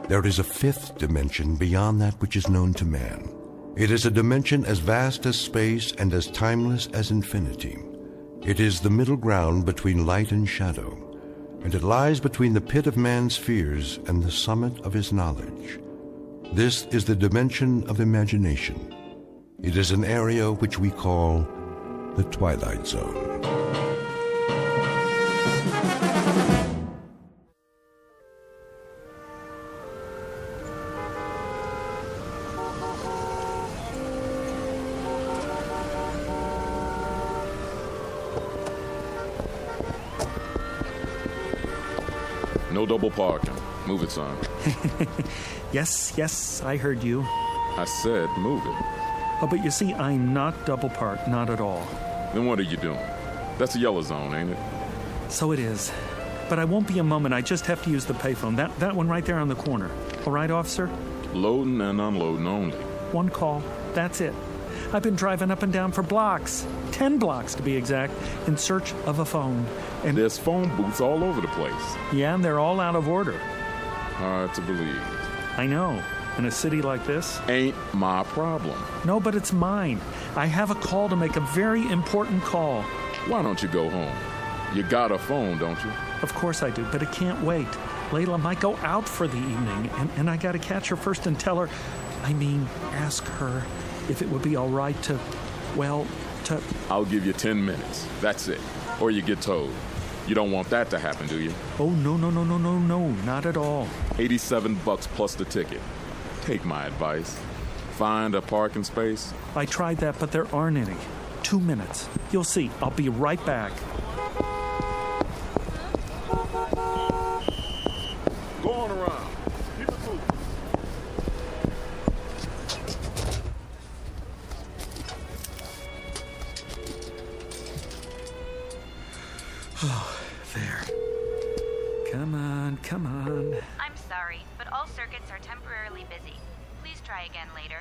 There is a fifth dimension beyond that which is known to man. It is a dimension as vast as space and as timeless as infinity. It is the middle ground between light and shadow, and it lies between the pit of man's fears and the summit of his knowledge. This is the dimension of imagination. It is an area which we call the Twilight Zone. No double parking. Move it, son. Yes, I heard you. I said move it. Oh, but you see, I'm not double parked, not at all. Then what are you doing? That's a yellow zone, ain't it? So it is. But I won't be a moment. I just have to use the payphone. That one right there on the corner. All right, officer? Loading and unloading only. One call. That's it. I've been driving up and down for blocks, 10 blocks to be exact, in search of a phone. And there's phone booths all over the place. Yeah, and they're all out of order. Hard to believe. I know. In a city like this? Ain't my problem. No, but it's mine. I have a call to make, a very important call. Why don't you go home? You got a phone, don't you? Of course I do, but it can't wait. Layla might go out for the evening, and I got to catch her first and tell her, ask her if it would be all right to... I'll give you 10 minutes. That's it. Or you get towed. You don't want that to happen, do you? Oh, no, not at all. $87 plus the ticket. Take my advice. Find a parking space. I tried that, but there aren't any. 2 minutes. You'll see. I'll be right back. Go on around. Keep it moving. Oh, there. Come on. I'm sorry, but all circuits are temporarily busy. Please try again later.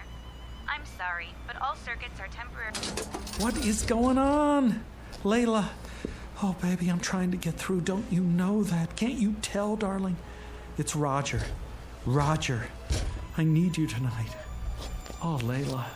I'm sorry, but all circuits are temporary. What is going on? Layla. Oh, baby, I'm trying to get through. Don't you know that? Can't you tell, darling? It's Roger. Roger, I need you tonight. Oh, Layla.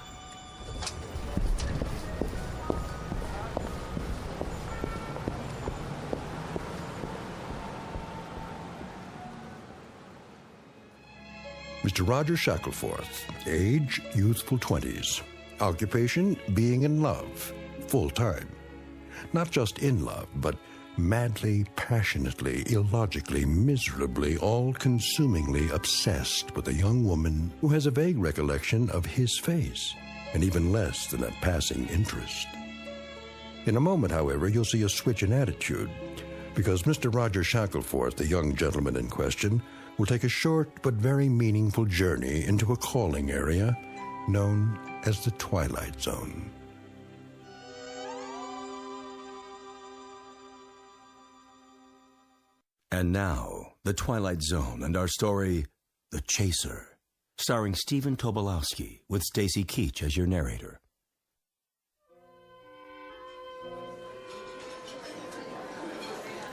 Mr. Roger Shackelforth, age, youthful 20s. Occupation, being in love, full-time. Not just in love, but madly, passionately, illogically, miserably, all-consumingly obsessed with a young woman who has a vague recollection of his face, and even less than a passing interest. In a moment, however, you'll see a switch in attitude, because Mr. Roger Shackelforth, the young gentleman in question, will take a short but very meaningful journey into a calling area known as the Twilight Zone. And now, the Twilight Zone and our story, The Chaser, starring Stephen Tobolowsky with Stacy Keach as your narrator.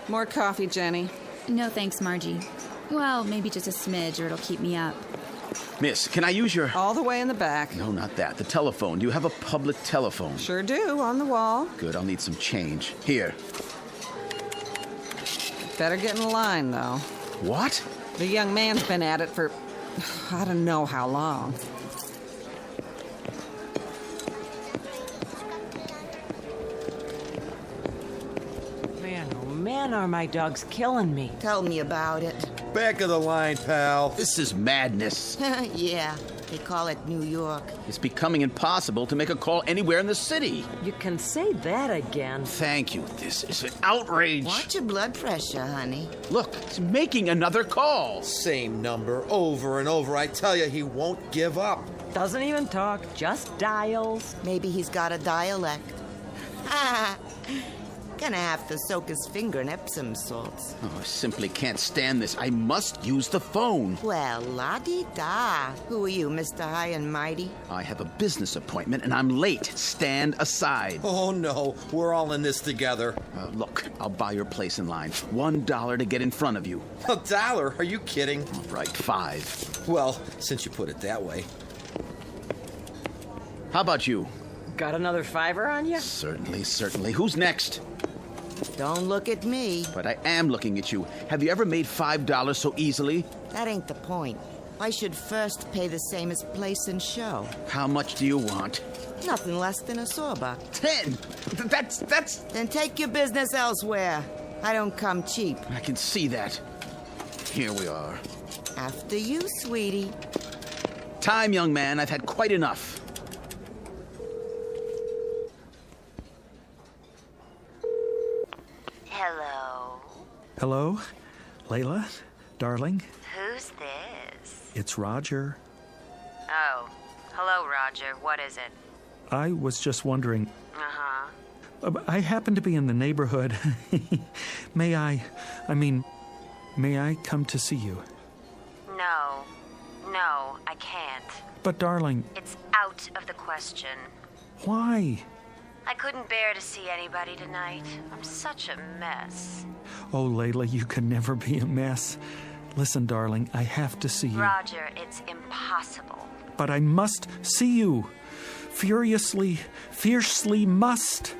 More coffee, Jenny. No thanks, Margie. Well, maybe just a smidge or it'll keep me up. Miss, can I use your... All the way in the back. No, not that. The telephone. Do you have a public telephone? Sure do, on the wall. Good, I'll need some change. Here. Better get in line, though. What? The young man's been at it for... I don't know how long. Man, are my dogs killing me. Tell me about it. Back of the line, pal. This is madness. Yeah, they call it New York. It's becoming impossible to make a call anywhere in the city. You can say that again. Thank you. This is an outrage. Watch your blood pressure, honey. Look, he's making another call. Same number over and over. I tell you, he won't give up. Doesn't even talk, just dials. Maybe he's got a dialect. Gonna have to soak his finger in Epsom salts. Oh, I simply can't stand this. I must use the phone. Well, la-di-da. Who are you, Mr. High and Mighty? I have a business appointment and I'm late. Stand aside. Oh, no. We're all in this together. Look, I'll buy your place in line. $1 to get in front of you. $1? Are you kidding? All right, $5. Well, since you put it that way. How about you? Got another $5 on you? Certainly. Who's next? Don't look at me. But I am looking at you. Have you ever made $5 so easily? That ain't the point. I should first pay the same as place and show. How much do you want? Nothing less than a sawbuck. 10. That's... Then take your business elsewhere. I don't come cheap. I can see that. Here we are. After you, sweetie. Time, young man. I've had quite enough. Hello? Layla? Darling? Who's this? It's Roger. Oh. Hello, Roger. What is it? I was just wondering. Uh-huh. I happen to be in the neighborhood. May I come to see you? No, I can't. But, darling... It's out of the question. Why? I couldn't bear to see anybody tonight. I'm such a mess. Oh, Layla, you could never be a mess. Listen, darling, I have to see you. Roger, it's impossible. But I must see you. Fiercely must.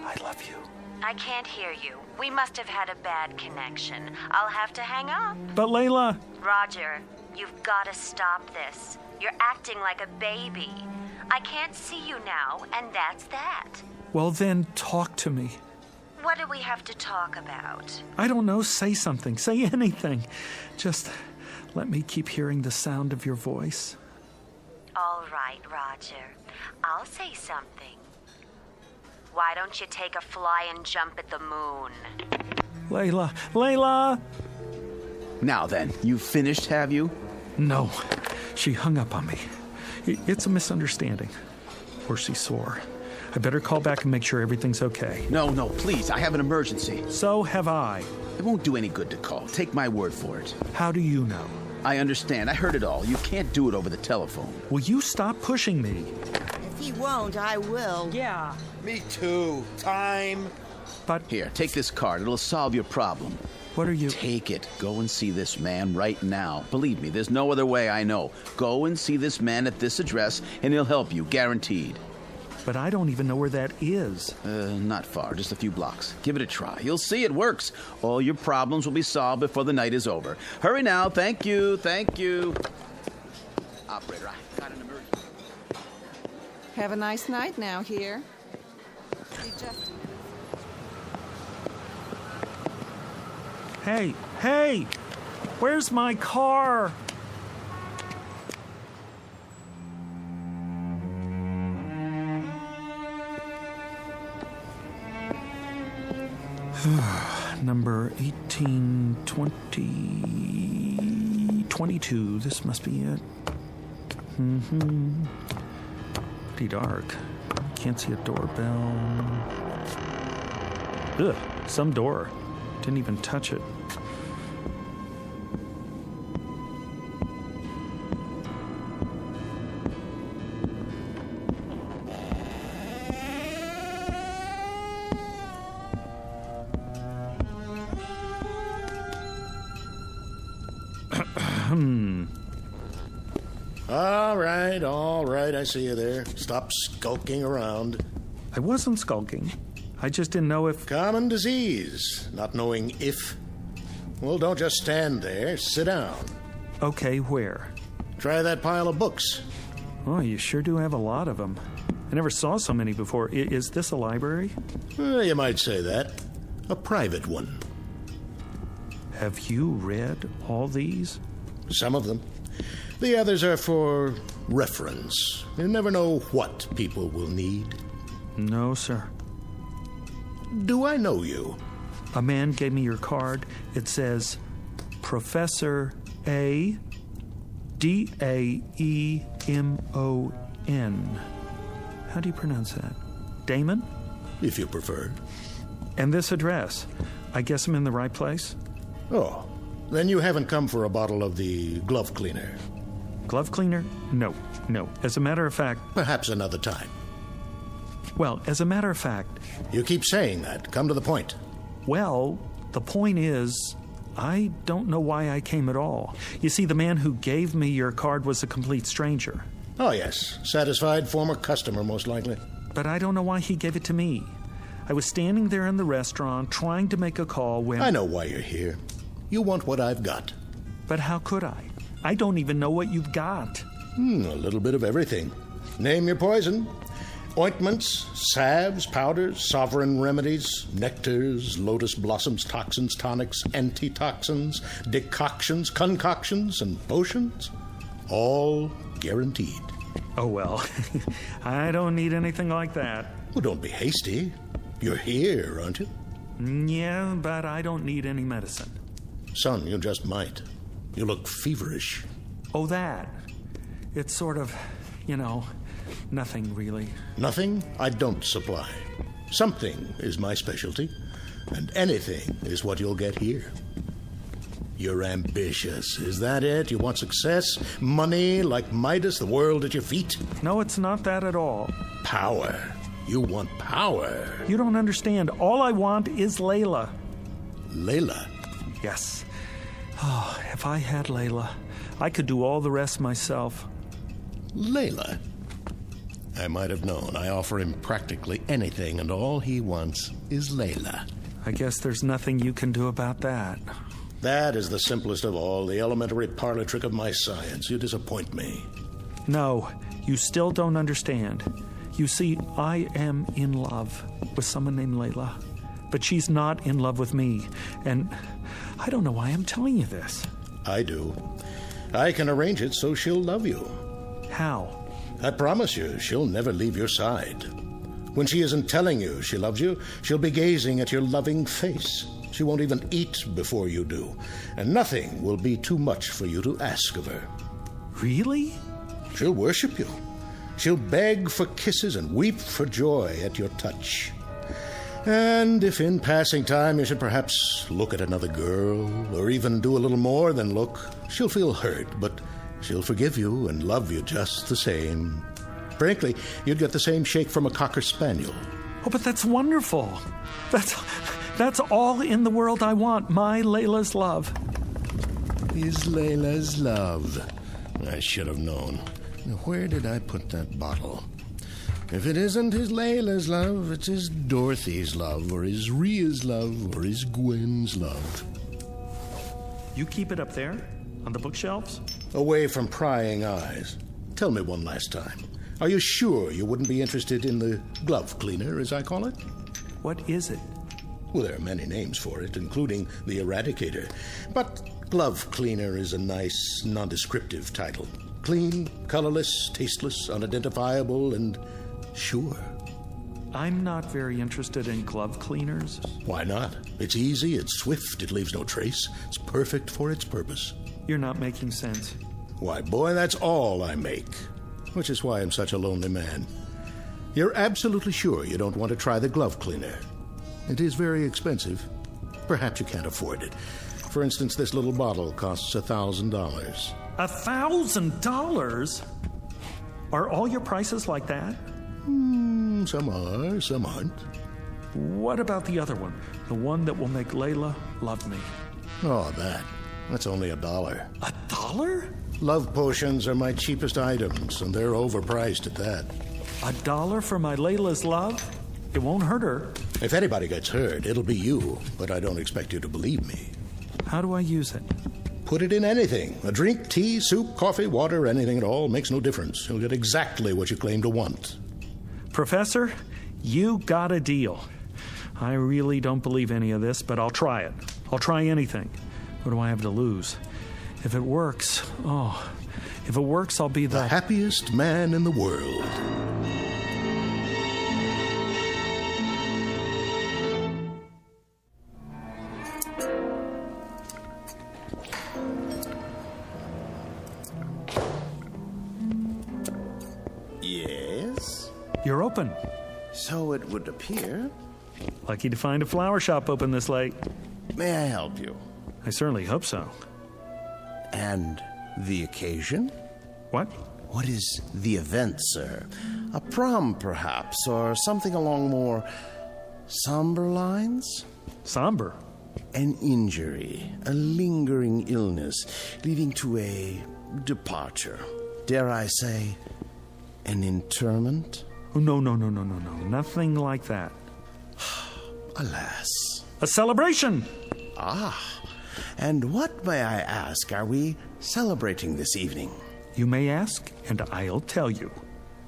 I love you. I can't hear you. We must have had a bad connection. I'll have to hang up. But, Layla... Roger, you've got to stop this. You're acting like a baby. I can't see you now, and that's that. Well, then, talk to me. What do we have to talk about? I don't know. Say something. Say anything. Just let me keep hearing the sound of your voice. All right, Roger. I'll say something. Why don't you take a fly and jump at the moon? Layla! Now then, you finished, have you? No. She hung up on me. It's a misunderstanding. Or she's sore. I better call back and make sure everything's okay. No, please. I have an emergency. So have I. It won't do any good to call. Take my word for it. How do you know? I understand. I heard it all. You can't do it over the telephone. Will you stop pushing me? If he won't, I will. Yeah. Me too. Time. But... Here, take this card. It'll solve your problem. What are you... Take it. Go and see this man right now. Believe me, there's no other way I know. Go and see this man at this address, and he'll help you, guaranteed. But I don't even know where that is. Not far, just a few blocks. Give it a try. You'll see it works. All your problems will be solved before the night is over. Hurry now. Thank you. Operator, I got an emergency. Have a nice night now here. Hey! Where's my car? Number 182022. This must be it. Pretty dark. Can't see a doorbell. Ugh, some door. Didn't even touch it. All right, I see you there. Stop skulking around. I wasn't skulking. I just didn't know if... Common disease, not knowing if. Well, don't just stand there. Sit down. Okay, where? Try that pile of books. Oh, you sure do have a lot of them. I never saw so many before. Is this a library? You might say that. A private one. Have you read all these? Some of them. The others are for reference. You never know what people will need. No, sir. Do I know you? A man gave me your card. It says, Professor A. D-A-E-M-O-N. How do you pronounce that? Damon? If you prefer. And this address. I guess I'm in the right place? Oh, then you haven't come for a bottle of the glove cleaner. Glove cleaner? No. As a matter of fact... Perhaps another time. Well, as a matter of fact... You keep saying that. Come to the point. Well, the point is, I don't know why I came at all. You see, the man who gave me your card was a complete stranger. Oh, yes. Satisfied former customer, most likely. But I don't know why he gave it to me. I was standing there in the restaurant trying to make a call when... I know why you're here. You want what I've got. But how could I? I don't even know what you've got. A little bit of everything. Name your poison. Ointments, salves, powders, sovereign remedies, nectars, lotus blossoms, toxins, tonics, antitoxins, decoctions, concoctions, and potions. All guaranteed. Oh, well, I don't need anything like that. Well, don't be hasty. You're here, aren't you? Yeah, but I don't need any medicine. Son, you just might. You look feverish. Oh, that. It's sort of, nothing really. Nothing I don't supply. Something is my specialty, and anything is what you'll get here. You're ambitious. Is that it? You want success? Money like Midas, the world at your feet? No, it's not that at all. Power. You want power. You don't understand. All I want is Layla. Layla? Yes. Oh, if I had Layla, I could do all the rest myself. Layla? I might have known. I offer him practically anything, and all he wants is Layla. I guess there's nothing you can do about that. That is the simplest of all, the elementary parlor trick of my science. You disappoint me. No, you still don't understand. You see, I am in love with someone named Layla, but she's not in love with me, and I don't know why I'm telling you this. I do. I can arrange it so she'll love you. How? I promise you, she'll never leave your side. When she isn't telling you she loves you, she'll be gazing at your loving face. She won't even eat before you do, and nothing will be too much for you to ask of her. Really? She'll worship you. She'll beg for kisses and weep for joy at your touch. And if in passing time you should perhaps look at another girl, or even do a little more than look, she'll feel hurt, but she'll forgive you and love you just the same. Frankly, you'd get the same shake from a Cocker Spaniel. Oh, but that's wonderful. That's all in the world I want, my Layla's love. Is Layla's love. I should have known. Now, where did I put that bottle? If it isn't his Layla's love, it's his Dorothy's love, or his Rhea's love, or his Gwen's love. You keep it up there, on the bookshelves? Away from prying eyes. Tell me one last time. Are you sure you wouldn't be interested in the glove cleaner, as I call it? What is it? Well, there are many names for it, including the Eradicator. But glove cleaner is a nice, nondescriptive title. Clean, colorless, tasteless, unidentifiable, and sure. I'm not very interested in glove cleaners. Why not? It's easy, it's swift, it leaves no trace. It's perfect for its purpose. You're not making sense. Why, boy, that's all I make. Which is why I'm such a lonely man. You're absolutely sure you don't want to try the glove cleaner. It is very expensive. Perhaps you can't afford it. For instance, this little bottle costs $1,000. $1,000? Are all your prices like that? Some are, some aren't. What about the other one? The one that will make Layla love me? Oh, that's only $1. $1? Love potions are my cheapest items, and they're overpriced at that. $1 for my Layla's love? It won't hurt her. If anybody gets hurt, it'll be you, but I don't expect you to believe me. How do I use it? Put it in anything. A drink, tea, soup, coffee, water, anything at all. Makes no difference. You'll get exactly what you claim to want. Professor, you got a deal. I really don't believe any of this, but I'll try it. I'll try anything. What do I have to lose? If it works, I'll be the happiest man in the world. Yes? You're open. So it would appear. Lucky to find a flower shop open this late. May I help you? I certainly hope so. And the occasion? What? What is the event, sir? A prom, perhaps, or something along more somber lines? Somber? An injury, a lingering illness, leading to a departure. Dare I say, an interment? Oh, no. Nothing like that. Alas. A celebration! Ah. And what, may I ask, are we celebrating this evening? You may ask, and I'll tell you.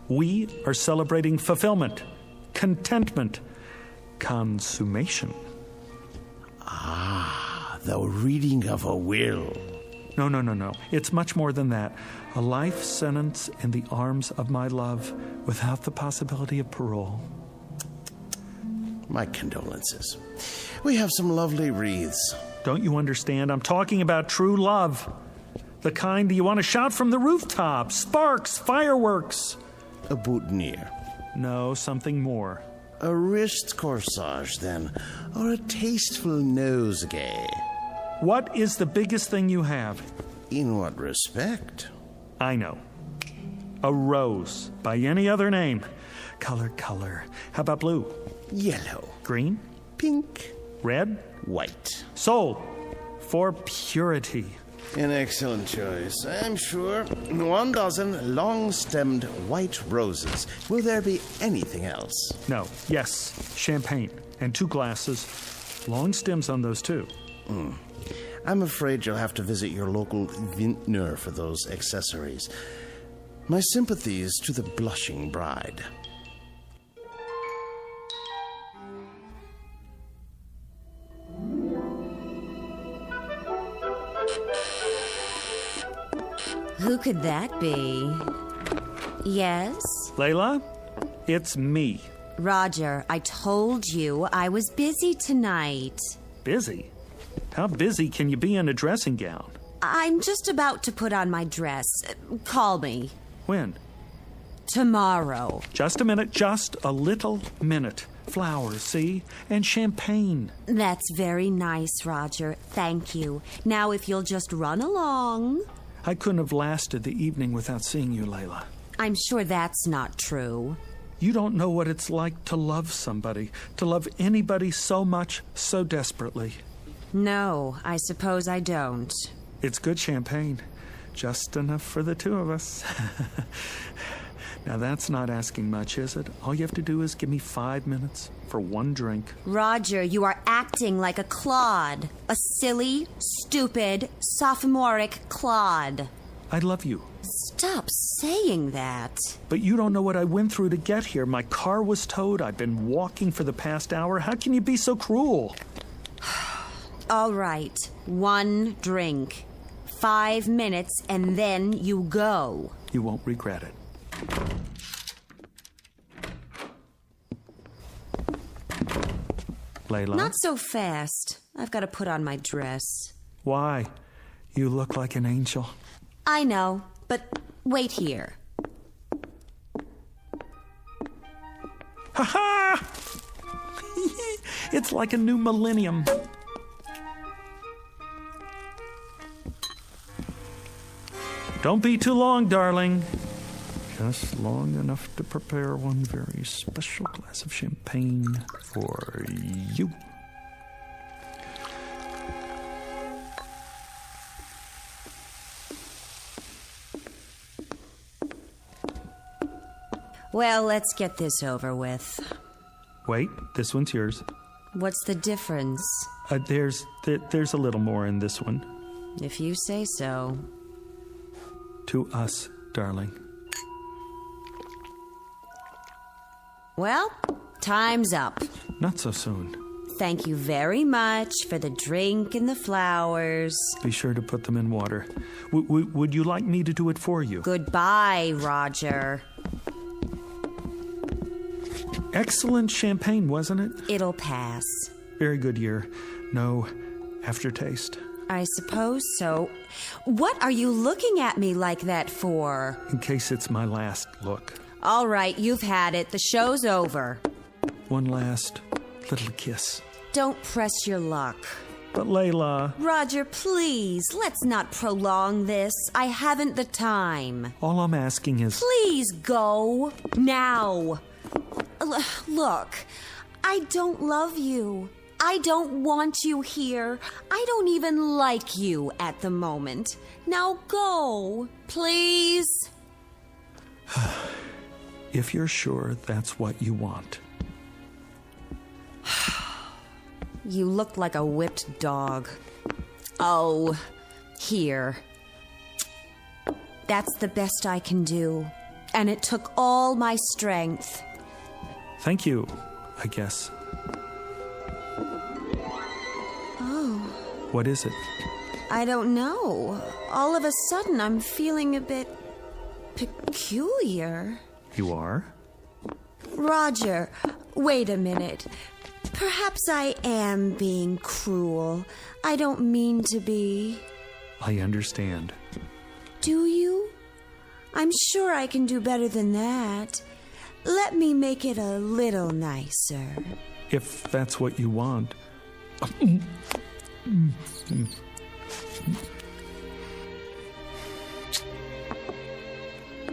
We are celebrating fulfillment, contentment, consummation. Ah, the reading of a will. No. It's much more than that. A life sentence in the arms of my love without the possibility of parole. My condolences. We have some lovely wreaths. Don't you understand? I'm talking about true love. The kind you want to shout from the rooftops. Sparks, fireworks. A boutonniere. No, something more. A wrist corsage, then, or a tasteful nosegay. What is the biggest thing you have? In what respect? I know. A rose, by any other name. Color. How about blue? Yellow. Green? Pink. Red? White. Sold. For purity. An excellent choice, I'm sure. 1 dozen long-stemmed white roses. Will there be anything else? No. Yes. Champagne. And 2 glasses. Long stems on those, too. I'm afraid you'll have to visit your local vintner for those accessories. My sympathies to the blushing bride. Who could that be? Yes? Layla, it's me. Roger, I told you I was busy tonight. Busy? How busy can you be in a dressing gown? I'm just about to put on my dress. Call me. When? Tomorrow. Just a minute, just a little minute. Flowers, see? And champagne. That's very nice, Roger. Thank you. Now, if you'll just run along. I couldn't have lasted the evening without seeing you, Layla. I'm sure that's not true. You don't know what it's like to love somebody, to love anybody so much, so desperately. No, I suppose I don't. It's good champagne. Just enough for the 2 of us. Now, that's not asking much, is it? All you have to do is give me 5 minutes for 1 drink. Roger, you are acting like a clod. A silly, stupid, sophomoric clod. I love you. Stop saying that. But you don't know what I went through to get here. My car was towed. I've been walking for the past hour. How can you be so cruel? All right, 1 drink. 5 minutes, and then you go. You won't regret it. Layla? Not so fast. I've got to put on my dress. Why? You look like an angel. I know, but wait here. Ha-ha! It's like a new millennium. Don't be too long, darling. Just long enough to prepare one very special glass of champagne for you. Well, let's get this over with. Wait, this one's yours. What's the difference? There's a little more in this one. If you say so. To us, darling. Well, time's up. Not so soon. Thank you very much for the drink and the flowers. Be sure to put them in water. Would you like me to do it for you? Goodbye, Roger. Excellent champagne, wasn't it? It'll pass. Very good year. No aftertaste. I suppose so. What are you looking at me like that for? In case it's my last look. All right, you've had it. The show's over. One last little kiss. Don't press your luck. But Layla... Roger, please, let's not prolong this. I haven't the time. All I'm asking is... Please go. Now. Look, I don't love you. I don't want you here. I don't even like you at the moment. Now go, please. If you're sure that's what you want. You look like a whipped dog. Oh, here. That's the best I can do. And it took all my strength. Thank you, I guess. Oh. What is it? I don't know. All of a sudden, I'm feeling a bit peculiar. You are? Roger, wait a minute. Perhaps I am being cruel. I don't mean to be. I understand. Do you? I'm sure I can do better than that. Let me make it a little nicer. If that's what you want.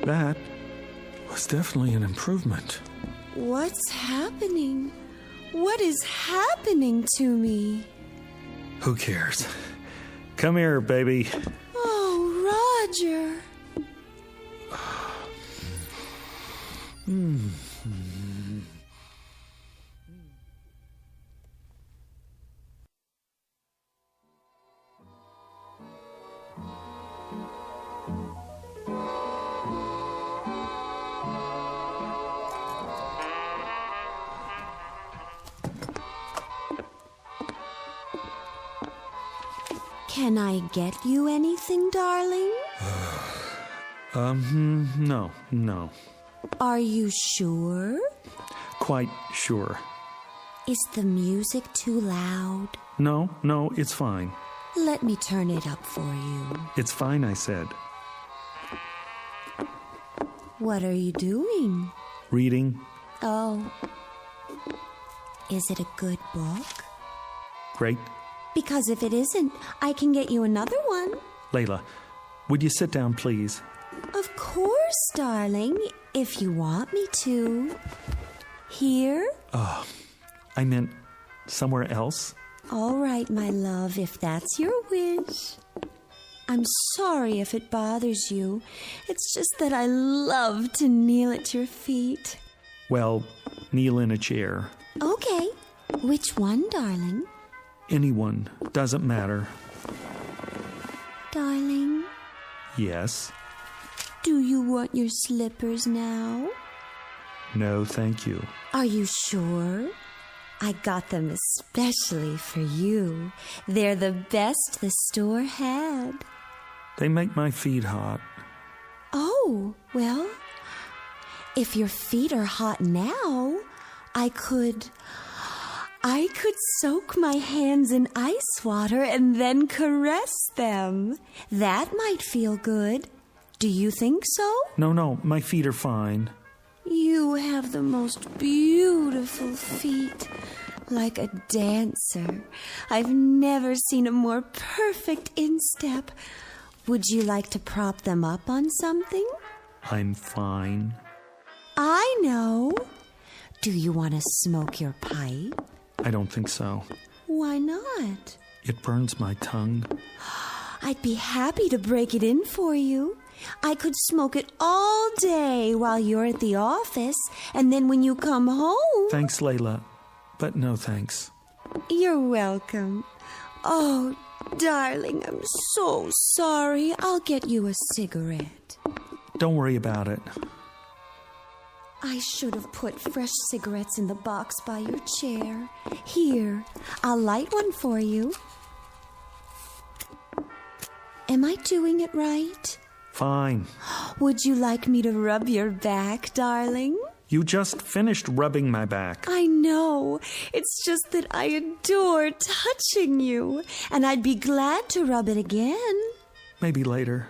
That was definitely an improvement. What's happening? What is happening to me? Who cares? Come here, baby. Oh, Roger. Can I get you anything, darling? No. Are you sure? Quite sure. Is the music too loud? No, it's fine. Let me turn it up for you. It's fine, I said. What are you doing? Reading. Oh. Is it a good book? Great. Because if it isn't, I can get you another one. Layla, would you sit down, please? Of course, darling, if you want me to. Here? Oh, I meant somewhere else. All right, my love, if that's your wish. I'm sorry if it bothers you. It's just that I love to kneel at your feet. Well, kneel in a chair. Okay. Which one, darling? Anyone. Doesn't matter. Darling? Yes? Do you want your slippers now? No, thank you. Are you sure? I got them especially for you. They're the best the store had. They make my feet hot. Oh, well, if your feet are hot now, I could soak my hands in ice water and then caress them. That might feel good. Do you think so? No, my feet are fine. You have the most beautiful feet, like a dancer. I've never seen a more perfect instep. Would you like to prop them up on something? I'm fine. I know. Do you want to smoke your pipe? I don't think so. Why not? It burns my tongue. I'd be happy to break it in for you. I could smoke it all day while you're at the office, and then when you come home... Thanks, Layla, but no thanks. You're welcome. Oh, darling, I'm so sorry. I'll get you a cigarette. Don't worry about it. I should have put fresh cigarettes in the box by your chair. Here, I'll light one for you. Am I doing it right? Fine. Would you like me to rub your back, darling? You just finished rubbing my back. I know. It's just that I adore touching you, and I'd be glad to rub it again. Maybe later.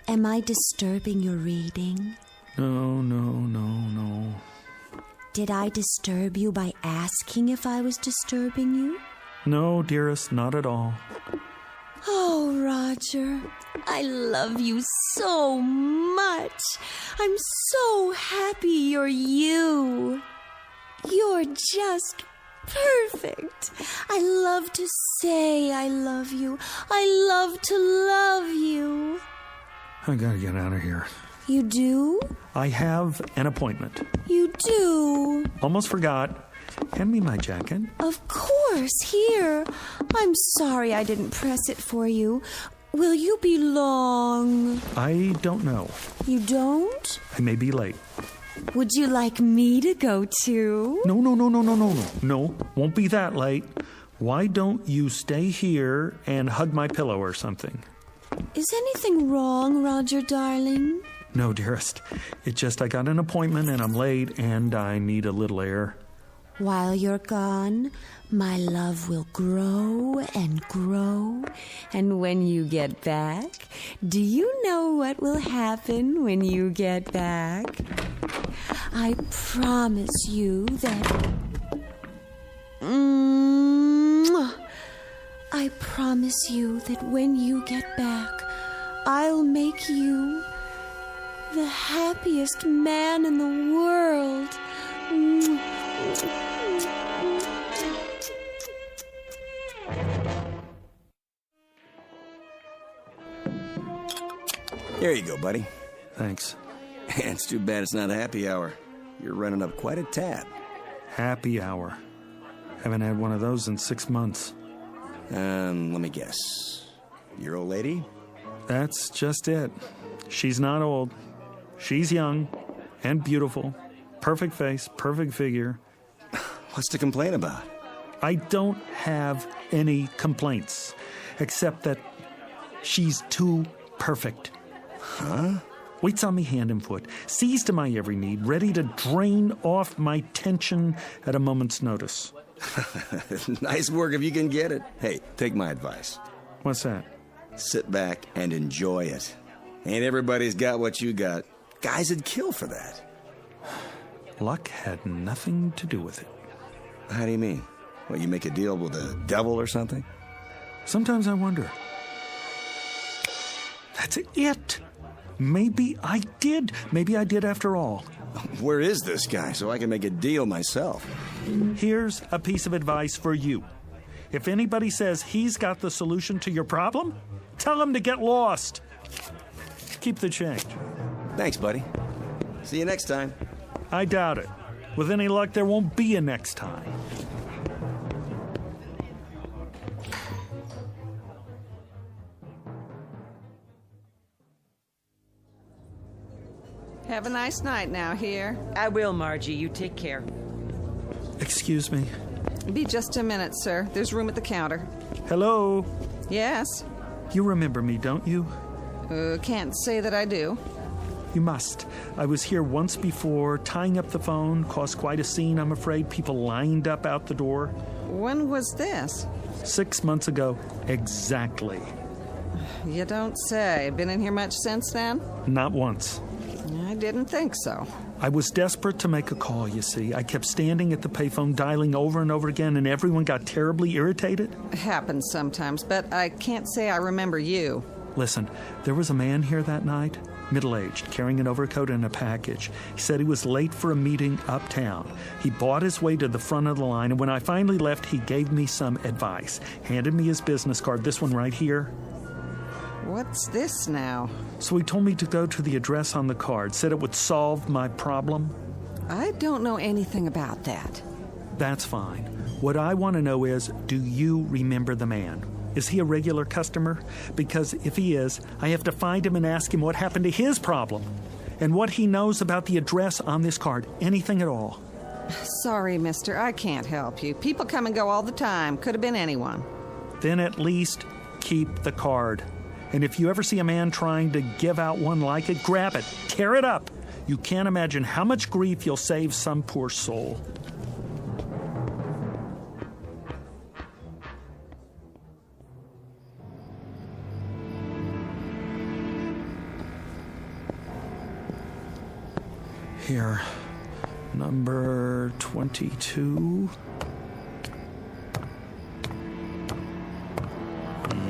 Am I disturbing your reading? No. Did I disturb you by asking if I was disturbing you? No, dearest, not at all. Oh, Roger, I love you so much. I'm so happy you're you. You're just perfect. I love to say I love you. I love to love you. I gotta get out of here. You do? I have an appointment. You do? Almost forgot. Hand me my jacket. Of course, here. I'm sorry I didn't press it for you. Will you be long? I don't know. You don't? I may be late. Would you like me to go too? No. No, won't be that late. Why don't you stay here and hug my pillow or something? Is anything wrong, Roger, darling? No, dearest. It's just I got an appointment and I'm late and I need a little air. While you're gone, my love will grow and grow. And when you get back, do you know what will happen when you get back? I promise you that... I promise you that when you get back, I'll make you the happiest man in the world. Here you go, buddy. Thanks. It's too bad it's not a happy hour. You're running up quite a tab. Happy hour. Haven't had one of those in 6 months. Let me guess. Your old lady? That's just it. She's not old. She's young and beautiful. Perfect face, perfect figure. What's to complain about? I don't have any complaints, except that she's too perfect. Huh? Waits on me hand and foot, sees to my every need, ready to drain off my tension at a moment's notice. Nice work if you can get it. Hey, take my advice. What's that? Sit back and enjoy it. Ain't everybody's got what you got. Guys would kill for that. Luck had nothing to do with it. How do you mean? What, you make a deal with the devil or something? Sometimes I wonder. That's it. Maybe I did. Maybe I did after all. Where is this guy so I can make a deal myself? Here's a piece of advice for you. If anybody says he's got the solution to your problem, tell him to get lost. Keep the change. Thanks, buddy. See you next time. I doubt it. With any luck, there won't be a next time. Have a nice night now here. I will, Margie. You take care. Excuse me. Be just a minute, sir. There's room at the counter. Hello? Yes? You remember me, don't you? Can't say that I do. You must. I was here once before, tying up the phone, caused quite a scene, I'm afraid. People lined up out the door. When was this? 6 months ago, exactly. You don't say. Been in here much since then? Not once. I didn't think so. I was desperate to make a call, you see. I kept standing at the payphone, dialing over and over again, and everyone got terribly irritated. Happens sometimes, but I can't say I remember you. Listen, there was a man here that night, middle-aged, carrying an overcoat and a package. He said he was late for a meeting uptown. He bought his way to the front of the line, and when I finally left, he gave me some advice. Handed me his business card, this one right here. What's this now? So he told me to go to the address on the card, said it would solve my problem. I don't know anything about that. That's fine. What I want to know is, do you remember the man? Is he a regular customer? Because if he is, I have to find him and ask him what happened to his problem and what he knows about the address on this card. Anything at all. Sorry, mister. I can't help you. People come and go all the time. Could have been anyone. Then at least keep the card. And if you ever see a man trying to give out one like it, grab it, tear it up. You can't imagine how much grief you'll save some poor soul. Here, Number 22.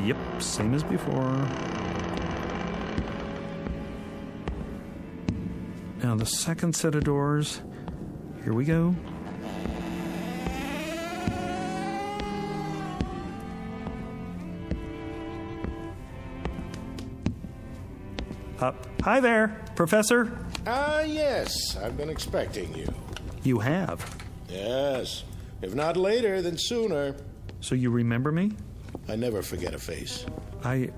Yep, same as before. Now the second set of doors. Here we go. Hi there, Professor. Yes, I've been expecting you. You have? Yes. If not later, then sooner. So you remember me? I never forget a face. I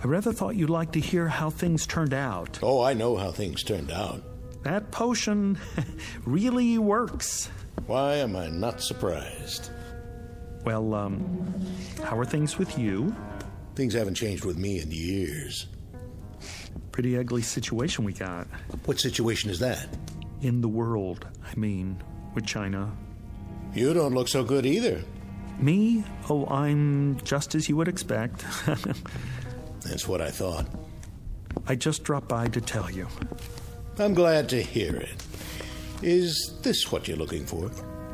rather thought you'd like to hear how things turned out. Oh, I know how things turned out. That potion really works. Why am I not surprised? Well, how are things with you? Things haven't changed with me in years. Pretty ugly situation we got. What situation is that? In the world, I mean, with China. You don't look so good either. Me? Oh, I'm just as you would expect. That's what I thought. I just dropped by to tell you. I'm glad to hear it. Is this what you're looking for?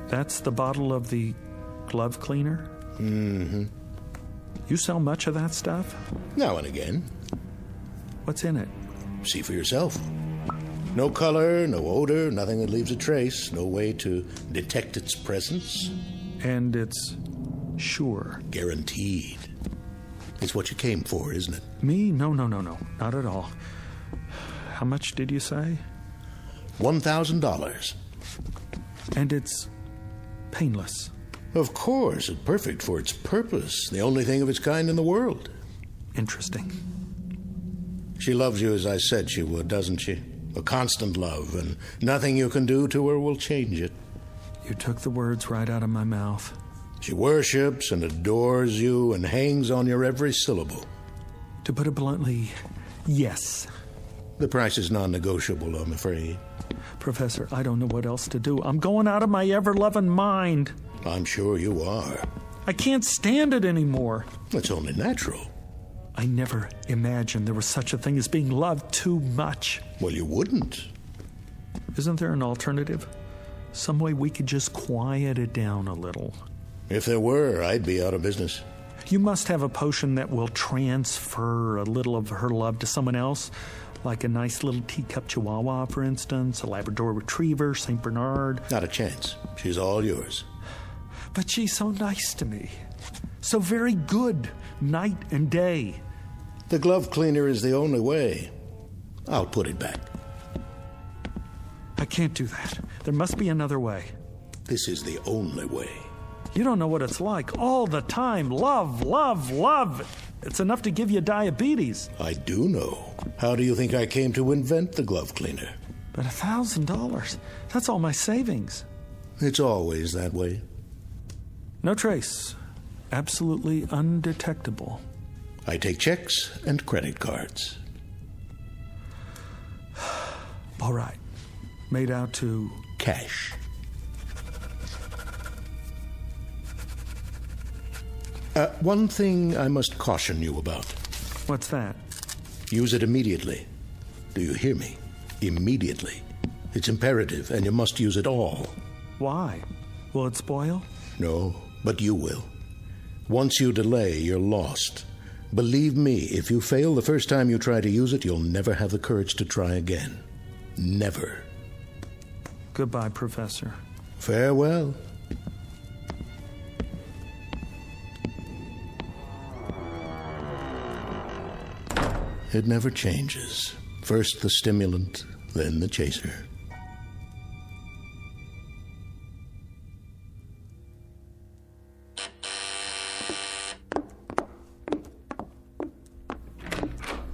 That's the bottle of the glove cleaner? Mm-hmm. You sell much of that stuff? Now and again. What's in it? See for yourself. No color, no odor, nothing that leaves a trace, no way to detect its presence. And it's sure. Guaranteed. It's what you came for, isn't it? Me? No. Not at all. How much did you say? $1,000. And it's painless. Of course, it's perfect for its purpose. The only thing of its kind in the world. Interesting. She loves you as I said she would, doesn't she? A constant love, and nothing you can do to her will change it. You took the words right out of my mouth. She worships and adores you and hangs on your every syllable. To put it bluntly, yes. The price is non-negotiable, I'm afraid. Professor, I don't know what else to do. I'm going out of my ever-loving mind. I'm sure you are. I can't stand it anymore. It's only natural. I never imagined there was such a thing as being loved too much. Well, you wouldn't. Isn't there an alternative? Some way we could just quiet it down a little. If there were, I'd be out of business. You must have a potion that will transfer a little of her love to someone else, like a nice little teacup chihuahua, for instance, a Labrador retriever, St. Bernard. Not a chance. She's all yours. But she's so nice to me. So very good, night and day. The glove cleaner is the only way. I'll put it back. I can't do that. There must be another way. This is the only way. You don't know what it's like. All the time. Love, love, love. It's enough to give you diabetes. I do know. How do you think I came to invent the glove cleaner? But $1,000, that's all my savings. It's always that way. No trace. Absolutely undetectable. I take checks and credit cards. All right. Made out to... cash. One thing I must caution you about. What's that? Use it immediately. Do you hear me? Immediately. It's imperative, and you must use it all. Why? Will it spoil? No, but you will. Once you delay, you're lost. Believe me, if you fail the first time you try to use it, you'll never have the courage to try again. Never. Goodbye, Professor. Farewell. It never changes. First the stimulant, then the chaser.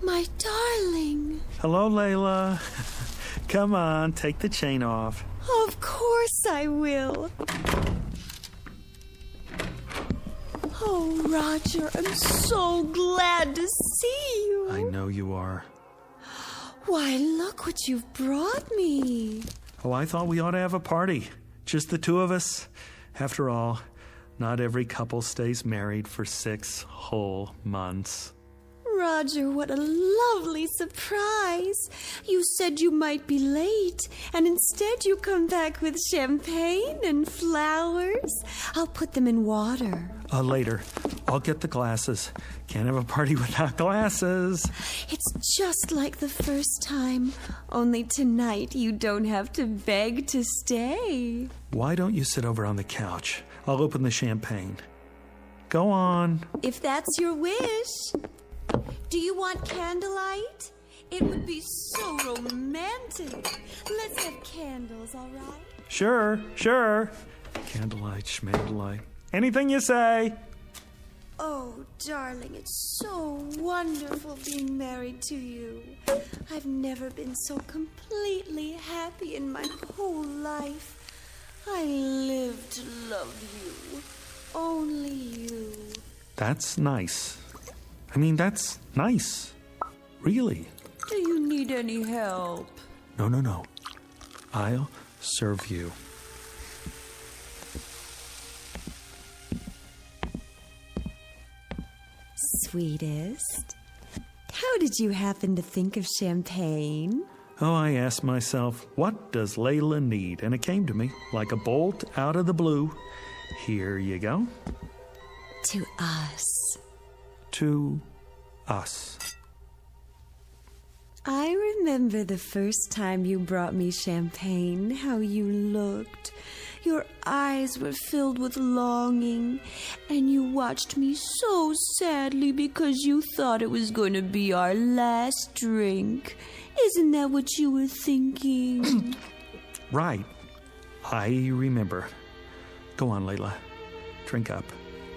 My darling. Hello, Layla. Come on, take the chain off. Of course I will. Oh, Roger, I'm so glad to see you. I know you are. Why, look what you've brought me. Oh, I thought we ought to have a party. Just the two of us. After all, not every couple stays married for 6 whole months. Roger, what a lovely surprise. You said you might be late, and instead you come back with champagne and flowers. I'll put them in water. Later. I'll get the glasses. Can't have a party without glasses. It's just like the first time. Only tonight you don't have to beg to stay. Why don't you sit over on the couch? I'll open the champagne. Go on. If that's your wish. Do you want candlelight? It would be so romantic. Let's have candles, all right? Sure. Candlelight, schmandlelight. Anything you say. Oh, darling, it's so wonderful being married to you. I've never been so completely happy in my whole life. I live to love you. Only you. That's nice. That's nice. Really. Do you need any help? No. I'll serve you. Sweetest, how did you happen to think of champagne? Oh, I asked myself, what does Layla need? And it came to me like a bolt out of the blue. Here you go. To us. To us. I remember the first time you brought me champagne, how you looked. Your eyes were filled with longing, and you watched me so sadly because you thought it was going to be our last drink. Isn't that what you were thinking? Right. I remember. Go on, Layla. Drink up.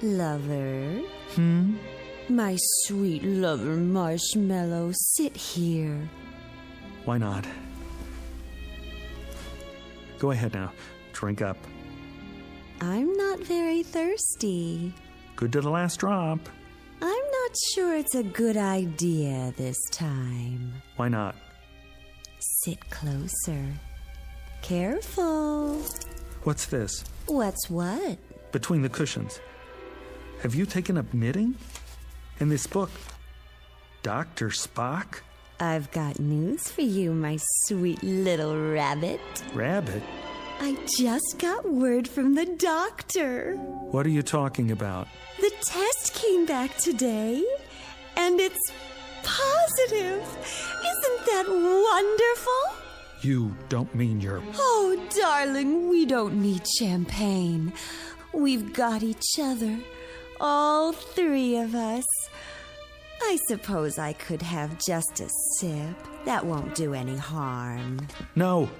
Lover? Hmm? My sweet lover Marshmallow, sit here. Why not? Go ahead now. Drink up. I'm not very thirsty. Good to the last drop. I'm not sure it's a good idea this time. Why not? Sit closer. Careful. What's this? What's what? Between the cushions. Have you taken up knitting? In this book, Dr. Spock? I've got news for you, my sweet little rabbit. Rabbit? I just got word from the doctor. What are you talking about? The test came back today, and it's positive. Isn't that wonderful? You don't mean you're... Oh, darling, we don't need champagne. We've got each other. All three of us. I suppose I could have just a sip. That won't do any harm. No,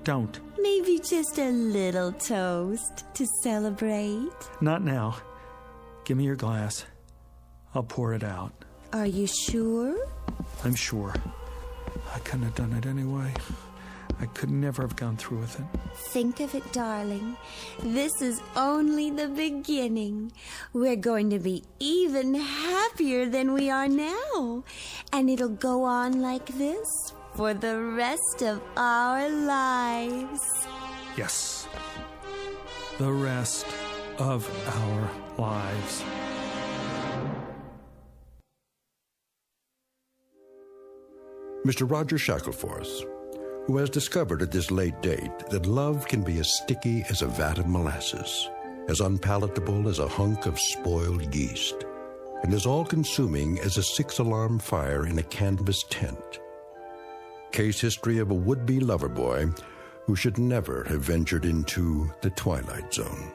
don't. Maybe just a little toast to celebrate. Not now. Give me your glass. I'll pour it out. Are you sure? I'm sure. I couldn't have done it anyway. I could never have gone through with it. Think of it, darling. This is only the beginning. We're going to be even happier than we are now. And it'll go on like this for the rest of our lives. Yes. The rest of our lives. Mr. Roger Shackleforth, who has discovered at this late date that love can be as sticky as a vat of molasses, as unpalatable as a hunk of spoiled yeast, and as all-consuming as a six-alarm fire in a canvas tent. Case history of a would-be lover boy who should never have ventured into the Twilight Zone.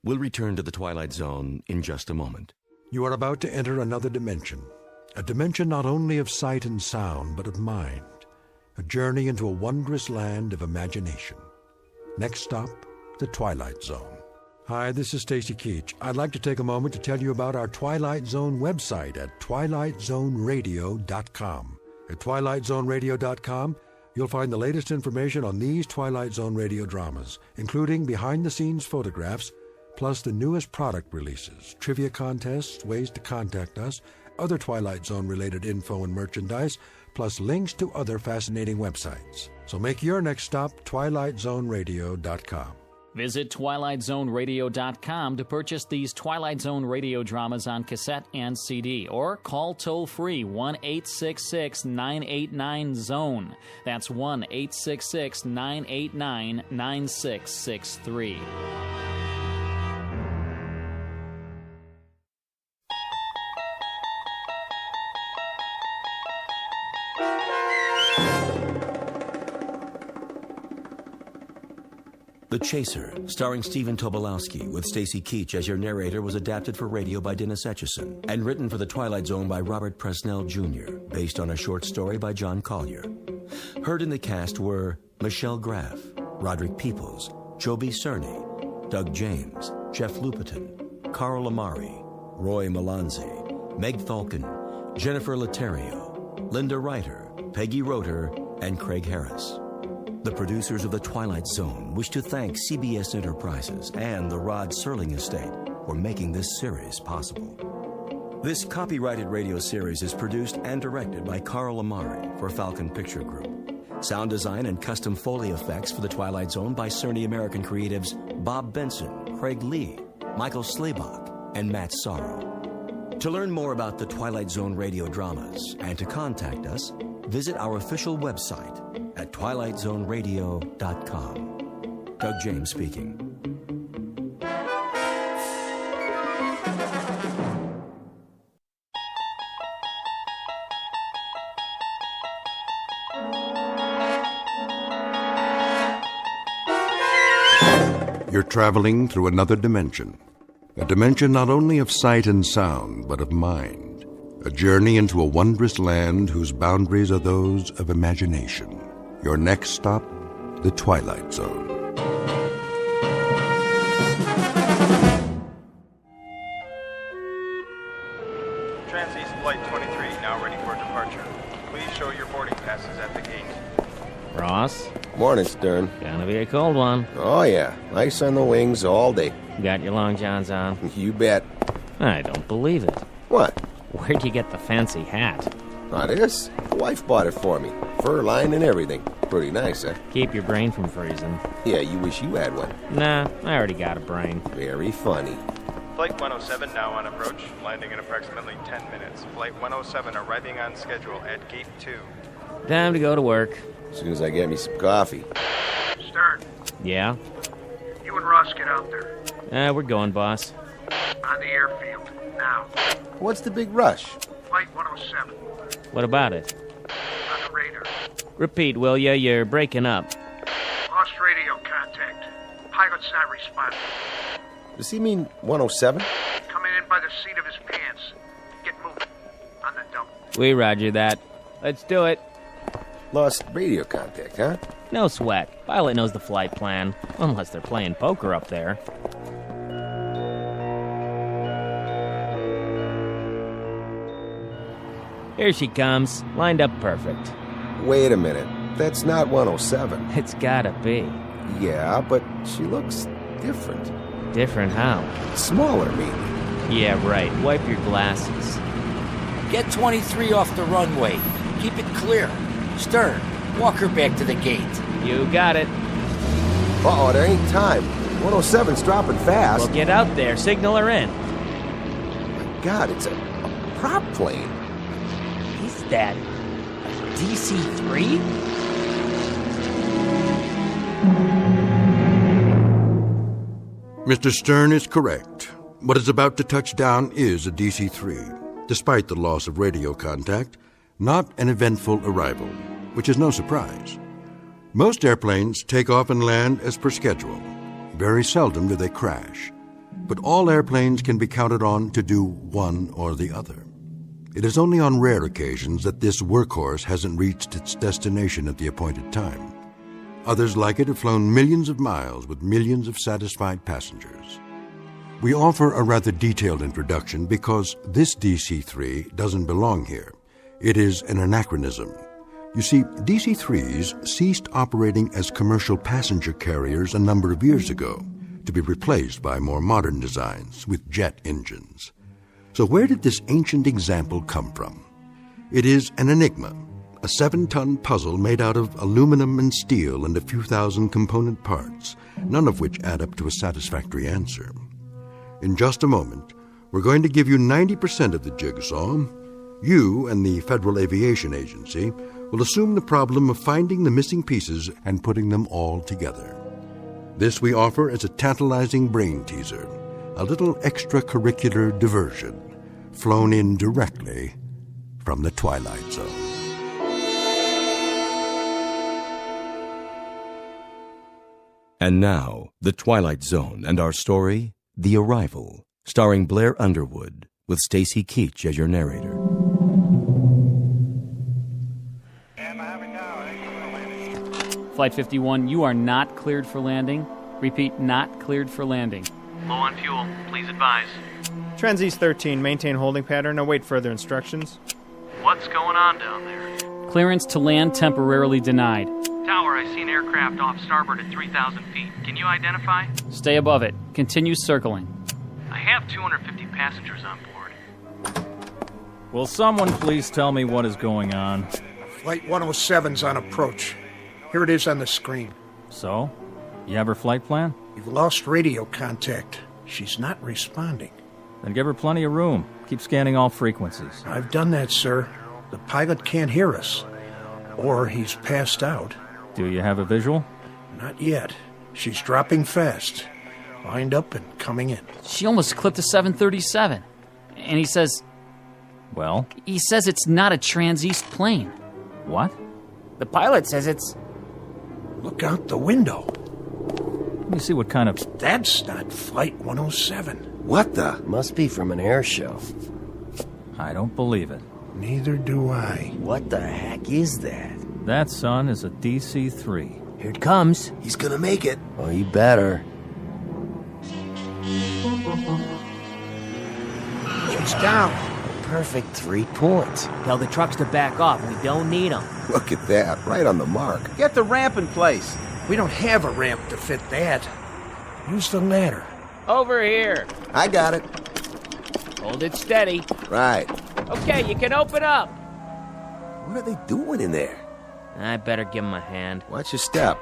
We'll return to the Twilight Zone in just a moment. You are about to enter another dimension. A dimension not only of sight and sound, but of mind. A journey into a wondrous land of imagination. Next stop, the Twilight Zone. Hi, this is Stacy Keach. I'd like to take a moment to tell you about our Twilight Zone website at twilightzoneradio.com. At twilightzoneradio.com, you'll find the latest information on these Twilight Zone radio dramas, including behind-the-scenes photographs, plus the newest product releases, trivia contests, ways to contact us, other Twilight Zone-related info and merchandise, plus links to other fascinating websites. So make your next stop twilightzoneradio.com. Visit TwilightZoneRadio.com to purchase these Twilight Zone radio dramas on cassette and CD, or call toll-free 1-866-989-ZONE. That's 1-866-989-9663. The Chaser, starring Stephen Tobolowsky, with Stacy Keach as your narrator, was adapted for radio by Dennis Etchison and written for The Twilight Zone by Robert Presnell Jr., based on a short story by John Collier. Heard in the cast were Michelle Graff, Roderick Peoples, Joby Cerny, Doug James, Jeff Lupetin, Carl Amari, Roy Melanzi, Meg Falcon, Jennifer Laterio, Linda Reiter, Peggy Roeder, and Craig Harris. The producers of The Twilight Zone wish to thank CBS Enterprises and the Rod Serling Estate for making this series possible. This copyrighted radio series is produced and directed by Carl Amari for Falcon Picture Group. Sound design and custom Foley effects for The Twilight Zone by Cerny American creatives Bob Benson, Craig Lee, Michael Slaybach, and Matt Sorrow. To learn more about the Twilight Zone radio dramas and to contact us, visit our official website at twilightzoneradio.com. Doug James speaking. You're traveling through another dimension. A dimension not only of sight and sound, but of mind. A journey into a wondrous land whose boundaries are those of imagination. Your next stop, the Twilight Zone. Transeast Flight 23, now ready for departure. Please show your boarding passes at the gate. Ross? Morning, Stern. Gonna be a cold one. Oh, yeah. Ice on the wings all day. Got your long johns on? You bet. I don't believe it. What? Where'd you get the fancy hat? Not this. The wife bought it for me. Fur line and everything. Pretty nice, huh? Keep your brain from freezing. Yeah, you wish you had one. Nah, I already got a brain. Very funny. Flight 107 now on approach, landing in approximately 10 minutes. Flight 107 arriving on schedule at Gate 2. Time to go to work. As soon as I get me some coffee. Stern. Yeah? You and Ross get out there. We're going, boss. On the airfield, now. What's the big rush? Flight 107. What about it? On the radar. Repeat, will ya? You're breaking up. Lost radio contact. Pilot's not responding. Does he mean 107? Coming in by the seat of his pants. Get moving. On the double. We roger that. Let's do it. Lost radio contact, huh? No sweat. Pilot knows the flight plan. Unless they're playing poker up there. Here she comes. Lined up perfect. Wait a minute. That's not 107. It's gotta be. Yeah, but she looks different. Different how? Smaller, maybe. Yeah, right. Wipe your glasses. Get 23 off the runway. Keep it clear. Stern, walk her back to the gate. You got it. Uh-oh, there ain't time. 107's dropping fast. Well, get out there. Signal her in. My God, it's a prop plane. Is that a DC-3? Mr. Stern is correct. What is about to touch down is a DC-3. Despite the loss of radio contact, not an eventful arrival, which is no surprise. Most airplanes take off and land as per schedule. Very seldom do they crash. But all airplanes can be counted on to do one or the other. It is only on rare occasions that this workhorse hasn't reached its destination at the appointed time. Others like it have flown millions of miles with millions of satisfied passengers. We offer a rather detailed introduction because this DC-3 doesn't belong here. It is an anachronism. You see, DC-3s ceased operating as commercial passenger carriers a number of years ago, to be replaced by more modern designs with jet engines. So where did this ancient example come from? It is an enigma, a 7-ton puzzle made out of aluminum and steel and a few thousand component parts, none of which add up to a satisfactory answer. In just a moment, we're going to give you 90% of the jigsaw. You and the Federal Aviation Agency will assume the problem of finding the missing pieces and putting them all together. This we offer as a tantalizing brain teaser, a little extracurricular diversion, flown in directly from the Twilight Zone. And now, The Twilight Zone and our story, The Arrival, starring Blair Underwood, with Stacy Keach as your narrator. Flight 51, you are not cleared for landing. Repeat, not cleared for landing. Low on fuel. Please advise. Transeast 13, maintain holding pattern. Await further instructions. What's going on down there? Clearance to land temporarily denied. Tower, I see an aircraft off starboard at 3,000 feet. Can you identify? Stay above it. Continue circling. I have 250 passengers on board. Will someone please tell me what is going on? Flight 107's on approach. Here it is on the screen. So? You have her flight plan? We've lost radio contact. She's not responding. Then give her plenty of room. Keep scanning all frequencies. I've done that, sir. The pilot can't hear us. Or he's passed out. Do you have a visual? Not yet. She's dropping fast. Lined up and coming in. She almost clipped a 737. And he says... Well? He says it's not a Transeast plane. What? The pilot says it's... Look out the window. Let me see what kind of... That's not Flight 107. What the? Must be from an air show. I don't believe it. Neither do I. What the heck is that? That, son, is a DC-3. Here it comes. He's gonna make it. Oh, you better. She's down. Perfect 3 points. Tell the trucks to back off. We don't need them. Look at that. Right on the mark. Get the ramp in place. We don't have a ramp to fit that. Use the ladder. Over here. I got it. Hold it steady. Right. Okay, you can open up. What are they doing in there? I better give him a hand. Watch your step.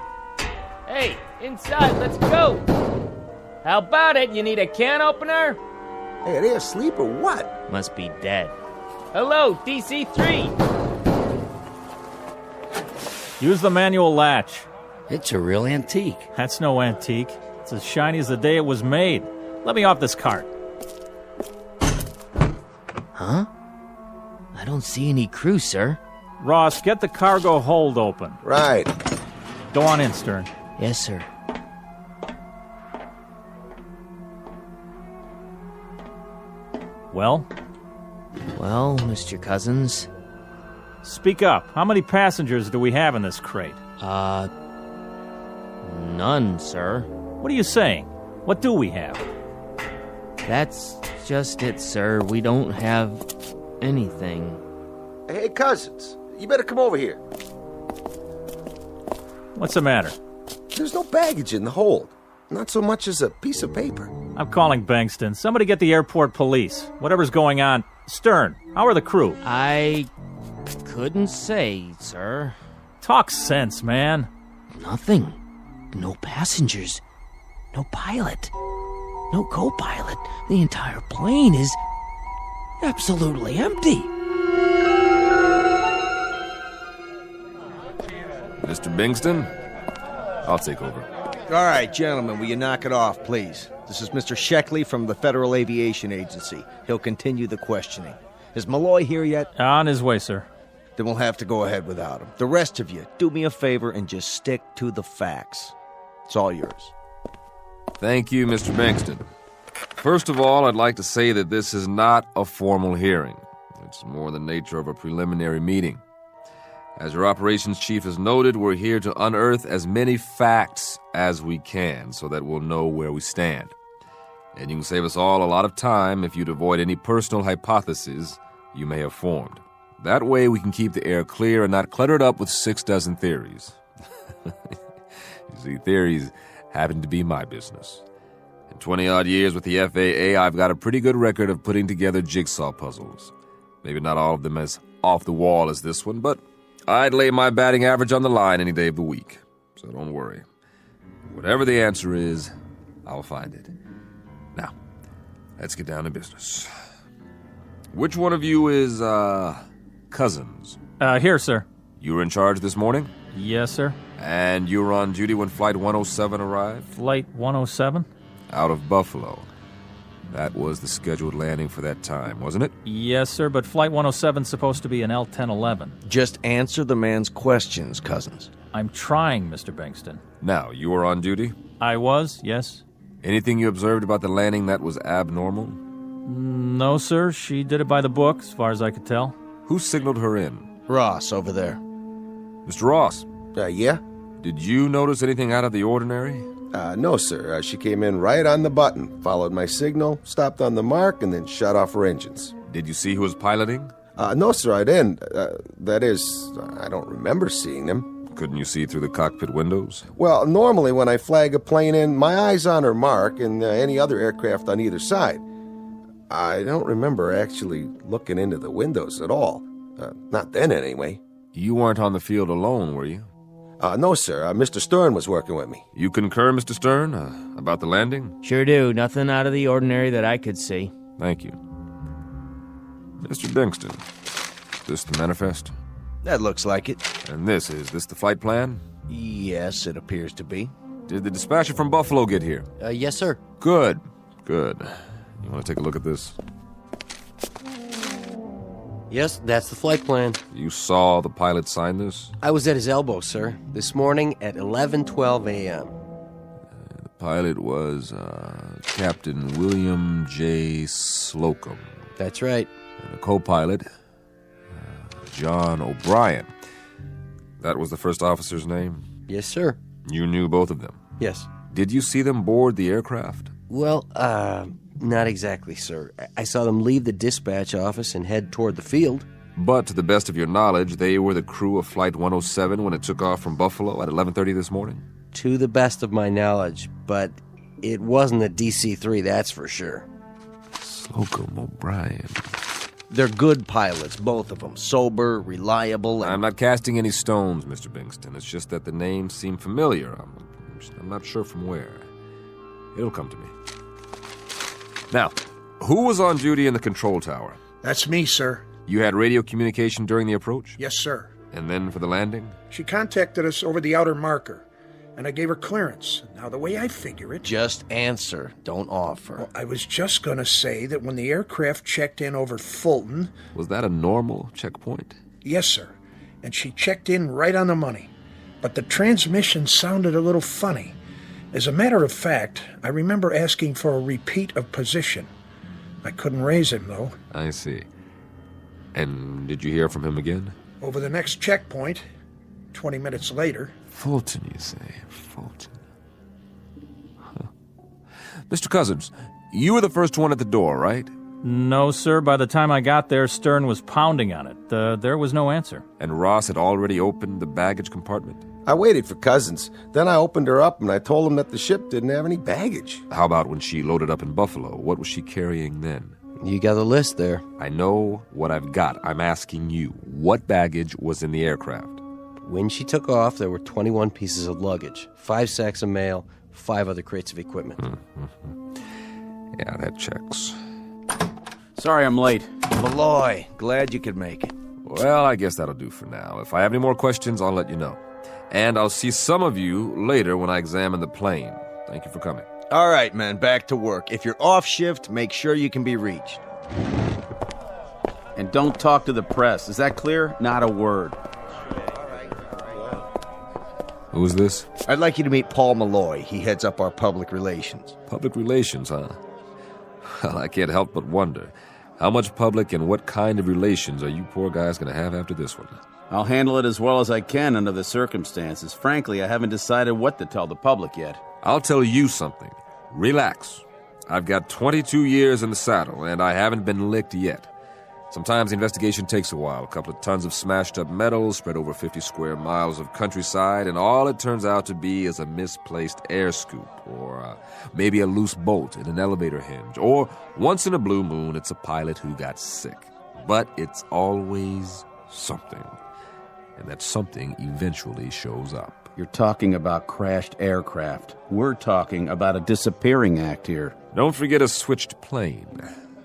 Hey, inside, let's go. How about it? You need a can opener? Hey, are they asleep or what? Must be dead. Hello, DC-3. Use the manual latch. It's a real antique. That's no antique. It's as shiny as the day it was made. Let me off this cart. Huh? I don't see any crew, sir. Ross, get the cargo hold open. Right. Go on in, Stern. Yes, sir. Well? Well, Mr. Cousins. Speak up. How many passengers do we have in this crate? None, sir. What are you saying? What do we have? That's just it, sir. We don't have anything. Hey, Cousins, you better come over here. What's the matter? There's no baggage in the hold. Not so much as a piece of paper. I'm calling Bankston. Somebody get the airport police. Whatever's going on. Stern, how are the crew? I couldn't say, sir. Talk sense, man. Nothing. No passengers. No pilot. No co-pilot. The entire plane is absolutely empty. Mr. Bingston, I'll take over. All right, gentlemen, will you knock it off, please? This is Mr. Sheckley from the Federal Aviation Agency. He'll continue the questioning. Is Malloy here yet? On his way, sir. Then we'll have to go ahead without him. The rest of you, do me a favor and just stick to the facts. It's all yours. Thank you, Mr. Bankston. First of all, I'd like to say that this is not a formal hearing. It's more the nature of a preliminary meeting. As your operations chief has noted, we're here to unearth as many facts as we can so that we'll know where we stand. And you can save us all a lot of time if you'd avoid any personal hypotheses you may have formed. That way we can keep the air clear and not clutter it up with 6 dozen theories. You see, theories happen to be my business. In 20-odd years with the FAA, I've got a pretty good record of putting together jigsaw puzzles. Maybe not all of them as off the wall as this one, but I'd lay my batting average on the line any day of the week, so don't worry. Whatever the answer is, I'll find it. Now, let's get down to business. Which one of you is, Cousins? Here, sir. You were in charge this morning? Yes, sir. And you were on duty when Flight 107 arrived? Flight 107? Out of Buffalo. That was the scheduled landing for that time, wasn't it? Yes, sir, but Flight 107's supposed to be an L-1011. Just answer the man's questions, Cousins. I'm trying, Mr. Bankston. Now, you were on duty? I was, yes. Anything you observed about the landing that was abnormal? No, sir. She did it by the book, as far as I could tell. Who signaled her in? Ross, over there. Mr. Ross? Yeah? Did you notice anything out of the ordinary? No, sir. She came in right on the button, followed my signal, stopped on the mark, and then shut off her engines. Did you see who was piloting? No, sir, I didn't. That is, I don't remember seeing them. Couldn't you see through the cockpit windows? Well, normally when I flag a plane in, my eye's on her mark and any other aircraft on either side. I don't remember actually looking into the windows at all. Not then, anyway. You weren't on the field alone, were you? No, sir. Mr. Stern was working with me. You concur, Mr. Stern, about the landing? Sure do. Nothing out of the ordinary that I could see. Thank you. Mr. Bankston, is this the manifest? That looks like it. And is this the flight plan? Yes, it appears to be. Did the dispatcher from Buffalo get here? Yes, sir. Good. You want to take a look at this? Yes, that's the flight plan. You saw the pilot sign this? I was at his elbow, sir, this morning at 11:12 a.m. The pilot was Captain William J. Slocum. That's right. And the co-pilot, John O'Brien. That was the first officer's name? Yes, sir. You knew both of them? Yes. Did you see them board the aircraft? Well, not exactly, sir. I saw them leave the dispatch office and head toward the field. But to the best of your knowledge, they were the crew of Flight 107 when it took off from Buffalo at 11:30 this morning? To the best of my knowledge, but it wasn't a DC-3, that's for sure. Slocum, O'Brien. They're good pilots, both of them. Sober, reliable, and... I'm not casting any stones, Mr. Bankston. It's just that the names seem familiar. I'm not sure from where. It'll come to me. Now, who was on duty in the control tower? That's me, sir. You had radio communication during the approach? Yes, sir. And then for the landing? She contacted us over the outer marker, and I gave her clearance. Now, the way I figure it... Just answer, don't offer. Well, I was just going to say that when the aircraft checked in over Fulton... Was that a normal checkpoint? Yes, sir. And she checked in right on the money. But the transmission sounded a little funny. As a matter of fact, I remember asking for a repeat of position. I couldn't raise him, though. I see. And did you hear from him again? Over the next checkpoint, 20 minutes later... Fulton, you say? Fulton. Huh. Mr. Cousins, you were the first one at the door, right? No, sir. By the time I got there, Stern was pounding on it. There was no answer. And Ross had already opened the baggage compartment? I waited for Cousins. Then I opened her up and I told him that the ship didn't have any baggage. How about when she loaded up in Buffalo? What was she carrying then? You got a list there. I know what I've got. I'm asking you, what baggage was in the aircraft? When she took off, there were 21 pieces of luggage, 5 sacks of mail, 5 other crates of equipment. Yeah, that checks. Sorry I'm late. Malloy, glad you could make it. Well, I guess that'll do for now. If I have any more questions, I'll let you know. And I'll see some of you later when I examine the plane. Thank you for coming. All right, man, back to work. If you're off shift, make sure you can be reached. And don't talk to the press. Is that clear? Not a word. Who's this? I'd like you to meet Paul Malloy. He heads up our public relations. Public relations, huh? Well, I can't help but wonder. How much public and what kind of relations are you poor guys going to have after this one? I'll handle it as well as I can under the circumstances. Frankly, I haven't decided what to tell the public yet. I'll tell you something. Relax. I've got 22 years in the saddle, and I haven't been licked yet. Sometimes the investigation takes a while. A couple of tons of smashed up metal spread over 50 square miles of countryside, and all it turns out to be is a misplaced air scoop, or maybe a loose bolt in an elevator hinge, or once in a blue moon, it's a pilot who got sick. But it's always something. and that something eventually shows up. You're talking about crashed aircraft. We're talking about a disappearing act here. Don't forget a switched plane,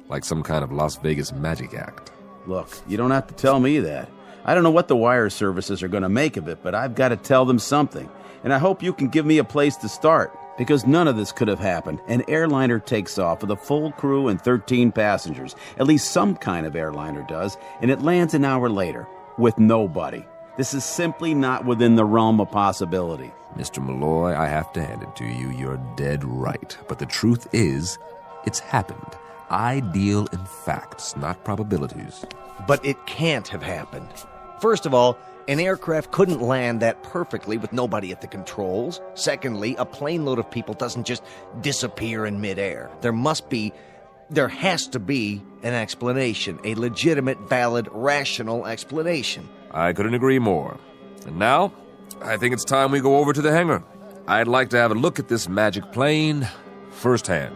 like some kind of Las Vegas magic act. Look, you don't have to tell me that. I don't know what the wire services are going to make of it, but I've got to tell them something. And I hope you can give me a place to start, because none of this could have happened. An airliner takes off with a full crew and 13 passengers. At least some kind of airliner does, and it lands an hour later with nobody. This is simply not within the realm of possibility. Mr. Malloy, I have to hand it to you. You're dead right. But the truth is, it's happened. I deal in facts, not probabilities. But it can't have happened. First of all, an aircraft couldn't land that perfectly with nobody at the controls. Secondly, a plane load of people doesn't just disappear in midair. There has to be an explanation, a legitimate, valid, rational explanation. I couldn't agree more. And now, I think it's time we go over to the hangar. I'd like to have a look at this magic plane firsthand.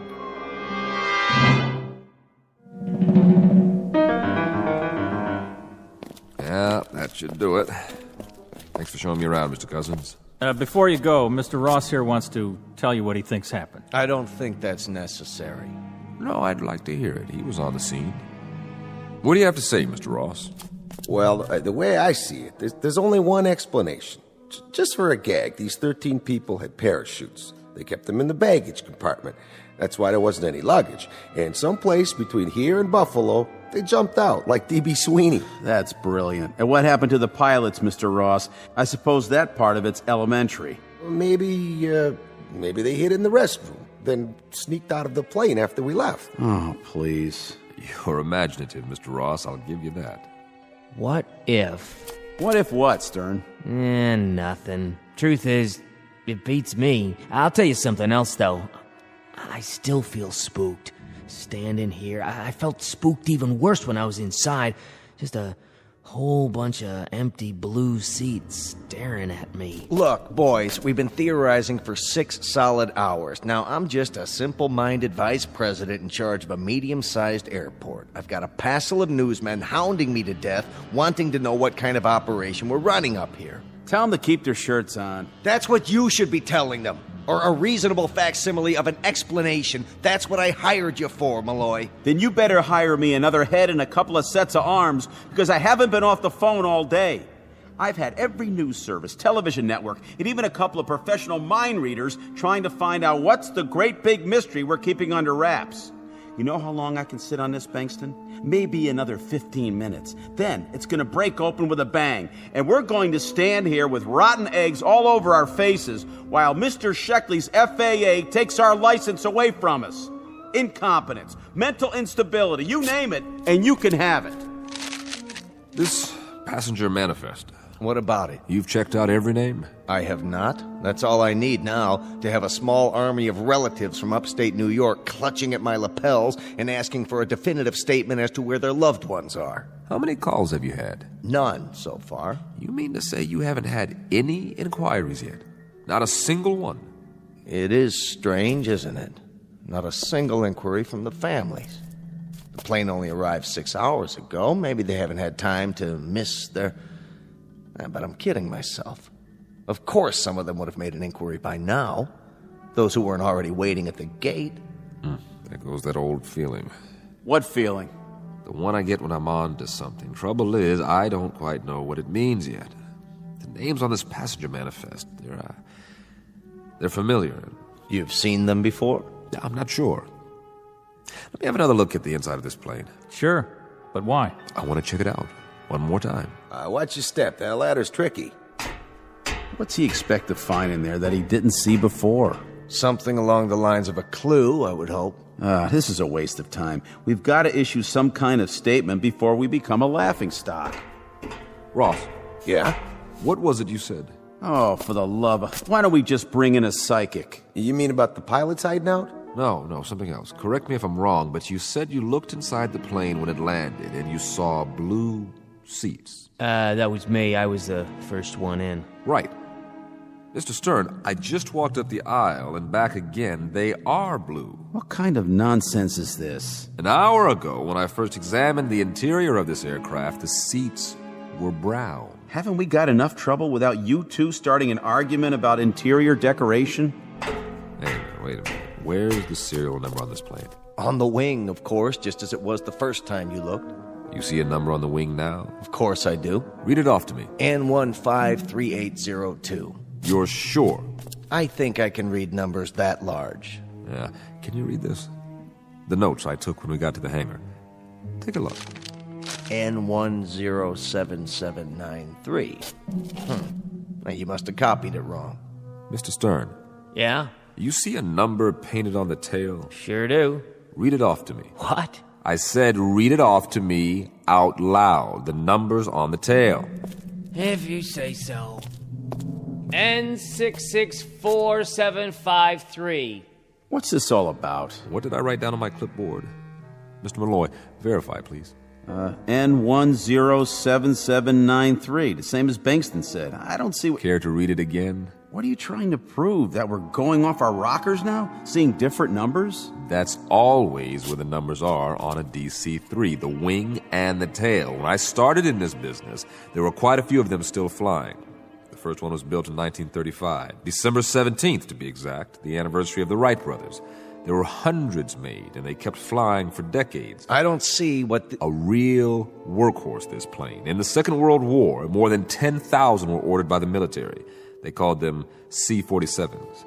Yeah, that should do it. Thanks for showing me around, Mr. Cousins. Before you go, Mr. Ross here wants to tell you what he thinks happened. I don't think that's necessary. No, I'd like to hear it. He was on the scene. What do you have to say, Mr. Ross? Well, the way I see it, there's only one explanation. Just for a gag, these 13 people had parachutes. They kept them in the baggage compartment. That's why there wasn't any luggage. And someplace between here and Buffalo, they jumped out, like D.B. Sweeney. That's brilliant. And what happened to the pilots, Mr. Ross? I suppose that part of it's elementary. Maybe they hid in the restroom, then sneaked out of the plane after we left. Oh, please. You're imaginative, Mr. Ross. I'll give you that. What if? What if what, Stern? Nothing. Truth is, it beats me. I'll tell you something else, though. I still feel spooked. Standing here, I felt spooked even worse when I was inside. Just a whole bunch of empty blue seats staring at me. Look, boys, we've been theorizing for 6 solid hours. Now, I'm just a simple-minded vice president in charge of a medium-sized airport. I've got a passel of newsmen hounding me to death, wanting to know what kind of operation we're running up here. Tell them to keep their shirts on. That's what you should be telling them. Or a reasonable facsimile of an explanation. That's what I hired you for, Malloy. Then you better hire me another head and a couple of sets of arms, because I haven't been off the phone all day. I've had every news service, television network, and even a couple of professional mind readers trying to find out what's the great big mystery we're keeping under wraps. You know how long I can sit on this, Bankston? Maybe another 15 minutes. Then it's going to break open with a bang, and we're going to stand here with rotten eggs all over our faces while Mr. Sheckley's FAA takes our license away from us. Incompetence, mental instability, you name it, and you can have it. This passenger manifest. What about it? You've checked out every name? I have not. That's all I need now, to have a small army of relatives from upstate New York clutching at my lapels and asking for a definitive statement as to where their loved ones are. How many calls have you had? None so far. You mean to say you haven't had any inquiries yet? Not a single one? It is strange, isn't it? Not a single inquiry from the families. The plane only arrived 6 hours ago. Maybe they haven't had time to miss their... But I'm kidding myself. Of course some of them would have made an inquiry by now. Those who weren't already waiting at the gate. There goes that old feeling. What feeling? The one I get when I'm on to something. Trouble is, I don't quite know what it means yet. The names on this passenger manifest, they're familiar. You've seen them before? I'm not sure. Let me have another look at the inside of this plane. Sure, but why? I want to check it out. One more time. Watch your step. That ladder's tricky. What's he expect to find in there that he didn't see before? Something along the lines of a clue, I would hope. This is a waste of time. We've got to issue some kind of statement before we become a laughingstock. Ross. Yeah? What was it you said? Oh, for the love of... Why don't we just bring in a psychic? You mean about the pilots hiding out? No, something else. Correct me if I'm wrong, but you said you looked inside the plane when it landed and you saw blue seats. That was me. I was the first one in. Right. Mr. Stern, I just walked up the aisle and back again. They are blue. What kind of nonsense is this? An hour ago, when I first examined the interior of this aircraft, the seats were brown. Haven't we got enough trouble without you two starting an argument about interior decoration? Hey, wait a minute. Where's the serial number on this plane? On the wing, of course, just as it was the first time you looked. You see a number on the wing now? Of course I do. Read it off to me. N153802. You're sure? I think I can read numbers that large. Yeah. Can you read this? The notes I took when we got to the hangar. Take a look. N107793. Now, you must have copied it wrong. Mr. Stern. Yeah? You see a number painted on the tail? Sure do. Read it off to me. What? I said read it off to me out loud. The numbers on the tail. If you say so. N664753. What's this all about? What did I write down on my clipboard? Mr. Malloy, verify, please. N107793, the same as Bankston said. I don't see what... Care to read it again? What are you trying to prove? That we're going off our rockers now? Seeing different numbers? That's always where the numbers are on a DC-3, the wing and the tail. When I started in this business, there were quite a few of them still flying. The first one was built in 1935, December 17th to be exact, the anniversary of the Wright brothers. There were hundreds made, and they kept flying for decades. I don't see what... A real workhorse, this plane. In the Second World War, more than 10,000 were ordered by the military. They called them C-47s.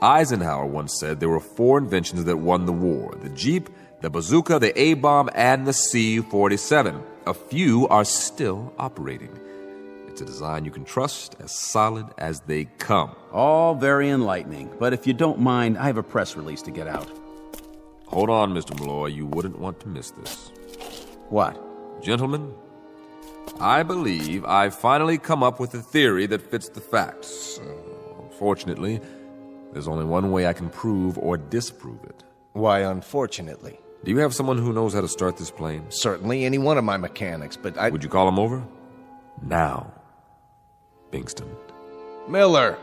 Eisenhower once said there were 4 inventions that won the war: the Jeep, the bazooka, the A-bomb, and the C-47. A few are still operating. It's a design you can trust, as solid as they come. All very enlightening, but if you don't mind, I have a press release to get out. Hold on, Mr. Malloy. You wouldn't want to miss this. What? Gentlemen, I believe I've finally come up with a theory that fits the facts. Unfortunately, there's only one way I can prove or disprove it. Why, unfortunately? Do you have someone who knows how to start this plane? Certainly, any one of my mechanics, but I... Would you call him over? Now. Bingston. Miller!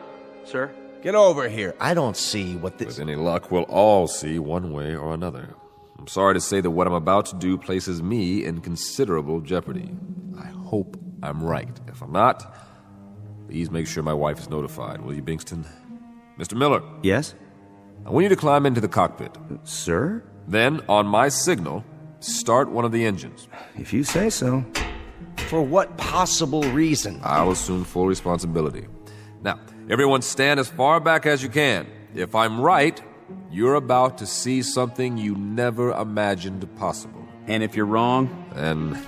Sir? Get over here. I don't see what this... With any luck, we'll all see one way or another. I'm sorry to say that what I'm about to do places me in considerable jeopardy. I hope I'm right. If I'm not, please make sure my wife is notified, will you, Bingston? Mr. Miller. Yes? I want you to climb into the cockpit. Sir? Then, on my signal, start one of the engines. If you say so. For what possible reason? I'll assume full responsibility. Now, everyone stand as far back as you can. If I'm right, you're about to see something you never imagined possible. And if you're wrong? Then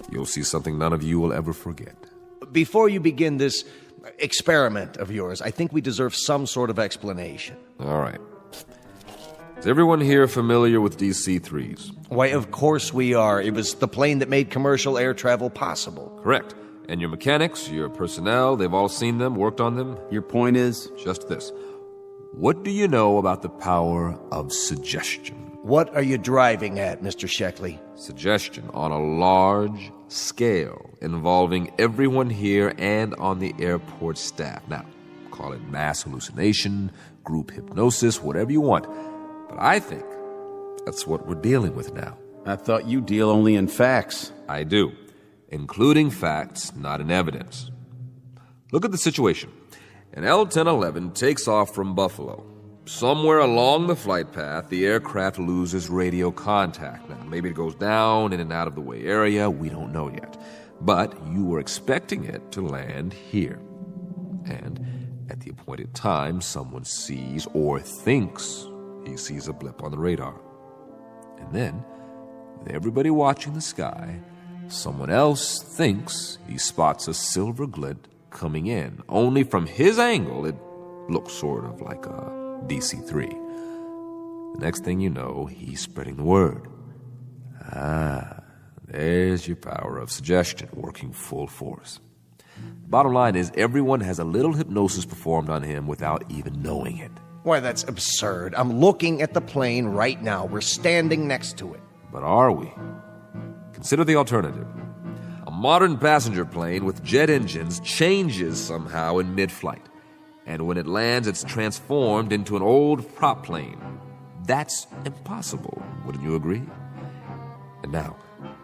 you'll see something none of you will ever forget. Before you begin this experiment of yours, I think we deserve some sort of explanation. All right. Is everyone here familiar with DC-3s? Why, of course we are. It was the plane that made commercial air travel possible. Correct. And your mechanics, your personnel, they've all seen them, worked on them? Your point is? Just this. What do you know about the power of suggestion? What are you driving at, Mr. Sheckley? Suggestion on a large scale, involving everyone here and on the airport staff. Now, call it mass hallucination, group hypnosis, whatever you want. But I think that's what we're dealing with now. I thought you deal only in facts. I do, including facts, not in evidence. Look at the situation. An L-1011 takes off from Buffalo. Somewhere along the flight path, the aircraft loses radio contact. Now, maybe it goes down in an out-of-the-way area. We don't know yet. But you were expecting it to land here. And at the appointed time, someone sees or thinks he sees a blip on the radar. And then, with everybody watching the sky, someone else thinks he spots a silver glint coming in. Only from his angle, it looks sort of like a DC-3. The next thing you know, he's spreading the word. There's your power of suggestion working full force. Bottom line is, everyone has a little hypnosis performed on him without even knowing it. Why, that's absurd. I'm looking at the plane right now. We're standing next to it. But are we? Consider the alternative. A modern passenger plane with jet engines changes somehow in mid-flight. And when it lands, it's transformed into an old prop plane. That's impossible, wouldn't you agree? And now,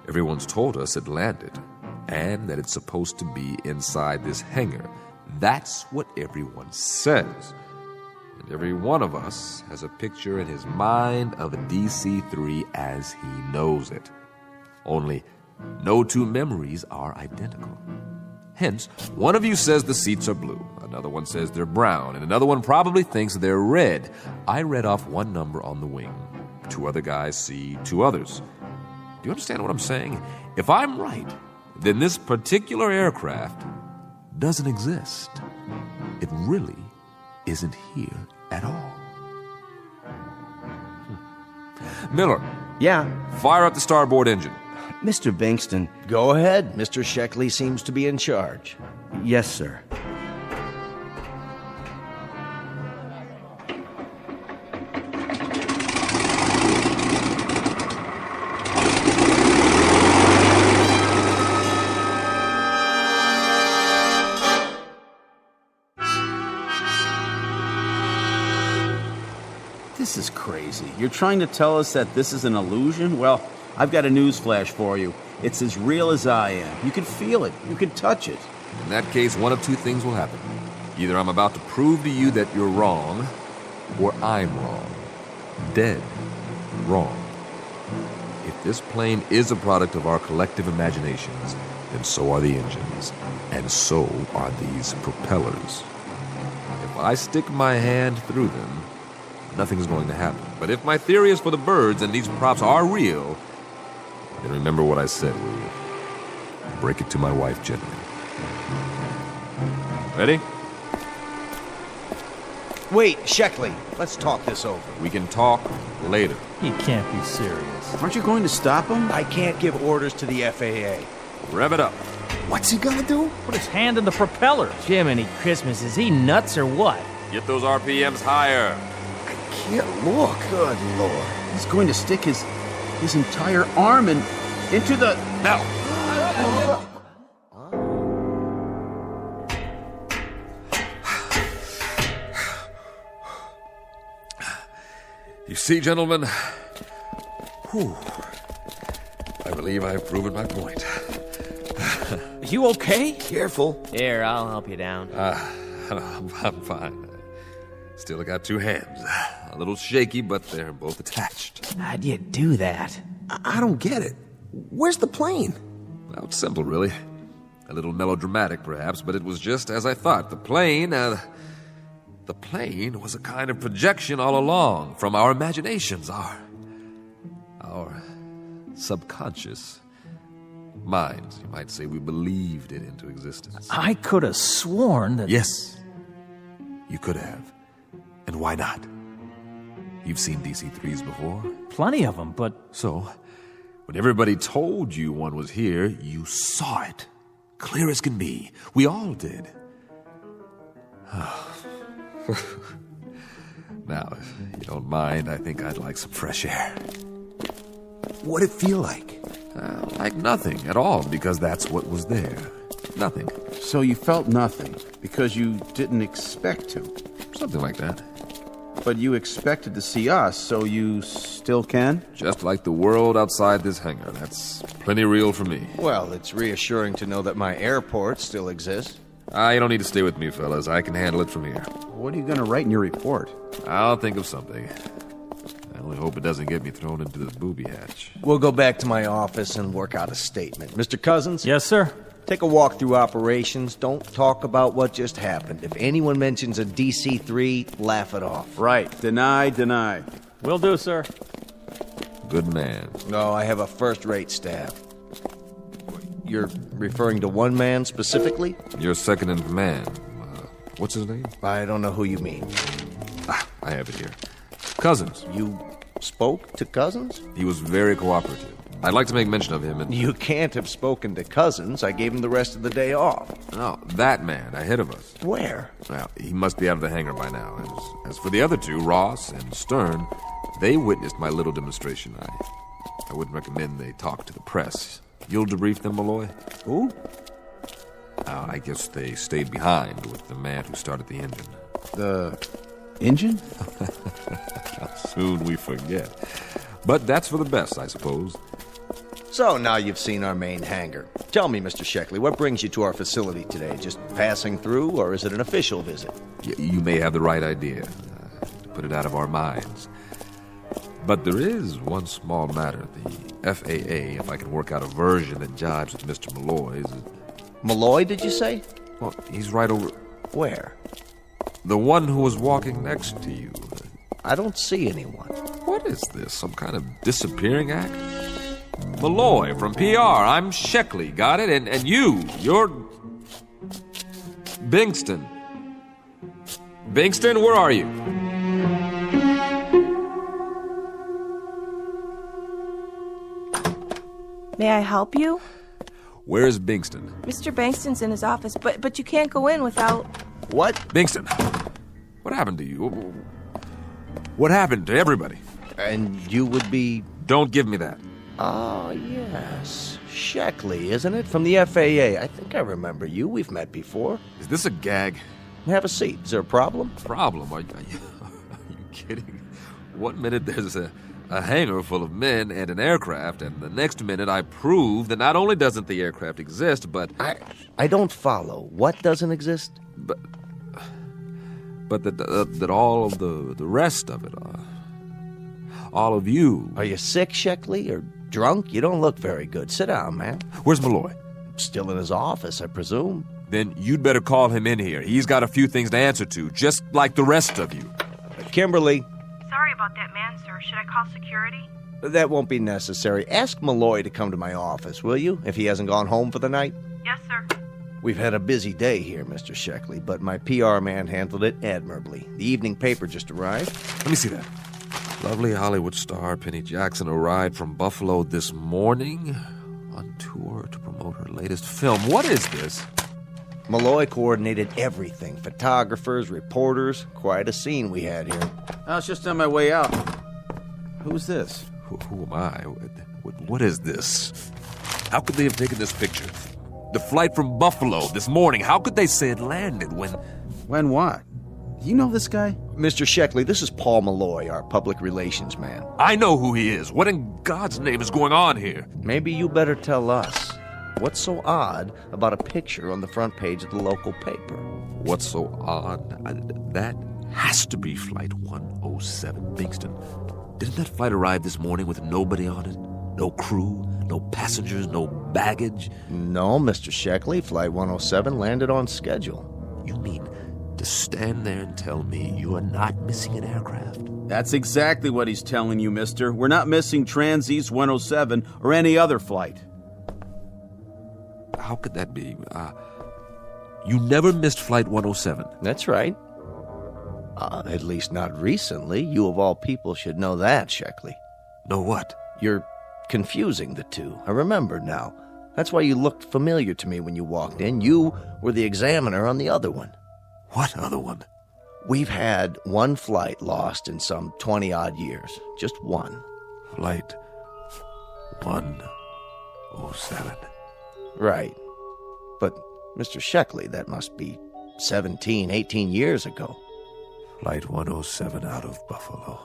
everyone's told us it landed. and that it's supposed to be inside this hangar. That's what everyone says. And every one of us has a picture in his mind of a DC-3 as he knows it. Only no two memories are identical. Hence, one of you says the seats are blue, another one says they're brown, and another one probably thinks they're red. I read off one number on the wing. Two other guys see two others. Do you understand what I'm saying? If I'm right, then this particular aircraft doesn't exist. It really isn't here at all. Miller. Yeah? Fire up the starboard engine. Mr. Bankston. Go ahead. Mr. Sheckley seems to be in charge. Yes, sir. This is crazy. You're trying to tell us that this is an illusion? Well, I've got a news flash for you. It's as real as I am. You can feel it. You can touch it. In that case, one of two things will happen. Either I'm about to prove to you that you're wrong, or I'm wrong. Dead wrong. If this plane is a product of our collective imaginations, then so are the engines, and so are these propellers. If I stick my hand through them, nothing's going to happen. But if my theory is for the birds and these props are real, then remember what I said, will you? Break it to my wife gently. Ready? Wait, Sheckley, let's talk this over. We can talk later. You can't be serious. Aren't you going to stop him? I can't give orders to the FAA. Rev it up. What's he gonna do? Put his hand in the propeller. Jiminy Christmas, is he nuts or what? Get those RPMs higher. Can't look. Good Lord. He's going to stick his entire arm into the... Now! You see, gentlemen, I believe I've proven my point. You okay? Careful. Here, I'll help you down. I'm fine. Still got two hands. A little shaky, but they're both attached. How'd you do that? I don't get it. Where's the plane? Well, it's simple, really. A little melodramatic, perhaps, but it was just as I thought. The plane was a kind of projection all along from our imaginations, our subconscious minds. You might say we believed it into existence. I could have sworn that... Yes, you could have. And why not? You've seen DC-3s before? Plenty of them, but... So, when everybody told you one was here, you saw it. Clear as can be. We all did. Now, if you don't mind, I think I'd like some fresh air. What'd it feel like? Like nothing at all, because that's what was there. Nothing. So you felt nothing because you didn't expect to. Something like that. But you expected to see us, so you still can? Just like the world outside this hangar. That's plenty real for me. Well, it's reassuring to know that my airport still exists. You don't need to stay with me, fellas. I can handle it from here. What are you going to write in your report? I'll think of something. I only hope it doesn't get me thrown into the booby hatch. We'll go back to my office and work out a statement. Mr. Cousins? Yes, sir? Take a walk through operations. Don't talk about what just happened. If anyone mentions a DC-3, laugh it off. Right. Deny. Will do, sir. Good man. No, I have a first-rate staff. You're referring to one man specifically? You're second in command. What's his name? I don't know who you mean. I have it here. Cousins. You spoke to Cousins? He was very cooperative. I'd like to make mention of him and... You can't have spoken to Cousins. I gave him the rest of the day off. No, that man ahead of us. Where? Well, he must be out of the hangar by now. As for the other two, Ross and Stern, they witnessed my little demonstration. I wouldn't recommend they talk to the press. You'll debrief them, Malloy? Who? I guess they stayed behind with the man who started the engine. The engine? How soon we forget. But that's for the best, I suppose. So now you've seen our main hangar. Tell me, Mr. Sheckley, what brings you to our facility today? Just passing through, or is it an official visit? You may have the right idea. To put it out of our minds. But there is one small matter. The FAA, if I can work out a version that jives with Mr. Malloy's... Malloy, did you say? Well, he's right over... Where? The one who was walking next to you. I don't see anyone. What is this? Some kind of disappearing act? Malloy from PR. I'm Sheckley. Got it? And you're... Bingston. Bingston, where are you? May I help you? Where is Bingston? Mr. Bankston's in his office, but you can't go in without... What? Bingston, what happened to you? What happened to everybody? And you would be... Don't give me that. Oh, yes. Sheckley, isn't it? From the FAA. I think I remember you. We've met before. Is this a gag? Have a seat. Is there a problem? Problem? Are you kidding? One minute there's a hangar full of men and an aircraft, and the next minute I prove that not only doesn't the aircraft exist, but... I don't follow. What doesn't exist? But that all of the rest of it, all of you... Are you sick, Sheckley, or drunk? You don't look very good. Sit down, man. Where's Malloy? Still in his office, I presume. Then you'd better call him in here. He's got a few things to answer to, just like the rest of you. Kimberly. Sorry about that man, sir. Should I call security? That won't be necessary. Ask Malloy to come to my office, will you, if he hasn't gone home for the night? Yes, sir. We've had a busy day here, Mr. Sheckley, but my PR man handled it admirably. The evening paper just arrived. Let me see that. Lovely Hollywood star Penny Jackson arrived from Buffalo this morning on tour to promote her latest film. What is this? Malloy coordinated everything. Photographers, reporters. Quite a scene we had here. I was just on my way out. Who's this? Who am I? What is this? How could they have taken this picture? The flight from Buffalo this morning. How could they say it landed when... When what? You know this guy? Mr. Sheckley, this is Paul Malloy, our public relations man. I know who he is. What in God's name is going on here? Maybe you better tell us. What's so odd about a picture on the front page of the local paper? What's so odd? That has to be Flight 107, Bingston. Didn't that flight arrive this morning with nobody on it? No crew, no passengers, no baggage? No, Mr. Sheckley. Flight 107 landed on schedule. You mean to stand there and tell me you are not missing an aircraft? That's exactly what he's telling you, mister. We're not missing Trans-East 107 or any other flight. How could that be? You never missed Flight 107. That's right. At least not recently. You of all people should know that, Sheckley. Know what? You're confusing the two. I remember now. That's why you looked familiar to me when you walked in. You were the examiner on the other one. What other one? We've had one flight lost in some 20-odd years. Just one. Flight 107. Right. But, Mr. Sheckley, that must be 17, 18 years ago. Flight 107 out of Buffalo.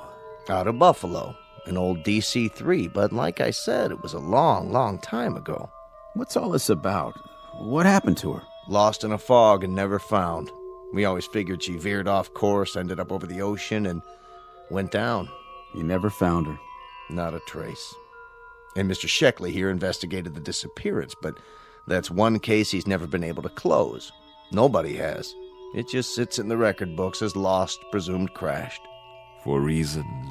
Out of Buffalo. An old DC-3, but like I said, it was a long, long time ago. What's all this about? What happened to her? Lost in a fog and never found. We always figured she veered off course, ended up over the ocean, and went down. You never found her? Not a trace. And Mr. Sheckley here investigated the disappearance, but that's one case he's never been able to close. Nobody has. It just sits in the record books as lost, presumed crashed. For reasons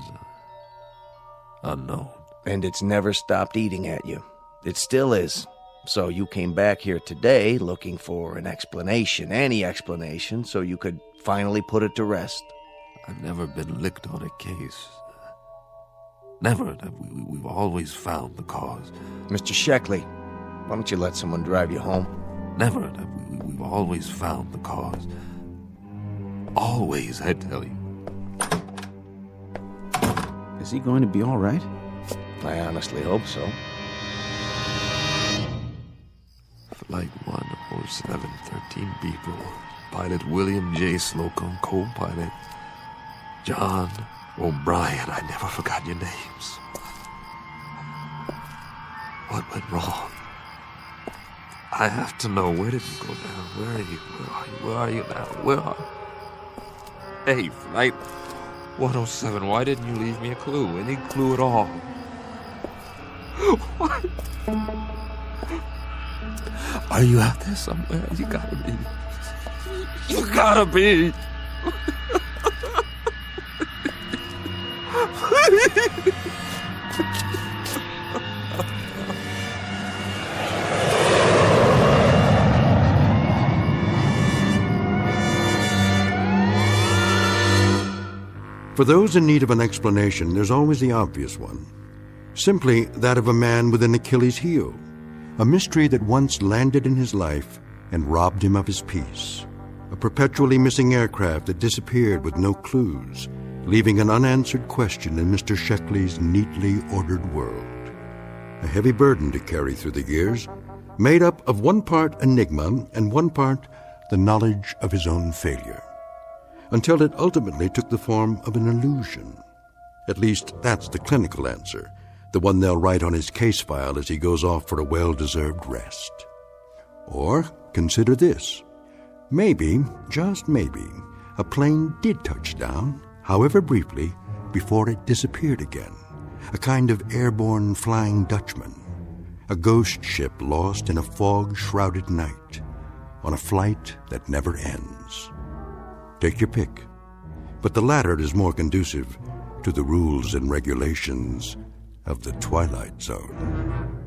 unknown. And it's never stopped eating at you. It still is. So you came back here today looking for an explanation, any explanation, so you could finally put it to rest. I've never been licked on a case. Never. We've always found the cause. Mr. Sheckley, why don't you let someone drive you home? Never. We've always found the cause. Always, I tell you. Is he going to be all right? I honestly hope so. Flight 107, 13 people. Pilot William J. Slocum, co-pilot John O'Brien. I never forgot your names. What went wrong? I have to know. Where did you go down? Where are you? Where are you now? Where are you? Hey, Flight 107, why didn't you leave me a clue? Any clue at all? What? Are you out there somewhere? You gotta be. You gotta be. For those in need of an explanation, there's always the obvious one. Simply that of a man with an Achilles heel, a mystery that once landed in his life and robbed him of his peace, a perpetually missing aircraft that disappeared with no clues, leaving an unanswered question in Mr. Sheckley's neatly ordered world. A heavy burden to carry through the years, made up of one part enigma and one part the knowledge of his own failure, until it ultimately took the form of an illusion. At least that's the clinical answer, the one they'll write on his case file as he goes off for a well-deserved rest. Or consider this. Maybe, just maybe, a plane did touch down, however briefly, before it disappeared again. A kind of airborne Flying Dutchman. A ghost ship lost in a fog-shrouded night, on a flight that never ends. Take your pick, but the latter is more conducive to the rules and regulations of the Twilight Zone.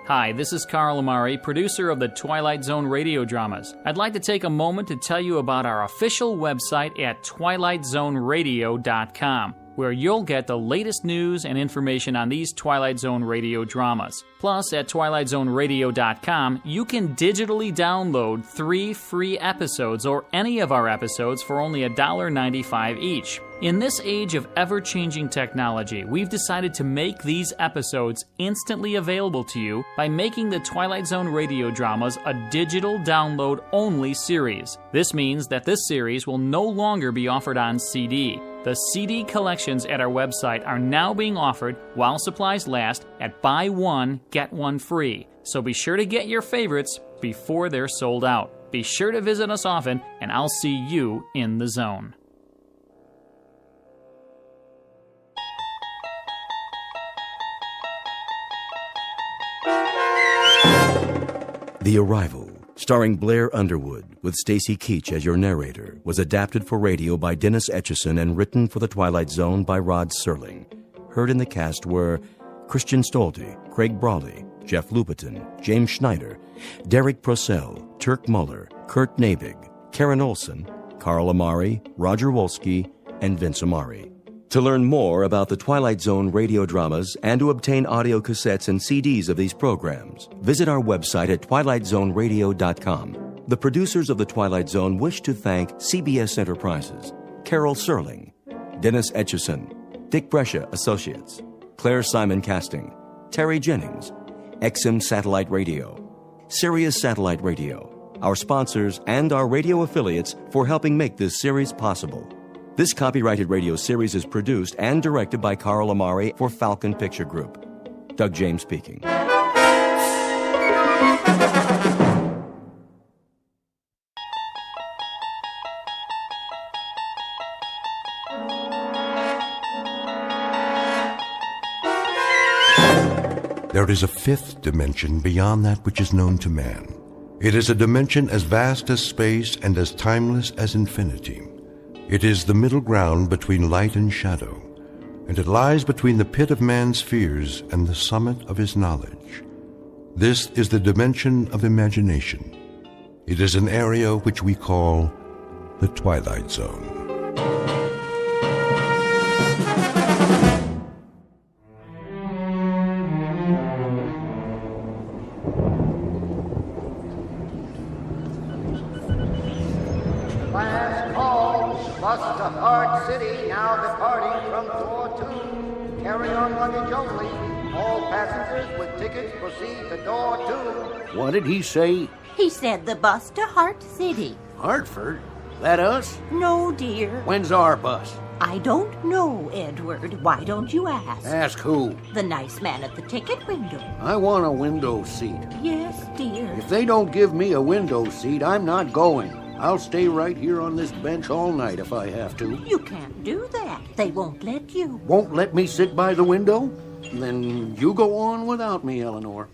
Hi, this is Carl Amari, producer of the Twilight Zone radio dramas. I'd like to take a moment to tell you about our official website at twilightzoneradio.com, where you'll get the latest news and information on these Twilight Zone radio dramas. Plus, at twilightzoneradio.com, you can digitally download 3 free episodes or any of our episodes for only $1.95 each. In this age of ever-changing technology, we've decided to make these episodes instantly available to you by making the Twilight Zone radio dramas a digital download-only series. This means that this series will no longer be offered on CD. The CD collections at our website are now being offered while supplies last at buy one, get one free. So be sure to get your favorites before they're sold out. Be sure to visit us often, and I'll see you in the zone. The Arrival, starring Blair Underwood, with Stacy Keach as your narrator, was adapted for radio by Dennis Etchison and written for The Twilight Zone by Rod Serling. Heard in the cast were Christian Stolte, Craig Brawley, Jeff Lupetin, James Schneider, Derek Purcell, Turk Muller, Kurt Nabig, Karen Olson, Carl Amari, Roger Wolski, and Vince Amari. To learn more about the Twilight Zone radio dramas and to obtain audio cassettes and CDs of these programs, visit our website at twilightzoneradio.com. The producers of The Twilight Zone wish to thank CBS Enterprises, Carol Serling, Dennis Etchison, Dick Brescia Associates, Claire Simon Casting, Terry Jennings, XM Satellite Radio, Sirius Satellite Radio, our sponsors, and our radio affiliates for helping make this series possible. This copyrighted radio series is produced and directed by Carl Amari for Falcon Picture Group. Doug James speaking. There is a fifth dimension beyond that which is known to man. It is a dimension as vast as space and as timeless as infinity. It is the middle ground between light and shadow, and it lies between the pit of man's fears and the summit of his knowledge. This is the dimension of imagination. It is an area which we call the Twilight Zone. City now departing from floor 2. Carry-on luggage only. All passengers with tickets proceed to door 2. What did he say? He said the bus to Hart City. Hartford? That us? No, dear. When's our bus? I don't know, Edward. Why don't you ask? Ask who? The nice man at the ticket window. I want a window seat. Yes, dear. If they don't give me a window seat, I'm not going. I'll stay right here on this bench all night if I have to. You can't do that. They won't let you. Won't let me sit by the window? Then you go on without me, Eleanor.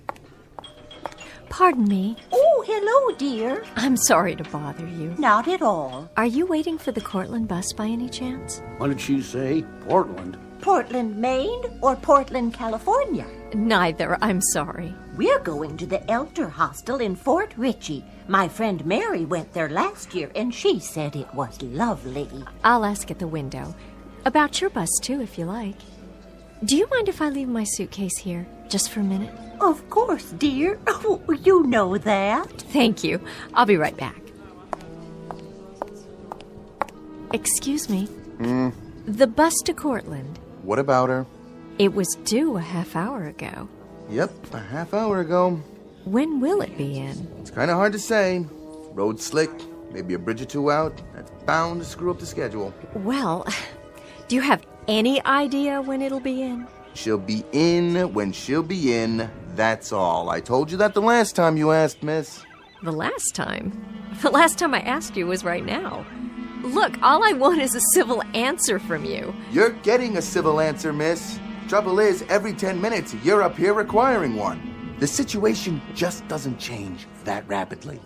Pardon me. Oh, hello, dear. I'm sorry to bother you. Not at all. Are you waiting for the Cortland bus by any chance? What did she say? Portland? Portland, Maine, or Portland, California? Neither, I'm sorry. We're going to the Elder Hostel in Fort Ritchie. My friend Mary went there last year, and she said it was lovely. I'll ask at the window. About your bus, too, if you like. Do you mind if I leave my suitcase here, just for a minute? Of course, dear. Oh, you know that. Thank you. I'll be right back. Excuse me. The bus to Cortland. What about her? It was due a half hour ago. Yep, a half hour ago. When will it be in? It's kind of hard to say. Road slick, maybe a bridge or two out. That's bound to screw up the schedule. Well, do you have any idea when it'll be in? She'll be in when she'll be in, that's all. I told you that the last time you asked, miss. The last time? The last time I asked you was right now. Look, all I want is a civil answer from you. You're getting a civil answer, miss. Trouble is, every 10 minutes, you're up here requiring one. The situation just doesn't change that rapidly.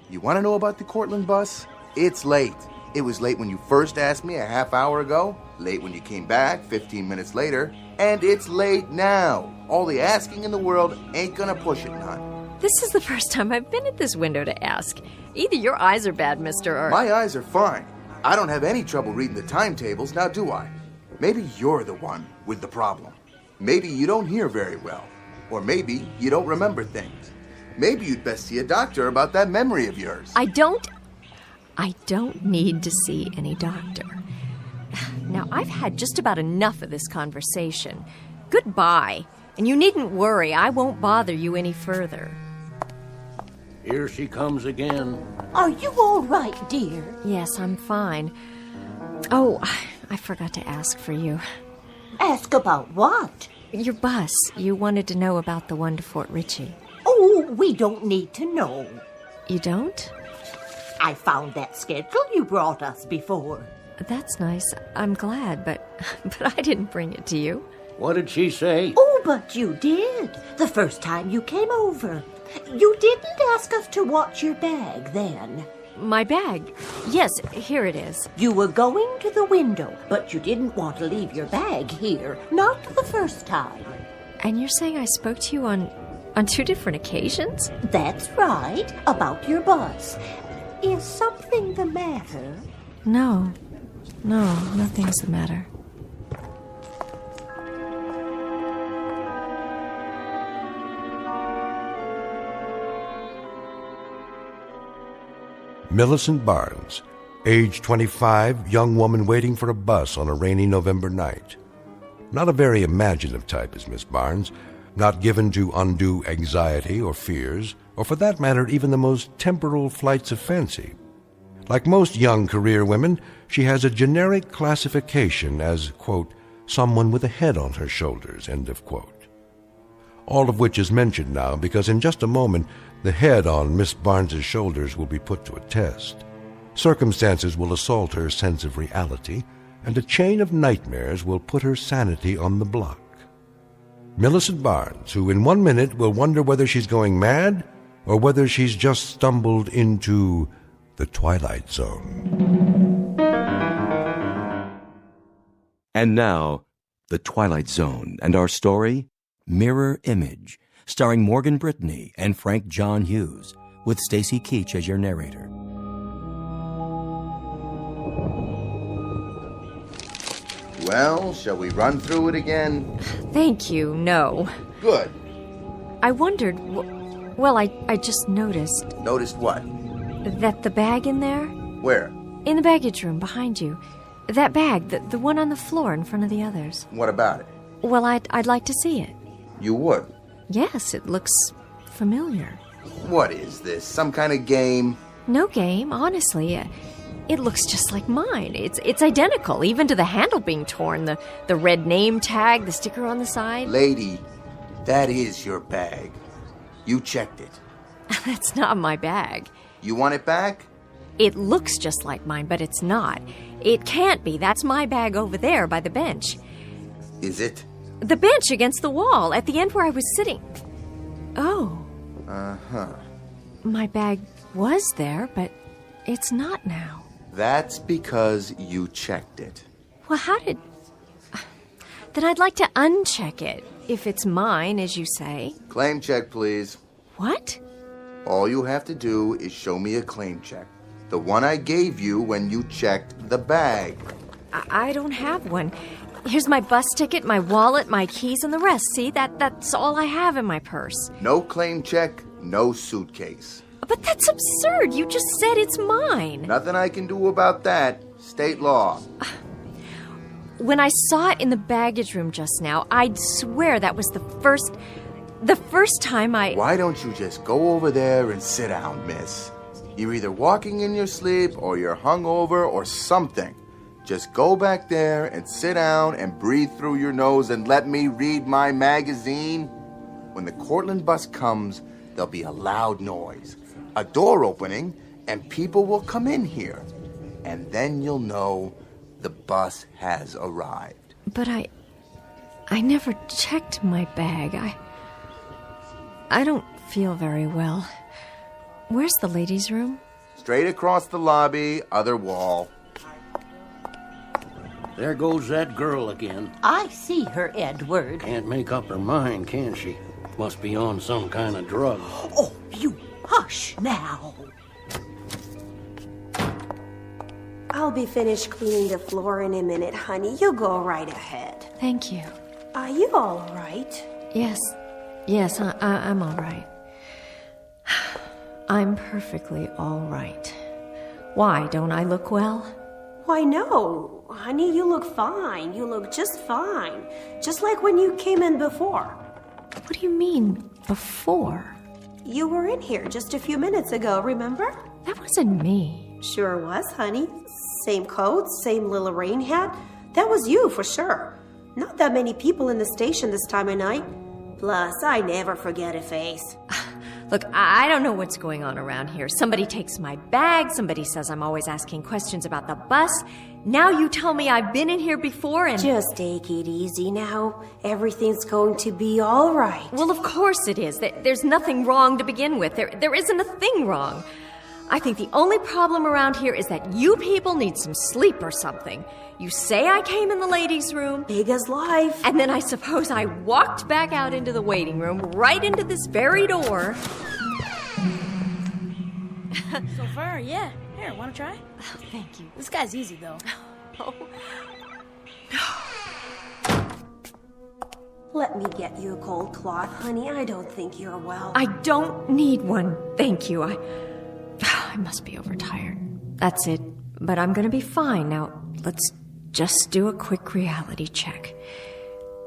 You want to know about the Cortland bus? It's late. It was late when you first asked me a half hour ago, late when you came back 15 minutes later, and it's late now. All the asking in the world ain't gonna push it none. This is the first time I've been at this window to ask. Either your eyes are bad, mister, or... My eyes are fine. I don't have any trouble reading the timetables, now do I? Maybe you're the one with the problem. Maybe you don't hear very well. Or maybe you don't remember things. Maybe you'd best see a doctor about that memory of yours. I don't need to see any doctor. Now, I've had just about enough of this conversation. Goodbye. And you needn't worry, I won't bother you any further. Here she comes again. Are you all right, dear? Yes, I'm fine. Oh, I forgot to ask for you. Ask about what? Your bus. You wanted to know about the one to Fort Ritchie. Oh, we don't need to know. You don't? I found that schedule you brought us before. That's nice. I'm glad, but I didn't bring it to you. What did she say? Oh, but you did. The first time you came over. You didn't ask us to watch your bag then. My bag? Yes, here it is. You were going to the window, but you didn't want to leave your bag here. Not the first time. And you're saying I spoke to you on 2 different occasions? That's right. About your bus. Is something the matter? No, nothing's the matter. Millicent Barnes, age 25, young woman waiting for a bus on a rainy November night. Not a very imaginative type is Miss Barnes, not given to undue anxiety or fears, or for that matter, even the most temporal flights of fancy. Like most young career women, she has a generic classification as, quote, someone with a head on her shoulders, end of quote. All of which is mentioned now because in just a moment, the head on Miss Barnes's shoulders will be put to a test. Circumstances will assault her sense of reality, and a chain of nightmares will put her sanity on the block. Millicent Barnes, who in 1 minute will wonder whether she's going mad or whether she's just stumbled into the Twilight Zone. And now, The Twilight Zone, and our story, Mirror Image, starring Morgan Brittany and Frank John Hughes, with Stacy Keach as your narrator. Well, shall we run through it again? Thank you, no. Good. I wondered, well, I just noticed. Noticed what? That the bag in there? Where? In the baggage room behind you. That bag, the one on the floor in front of the others. What about it? Well, I'd like to see it. You would? Yes, it looks familiar. What is this, some kind of game? No game, honestly. It looks just like mine. It's identical, even to the handle being torn, the red name tag, the sticker on the side. Lady, that is your bag. You checked it. That's not my bag. You want it back? It looks just like mine, but it's not. It can't be. That's my bag over there by the bench. Is it? The bench against the wall, at the end where I was sitting. Oh. Uh-huh. My bag was there, but it's not now. That's because you checked it. Well, how did... Then I'd like to uncheck it, if it's mine, as you say. Claim check, please. What? All you have to do is show me a claim check. The one I gave you when you checked the bag. I don't have one. Here's my bus ticket, my wallet, my keys, and the rest. See, that's all I have in my purse. No claim check, no suitcase. But that's absurd. You just said it's mine. Nothing I can do about that. State law. When I saw it in the baggage room just now, I'd swear that was the first time I... Why don't you just go over there and sit down, miss? You're either walking in your sleep or you're hungover or something. Just go back there and sit down and breathe through your nose and let me read my magazine. When the Cortland bus comes, there'll be a loud noise, a door opening, and people will come in here. And then you'll know the bus has arrived. But I never checked my bag. I don't feel very well. Where's the ladies' room? Straight across the lobby, other wall. There goes that girl again. I see her, Edward. Can't make up her mind, can she? Must be on some kind of drug. Oh, you hush now. I'll be finished cleaning the floor in a minute, honey. You go right ahead. Thank you. Are you all right? Yes, I'm all right. I'm perfectly all right. Why, don't I look well? Why, no. Honey, you look fine. You look just fine. Just like when you came in before. What do you mean, before? You were in here just a few minutes ago, remember? That wasn't me. Sure was, honey. Same coat, same little rain hat. That was you, for sure. Not that many people in the station this time of night. Plus, I never forget a face. Look, I don't know what's going on around here. Somebody takes my bag, somebody says I'm always asking questions about the bus. Now you tell me I've been in here before and... Just take it easy now. Everything's going to be all right. Well, of course it is. There's nothing wrong to begin with. There isn't a thing wrong. I think the only problem around here is that you people need some sleep or something. You say I came in the ladies' room. Big as life. And then I suppose I walked back out into the waiting room, right into this very door. So far, yeah. Here, want to try? Oh, thank you. This guy's easy, though. Oh. Let me get you a cold cloth, honey. I don't think you're well. I don't need one, thank you. I must be overtired. That's it. But I'm going to be fine. Now, let's just do a quick reality check.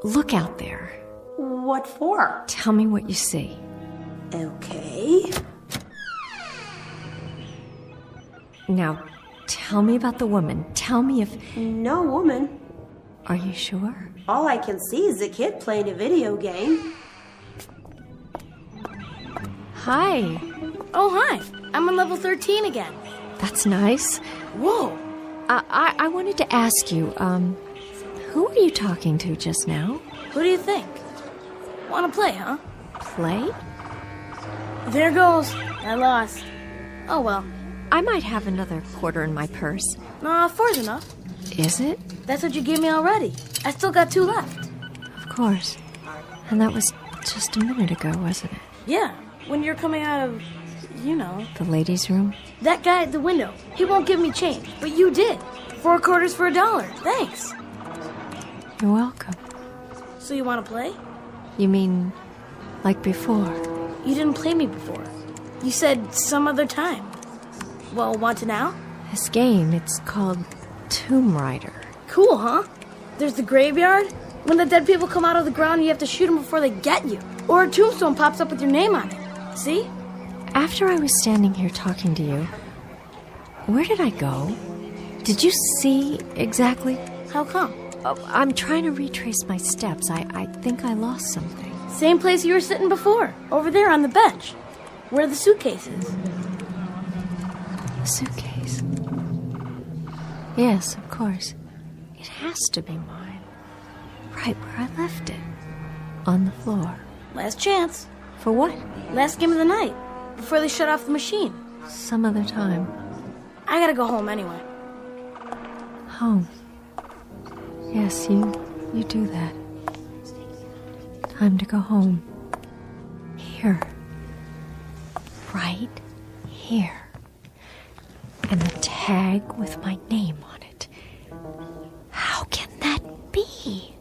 Look out there. What for? Tell me what you see. Okay. Now, tell me about the woman. Tell me if... No woman. Are you sure? All I can see is a kid playing a video game. Hi. Oh, hi. I'm on level 13 again. That's nice. Whoa. I wanted to ask you, who were you talking to just now? Who do you think? Want to play, huh? Play? There goes. I lost. Oh, well. I might have another quarter in my purse. Nah, 4's enough. Is it? That's what you gave me already. I still got 2 left. Of course. And that was just a minute ago, wasn't it? Yeah, when you're coming out of, you know... The ladies' room? That guy at the window. He won't give me change, but you did. 4 quarters for $1. Thanks. You're welcome. So you want to play? You mean like before? You didn't play me before. You said some other time. Well, want to now? This game, it's called Tomb Raider. Cool, huh? There's the graveyard. When the dead people come out of the ground, you have to shoot them before they get you. Or a tombstone pops up with your name on it. See? After I was standing here talking to you, where did I go? Did you see exactly? How come? I'm trying to retrace my steps. I think I lost something. Same place you were sitting before. Over there on the bench. Where the suitcase is. The suitcase? Yes, of course. It has to be mine. Right where I left it. On the floor. Last chance. For what? Last game of the night. Before they shut off the machine. Some other time. I gotta go home anyway. Home. Yes, you do that. Time to go home. Here. Right here. And the tag with my name on it. How can that be?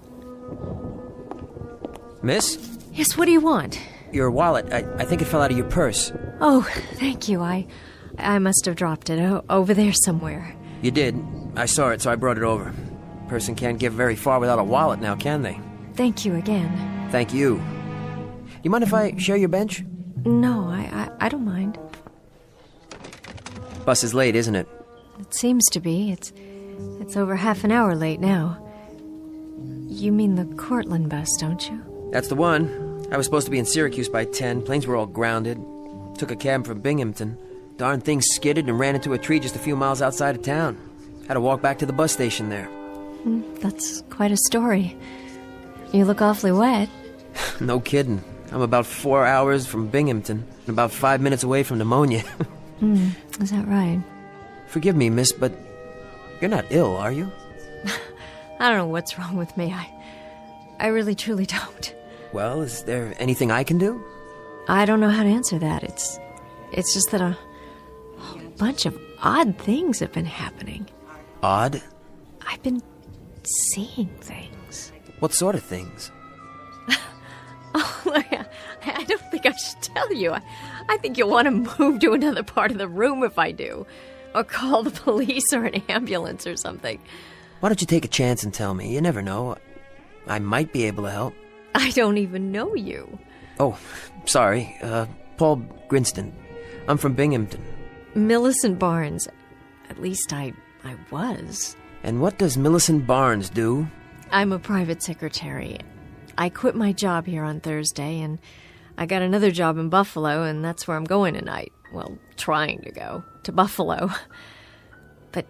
Miss? Yes, what do you want? Your wallet. I think it fell out of your purse. Oh, thank you. I must have dropped it over there somewhere. You did. I saw it, so I brought it over. Person can't get very far without a wallet now, can they? Thank you again. Thank you. You mind if I share your bench? No, I don't mind. Bus is late, isn't it? It seems to be. It's over half an hour late now. You mean the Cortland bus, don't you? That's the one. I was supposed to be in Syracuse by 10. Planes were all grounded. Took a cab from Binghamton. Darn thing skidded and ran into a tree just a few miles outside of town. Had to walk back to the bus station there. That's quite a story. You look awfully wet. No kidding. I'm about 4 hours from Binghamton and about 5 minutes away from pneumonia. Is that right? Forgive me, miss, but you're not ill, are you? I don't know what's wrong with me. I really truly don't. Well, is there anything I can do? I don't know how to answer that. It's just that a whole bunch of odd things have been happening. Odd? I've been seeing things. What sort of things? Oh, I don't think I should tell you. I think you'll want to move to another part of the room if I do. Or call the police or an ambulance or something. Why don't you take a chance and tell me? You never know. I might be able to help. I don't even know you. Oh, sorry. Paul Grinston. I'm from Binghamton. Millicent Barnes. At least I was. And what does Millicent Barnes do? I'm a private secretary. I quit my job here on Thursday, and I got another job in Buffalo, and that's where I'm going tonight. Well, trying to go to Buffalo. But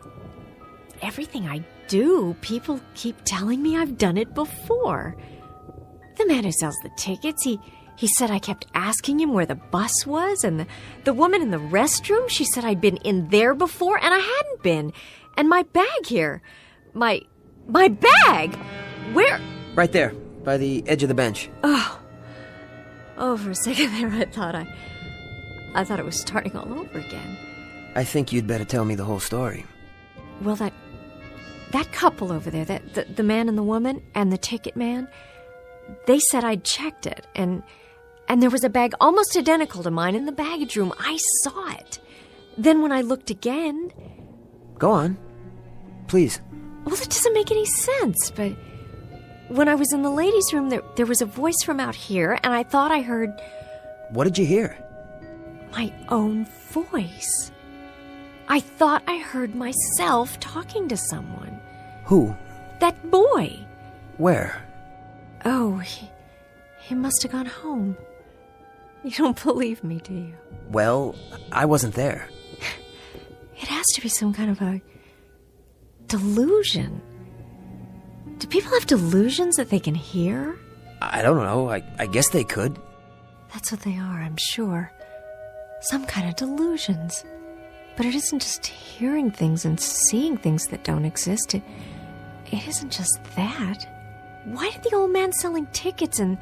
everything I do, people keep telling me I've done it before. The man who sells the tickets, he said I kept asking him where the bus was, and the woman in the restroom, she said I'd been in there before, and I hadn't been. And my bag here. My bag! Where? Right there, by the edge of the bench. Oh, for a second there I thought it was starting all over again. I think you'd better tell me the whole story. Well, that couple over there, the man and the woman and the ticket man, they said I'd checked it, and there was a bag almost identical to mine in the baggage room. I saw it. Then when I looked again... Go on. Please. Well, it doesn't make any sense, but when I was in the ladies' room, there was a voice from out here, and I thought I heard... What did you hear? My own voice. I thought I heard myself talking to someone. Who? That boy. Where? Oh, he must have gone home. You don't believe me, do you? Well, I wasn't there. It has to be some kind of a delusion. Do people have delusions that they can hear? I don't know. I guess they could. That's what they are, I'm sure. Some kind of delusions. But it isn't just hearing things and seeing things that don't exist. It isn't just that. Why did the old man selling tickets and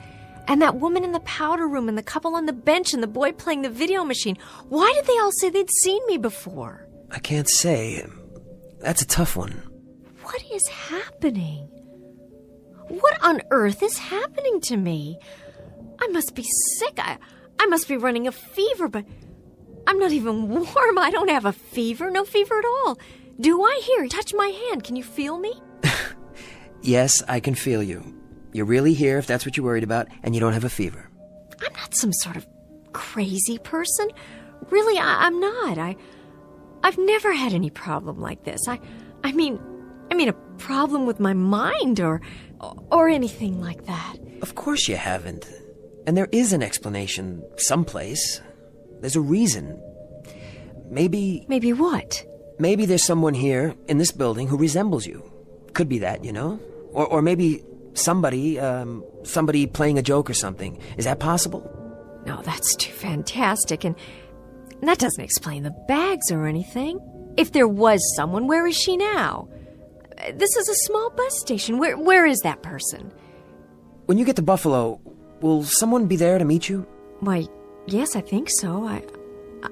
that woman in the powder room and the couple on the bench and the boy playing the video machine, why did they all say they'd seen me before? I can't say. That's a tough one. What is happening? What on earth is happening to me? I must be sick. I must be running a fever, but I'm not even warm. I don't have a fever. No fever at all. Do I? Here, touch my hand. Can you feel me? Yes, I can feel you. You're really here if that's what you're worried about, and you don't have a fever. I'm not some sort of crazy person. Really, I'm not. I've never had any problem like this. I I mean a problem with my mind or anything like that. Of course you haven't. And there is an explanation someplace. There's a reason. Maybe... Maybe what? Maybe there's someone here in this building who resembles you. Could be that, you know? Or maybe somebody playing a joke or something. Is that possible? No, that's too fantastic, and that doesn't explain the bags or anything. If there was someone, where is she now? This is a small bus station. Where is that person? When you get to Buffalo, will someone be there to meet you? Why, yes, I think so.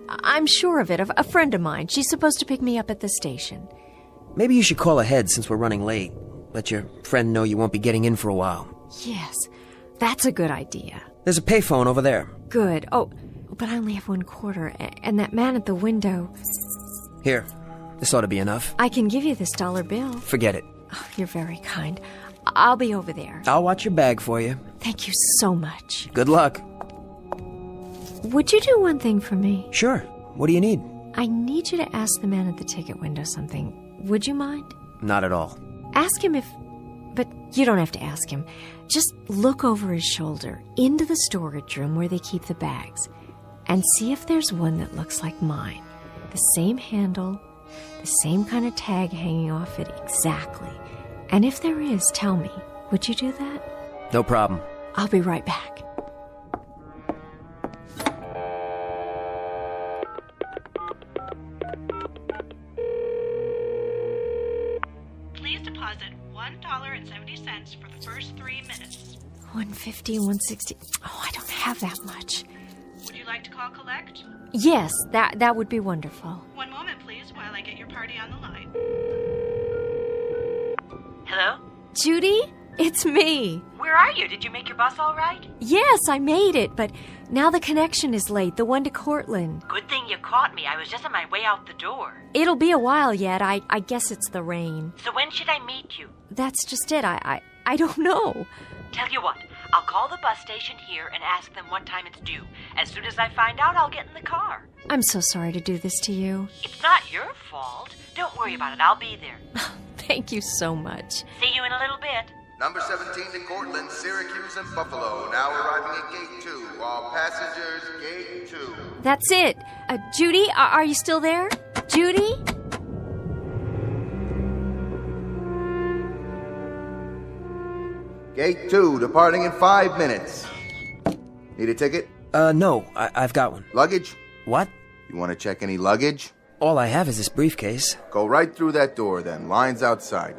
I'm sure of it. A friend of mine. She's supposed to pick me up at the station. Maybe you should call ahead since we're running late. Let your friend know you won't be getting in for a while. Yes, that's a good idea. There's a payphone over there. Good. Oh, but I only have 1 quarter, and that man at the window... Here, this ought to be enough. I can give you this dollar bill. Forget it. Oh, you're very kind. I'll be over there. I'll watch your bag for you. Thank you so much. Good luck. Would you do one thing for me? Sure. What do you need? I need you to ask the man at the ticket window something. Would you mind? Not at all. Ask him if... But you don't have to ask him. Just look over his shoulder into the storage room where they keep the bags and see if there's one that looks like mine. The same handle, the same kind of tag hanging off it exactly. And if there is, tell me. Would you do that? No problem. I'll be right back. Please deposit $1.70 for the first 3 minutes. 150, 160. Oh, I don't have that much. Would you like to call collect? Yes, that would be wonderful. One moment, please, while I get your party on the line. Hello? Judy, it's me. Where are you? Did you make your bus all right? Yes, I made it, but now the connection is late, the one to Cortland. Good thing you caught me. I was just on my way out the door. It'll be a while yet. I guess it's the rain. So when should I meet you? That's just it. I don't know. Tell you what, I'll call the bus station here and ask them what time it's due. As soon as I find out, I'll get in the car. I'm so sorry to do this to you. It's not your fault. Don't worry about it. I'll be there. Thank you so much. See you in a little bit. Number 17 to Cortland, Syracuse, and Buffalo. Now arriving at Gate 2. All passengers, Gate 2. That's it. Judy, are you still there? Judy? Gate 2, departing in 5 minutes. Need a ticket? No. I've got one. Luggage? What? You want to check any luggage? All I have is this briefcase. Go right through that door, then. Line's outside.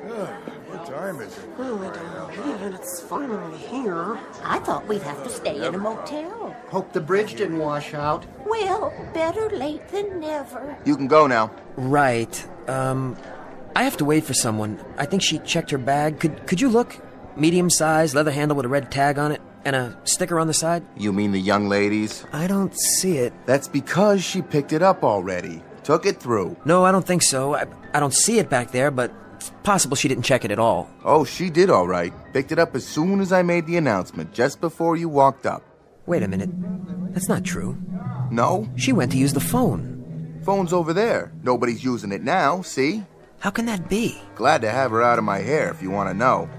What time is it? Oh, I don't know, man. It's finally here. I thought we'd have to stay in a motel. Hope the bridge didn't wash out. Well, better late than never. You can go now. Right. I have to wait for someone. I think she checked her bag. Could you look? Medium size, leather handle with a red tag on it, and a sticker on the side? You mean the young ladies? I don't see it. That's because she picked it up already. Took it through. No, I don't think so. I don't see it back there, but it's possible she didn't check it at all. Oh, she did all right. Picked it up as soon as I made the announcement, just before you walked up. Wait a minute. That's not true. No? She went to use the phone. Phone's over there. Nobody's using it now, see? How can that be? Glad to have her out of my hair, if you want to know.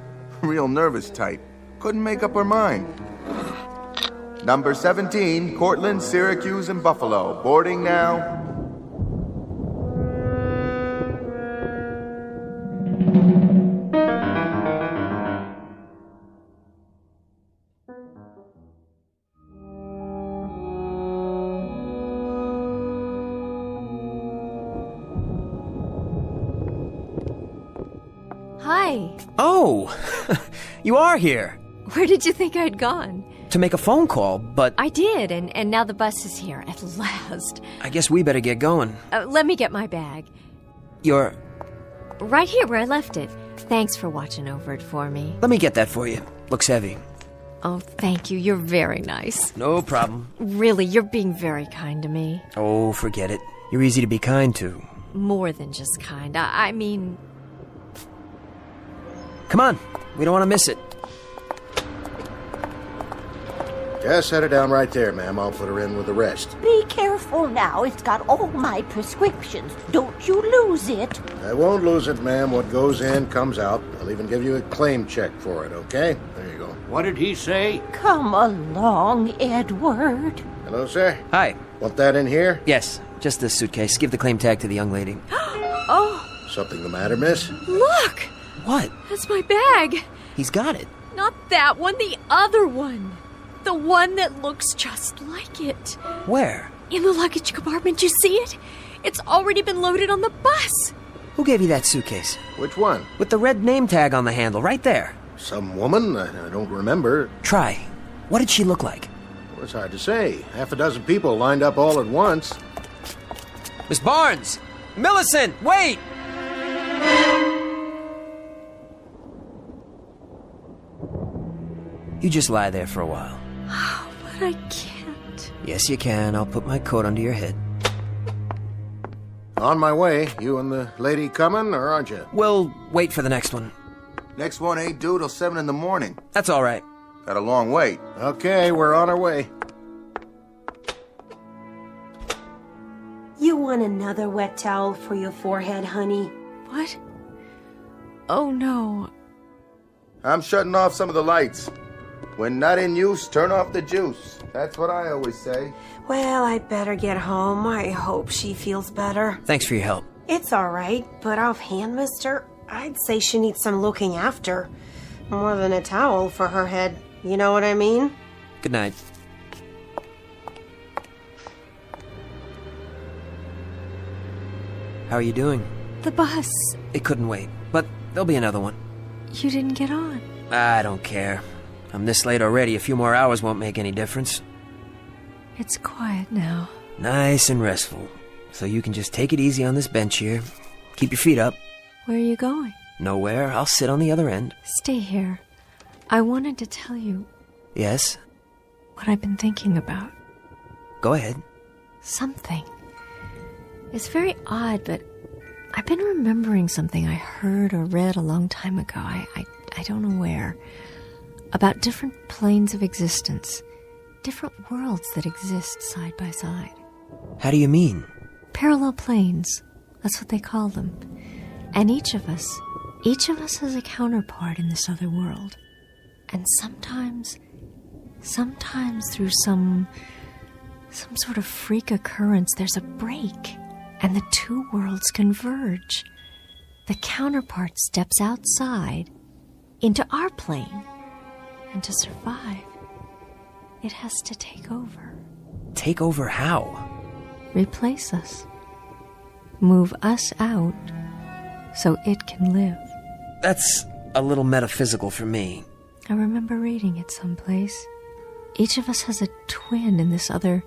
Real nervous type. Couldn't make up her mind. Number 17, Cortland, Syracuse, and Buffalo. Boarding now. Hi. Oh, you are here. Where did you think I'd gone? To make a phone call, but... I did, and now the bus is here, at last. I guess we better get going. Let me get my bag. You're... Right here where I left it. Thanks for watching over it for me. Let me get that for you. Looks heavy. Oh, thank you. You're very nice. No problem. Really, you're being very kind to me. Oh, forget it. You're easy to be kind to. More than just kind. I mean... Come on. We don't want to miss it. Just set her down right there, ma'am. I'll put her in with the rest. Be careful now. It's got all my prescriptions. Don't you lose it. I won't lose it, ma'am. What goes in comes out. I'll even give you a claim check for it, okay? There you go. What did he say? Come along, Edward. Hello, sir. Hi. Want that in here? Yes, just this suitcase. Give the claim tag to the young lady. Oh, Something the matter, miss? look! What? That's my bag. He's got it. Not that one, the other one. The one that looks just like it. Where? In the luggage compartment, you see it? It's already been loaded on the bus. Who gave you that suitcase? Which one? With the red name tag on the handle, right there. Some woman? I don't remember. Try. What did she look like? Well, it's hard to say. Half a dozen people lined up all at once. Miss Barnes! Millicent, wait! You just lie there for a while. But I can't. Yes, you can. I'll put my coat under your head. On my way. You and the lady coming, or aren't you? We'll wait for the next one. Next one ain't due till 7 in the morning. That's all right. Got a long wait. Okay, we're on our way. You want another wet towel for your forehead, honey? What? Oh, no. I'm shutting off some of the lights. When not in use, turn off the juice. That's what I always say. Well, I better get home. I hope she feels better. Thanks for your help. It's all right, but offhand, mister, I'd say she needs some looking after. More than a towel for her head. You know what I mean? Good night. How are you doing? The bus. It couldn't wait, but there'll be another one. You didn't get on. I don't care. I'm this late already. A few more hours won't make any difference. It's quiet now. Nice and restful. So you can just take it easy on this bench here. Keep your feet up. Where are you going? Nowhere. I'll sit on the other end. Stay here. I wanted to tell you Yes? what I've been thinking about. Go ahead. Something. It's very odd, but I've been remembering something I heard or read a long time ago. I don't know where. About different planes of existence. Different worlds that exist side by side. How do you mean? Parallel planes. That's what they call them. And each of us has a counterpart in this other world. And sometimes through some sort of freak occurrence, there's a break, and the two worlds converge. The counterpart steps outside into our plane, and to survive, it has to take over. Take over how? Replace us. Move us out so it can live. That's a little metaphysical for me. I remember reading it someplace. Each of us has a twin in this other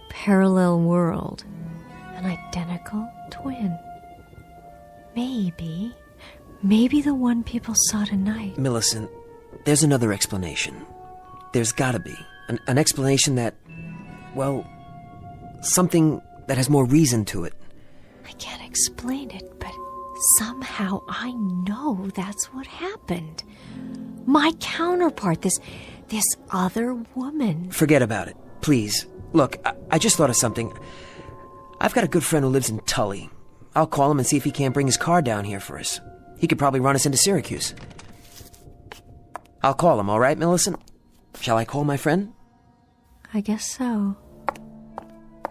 parallel world. An identical twin. Maybe the one people saw tonight. Millicent, there's another explanation. There's gotta be. An explanation that, well, something that has more reason to it. I can't explain it, but somehow I know that's what happened. My counterpart, this other woman. Forget about it, please. Look, I just thought of something. I've got a good friend who lives in Tully. I'll call him and see if he can't bring his car down here for us. He could probably run us into Syracuse. I'll call him, all right, Millicent? Shall I call my friend? I guess so.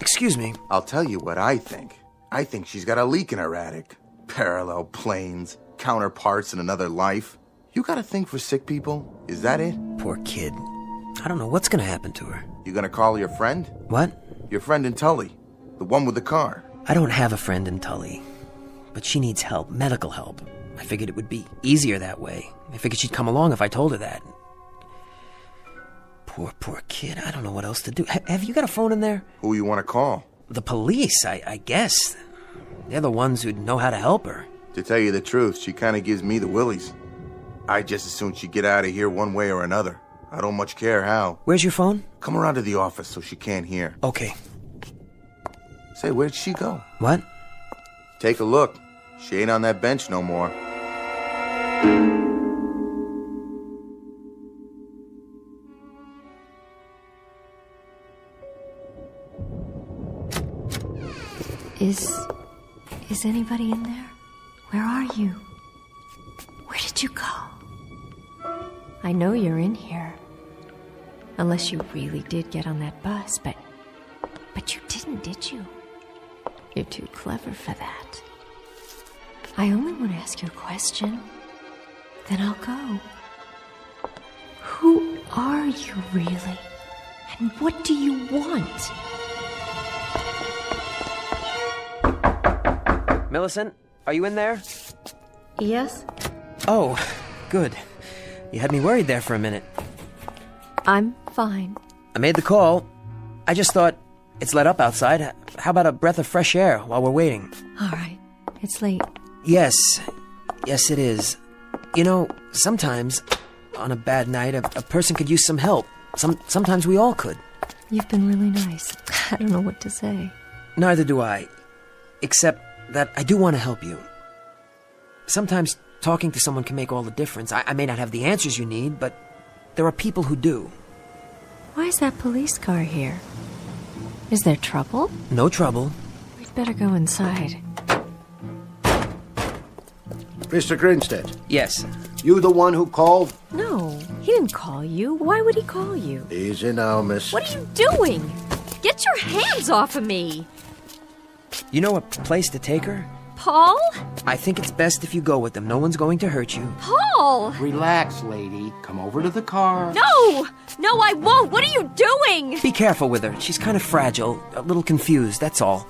Excuse me. I'll tell you what I think. I think she's got a leak in her attic. Parallel planes, counterparts in another life. You got a thing for sick people? Is that it? Poor kid. I don't know what's gonna happen to her. You gonna call your friend? What? Your friend in Tully. The one with the car. I don't have a friend in Tully. But she needs help, medical help. I figured it would be easier that way. I figured she'd come along if I told her that. Poor kid. I don't know what else to do. Have you got a phone in there? Who you want to call? The police, I guess. They're the ones who'd know how to help her. To tell you the truth, she kind of gives me the willies. I just as soon she get out of here one way or another. I don't much care how. Where's your phone? Come around to the office so she can't hear. Okay. Say, where'd she go? What? Take a look. She ain't on that bench no more. Is anybody in there? Where are you? Where did you go? I know you're in here. Unless you really did get on that bus, but you didn't, did you? You're too clever for that. I only want to ask you a question. Then I'll go. Who are you really? And what do you want? Millicent, are you in there? Yes? Oh, good. You had me worried there for a minute. I'm fine. I made the call. I just thought, it's let up outside. How about a breath of fresh air while we're waiting? All right. It's late. Yes. Yes, it is. You know, sometimes, on a bad night, a person could use some help. Sometimes we all could. You've been really nice. I don't know what to say. Neither do I. Except that I do want to help you. Sometimes talking to someone can make all the difference. I may not have the answers you need, but there are people who do. Why is that police car here? Is there trouble? No trouble. We'd better go inside. Mr. Grinstead. Yes. You the one who called? No, he didn't call you. Why would he call you? Easy now, miss. What are you doing? Get your hands off of me! You know a place to take her? Paul? I think it's best if you go with them. No one's going to hurt you. Paul! Relax, lady. Come over to the car. No! No, I won't! What are you doing? Be careful with her. She's kind of fragile, a little confused, that's all.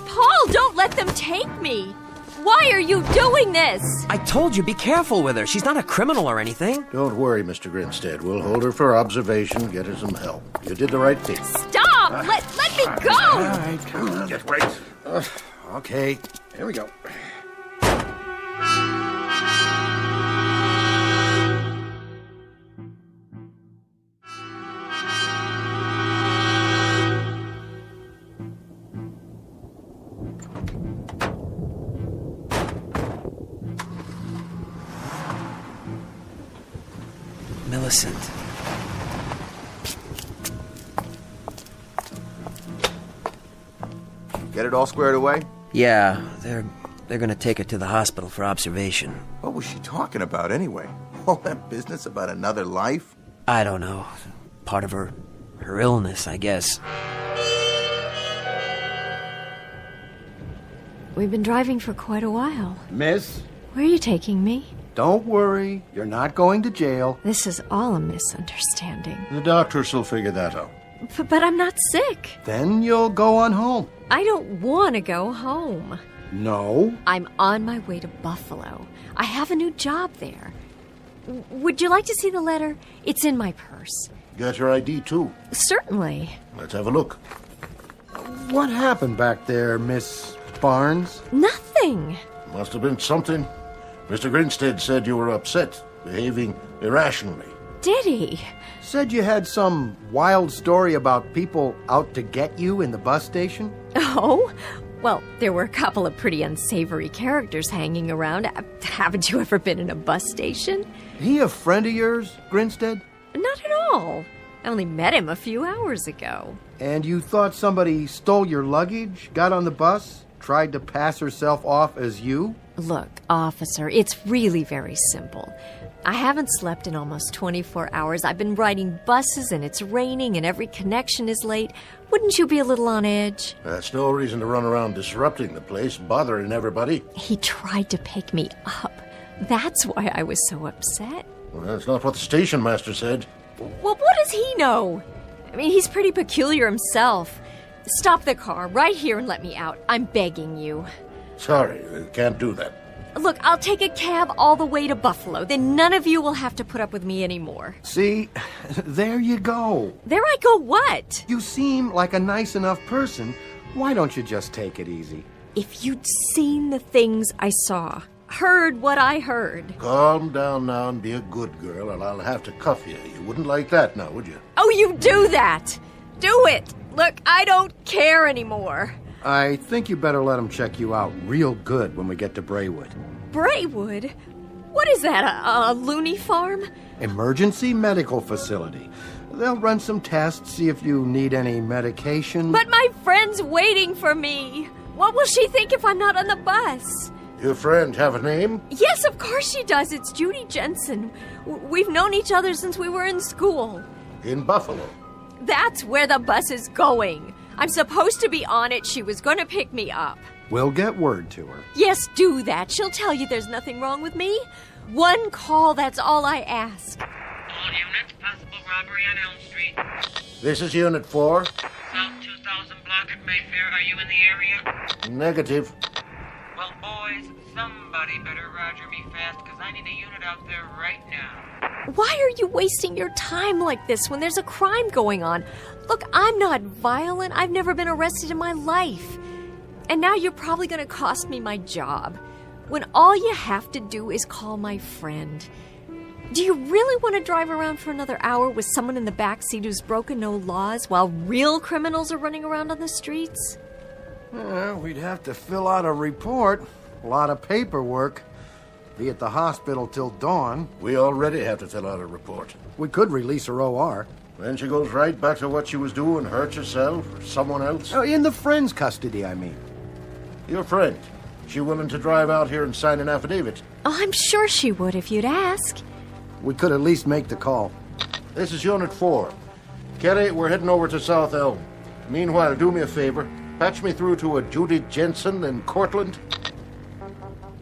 Paul, don't let them take me! Why are you doing this? I told you, be careful with her. She's not a criminal or anything. Don't worry, Mr. Grinstead. We'll hold her for observation, get her some help. You did the right thing. Stop! Let me go! All right, come on. Just wait. Okay, here we go. Millicent. Get it all squared away? Yeah, they're gonna take her to the hospital for observation. What was she talking about anyway? All that business about another life? I don't know. Part of her illness, I guess. We've been driving for quite a while. Miss? Where are you taking me? Don't worry. You're not going to jail. This is all a misunderstanding. The doctors will figure that out. But I'm not sick. Then you'll go on home. I don't want to go home. No? I'm on my way to Buffalo. I have a new job there. Would you like to see the letter? It's in my purse. Got your ID, too? Certainly. Let's have a look. What happened back there, Miss Barnes? Nothing. Must have been something. Mr. Grinstead said you were upset, behaving irrationally. Did he? Said you had some wild story about people out to get you in the bus station? Oh? Well, there were a couple of pretty unsavory characters hanging around. Haven't you ever been in a bus station? He a friend of yours, Grinstead? Not at all. I only met him a few hours ago. And you thought somebody stole your luggage, got on the bus, tried to pass herself off as you? Look, officer, it's really very simple. I haven't slept in almost 24 hours. I've been riding buses and it's raining and every connection is late. Wouldn't you be a little on edge? That's no reason to run around disrupting the place, bothering everybody. He tried to pick me up. That's why I was so upset. Well, that's not what the station master said. Well, what does he know? I mean, he's pretty peculiar himself. Stop the car right here and let me out. I'm begging you. Sorry, I can't do that. Look, I'll take a cab all the way to Buffalo. Then none of you will have to put up with me anymore. See, there you go. There I go what? You seem like a nice enough person. Why don't you just take it easy? If you'd seen the things I saw, heard what I heard. Calm down now and be a good girl, or I'll have to cuff you. You wouldn't like that now, would you? Oh, you do that! Do it! Look, I don't care anymore. I think you better let them check you out real good when we get to Braywood. Braywood? What is that, a loony farm? Emergency medical facility. They'll run some tests, see if you need any medication. But my friend's waiting for me. What will she think if I'm not on the bus? Your friend have a name? Yes, of course she does. It's Judy Jensen. We've known each other since we were in school. In Buffalo. That's where the bus is going. I'm supposed to be on it. She was going to pick me up. We'll get word to her. Yes, do that. She'll tell you there's nothing wrong with me. One call, that's all I ask. All units, possible robbery on Elm Street. This is Unit 4. South 2000 block at Mayfair. Are you in the area? Negative. Well, boys, somebody better roger me fast, because I need a unit out there right now. Why are you wasting your time like this when there's a crime going on? Look, I'm not violent. I've never been arrested in my life. And now you're probably going to cost me my job, when all you have to do is call my friend. Do you really want to drive around for another hour with someone in the back seat who's broken no laws while real criminals are running around on the streets? We'd have to fill out a report. A lot of paperwork. Be at the hospital till dawn. We already have to fill out a report. We could release her OR. Then she goes right back to what she was doing, hurt herself or someone else. Oh, in the friend's custody, I mean. Your friend. She willing to drive out here and sign an affidavit? Oh, I'm sure she would if you'd ask. We could at least make the call. This is Unit 4. Kelly, we're heading over to South Elm. Meanwhile, do me a favor. Patch me through to a Judy Jensen in Cortland.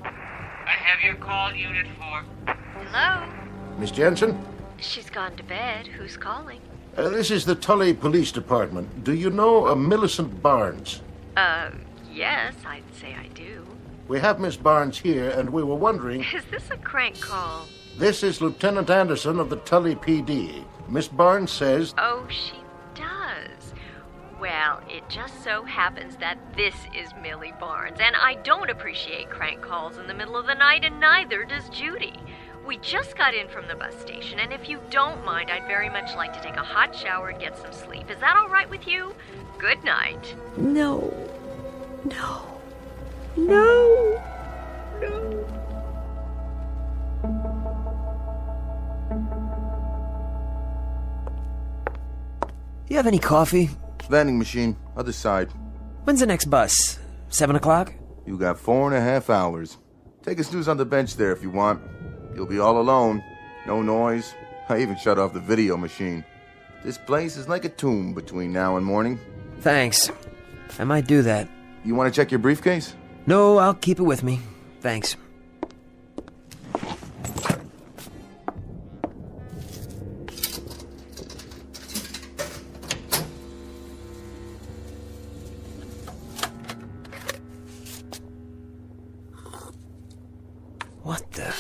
I have your call, Unit 4. Hello? Miss Jensen? She's gone to bed. Who's calling? This is the Tully Police Department. Do you know a Millicent Barnes? Yes, I'd say I do. We have Miss Barnes here, and we were wondering... Is this a crank call? This is Lieutenant Anderson of the Tully PD. Miss Barnes says... Oh, she does. Well, it just so happens that this is Millie Barnes, and I don't appreciate crank calls in the middle of the night, and neither does Judy. We just got in from the bus station, and if you don't mind, I'd very much like to take a hot shower and get some sleep. Is that all right with you? Good night. No. No. No. No. You have any coffee? Vending machine, other side. When's the next bus? 7 o'clock? You got 4.5 hours. Take a snooze on the bench there if you want. You'll be all alone. No noise. I even shut off the video machine. This place is like a tomb between now and morning. Thanks. I might do that. You want to check your briefcase? No, I'll keep it with me. Thanks. What the...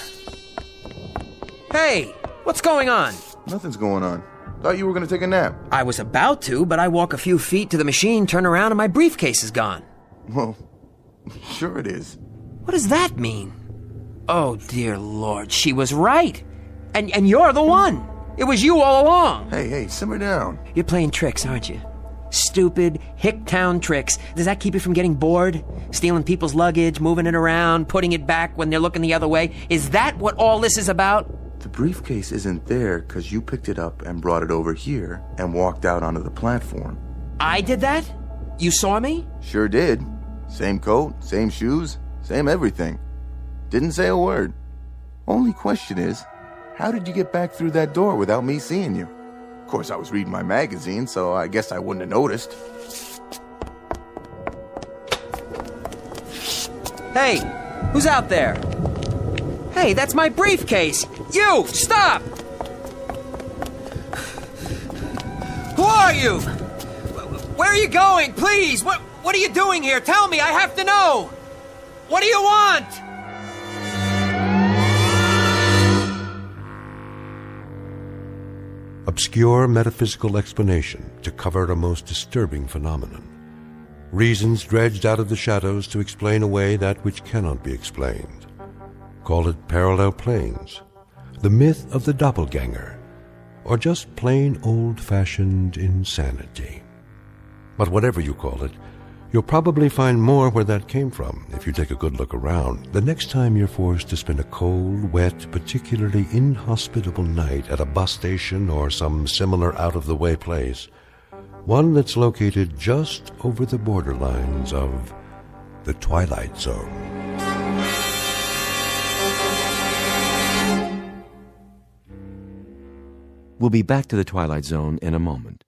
Hey! What's going on? Nothing's going on. Thought you were going to take a nap. I was about to, but I walk a few feet to the machine, turn around, and my briefcase is gone. Well, sure it is. What does that mean? Oh, dear Lord, she was right. And you're the one. It was you all along. Hey, simmer down. You're playing tricks, aren't you? Stupid, hick-town tricks. Does that keep you from getting bored? Stealing people's luggage, moving it around, putting it back when they're looking the other way? Is that what all this is about? The briefcase isn't there because you picked it up and brought it over here and walked out onto the platform. I did that? You saw me? Sure did. Same coat, same shoes, same everything. Didn't say a word. Only question is, how did you get back through that door without me seeing you? Of course, I was reading my magazine, so I guess I wouldn't have noticed. Hey, who's out there? Hey, that's my briefcase! You! Stop! Who are you? Where are you going? Please! What are you doing here? Tell me, I have to know! What do you want? Obscure metaphysical explanation to cover a most disturbing phenomenon. Reasons dredged out of the shadows to explain away that which cannot be explained. Call it parallel planes, the myth of the doppelganger, or just plain old-fashioned insanity. But whatever you call it, you'll probably find more where that came from if you take a good look around the next time you're forced to spend a cold, wet, particularly inhospitable night at a bus station or some similar out-of-the-way place, one that's located just over the borderlines of The Twilight Zone. We'll be back to The Twilight Zone in a moment.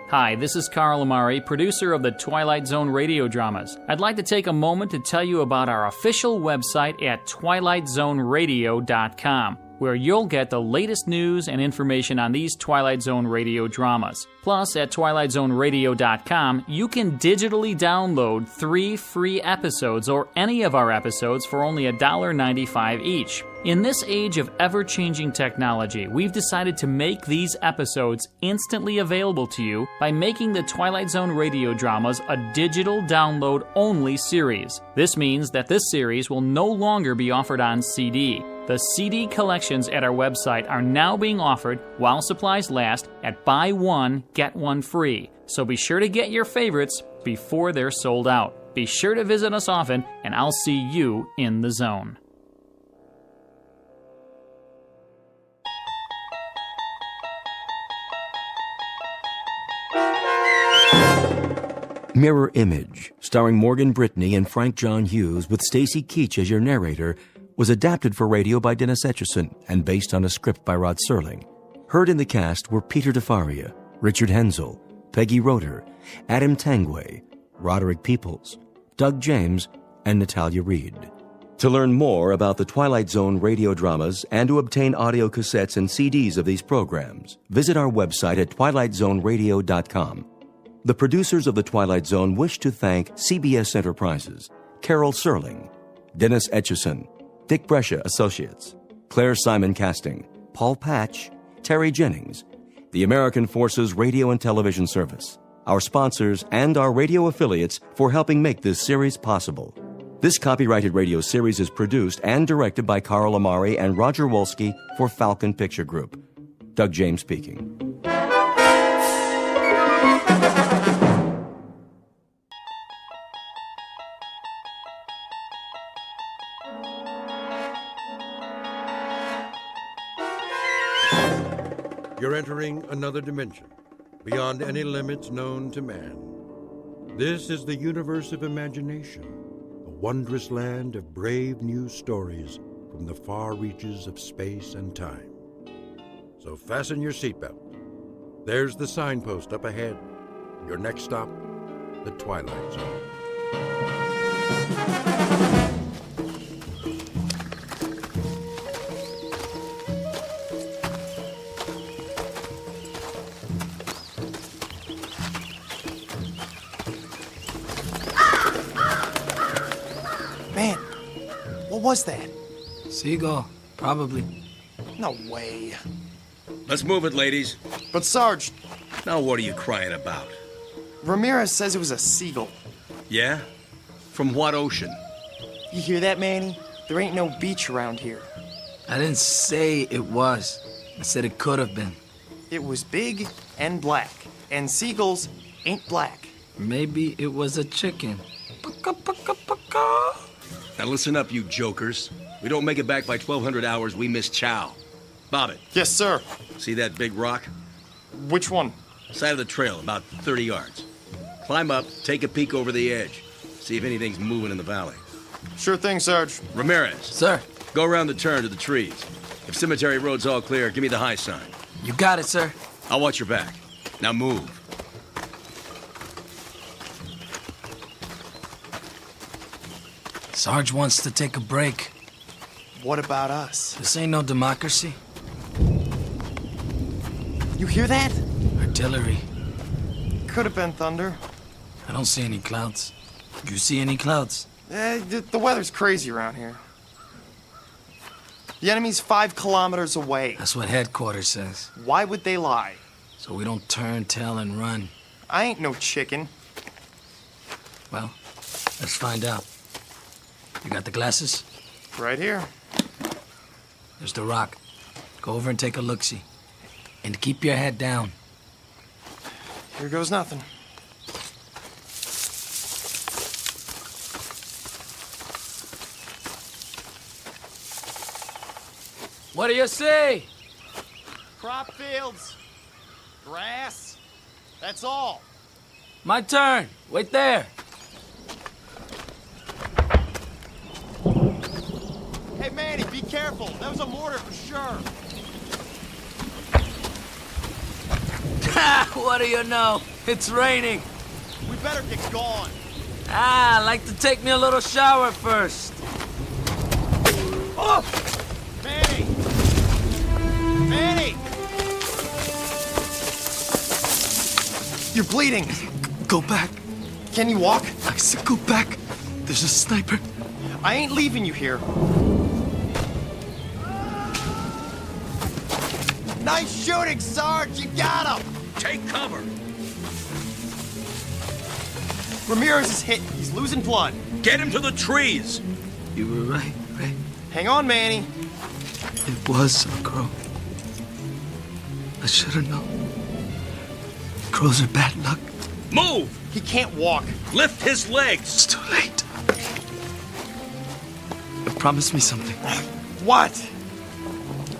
Hi, this is Carl Amari, producer of the Twilight Zone radio dramas. I'd like to take a moment to tell you about our official website at twilightzoneradio.com, where you'll get the latest news and information on these Twilight Zone radio dramas. Plus, at twilightzoneradio.com, you can digitally download 3 free episodes or any of our episodes for only $1.95 each. In this age of ever-changing technology, we've decided to make these episodes instantly available to you by making the Twilight Zone radio dramas a digital download-only series. This means that this series will no longer be offered on CD. The CD collections at our website are now being offered, while supplies last, at buy one, get one free. So be sure to get your favorites before they're sold out. Be sure to visit us often, and I'll see you in the zone. Mirror Image, starring Morgan Brittany and Frank John Hughes with Stacy Keach as your narrator, was adapted for radio by Dennis Etchison and based on a script by Rod Serling. Heard in the cast were Peter DeFaria, Richard Hensel, Peggy Roeder, Adam Tangway, Roderick Peoples, Doug James, and Natalia Reed. To learn more about the Twilight Zone radio dramas and to obtain audio cassettes and CDs of these programs, visit our website at twilightzoneradio.com. The producers of The Twilight Zone wish to thank CBS Enterprises, Carol Serling, Dennis Etchison, Dick Brescia Associates, Claire Simon Casting, Paul Patch, Terry Jennings, the American Forces Radio and Television Service, our sponsors, and our radio affiliates for helping make this series possible. This copyrighted radio series is produced and directed by Carl Amari and Roger Wolski for Falcon Picture Group. Doug James speaking. You're entering another dimension, beyond any limits known to man. This is the universe of imagination, a wondrous land of brave new stories from the far reaches of space and time. So fasten your seatbelt. There's the signpost up ahead. Your next stop, the Twilight Zone. Man, what was that? Seagull, probably. No way. Let's move it, ladies. But Sarge... Now what are you crying about? Ramirez says it was a seagull. Yeah? From what ocean? You hear that, Manny? There ain't no beach around here. I didn't say it was. I said it could have been. It was big and black, and seagulls ain't black. Maybe it was a chicken. Now listen up, you jokers. We don't make it back by 1200 hours, we miss chow. Bobbit. Yes, sir. See that big rock? Which one? Side of the trail, about 30 yards. Climb up, take a peek over the edge. See if anything's moving in the valley. Sure thing, Sarge. Ramirez. Sir. Go around the turn to the trees. If cemetery road's all clear, give me the high sign. You got it, sir. I'll watch your back. Now move. Sarge wants to take a break. What about us? This ain't no democracy. You hear that? Artillery. Could have been thunder. I don't see any clouds. You see any clouds? The weather's crazy around here. The enemy's 5 kilometers away. That's what headquarters says. Why would they lie? So we don't turn, tail, and run. I ain't no chicken. Well, let's find out. You got the glasses? Right here. There's the rock. Go over and take a look-see. And keep your head down. Here goes nothing. What do you see? Crop fields. Grass. That's all. My turn. Wait there. Hey, Manny, be careful. That was a mortar for sure. What do you know? It's raining. We better get going. I'd like to take me a little shower first. Oh! Manny! Manny! You're bleeding. Go back. Can you walk? I said go back. There's a sniper. I ain't leaving you here. Nice shooting, Sarge. You got him. Take cover. Ramirez is hit. He's losing blood. Get him to the trees. You were right, Ray. Hang on, Manny. It was some crow. I should have known. Crows are bad luck. Move! He can't walk. Lift his legs. It's too late. Promise me something. What?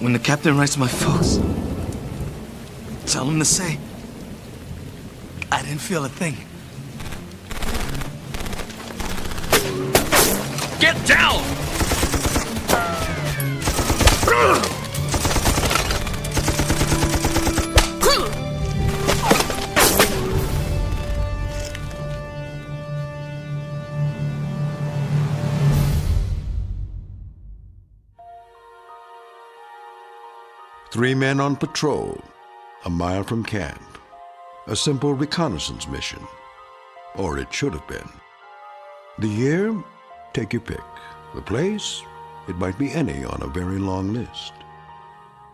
When the captain writes my folks, tell him to say, I didn't feel a thing. Get down! 3 men on patrol, a mile from camp. A simple reconnaissance mission. Or it should have been. The year? Take your pick. The place? It might be any on a very long list.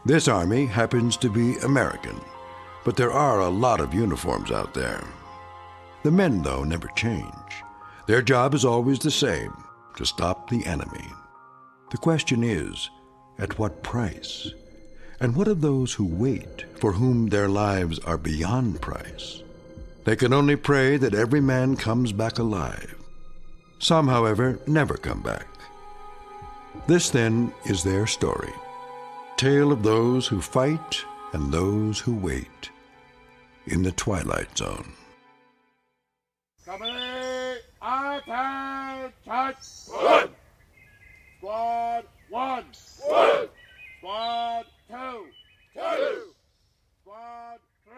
This army happens to be American, but there are a lot of uniforms out there. The men, though, never change. Their job is always the same, to stop the enemy. The question is, at what price? And what of those who wait, for whom their lives are beyond price? They can only pray that every man comes back alive. Some, however, never come back. This, then, is their story. Tale of those who fight and those who wait in the Twilight Zone. Company, attention! One! Squad 1! One! Squad 2! Two! Squad 3!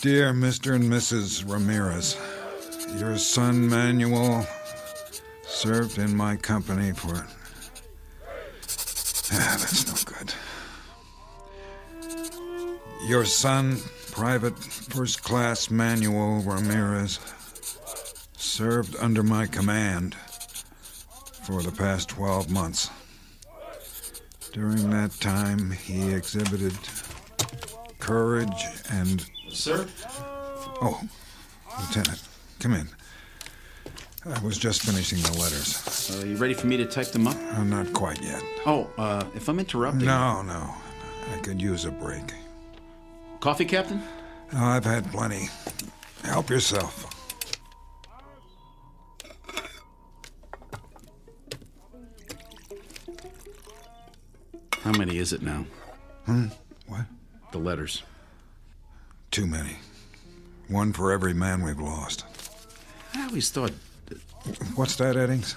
Dear Mr. and Mrs. Ramirez, your son Manuel served in my company for... that's no good. Your son, Private First Class Manuel Ramirez, served under my command for the past 12 months. During that time, he exhibited courage and... Sir? Oh, Lieutenant, come in. I was just finishing the letters. You ready for me to type them up? Not quite yet. Oh, if I'm interrupting... No. I could use a break. Coffee, Captain? Oh, I've had plenty. Help yourself. How many is it now? What? The letters. Too many. One for every man we've lost. I always thought... What's that, Eddings?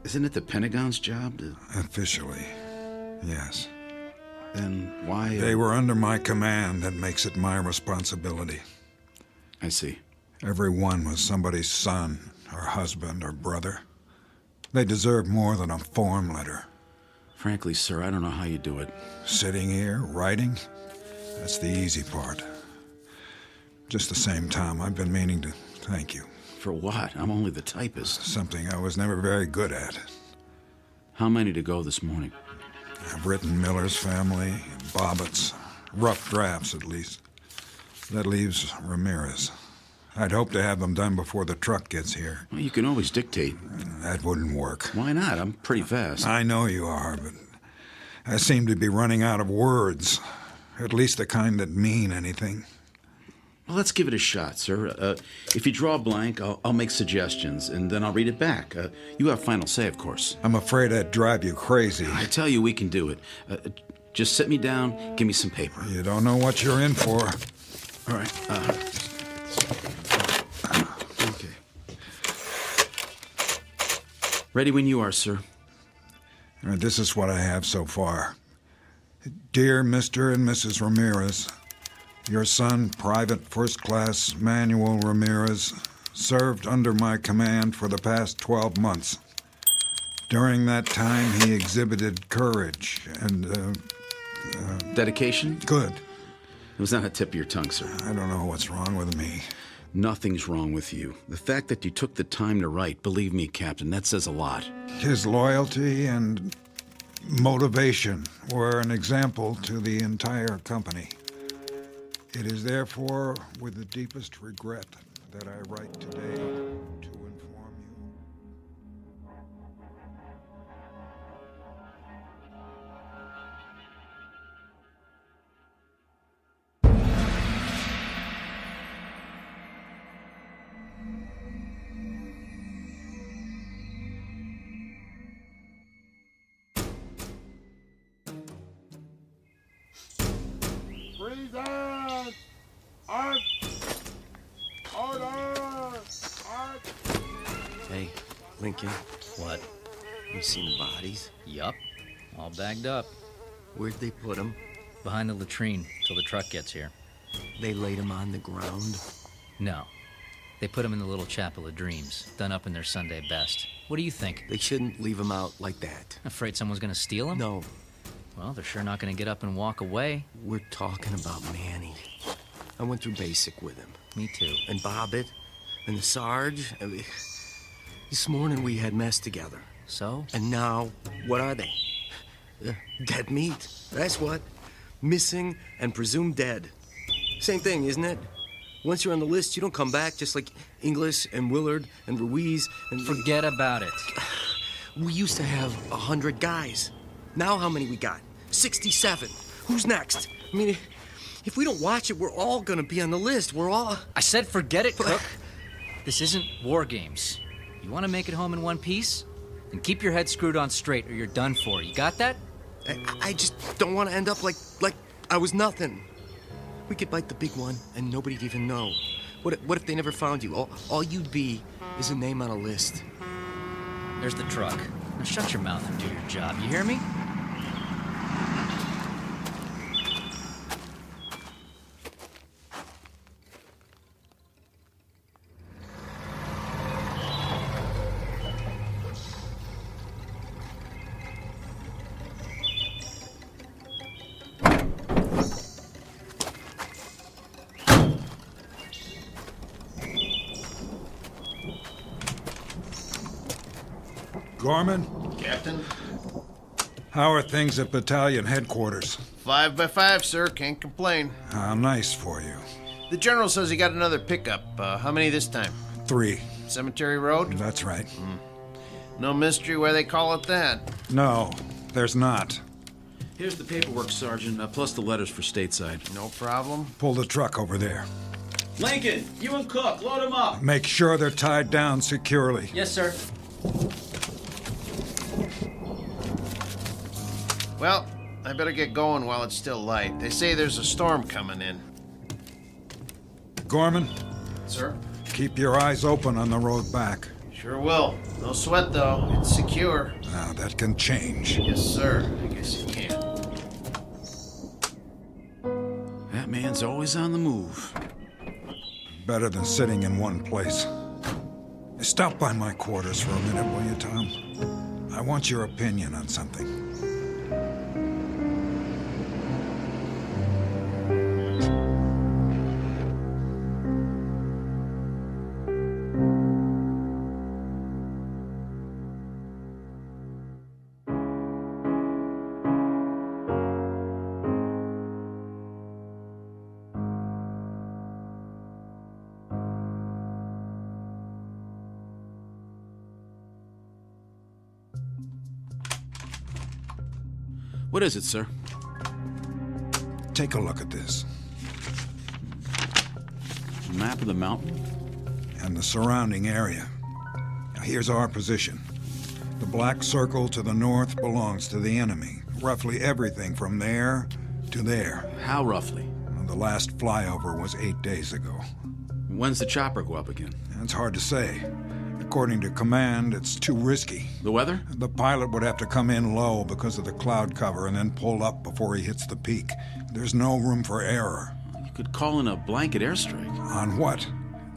Isn't it the Pentagon's job to... Officially, yes. Then why... They were under my command. That makes it my responsibility. I see. Every one was somebody's son, or husband, or brother. They deserve more than a form letter. Frankly, sir, I don't know how you do it. Sitting here, writing? That's the easy part. Just the same time, I've been meaning to thank you. For what? I'm only the typist. Something I was never very good at. How many to go this morning? I've written Miller's family, Bobbitt's. Rough drafts, at least. That leaves Ramirez. I'd hope to have them done before the truck gets here. Well, you can always dictate. That wouldn't work. Why not? I'm pretty fast. I know you are, but I seem to be running out of words. At least the kind that mean anything. Well, let's give it a shot, sir. If you draw a blank, I'll make suggestions, and then I'll read it back. You have final say, of course. I'm afraid I'd drive you crazy. I tell you, we can do it. Just sit me down, give me some paper. You don't know what you're in for. All right. Okay. Ready when you are, sir. This is what I have so far. Dear Mr. and Mrs. Ramirez, your son, Private First Class Manuel Ramirez, served under my command for the past 12 months. During that time, he exhibited courage and, Dedication? Good. It was not a tip of your tongue, sir. I don't know what's wrong with me. Nothing's wrong with you. The fact that you took the time to write, believe me, Captain, that says a lot. His loyalty and motivation were an example to the entire company. It is therefore with the deepest regret that I write today to inform you. Treason! Order! Hey, Lincoln. What? You seen the bodies? Yup. All bagged up. Where'd they put them? Behind the latrine, till the truck gets here. They laid them on the ground? No. They put them in the little chapel of dreams, done up in their Sunday best. What do you think? They shouldn't leave them out like that. Afraid someone's gonna steal them? No. Well, they're sure not gonna get up and walk away. We're talking about Manny. I went through basic with him. Me too. And Bobbit, and the Sarge. This morning we had mess together. So? And now, what are they? Dead meat. That's what. Missing and presumed dead. Same thing, isn't it? Once you're on the list, you don't come back, just like Inglis and Willard and Ruiz and... Forget about it. We used to have 100 guys. Now how many we got? 67. Who's next? I mean, if we don't watch it, we're all gonna be on the list. We're all... I said forget it, Cook. This isn't war games. You want to make it home in one piece? Then keep your head screwed on straight or you're done for. You got that? I just don't want to end up like I was nothing. We could bite the big one and nobody'd even know. What if they never found you? All you'd be is a name on a list. There's the truck. Now shut your mouth and do your job. You hear me? Gorman? Captain? How are things at battalion headquarters? 5 by 5, sir. Can't complain. How nice for you. The general says he got another pickup. How many this time? 3. Cemetery Road? That's right. No mystery why they call it that. No, there's not. Here's the paperwork, Sergeant, plus the letters for stateside. No problem. Pull the truck over there. Lincoln, you and Cook, load them up. Make sure they're tied down securely. Yes, sir. Well, I better get going while it's still light. They say there's a storm coming in. Gorman? Sir? Keep your eyes open on the road back. Sure will. No sweat, though. It's secure. Now, that can change. Yes, sir. I guess you can. That man's always on the move. Better than sitting in one place. Stop by my quarters for a minute, will you, Tom? I want your opinion on something. What is it, sir? Take a look at this. Map of the mountain? And the surrounding area. Now, here's our position. The black circle to the north belongs to the enemy. roughly everything from there to there. How roughly? The last flyover was 8 days ago. When's the chopper go up again? It's hard to say. According to command, it's too risky. The weather? The pilot would have to come in low because of the cloud cover and then pull up before he hits the peak. There's no room for error. You could call in a blanket airstrike. On what?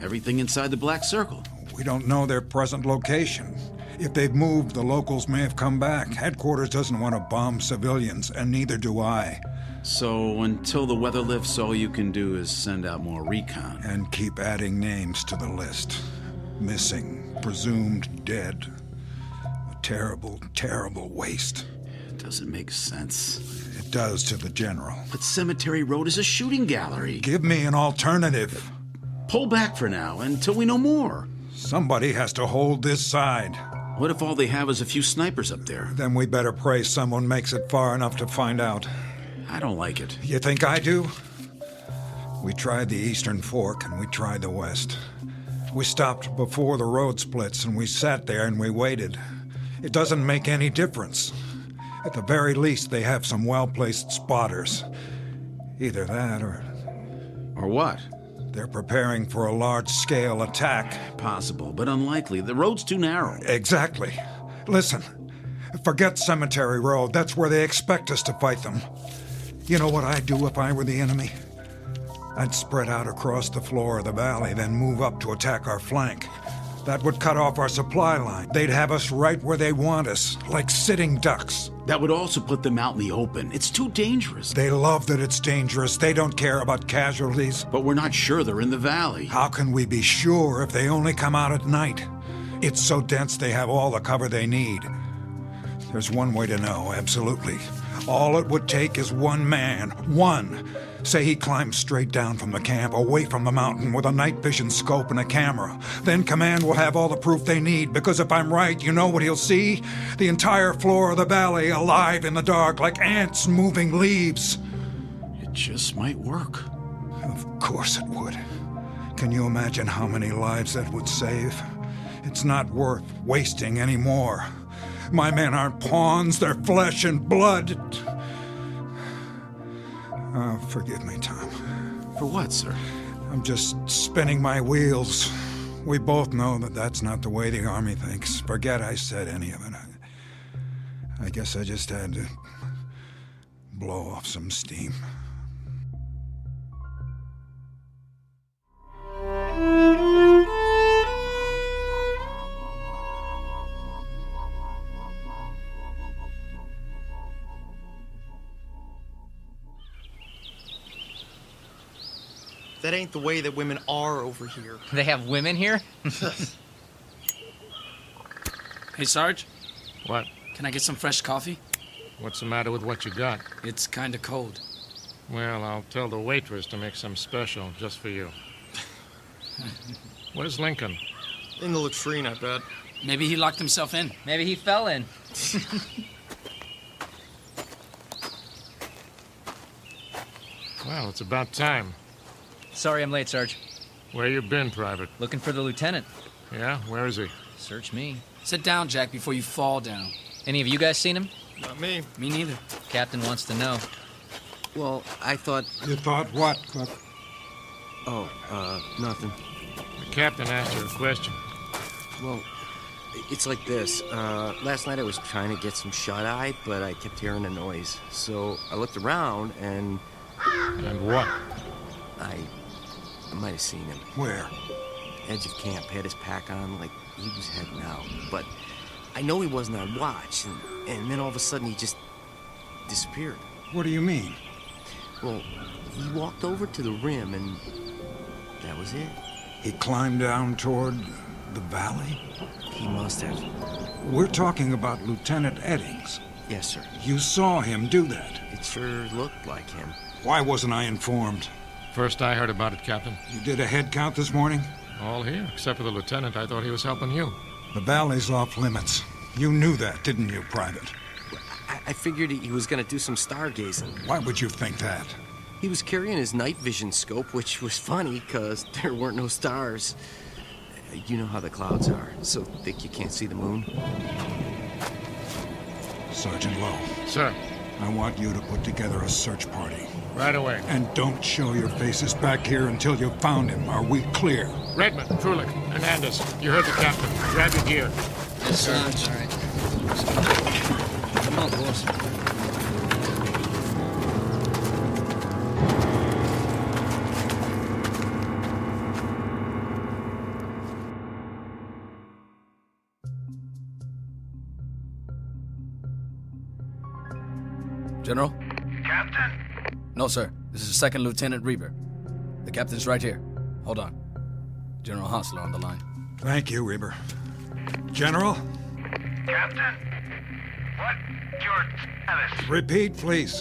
Everything inside the black circle. We don't know their present location. If they've moved, the locals may have come back. Headquarters doesn't want to bomb civilians, and neither do I. So until the weather lifts, all you can do is send out more recon. And keep adding names to the list. Missing, presumed dead. A terrible, terrible waste. It doesn't make sense. It does to the general. But Cemetery Road is a shooting gallery. Give me an alternative. Pull back for now, until we know more. Somebody has to hold this side. What if all they have is a few snipers up there? Then we better pray someone makes it far enough to find out. I don't like it. You think I do? We tried the Eastern Fork and we tried the West. We stopped before the road splits and we sat there and we waited. It doesn't make any difference. At the very least, they have some well-placed spotters. Either that or... Or what? They're preparing for a large-scale attack. Possible, but unlikely. The road's too narrow. Exactly. Listen, forget Cemetery Road. That's where they expect us to fight them. You know what I'd do if I were the enemy? I'd spread out across the floor of the valley, then move up to attack our flank. That would cut off our supply line. They'd have us right where they want us, like sitting ducks. That would also put them out in the open. It's too dangerous. They love that it's dangerous. They don't care about casualties. But we're not sure they're in the valley. How can we be sure if they only come out at night? It's so dense they have all the cover they need. There's one way to know, absolutely. All it would take is one man. One. Say he climbs straight down from the camp, away from the mountain, with a night vision scope and a camera. Then Command will have all the proof they need, because if I'm right, you know what he'll see? The entire floor of the valley alive in the dark, like ants moving leaves. It just might work. Of course it would. Can you imagine how many lives that would save? It's not worth wasting any more. My men aren't pawns, they're flesh and blood. Oh, forgive me, Tom. For what, sir? I'm just spinning my wheels. We both know that that's not the way the Army thinks. Forget I said any of it. I guess I just had to blow off some steam. That ain't the way that women are over here. They have women here? Hey, Sarge? What? Can I get some fresh coffee? What's the matter with what you got? It's kinda cold. Well, I'll tell the waitress to make some special just for you. Where's Lincoln? In the latrine, I bet. Maybe he locked himself in. Maybe he fell in. Well, it's about time. Sorry I'm late, Sarge. Where you been, Private? Looking for the lieutenant. Yeah? Where is he? Search me. Sit down, Jack, before you fall down. Any of you guys seen him? Not me. Me neither. Captain wants to know. Well, I thought... You thought what, Cliff? Oh, nothing. The captain asked you a question. Well, it's like this. Last night I was trying to get some shut-eye, but I kept hearing a noise. So I looked around and... And what? I might have seen him. Where? Edge of camp, had his pack on like he was heading out. But I know he wasn't on watch, and then all of a sudden he just disappeared. What do you mean? Well, he walked over to the rim, and that was it. He climbed down toward the valley? He must have. We're talking about Lieutenant Eddings. Yes, sir. You saw him do that. It sure looked like him. Why wasn't I informed? First I heard about it, Captain. You did a head count this morning? All here, except for the lieutenant. I thought he was helping you. The valley's off limits. You knew that, didn't you, Private? I figured he was going to do some stargazing. Why would you think that? He was carrying his night vision scope, which was funny, because there weren't no stars. You know how the clouds are, so thick you can't see the moon. Sergeant Lowe. Sir. I want you to put together a search party. Right away. And don't show your faces back here until you've found him. Are we clear? Redmond, Trulick, Hernandez, you heard the captain. Grab your gear. Yes, sir. All right. Come on, boss. General? Captain? No, sir. This is Second Lieutenant Reber. The captain's right here. Hold on. General Hostler on the line. Thank you, Reber. General? Captain? What's your status? Repeat, please.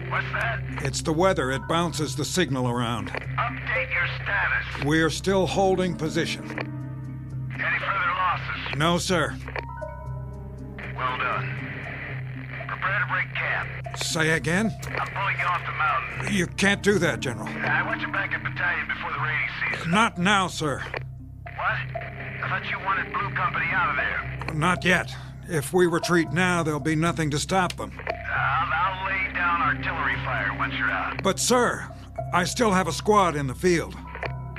What's that? It's the weather. It bounces the signal around. Update your status. We're still holding position. Any further losses? No, sir. Well done. Prepare to break camp. Say again? I'm pulling you off the mountain. You can't do that, General. I want you back in battalion before the rainy season. Not now, sir. What? I thought you wanted Blue Company out of there. Not yet. If we retreat now, there'll be nothing to stop them. I'll lay down artillery fire once you're out. But, sir, I still have a squad in the field.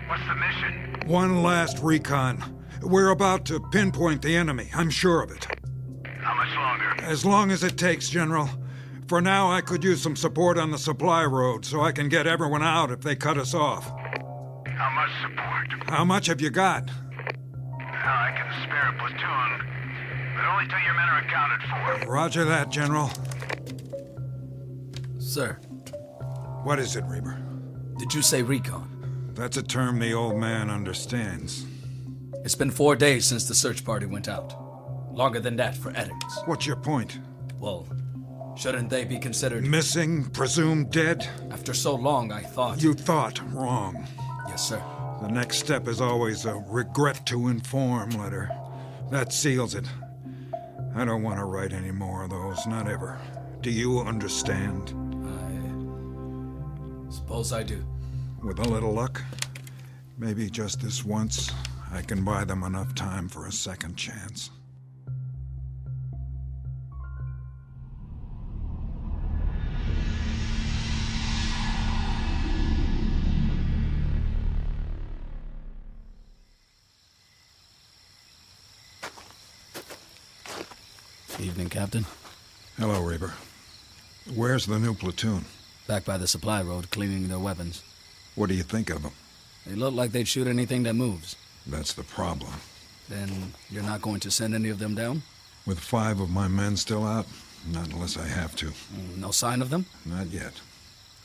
What's the mission? One last recon. We're about to pinpoint the enemy. I'm sure of it. How much longer? As long as it takes, General. For now, I could use some support on the supply road so I can get everyone out if they cut us off. How much support? How much have you got? I can spare a platoon, but only till your men are accounted for. Roger that, General. Sir. What is it, Reber? Did you say recon? That's a term the old man understands. It's been 4 days since the search party went out. Longer than that for Eddings. What's your point? Well, shouldn't they be considered... Missing, presumed dead? After so long, I thought... You thought wrong. Yes, sir. The next step is always a regret to inform letter. That seals it. I don't want to write any more of those, not ever. Do you understand? I suppose I do. With a little luck, maybe just this once, I can buy them enough time for a second chance. Evening, Captain. Hello, Reber. Where's the new platoon? Back by the supply road, cleaning their weapons. What do you think of them? They look like they'd shoot anything that moves. That's the problem. Then you're not going to send any of them down? With 5 of my men still out? Not unless I have to. No sign of them? Not yet.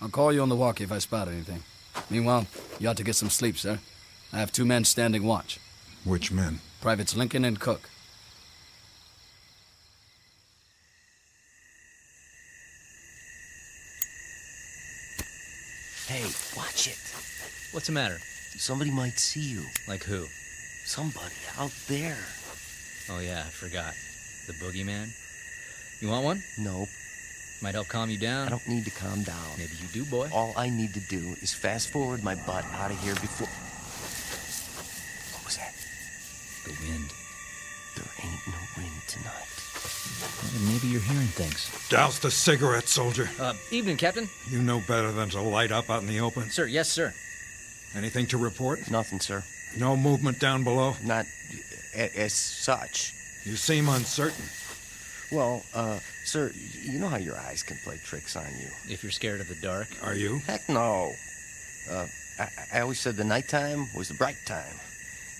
I'll call you on the walkie if I spot anything. Meanwhile, you ought to get some sleep, sir. I have 2 men standing watch. Which men? Privates Lincoln and Cook. Hey, watch it. What's the matter? Somebody might see you. Like who? Somebody out there. Oh yeah, I forgot. The boogeyman? You want one? Nope. Might help calm you down? I don't need to calm down. Maybe you do, boy. All I need to do is fast forward my butt out of here before... What was that? The wind. There ain't no wind tonight. Well, maybe you're hearing things. Douse the cigarette, soldier. Evening, Captain. You know better than to light up out in the open. Sir, yes, sir. Anything to report? Nothing, sir. No movement down below? Not as such. You seem uncertain. Well, sir, you know how your eyes can play tricks on you. If you're scared of the dark. Are you? Heck no. I always said the nighttime was the bright time.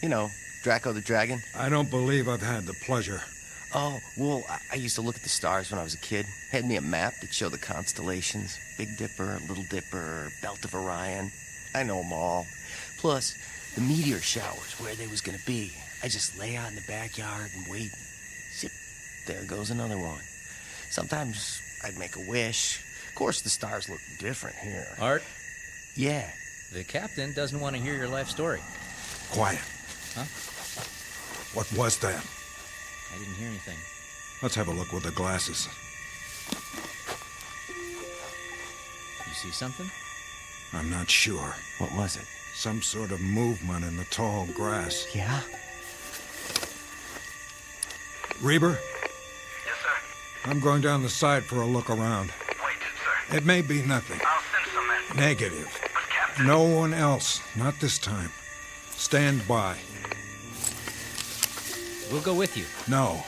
You know, Draco the Dragon. I don't believe I've had the pleasure. Oh, well, I used to look at the stars when I was a kid. Had me a map that showed the constellations. Big Dipper, Little Dipper, Belt of Orion. I know them all. Plus, the meteor showers, where they was gonna be. I just lay out in the backyard and wait. Zip, there goes another one. Sometimes I'd make a wish. Of course, the stars look different here. Art? Yeah. The captain doesn't want to hear your life story. Quiet. Huh? What was that? I didn't hear anything. Let's have a look with the glasses. You see something? I'm not sure. What was it? Some sort of movement in the tall grass. Yeah? Reber? Yes, sir. I'm going down the side for a look around. It may be nothing. I'll send some men. Negative. No one else. Not this time. Stand by. We'll go with you. No.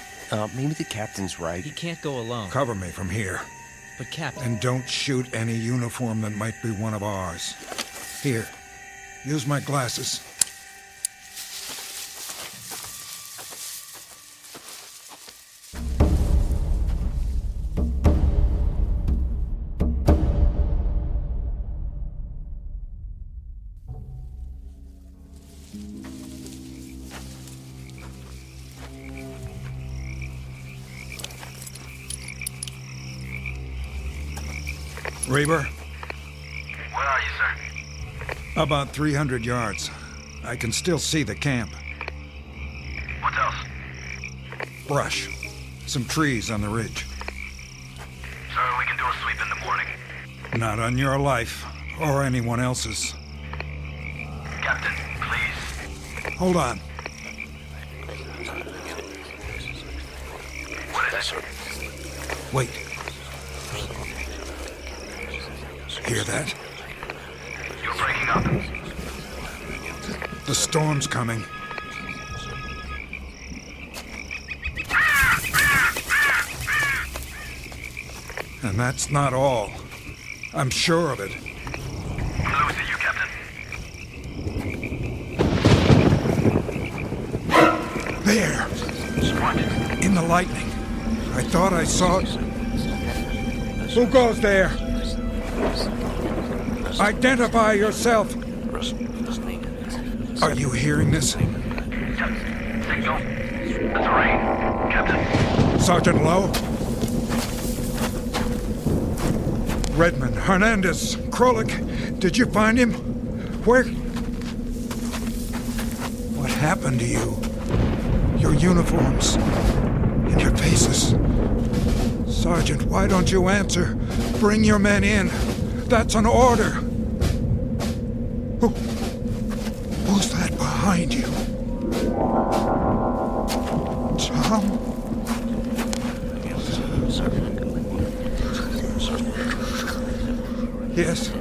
Maybe the captain's right. He can't go alone. Cover me from here. But, Captain... And don't shoot any uniform that might be one of ours. Here. Use my glasses. Reber? Where are you, sir? About 300 yards. I can still see the camp. What else? Brush. Some trees on the ridge. Sir, we can do a sweep in the morning. Not on your life, or anyone else's. Captain, please. Hold on. What is it? Wait. Hear that? You're breaking up. The storm's coming. And that's not all. I'm sure of it. I'm losing you, Captain. There! What? In the lightning. I thought I saw it. Who goes there? Identify yourself. Are you hearing this? Signal. That's a rain. Captain. Sergeant Lowe? Redmond, Hernandez, Krolik, did you find him? Where? What happened to you? Your uniforms and your faces. Sergeant, why don't you answer? Bring your men in. That's an order. Who's that behind you? Tom? Yes.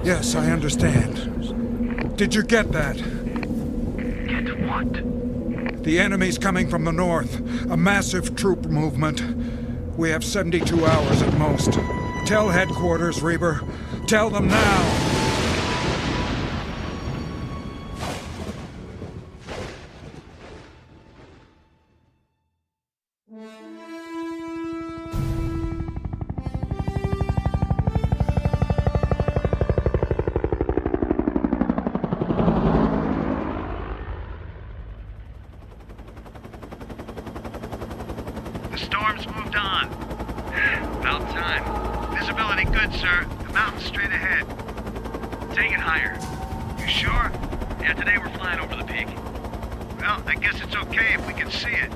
Yes, I understand. Did you get that? Get what? The enemy's coming from the north. A massive troop movement. We have 72 hours at most. Tell headquarters, Reber. Tell them now. The storm's moved on. About time. Visibility good, sir. The mountain's straight ahead. Take it higher. You sure? Yeah, today we're flying over the peak. Well, I guess it's okay if we can see it.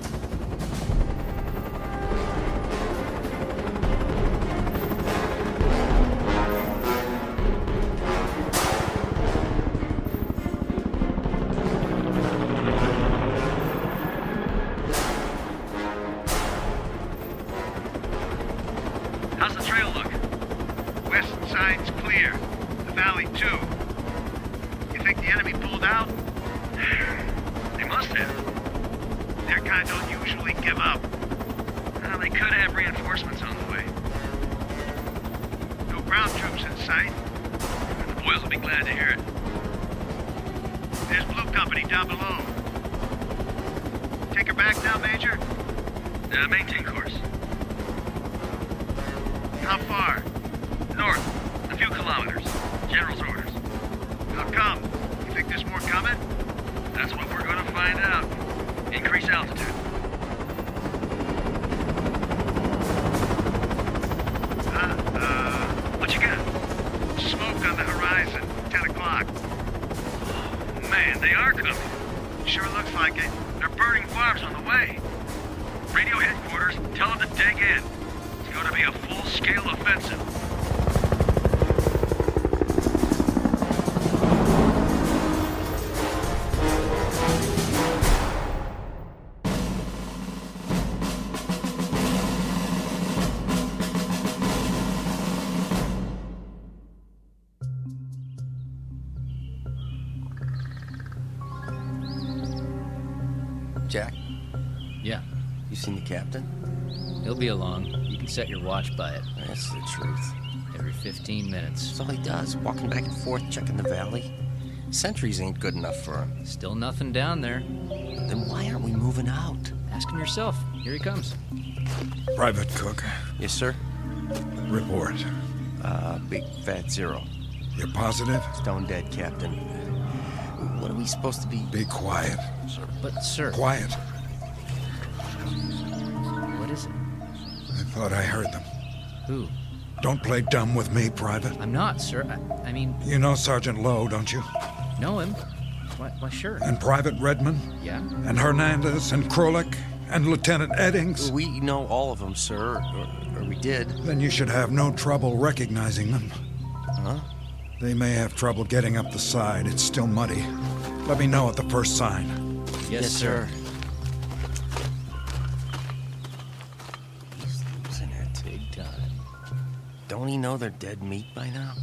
How's the trail look? West side's clear. The valley, too. You think the enemy pulled out? They must have. Their kind don't usually give up. Well, they could have reinforcements on the way. No ground troops in sight. The boys will be glad to hear it. There's Blue Company down below. Take her back now, Major? Maintain course. How far? North. A few kilometers. General's orders. How come? You think there's more coming? That's what we're going to find out. Increase altitude. What you got? Smoke on the horizon. 10 o'clock. Oh, man, they are coming. Sure looks like it. They're burning farms on the way. Radio headquarters, tell them to dig in. It's going to be a full-scale offensive. Jack, Yeah, you seen the captain? he'll be along. You can set your watch by it. That's the truth. Every 15 minutes. That's all he does, walking back and forth, checking the valley. Sentries ain't good enough for him. Still nothing down there. Then why aren't we moving out? Ask him yourself. Here he comes. Private Cook. Yes, sir? Report. Big fat 0. You're positive? Stone dead, Captain. What are we supposed to be? Be quiet. Sir. But, sir... Quiet. What is it? I thought I heard them. Who? Don't play dumb with me, Private. I'm not, sir. I mean... You know Sergeant Lowe, don't you? Know him? Why, sure. And Private Redmond? Yeah? And Hernandez and Krolik and Lieutenant Eddings? We know all of them, sir. Or we did. Then you should have no trouble recognizing them. Huh? They may have trouble getting up the side. It's still muddy. Let me know at the first sign. Yes, sir. He's losing it. Big time. Don't he know they're dead meat by now?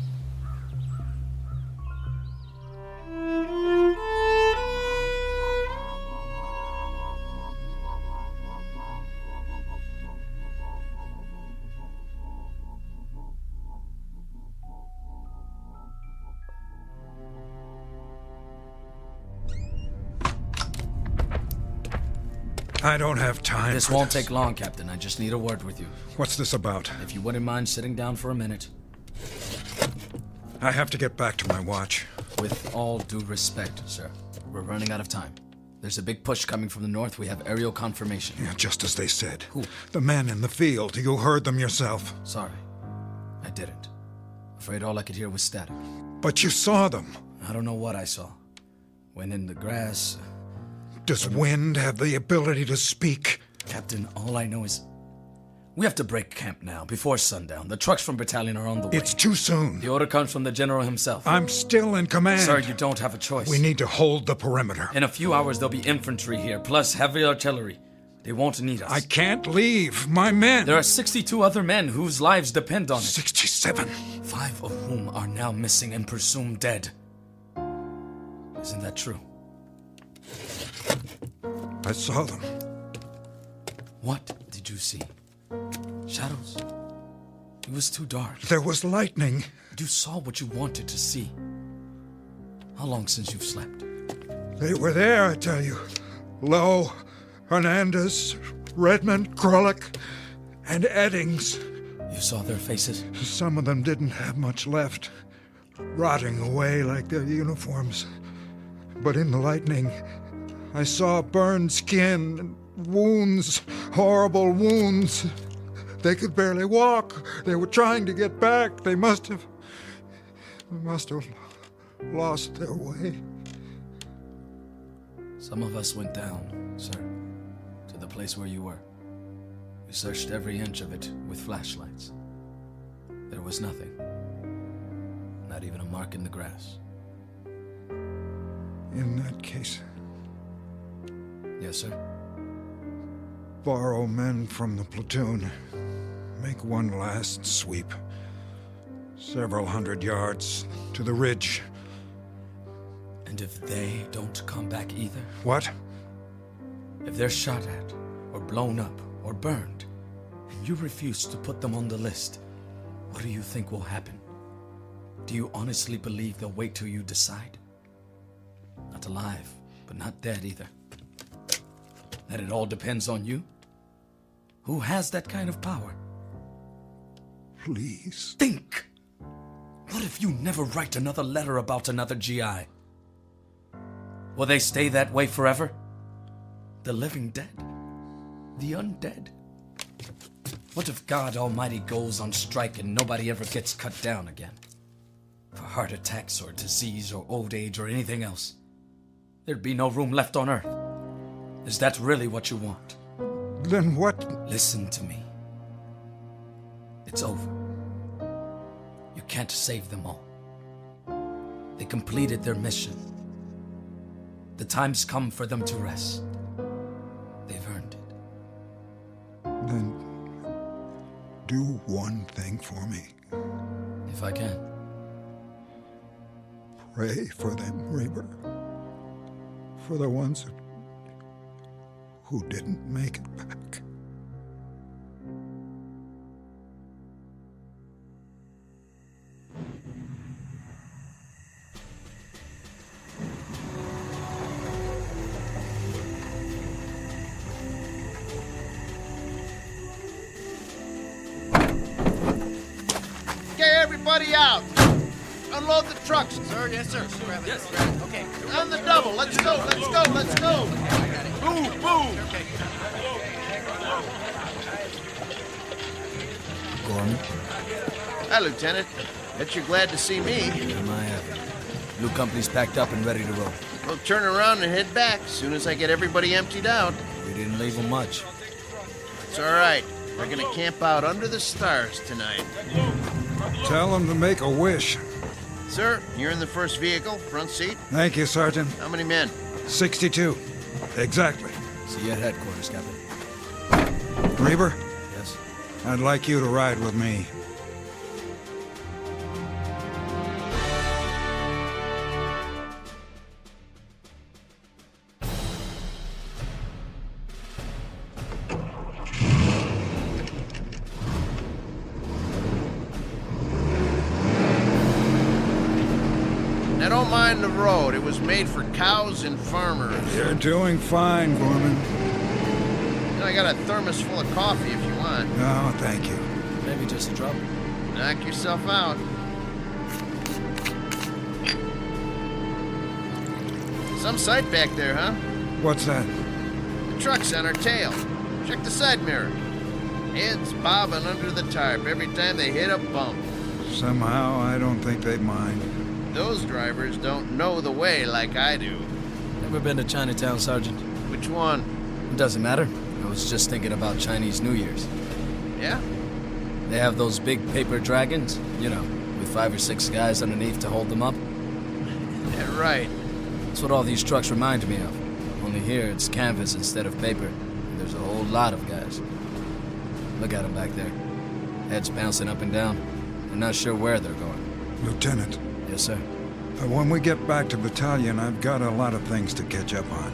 I don't have time. This won't take long, Captain. I just need a word with you. What's this about? If you wouldn't mind sitting down for a minute. I have to get back to my watch. With all due respect, sir, we're running out of time. There's a big push coming from the north. We have aerial confirmation. Yeah, just as they said. Who? The men in the field. You heard them yourself. Sorry. I didn't. Afraid all I could hear was static. But you saw them. I don't know what I saw. Went in the grass. Does wind have the ability to speak? Captain, all I know is we have to break camp now, before sundown. The trucks from battalion are on the way. It's too soon. The order comes from the general himself. I'm still in command. Sir, you don't have a choice. We need to hold the perimeter. In a few hours, there'll be infantry here, plus heavy artillery. They won't need us. I can't leave. My men. There are 62 other men whose lives depend on it. 67. 5 of whom are now missing and presumed dead. Isn't that true? I saw them. What did you see? Shadows? It was too dark. There was lightning. You saw what you wanted to see. How long since you've slept? They were there, I tell you. Lowe, Hernandez, Redmond, Krolik, and Eddings. You saw their faces? Some of them didn't have much left, rotting away like their uniforms. But in the lightning, I saw burned skin and wounds, horrible wounds. They could barely walk. They were trying to get back. They must have lost their way. Some of us went down, sir, to the place where you were. We searched every inch of it with flashlights. There was nothing. Not even a mark in the grass. In that case, yes, sir. Borrow men from the platoon. Make one last sweep. Several hundred yards to the ridge. And if they don't come back either? What? If they're shot at, or blown up, or burned, and you refuse to put them on the list, what do you think will happen? Do you honestly believe they'll wait till you decide? Not alive, but not dead either. That it all depends on you? Who has that kind of power? Please. Think! What if you never write another letter about another GI? Will they stay that way forever? The living dead? The undead? What if God Almighty goes on strike and nobody ever gets cut down again? For heart attacks or disease or old age or anything else? There'd be no room left on Earth. Is that really what you want? Then what? Listen to me. It's over. You can't save them all. They completed their mission. The time's come for them to rest. They've earned it. Then do one thing for me. If I can. Pray for them, Reaper. For the ones who didn't make it back. Okay, everybody out. Unload the trucks. Sir, yes, sir. Yes. Okay. On the double. Let's go, let's go, let's go. Boom, boom. Gorman? Hi, Lieutenant. Bet you're glad to see me. Am I happy? New company's packed up and ready to roll. We'll turn around and head back as soon as I get everybody emptied out. We didn't leave them much. It's all right. We're gonna camp out under the stars tonight. Tell them to make a wish. Sir, you're in the first vehicle, front seat. Thank you, Sergeant. How many men? 62. Exactly. See you at headquarters, Captain. Reber? Yes? I'd like you to ride with me. Now don't mind the road. It was made for cows and farmers. You're doing fine, Gorman. I got a thermos full of coffee if you want. No, thank you. Maybe just a drop. Knock yourself out. Some sight back there, huh? What's that? The truck's on our tail. Check the side mirror. Heads bobbing under the tarp every time they hit a bump. Somehow, I don't think they'd mind. Those drivers don't know the way like I do. Ever been to Chinatown, Sergeant? Which one? It doesn't matter. I was just thinking about Chinese New Year's. Yeah? They have those big paper dragons, you know, with 5 or 6 guys underneath to hold them up. Yeah, right. That's what all these trucks remind me of. Only here it's canvas instead of paper, and there's a whole lot of guys. Look at them back there. Heads bouncing up and down. They're not sure where they're going. Lieutenant. Yes, sir. When we get back to battalion, I've got a lot of things to catch up on.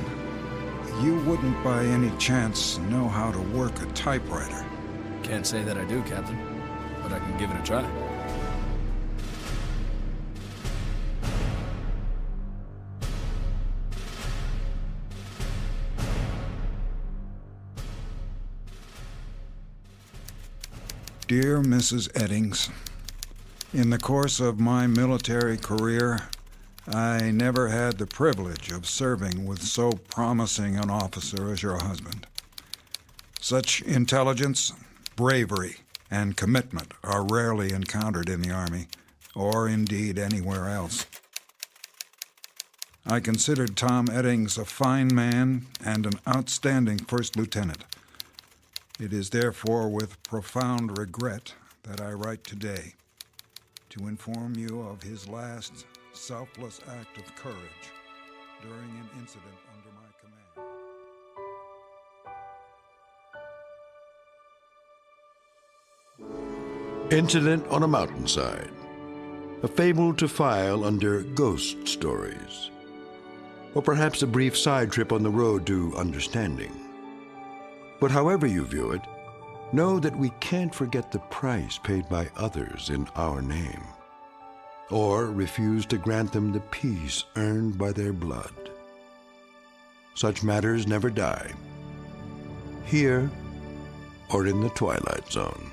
You wouldn't by any chance know how to work a typewriter. Can't say that I do, Captain, but I can give it a try. Dear Mrs. Eddings, in the course of my military career, I never had the privilege of serving with so promising an officer as your husband. Such intelligence, bravery, and commitment are rarely encountered in the Army, or indeed anywhere else. I considered Tom Eddings a fine man and an outstanding first lieutenant. It is therefore with profound regret that I write today to inform you of his last selfless act of courage during an incident under my command. Incident on a Mountainside, a fable to file under ghost stories, or perhaps a brief side trip on the road to understanding. But however you view it, know that we can't forget the price paid by others in our name, or refuse to grant them the peace earned by their blood. Such matters never die, here or in the Twilight Zone.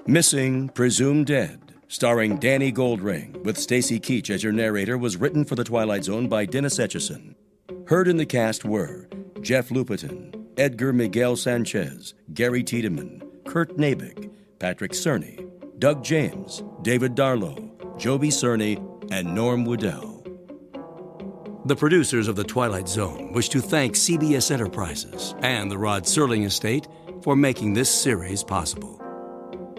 Missing, Presumed Dead, starring Danny Goldring, with Stacy Keach as your narrator, was written for The Twilight Zone by Dennis Etchison. Heard in the cast were Jeff Lupetin, Edgar Miguel Sanchez, Gary Tiedemann, Kurt Nabik, Patrick Cerny, Doug James, David Darlow, Joby Cerny, and Norm Woodell. The producers of The Twilight Zone wish to thank CBS Enterprises and the Rod Serling Estate for making this series possible.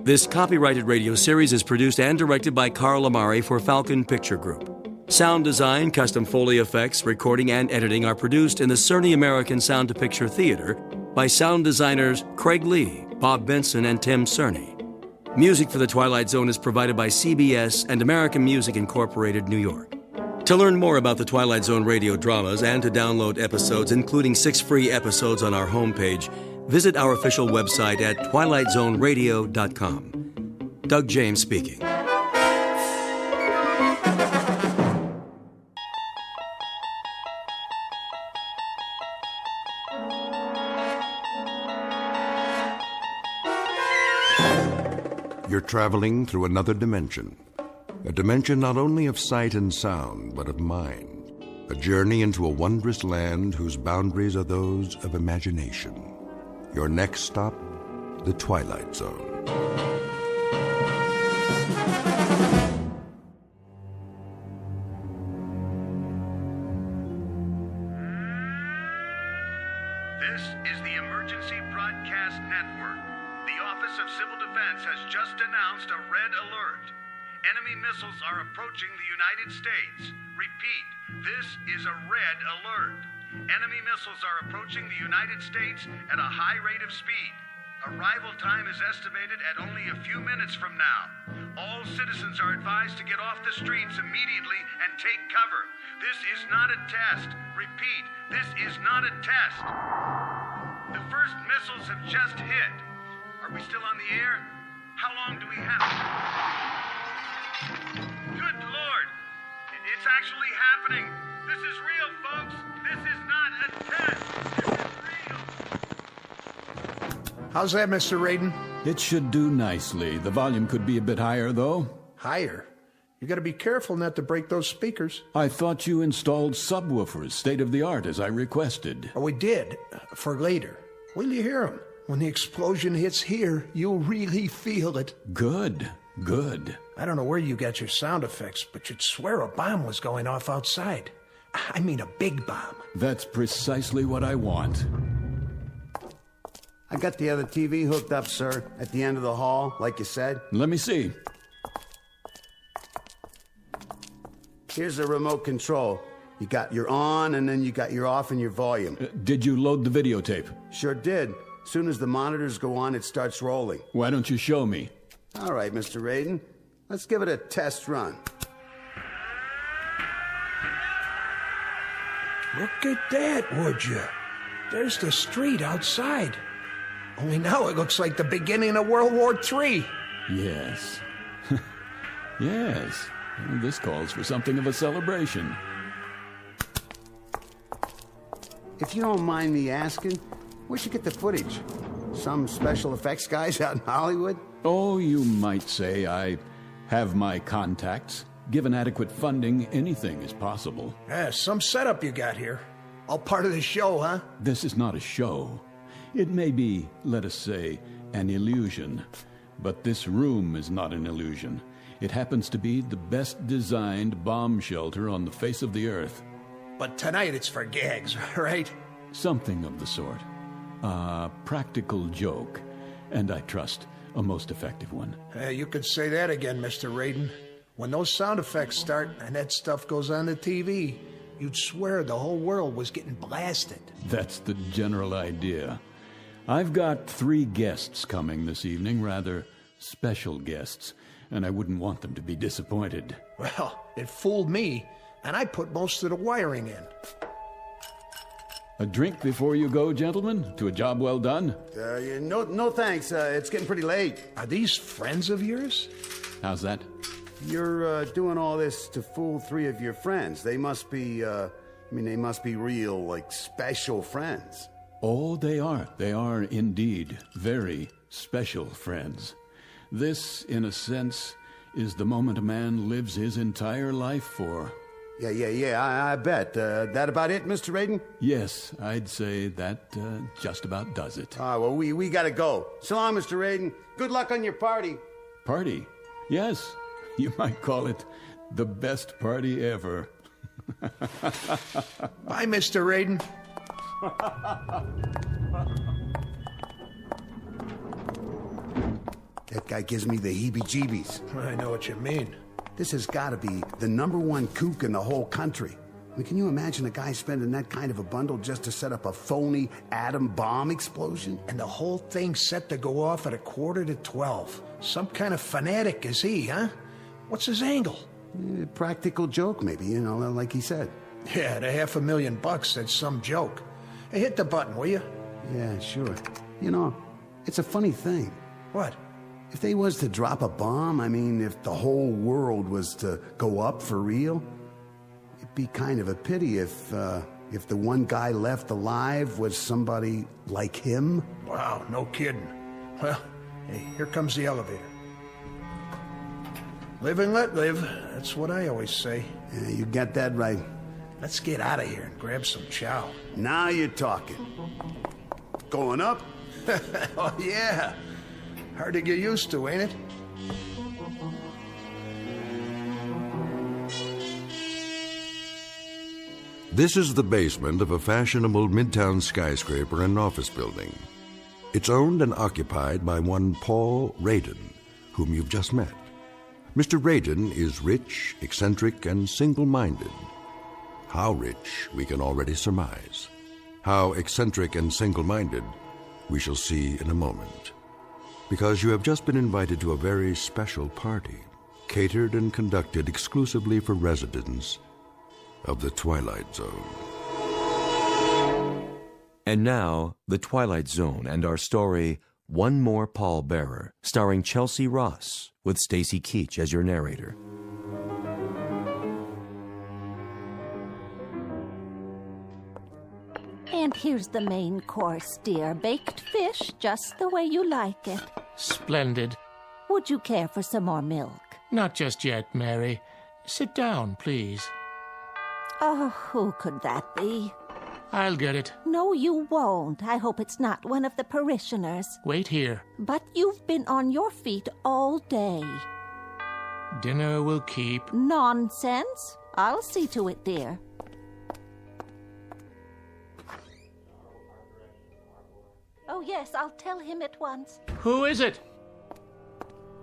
This copyrighted radio series is produced and directed by Carl Amari for Falcon Picture Group. Sound design, custom Foley effects, recording, and editing are produced in the Cerny American Sound to Picture Theater by sound designers Craig Lee, Bob Benson, and Tim Cerny. Music for The Twilight Zone is provided by CBS and American Music Incorporated, New York. To learn more about the Twilight Zone radio dramas and to download episodes, including 6 free episodes on our homepage, visit our official website at twilightzoneradio.com. Doug James speaking. You're traveling through another dimension. A dimension not only of sight and sound, but of mind. A journey into a wondrous land whose boundaries are those of imagination. Your next stop, the Twilight Zone. This is the Emergency Broadcast Network. The Office of Civil Defense has just announced a red alert. Enemy missiles are approaching the United States. Repeat, this is a red alert. Enemy missiles are approaching the United States at a high rate of speed. Arrival time is estimated at only a few minutes from now. All citizens are advised to get off the streets immediately and take cover. This is not a test. Repeat, this is not a test. The first missiles have just hit. Are we still on the air? How long do we have? Good Lord! It's actually happening. This is real, folks. This is not a test. This is real. How's that, Mr. Radin? It should do nicely. The volume could be a bit higher, though. Higher? You gotta be careful not to break those speakers. I thought you installed subwoofers, state-of-the-art, as I requested. Oh, we did. For later. Wait till you hear them. When the explosion hits here, you'll really feel it. Good. Good. I don't know where you got your sound effects, but you'd swear a bomb was going off outside. I mean a big bomb. That's precisely what I want. I got the other TV hooked up, sir, at the end of the hall, like you said. Let me see. Here's the remote control. You got your on, and then you got your off and your volume. Did you load the videotape? Sure did. As soon as the monitors go on, it starts rolling. Why don't you show me? All right, Mr. Radin. Let's give it a test run. Look at that, would you? There's the street outside. Only now it looks like the beginning of World War III. Yes. Yes. This calls for something of a celebration. If you don't mind me asking, where'd you get the footage? Some special effects guys out in Hollywood? Oh, you might say I have my contacts. Given adequate funding, anything is possible. Yeah, some setup you got here. All part of the show, huh? This is not a show. It may be, let us say, an illusion. But this room is not an illusion. It happens to be the best designed bomb shelter on the face of the earth. But tonight it's for gags, right? Something of the sort. A practical joke, and I trust a most effective one. You could say that again, Mr. Radin. When those sound effects start and that stuff goes on the TV, you'd swear the whole world was getting blasted. That's the general idea. I've got 3 guests coming this evening, rather special guests, and I wouldn't want them to be disappointed. Well, it fooled me, and I put most of the wiring in. A drink before you go, gentlemen, to a job well done? No thanks. It's getting pretty late. Are these friends of yours? How's that? You're doing all this to fool 3 of your friends. They must be, they must be real, like, special friends. Oh, they are. They are indeed very special friends. This, in a sense, is the moment a man lives his entire life for. Yeah, I bet. That about it, Mr. Radin? Yes, I'd say that just about does it. Well, we gotta go. So long, Mr. Radin. Good luck on your party. Party? Yes, you might call it the best party ever. Bye, Mr. Radin. That guy gives me the heebie-jeebies. I know what you mean. This has got to be the #1 kook in the whole country. I mean, can you imagine a guy spending that kind of a bundle just to set up a phony atom bomb explosion? And the whole thing's set to go off at 11:45. Some kind of fanatic is he, huh? What's his angle? Practical joke, maybe, you know, like he said. Yeah, the $500,000, that's some joke. Hey, hit the button, will you? Yeah, sure. You know, it's a funny thing. What? If they was to drop a bomb, I mean, if the whole world was to go up for real, it'd be kind of a pity if the one guy left alive was somebody like him. Wow, no kidding. Well, hey, here comes the elevator. Live and let live. That's what I always say. Yeah, you got that right. Let's get out of here and grab some chow. Now you're talking. Going up? Oh, yeah. Hard to get used to, ain't it? This is the basement of a fashionable midtown skyscraper and office building. It's owned and occupied by one Paul Radin, whom you've just met. Mr. Radin is rich, eccentric, and single-minded. How rich, we can already surmise. How eccentric and single-minded, we shall see in a moment. Because you have just been invited to a very special party, catered and conducted exclusively for residents of the Twilight Zone. And now, The Twilight Zone and our story, One More Pallbearer, starring Chelsea Ross, with Stacy Keach as your narrator. And here's the main course, dear. Baked fish, just the way you like it. Splendid. Would you care for some more milk? Not just yet, Mary. Sit down, please. Oh, who could that be? I'll get it. No, you won't. I hope it's not one of the parishioners. Wait here. But you've been on your feet all day. Dinner will keep. Nonsense. I'll see to it, dear. Oh, yes, I'll tell him at once. Who is it?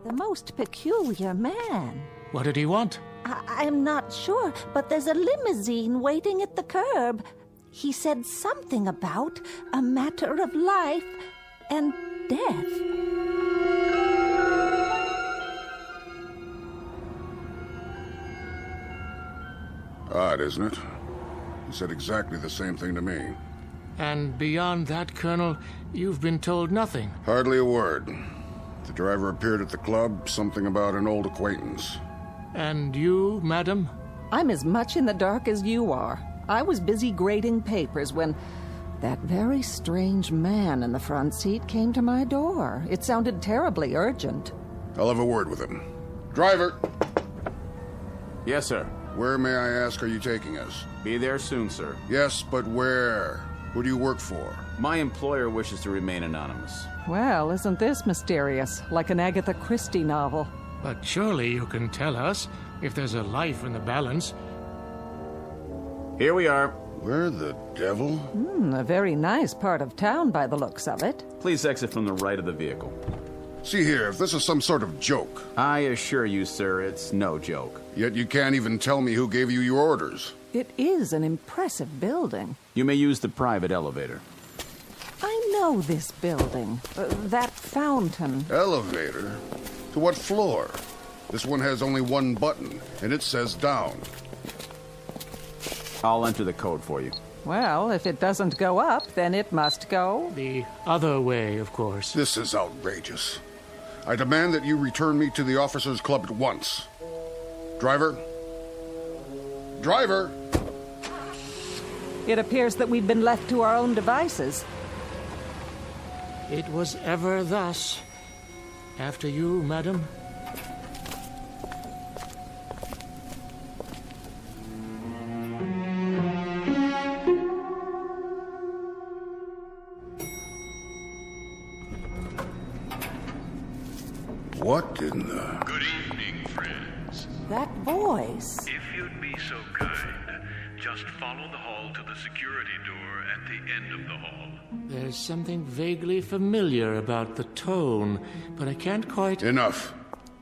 The most peculiar man. What did he want? I'm not sure, but there's a limousine waiting at the curb. He said something about a matter of life and death. Odd, isn't it? He said exactly the same thing to me. And beyond that, Colonel, you've been told nothing. Hardly a word. The driver appeared at the club, something about an old acquaintance. And you, madam? I'm as much in the dark as you are. I was busy grading papers when that very strange man in the front seat came to my door. It sounded terribly urgent. I'll have a word with him. Driver! Yes, sir. Where, may I ask, are you taking us? Be there soon, sir. Yes, but where? Who do you work for? My employer wishes to remain anonymous. Well, isn't this mysterious? Like an Agatha Christie novel. But surely you can tell us if there's a life in the balance. Here we are. Where the devil? A very nice part of town by the looks of it. Please exit from the right of the vehicle. See here, if this is some sort of joke. I assure you, sir, it's no joke. Yet you can't even tell me who gave you your orders. It is an impressive building. You may use the private elevator. I know this building. That fountain. Elevator? To what floor? This one has only one button, and it says down. I'll enter the code for you. Well, if it doesn't go up, then it must go the other way, of course. This is outrageous. I demand that you return me to the officers' club at once. Driver? Driver! It appears that we've been left to our own devices. It was ever thus. After you, madam. What in the... Good evening, friends. That voice. If you'd be so kind, just follow the hall to the security door at the end of the hall. There's something vaguely familiar about the tone, but I can't quite... Enough.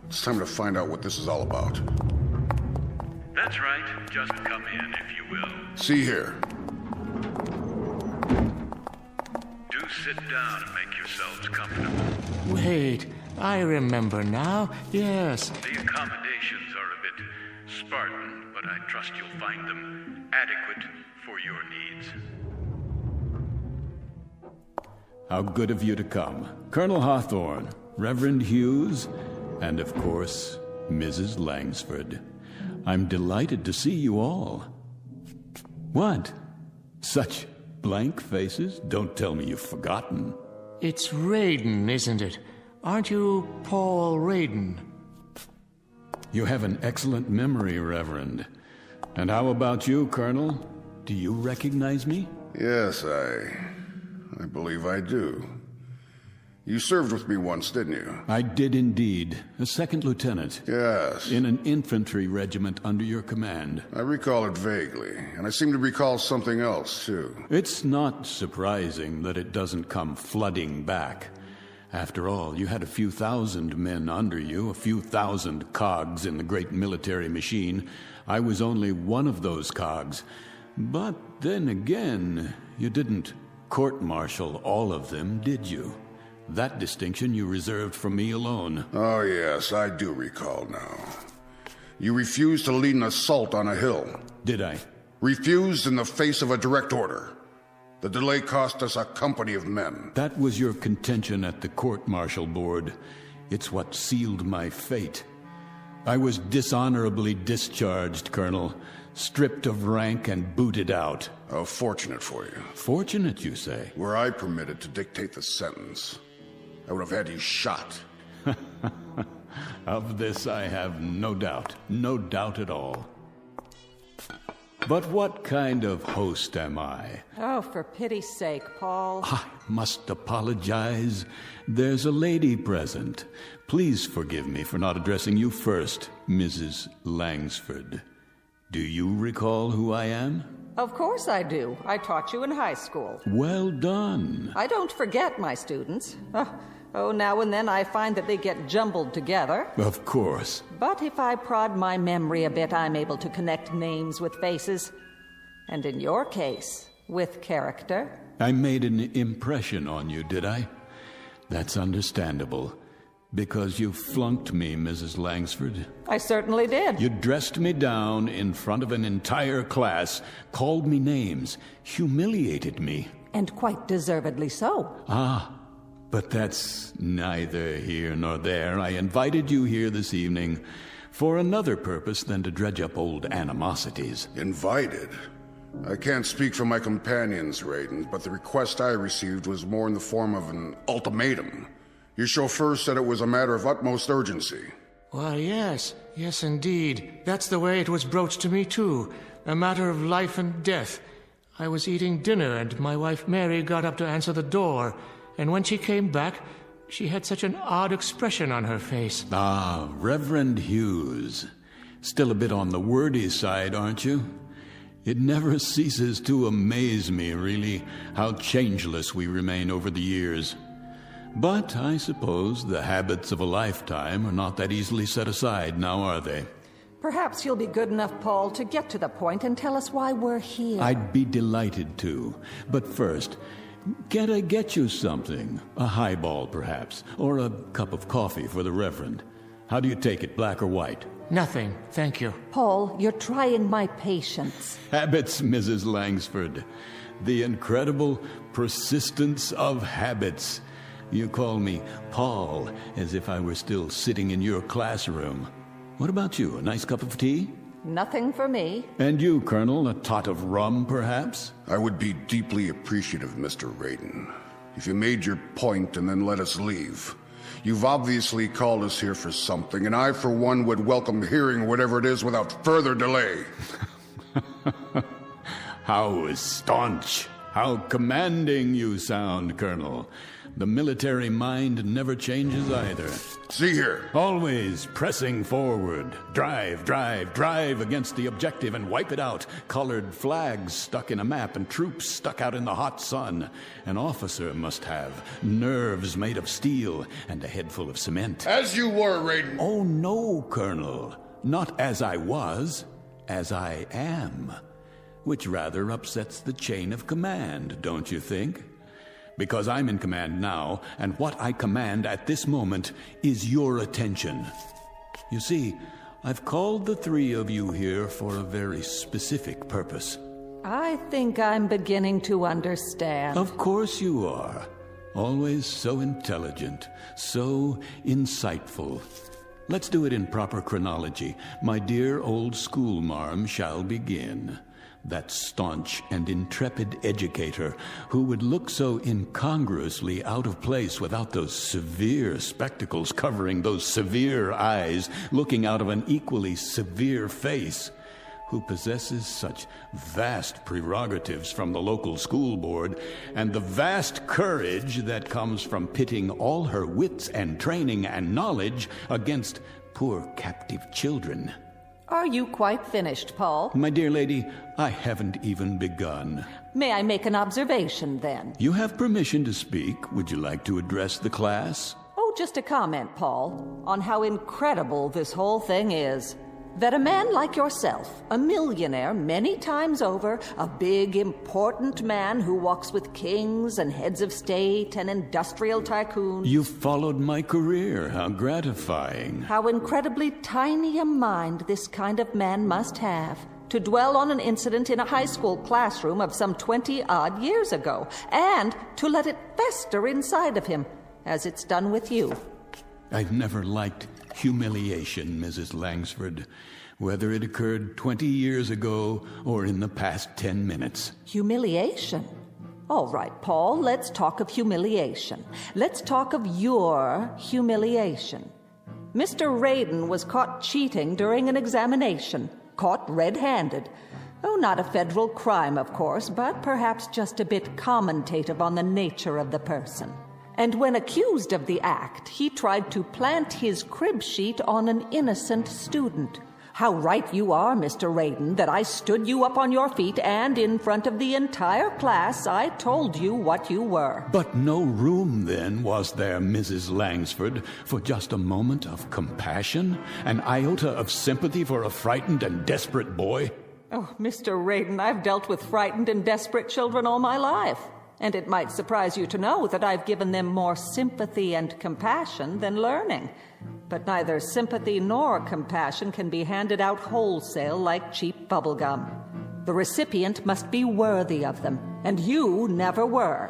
It's time to find out what this is all about. That's right. Just come in, if you will. See here. Do sit down and make yourselves comfortable. Wait, I remember now. Yes. The accommodations are a bit Spartan, but I trust you'll find them adequate for your needs. How good of you to come. Colonel Hawthorne, Reverend Hughes, and of course, Mrs. Langsford. I'm delighted to see you all. What? Such blank faces? Don't tell me you've forgotten. It's Raiden, isn't it? Aren't you Paul Raiden? You have an excellent memory, Reverend. And how about you, Colonel? Do you recognize me? Yes, I believe I do. You served with me once, didn't you? I did indeed. A second lieutenant. Yes. In an infantry regiment under your command. I recall it vaguely, and I seem to recall something else, too. It's not surprising that it doesn't come flooding back. After all, you had a few thousand men under you, a few thousand cogs in the great military machine. I was only one of those cogs. But then again, you didn't court-martial all of them, did you? That distinction you reserved for me alone. Oh, yes, I do recall now. You refused to lead an assault on a hill. Did I? Refused in the face of a direct order. The delay cost us a company of men. That was your contention at the court-martial board. It's what sealed my fate. I was dishonorably discharged, Colonel. Stripped of rank and booted out. Oh, fortunate for you. Fortunate, you say? Were I permitted to dictate the sentence, I would have had you shot. Of this I have no doubt. No doubt at all. But what kind of host am I? Oh, for pity's sake, Paul. I must apologize. There's a lady present. Please forgive me for not addressing you first, Mrs. Langsford. Do you recall who I am? Of course I do. I taught you in high school. Well done. I don't forget my students. Oh, now and then I find that they get jumbled together. Of course. But if I prod my memory a bit, I'm able to connect names with faces. And in your case, with character. I made an impression on you, did I? That's understandable. Because you flunked me, Mrs. Langsford. I certainly did. You dressed me down in front of an entire class, called me names, humiliated me. And quite deservedly so. Ah, but that's neither here nor there. I invited you here this evening for another purpose than to dredge up old animosities. Invited? I can't speak for my companions, Raiden, but the request I received was more in the form of an ultimatum. Your chauffeur said it was a matter of utmost urgency. Why, yes. Yes, indeed. That's the way it was broached to me, too. A matter of life and death. I was eating dinner, and my wife Mary got up to answer the door. And when she came back, she had such an odd expression on her face. Ah, Reverend Hughes. Still a bit on the wordy side, aren't you? It never ceases to amaze me, really, how changeless we remain over the years. But I suppose the habits of a lifetime are not that easily set aside, now are they? Perhaps you'll be good enough, Paul, to get to the point and tell us why we're here. I'd be delighted to. But first, can't I get you something? A highball, perhaps, or a cup of coffee for the Reverend. How do you take it, black or white? Nothing, thank you. Paul, you're trying my patience. Habits, Mrs. Langsford. The incredible persistence of habits. You call me Paul, as if I were still sitting in your classroom. What about you, a nice cup of tea? Nothing for me. And you, Colonel, a tot of rum, perhaps? I would be deeply appreciative, Mr. Raiden, if you made your point and then let us leave. You've obviously called us here for something, and I, for one, would welcome hearing whatever it is without further delay. How staunch, how commanding you sound, Colonel. The military mind never changes either. See here. Always pressing forward. Drive, drive, drive against the objective and wipe it out. Colored flags stuck in a map and troops stuck out in the hot sun. An officer must have nerves made of steel and a head full of cement. As you were, Raiden. Oh, no, Colonel. Not as I was. as I am, which rather upsets the chain of command, don't you think? Because I'm in command now, and what I command at this moment is your attention. You see, I've called the three of you here for a very specific purpose. I think I'm beginning to understand. Of course you are. Always so intelligent, so insightful. Let's do it in proper chronology. My dear old schoolmarm shall begin. That staunch and intrepid educator who would look so incongruously out of place without those severe spectacles covering those severe eyes looking out of an equally severe face, who possesses such vast prerogatives from the local school board and the vast courage that comes from pitting all her wits and training and knowledge against poor captive children. Are you quite finished, Paul? My dear lady, I haven't even begun. May I make an observation, then? You have permission to speak. Would you like to address the class? Oh, just a comment, Paul, on how incredible this whole thing is. That a man like yourself, a millionaire many times over, a big, important man who walks with kings and heads of state and industrial tycoons... You followed my career. How gratifying. How incredibly tiny a mind this kind of man must have, to dwell on an incident in a high school classroom of some 20-odd years ago, and to let it fester inside of him, as it's done with you. I've never liked humiliation, Mrs. Langsford, whether it occurred 20 years ago or in the past 10 minutes. Humiliation? All right, Paul, let's talk of humiliation. Let's talk of your humiliation. Mr. Raiden was caught cheating during an examination, caught red-handed. Oh, not a federal crime, of course, but perhaps just a bit commentative on the nature of the person. And when accused of the act, he tried to plant his crib sheet on an innocent student. How right you are, Mr. Raiden, that I stood you up on your feet and in front of the entire class I told you what you were. But no room then, was there, Mrs. Langsford, for just a moment of compassion? An iota of sympathy for a frightened and desperate boy? Oh, Mr. Raiden, I've dealt with frightened and desperate children all my life. And it might surprise you to know that I've given them more sympathy and compassion than learning. But neither sympathy nor compassion can be handed out wholesale like cheap bubblegum. The recipient must be worthy of them, and you never were.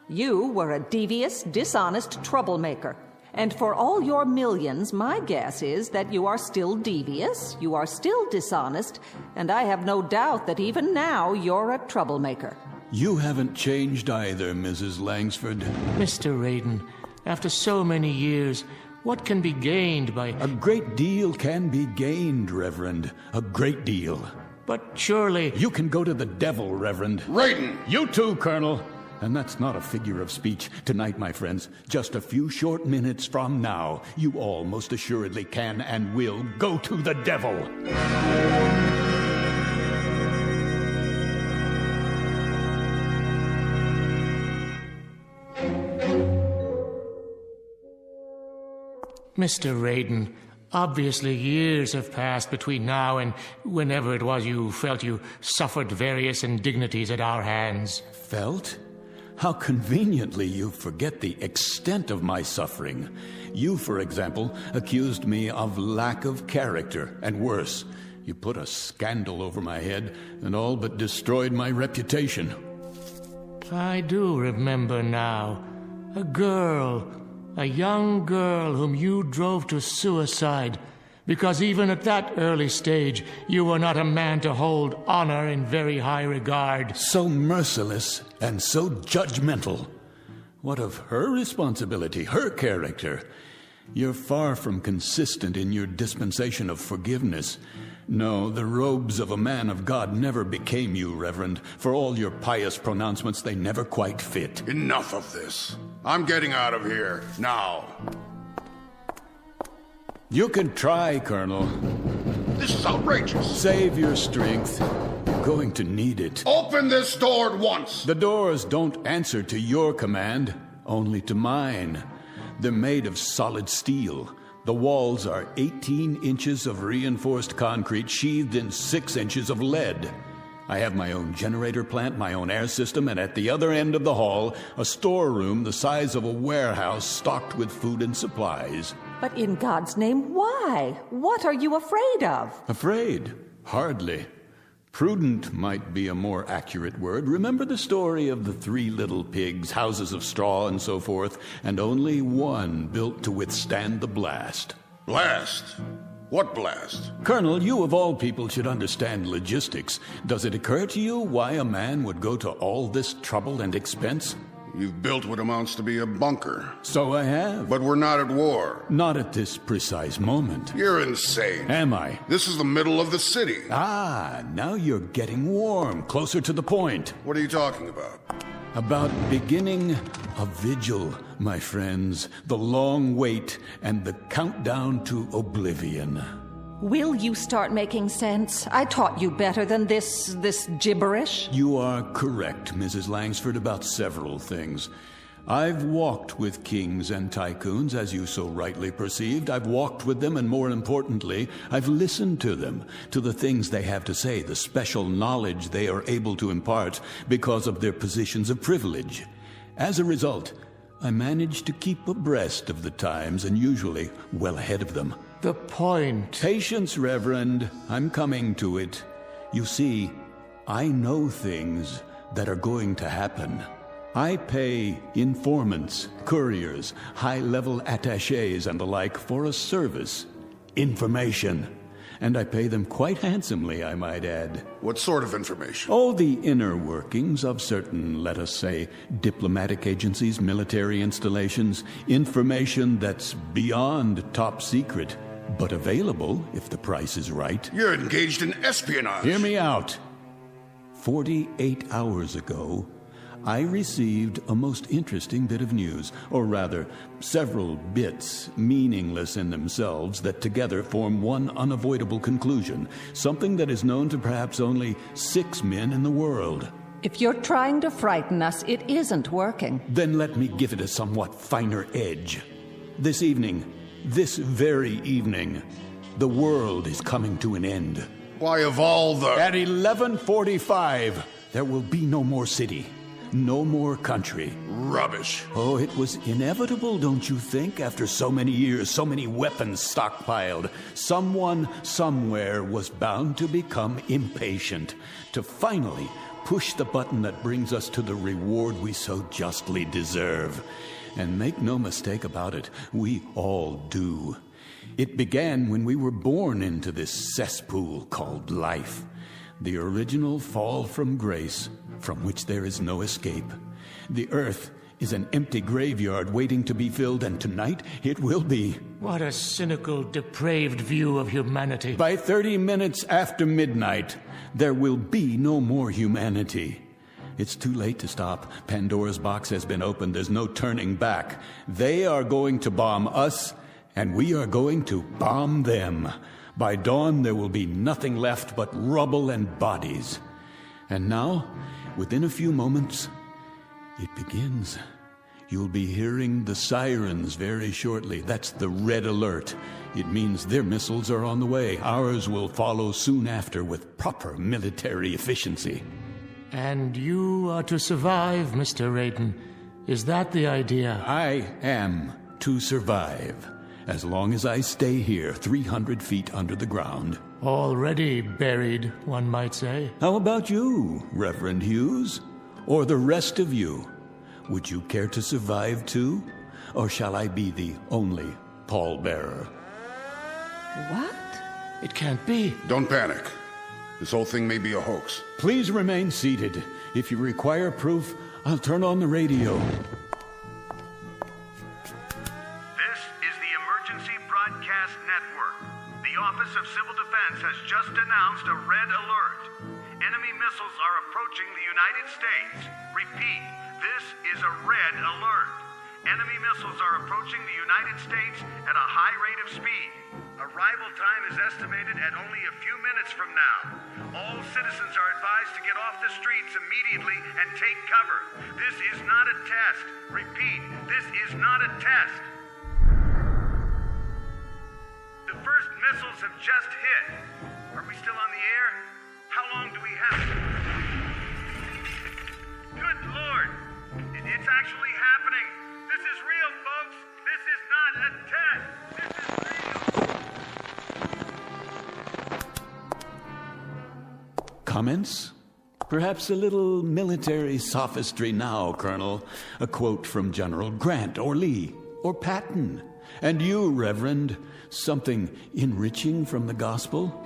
You were a devious, dishonest troublemaker. And for all your millions, my guess is that you are still devious, you are still dishonest, and I have no doubt that even now you're a troublemaker. You haven't changed either, Mrs. Langsford. Mr. Raiden, after so many years, what can be gained by... A great deal can be gained, Reverend. A great deal. But surely... You can go to the devil, Reverend. Raiden! You too, Colonel. And that's not a figure of speech. Tonight, my friends, just a few short minutes from now, you all most assuredly can and will go to the devil. Mr. Raiden, obviously years have passed between now and whenever it was you felt you suffered various indignities at our hands. Felt? How conveniently you forget the extent of my suffering. You, for example, accused me of lack of character, and worse, you put a scandal over my head and all but destroyed my reputation. I do remember now. A young girl whom you drove to suicide, because even at that early stage you were not a man to hold honor in very high regard. So merciless and so judgmental. What of her responsibility, her character? You're far from consistent in your dispensation of forgiveness. No, the robes of a man of God never became you, Reverend. For all your pious pronouncements, they never quite fit. Enough of this. I'm getting out of here, now. You can try, Colonel. This is outrageous. Save your strength. You're going to need it. Open this door at once. The doors don't answer to your command, only to mine. They're made of solid steel, The walls are 18 inches of reinforced concrete sheathed in 6 inches of lead. I have my own generator plant, my own air system, and at the other end of the hall, a storeroom the size of a warehouse stocked with food and supplies. But in God's name, why? What are you afraid of? Afraid? Hardly. Prudent might be a more accurate word. Remember the story of the 3 little pigs, houses of straw and so forth, and only one built to withstand the blast. Blast? What blast? Colonel, you of all people should understand logistics. Does it occur to you why a man would go to all this trouble and expense? You've built what amounts to be a bunker. So I have. But we're not at war. Not at this precise moment. You're insane. Am I? This is the middle of the city. Ah, now you're getting warm, closer to the point. What are you talking about? About beginning a vigil, my friends. The long wait and the countdown to oblivion. Will you start making sense? I taught you better than this gibberish. You are correct, Mrs. Langsford, about several things. I've walked with kings and tycoons, as you so rightly perceived. I've walked with them, and more importantly, I've listened to them, to the things they have to say, the special knowledge they are able to impart because of their positions of privilege. As a result, I managed to keep abreast of the times and usually well ahead of them. The point. Patience, Reverend. I'm coming to it. You see, I know things that are going to happen. I pay informants, couriers, high-level attachés and the like for a service, information. And I pay them quite handsomely, I might add. What sort of information? Oh, the inner workings of certain, let us say, diplomatic agencies, military installations, information that's beyond top secret, but available if the price is right. You're engaged in espionage. Hear me out. 48 hours ago, I received a most interesting bit of news, or rather, several bits, meaningless in themselves, that together form one unavoidable conclusion, something that is known to perhaps only 6 men in the world. If you're trying to frighten us, it isn't working. Then let me give it a somewhat finer edge. This evening, this very evening, the world is coming to an end. Why, of all the... At 11:45, there will be no more city. No more country. Rubbish. Oh, it was inevitable, don't you think? After so many years, so many weapons stockpiled, someone somewhere was bound to become impatient, to finally push the button that brings us to the reward we so justly deserve. And make no mistake about it, we all do. It began when we were born into this cesspool called life. The original fall from grace, from which there is no escape. The earth is an empty graveyard waiting to be filled, and tonight it will be. What a cynical, depraved view of humanity. By 30 minutes after midnight, there will be no more humanity. It's too late to stop. Pandora's box has been opened. There's no turning back. They are going to bomb us, and we are going to bomb them. By dawn, there will be nothing left but rubble and bodies. And now, within a few moments, it begins. You'll be hearing the sirens very shortly. That's the red alert. It means their missiles are on the way. Ours will follow soon after with proper military efficiency. And you are to survive, Mr. Raiden. Is that the idea? I am to survive. As long as I stay here, 300 feet under the ground. Already buried, one might say. How about you, Reverend Hughes? Or the rest of you? Would you care to survive too? Or shall I be the only pallbearer? What? It can't be. Don't panic. This whole thing may be a hoax. Please remain seated. If you require proof, I'll turn on the radio. Office of Civil Defense has just announced a red alert. Enemy missiles are approaching the United States. Repeat, this is a red alert. Enemy missiles are approaching the United States at a high rate of speed. Arrival time is estimated at only a few minutes from now. All citizens are advised to get off the streets immediately and take cover. This is not a test. Repeat, this is not a test. first missiles have just hit. Are we still on the air? How long do we have? Good Lord! It's actually happening! This is real, folks! This is not a test! Comments? Perhaps a little military sophistry now, Colonel. A quote from General Grant or Lee or Patton. And you, Reverend, something enriching from the gospel?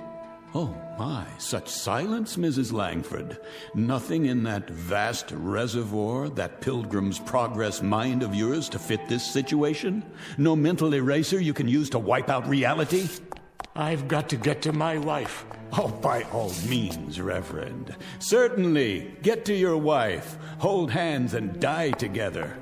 Oh, my, such silence, Mrs. Langford. Nothing in that vast reservoir, that Pilgrim's Progress mind of yours to fit this situation? No mental eraser you can use to wipe out reality? I've got to get to my wife. Oh, by all means, Reverend. Certainly. Get to your wife. Hold hands and die together.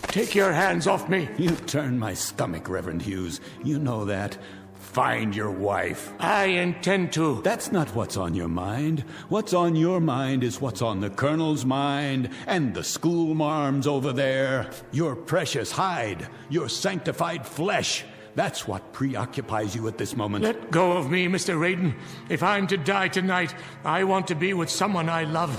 Take your hands off me. You turn my stomach, Reverend Hughes. You know that. Find your wife. I intend to. That's not what's on your mind. What's on your mind is what's on the Colonel's mind and the schoolmarm's over there. Your precious hide, your sanctified flesh. That's what preoccupies you at this moment. Let go of me, Mr. Raiden. If I'm to die tonight, I want to be with someone I love.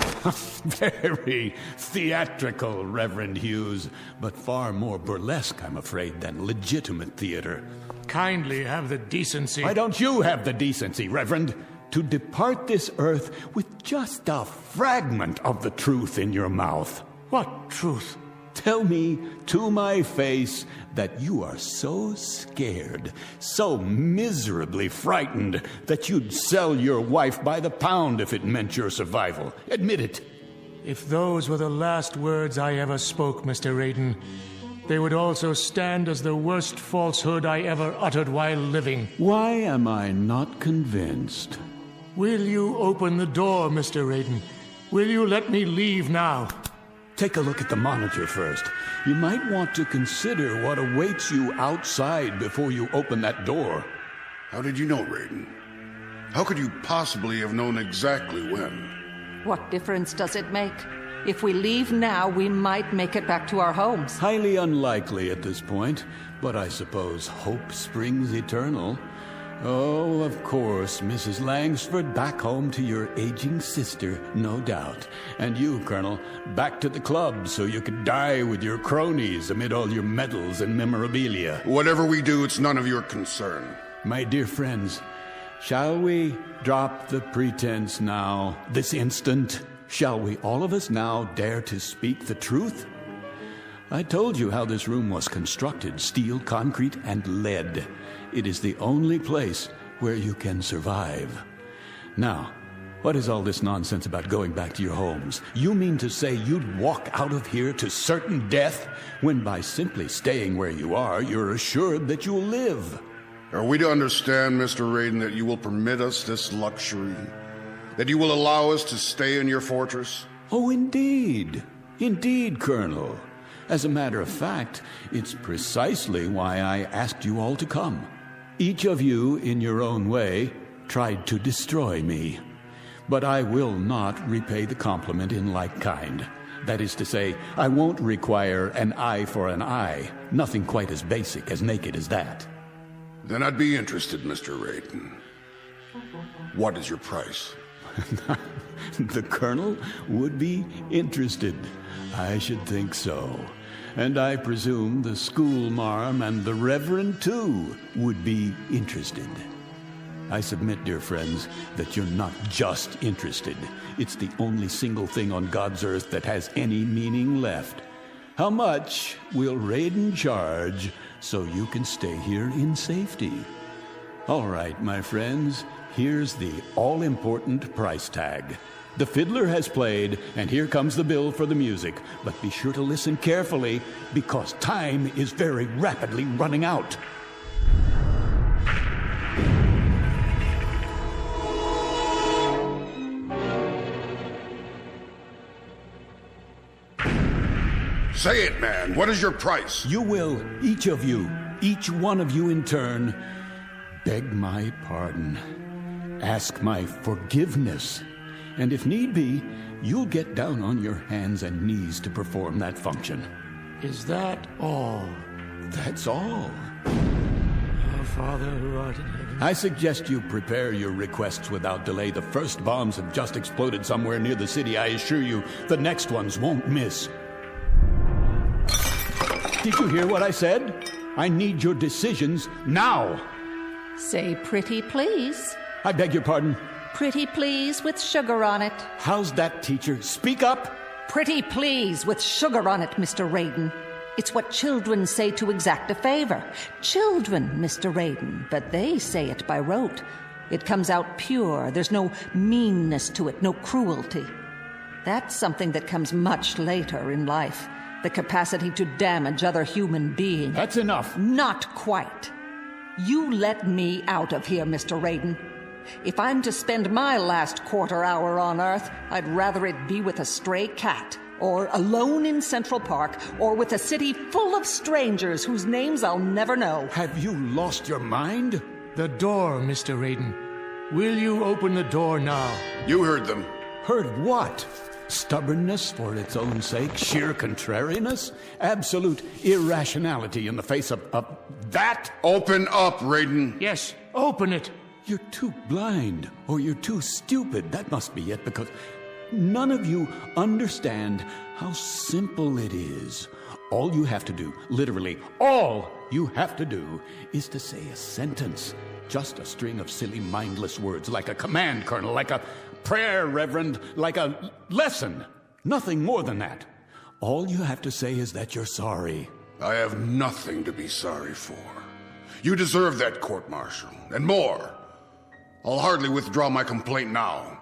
Very theatrical, Reverend Hughes, but far more burlesque, I'm afraid, than legitimate theater. Kindly have the decency. Why don't you have the decency, Reverend, to depart this earth with just a fragment of the truth in your mouth? What truth? Tell me to my face that you are so scared, so miserably frightened, that you'd sell your wife by the pound if it meant your survival. Admit it. If those were the last words I ever spoke, Mr. Raiden, they would also stand as the worst falsehood I ever uttered while living. Why am I not convinced? Will you open the door, Mr. Raiden? Will you let me leave now? Take a look at the monitor first. You might want to consider what awaits you outside before you open that door. How did you know, Raiden? How could you possibly have known exactly when? What difference does it make? If we leave now, we might make it back to our homes. Highly unlikely at this point, but I suppose hope springs eternal. Oh, of course, Mrs. Langsford, back home to your aging sister, no doubt. And you, Colonel, back to the club so you could die with your cronies amid all your medals and memorabilia. Whatever we do, it's none of your concern. My dear friends, shall we drop the pretense now, this instant? Shall we all of us now dare to speak the truth? I told you how this room was constructed, steel, concrete, and lead. It is the only place where you can survive. Now, what is all this nonsense about going back to your homes? You mean to say you'd walk out of here to certain death, when by simply staying where you are, you're assured that you'll live? Are we to understand, Mr. Raiden, that you will permit us this luxury? That you will allow us to stay in your fortress? Oh, indeed. Indeed, Colonel. As a matter of fact, it's precisely why I asked you all to come. Each of you, in your own way, tried to destroy me. But I will not repay the compliment in like kind. That is to say, I won't require an eye for an eye. Nothing quite as basic, as naked as that. Then I'd be interested, Mr. Raiden. What is your price? The Colonel would be interested. I should think so. And I presume the schoolmarm and the Reverend, too, would be interested. I submit, dear friends, that you're not just interested. It's the only single thing on God's earth that has any meaning left. How much will Raiden charge so you can stay here in safety? All right, my friends, here's the all-important price tag. The fiddler has played, and here comes the bill for the music. But be sure to listen carefully, because time is very rapidly running out. Say it, man. What is your price? You will, each of you, each one of you in turn, beg my pardon, ask my forgiveness. And if need be, you'll get down on your hands and knees to perform that function. Is that all? That's all. A Father who art in heaven. I suggest you prepare your requests without delay. The first bombs have just exploded somewhere near the city. I assure you, the next ones won't miss. Did you hear what I said? I need your decisions now. Say pretty please. I beg your pardon? Pretty please with sugar on it. How's that, teacher? Speak up. Pretty please with sugar on it, Mr. Raiden. It's what children say to exact a favor. Children, Mr. Raiden, but they say it by rote. It comes out pure. There's no meanness to it, no cruelty. That's something that comes much later in life. The capacity to damage other human beings. That's enough. Not quite. You let me out of here, Mr. Raiden. If I'm to spend my last quarter hour on Earth, I'd rather it be with a stray cat, or alone in Central Park, or with a city full of strangers whose names I'll never know. Have you lost your mind? The door, Mr. Raiden. Will you open the door now? You heard them. Heard what? Stubbornness for its own sake? Sheer contrariness? Absolute irrationality in the face of that? Open up, Raiden. Yes, open it. You're too blind, or you're too stupid. That must be it, because none of you understand how simple it is. All you have to do, literally all you have to do, is to say a sentence. Just a string of silly, mindless words, like a command, Colonel, like a prayer, Reverend, like a lesson. Nothing more than that. All you have to say is that you're sorry. I have nothing to be sorry for. You deserve that, court-martial, and more. I'll hardly withdraw my complaint now.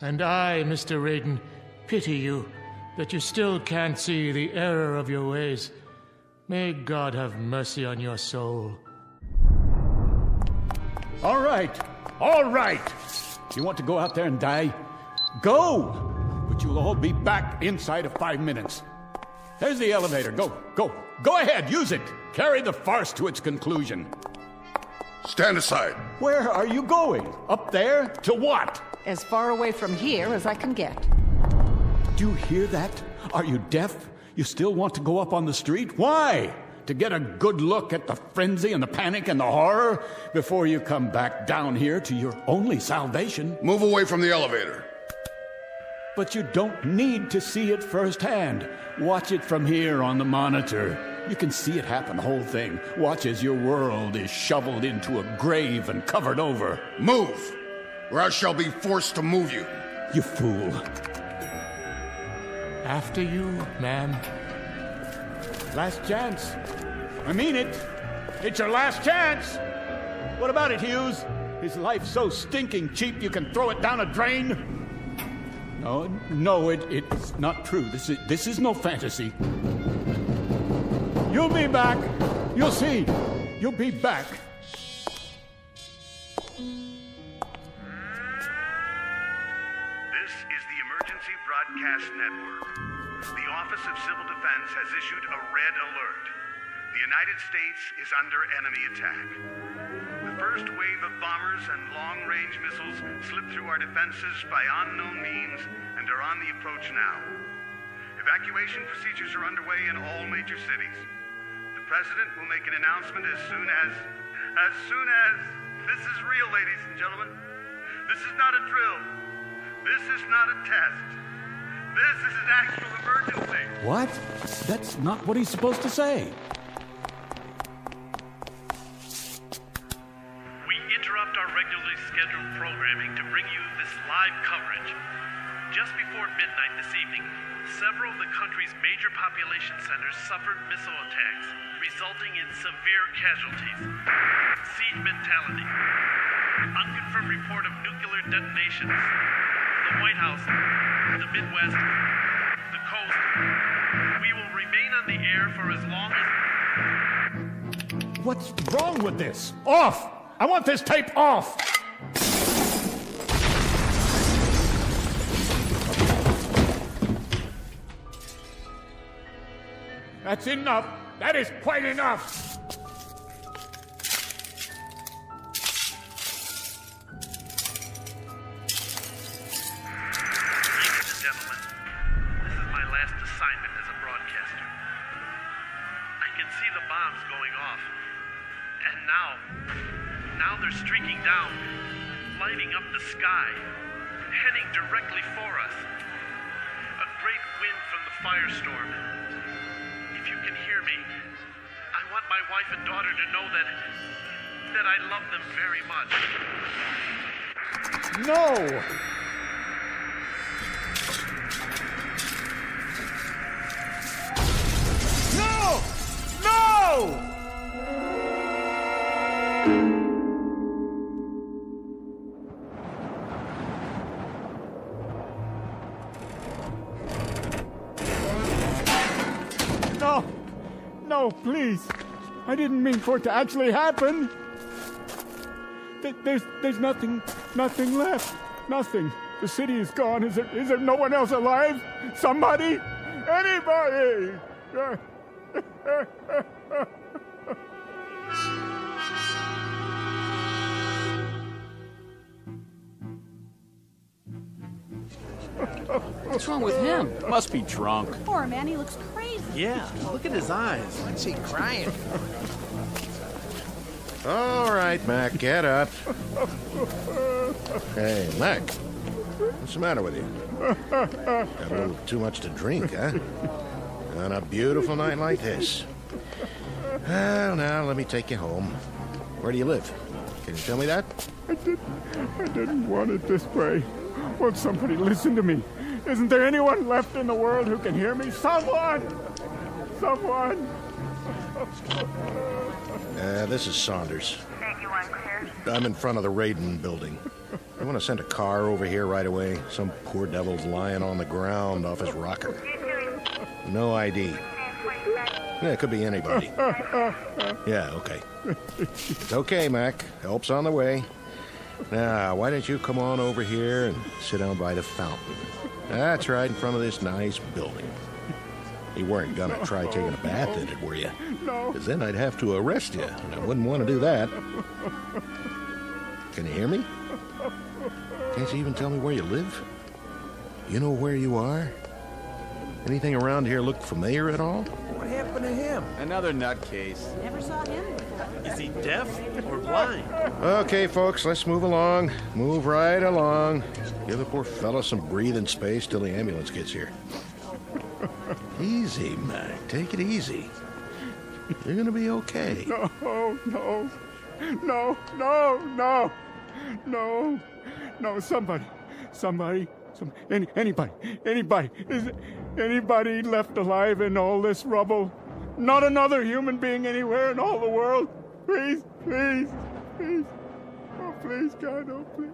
And I, Mr. Raiden, pity you that you still can't see the error of your ways. May God have mercy on your soul. All right. You want to go out there and die? Go! But you'll all be back inside of 5 minutes. There's the elevator. Go ahead, use it. Carry the farce to its conclusion. Stand aside. Where are you going? Up there? To what? As far away from here as I can get. Do you hear that? Are you deaf? You still want to go up on the street? Why? To get a good look at the frenzy and the panic and the horror before you come back down here to your only salvation? Move away from the elevator. But you don't need to see it firsthand. Watch it from here on the monitor. You can see it happen, the whole thing. Watch as your world is shoveled into a grave and covered over. Move, or I shall be forced to move you. You fool. After you, ma'am. Last chance. I mean it. It's your last chance. What about it, Hughes? Is life so stinking cheap you can throw it down a drain? No, it's not true. This is no fantasy. You'll be back. You'll see. You'll be back. This is the Emergency Broadcast Network. The Office of Civil Defense has issued a red alert. The United States is under enemy attack. The first wave of bombers and long-range missiles slipped through our defenses by unknown means and are on the approach now. Evacuation procedures are underway in all major cities. The President will make an announcement as soon as this is real, ladies and gentlemen. This is not a drill. This is not a test. This is an actual emergency. What? That's not what he's supposed to say. We interrupt our regularly scheduled programming to bring you this live coverage. Just before midnight this evening, several of the country's major population centers suffered missile attacks, resulting in severe casualties. Siege mentality. Unconfirmed report of nuclear detonations. The White House, the Midwest, the coast. We will remain on the air for as long as... What's wrong with this? Off! I want this tape off! That's enough. That is quite enough. Ladies and gentlemen, this is my last assignment as a broadcaster. I can see the bombs going off. And now they're streaking down, lighting up the sky, heading directly for us. A great wind from the firestorm. If you can hear me, I want my wife and daughter to know that I love them very much. No! No! No! No! No, please! I didn't mean for it to actually happen! There's nothing left. Nothing. The city is gone. Is there no one else alive? Somebody? Anybody? What's wrong with him? Must be drunk. Poor man, he looks crazy. Yeah, look at his eyes. What's he crying for? All right, Mac, get up. Hey, Mac, what's the matter with you? Got a little too much to drink, huh? On a beautiful night like this. Well, now, let me take you home. Where do you live? Can you tell me that? I didn't want it this way. Won't somebody listen to me? Isn't there anyone left in the world who can hear me? Someone! Someone! This is Saunders. I'm in front of the Raiden building. I want to send a car over here right away. Some poor devil's lying on the ground off his rocker. No ID. Yeah, it could be anybody. Yeah, okay. It's okay, Mac. Help's on the way. Now, why don't you come on over here and sit down by the fountain? That's right in front of this nice building. You weren't gonna try taking a bath in it, were you? No. Because then I'd have to arrest you, and I wouldn't want to do that. Can you hear me? Can't you even tell me where you live? You know where you are? Anything around here look familiar at all? What happened to him? Another nutcase. Never saw him before. Is he deaf or blind? Okay, folks, let's move along. Move right along. Give the poor fella some breathing space till the ambulance gets here. Easy, Mac. Take it easy. You're gonna be okay. No, anybody. Is anybody left alive in all this rubble? Not another human being anywhere in all the world? Please. Oh, please, God, oh, please.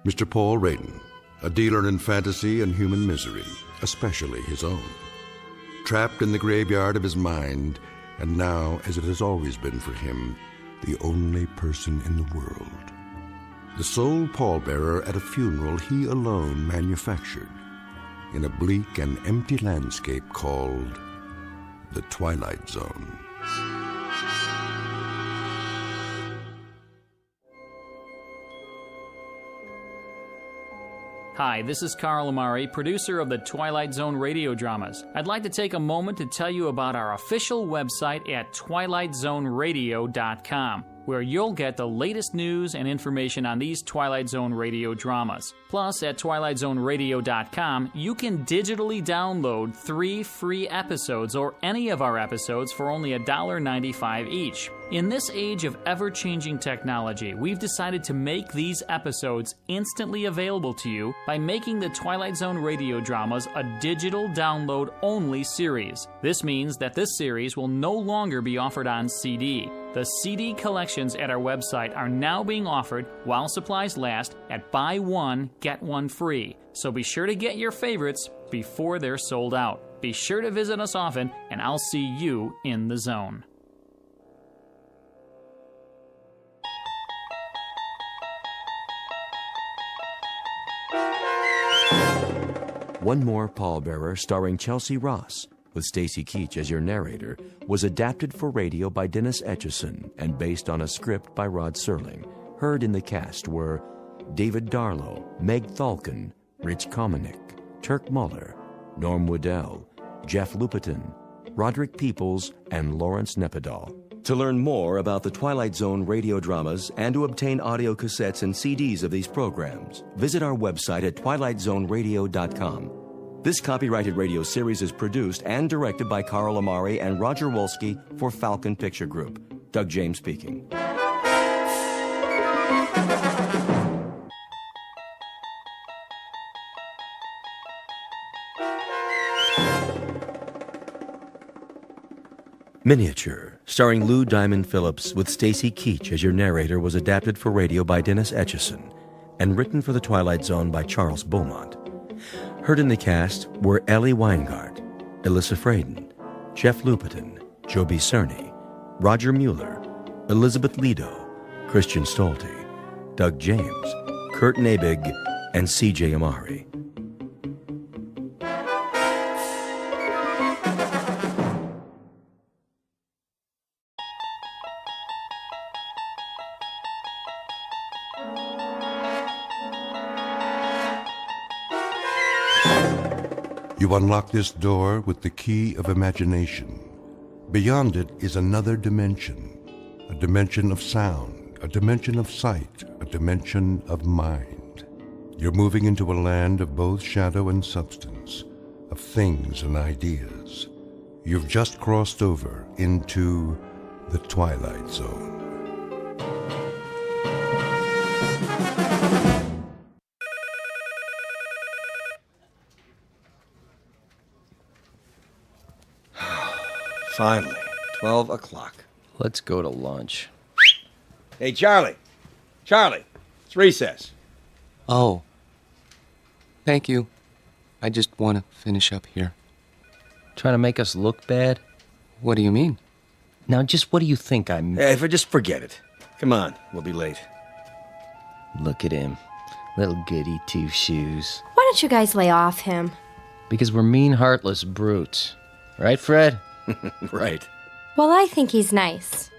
Mr. Paul Raiden, a dealer in fantasy and human misery, especially his own. Trapped in the graveyard of his mind, and now, as it has always been for him, the only person in the world. The sole pallbearer at a funeral he alone manufactured, in a bleak and empty landscape called the Twilight Zone. Hi, this is Carl Amari, producer of the Twilight Zone radio dramas. I'd like to take a moment to tell you about our official website at twilightzoneradio.com, where you'll get the latest news and information on these Twilight Zone radio dramas. Plus, at twilightzoneradio.com, you can digitally download 3 free episodes or any of our episodes for only $1.95 each. In this age of ever-changing technology, we've decided to make these episodes instantly available to you by making the Twilight Zone radio dramas a digital download-only series. This means that this series will no longer be offered on CD. The CD collections at our website are now being offered while supplies last at buy one, get one free. So be sure to get your favorites before they're sold out. Be sure to visit us often, and I'll see you in the zone. One More Pallbearer, starring Chelsea Ross, with Stacy Keach as your narrator, was adapted for radio by Dennis Etchison and based on a script by Rod Serling. Heard in the cast were David Darlow, Meg Thalken, Rich Kominick, Turk Muller, Norm Waddell, Jeff Lupetin, Roderick Peoples, and Lawrence Nepidal. To learn more about the Twilight Zone radio dramas and to obtain audio cassettes and CDs of these programs, visit our website at twilightzoneradio.com. This copyrighted radio series is produced and directed by Carl Amari and Roger Wolski for Falcon Picture Group. Doug James speaking. Miniature, starring Lou Diamond Phillips with Stacy Keach as your narrator, was adapted for radio by Dennis Etchison and written for The Twilight Zone by Charles Beaumont. Heard in the cast were Ellie Weingart, Alyssa Fraden, Jeff Lupetin, Joby Cerny, Roger Mueller, Elizabeth Lido, Christian Stolte, Doug James, Kurt Nabig, and C.J. Amari. You unlock this door with the key of imagination. Beyond it is another dimension, a dimension of sound, a dimension of sight, a dimension of mind. You're moving into a land of both shadow and substance, of things and ideas. You've just crossed over into the Twilight Zone. Finally, 12 o'clock. Let's go to lunch. Hey, Charlie. Charlie, it's recess. Oh. Thank you. I just want to finish up here. Trying to make us look bad? What do you mean? Now, just what do you think I'm... Hey, just forget it. Come on, we'll be late. Look at him. Little goody two-shoes. Why don't you guys lay off him? Because we're mean, heartless brutes. Right, Fred? Right. Well, I think he's nice.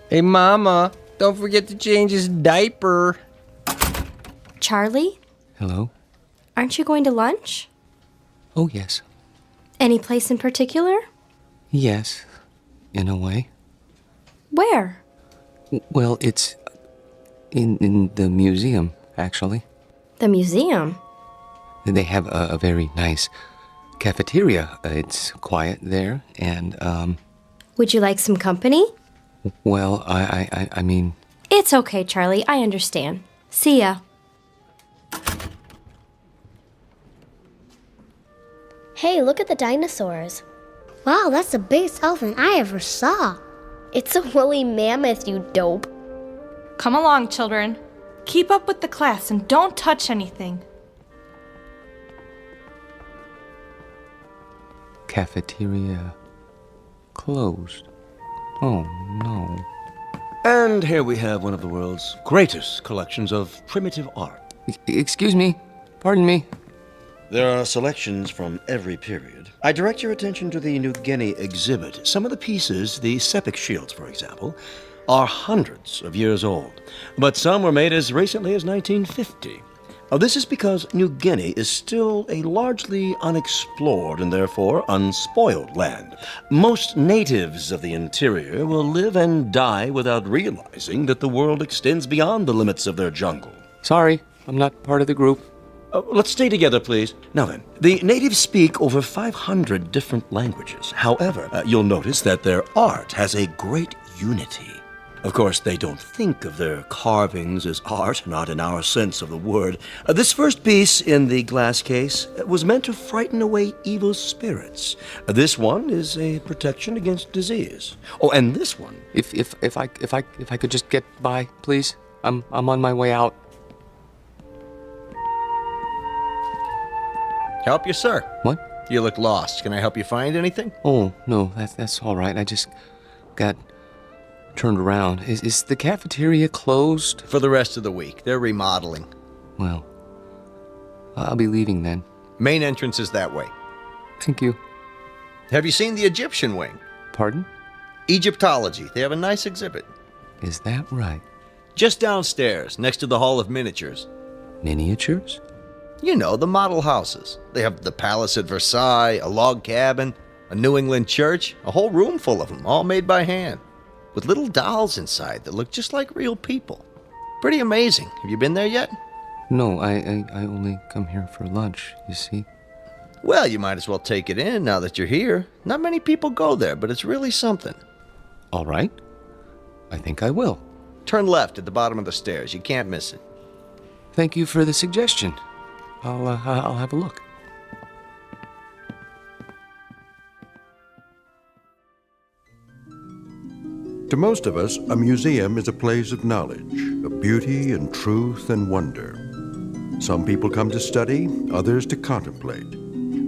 Hey, Mama, don't forget to change his diaper. Charlie? Hello? Aren't you going to lunch? Oh, yes. Any place in particular? Yes, in a way. Where? Well, it's in the museum, actually. The museum? They have a very nice cafeteria. It's quiet there, and, Would you like some company? well, I mean... It's okay, Charlie. I understand. See ya. Hey, look at the dinosaurs. Wow, that's the biggest elephant I ever saw. It's a woolly mammoth, you dope. Come along, children. Keep up with the class and don't touch anything. Cafeteria closed. Oh, no. And here we have one of the world's greatest collections of primitive art. Excuse me. Pardon me. There are selections from every period. I direct your attention to the New Guinea exhibit. Some of the pieces, the sepik shields, for example, are hundreds of years old, but some were made as recently as 1950. This is because New Guinea is still a largely unexplored and therefore unspoiled land. Most natives of the interior will live and die without realizing that the world extends beyond the limits of their jungle. Sorry, I'm not part of the group. Let's stay together, please. Now then, the natives speak over 500 different languages. However, you'll notice that their art has a great unity. Of course, they don't think of their carvings as art, not in our sense of the word. This first piece in the glass case was meant to frighten away evil spirits. This one is a protection against disease. Oh, and this one. If I could just get by, please. I'm on my way out. Help you, sir. What? You look lost. Can I help you find anything? Oh, no, that's all right. I just got turned around. Is the cafeteria closed? For the rest of the week. They're remodeling. Well, I'll be leaving then. Main entrance is that way. Thank you. Have you seen the Egyptian wing? Pardon? Egyptology. They have a nice exhibit. Is that right? Just downstairs, next to the Hall of Miniatures. Miniatures? You know, the model houses. They have the palace at Versailles, a log cabin, a New England church, a whole room full of them, all made by hand, with little dolls inside that look just like real people. Pretty amazing. Have you been there yet? No, I only come here for lunch, you see. Well, you might as well take it in now that you're here. Not many people go there, but it's really something. All right. I think I will. Turn left at the bottom of the stairs. You can't miss it. Thank you for the suggestion. I'll have a look. To most of us, a museum is a place of knowledge, of beauty and truth and wonder. Some people come to study, others to contemplate,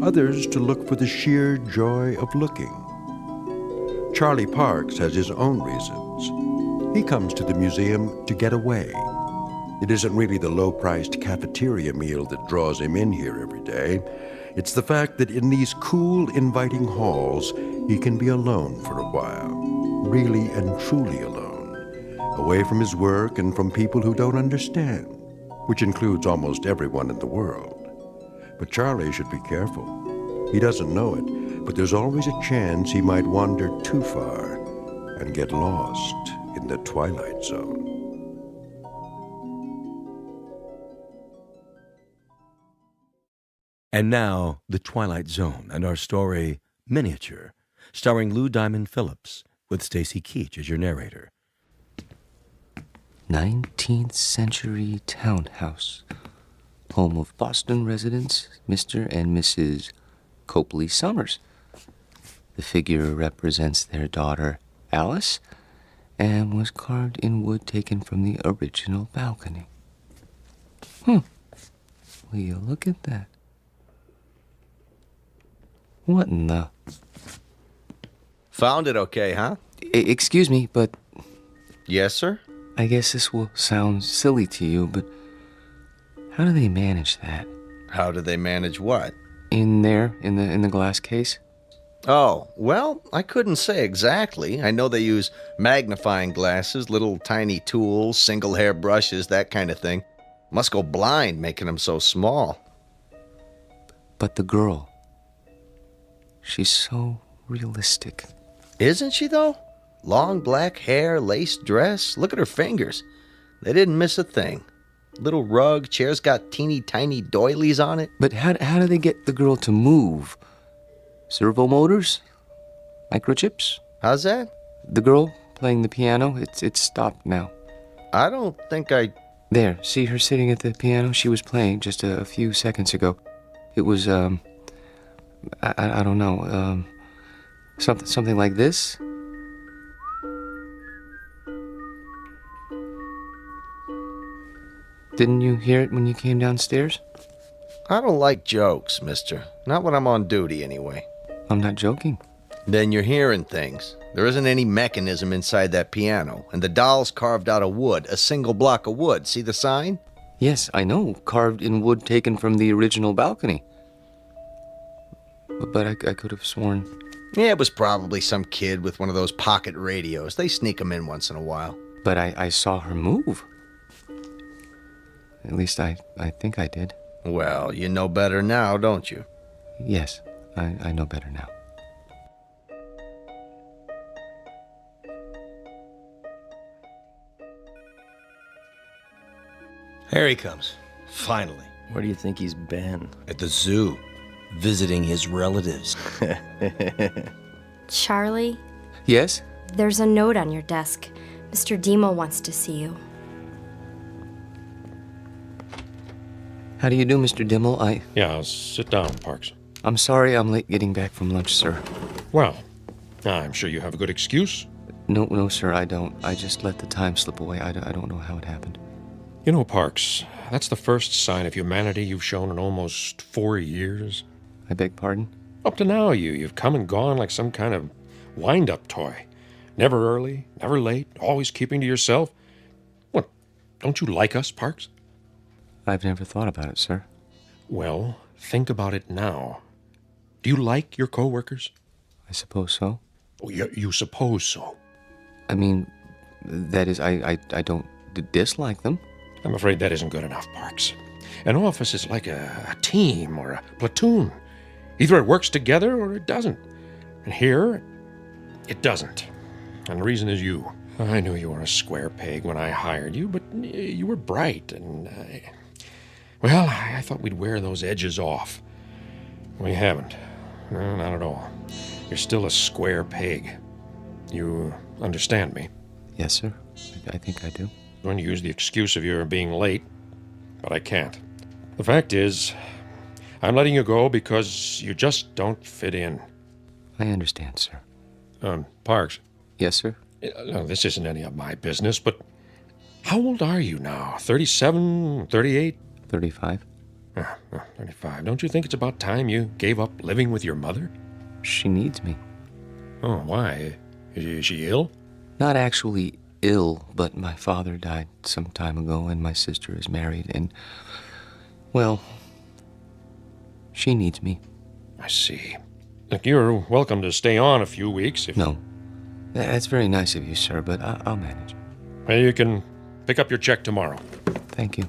others to look for the sheer joy of looking. Charlie Parks has his own reasons. He comes to the museum to get away. It isn't really the low-priced cafeteria meal that draws him in here every day. It's the fact that in these cool, inviting halls, he can be alone for a while, really and truly alone, away from his work and from people who don't understand, which includes almost everyone in the world. But Charlie should be careful. He doesn't know it, but there's always a chance he might wander too far and get lost in the Twilight Zone. And now, The Twilight Zone and our story, Miniature, starring Lou Diamond Phillips, with Stacy Keach as your narrator. 19th century townhouse. Home of Boston residents, Mr. and Mrs. Copley Summers. The figure represents their daughter, Alice, and was carved in wood taken from the original balcony. Will you look at that? What in the... Found it okay, huh? Excuse me, but... Yes, sir? I guess this will sound silly to you, but how do they manage that? How do they manage what? In there, in the glass case? Oh, well, I couldn't say exactly. I know they use magnifying glasses, little tiny tools, single hair brushes, that kind of thing. Must go blind making them so small. But the girl... she's so realistic. Isn't she, though? Long black hair, lace dress. Look at her fingers. They didn't miss a thing. Little rug, chair's got teeny tiny doilies on it. But how do they get the girl to move? Servo motors? Microchips? How's that? The girl playing the piano, it's stopped now. I don't think I... There, see her sitting at the piano? She was playing just a few seconds ago. It was, I don't know, something like this? Didn't you hear it when you came downstairs? I don't like jokes, mister. Not when I'm on duty, anyway. I'm not joking. Then you're hearing things. There isn't any mechanism inside that piano, and the doll's carved out of wood, a single block of wood. See the sign? Yes, I know. Carved in wood taken from the original balcony. But I could have sworn... Yeah, it was probably some kid with one of those pocket radios. They sneak them in once in a while. But I saw her move. At least I think I did. Well, you know better now, don't you? Yes, I know better now. Here he comes. Finally. Where do you think he's been? At the zoo. Visiting his relatives. Charlie? Yes? There's a note on your desk. Mr. Demo wants to see you. How do you do, Mr. Dimmel? Yeah, sit down, Parks. I'm sorry I'm late getting back from lunch, sir. Well, I'm sure you have a good excuse. No, sir, I don't. I just let the time slip away. I don't know how it happened. You know, Parks, that's the first sign of humanity you've shown in almost 4 years. I beg pardon? Up to now, you've come and gone like some kind of wind-up toy. Never early, never late, always keeping to yourself. What, don't you like us, Parks? I've never thought about it, sir. Well, think about it now. Do you like your co-workers? I suppose so. Oh, you suppose so? I mean, that is, I don't dislike them. I'm afraid that isn't good enough, Parks. An office is like a team or a platoon. Either it works together or it doesn't. And here, it doesn't. And the reason is you. I knew you were a square peg when I hired you, but you were bright, and I thought we'd wear those edges off. We haven't. No, not at all. You're still a square peg. You understand me? Yes, sir. I think I do. I'm going to use the excuse of your being late, but I can't. The fact is, I'm letting you go because you just don't fit in. I understand, sir. Parks. Yes, sir? No, this isn't any of my business, but how old are you now? 37, 38? 35. 35. Don't you think it's about time you gave up living with your mother? She needs me. Oh, why? Is she ill? Not actually ill, but my father died some time ago, and my sister is married, and, well, she needs me. I see. Look, you're welcome to stay on a few weeks if... No. That's very nice of you, sir, but I'll manage. Well, you can pick up your check tomorrow. Thank you.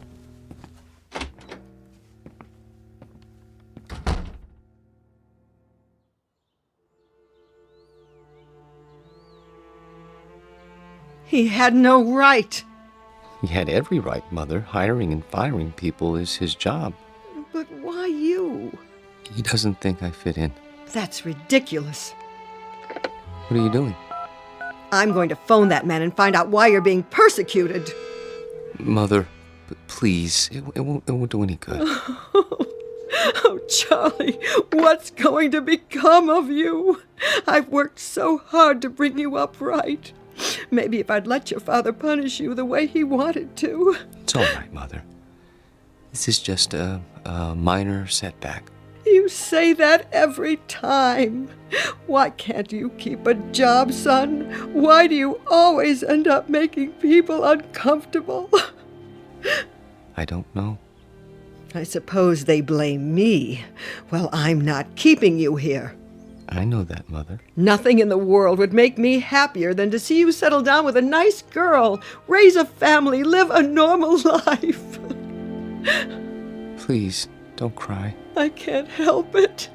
He had no right. He had every right, Mother. Hiring and firing people is his job. But why you? He doesn't think I fit in. That's ridiculous. What are you doing? I'm going to phone that man and find out why you're being persecuted. Mother, please, it won't do any good. Oh, Charlie, what's going to become of you? I've worked so hard to bring you up right. Maybe if I'd let your father punish you the way he wanted to. It's all right, Mother. This is just a minor setback. You say that every time. Why can't you keep a job, son? Why do you always end up making people uncomfortable? I don't know. I suppose they blame me. Well, I'm not keeping you here. I know that, Mother. Nothing in the world would make me happier than to see you settle down with a nice girl, raise a family, live a normal life. Please, don't cry. I can't help it.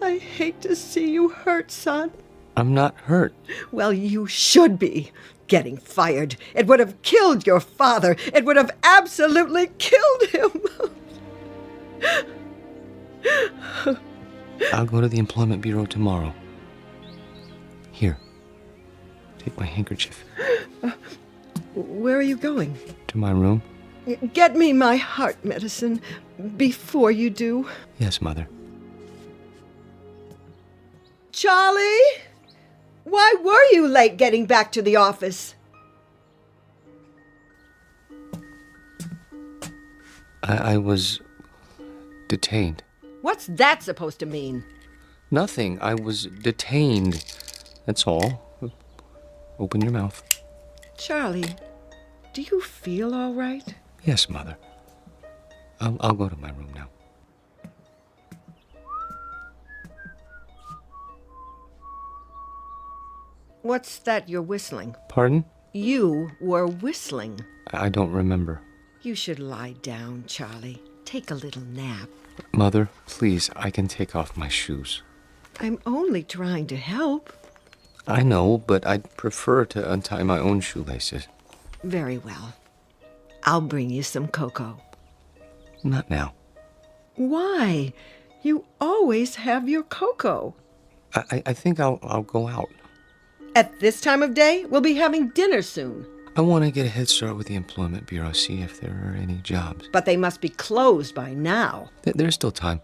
I hate to see you hurt, son. I'm not hurt. Well, you should be. Getting fired. It would have killed your father. It would have absolutely killed him. I'll go to the Employment Bureau tomorrow. Here. Take my handkerchief. Where are you going? To my room. Get me my heart medicine before you do. Yes, Mother. Charlie? Why were you late getting back to the office? I was detained. What's that supposed to mean? Nothing. I was detained. That's all. Open your mouth. Charlie, do you feel all right? Yes, Mother. I'll go to my room now. What's that you're whistling? Pardon? You were whistling. I don't remember. You should lie down, Charlie. Take a little nap. Mother, please, I can take off my shoes. I'm only trying to help. I know, but I'd prefer to untie my own shoelaces. Very well. I'll bring you some cocoa. Not now. Why? You always have your cocoa. I think I'll go out. At this time of day, we'll be having dinner soon. I want to get a head start with the Employment Bureau, see if there are any jobs. But they must be closed by now. There's still time.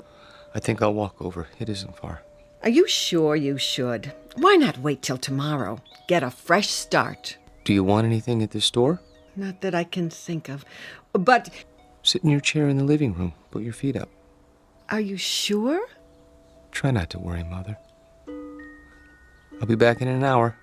I think I'll walk over. It isn't far. Are you sure you should? Why not wait till tomorrow? Get a fresh start. Do you want anything at the store? Not that I can think of. But... Sit in your chair in the living room. Put your feet up. Are you sure? Try not to worry, Mother. I'll be back in an hour.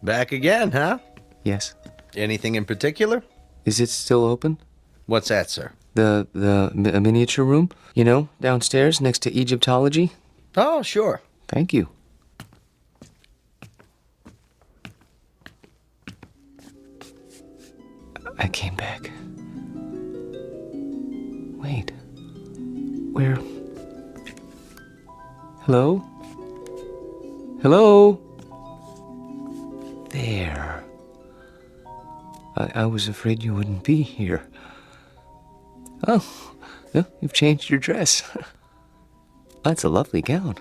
Back again, huh? Yes. Anything in particular? Is it still open? What's that, sir? The miniature room? You know, downstairs next to Egyptology? Oh, sure. Thank you. I came back. Wait. Where? Hello? Hello? There. I was afraid you wouldn't be here. Oh, you've changed your dress. That's a lovely gown.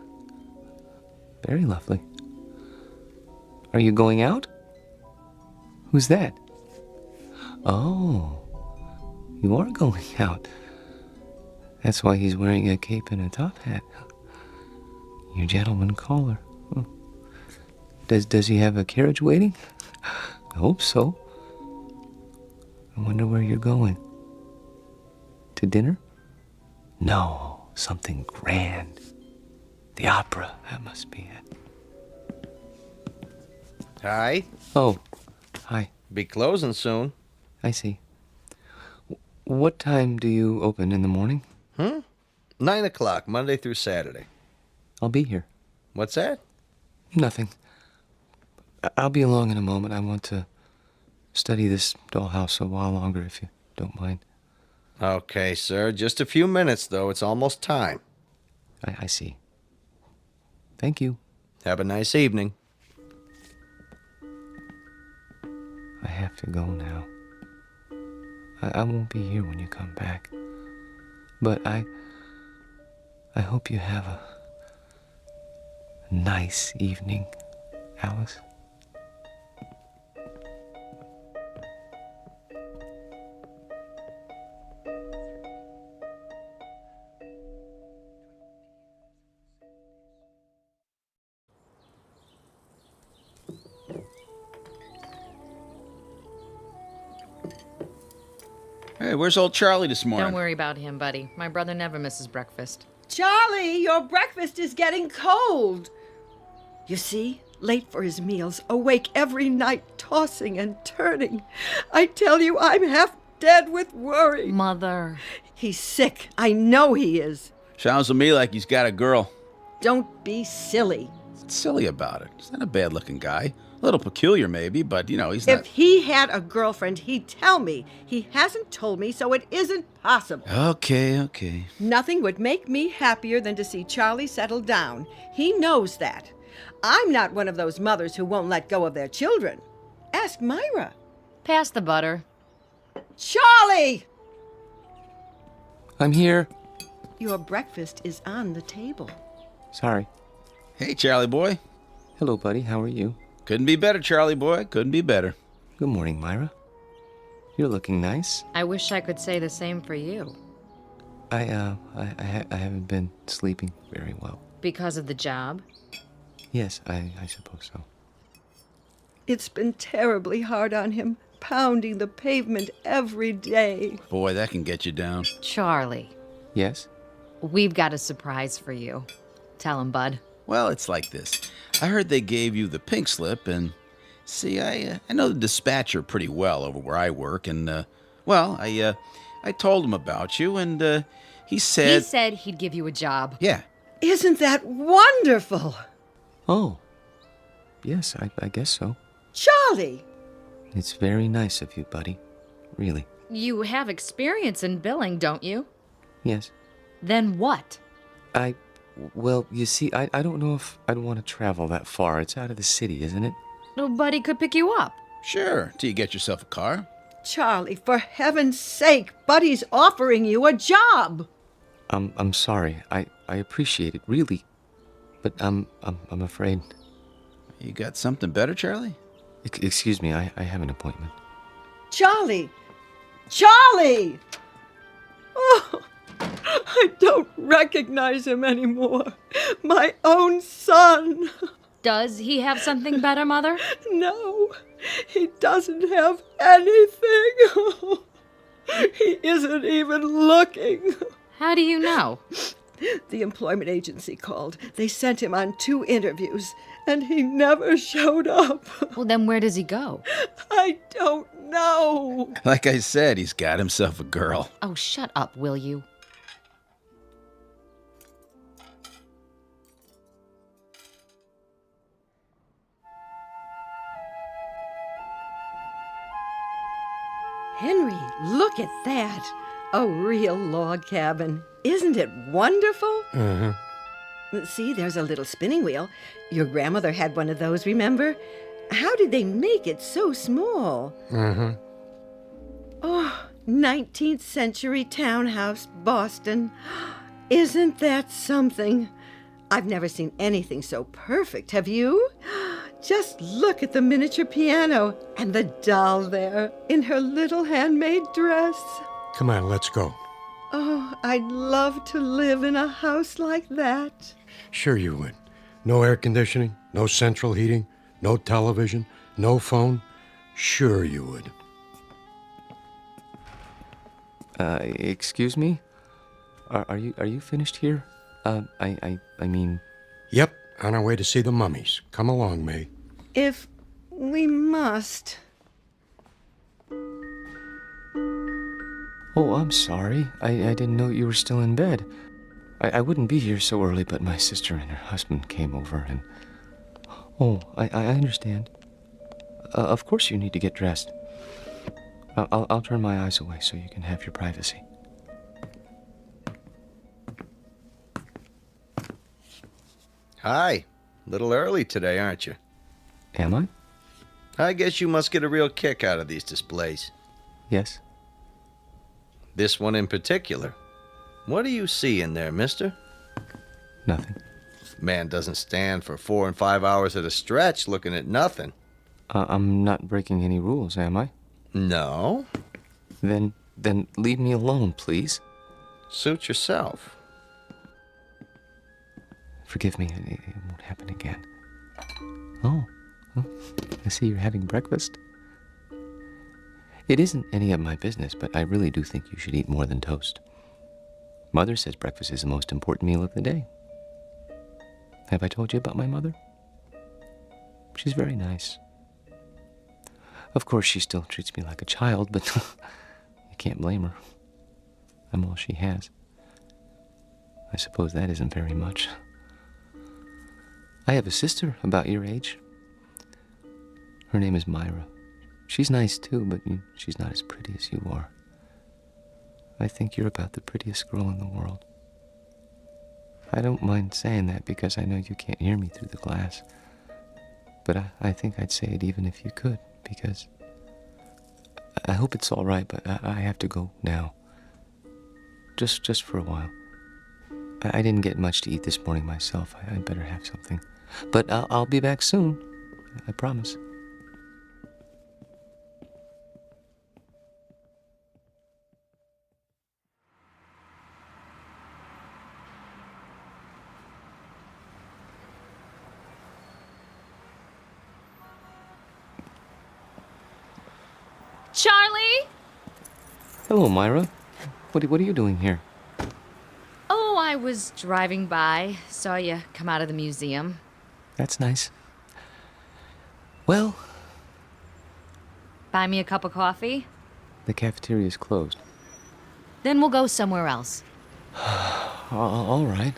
Very lovely. Are you going out? Who's that? Oh, you are going out. That's why he's wearing a cape and a top hat. Your gentleman caller. Oh. Does he have a carriage waiting? I hope so. I wonder where you're going. To dinner? No, something grand. The opera, that must be it. Hi. Oh, hi. Be closing soon. I see. What time do you open in the morning? 9 o'clock, Monday through Saturday. I'll be here. What's that? Nothing. I'll be along in a moment. I want to study this dollhouse a while longer, if you don't mind. Okay, sir. Just a few minutes, though. It's almost time. I see. Thank you. Have a nice evening. I have to go now. I won't be here when you come back. But I hope you have a nice evening, Alice. Hey, where's old Charlie this morning? Don't worry about him, buddy. My brother never misses breakfast. Charlie, your breakfast is getting cold. You see, late for his meals, awake every night, tossing and turning. I tell you, I'm half dead with worry. Mother. He's sick. I know he is. Sounds to me like he's got a girl. Don't be silly. What's silly about it? He's not a bad-looking guy. A little peculiar, maybe, but, he's not... If he had a girlfriend, he'd tell me. He hasn't told me, so it isn't possible. Okay. Nothing would make me happier than to see Charlie settle down. He knows that. I'm not one of those mothers who won't let go of their children. Ask Myra. Pass the butter. Charlie! I'm here. Your breakfast is on the table. Sorry. Hey, Charlie boy. Hello, buddy. How are you? Couldn't be better, Charlie boy. Couldn't be better. Good morning, Myra. You're looking nice. I wish I could say the same for you. I haven't been sleeping very well. Because of the job? Yes, I suppose so. It's been terribly hard on him, pounding the pavement every day. Boy, that can get you down. Charlie. Yes? We've got a surprise for you. Tell him, bud. Well, it's like this. I heard they gave you the pink slip, and see, I know the dispatcher pretty well over where I work, and I told him about you, and he said... He said he'd give you a job. Yeah. Isn't that wonderful? Oh, yes, I guess so. Charlie! It's very nice of you, buddy. Really. You have experience in billing, don't you? Yes. Then what? Well, you see, I don't know if I'd want to travel that far. It's out of the city, isn't it? Nobody could pick you up. Sure, till you get yourself a car. Charlie, for heaven's sake, Buddy's offering you a job. I'm sorry. I appreciate it, really. But I'm afraid. You got something better, Charlie? Excuse me, I have an appointment. Charlie! Charlie! Oh, I don't recognize him anymore. My own son. Does he have something better, Mother? No, he doesn't have anything. He isn't even looking. How do you know? The employment agency called. They sent him on 2 interviews, and he never showed up. Well, then where does he go? I don't no! Like I said, he's got himself a girl. Oh, shut up, will you? Henry, look at that. A real log cabin. Isn't it wonderful? See, there's a little spinning wheel. Your grandmother had one of those, remember? How did they make it so small? Oh, 19th century townhouse, Boston. Isn't that something? I've never seen anything so perfect, have you? Just look at the miniature piano and the doll there in her little handmade dress. Come on, let's go. Oh, I'd love to live in a house like that. Sure you would. No air conditioning, no central heating, no television, no phone. Sure you would. Excuse me? Are you finished here? I mean... Yep, on our way to see the mummies. Come along, May. If we must. Oh, I'm sorry. I didn't know you were still in bed. I wouldn't be here so early, but my sister and her husband came over and... Oh, I understand. Of course you need to get dressed. I'll turn my eyes away so you can have your privacy. Hi. Little early today, aren't you? Am I? I guess you must get a real kick out of these displays. Yes. This one in particular. What do you see in there, mister? Nothing. Man doesn't stand for 4 and 5 hours at a stretch looking at nothing. I'm not breaking any rules, am I? No. Then leave me alone, please. Suit yourself. Forgive me, it won't happen again. Oh, I see you're having breakfast. It isn't any of my business, but I really do think you should eat more than toast. Mother says breakfast is the most important meal of the day. Have I told you about my mother? She's very nice. Of course, she still treats me like a child, but you can't blame her. I'm all she has. I suppose that isn't very much. I have a sister about your age. Her name is Myra. She's nice too, but she's not as pretty as you are. I think you're about the prettiest girl in the world. I don't mind saying that because I know you can't hear me through the glass. But I think I'd say it even if you could, because I hope it's all right, but I have to go now. Just for a while. I didn't get much to eat this morning myself. I'd better have something. But I'll be back soon. I promise. Charlie? Hello, Myra. What are you doing here? Oh, I was driving by. Saw you come out of the museum. That's nice. Well... Buy me a cup of coffee? The cafeteria's closed. Then we'll go somewhere else. All right.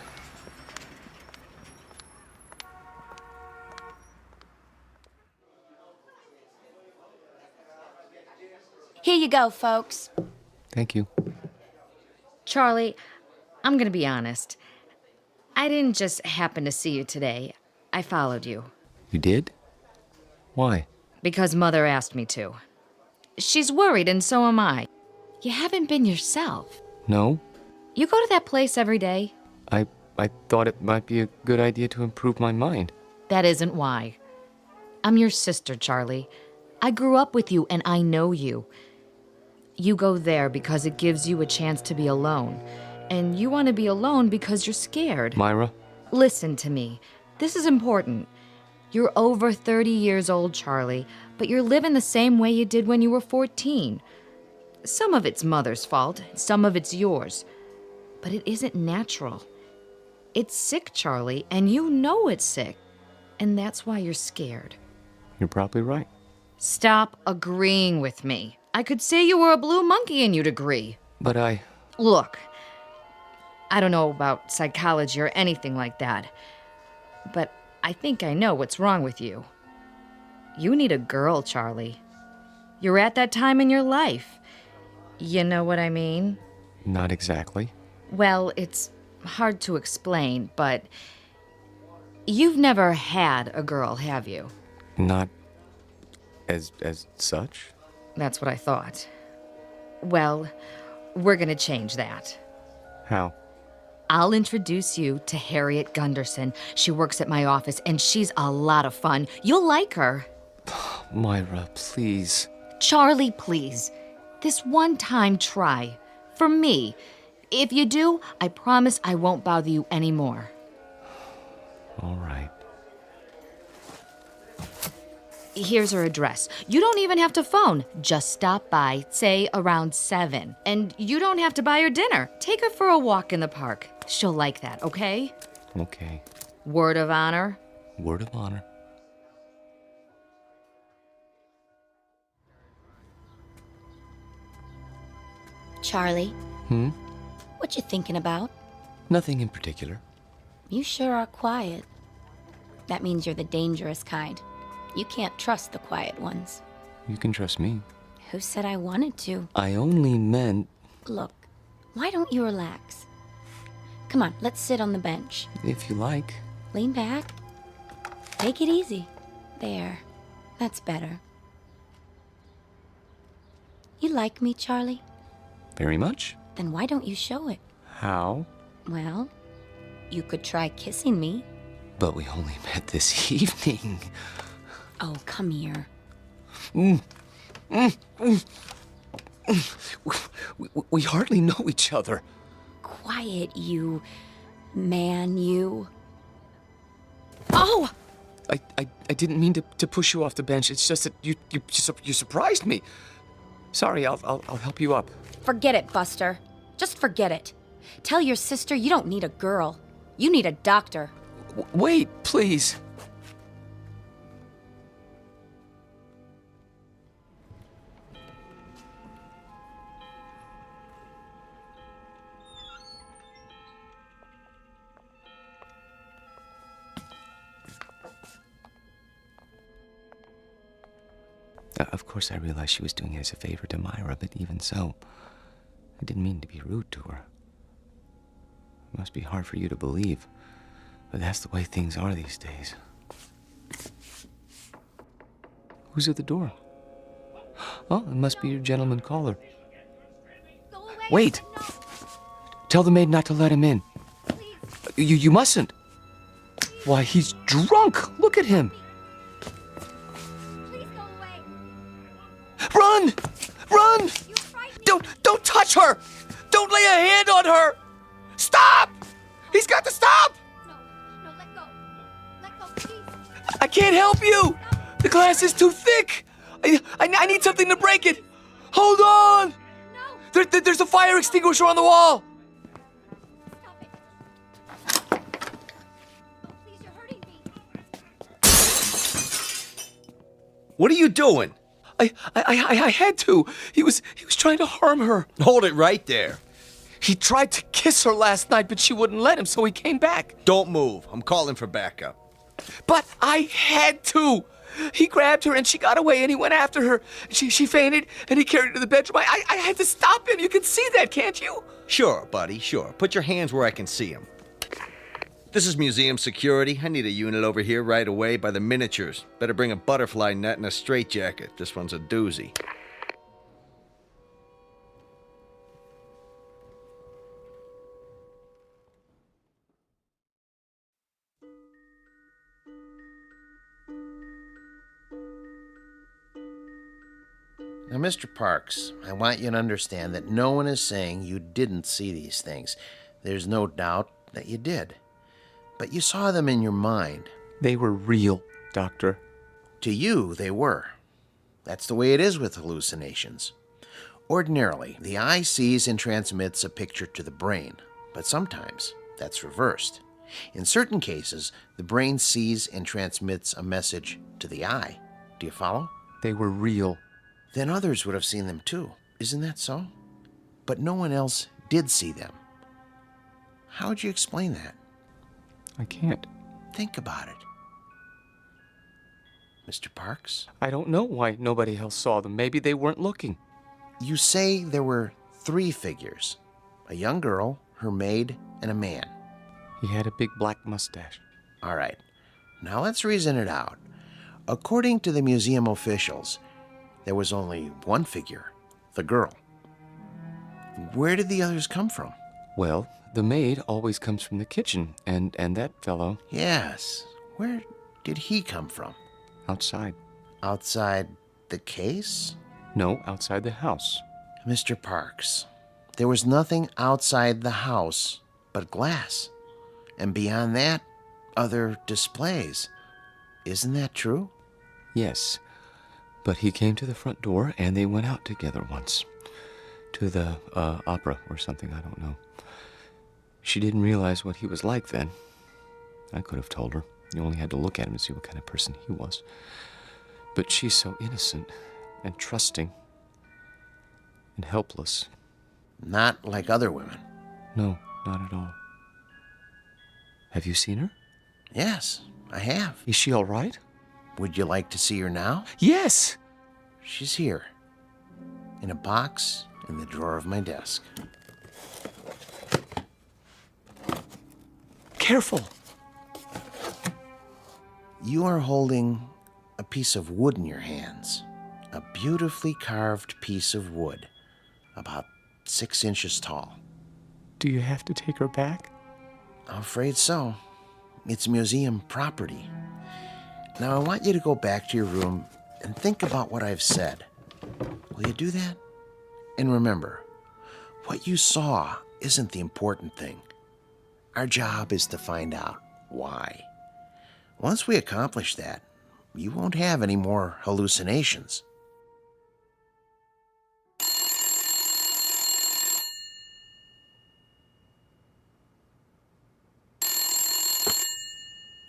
Here you go, folks. Thank you. Charlie, I'm gonna be honest. I didn't just happen to see you today. I followed you. You did? Why? Because Mother asked me to. She's worried, and so am I. You haven't been yourself. No? You go to that place every day? I thought it might be a good idea to improve my mind. That isn't why. I'm your sister, Charlie. I grew up with you, and I know you. You go there because it gives you a chance to be alone. And you want to be alone because you're scared. Myra? Listen to me. This is important. You're over 30 years old, Charlie, but you're living the same way you did when you were 14. Some of it's Mother's fault, some of it's yours. But it isn't natural. It's sick, Charlie, and you know it's sick. And that's why you're scared. You're probably right. Stop agreeing with me. I could say you were a blue monkey and you'd agree. But I... Look, I don't know about psychology or anything like that, but I think I know what's wrong with you. You need a girl, Charlie. You're at that time in your life. You know what I mean? Not exactly. Well, it's hard to explain, but you've never had a girl, have you? Not as such? That's what I thought. Well, we're gonna change that. How? I'll introduce you to Harriet Gunderson. She works at my office, and she's a lot of fun. You'll like her. Myra, please. Charlie, please. This one time try. For me. If you do, I promise I won't bother you anymore. All right. Here's her address. You don't even have to phone. Just stop by, say around 7. And you don't have to buy her dinner. Take her for a walk in the park. She'll like that, okay? Okay. Word of honor? Word of honor. Charlie, Hmm? what you thinking about? Nothing in particular. You sure are quiet. That means you're the dangerous kind. You can't trust the quiet ones. You can trust me. Who said I wanted to? I only meant... Look, why don't you relax? Come on, let's sit on the bench. If you like. Lean back. Take it easy. There. That's better. You like me, Charlie? Very much. Then why don't you show it? How? Well, you could try kissing me. But we only met this evening. Oh, come here. We hardly know each other. Quiet, you man, you. Oh! I didn't mean to push you off the bench. It's just that you surprised me. Sorry, I'll help you up. Forget it, Buster. Just forget it. Tell your sister you don't need a girl. You need a doctor. Wait, please. Of course, I realized she was doing it as a favor to Myra, but even so, I didn't mean to be rude to her. It must be hard for you to believe, but that's the way things are these days. Who's at the door? Oh, it must be your gentleman caller. Wait! Tell the maid not to let him in. You mustn't. Why, he's drunk! Look at him! Run! Run! Don't touch her! Don't lay a hand on her! Stop! He's got to stop! No, let go. Let go, please. I can't help you! The glass is too thick! I need something to break it! Hold on! No. There's a fire extinguisher on the wall! Stop it. Oh, please, you're hurting me. What are you doing? I had to. He was trying to harm her. Hold it right there. He tried to kiss her last night, but she wouldn't let him, so he came back. Don't move. I'm calling for backup. But I had to. He grabbed her and she got away and he went after her. She fainted and he carried her to the bedroom. I had to stop him. You can see that, can't you? Sure, buddy, sure. Put your hands where I can see them. This is museum security. I need a unit over here right away by the miniatures. Better bring a butterfly net and a straitjacket. This one's a doozy. Now, Mr. Parks, I want you to understand that no one is saying you didn't see these things. There's no doubt that you did. But you saw them in your mind. They were real, Doctor. To you, they were. That's the way it is with hallucinations. Ordinarily, the eye sees and transmits a picture to the brain, but sometimes that's reversed. In certain cases, the brain sees and transmits a message to the eye. Do you follow? They were real. Then others would have seen them too. Isn't that so? But no one else did see them. How'd you explain that? I can't. Think about it. Mr. Parks? I don't know why nobody else saw them. Maybe they weren't looking. You say there were 3 figures. A young girl, her maid, and a man. He had a big black mustache. All right. Now let's reason it out. According to the museum officials, there was only one figure, the girl. Where did the others come from? Well, the maid always comes from the kitchen, and that fellow... Yes. Where did he come from? Outside. Outside the case? No, outside the house. Mr. Parks, there was nothing outside the house but glass. And beyond that, other displays. Isn't that true? Yes. But he came to the front door, and they went out together once. To the opera or something, I don't know. She didn't realize what he was like then. I could have told her. You only had to look at him to see what kind of person he was. But she's so innocent and trusting and helpless. Not like other women. No, not at all. Have you seen her? Yes, I have. Is she all right? Would you like to see her now? Yes! She's here. In a box in the drawer of my desk. Careful! You are holding a piece of wood in your hands. A beautifully carved piece of wood. About 6 inches tall. Do you have to take her back? I'm afraid so. It's museum property. Now I want you to go back to your room and think about what I've said. Will you do that? And remember, what you saw isn't the important thing. Our job is to find out why. Once we accomplish that, you won't have any more hallucinations.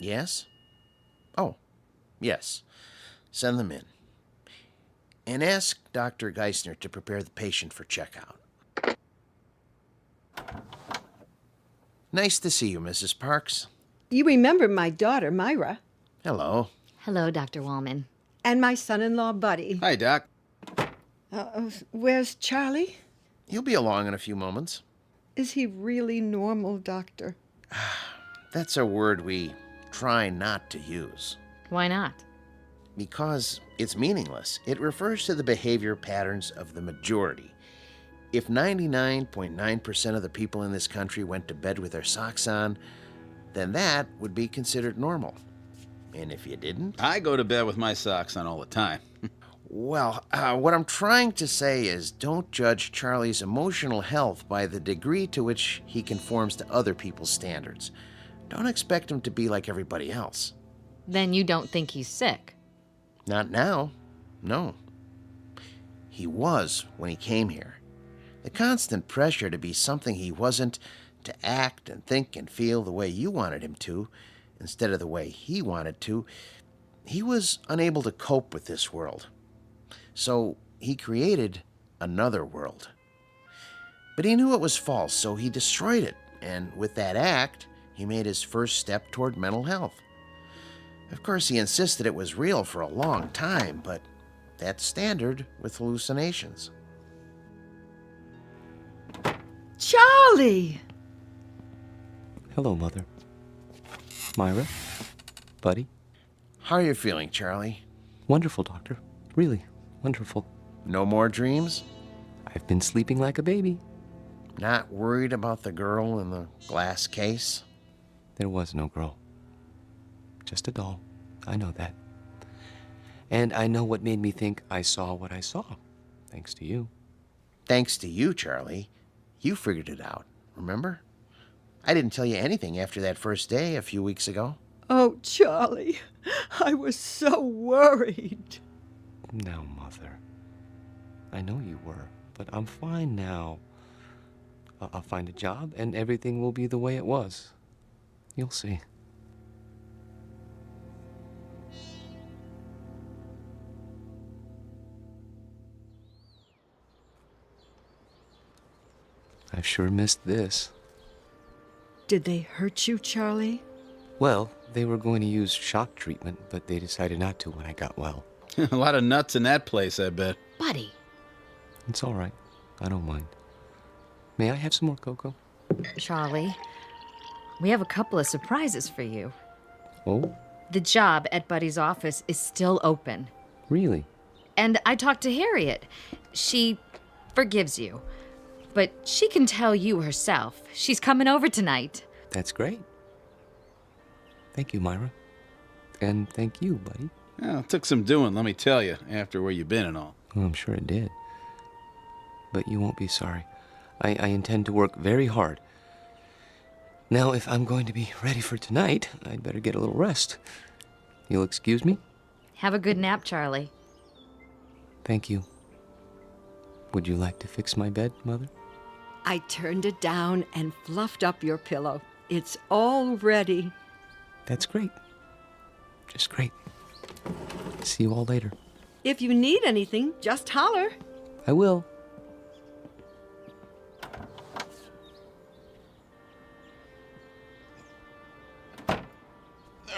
Yes? Oh, yes. Send them in. And ask Dr. Geisner to prepare the patient for checkout. Nice to see you, Mrs. Parks. You remember my daughter, Myra. Hello. Hello, Dr. Wallman. And my son-in-law, Buddy. Hi, Doc. Where's Charlie? He'll be along in a few moments. Is he really normal, Doctor? That's a word we try not to use. Why not? Because it's meaningless. It refers to the behavior patterns of the majority. If 99.9% of the people in this country went to bed with their socks on, then that would be considered normal. And if you didn't? I go to bed with my socks on all the time. Well, what I'm trying to say is don't judge Charlie's emotional health by the degree to which he conforms to other people's standards. Don't expect him to be like everybody else. Then you don't think he's sick? Not now. No. He was when he came here. The constant pressure to be something he wasn't, to act and think and feel the way you wanted him to, instead of the way he wanted to, he was unable to cope with this world. So he created another world. But he knew it was false, so he destroyed it, and with that act, he made his first step toward mental health. Of course, he insisted it was real for a long time, but that's standard with hallucinations. Charlie! Hello, Mother. Myra? Buddy? How are you feeling, Charlie? Wonderful, Doctor. Really wonderful. No more dreams? I've been sleeping like a baby. Not worried about the girl in the glass case? There was no girl. Just a doll. I know that. And I know what made me think I saw what I saw. Thanks to you. Thanks to you, Charlie. You figured it out, remember? I didn't tell you anything after that first day a few weeks ago. Oh, Charlie, I was so worried. No, Mother. I know you were, but I'm fine now. I'll find a job and everything will be the way it was. You'll see. I've sure missed this. Did they hurt you, Charlie? Well, they were going to use shock treatment, but they decided not to when I got well. A lot of nuts in that place, I bet. Buddy. It's all right. I don't mind. May I have some more cocoa? Charlie, we have a couple of surprises for you. Oh? The job at Buddy's office is still open. Really? And I talked to Harriet. She forgives you. But she can tell you herself. She's coming over tonight. That's great. Thank you, Myra. And thank you, Buddy. Well, it took some doing, let me tell you, after where you've been and all. Well, I'm sure it did. But you won't be sorry. I intend to work very hard. Now, if I'm going to be ready for tonight, I'd better get a little rest. You'll excuse me? Have a good nap, Charlie. Thank you. Would you like to fix my bed, Mother? I turned it down and fluffed up your pillow. It's all ready. That's great. Just great. See you all later. If you need anything, just holler. I will. All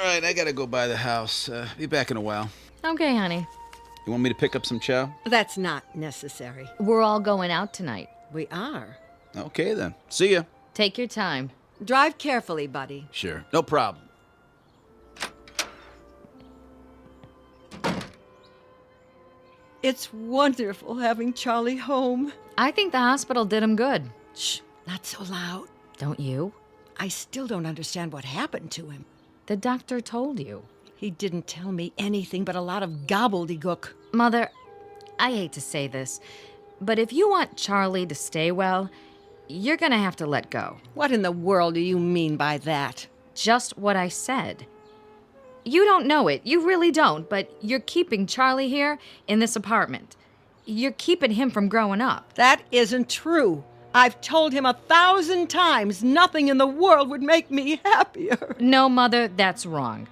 right, I gotta go by the house. Be back in a while. Okay, honey. You want me to pick up some chow? That's not necessary. We're all going out tonight. We are. Okay, then. See ya. Take your time. Drive carefully, Buddy. Sure, no problem. It's wonderful having Charlie home. I think the hospital did him good. Shh, not so loud. Don't you? I still don't understand what happened to him. The doctor told you. He didn't tell me anything but a lot of gobbledygook. Mother, I hate to say this, but if you want Charlie to stay well, you're gonna have to let go. What in the world do you mean by that? Just what I said. You don't know it, you really don't, but you're keeping Charlie here in this apartment. You're keeping him from growing up. That isn't true. I've told him 1,000 times nothing in the world would make me happier. No, Mother, that's wrong.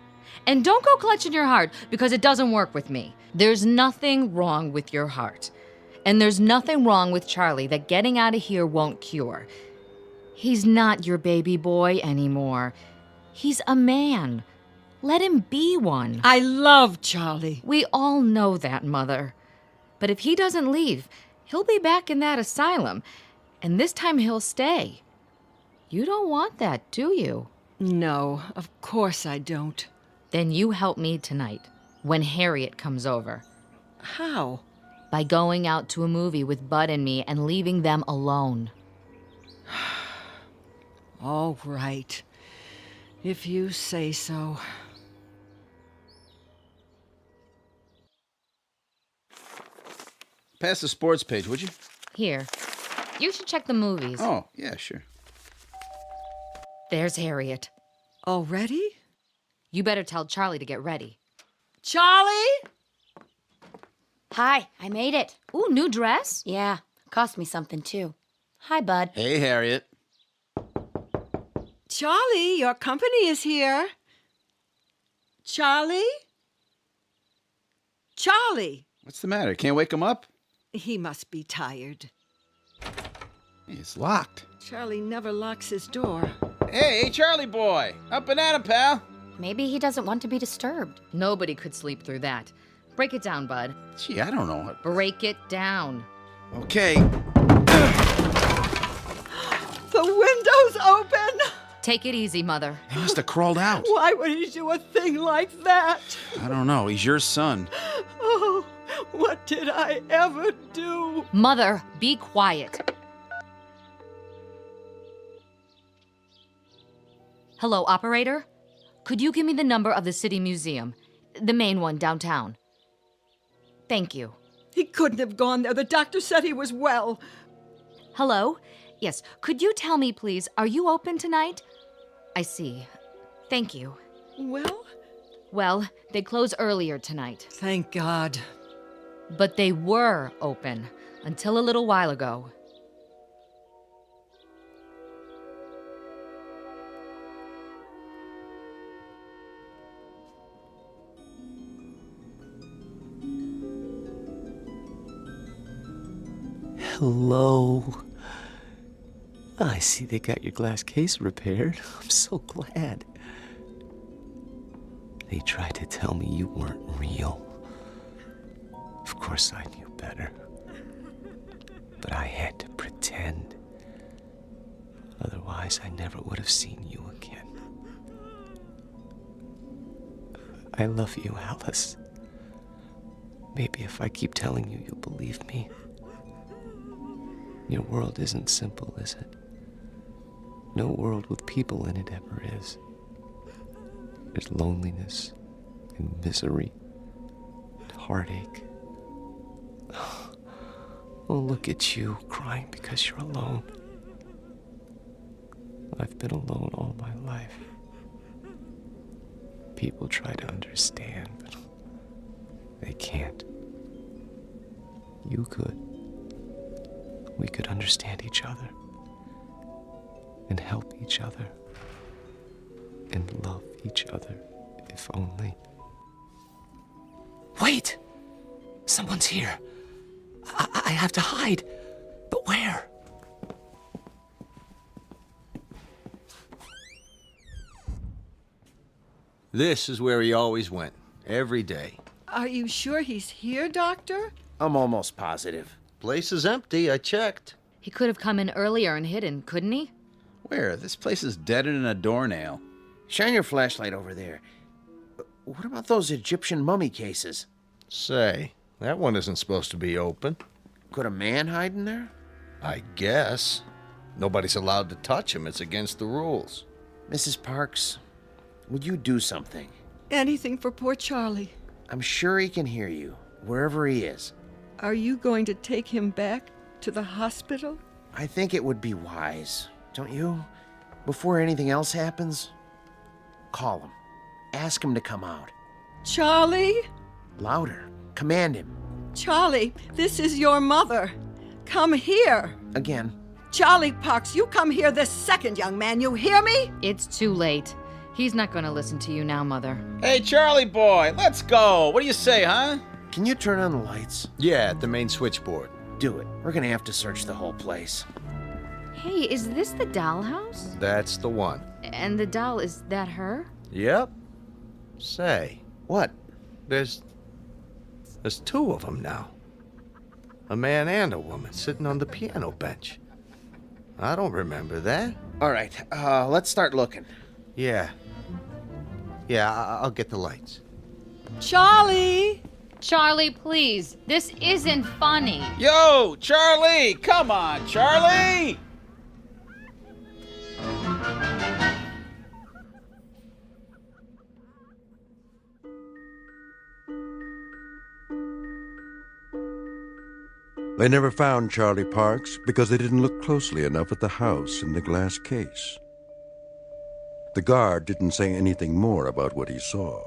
And don't go clutching your heart, because it doesn't work with me. There's nothing wrong with your heart. And there's nothing wrong with Charlie that getting out of here won't cure. He's not your baby boy anymore. He's a man. Let him be one. I love Charlie. We all know that, Mother. But if he doesn't leave, he'll be back in that asylum. And this time he'll stay. You don't want that, do you? No, of course I don't. Then you help me tonight, when Harriet comes over. How? By going out to a movie with Bud and me and leaving them alone. All right. If you say so. Pass the sports page, would you? Here. You should check the movies. Oh, yeah, sure. There's Harriet. Already? You better tell Charlie to get ready. Charlie? Hi, I made it. Ooh, new dress? Yeah, cost me something too. Hi, Bud. Hey, Harriet. Charlie, your company is here. Charlie? Charlie! What's the matter? Can't wake him up? He must be tired. It's locked. Charlie never locks his door. Hey, Charlie boy! Up and at him, pal! Maybe he doesn't want to be disturbed. Nobody could sleep through that. Break it down, Bud. Gee, I don't know. Break it down. Okay. The window's open! Take it easy, Mother. He must have crawled out. Why would he do a thing like that? I don't know. He's your son. Oh, what did I ever do? Mother, be quiet. Hello, operator? Could you give me the number of the City Museum? The main one downtown. Thank you. He couldn't have gone there. The doctor said he was well. Hello? Yes, could you tell me, please, are you open tonight? I see. Thank you. Well? Well, they close earlier tonight. Thank God. But they were open until a little while ago. Hello. I see they got your glass case repaired. I'm so glad. They tried to tell me you weren't real. Of course I knew better. But I had to pretend. Otherwise, I never would have seen you again. I love you, Alice. Maybe if I keep telling you, you'll believe me. Your world isn't simple, is it? No world with people in it ever is. There's loneliness and misery and heartache. Oh, look at you, crying because you're alone. I've been alone all my life. People try to understand, but they can't. You could. We could understand each other and help each other and love each other, if only. Wait! Someone's here. I have to hide. But where? This is where he always went, every day. Are you sure he's here, Doctor? I'm almost positive. Place is empty, I checked. He could have come in earlier and hidden, couldn't he? Where? This place is deader than a doornail. Shine your flashlight over there. What about those Egyptian mummy cases? Say, that one isn't supposed to be open. Could a man hide in there? I guess. Nobody's allowed to touch him. It's against the rules. Mrs. Parks, would you do something? Anything for poor Charlie. I'm sure he can hear you, wherever he is. Are you going to take him back to the hospital? I think it would be wise, don't you? Before anything else happens, call him. Ask him to come out. Charlie? Louder. Command him. Charlie, this is your mother. Come here. Again. Charlie Parks, you come here this second, young man. You hear me? It's too late. He's not going to listen to you now, Mother. Hey, Charlie boy, let's go. What do you say, huh? Can you turn on the lights? Yeah, at the main switchboard. Do it. We're gonna have to search the whole place. Hey, is this the dollhouse? That's the one. And the doll, is that her? Yep. Say, what? There's two of them now. A man and a woman sitting on the piano bench. I don't remember that. All right, let's start looking. Yeah, I'll get the lights. Charlie! Charlie, please. This isn't funny. Yo, Charlie! Come on, Charlie! They never found Charlie Parks because they didn't look closely enough at the house in the glass case. The guard didn't say anything more about what he saw.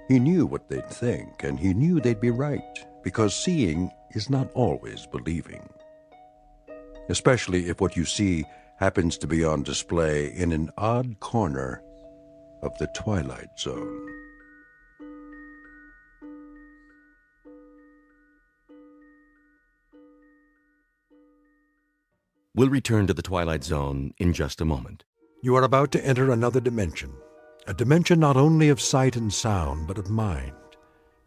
He knew what they'd think, and he knew they'd be right, because seeing is not always believing. Especially if what you see happens to be on display in an odd corner of the Twilight Zone. We'll return to the Twilight Zone in just a moment. You are about to enter another dimension. A dimension not only of sight and sound, but of mind.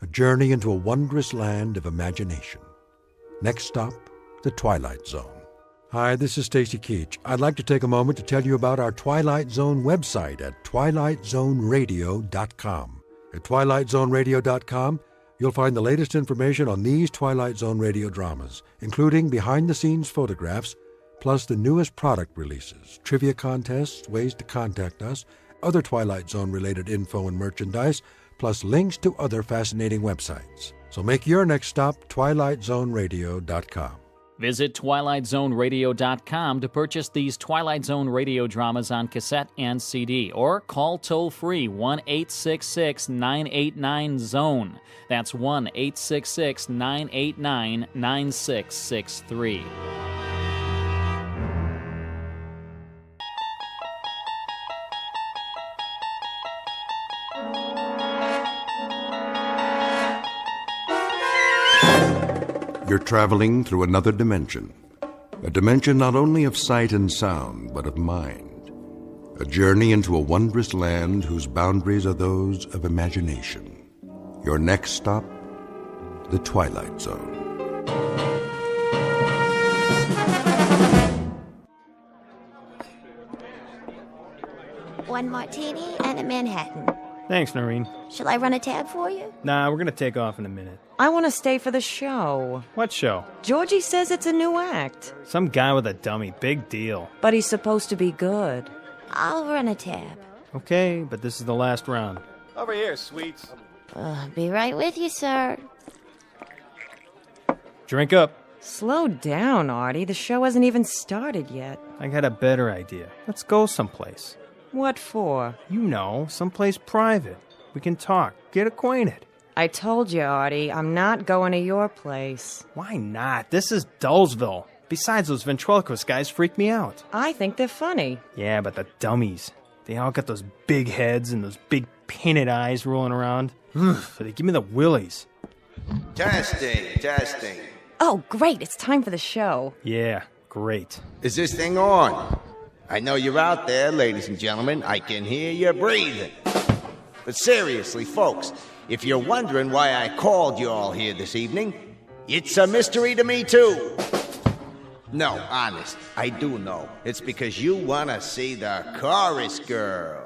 A journey into a wondrous land of imagination. Next stop, the Twilight Zone. Hi, this is Stacy Keach. I'd like to take a moment to tell you about our Twilight Zone website at twilightzoneradio.com. At twilightzoneradio.com, you'll find the latest information on these Twilight Zone radio dramas, including behind-the-scenes photographs, plus the newest product releases, trivia contests, ways to contact us, other Twilight Zone-related info and merchandise, plus links to other fascinating websites. So make your next stop twilightzoneradio.com. Visit twilightzoneradio.com to purchase these Twilight Zone radio dramas on cassette and CD, or call toll-free 1-866-989-ZONE. That's 1-866-989-9663. You're traveling through another dimension. A dimension not only of sight and sound, but of mind. A journey into a wondrous land whose boundaries are those of imagination. Your next stop, the Twilight Zone. One martini and a Manhattan. Thanks, Noreen. Shall I run a tab for you? Nah, we're gonna take off in a minute. I want to stay for the show. What show? Georgie says it's a new act. Some guy with a dummy. Big deal. But he's supposed to be good. I'll run a tab. Okay, but this is the last round. Over here, sweets. I'll be right with you, sir. Drink up. Slow down, Artie. The show hasn't even started yet. I got a better idea. Let's go someplace. What for? You know, someplace private. We can talk, get acquainted. I told you, Artie, I'm not going to your place. Why not? This is Dullsville. Besides, those ventriloquist guys freak me out. I think they're funny. Yeah, but the dummies. They all got those big heads and those big painted eyes rolling around. They give me the willies. Testing. Oh, great. It's time for the show. Yeah, great. Is this thing on? I know you're out there, ladies and gentlemen. I can hear you breathing. But seriously, folks, if you're wondering why I called you all here this evening, it's a mystery to me, too. No, honest, I do know. It's because you want to see the chorus girl.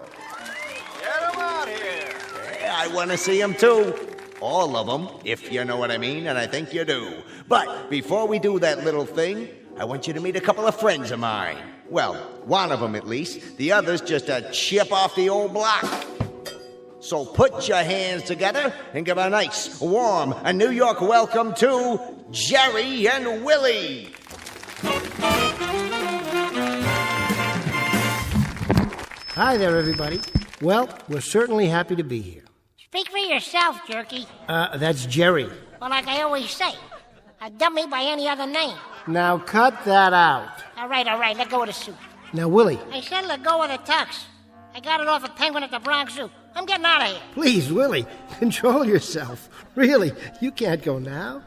Get 'em out here. Yeah, I want to see them, too. All of them, if you know what I mean, and I think you do. But before we do that little thing, I want you to meet a couple of friends of mine. Well, one of them at least. The other's just a chip off the old block. So put your hands together and give a nice, warm, and New York welcome to Jerry and Willie. Hi there, everybody. Well, we're certainly happy to be here. Speak for yourself, Jerky. That's Jerry. Well, like I always say, a dummy by any other name. Now cut that out. All right, let go of the suit. Now, Willie, I said let go of the tux. I got it off a penguin at the Bronx Zoo. I'm getting out of here. please, Willie, control yourself. Really, you can't go now.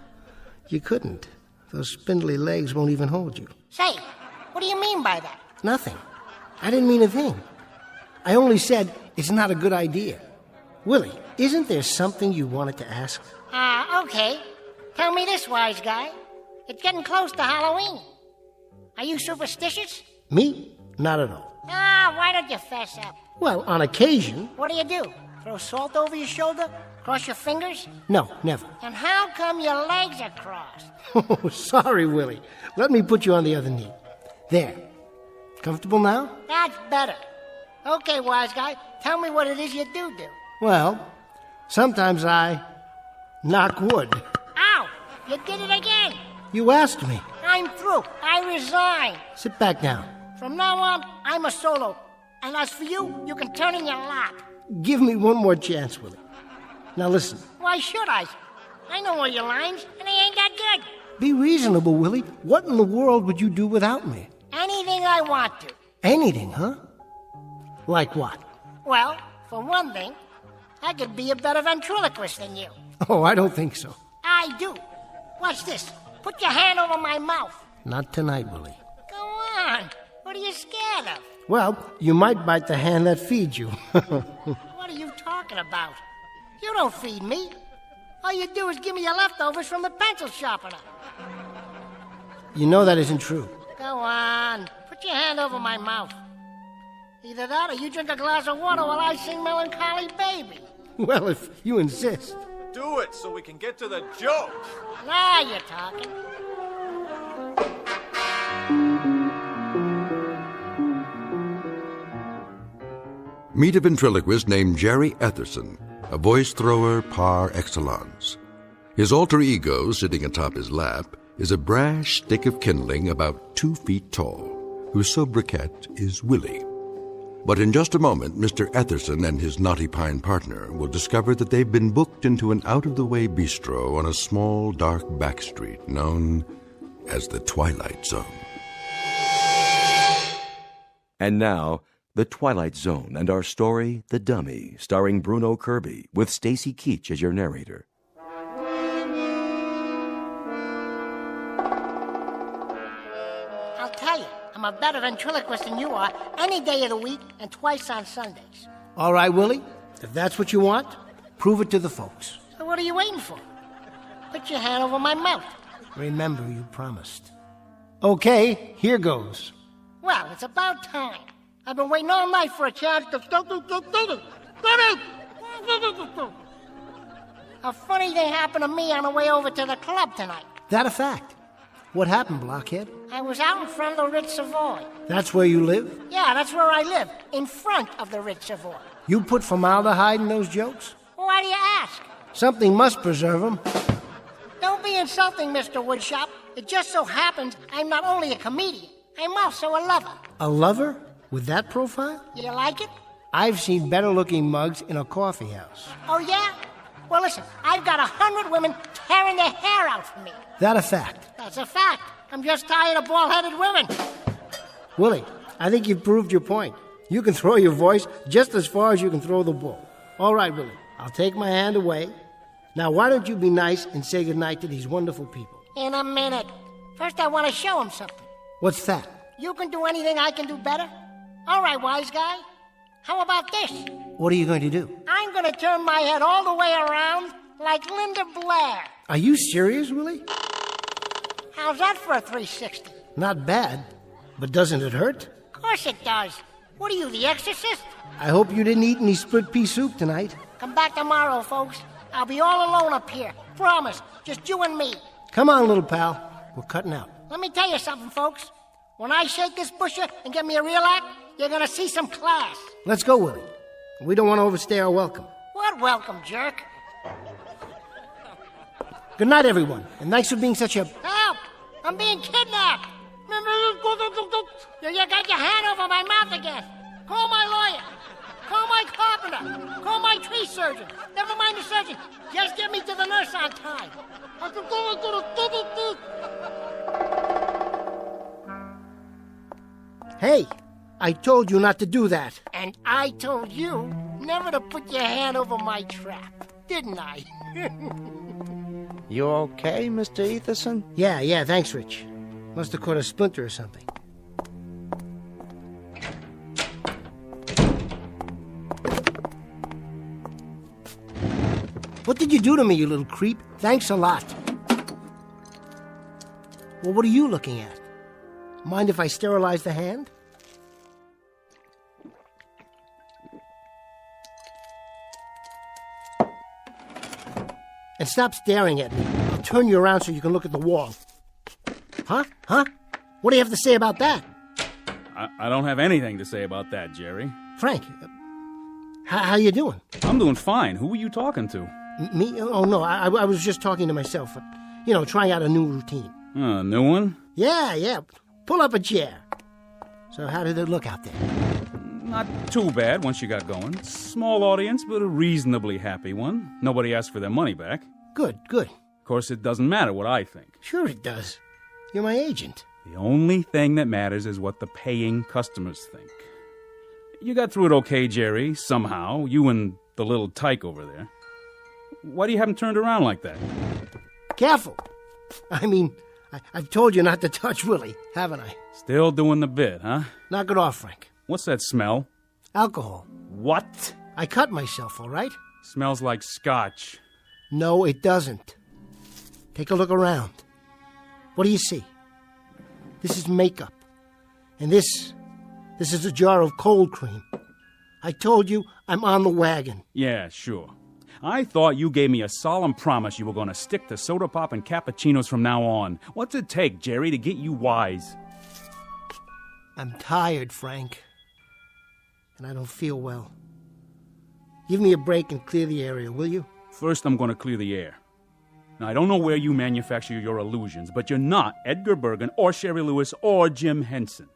You couldn't. Those spindly legs won't even hold you. Say, what do you mean by that? Nothing. I didn't mean a thing. I only said it's not a good idea. Willie, isn't there something you wanted to ask? Okay. Tell me this, wise guy. It's getting close to Halloween. Are you superstitious? Me? Not at all. Why don't you fess up? Well, on occasion. What do? Throw salt over your shoulder? Cross your fingers? No, never. And how come your legs are crossed? Oh, sorry, Willie. Let me put you on the other knee. There. Comfortable now? That's better. Okay, wise guy, tell me what it is you do. Well, sometimes I knock wood. Ow! You did it again! You asked me. I'm through. I resign. Sit back down. From now on, I'm a solo. And as for you, you can turn in your lap. Give me one more chance, Willie. Now listen. Why should I? I know all your lines, and they ain't that good. Be reasonable, Willie. What in the world would you do without me? Anything I want to. Anything, huh? Like what? Well, for one thing, I could be a better ventriloquist than you. Oh, I don't think so. I do. Watch this. Put your hand over my mouth. Not tonight, Willie. Go on. What are you scared of? Well, you might bite the hand that feeds you. What are you talking about? You don't feed me. All you do is give me your leftovers from the pencil sharpener. You know that isn't true. Go on. Put your hand over my mouth. Either that or you drink a glass of water while I sing Melancholy Baby. Well, if you insist. Do it so we can get to the joke. Now you're talking. Meet a ventriloquist named Jerry Etherson, a voice thrower par excellence. His alter ego, sitting atop his lap, is a brash stick of kindling about 2 feet tall, whose sobriquet is Willie. But in just a moment, Mr. Etherson and his knotty pine partner will discover that they've been booked into an out-of-the-way bistro on a small, dark back street known as the Twilight Zone. And now, The Twilight Zone and our story, The Dummy, starring Bruno Kirby, with Stacy Keach as your narrator. tell you, I'm a better ventriloquist than you are any day of the week and twice on Sundays. All right, Willie. If that's what you want, prove it to the folks. So what are you waiting for? Put your hand over my mouth. Remember, you promised. Okay, here goes. Well, it's about time. I've been waiting all night for a chance to... A funny thing happened to me on the way over to the club tonight. That a fact? What happened, blockhead? I was out in front of the Ritz Savoy. That's where you live? Yeah, that's where I live, in front of the Ritz Savoy. You put formaldehyde in those jokes? Why do you ask? Something must preserve them. Don't be insulting, Mr. Woodshop. It just so happens I'm not only a comedian, I'm also a lover. A lover? With that profile? You like it? I've seen better-looking mugs in a coffee house. Oh, yeah? Well, listen, I've got 100 women tearing their hair out for me. That a fact? That's a fact. I'm just tired of bald-headed women. Willie, I think you've proved your point. You can throw your voice just as far as you can throw the bull. All right, Willie, I'll take my hand away. Now, why don't you be nice and say goodnight to these wonderful people? In a minute. First, I want to show them something. What's that? You can do anything I can do better? All right, wise guy. How about this? What are you going to do? I'm going to turn my head all the way around like Linda Blair. Are you serious, Willie? How's that for a 360? Not bad, but doesn't it hurt? Of course it does. What are you, the exorcist? I hope you didn't eat any split pea soup tonight. Come back tomorrow, folks. I'll be all alone up here. Promise. Just you and me. Come on, little pal. We're cutting out. Let me tell you something, folks. When I shake this busher and get me a real act, you're going to see some class. Let's go, Willie. We don't want to overstay our welcome. What welcome, jerk? Good night, everyone. And thanks for being such a... Help! I'm being kidnapped! You got your hand over my mouth again. Call my lawyer. Call my carpenter. Call my tree surgeon. Never mind the surgeon. Just get me to the nurse on time. Hey, I told you not to do that. And I told you never to put your hand over my trap, didn't I? You okay, Mr. Etherson? Yeah, thanks, Rich. Must have caught a splinter or something. What did you do to me, you little creep? Thanks a lot. Well, what are you looking at? Mind if I sterilize the hand? And stop staring at me. I'll turn you around so you can look at the wall. Huh? What do you have to say about that? I don't have anything to say about that, Jerry. Frank, how you doing? I'm doing fine. Who were you talking to? Me? Oh, no, I was just talking to myself. Trying out a new routine. A new one? Yeah. Pull up a chair. So how did it look out there? Not too bad once you got going. Small audience, but a reasonably happy one. Nobody asked for their money back. Good. Of course, it doesn't matter what I think. Sure it does. You're my agent. The only thing that matters is what the paying customers think. You got through it okay, Jerry, somehow. You and the little tyke over there. Why do you have him turned around like that? Careful. I've told you not to touch Willie, haven't I? Still doing the bit, huh? Knock it off, Frank. What's that smell? Alcohol. What? I cut myself, all right? Smells like scotch. No, it doesn't. Take a look around. What do you see? This is makeup. And this is a jar of cold cream. I told you I'm on the wagon. Yeah, sure. I thought you gave me a solemn promise you were going to stick to soda pop and cappuccinos from now on. What's it take, Jerry, to get you wise? I'm tired, Frank. And I don't feel well. Give me a break and clear the area, will you? First, I'm going to clear the air. Now, I don't know where you manufacture your illusions, but you're not Edgar Bergen or Sherry Lewis or Jim Henson.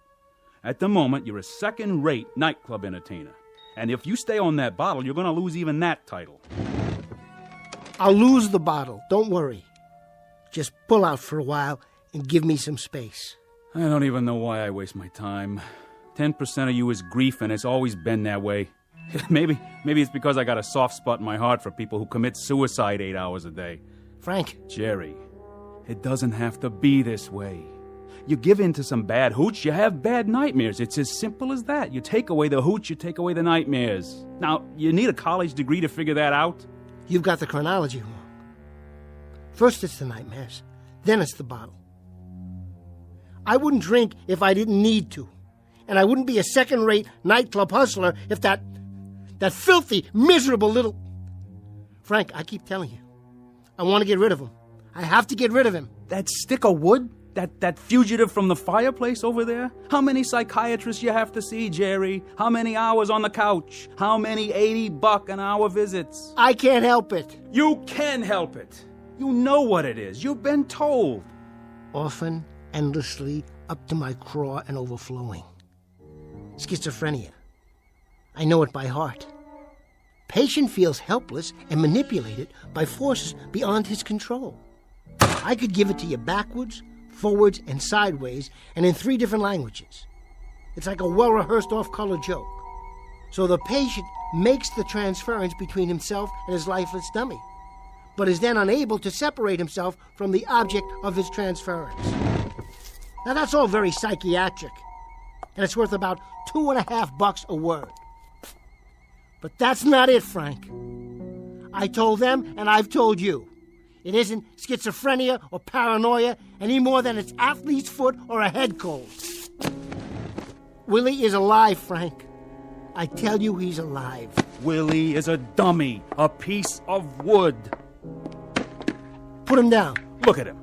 At the moment, you're a second-rate nightclub entertainer. And if you stay on that bottle, you're going to lose even that title. I'll lose the bottle. Don't worry. Just pull out for a while and give me some space. I don't even know why I waste my time. 10% of you is grief, and it's always been that way. Maybe it's because I got a soft spot in my heart for people who commit suicide 8 hours a day. Frank. Jerry, it doesn't have to be this way. You give in to some bad hooch, you have bad nightmares. It's as simple as that. You take away the hooch, you take away the nightmares. Now, you need a college degree to figure that out? You've got the chronology wrong. First it's the nightmares, then it's the bottle. I wouldn't drink if I didn't need to. And I wouldn't be a second-rate nightclub hustler if that filthy, miserable little... Frank, I keep telling you, I want to get rid of him. I have to get rid of him. That stick of wood? That fugitive from the fireplace over there? How many psychiatrists you have to see, Jerry? How many hours on the couch? How many $80 an hour visits? I can't help it. You can help it. You know what it is. You've been told. Often, endlessly, up to my craw and overflowing. Schizophrenia. I know it by heart. Patient feels helpless and manipulated by forces beyond his control. I could give it to you backwards, forwards, and sideways, and in 3 different languages. It's like a well-rehearsed off-color joke. So the patient makes the transference between himself and his lifeless dummy, but is then unable to separate himself from the object of his transference. Now that's all very psychiatric, and it's worth about $2.50 a word. But that's not it, Frank. I told them, and I've told you. It isn't schizophrenia or paranoia any more than it's athlete's foot or a head cold. Willie is alive, Frank. I tell you he's alive. Willie is a dummy, a piece of wood. Put him down. Look at him.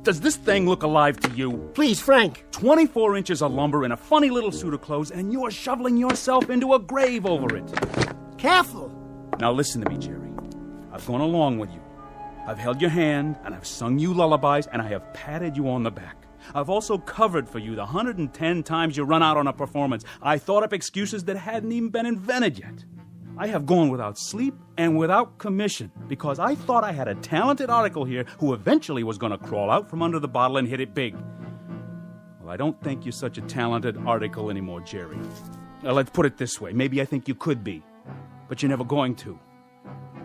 Does this thing look alive to you? Please, Frank. 24 inches of lumber and a funny little suit of clothes, and you're shoveling yourself into a grave over it. Careful. Now listen to me, Jerry. I've gone along with you. I've held your hand, and I've sung you lullabies, and I have patted you on the back. I've also covered for you the 110 times you run out on a performance. I thought up excuses that hadn't even been invented yet. I have gone without sleep and without commission because I thought I had a talented article here who eventually was going to crawl out from under the bottle and hit it big. Well, I don't think you're such a talented article anymore, Jerry. Now, let's put it this way. Maybe I think you could be, but you're never going to.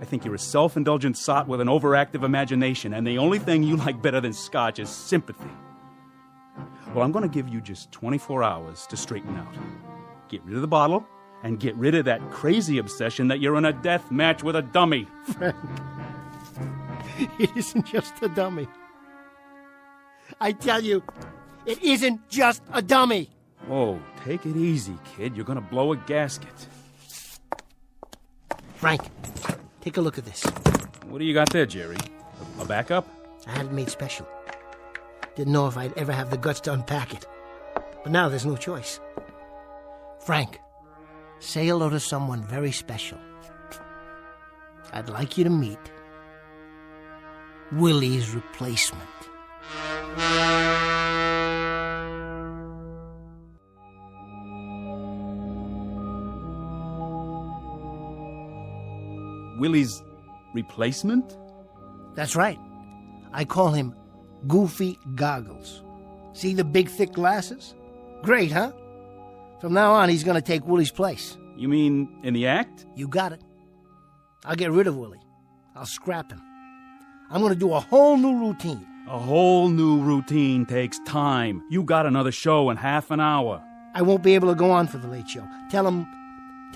I think you're a self-indulgent sot with an overactive imagination, and the only thing you like better than scotch is sympathy. Well, I'm going to give you just 24 hours to straighten out. Get rid of the bottle, and get rid of that crazy obsession that you're in a death match with a dummy. Frank, it isn't just a dummy. I tell you, it isn't just a dummy. Oh, take it easy, kid. You're going to blow a gasket. Frank, take a look at this. What do you got there, Jerry? A backup? I had it made special. Didn't know if I'd ever have the guts to unpack it. But now there's no choice. Frank, say hello to someone very special. I'd like you to meet Willie's replacement. Willie's replacement? That's right. I call him Goofy Goggles. See the big, thick glasses? Great, huh? From now on, he's going to take Willie's place. You mean in the act? You got it. I'll get rid of Willie. I'll scrap him. I'm going to do a whole new routine. A whole new routine takes time. You got another show in half an hour. I won't be able to go on for the late show. Tell him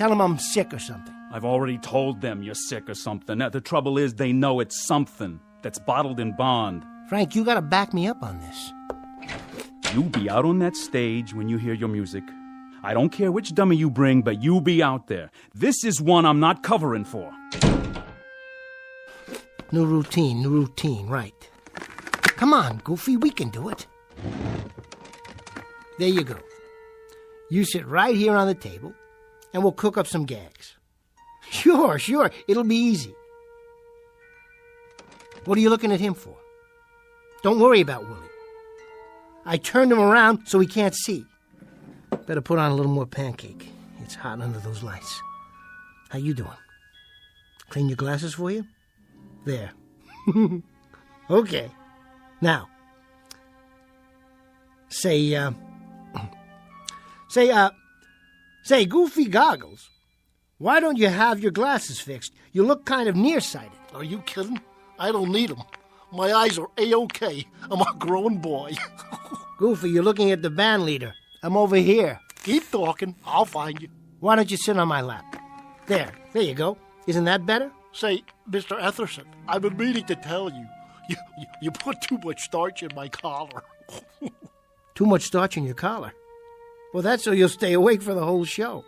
I'm sick or something. I've already told them you're sick or something. Now, the trouble is they know it's something that's bottled in bond. Frank, you got to back me up on this. You be out on that stage when you hear your music. I don't care which dummy you bring, but you be out there. This is one I'm not covering for. New routine, right. Come on, Goofy, we can do it. There you go. You sit right here on the table, and we'll cook up some gags. Sure, it'll be easy. What are you looking at him for? Don't worry about Willie. I turned him around so he can't see. Better put on a little more pancake. It's hot under those lights. How you doing? Clean your glasses for you? There. Okay. Now, say, Goofy Goggles, why don't you have your glasses fixed? You look kind of nearsighted. Are you kidding? I don't need them. My eyes are A-OK. I'm a grown boy. Goofy, you're looking at the band leader. I'm over here. Keep talking. I'll find you. Why don't you sit on my lap? There you go. Isn't that better? Say, Mr. Etherson, I've been meaning to tell you. You put too much starch in my collar. Too much starch in your collar? Well, that's so you'll stay awake for the whole show.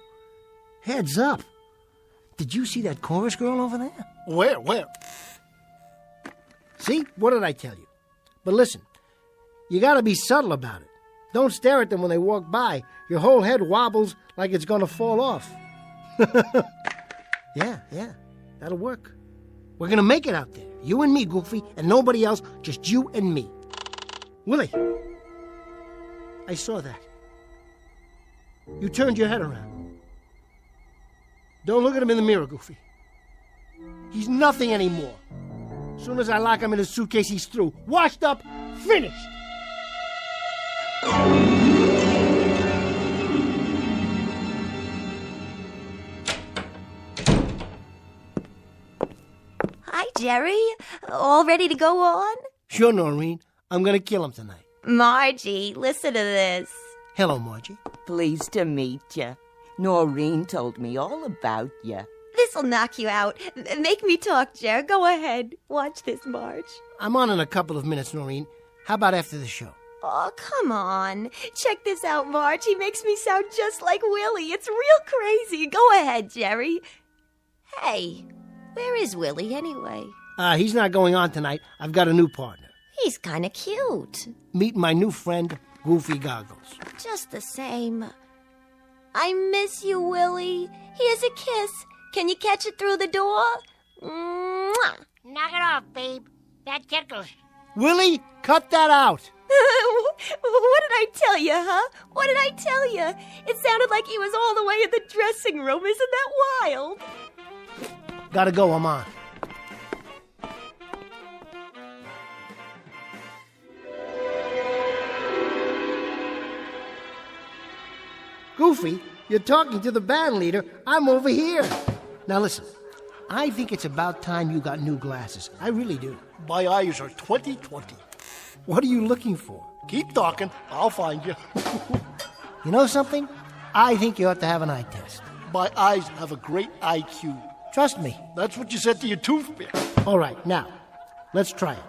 Heads up. Did you see that chorus girl over there? Where? See? What did I tell you? But listen, you gotta be subtle about it. Don't stare at them when they walk by. Your whole head wobbles like it's gonna fall off. Yeah, that'll work. We're gonna make it out there. You and me, Goofy, and nobody else, just you and me. Willie, I saw that. You turned your head around. Don't look at him in the mirror, Goofy. He's nothing anymore. As soon as I lock him in his suitcase, he's through. Washed up, finished. Hi, Jerry. All ready to go on? Sure, Noreen. I'm gonna kill him tonight. Margie, listen to this. Hello, Margie. Pleased to meet you. Noreen told me all about you. This'll knock you out. Make me talk, Jer. Go ahead. Watch this, Marge. I'm on in a couple of minutes, Noreen. How about after the show? Oh, come on. Check this out, Marge. He makes me sound just like Willie. It's real crazy. Go ahead, Jerry. Hey, where is Willie anyway? He's not going on tonight. I've got a new partner. He's kind of cute. Meet my new friend, Goofy Goggles. Just the same. I miss you, Willie. Here's a kiss. Can you catch it through the door? Mwah! Knock it off, babe. That tickles. Willie, cut that out. What did I tell you, huh? What did I tell you? It sounded like he was all the way in the dressing room. Isn't that wild? Gotta go, I'm on. Goofy, you're talking to the band leader. I'm over here. Now listen, I think it's about time you got new glasses. I really do. My eyes are 20/20. What are you looking for? Keep talking. I'll find you. You know something? I think you ought to have an eye test. My eyes have a great IQ. Trust me. That's what you said to your toothpick. All right, now, let's try it.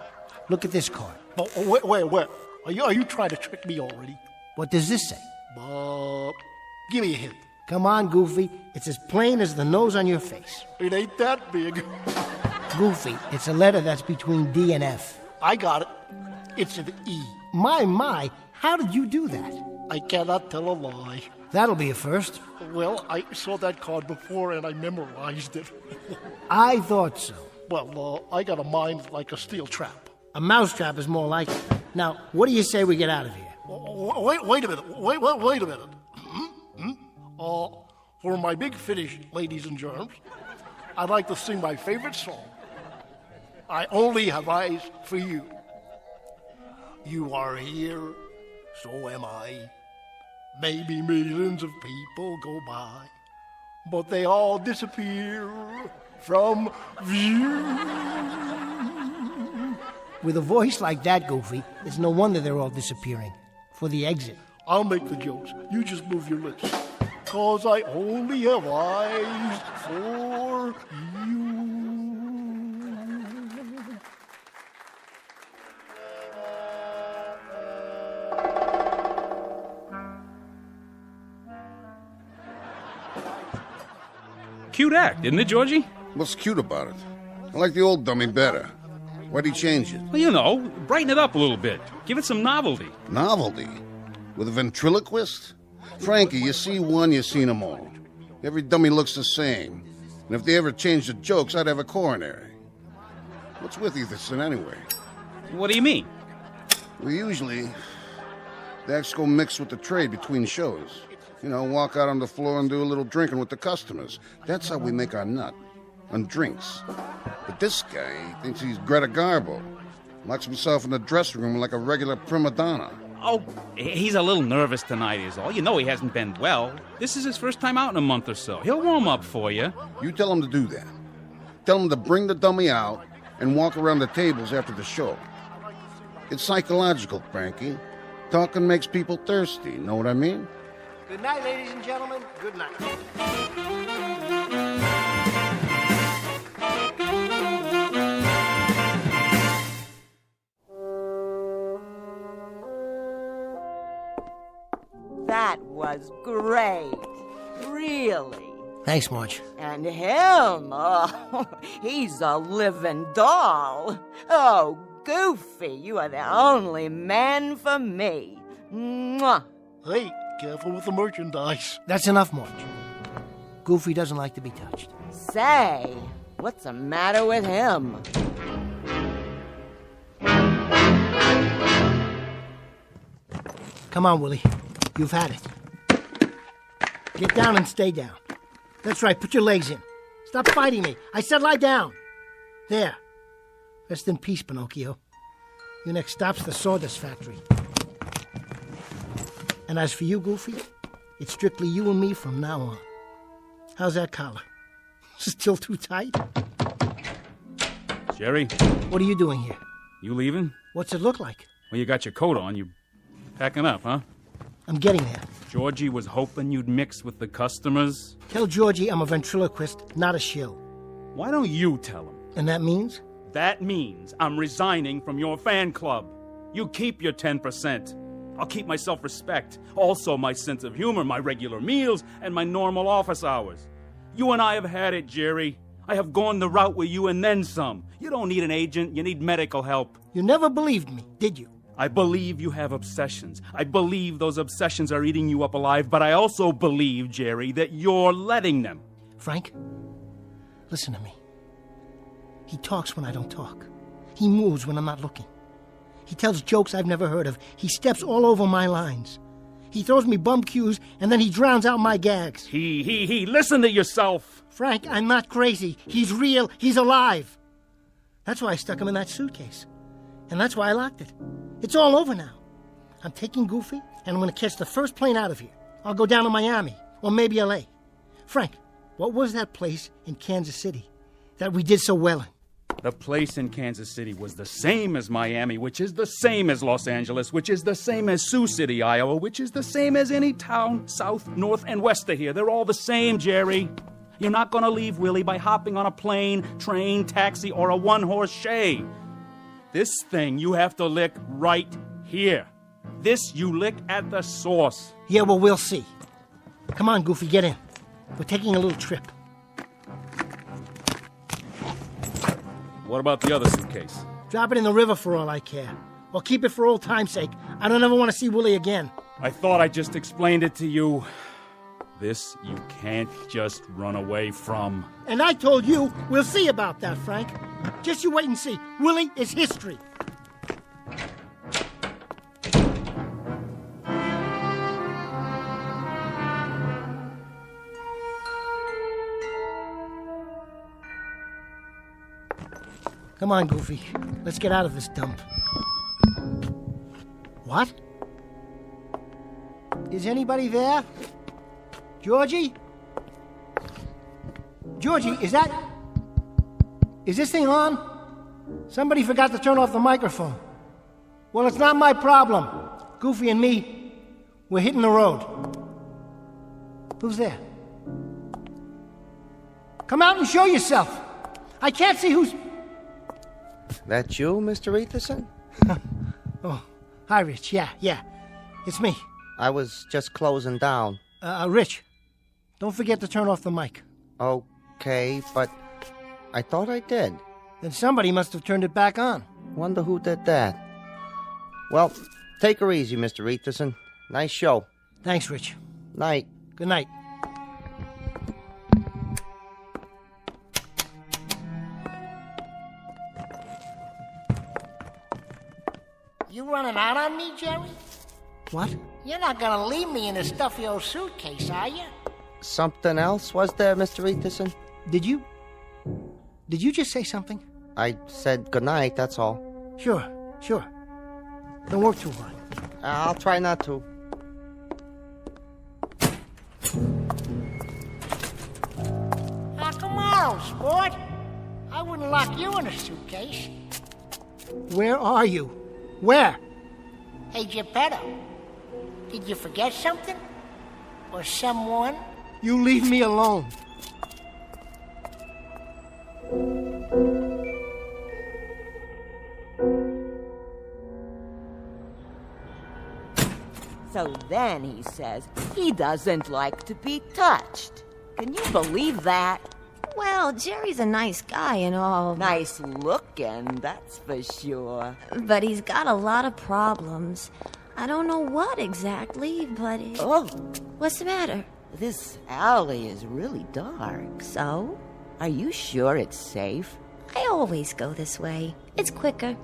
Look at this card. Oh, where? Are you trying to trick me already? What does this say? Give me a hint. Come on, Goofy. It's as plain as the nose on your face. It ain't that big. Goofy, it's a letter that's between D and F. I got it. It's an E. My, how did you do that? I cannot tell a lie. That'll be a first. Well, I saw that card before and I memorized it. I thought so. Well, I got a mind like a steel trap. A mousetrap is more like it. Now, what do you say we get out of here? Wait a minute. Wait a minute. For my big finish, ladies and germs, I'd like to sing my favorite song. I only have eyes for you. You are here, so am I. Maybe millions of people go by, but they all disappear from view. With a voice like that, Goofy, it's no wonder they're all disappearing. For the exit. I'll make the jokes. You just move your lips. 'Cause I only have eyes for you. Cute act, isn't it, Georgie? What's cute about it? I like the old dummy better. Why'd he change it? Well, you know, brighten it up a little bit. Give it some novelty. Novelty? With a ventriloquist? Frankie, you see one, you seen them all. Every dummy looks the same. And if they ever changed the jokes, I'd have a coronary. What's with Etherson anyway? What do you mean? Well, usually, the acts go mix with the trade between shows. You know, walk out on the floor and do a little drinking with the customers. That's how we make our nut. On drinks. But this guy, he thinks he's Greta Garbo. Locks himself in the dressing room like a regular prima donna. Oh, he's a little nervous tonight is all. You know he hasn't been well. This is his first time out in a month or so. He'll warm up for you. You tell him to do that. Tell him to bring the dummy out and walk around the tables after the show. It's psychological, Frankie. Talking makes people thirsty, know what I mean? Good night, ladies and gentlemen. Good night. That was great. Really. Thanks, Marge. And him, oh, he's a living doll. Oh, Goofy, you are the only man for me. Mwah. Hey, careful with the merchandise. That's enough, Marge. Goofy doesn't like to be touched. Say, what's the matter with him? Come on, Willie. You've had it. Get down and stay down. That's right, put your legs in. Stop fighting me. I said lie down. There. Rest in peace, Pinocchio. Your next stop's the sawdust factory. And as for you, Goofy, it's strictly you and me from now on. How's that collar? Still too tight? Jerry? What are you doing here? You leaving? What's it look like? Well, you got your coat on. You packing up, huh? I'm getting there. Georgie was hoping you'd mix with the customers. Tell Georgie I'm a ventriloquist, not a shill. Why don't you tell him? And that means? That means I'm resigning from your fan club. You keep your 10%. I'll keep my self-respect, also my sense of humor, my regular meals, and my normal office hours. You and I have had it, Jerry. I have gone the route with you and then some. You don't need an agent, you need medical help. You never believed me, did you? I believe you have obsessions. I believe those obsessions are eating you up alive, but I also believe, Jerry, that you're letting them. Frank, listen to me. He talks when I don't talk. He moves when I'm not looking. He tells jokes I've never heard of. He steps all over my lines. He throws me bum cues, and then he drowns out my gags. He, listen to yourself. Frank, I'm not crazy. He's real. He's alive. That's why I stuck him in that suitcase. And that's why I locked it. It's all over now. I'm taking Goofy, and I'm going to catch the first plane out of here. I'll go down to Miami, or maybe L.A. Frank, what was that place in Kansas City that we did so well in? The place in Kansas City was the same as Miami, which is the same as Los Angeles, which is the same as Sioux City, Iowa, which is the same as any town south, north, and west of here. They're all the same, Jerry. You're not going to leave Willie by hopping on a plane, train, taxi, or a one-horse shay. This thing you have to lick right here. This you lick at the source. Yeah, well, we'll see. Come on, Goofy, get in. We're taking a little trip. What about the other suitcase? Drop it in the river for all I care. Or keep it for old time's sake. I don't ever want to see Willie again. I thought I just explained it to you. This you can't just run away from. And I told you, we'll see about that, Frank. Just you wait and see. Willie is history. Come on, Goofy. Let's get out of this dump. What? Is anybody there? Georgie? Georgie, is this thing on? Somebody forgot to turn off the microphone. Well, it's not my problem. Goofy and me, we're hitting the road. Who's there? Come out and show yourself. I can't see who's... That you, Mr. Etherson? Oh, hi, Rich. Yeah. It's me. I was just closing down. Rich, don't forget to turn off the mic. Okay, but I thought I did. Then somebody must have turned it back on. Wonder who did that. Well, take her easy, Mr. Etherson. Nice show. Thanks, Rich. Night. Good night. You running out on me, Jerry? What? You're not gonna leave me in a stuffy old suitcase, are you? Something else was there, Mr. Etherson? Did you just say something? I said goodnight, that's all. Sure. Don't work too hard. I'll try not to. Come on, sport. I wouldn't lock you in a suitcase. Where are you? Where? Hey, Geppetto, did you forget something? Or someone? You leave me alone. So then he says he doesn't like to be touched. Can you believe that? Well, Jerry's a nice guy and all. Nice looking, that's for sure. But he's got a lot of problems. I don't know what exactly, but Oh! What's the matter? This alley is really dark. So? Are you sure it's safe? I always go this way. It's quicker.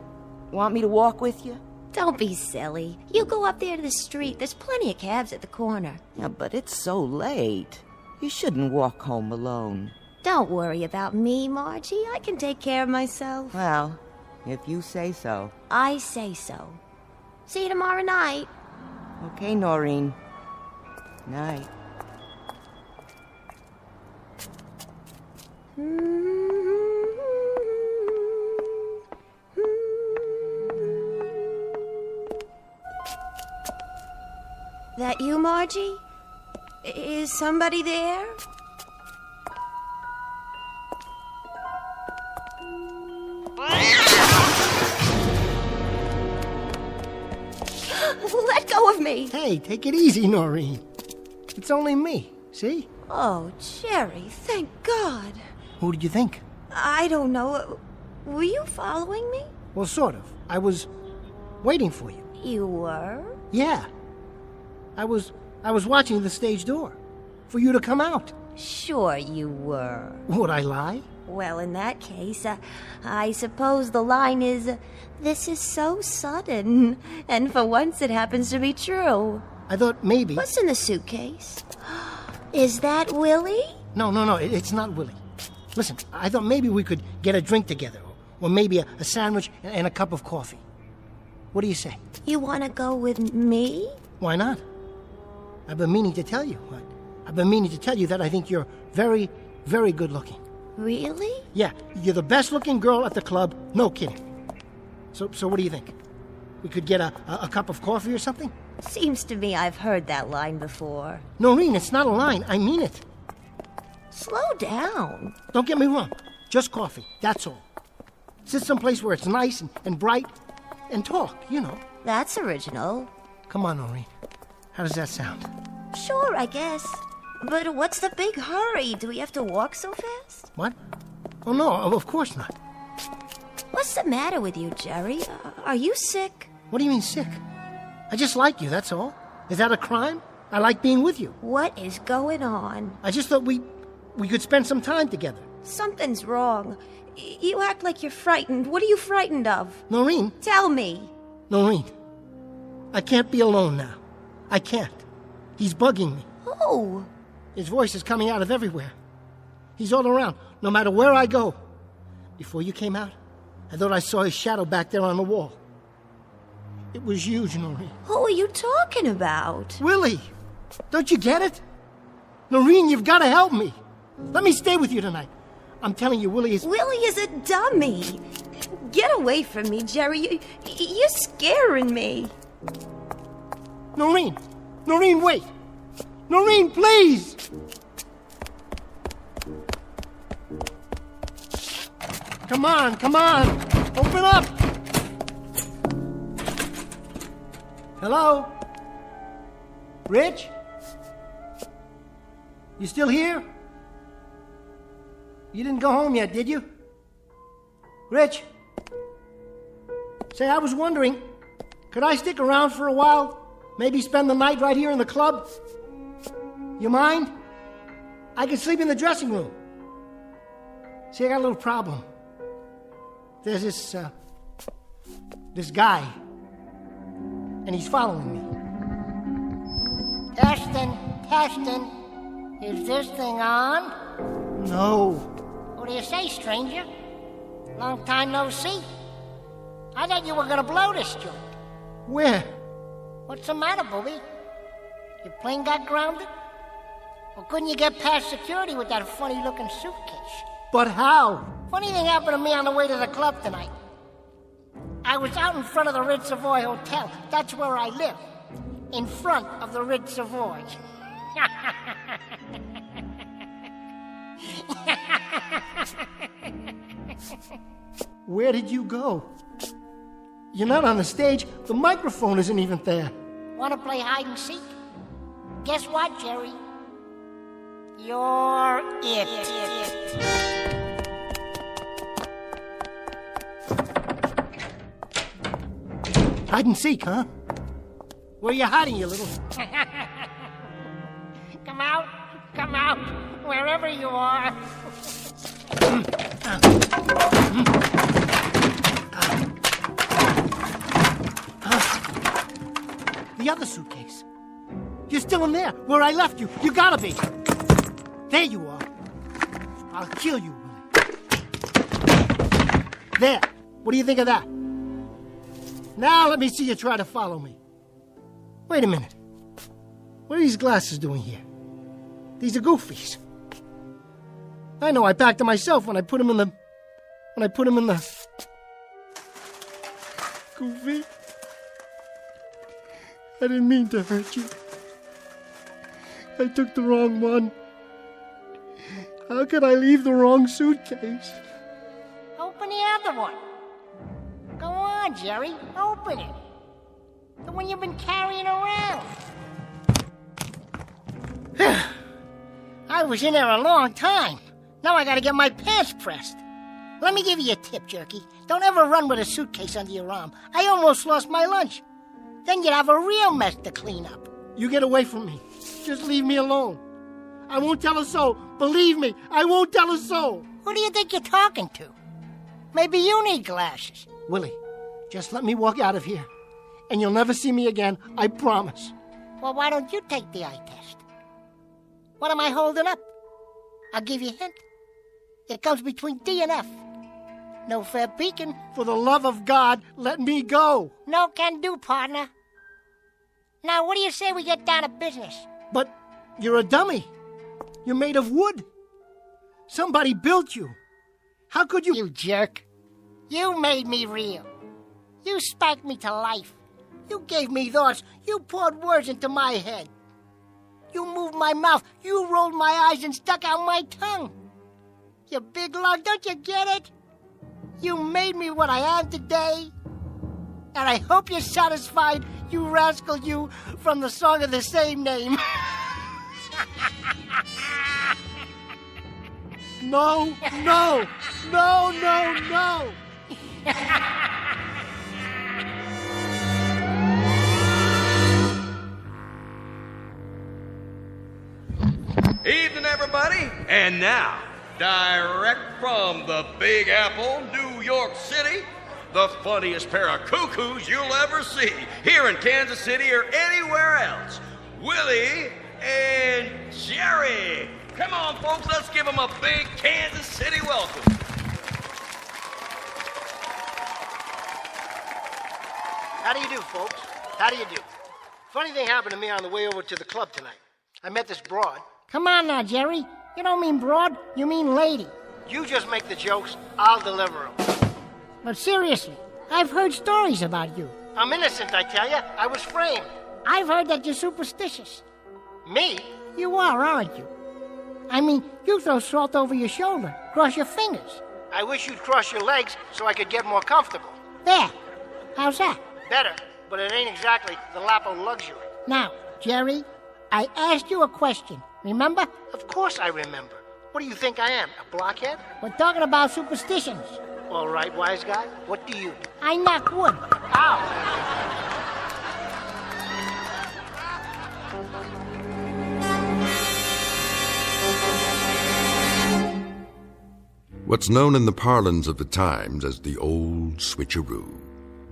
Want me to walk with you? Don't be silly. You go up there to the street. There's plenty of cabs at the corner. Yeah, but it's so late. You shouldn't walk home alone. Don't worry about me, Margie. I can take care of myself. Well, if you say so. I say so. See you tomorrow night. Okay, Noreen. Night. That you, Margie? Is somebody there? Let go of me! Hey, take it easy, Noreen. It's only me, see? Oh, Jerry, thank God. Who did you think? I don't know. Were you following me? Well, sort of. I was waiting for you. You were? Yeah. I was watching the stage door for you to come out. Sure you were. Would I lie? Well, in that case, I suppose the line is, this is so sudden. And for once it happens to be true. I thought maybe... What's in the suitcase? Is that Willie? No, it's not Willie. Listen, I thought maybe we could get a drink together, or maybe a sandwich and a cup of coffee. What do you say? You want to go with me? Why not? I've been meaning to tell you. I've been meaning to tell you that I think you're very, very good looking. Really? Yeah, you're the best looking girl at the club. No kidding. So what do you think? We could get a cup of coffee or something? Seems to me I've heard that line before. Noreen, it's not a line. I mean it. Slow down. Don't get me wrong. Just coffee. That's all. Sit someplace where it's nice and bright and talk, you know. That's original. Come on, Noreen. How does that sound? Sure, I guess. But what's the big hurry? Do we have to walk so fast? What? Oh, no, of course not. What's the matter with you, Jerry? Are you sick? What do you mean sick? I just like you, that's all. Is that a crime? I like being with you. What is going on? I just thought we could spend some time together. Something's wrong. You act like you're frightened. What are you frightened of? Noreen. Tell me. Noreen. I can't be alone now. I can't. He's bugging me. Who? His voice is coming out of everywhere. He's all around, no matter where I go. Before you came out, I thought I saw his shadow back there on the wall. It was huge, Noreen. Who are you talking about? Willie! Don't you get it? Noreen, you've got to help me. Let me stay with you tonight. I'm telling you, Willie is... Willie is a dummy. Get away from me, Jerry. You're scaring me. Noreen! Noreen, wait! Noreen, please! Come on! Open up! Hello? Rich? You still here? You didn't go home yet, did you? Rich? Say, I was wondering, could I stick around for a while? Maybe spend the night right here in the club? You mind? I can sleep in the dressing room. See, I got a little problem. There's this guy, and he's following me. Testing. Is this thing on? No. What do you say, stranger? Long time no see. I thought you were gonna blow this joint. Where? What's the matter, Booby? Your plane got grounded? Or couldn't you get past security with that funny-looking suitcase? But how? Funny thing happened to me on the way to the club tonight. I was out in front of the Ritz Savoy Hotel. That's where I live. In front of the Ritz Savoy. Where did you go? You're not on the stage. The microphone isn't even there. Want to play hide and seek? Guess what, Jerry? You're it. Hide and seek, huh? Where you hiding, you little... Come out, wherever you are. The other suitcase. You're still in there, where I left you. You gotta be. There you are. I'll kill you, Willie. There. What do you think of that? Now let me see you try to follow me. Wait a minute. What are these glasses doing here? These are goofies. I know, I packed them myself when I put them in the... Goofy. I didn't mean to hurt you. I took the wrong one. How could I leave the wrong suitcase? Open the other one. Go on, Jerry. Open it. The one you've been carrying around. I was in there a long time. Now I gotta get my pants pressed. Let me give you a tip, Jerky. Don't ever run with a suitcase under your arm. I almost lost my lunch. Then you'd have a real mess to clean up. You get away from me. Just leave me alone. I won't tell a soul. Believe me, I won't tell a soul. Who do you think you're talking to? Maybe you need glasses. Willie, just let me walk out of here. And you'll never see me again, I promise. Well, why don't you take the eye test? What am I holding up? I'll give you a hint. It comes between D and F. No fair peeking. For the love of God, let me go. No can do, partner. Now, what do you say we get down to business? But you're a dummy. You're made of wood. Somebody built you. How could you... You jerk. You made me real. You spanked me to life. You gave me thoughts. You poured words into my head. You moved my mouth. You rolled my eyes and stuck out my tongue. You big lug, don't you get it? You made me what I am today. And I hope you're satisfied, you rascal, you, from the song of the same name. No, no, no, no, no. Evening, everybody. And now, direct from the Big Apple, New York City, the funniest pair of cuckoos you'll ever see here in Kansas City or anywhere else, Willie and Jerry. Come on, folks, let's give them a big Kansas City welcome. How do you do, folks? How do you do? Funny thing happened to me on the way over to the club tonight. I met this broad. Come on now, Jerry. You don't mean broad, you mean lady. You just make the jokes, I'll deliver them. But seriously, I've heard stories about you. I'm innocent, I tell you. I was framed. I've heard that you're superstitious. Me? You are, aren't you? I mean, you throw salt over your shoulder, cross your fingers. I wish you'd cross your legs so I could get more comfortable. There. How's that? Better, but it ain't exactly the lap of luxury. Now, Jerry, I asked you a question, remember? Of course I remember. What do you think I am, a blockhead? We're talking about superstitions. All right, wise guy, what do you do? I knock wood. Ow! What's known in the parlance of the times as the old switcheroo.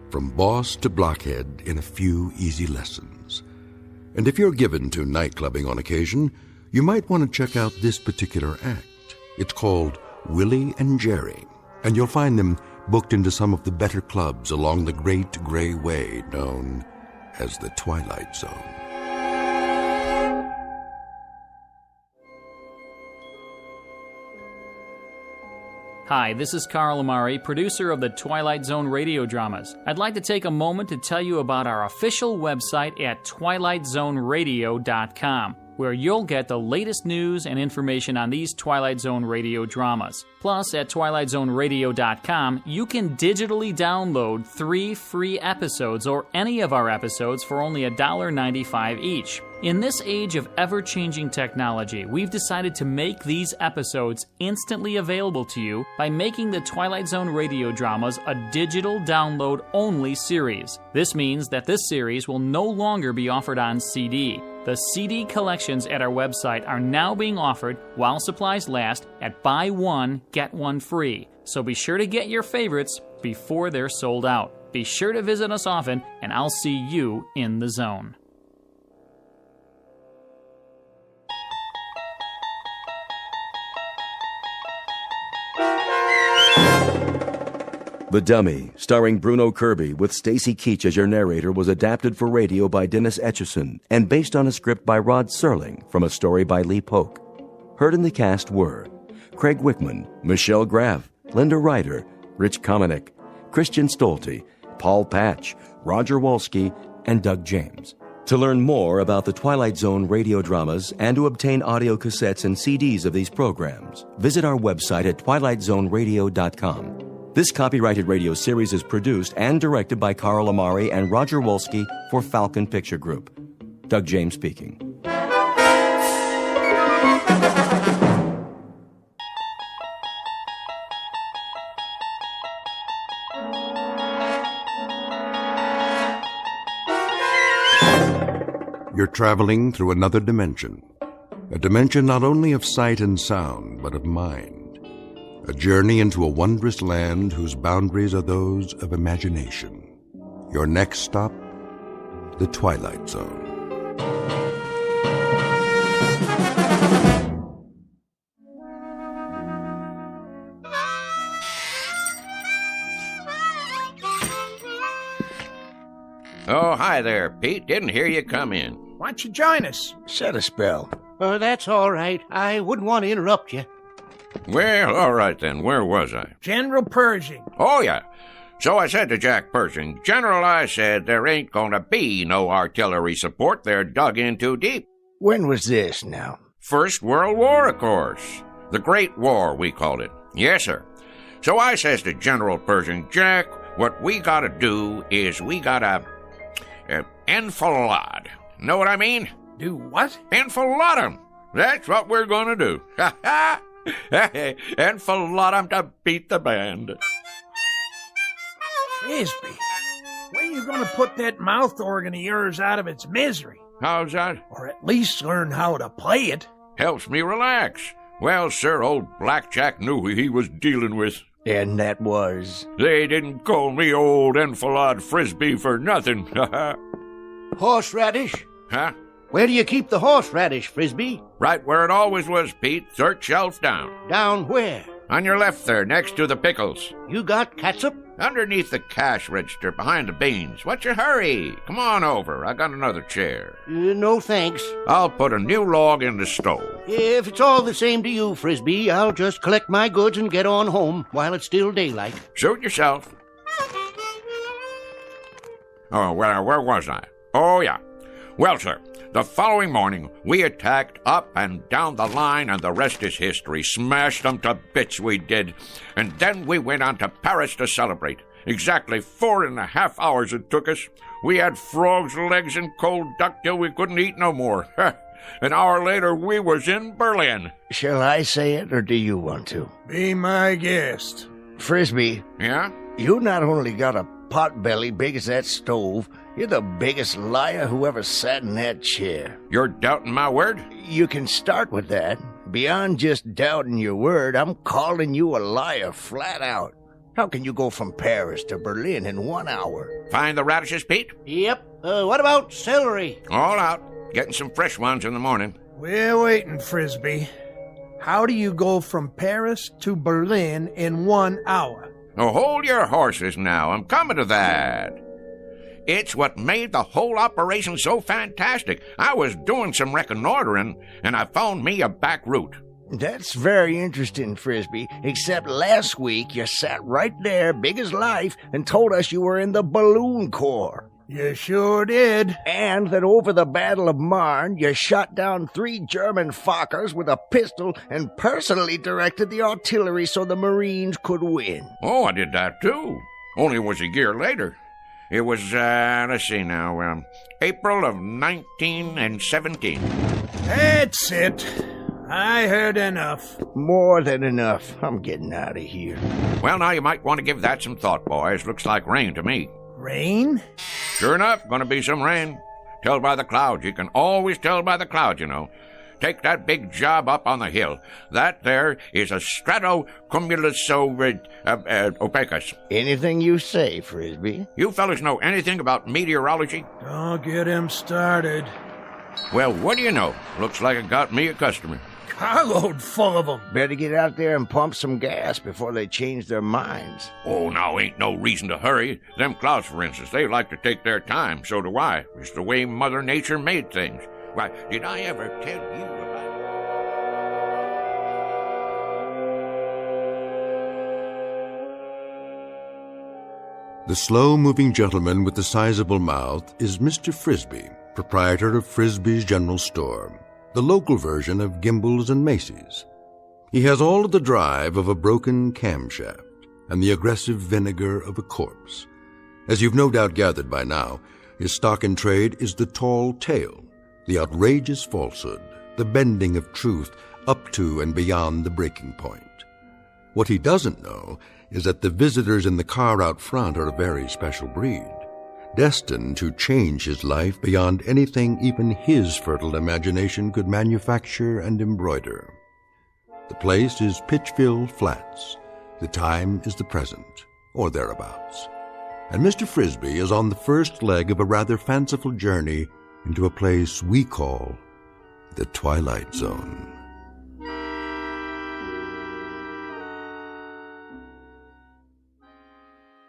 From boss to blockhead in a few easy lessons. And if you're given to nightclubbing on occasion, you might want to check out this particular act. It's called Willie and Jerry, and you'll find them booked into some of the better clubs along the great gray way known as the Twilight Zone. Hi, this is Carl Amari, producer of the Twilight Zone radio dramas. I'd like to take a moment to tell you about our official website at twilightzoneradio.com, where you'll get the latest news and information on these Twilight Zone radio dramas. Plus, at twilightzoneradio.com, you can digitally download 3 free episodes or any of our episodes for only $1.95 each. In this age of ever-changing technology, we've decided to make these episodes instantly available to you by making the Twilight Zone radio dramas a digital download-only series. This means that this series will no longer be offered on CD. The CD collections at our website are now being offered while supplies last at buy one, get one free. So be sure to get your favorites before they're sold out. Be sure to visit us often, and I'll see you in the zone. The Dummy, starring Bruno Kirby with Stacy Keach as your narrator, was adapted for radio by Dennis Etchison and based on a script by Rod Serling from a story by Lee Polk. Heard in the cast were Craig Wickman, Michelle Graff, Linda Ryder, Rich Komanek, Christian Stolte, Paul Patch, Roger Wolski, and Doug James. To learn more about the Twilight Zone radio dramas and to obtain audio cassettes and CDs of these programs, visit our website at twilightzoneradio.com. This copyrighted radio series is produced and directed by Carl Amari and Roger Wolski for Falcon Picture Group. Doug James speaking. You're traveling through another dimension. A dimension not only of sight and sound, but of mind. A journey into a wondrous land whose boundaries are those of imagination. Your next stop, the Twilight Zone. Oh, hi there, Pete. Didn't hear you come in. Why don't you join us? Set a spell. That's all right. I wouldn't want to interrupt you. Well, all right then. Where was I? General Pershing. Oh, yeah. So I said to Jack Pershing, General, I said, there ain't gonna be no artillery support. They're dug in too deep. When was this now? First World War, of course. The Great War, we called it. Yes, sir. So I says to General Pershing, Jack, what we gotta do is we gotta enfilade. Know what I mean? Do what? Enfilade 'em. That's what we're gonna do. Ha ha! Enfilade 'em to beat the band. Frisbee, when are you going to put that mouth organ of yours out of its misery? How's that? Or at least learn how to play it. Helps me relax. Well, sir, old Blackjack knew who he was dealing with. And that was? They didn't call me old Enfilade Frisbee for nothing. Horseradish? Huh? Where do you keep the horseradish, Frisbee? Right where it always was, Pete. Third shelf down. Down where? On your left there, next to the pickles. You got catsup? Underneath the cash register, behind the beans. What's your hurry? Come on over. I got another chair. No, thanks. I'll put a new log in the stove. If it's all the same to you, Frisbee, I'll just collect my goods and get on home while it's still daylight. Suit yourself. Oh, well, where was I? Oh, yeah. Well, sir, the following morning, we attacked up and down the line, and the rest is history. Smashed them to bits, we did. And then we went on to Paris to celebrate. Exactly 4.5 hours it took us. We had frogs' legs and cold duck till we couldn't eat no more. An hour later, we was in Berlin. Shall I say it, or do you want to? Be my guest. Frisbee. Yeah? You not only got a pot belly big as that stove, you're the biggest liar who ever sat in that chair. You're doubting my word? You can start with that. Beyond just doubting your word, I'm calling you a liar flat out. How can you go from Paris to Berlin in 1 hour? Find the radishes, Pete? Yep. What about celery? All out. Getting some fresh ones in the morning. We're waiting, Frisbee. How do you go from Paris to Berlin in 1 hour? Oh, hold your horses now. I'm coming to that. It's what made the whole operation so fantastic. I was doing some reconnoitering, and I found me a back route. That's very interesting, Frisbee. Except last week you sat right there, big as life, and told us you were in the Balloon Corps. You sure did. And that over the Battle of Marne, you shot down 3 German Fokkers with a pistol and personally directed the artillery so the Marines could win. Oh, I did that too. Only it was a year later. It was, let's see now, April of 1917. That's it. I heard enough. More than enough. I'm getting out of here. Well, now you might want to give that some thought, boys. Looks like rain to me. Rain? Sure enough, gonna be some rain. Tell by the clouds. You can always tell by the clouds, you know. Take that big job up on the hill. That there is a stratocumulus opacus. Anything you say, Frisbee. You fellas know anything about meteorology? Don't get him started. Well, what do you know? Looks like it got me a customer. Carload full of them. Better get out there and pump some gas before they change their minds. Oh, now ain't no reason to hurry. Them clouds, for instance, they like to take their time. So do I. It's the way Mother Nature made things. Why, did I ever tell you about... The slow-moving gentleman with the sizable mouth is Mr. Frisbee, proprietor of Frisbee's General Store, the local version of Gimbel's and Macy's. He has all of the drive of a broken camshaft and the aggressive vinegar of a corpse. As you've no doubt gathered by now, his stock in trade is the tall tale, the outrageous falsehood, the bending of truth up to and beyond the breaking point. What he doesn't know is that the visitors in the car out front are a very special breed, destined to change his life beyond anything even his fertile imagination could manufacture and embroider. The place is Pitchville Flats. The time is the present, or thereabouts. And Mr. Frisbee is on the first leg of a rather fanciful journey into a place we call the Twilight Zone.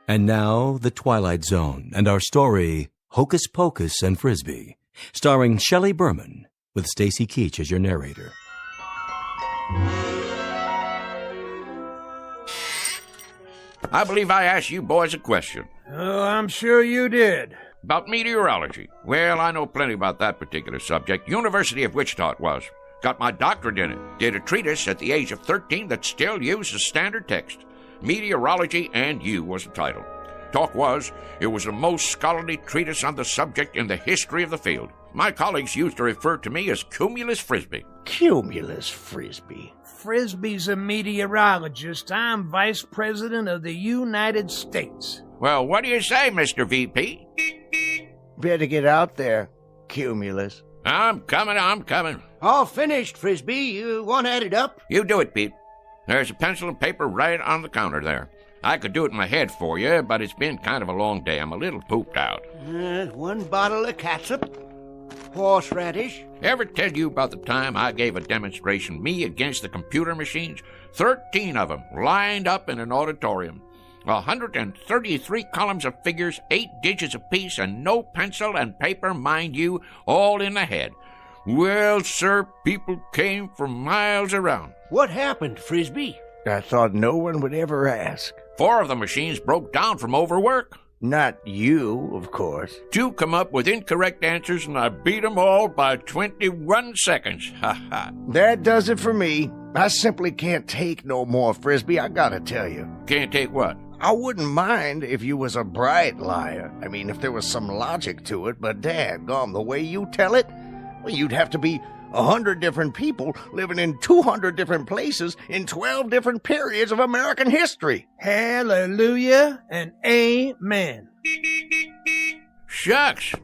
And now, The Twilight Zone, and our story, Hocus Pocus and Frisbee, starring Shelley Berman, with Stacy Keach as your narrator. I believe I asked you boys a question. Oh, I'm sure you did. About meteorology. Well, I know plenty about that particular subject. University of Wichita it was. Got my doctorate in it. Did a treatise at the age of 13 that still uses standard text. Meteorology and You was the title. Talk was, it was the most scholarly treatise on the subject in the history of the field. My colleagues used to refer to me as Cumulus Frisbee. Cumulus Frisbee. Frisbee's a meteorologist. I'm Vice President of the United States. Well, what do you say, Mr. VP? Better get out there, Cumulus. I'm coming. All finished, Frisbee. You want to add it up? You do it, Pete. There's a pencil and paper right on the counter there. I could do it in my head for you, but it's been kind of a long day. I'm a little pooped out. 1 bottle of catsup, horseradish. Ever tell you about the time I gave a demonstration, me against the computer machines? 13 of them, lined up in an auditorium. 133 columns of figures, 8 digits apiece, and no pencil and paper, mind you, all in the head. Well, sir, people came from miles around. What happened, Frisbee? I thought no one would ever ask. 4 of the machines broke down from overwork. Not you, of course. 2 come up with incorrect answers, and I beat them all by 21 seconds. Ha ha. That does it for me. I simply can't take no more, Frisbee, I gotta tell you. Can't take what? I wouldn't mind if you was a bright liar. I mean, if there was some logic to it, but dadgum, the way you tell it, well, you'd have to be 100 different people living in 200 different places in 12 different periods of American history. Hallelujah and amen. Shucks.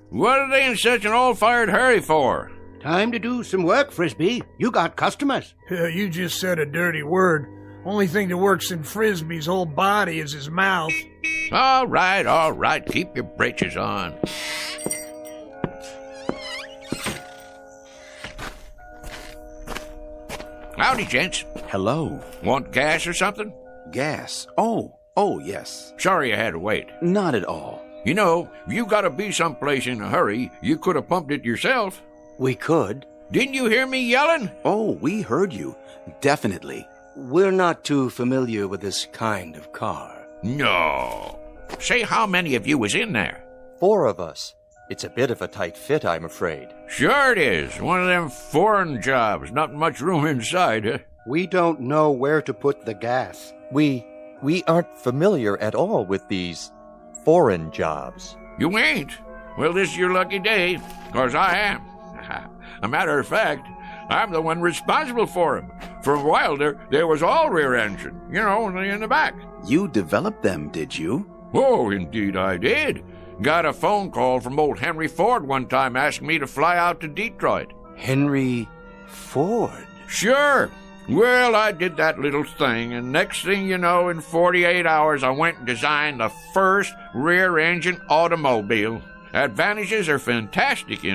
What are they in such an all-fired hurry for? Time to do some work, Frisbee. You got customers. You just said a dirty word. Only thing that works in Frisbee's whole body is his mouth. All right. Keep your britches on. Howdy, gents. Hello. Want gas or something? Gas? Oh, yes. Sorry you had to wait. Not at all. You know, if you gotta be someplace in a hurry, you could have pumped it yourself. We could. Didn't you hear me yelling? Oh, we heard you. Definitely. We're not too familiar with this kind of car. No. Say, how many of you was in there? 4 of us. It's a bit of a tight fit, I'm afraid. Sure it is. One of them foreign jobs. Not much room inside, huh? We don't know where to put the gas. We aren't familiar at all with these foreign jobs. You ain't? Well, this is your lucky day, 'cause I am. A matter of fact, I'm the one responsible for 'em. For a while there was all rear engine, in the back. You developed them, did you? Oh, indeed I did. Got a phone call from old Henry Ford one time asking me to fly out to Detroit. Henry Ford? Sure. Well, I did that little thing, and next thing you know, in 48 hours, I went and designed the first rear-engine automobile. Advantages are fantastic,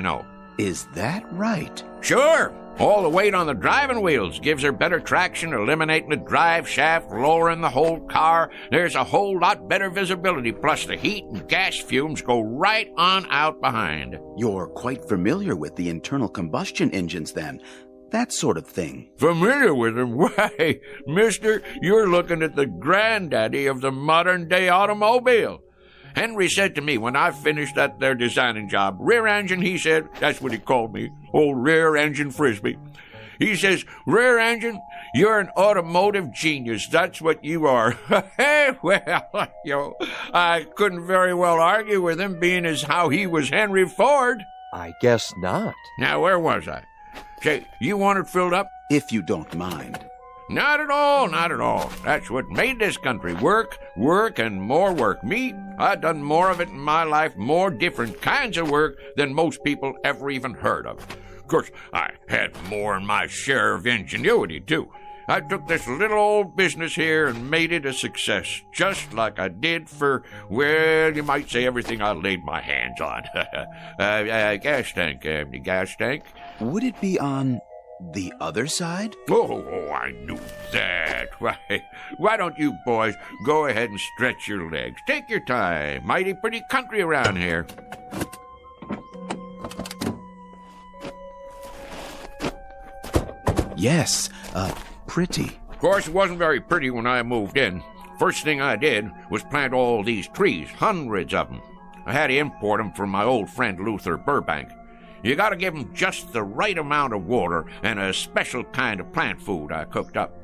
Is that right? Sure. All the weight on the driving wheels gives her better traction, eliminating the drive shaft, lowering the whole car. There's a whole lot better visibility, plus the heat and gas fumes go right on out behind. You're quite familiar with the internal combustion engines, then. That sort of thing. Familiar with them? Why, mister, you're looking at the granddaddy of the modern-day automobile. Henry said to me when I finished that there designing job, rear engine, he said, that's what he called me, old rear engine Frisbee. He says, rear engine, you're an automotive genius. That's what you are. Hey, well, I couldn't very well argue with him, being as how he was Henry Ford. I guess not. Now, where was I? Say, you want it filled up? If you don't mind. Not at all, not at all. That's what made this country work, and more work. Me, I done more of it in my life, more different kinds of work than most people ever even heard of. Of course, I had more than my share of ingenuity, too. I took this little old business here and made it a success, just like I did for, well, you might say everything I laid my hands on. Gas tank, the gas tank. Would it be on the other side? Oh, I knew that. Why don't you boys go ahead and stretch your legs? Take your time. Mighty pretty country around here. Yes, pretty. Of course, it wasn't very pretty when I moved in. First thing I did was plant all these trees, hundreds of them. I had to import them from my old friend Luther Burbank. You gotta give them just the right amount of water and a special kind of plant food I cooked up.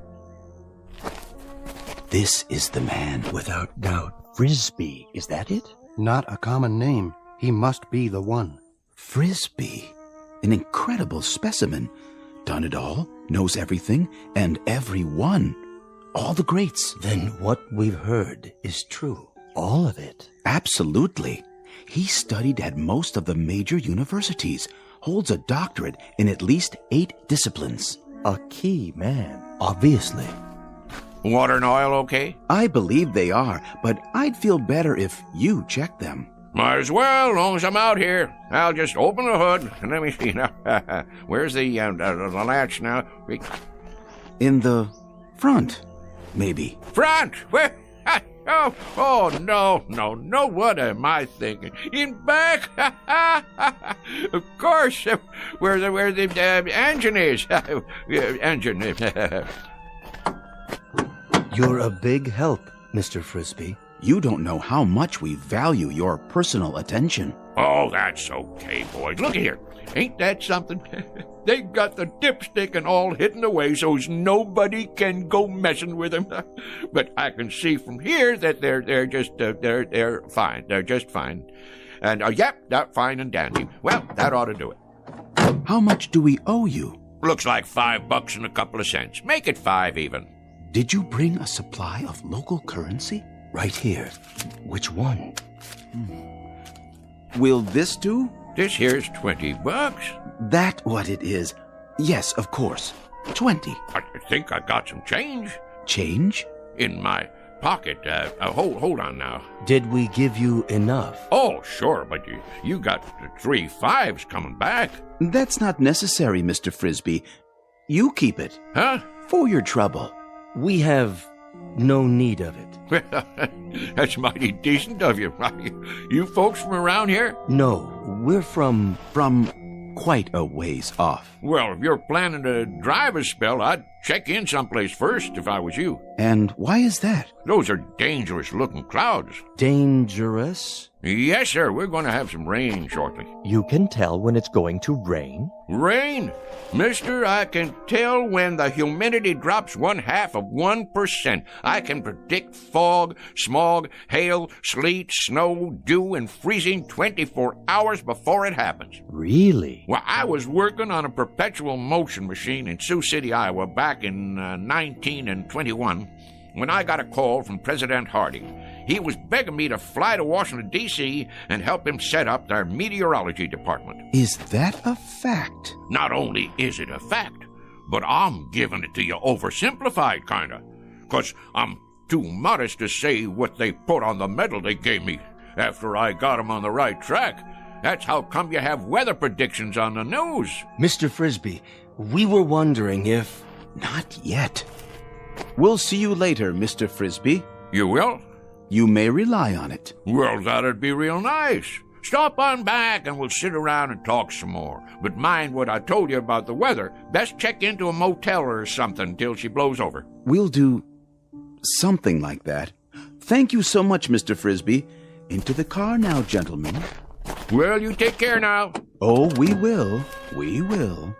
This is the man. Without doubt. Frisbee, is that it? Not a common name. He must be the one. Frisbee. An incredible specimen. Done it all, knows everything, and everyone. All the greats. Then what we've heard is true. All of it. Absolutely. He studied at most of the major universities, holds a doctorate in at least 8 disciplines. A key man, obviously. Water and oil okay? I believe they are, but I'd feel better if you checked them. Might as well, as long as I'm out here. I'll just open the hood, and let me see now. Where's the latch now? In the front, maybe. Front? Where? Oh, no, what am I thinking? In back? Of course, where the engine is. Engine. You're a big help, Mr. Frisbee. You don't know how much we value your personal attention. Oh, that's okay, boys. Look here. Ain't that something? They got the dipstick and all hidden away so's nobody can go messing with them. But I can see from here that they're just fine. They're just fine. And yep, they're fine and dandy. Well, that ought to do it. How much do we owe you? Looks like $5 and a couple of cents. Make it 5 even. Did you bring a supply of local currency? Right here. Which one? Will this do? This here's $20. That what it is? Yes, of course. 20. I think I got some change. Change? In my pocket. Hold on now. Did we give you enough? Oh, sure, but you got 3 5s coming back. That's not necessary, Mr. Frisbee. You keep it. Huh? For your trouble. We have no need of it. That's mighty decent of you. You folks from around here? No, we're from quite a ways off. Well, if you're planning to drive a spell, I'd check in someplace first if I was you. And why is that? Those are dangerous-looking clouds. Dangerous? Yes, sir. We're going to have some rain shortly. You can tell when it's going to rain? Rain? Mister, I can tell when the humidity drops 0.5%. I can predict fog, smog, hail, sleet, snow, dew, and freezing 24 hours before it happens. Really? Well, I was working on a perpetual motion machine in Sioux City, Iowa, back in 1921, when I got a call from President Hardy. He was begging me to fly to Washington, D.C. and help him set up their meteorology department. Is that a fact? Not only is it a fact, but I'm giving it to you oversimplified, kinda. 'Cause I'm too modest to say what they put on the medal they gave me after I got 'em on the right track. That's how come you have weather predictions on the news. Mr. Frisbee, we were wondering if... Not yet. We'll see you later, Mr. Frisbee. You will? You may rely on it. Well, that'd be real nice. Stop on back and we'll sit around and talk some more. But mind what I told you about the weather. Best check into a motel or something till she blows over. We'll do something like that. Thank you so much, Mr. Frisbee. Into the car now, gentlemen. Well, you take care now. Oh, we will. We will.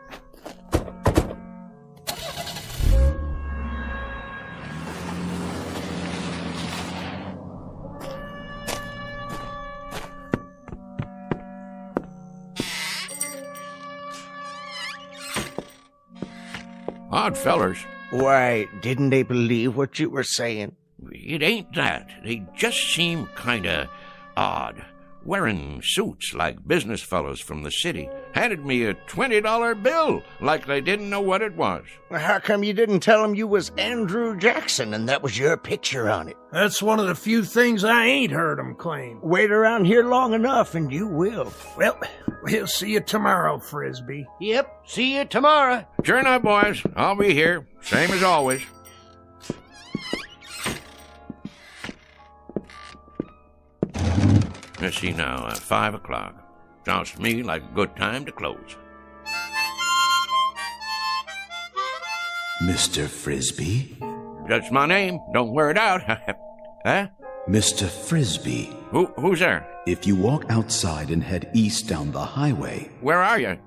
Odd fellers. Why, didn't they believe what you were saying? It ain't that. They just seem kinda odd. Wearing suits like business fellows from the city. Handed me a $20 bill like they didn't know what it was. Well, how come you didn't tell them you was Andrew Jackson and that was your picture on it? That's one of the few things I ain't heard 'em claim. Wait around here long enough and you will. Well, we'll see you tomorrow, Frisbee. Yep, see you tomorrow. Sure enough, boys. I'll be here. Same as always. Let's see now, 5 o'clock. Sounds to me like a good time to close. Mr. Frisbee? That's my name. Don't wear it out. Huh? Mr. Frisbee. Who's there? If you walk outside and head east down the highway... Where are you?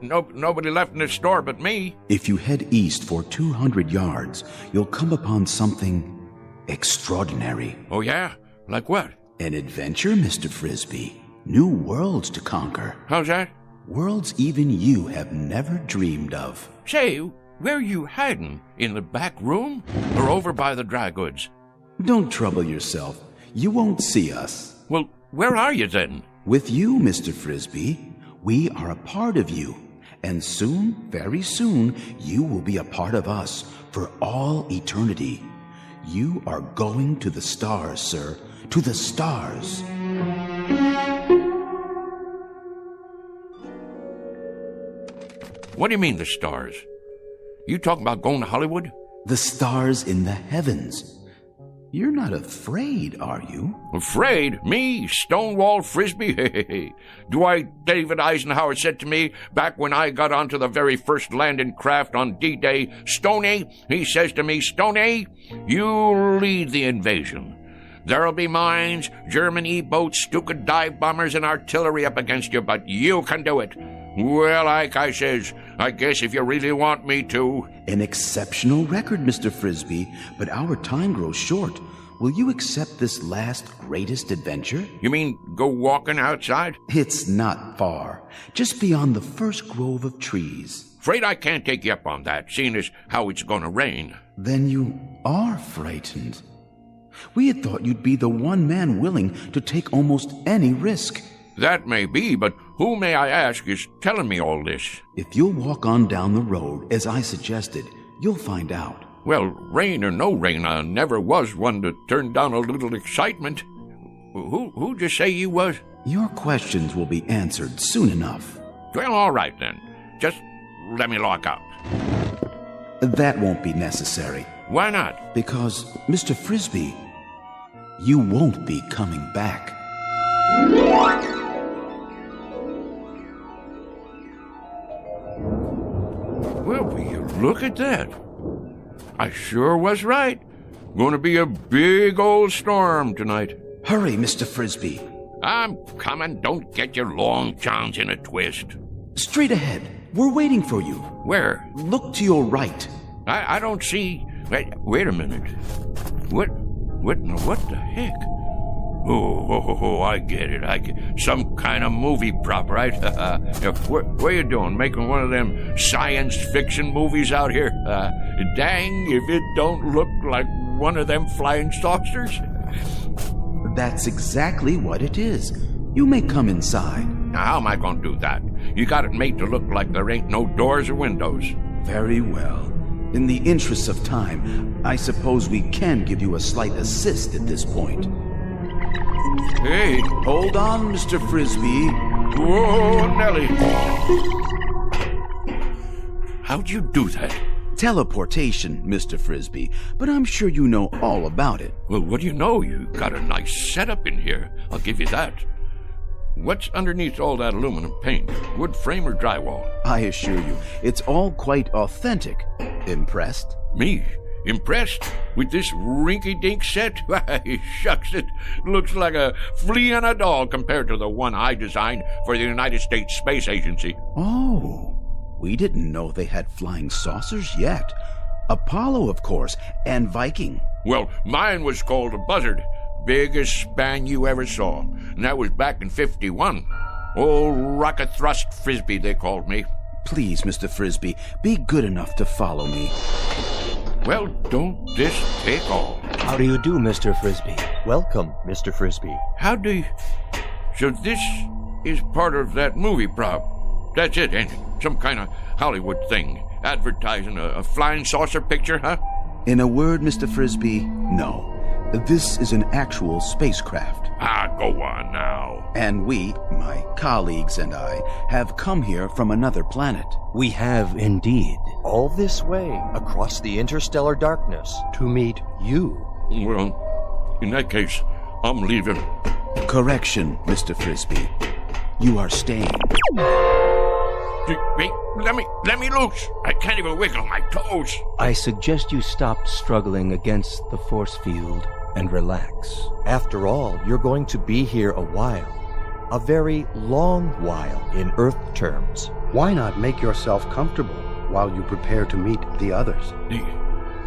Nobody left in this store but me. If you head east for 200 yards, you'll come upon something extraordinary. Oh, yeah? Like what? An adventure, Mr. Frisbee. New worlds to conquer. How's that? Worlds even you have never dreamed of. Say, where you hiding? In the back room? Or over by the dry goods? Don't trouble yourself. You won't see us. Well, where are you then? With you, Mr. Frisbee. We are a part of you. And soon, very soon, you will be a part of us for all eternity. You are going to the stars, sir. To the stars. What do you mean, the stars? You talking about going to Hollywood? The stars in the heavens. You're not afraid, are you? Afraid? Me? Stonewall Frisbee? Do I, David Eisenhower said to me back when I got onto the very first landing craft on D-Day, Stoney, he says to me, Stoney, you lead the invasion. There'll be mines, German E-boats, Stuka dive bombers, and artillery up against you, but you can do it. Well, Ike, I says, I guess if you really want me to. An exceptional record, Mr. Frisbee, but our time grows short. Will you accept this last greatest adventure? You mean go walking outside? It's not far. Just beyond the first grove of trees. Afraid I can't take you up on that, seeing as how it's gonna rain. Then you are frightened. We had thought you'd be the one man willing to take almost any risk. That may be, but who, may I ask, is telling me all this? If you'll walk on down the road, as I suggested, you'll find out. Well, rain or no rain, I never was one to turn down a little excitement. Who'd you say you was? Your questions will be answered soon enough. Well, all right then. Just let me lock up. That won't be necessary. Why not? Because, Mr. Frisbee, you won't be coming back. Well, will you look at that? I sure was right. Going to be a big old storm tonight. Hurry, Mr. Frisbee. I'm coming. Don't get your long johns in a twist. Straight ahead. We're waiting for you. Where? Look to your right. I don't see... Wait a minute. What the heck? Oh, I get it. Some kind of movie prop, right? What are you doing? Making one of them science fiction movies out here? Dang if it don't look like one of them flying saucers. That's exactly what it is. You may come inside. Now, how am I going to do that? You got it made to look like there ain't no doors or windows. Very well. In the interest of time, I suppose we can give you a slight assist at this point. Hey. Hold on, Mr. Frisbee. Whoa, Nellie. How'd you do that? Teleportation, Mr. Frisbee, but I'm sure you know all about it. Well, what do you know? You got a nice setup in here. I'll give you that. What's underneath all that aluminum paint? Wood frame or drywall? I assure you, it's all quite authentic. Impressed? Me? Impressed? With this rinky-dink set? Why, shucks, it looks like a flea on a doll compared to the one I designed for the United States Space Agency. Oh, we didn't know they had flying saucers yet. Apollo, of course, and Viking. Well, mine was called a Buzzard. Biggest span you ever saw. And that was back in 51. Old Rocket Thrust Frisbee, they called me. Please, Mr. Frisbee, be good enough to follow me. Well, don't this take all? How do you do, Mr. Frisbee? Welcome, Mr. Frisbee. How do you... So this is part of that movie prop. That's it, ain't it? Some kind of Hollywood thing. Advertising a flying saucer picture, huh? In a word, Mr. Frisbee, no. This is an actual spacecraft. Go on now. And we, my colleagues and I, have come here from another planet. We have indeed. All this way, across the interstellar darkness, to meet you. Well, in that case, I'm leaving. Correction, Mr. Frisbee. You are staying. Wait, let me loose. I can't even wiggle my toes. I suggest you stop struggling against the force field and relax. After all, you're going to be here a while. A very long while in Earth terms. Why not make yourself comfortable while you prepare to meet the others?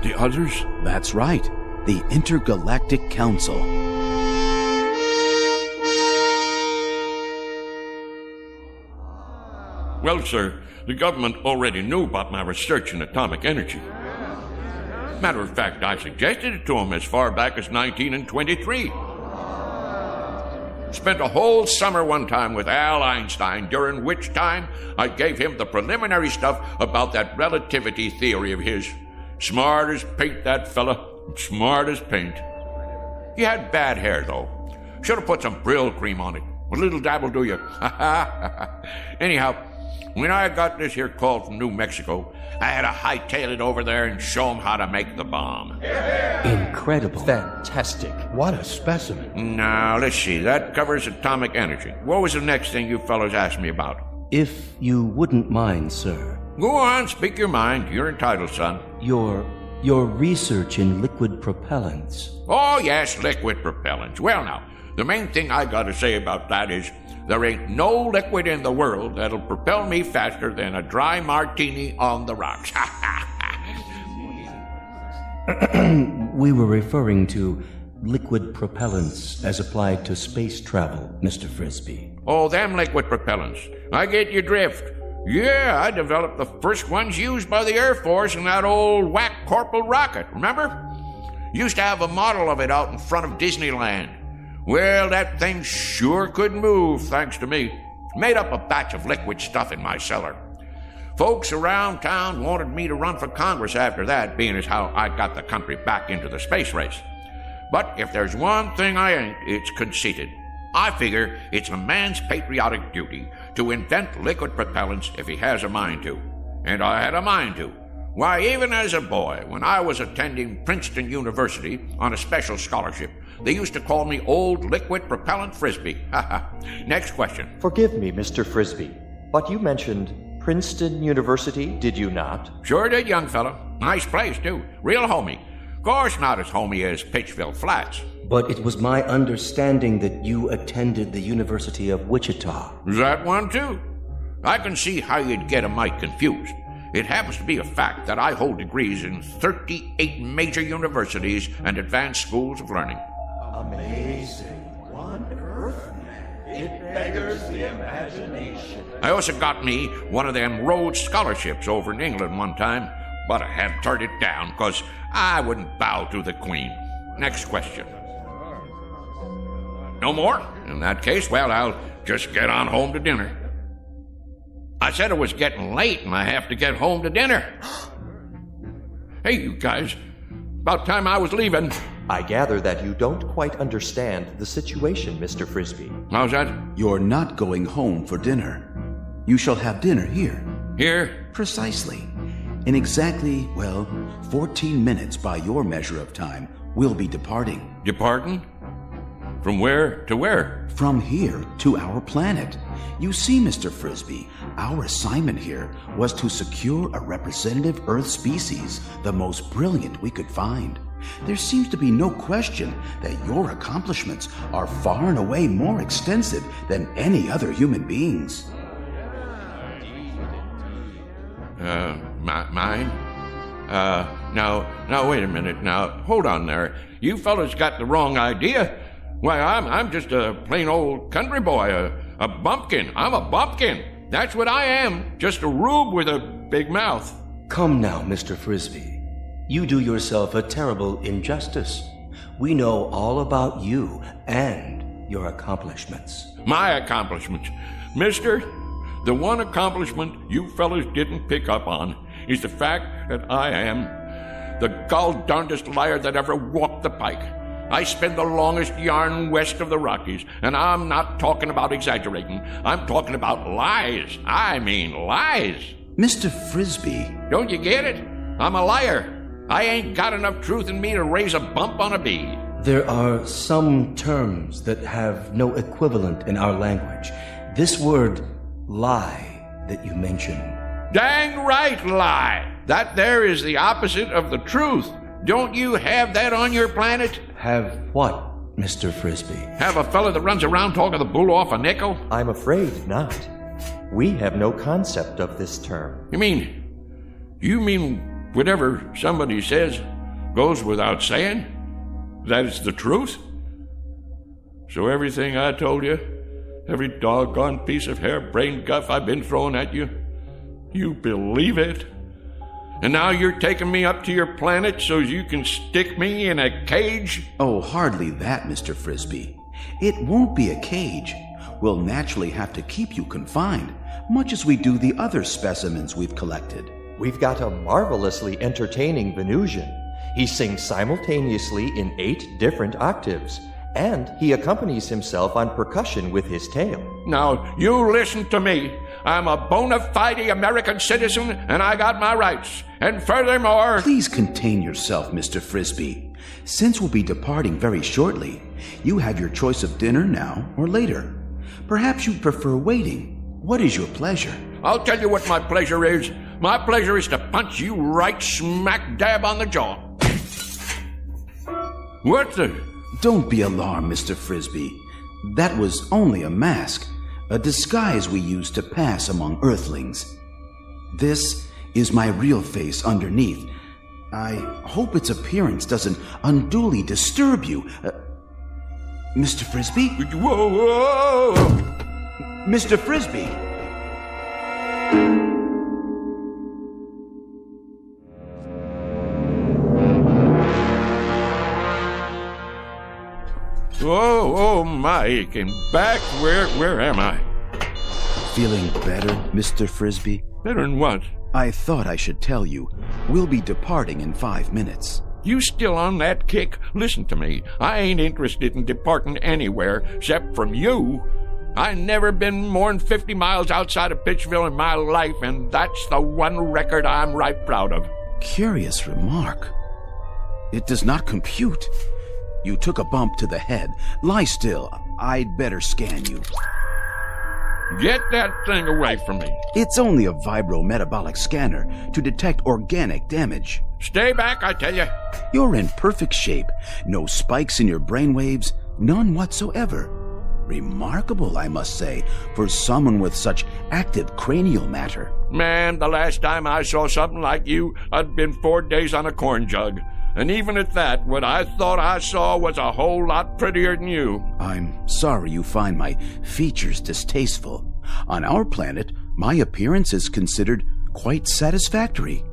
The others? That's right. The Intergalactic Council. Well, sir, the government already knew about my research in atomic energy. Matter of fact, I suggested it to them as far back as 1923. Spent a whole summer one time with Al Einstein, during which time I gave him the preliminary stuff about that relativity theory of his. Smart as paint, that fella. Smart as paint. He had bad hair, though. Should have put some Brill cream on it. A little dab will do you. Anyhow, when I got this here call from New Mexico, I had to hightail it over there and show them how to make the bomb. Incredible. Fantastic. What a specimen. Now, let's see. That covers atomic energy. What was the next thing you fellows asked me about? If you wouldn't mind, sir. Go on, speak your mind. You're entitled, son. Your research in liquid propellants. Oh, yes, liquid propellants. Well, now, the main thing I gotta say about that is there ain't no liquid in the world that'll propel me faster than a dry martini on the rocks. We were referring to liquid propellants as applied to space travel, Mr. Frisbee. Oh, them liquid propellants. I get your drift. Yeah, I developed the first ones used by the Air Force in that old whack Corporal rocket, remember? Used to have a model of it out in front of Disneyland. Well, that thing sure could move, thanks to me. Made up a batch of liquid stuff in my cellar. Folks around town wanted me to run for Congress after that, being as how I got the country back into the space race. But if there's one thing I ain't, it's conceited. I figure it's a man's patriotic duty to invent liquid propellants if he has a mind to. And I had a mind to. Why, even as a boy, when I was attending Princeton University on a special scholarship, they used to call me Old Liquid Propellant Frisbee. Next question. Forgive me, Mr. Frisbee, but you mentioned Princeton University, did you not? Sure did, young fellow. Nice place, too. Real homey. Of course not as homey as Pitchville Flats. But it was my understanding that you attended the University of Wichita. That one, too. I can see how you'd get a mite confused. It happens to be a fact that I hold degrees in 38 major universities and advanced schools of learning. Amazing. What on earth, man? It beggars the imagination. I also got me one of them Rhodes scholarships over in England one time, but I had to turn it down because I wouldn't bow to the Queen. Next question. No more? In that case, well, I'll just get on home to dinner. I said it was getting late and I have to get home to dinner. Hey, you guys. About time I was leaving. I gather that you don't quite understand the situation, Mr. Frisbee. How's that? You're not going home for dinner. You shall have dinner here. Here? Precisely. In exactly, 14 minutes by your measure of time, we'll be departing. Departing? From where to where? From here to our planet. You see, Mr. Frisbee, our assignment here was to secure a representative Earth species, the most brilliant we could find. There seems to be no question that your accomplishments are far and away more extensive than any other human beings. Mine? Now, wait a minute. Now, hold on there. You fellas got the wrong idea. Why, I'm just a plain old country boy, a bumpkin. I'm a bumpkin. That's what I am. Just a rube with a big mouth. Come now, Mr. Frisbee. You do yourself a terrible injustice. We know all about you and your accomplishments. My accomplishments. Mister, the one accomplishment you fellas didn't pick up on is the fact that I am the gall-darndest liar that ever walked the pike. I spin the longest yarn west of the Rockies, and I'm not talking about exaggerating. I'm talking about lies. I mean lies. Mr. Frisbee. Don't you get it? I'm a liar. I ain't got enough truth in me to raise a bump on a bee. There are some terms that have no equivalent in our language. This word, lie, that you mentioned. Dang right, lie. That there is the opposite of the truth. Don't you have that on your planet? Have what, Mr. Frisbee? Have a fella that runs around talking the bull off a nickel? I'm afraid not. We have no concept of this term. You mean whatever somebody says goes without saying? That is the truth? So everything I told you, every doggone piece of harebrained guff I've been throwing at you, you believe it? And now you're taking me up to your planet so you can stick me in a cage? Oh, hardly that, Mr. Frisbee. It won't be a cage. We'll naturally have to keep you confined, much as we do the other specimens we've collected. We've got a marvelously entertaining Venusian. He sings simultaneously in 8 different octaves, and he accompanies himself on percussion with his tail. Now, you listen to me. I'm a bona fide American citizen, and I got my rights. And furthermore... Please contain yourself, Mr. Frisbee. Since we'll be departing very shortly, you have your choice of dinner now or later. Perhaps you'd prefer waiting. What is your pleasure? I'll tell you what my pleasure is. My pleasure is to punch you right smack dab on the jaw. What the... Don't be alarmed, Mr. Frisbee. That was only a mask, a disguise we use to pass among Earthlings. This is my real face underneath. I hope its appearance doesn't unduly disturb you. Mr. Frisbee? Whoa! Mr. Frisbee! Oh, Mike, and back where am I? Feeling better, Mr. Frisbee? Better than what? I thought I should tell you. We'll be departing in 5 minutes. You still on that kick? Listen to me. I ain't interested in departing anywhere except from you. I never been more than 50 miles outside of Pitchville in my life, and that's the one record I'm right proud of. Curious remark. It does not compute. You took a bump to the head. Lie still. I'd better scan you. Get that thing away from me. It's only a vibrometabolic scanner to detect organic damage. Stay back, I tell you. You're in perfect shape. No spikes in your brainwaves, none whatsoever. Remarkable, I must say, for someone with such active cranial matter. Man, the last time I saw something like you, I'd been 4 days on a corn jug. And even at that, what I thought I saw was a whole lot prettier than you. I'm sorry you find my features distasteful. On our planet, my appearance is considered quite satisfactory.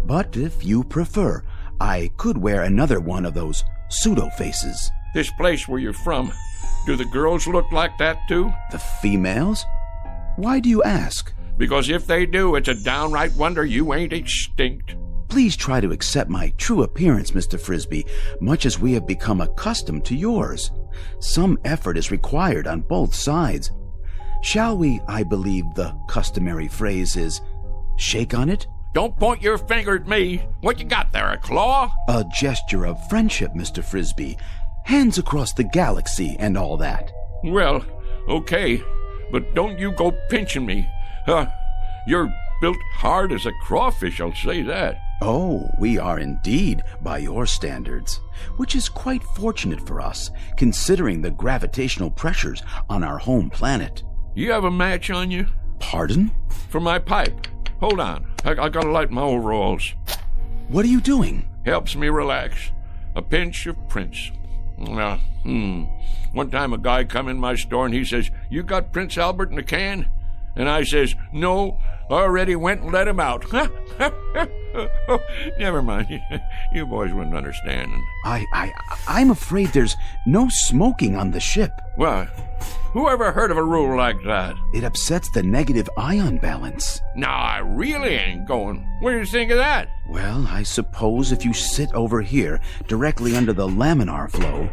But if you prefer, I could wear another one of those pseudo-faces. This place where you're from, do the girls look like that too? The females? Why do you ask? Because if they do, it's a downright wonder you ain't extinct. Please try to accept my true appearance, Mr. Frisbee, much as we have become accustomed to yours. Some effort is required on both sides. Shall we, I believe the customary phrase is, shake on it? Don't point your finger at me. What you got there, a claw? A gesture of friendship, Mr. Frisbee. Hands across the galaxy and all that. Well, okay, but don't you go pinching me. You're built hard as a crawfish, I'll say that. Oh, we are indeed, by your standards, which is quite fortunate for us, considering the gravitational pressures on our home planet. You have a match on you? Pardon? For my pipe. Hold on, I gotta light my overalls. What are you doing? Helps me relax. A pinch of Prince. One time a guy come in my store and he says, "You got Prince Albert in a can?" And I says, "No, I already went and let him out." Never mind. You boys wouldn't understand. I'm afraid there's no smoking on the ship. Well, who ever heard of a rule like that? It upsets the negative ion balance. No, I really ain't going. What do you think of that? Well, I suppose if you sit over here, directly under the laminar flow.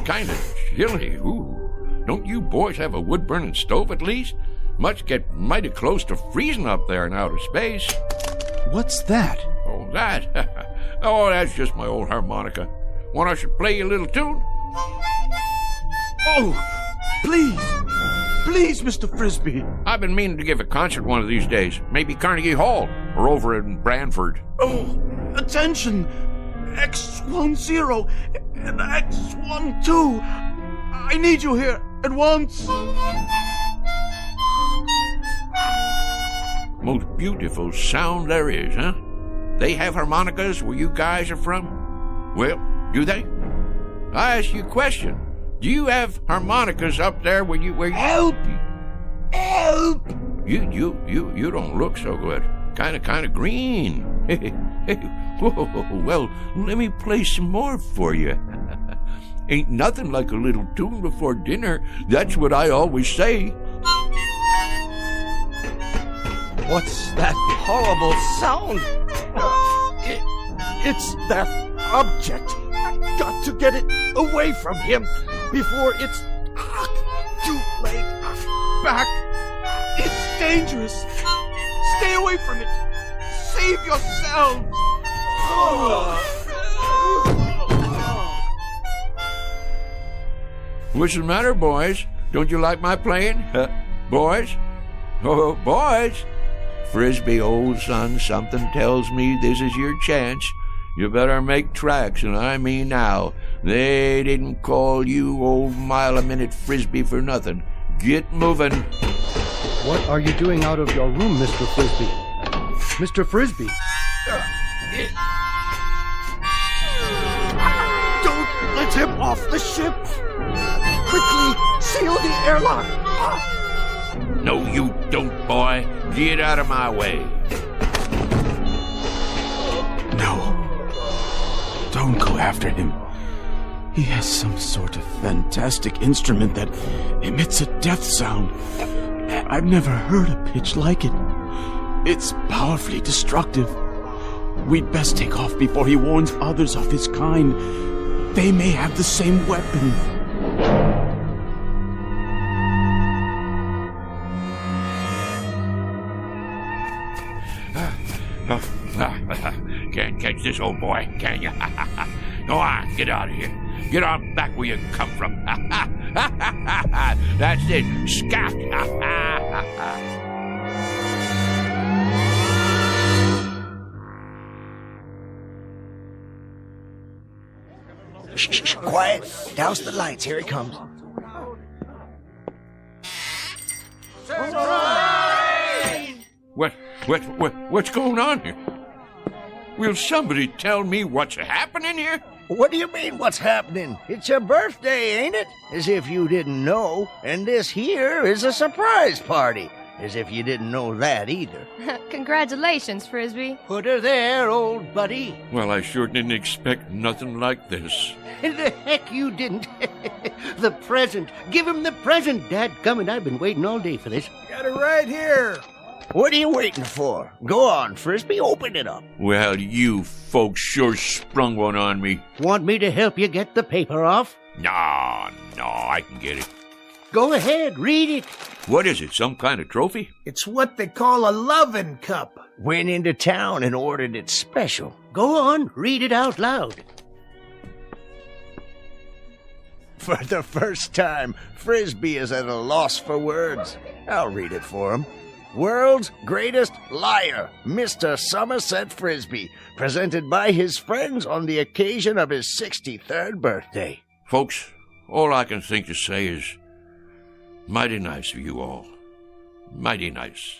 Kind of chilly. Ooh. Don't you boys have a wood-burning stove at least? Must get mighty close to freezing up there in outer space. What's that? Oh, that? Oh, that's just my old harmonica. Want I should play you a little tune? Oh, please. Please, Mr. Frisbee. I've been meaning to give a concert one of these days. Maybe Carnegie Hall or over in Branford. Oh, attention. X10 and X12. I need you here at once. Most beautiful sound there is, huh? They have harmonicas where you guys are from? Well, do they? I ask you a question. Do you have harmonicas up there where you Help! Help! You don't look so good. Kind of green. Whoa, well, let me play some more for you. Ain't nothing like a little tune before dinner. That's what I always say. What's that horrible sound? It's that object. Got to get it away from him before it's too late. Back. It's dangerous. Stay away from it. Save yourselves. What's the matter, boys? Don't you like my playing? Boys? Oh, boys! Frisbee, old son, something tells me this is your chance. You better make tracks, and I mean now. They didn't call you old mile-a-minute Frisbee for nothing. Get moving. What are you doing out of your room, Mr. Frisbee? Mr. Frisbee! Don't let him off the ship! Quickly, seal the airlock! No, you don't, boy. Get out of my way. No. Don't go after him. He has some sort of fantastic instrument that emits a death sound. I've never heard a pitch like it. It's powerfully destructive. We'd best take off before he warns others of his kind. They may have the same weapon. Can't catch this old boy, can you? Go on, get out of here. Get on. back where you come from. That's it. Scat. Shh, quiet. Douse the lights. Here he comes. What's going on here? Will somebody tell me what's happening here? What do you mean, what's happening? It's your birthday, ain't it? As if you didn't know. And this here is a surprise party. As if you didn't know that either. Congratulations, Frisbee. Put her there, old buddy. Well, I sure didn't expect nothing like this. The heck you didn't. The present. Give him the present, dadgummit. I've been waiting all day for this. Got it right here. What are you waiting for? Go on, Frisbee, open it up. Well, you folks sure sprung one on me. Want me to help you get the paper off? No, I can get it. Go ahead, read it. What is it, some kind of trophy? It's what they call a lovin' cup. Went into town and ordered it special. Go on, read it out loud. For the first time, Frisbee is at a loss for words. I'll read it for him. World's greatest liar, Mr. Somerset Frisbee, presented by his friends on the occasion of his 63rd birthday. Folks, all I can think to say is, mighty nice of you all. Mighty nice.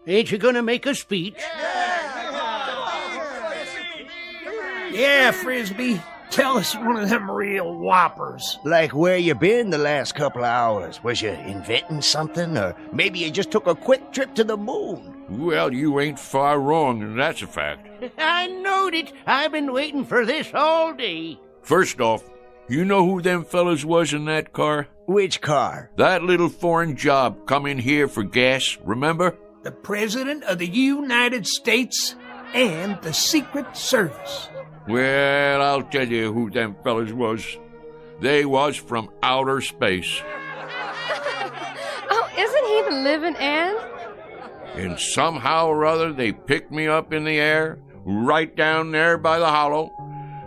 Ain't you gonna make a speech? Yeah, Frisbee. Tell us one of them real whoppers. Like where you been the last couple of hours? Was you inventing something? Or maybe you just took a quick trip to the moon? Well, you ain't far wrong, and that's a fact. I knowed it. I've been waiting for this all day. First off, you know who them fellas was in that car? Which car? That little foreign job come in here for gas, remember? The President of the United States and the Secret Service. Well, I'll tell you who them fellas was. They was from outer space. Oh, isn't he the living end? And somehow or other they picked me up in the air, right down there by the hollow,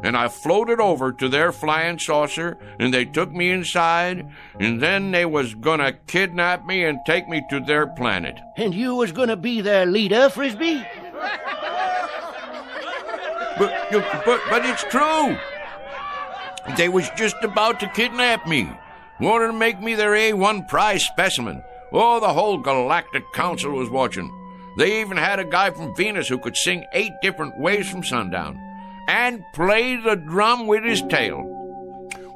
and I floated over to their flying saucer, and they took me inside, and then they was gonna kidnap me and take me to their planet. And you was gonna be their leader, Frisbee? But it's true. They was just about to kidnap me. Wanted to make me their A1 prize specimen. Oh, the whole Galactic Council was watching. They even had a guy from Venus who could sing 8 different ways from sundown and play the drum with his tail.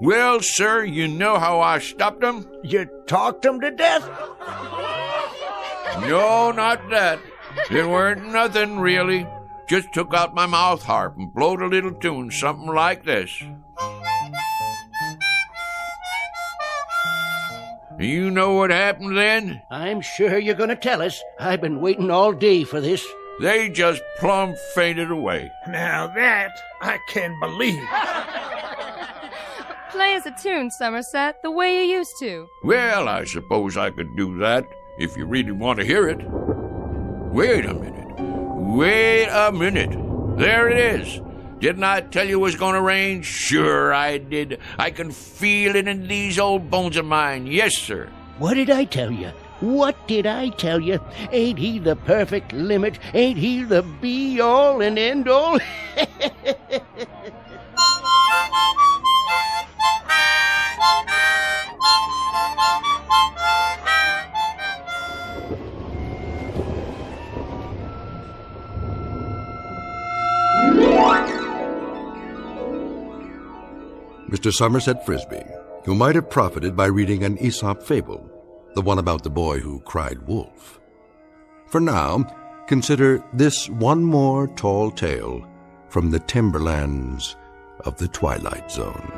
Well, sir, you know how I stopped them? You talked them to death? No, not that. It weren't nothing, really. Just took out my mouth harp and blowed a little tune, something like this. You know what happened then? I'm sure you're going to tell us. I've been waiting all day for this. They just plumb fainted away. Now that I can believe. Play us a tune, Somerset, the way you used to. Well, I suppose I could do that, if you really want to hear it. Wait a minute. There it is. Didn't I tell you it was going to rain? Sure I did. I can feel it in these old bones of mine. Yes, sir. What did I tell you? What did I tell you? Ain't he the perfect limit? Ain't he the be-all and end-all? Mr. Somerset Frisbee, who might have profited by reading an Aesop fable, the one about the boy who cried wolf. For now, consider this one more tall tale from the timberlands of the Twilight Zone.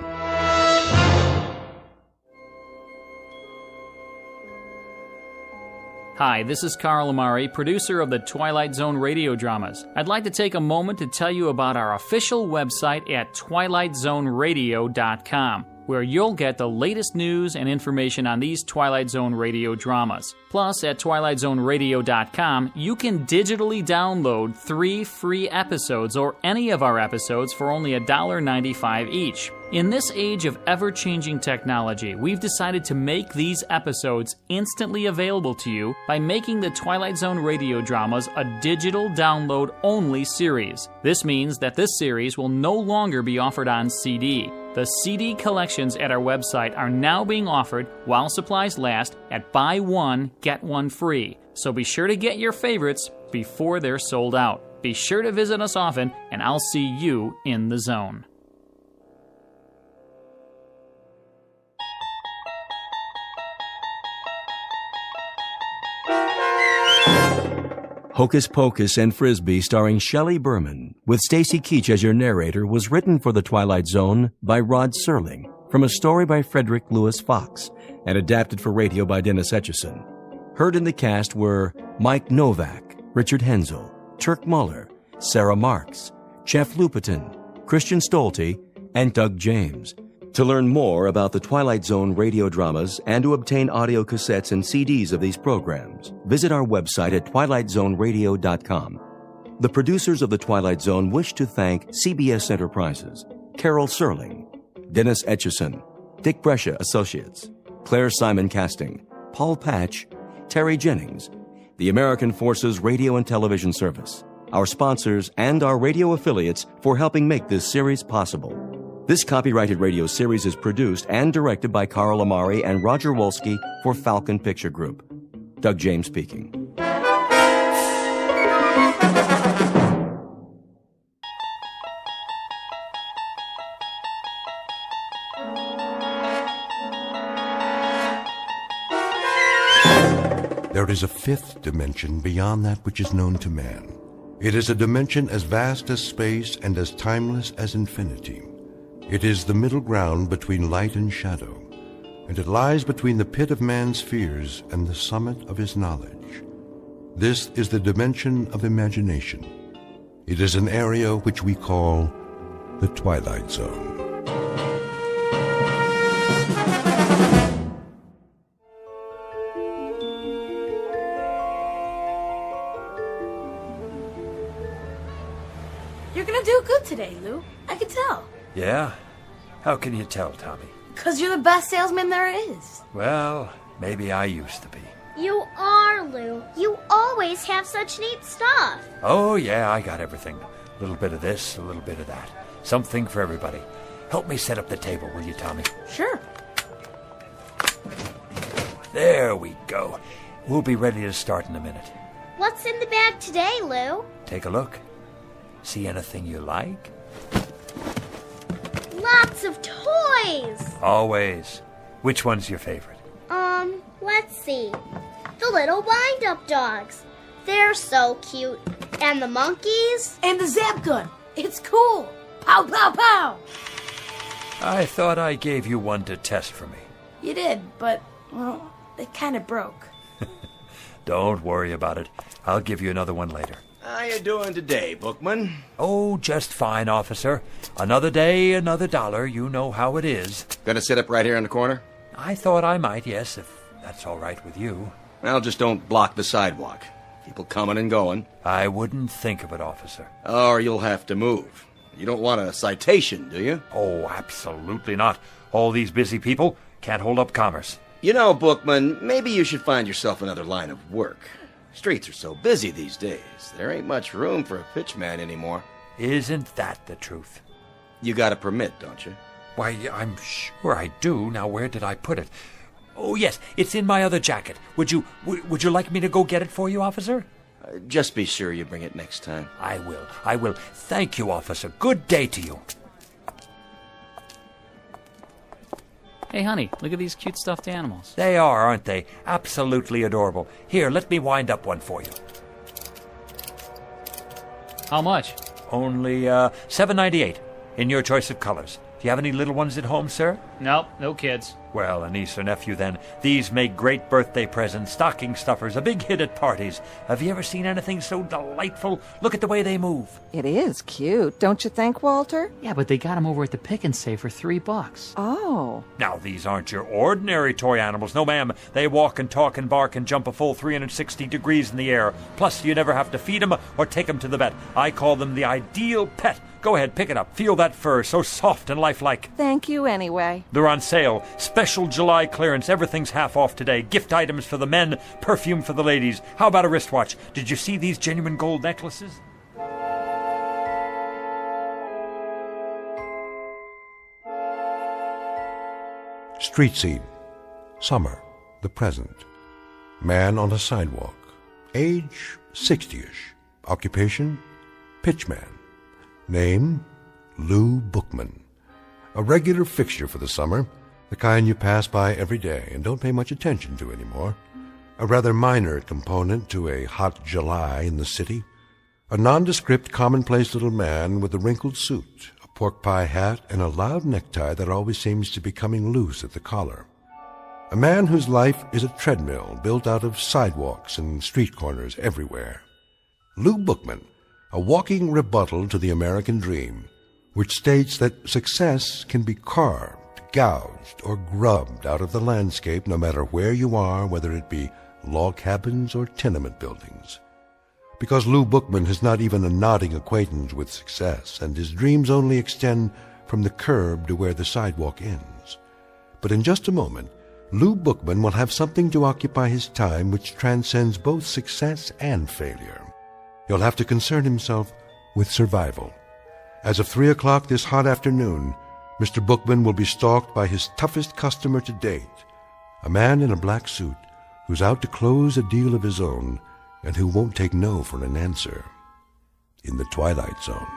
Hi, this is Carl Amari, producer of the Twilight Zone radio dramas. I'd like to take a moment to tell you about our official website at twilightzoneradio.com, where you'll get the latest news and information on these Twilight Zone radio dramas. Plus, at twilightzoneradio.com, you can digitally download 3 free episodes or any of our episodes for only $1.95 each. In this age of ever-changing technology, we've decided to make these episodes instantly available to you by making the Twilight Zone radio dramas a digital download-only series. This means that this series will no longer be offered on CD. The CD collections at our website are now being offered while supplies last at buy one, get one free. So be sure to get your favorites before they're sold out. Be sure to visit us often, and I'll see you in the zone. Hocus Pocus and Frisbee, starring Shelley Berman, with Stacy Keach as your narrator, was written for the Twilight Zone by Rod Serling, from a story by Frederick Lewis Fox, and adapted for radio by Dennis Etchison. Heard in the cast were Mike Novak, Richard Hensel, Turk Muller, Sarah Marks, Jeff Lupetin, Christian Stolte, and Doug James. To learn more about the Twilight Zone radio dramas and to obtain audio cassettes and CDs of these programs, visit our website at twilightzoneradio.com. The producers of The Twilight Zone wish to thank CBS Enterprises, Carol Serling, Dennis Etchison, Dick Brescia Associates, Claire Simon Casting, Paul Patch, Terry Jennings, the American Forces Radio and Television Service, our sponsors, and our radio affiliates for helping make this series possible. This copyrighted radio series is produced and directed by Carl Amari and Roger Wolski for Falcon Picture Group. Doug James speaking. There is a fifth dimension beyond that which is known to man. It is a dimension as vast as space and as timeless as infinity. It is the middle ground between light and shadow, and it lies between the pit of man's fears and the summit of his knowledge. This is the dimension of imagination. It is an area which we call the Twilight Zone. You're gonna do good today, Lou. I can tell. Yeah? How can you tell, Tommy? 'Cause you're the best salesman there is. Well, maybe I used to be. You are, Lou. You always have such neat stuff. Oh, yeah, I got everything. A little bit of this, a little bit of that. Something for everybody. Help me set up the table, will you, Tommy? Sure. There we go. We'll be ready to start in a minute. What's in the bag today, Lou? Take a look. See anything you like? Lots of toys. Always. Which one's your favorite? Let's see. The little wind-up dogs. They're so cute. And the monkeys. And the zap gun. It's cool. Pow, pow, pow. I thought I gave you one to test for me. You did, but, well, it kind of broke. Don't worry about it. I'll give you another one later. How you doing today, Bookman? Oh, just fine, officer. Another day, another dollar. You know how it is. Gonna sit up right here in the corner? I thought I might, yes, if that's all right with you. Well, just don't block the sidewalk. People coming and going. I wouldn't think of it, officer. Or you'll have to move. You don't want a citation, do you? Oh, absolutely not. All these busy people can't hold up commerce. You know, Bookman, maybe you should find yourself another line of work. Streets are so busy these days. There ain't much room for a pitchman anymore. Isn't that the truth? You got a permit, don't you? Why, I'm sure I do. Now, where did I put it? Oh, yes, it's in my other jacket. Would you like me to go get it for you, officer? Just be sure you bring it next time. I will. Thank you, officer. Good day to you. Hey, honey, look at these cute stuffed animals. They are, aren't they? Absolutely adorable. Here, let me wind up one for you. How much? Only $7.98, in your choice of colors. Do you have any little ones at home, sir? Nope, no kids. Well, a niece or nephew, then. These make great birthday presents, stocking stuffers, a big hit at parties. Have you ever seen anything so delightful? Look at the way they move. It is cute, don't you think, Walter? Yeah, but they got them over at the Pick and Save for $3. Oh. Now, these aren't your ordinary toy animals. No, ma'am. They walk and talk and bark and jump a full 360 degrees in the air. Plus, you never have to feed them or take them to the vet. I call them the ideal pet. Go ahead, pick it up. Feel that fur, so soft and lifelike. Thank you anyway. They're on sale. Special July clearance. Everything's half off today. Gift items for the men, perfume for the ladies. How about a wristwatch? Did you see these genuine gold necklaces? Street scene. Summer. The present. Man on a sidewalk. Age 60-ish. Occupation pitchman. Name Lou Bookman. A regular fixture for the summer, the kind you pass by every day and don't pay much attention to anymore. A rather minor component to a hot July in the city. A nondescript, commonplace little man with a wrinkled suit, a pork pie hat, and a loud necktie that always seems to be coming loose at the collar. A man whose life is a treadmill built out of sidewalks and street corners everywhere. Lou Bookman, a walking rebuttal to the American dream, which states that success can be carved, gouged, or grubbed out of the landscape no matter where you are, whether it be log cabins or tenement buildings. Because Lou Bookman has not even a nodding acquaintance with success, and his dreams only extend from the curb to where the sidewalk ends. But in just a moment, Lou Bookman will have something to occupy his time which transcends both success and failure. He'll have to concern himself with survival. As of 3 o'clock this hot afternoon, Mr. Bookman will be stalked by his toughest customer to date, a man in a black suit who's out to close a deal of his own and who won't take no for an answer. In the Twilight Zone.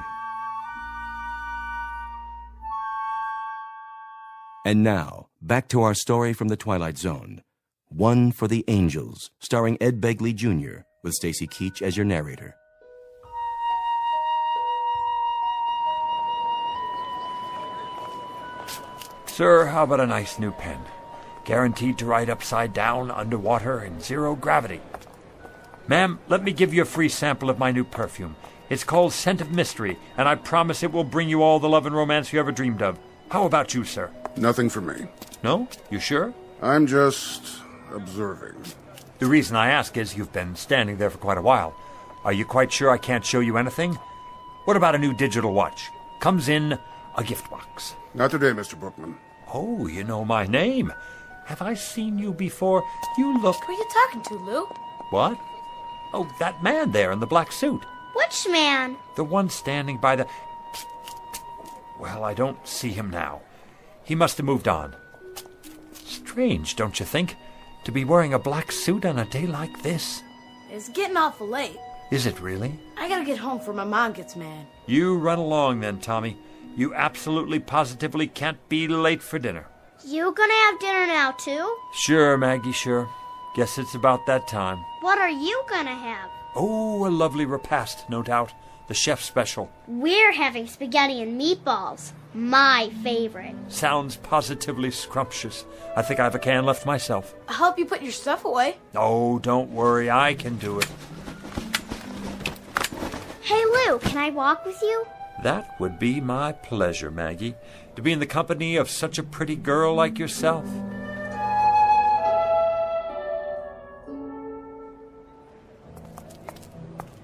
And now, back to our story from the Twilight Zone. One for the Angels, starring Ed Begley Jr., with Stacy Keach as your narrator. Sir, how about a nice new pen? Guaranteed to write upside down, underwater, in zero gravity. Ma'am, let me give you a free sample of my new perfume. It's called Scent of Mystery, and I promise it will bring you all the love and romance you ever dreamed of. How about you, sir? Nothing for me. No? You sure? I'm just observing. The reason I ask is you've been standing there for quite a while. Are you quite sure I can't show you anything? What about a new digital watch? Comes in a gift box. Not today, Mr. Bookman. Oh, you know my name. Have I seen you before? You look... Who are you talking to, Lou? What? Oh, that man there in the black suit. Which man? The one standing by the... Well, I don't see him now. He must have moved on. Strange, don't you think? To be wearing a black suit on a day like this? It's getting awful late. Is it really? I gotta get home before my mom gets mad. You run along then, Tommy. You absolutely positively can't be late for dinner. You gonna have dinner now, too? Sure, Maggie, sure. Guess it's about that time. What are you gonna have? Oh, a lovely repast, no doubt. The chef's special. We're having spaghetti and meatballs. My favorite. Sounds positively scrumptious. I think I have a can left myself. I'll help you put your stuff away. Oh, don't worry. I can do it. Hey, Lou, can I walk with you? That would be my pleasure, Maggie, to be in the company of such a pretty girl like yourself.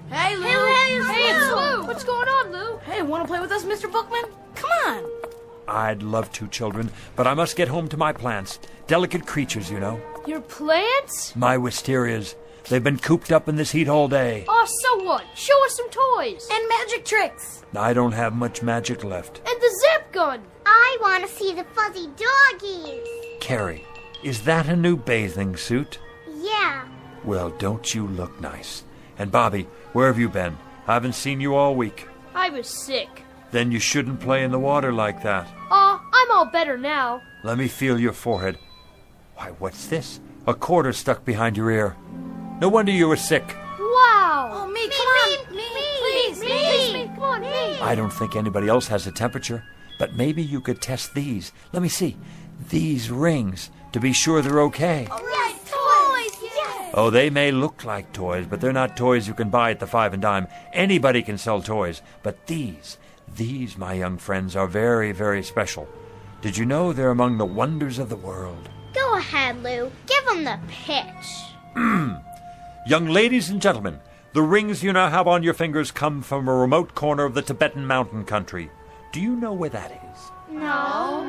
Hey, Lou! Hey, it's Lou! What's going on, Lou? Hey, wanna play with us, Mr. Bookman? Come on! I'd love to, children, but I must get home to my plants. Delicate creatures, you know. Your plants? My wisterias. They've been cooped up in this heat all day. Oh, so what? Show us some toys. And magic tricks. I don't have much magic left. And the zip gun. I want to see the fuzzy doggies. Carrie, is that a new bathing suit? Yeah. Well, don't you look nice? And Bobby, where have you been? I haven't seen you all week. I was sick. Then you shouldn't play in the water like that. I'm all better now. Let me feel your forehead. Why, what's this? A quarter stuck behind your ear. No wonder you were sick. Wow! Oh, me, come on! Me! Come on, me! I don't think anybody else has a temperature, but maybe you could test these. Let me see. These rings, to be sure they're okay. Oh, yes, toys! Yes! Oh, they may look like toys, but they're not toys you can buy at the 5 and dime. Anybody can sell toys, but these, my young friends, are very, very special. Did you know they're among the wonders of the world? Go ahead, Lou. Give them the pitch. Young ladies and gentlemen, The rings you now have on your fingers come from a remote corner of the Tibetan mountain country. Do you know where that is? No.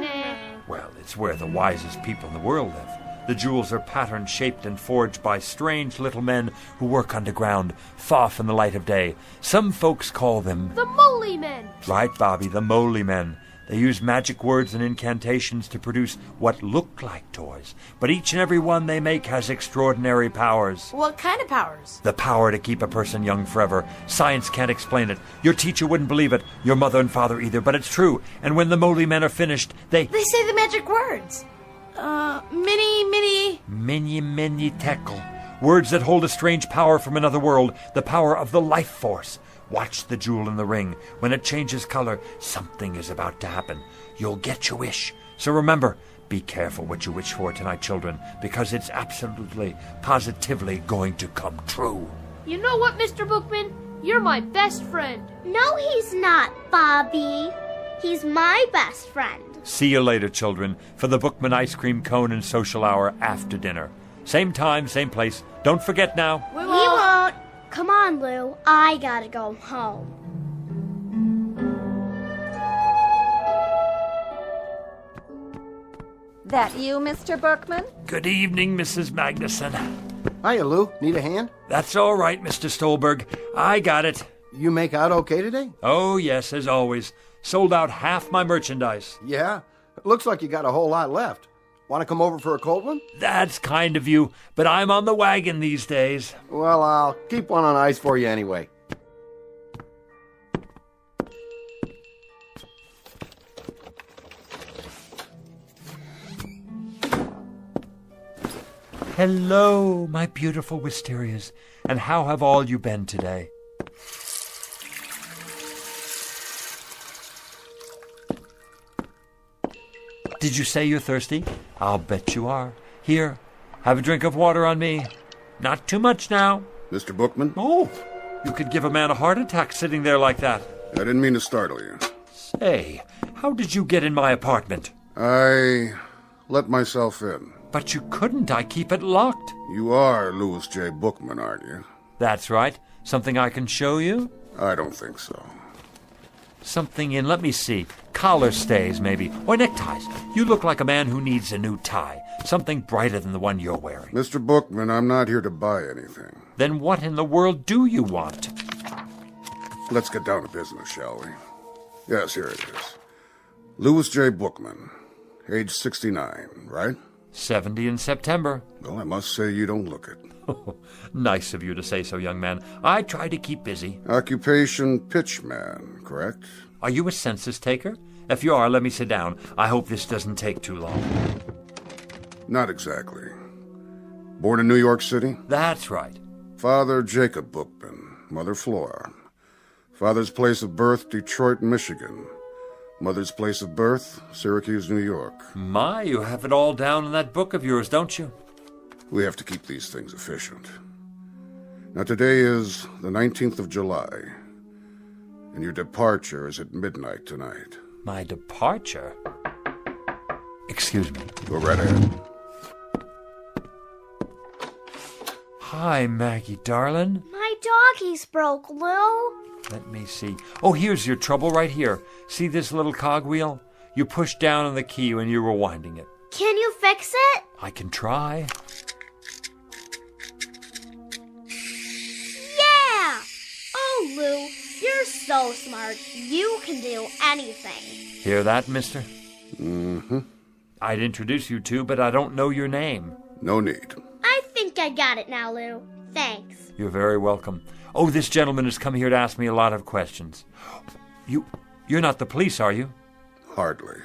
Well, it's where the wisest people in the world live. The jewels are pattern-shaped and forged by strange little men who work underground, far from the light of day. Some folks call them... The Moly Men! Right, Bobby, the Moly Men. They use magic words and incantations to produce what look like toys. But each and every one they make has extraordinary powers. What kind of powers? The power to keep a person young forever. Science can't explain it. Your teacher wouldn't believe it. Your mother and father either. But it's true. And when the Moly Men are finished, They say the magic words. Mini tekel. Words that hold a strange power from another world. The power of the life force. Watch the jewel in the ring. When it changes color, something is about to happen. You'll get your wish. So remember, be careful what you wish for tonight, children, because it's absolutely, positively going to come true. You know what, Mr. Bookman? You're my best friend. No, he's not, Bobby. He's my best friend. See you later, children, for the Bookman ice cream cone and social hour after dinner. Same time, same place. Don't forget now. We won't. Come on, Lou. I gotta go home. That you, Mr. Bookman? Good evening, Mrs. Magnuson. Hiya, Lou. Need a hand? That's all right, Mr. Stolberg. I got it. You make out okay today? Oh, yes, as always. Sold out half my merchandise. Yeah? Looks like you got a whole lot left. Want to come over for a cold one? That's kind of you, but I'm on the wagon these days. Well, I'll keep one on ice for you anyway. Hello, my beautiful wisterias, and how have all you been today? Did you say you're thirsty? I'll bet you are. Here, have a drink of water on me. Not too much now. Mr. Bookman? Oh, you could give a man a heart attack sitting there like that. I didn't mean to startle you. Say, how did you get in my apartment? I let myself in. But you couldn't. I keep it locked. You are Louis J. Bookman, aren't you? That's right. Something I can show you? I don't think so. Something in, let me see, collar stays maybe, or neckties. You look like a man who needs a new tie, something brighter than the one you're wearing. Mr. Bookman, I'm not here to buy anything. Then what in the world do you want? Let's get down to business, shall we? Yes, here it is. Louis J. Bookman, age 69, right? 70 in September. Well, I must say you don't look it. Nice of you to say so, young man. I try to keep busy. Occupation pitchman, correct? Are you a census taker? If you are, let me sit down. I hope this doesn't take too long. Not exactly. Born in New York City? That's right. Father Jacob Bookman, Mother Flora. Father's place of birth, Detroit, Michigan. Mother's place of birth, Syracuse, New York. My, you have it all down in that book of yours, don't you? We have to keep these things efficient. Now, today is the 19th of July, and your departure is at midnight tonight. My departure? Excuse me. Go right ahead. Hi, Maggie, darling. My doggies broke, Lou. Let me see. Oh, here's your trouble right here. See this little cogwheel? You push down on the key when you're rewinding it. Can you fix it? I can try. Yeah! Oh, Lou, you're so smart. You can do anything. Hear that, mister? Mm-hmm. I'd introduce you to, but I don't know your name. No need. I think I got it now, Lou. Thanks. You're very welcome. Oh, this gentleman has come here to ask me a lot of questions. You're not the police, are you? Hardly.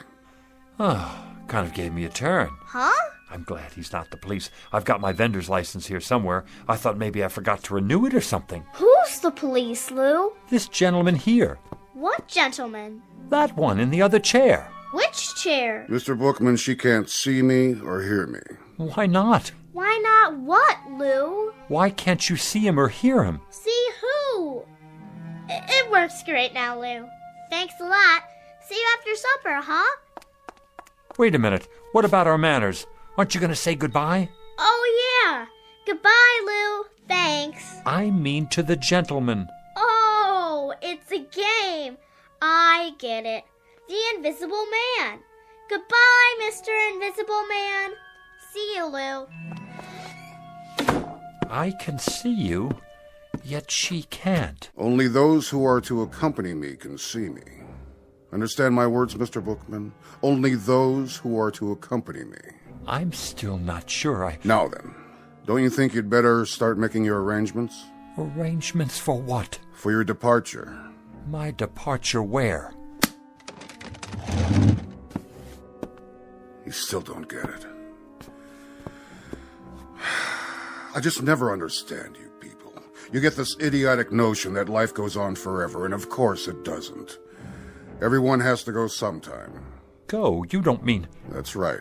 Oh, kind of gave me a turn. Huh? I'm glad he's not the police. I've got my vendor's license here somewhere. I thought maybe I forgot to renew it or something. Who's the police, Lou? This gentleman here. What gentleman? That one in the other chair. Which chair? Mr. Bookman, she can't see me or hear me. Why not? Why not what, Lou? Why can't you see him or hear him? See who? It works great now, Lou. Thanks a lot. See you after supper, huh? Wait a minute. What about our manners? Aren't you going to say goodbye? Oh, yeah. Goodbye, Lou. Thanks. I mean to the gentleman. Oh, it's a game. I get it. The Invisible Man. Goodbye, Mr. Invisible Man. See you, Lou. I can see you, yet she can't. Only those who are to accompany me can see me. Understand my words, Mr. Bookman? Only those who are to accompany me. I'm still not sure Now then, don't you think you'd better start making your arrangements? Arrangements for what? For your departure. My departure where? You still don't get it. I just never understand you people. You get this idiotic notion that life goes on forever, and of course it doesn't. Everyone has to go sometime. Go? You don't mean... That's right.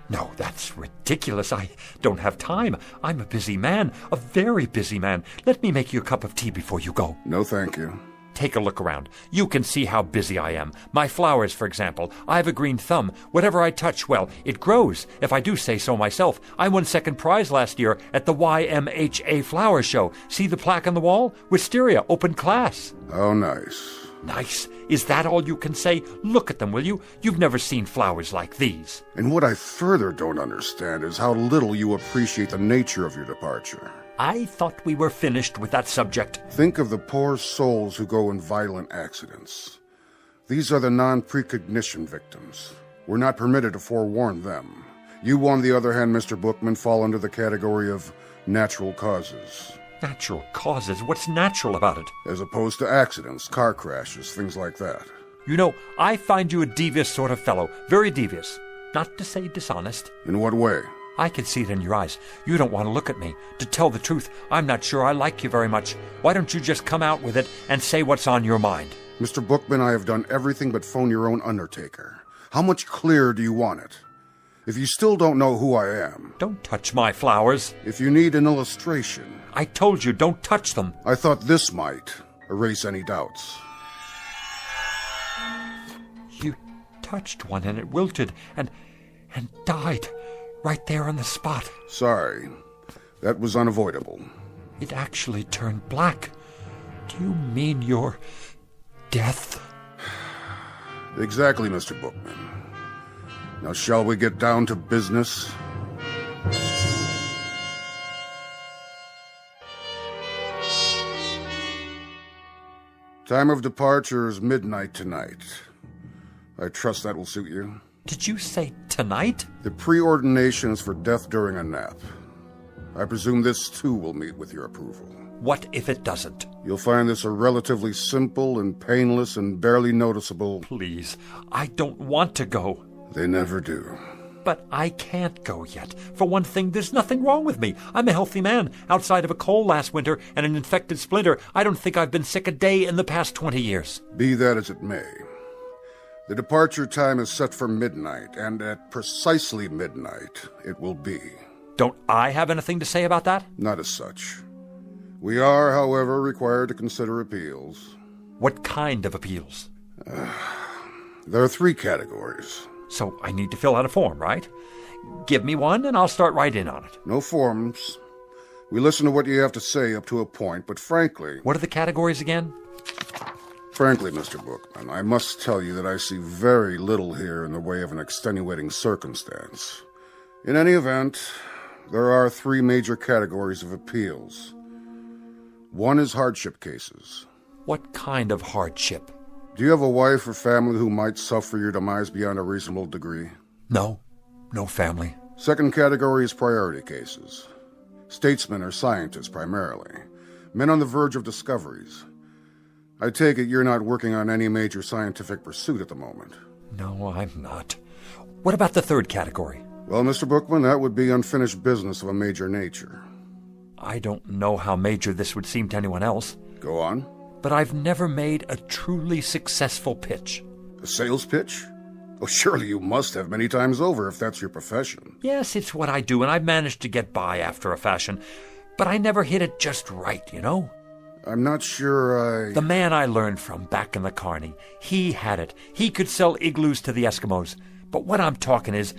No, that's ridiculous. I don't have time. I'm a busy man, a very busy man. Let me make you a cup of tea before you go. No, thank you. Take a look around. You can see how busy I am. My flowers, for example. I have a green thumb. Whatever I touch, well, it grows, if I do say so myself. I won second prize last year at the YMHA Flower Show. See the plaque on the wall? Wisteria, open class. Oh, nice. Nice? Is that all you can say? Look at them, will you? You've never seen flowers like these. And what I further don't understand is how little you appreciate the nature of your departure. I thought we were finished with that subject. Think of the poor souls who go in violent accidents. These are the non-precognition victims. We're not permitted to forewarn them. You, on the other hand, Mr. Bookman, fall under the category of natural causes. Natural causes? What's natural about it? As opposed to accidents, car crashes, things like that. You know, I find you a devious sort of fellow. Very devious. Not to say dishonest. In what way? I can see it in your eyes. You don't want to look at me. To tell the truth, I'm not sure I like you very much. Why don't you just come out with it and say what's on your mind? Mr. Bookman, I have done everything but phone your own undertaker. How much clearer do you want it? If you still don't know who I am... Don't touch my flowers. If you need an illustration... I told you, don't touch them. I thought this might erase any doubts. You touched one and it wilted and died. Right there on the spot. Sorry. That was unavoidable. It actually turned black. Do you mean your death? Exactly, Mr. Bookman. Now shall we get down to business? Time of departure is midnight tonight. I trust that will suit you. Did you say tonight? The preordination is for death during a nap. I presume this, too, will meet with your approval. What if it doesn't? You'll find this a relatively simple and painless and barely noticeable... Please, I don't want to go. They never do. But I can't go yet. For one thing, there's nothing wrong with me. I'm a healthy man. Outside of a cold last winter and an infected splinter, I don't think I've been sick a day in the past 20 years. Be that as it may. The departure time is set for midnight, and at precisely midnight it will be. Don't I have anything to say about that? Not as such. We are, however, required to consider appeals. What kind of appeals? There are 3 categories. So I need to fill out a form, right? Give me one and I'll start right in on it. No forms. We listen to what you have to say up to a point, but frankly... What are the categories again? Frankly, Mr. Bookman, I must tell you that I see very little here in the way of an extenuating circumstance. In any event, there are 3 major categories of appeals. One is hardship cases. What kind of hardship? Do you have a wife or family who might suffer your demise beyond a reasonable degree? No. No family. Second category is priority cases. Statesmen or scientists, primarily. Men on the verge of discoveries. I take it you're not working on any major scientific pursuit at the moment. No, I'm not. What about the third category? Well, Mr. Bookman, that would be unfinished business of a major nature. I don't know how major this would seem to anyone else. Go on. But I've never made a truly successful pitch. A sales pitch? Oh, surely you must have many times over if that's your profession. Yes, it's what I do, and I've managed to get by after a fashion. But I never hit it just right, you know? I'm not sure The man I learned from back in the Carney, he had it. He could sell igloos to the Eskimos. But what I'm talking is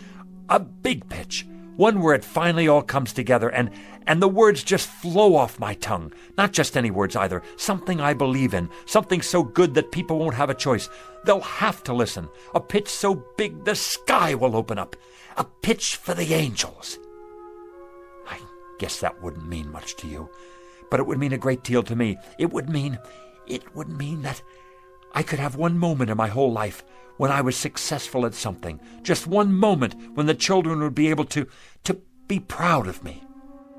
a big pitch. One where it finally all comes together and and the words just flow off my tongue. Not just any words either. Something I believe in. Something so good that people won't have a choice. They'll have to listen. A pitch so big the sky will open up. A pitch for the angels. I guess that wouldn't mean much to you, but it would mean a great deal to me. It would mean that I could have one moment in my whole life when I was successful at something. Just one moment when the children would be able to be proud of me.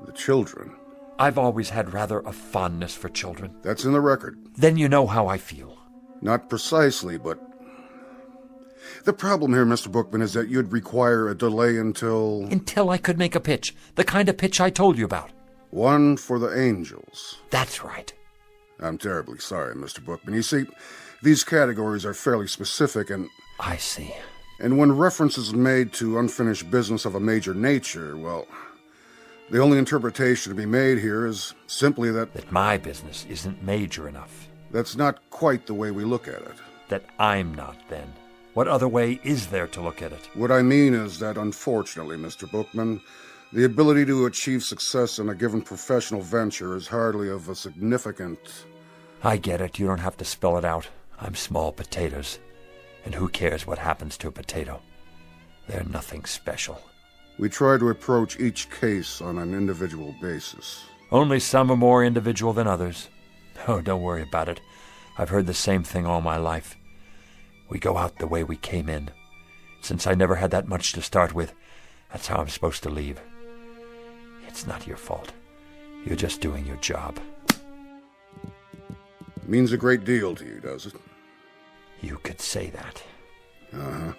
The children? I've always had rather a fondness for children. That's in the record. Then you know how I feel. Not precisely, but... The problem here, Mr. Bookman, is that you'd require a delay until... Until I could make a pitch. The kind of pitch I told you about. One for the angels. That's right. I'm terribly sorry, Mr. Bookman. You see, these categories are fairly specific and... I see. And when reference is made to unfinished business of a major nature, well, the only interpretation to be made here is simply that... That my business isn't major enough. That's not quite the way we look at it. That I'm not, then. What other way is there to look at it? What I mean is that, unfortunately, Mr. Bookman, the ability to achieve success in a given professional venture is hardly of a significant... I get it. You don't have to spell it out. I'm small potatoes. And who cares what happens to a potato? They're nothing special. We try to approach each case on an individual basis. Only some are more individual than others. Oh, don't worry about it. I've heard the same thing all my life. We go out the way we came in. Since I never had that much to start with, that's how I'm supposed to leave. It's not your fault. You're just doing your job. Means a great deal to you, does it? You could say that. Uh-huh.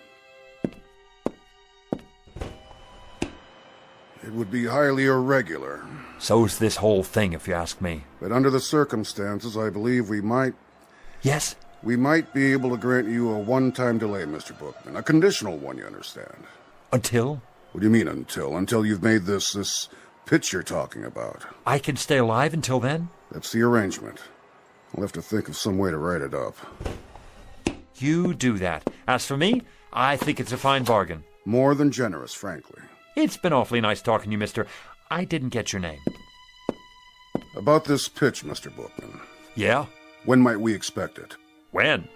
It would be highly irregular. So's this whole thing, if you ask me. But under the circumstances, I believe we might... Yes? We might be able to grant you a one-time delay, Mr. Bookman. A conditional one, you understand. Until? What do you mean, until? Until you've made this pitch you're talking about. I can stay alive until then? That's the arrangement. I'll have to think of some way to write it up. You do that. As for me, I think it's a fine bargain. More than generous, frankly. It's been awfully nice talking to you, mister. I didn't get your name. About this pitch, Mr. Bookman. Yeah? When might we expect it? When?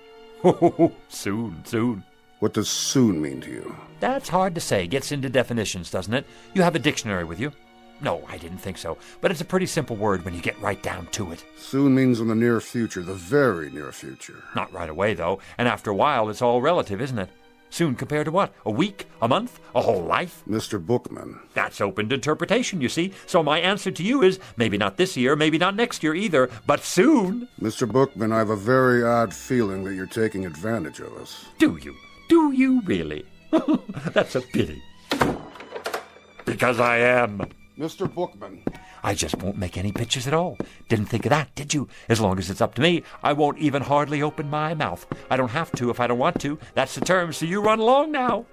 Soon. What does soon mean to you? That's hard to say. Gets into definitions, doesn't it? You have a dictionary with you? No, I didn't think so. But it's a pretty simple word when you get right down to it. Soon means in the near future, the very near future. Not right away, though. And after a while, it's all relative, isn't it? Soon compared to what? A week? A month? A whole life? Mr. Bookman. That's open to interpretation, you see. So my answer to you is maybe not this year, maybe not next year either, but soon. Mr. Bookman, I have a very odd feeling that you're taking advantage of us. Do you? Do you really? That's a pity. Because I am. Mr. Bookman. I just won't make any pitches at all. Didn't think of that, did you? As long as it's up to me, I won't even hardly open my mouth. I don't have to if I don't want to. That's the term, so you run along now.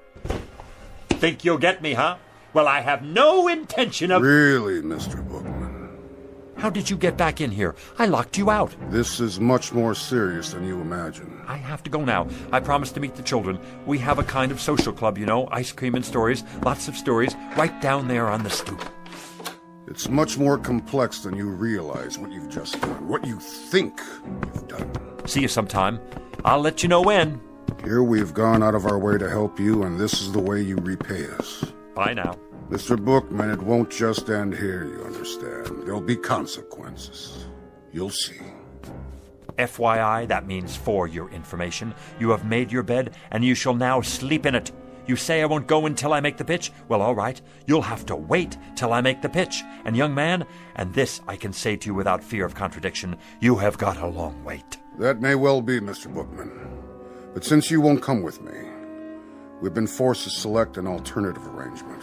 Think you'll get me, huh? Well, I have no intention of... Really, Mr. Bookman? How did you get back in here? I locked you out. This is much more serious than you imagine. I have to go now. I promised to meet the children. We have a kind of social club, you know. Ice cream and stories. Lots of stories. Right down there on the stoop. It's much more complex than you realize, what you've just done. What you think you've done. See you sometime. I'll let you know when. Here we've gone out of our way to help you, and this is the way you repay us. Bye now. Mr. Bookman, it won't just end here, you understand. There'll be consequences. You'll see. FYI, that means for your information. You have made your bed, and you shall now sleep in it. You say I won't go until I make the pitch? Well, all right. You'll have to wait till I make the pitch. And young man, and this I can say to you without fear of contradiction, you have got a long wait. That may well be, Mr. Bookman. But since you won't come with me, we've been forced to select an alternative arrangement.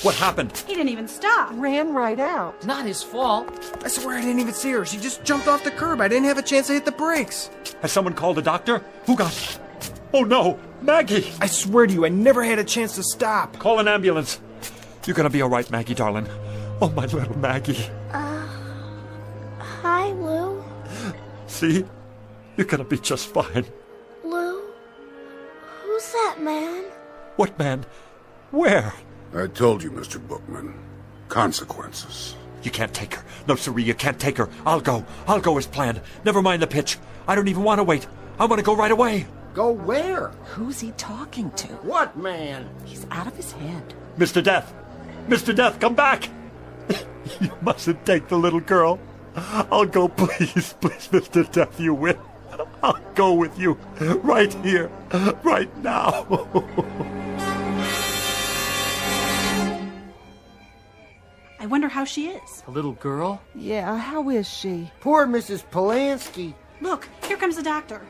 What happened? He didn't even stop. Ran right out. Not his fault. I swear I didn't even see her. She just jumped off the curb. I didn't have a chance to hit the brakes. Has someone called a doctor? Who got... Oh, no. Maggie! I swear to you, I never had a chance to stop. Call an ambulance. You're gonna be all right, Maggie, darling. Oh, my little Maggie. Hi, Lou. See? You're gonna be just fine. Lou? Who's that What man? Where? I told you, Mr. Bookman. Consequences. You can't take her. No, siree, you can't take her. I'll go. I'll go as planned. Never mind the pitch. I don't even want to wait. I want to go right away. Go where? Who's he talking to? What man? He's out of his head. Mr. Death! Mr. Death, come back! You mustn't take the little girl. I'll go, please, please, Mr. Death, you will. I'll go with you. Right here. Right now. I wonder how she is. The little girl? Yeah, how is she? Poor Mrs. Polanski. Look, here comes the doctor.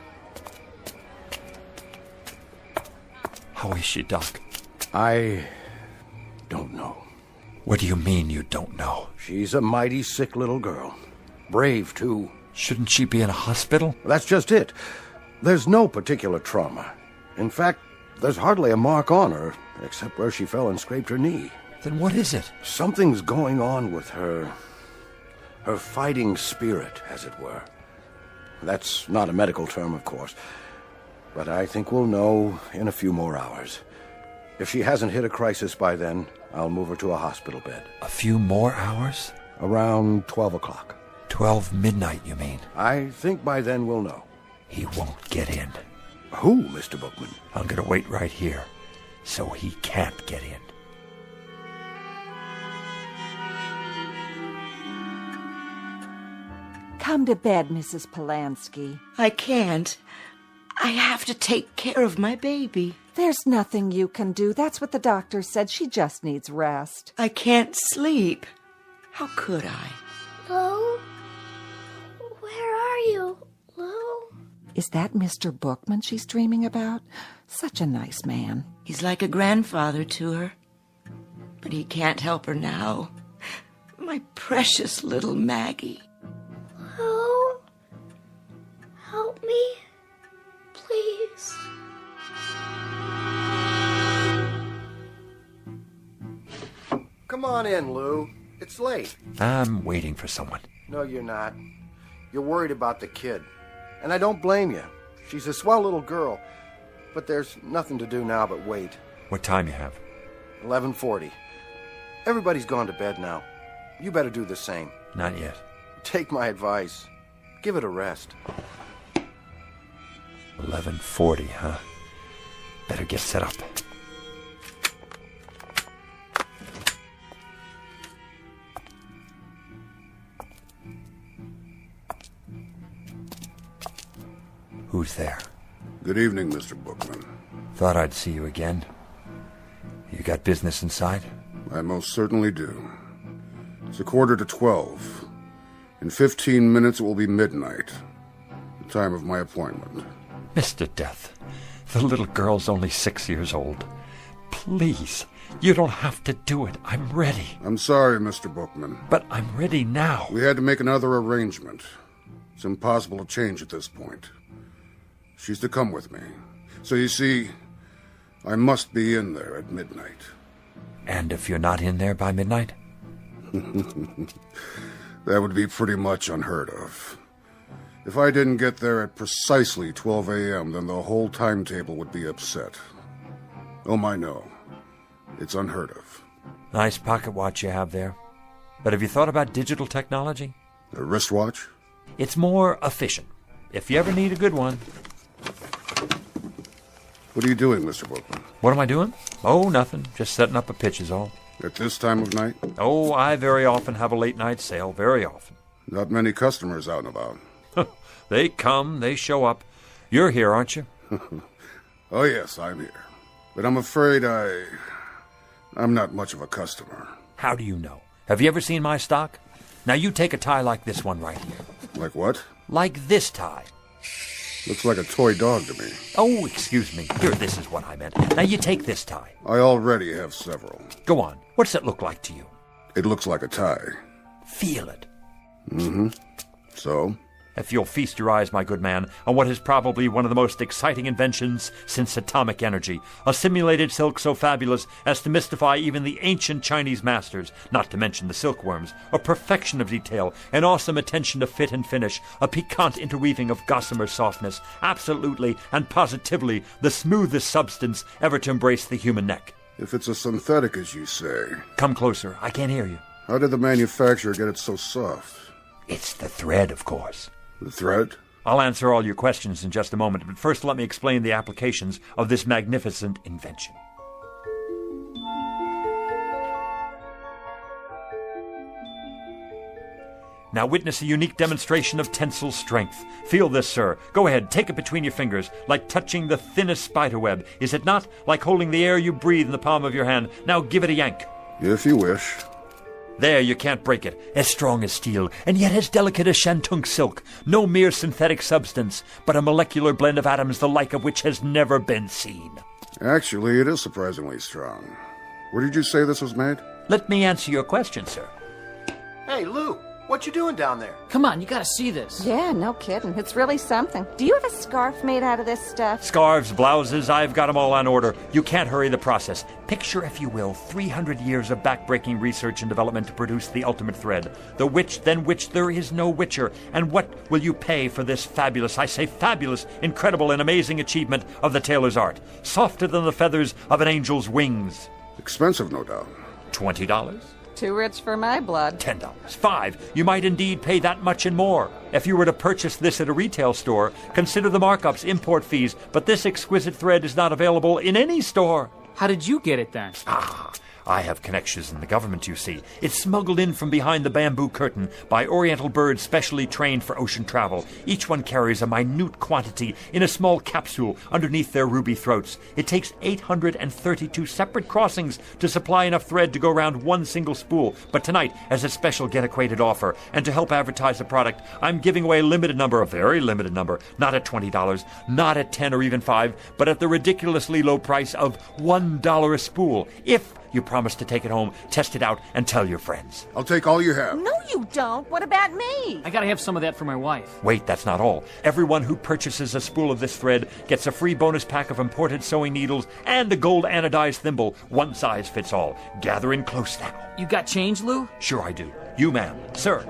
How is she, Doc? I don't know. What do you mean you don't know? She's a mighty sick little girl. Brave, too. Shouldn't she be in a hospital? That's just it. There's no particular trauma. In fact, there's hardly a mark on her, except where she fell and scraped her knee. Then what is it? Something's going on with her. Her fighting spirit, as it were. That's not a medical term, of course. But I think we'll know in a few more hours. If she hasn't hit a crisis by then, I'll move her to a hospital bed. A few more hours? Around 12 o'clock. 12 midnight, you mean? I think by then we'll know. He won't get in. Who, Mr. Bookman? I'm going to wait right here, so he can't get in. Come to bed, Mrs. Polanski. I can't. I have to take care of my baby. There's nothing you can do. That's what the doctor said. She just needs rest. I can't sleep. How could I? Lou? Where are you, Lou? Is that Mr. Bookman she's dreaming about? Such a nice man. He's like a grandfather to her. But he can't help her now. My precious little Maggie. Lou? Help me, please. Come on in, Lou. It's late. I'm waiting for someone. No, you're not. You're worried about the kid. And I don't blame you. She's a swell little girl. But there's nothing to do now but wait. What time you have? 11:40. Everybody's gone to bed now. You better do the same. Not yet. Take my advice. Give it a rest. 11:40, huh? Better get set up. Who's there? Good evening, Mr. Bookman. Thought I'd see you again. You got business inside? I most certainly do. It's 11:45. In 15 minutes it will be midnight, the time of my appointment. Mr. Death, the little girl's only 6 years old. Please, you don't have to do it. I'm ready. I'm sorry, Mr. Bookman. But I'm ready now. We had to make another arrangement. It's impossible to change at this point. She's to come with me. So you see, I must be in there at midnight. And if you're not in there by midnight? That would be pretty much unheard of. If I didn't get there at precisely 12 a.m., then the whole timetable would be upset. Oh, my, no. It's unheard of. Nice pocket watch you have there. But have you thought about digital technology? A wristwatch? It's more efficient, if you ever need a good one. What are you doing, Mr. Bookman? What am I doing? Oh, nothing. Just setting up a pitch is all. At this time of night? Oh, I very often have a late night sale. Very often. Not many customers out and about. They come, they show up. You're here, aren't you? Oh, yes, I'm here. But I'm afraid I'm not much of a customer. How do you know? Have you ever seen my stock? Now you take a tie like this one right here. Like what? Like this tie. Looks like a toy dog to me. Oh, excuse me. Here, this is what I meant. Now you take this tie. I already have several. Go on. What's it look like to you? It looks like a tie. Feel it. Mm-hmm. So? if you'll feast your eyes, my good man, on what is probably one of the most exciting inventions since atomic energy, a simulated silk so fabulous as to mystify even the ancient Chinese masters, not to mention the silkworms, a perfection of detail, an awesome attention to fit and finish, a piquant interweaving of gossamer softness, absolutely and positively the smoothest substance ever to embrace the human neck. If it's a synthetic, as you say. Come closer, I can't hear you. How did the manufacturer get it so soft? It's the thread, of course. The thread? I'll answer all your questions in just a moment, but first let me explain the applications of this magnificent invention. Now witness a unique demonstration of tensile strength. Feel this, sir. Go ahead, take it between your fingers, like touching the thinnest spiderweb. Is it not? Like holding the air you breathe in the palm of your hand. Now give it a yank. If you wish. There, you can't break it. As strong as steel, and yet as delicate as shantung silk. No mere synthetic substance, but a molecular blend of atoms the like of which has never been seen. Actually, it is surprisingly strong. Where did you say this was made? Let me answer your question, sir. Hey, Lou, what you doing down there? Come on, you gotta see this. Yeah, no kidding. It's really something. Do you have a scarf made out of this stuff? Scarves, blouses, I've got them all on order. You can't hurry the process. Picture, if you will, 300 years of backbreaking research and development to produce the ultimate thread. The which, than which there is no witcher. And what will you pay for this fabulous, I say fabulous, incredible and amazing achievement of the tailor's art? Softer than the feathers of an angel's wings. Expensive, no doubt. $20? Too rich for my blood. $10. $5. You might indeed pay that much and more. If you were to purchase this at a retail store, consider the markups, import fees, but this exquisite thread is not available in any store. How did you get it then? I have connections in the government, you see. It's smuggled in from behind the bamboo curtain by Oriental birds specially trained for ocean travel. Each one carries a minute quantity in a small capsule underneath their ruby throats. It takes 832 separate crossings to supply enough thread to go around one single spool. But tonight, as a special get-acquainted offer, and to help advertise the product, I'm giving away a limited number, a very limited number, not at $20, not at $10 or even $5, but at the ridiculously low price of $1 a spool. If you promise to take it home, test it out, and tell your friends. I'll take all you have. No, you don't. What about me? I gotta have some of that for my wife. Wait, that's not all. Everyone who purchases a spool of this thread gets a free bonus pack of imported sewing needles and a gold anodized thimble. One size fits all. Gather in close now. You got change, Lou? Sure I do. You, ma'am. Sir.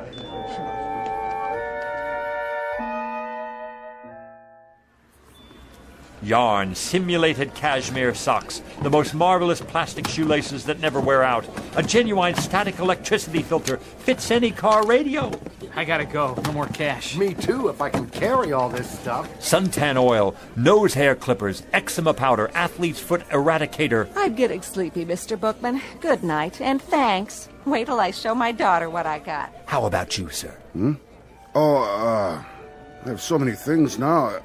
Yarn, simulated cashmere socks, the most marvelous plastic shoelaces that never wear out, a genuine static electricity filter, fits any car radio. I gotta go. No more cash. Me too, if I can carry all this stuff. Suntan oil, nose hair clippers, eczema powder, athlete's foot eradicator. I'm getting sleepy, Mr. Bookman. Good night, and thanks. Wait till I show my daughter what I got. How about you, sir? I have so many things now.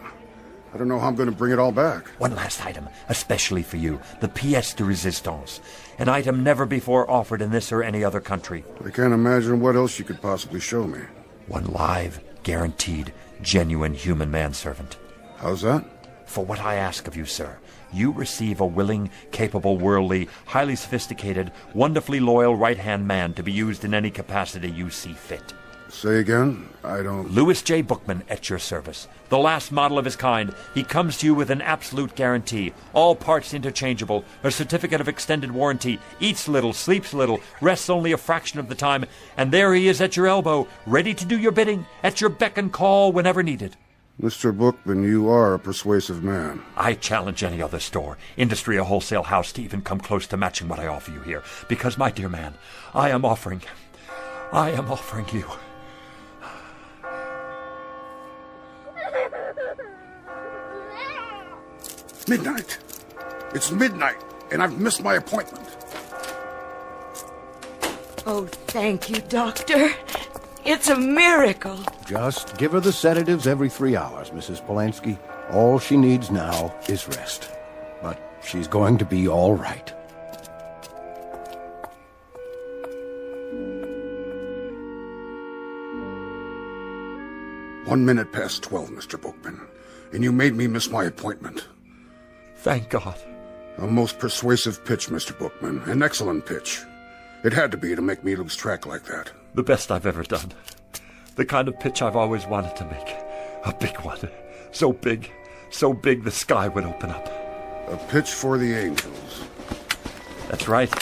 I don't know how I'm going to bring it all back. One last item, especially for you, the pièce de résistance, an item never before offered in this or any other country. I can't imagine what else you could possibly show me. One live, guaranteed, genuine human manservant. How's that? For what I ask of you, sir, you receive a willing, capable, worldly, highly sophisticated, wonderfully loyal right-hand man to be used in any capacity you see fit. Say again? I don't... Louis J. Bookman at your service. The last model of his kind. He comes to you with an absolute guarantee. All parts interchangeable. A certificate of extended warranty. Eats little, sleeps little, rests only a fraction of the time. And there he is at your elbow, ready to do your bidding, at your beck and call whenever needed. Mr. Bookman, you are a persuasive man. I challenge any other store, industry or wholesale house to even come close to matching what I offer you here. Because, my dear man, I am offering you... Midnight. It's midnight, and I've missed my appointment. Oh, thank you, Doctor. It's a miracle. Just give her the sedatives every 3 hours, Mrs. Polanski. All she needs now is rest. But she's going to be all right. One minute past 12, Mr. Bookman, and you made me miss my appointment. Thank God. A most persuasive pitch, Mr. Bookman. An excellent pitch. It had to be to make me lose track like that. The best I've ever done. The kind of pitch I've always wanted to make. A big one. So big the sky would open up. A pitch for the angels. That's right.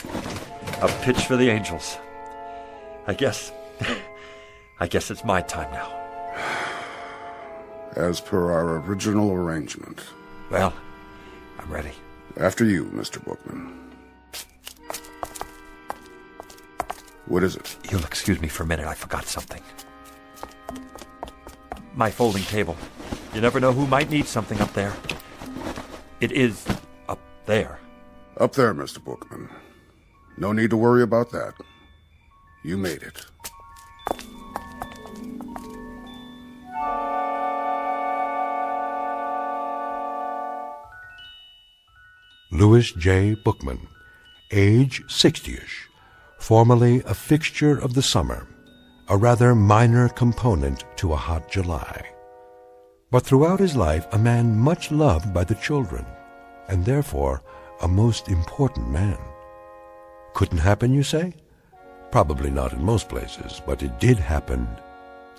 A pitch for the angels. I guess it's my time now. As per our original arrangement. Well, I'm ready. After you, Mr. Bookman. What is it? You'll excuse me for a minute, I forgot something. My folding table. You never know who might need something up there. It is up there. Up there, Mr. Bookman. No need to worry about that. You made it. Louis J. Bookman, age 60-ish, formerly a fixture of the summer, a rather minor component to a hot July. But throughout his life, a man much loved by the children, and therefore a most important man. Couldn't happen, you say? Probably not in most places, but it did happen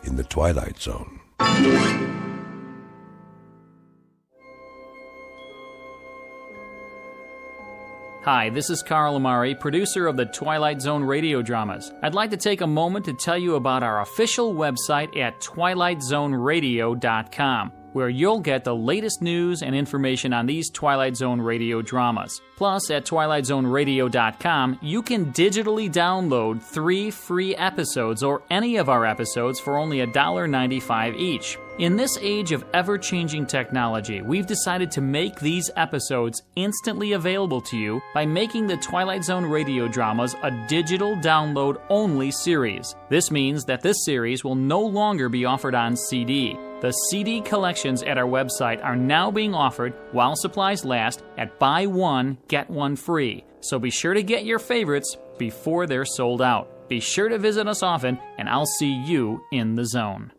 in the Twilight Zone. Hi, this is Carl Amari, producer of the Twilight Zone radio dramas. I'd like to take a moment to tell you about our official website at twilightzoneradio.com, where you'll get the latest news and information on these Twilight Zone radio dramas. Plus, at twilightzoneradio.com, you can digitally download 3 free episodes or any of our episodes for only $1.95 each. In this age of ever-changing technology, we've decided to make these episodes instantly available to you by making the Twilight Zone radio dramas a digital download-only series. This means that this series will no longer be offered on CD. The CD collections at our website are now being offered while supplies last at buy one, get one free. So be sure to get your favorites before they're sold out. Be sure to visit us often, and I'll see you in the zone.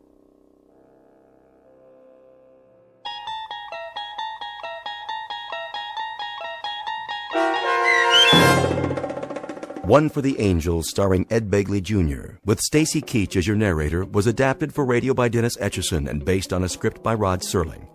One for the Angels, starring Ed Begley Jr., with Stacy Keach as your narrator, was adapted for radio by Dennis Etchison and based on a script by Rod Serling.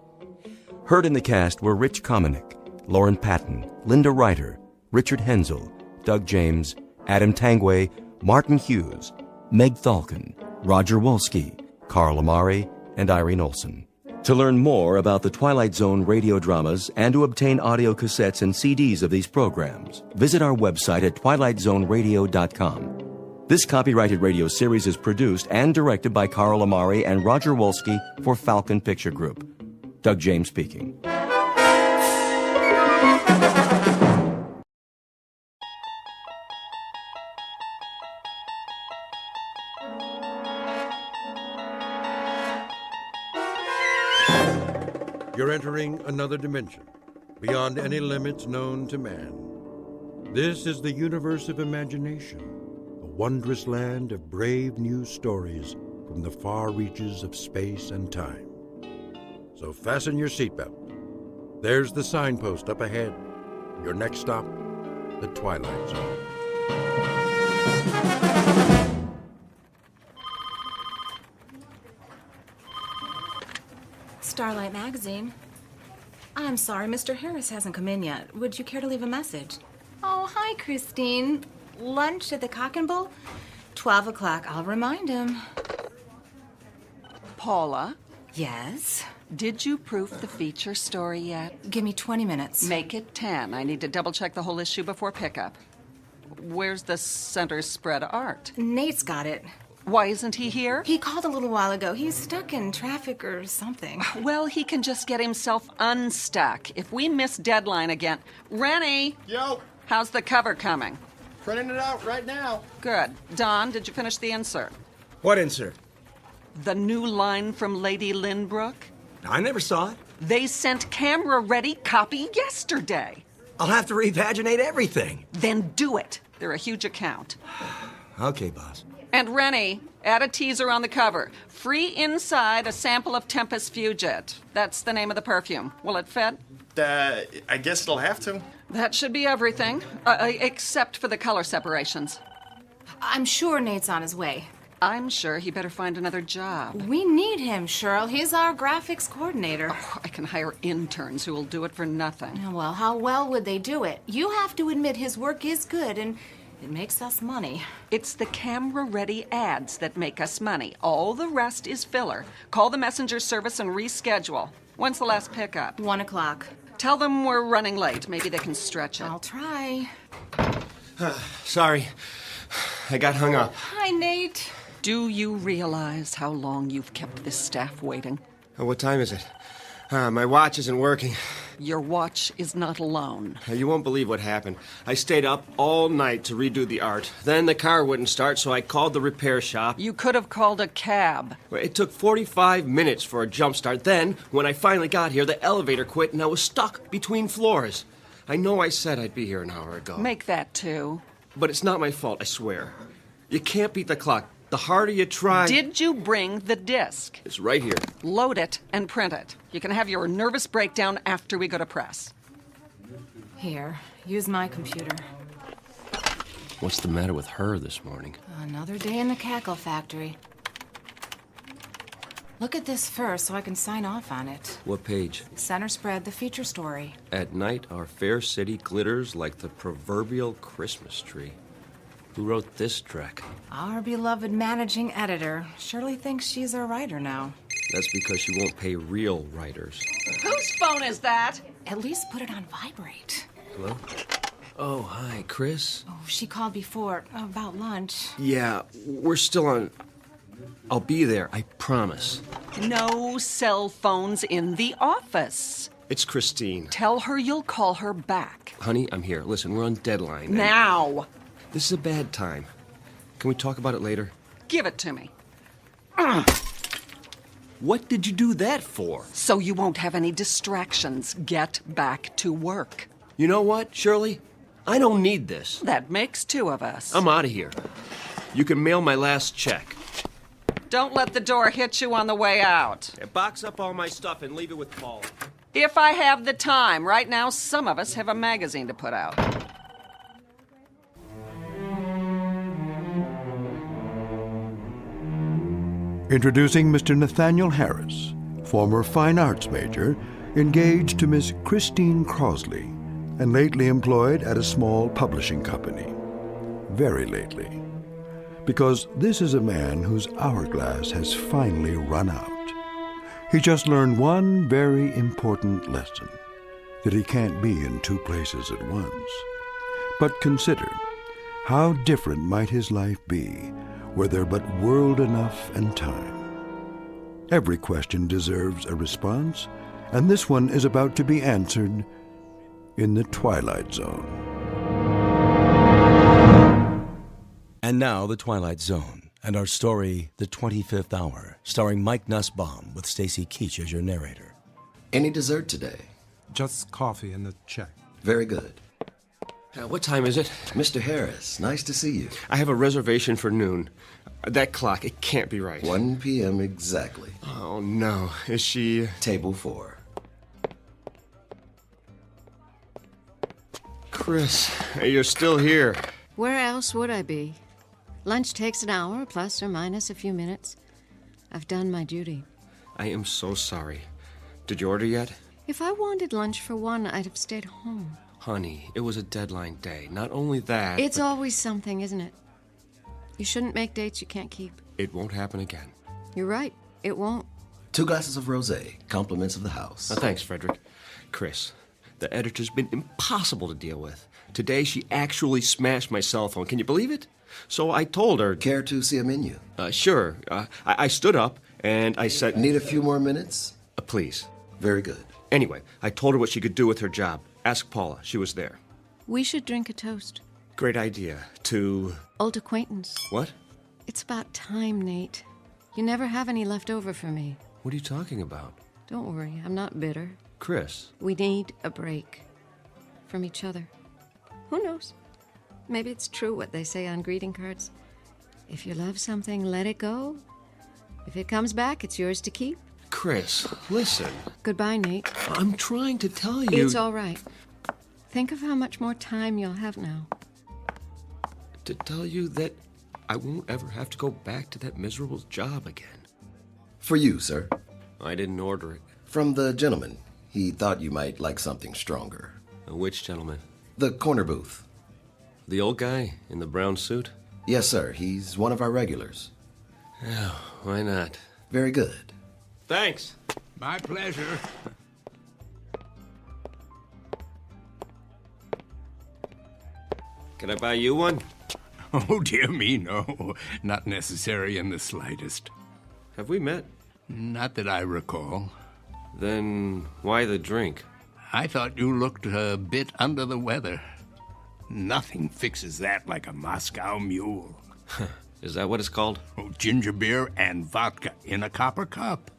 Heard in the cast were Rich Kominick, Lauren Patton, Linda Ryder, Richard Hensel, Doug James, Adam Tangway, Martin Hughes, Meg Thalken, Roger Wolski, Carl Amari, and Irene Olson. To learn more about the Twilight Zone radio dramas and to obtain audio cassettes and CDs of these programs, visit our website at twilightzoneradio.com. This copyrighted radio series is produced and directed by Carl Amari and Roger Wolski for Falcon Picture Group. Doug James speaking. You're entering another dimension, beyond any limits known to man. This is the universe of imagination, a wondrous land of brave new stories from the far reaches of space and time. So fasten your seatbelt. There's the signpost up ahead. Your next stop, the Twilight Zone. Starlight Magazine. I'm sorry, Mr. Harris hasn't come in yet. Would you care to leave a message? Oh, hi, Christine. Lunch at the Cock and Bull? 12 o'clock. I'll remind him. Paula? Yes? Did you proof the feature story yet? Give me 20 minutes. Make it 10. I need to double-check the whole issue before pickup. Where's the center spread art? Nate's got it. Why isn't he here? He called a little while ago. He's stuck in traffic or something. Well, he can just get himself unstuck. If we miss deadline again... Rennie! Yo! How's the cover coming? Printing it out right now. Good. Don, did you finish the insert? What insert? The new line from Lady Lynbrook? I never saw it. They sent camera-ready copy yesterday. I'll have to repaginate everything. Then do it. They're a huge account. Okay, boss. And Rennie, add a teaser on the cover. Free inside, a sample of Tempest Fugit. That's the name of the perfume. Will it fit? I guess it'll have to. That should be everything, except for the color separations. I'm sure Nate's on his way. I'm sure he better find another job. We need him, Cheryl. He's our graphics coordinator. Oh, I can hire interns who will do it for nothing. Well, how well would they do it? You have to admit his work is good, and it makes us money. It's the camera-ready ads that make us money. All the rest is filler. Call the messenger service and reschedule. When's the last pickup? 1 o'clock. Tell them we're running late. Maybe they can stretch it. I'll try. Sorry. I got hung up. Hi, Nate. Do you realize how long you've kept this staff waiting? What time is it? My watch isn't working. Your watch is not alone. You won't believe what happened. I stayed up all night to redo the art. Then the car wouldn't start, so I called the repair shop. You could have called a cab. It took 45 minutes for a jump start. Then, when I finally got here, the elevator quit and I was stuck between floors. I know I said I'd be here an hour ago. Make that 2. But it's not my fault, I swear. You can't beat the clock. The harder you try... Did you bring the disc? It's right here. Load it and print it. You can have your nervous breakdown after we go to press. Here, use my computer. What's the matter with her this morning? Another day in the cackle factory. Look at this first so I can sign off on it. What page? Center spread, the feature story. At night, our fair city glitters like the proverbial Christmas tree. Who wrote this track? Our beloved managing editor. Shirley thinks she's our writer now. That's because she won't pay real writers. Whose phone is that? At least put it on vibrate. Hello? Oh, hi, Chris. Oh, she called before about lunch. Yeah, we're still on... I'll be there, I promise. No cell phones in the office. It's Christine. Tell her you'll call her back. Honey, I'm here. Listen, we're on deadline. Now! This is a bad time. Can we talk about it later? Give it to me. What did you do that for? So you won't have any distractions. Get back to work. You know what, Shirley? I don't need this. That makes 2 of us. I'm out of here. You can mail my last check. Don't let the door hit you on the way out. Box up all my stuff and leave it with Paul. If I have the time. Right now, some of us have a magazine to put out. Introducing Mr. Nathaniel Harris, former fine arts major, engaged to Miss Christine Crosley, and lately employed at a small publishing company. Very lately. Because this is a man whose hourglass has finally run out. He just learned one very important lesson, that he can't be in 2 places at once. But consider, how different might his life be were there but world enough and time. Every question deserves a response, and this one is about to be answered in the Twilight Zone. And now, The Twilight Zone, and our story, The 25th Hour, starring Mike Nussbaum with Stacy Keach as your narrator. Any dessert today? Just coffee and a check. Very good. What time is it? Mr. Harris, nice to see you. I have a reservation for noon. That clock, it can't be right. 1 p.m. exactly. Oh, no. Is she... Table 4. Chris, you're still here. Where else would I be? Lunch takes an hour, plus or minus a few minutes. I've done my duty. I am so sorry. Did you order yet? If I wanted lunch for 1, I'd have stayed home. Honey, it was a deadline day. Not only that, It's always something, isn't it? You shouldn't make dates you can't keep. It won't happen again. You're right. It won't. 2 glasses of rosé, compliments of the house. Thanks, Frederick. Chris, the editor's been impossible to deal with. Today, she actually smashed my cell phone. Can you believe it? So I told her... Care to see a menu? Sure. I stood up, and I said... Need a few more minutes? Please. Very good. Anyway, I told her what she could do with her job. Ask Paula. She was there. We should drink a toast. Great idea. To... Old acquaintance. What? It's about time, Nate. You never have any left over for me. What are you talking about? Don't worry, I'm not bitter. Chris. We need a break. From each other. Who knows? Maybe it's true what they say on greeting cards. If you love something, let it go. If it comes back, it's yours to keep. Chris, listen. Goodbye, Nate. I'm trying to tell you... It's all right. Think of how much more time you'll have now. To tell you that I won't ever have to go back to that miserable job again. For you, sir. I didn't order it. From the gentleman. He thought you might like something stronger. Which gentleman? The corner booth. The old guy in the brown suit? Yes, sir. He's one of our regulars. Yeah, why not? Very good. Thanks. My pleasure. Can I buy you one? Oh, dear me, no. Not necessary in the slightest. Have we met? Not that I recall. Then why the drink? I thought you looked a bit under the weather. Nothing fixes that like a Moscow mule. Is that what it's called? Oh, ginger beer and vodka in a copper cup.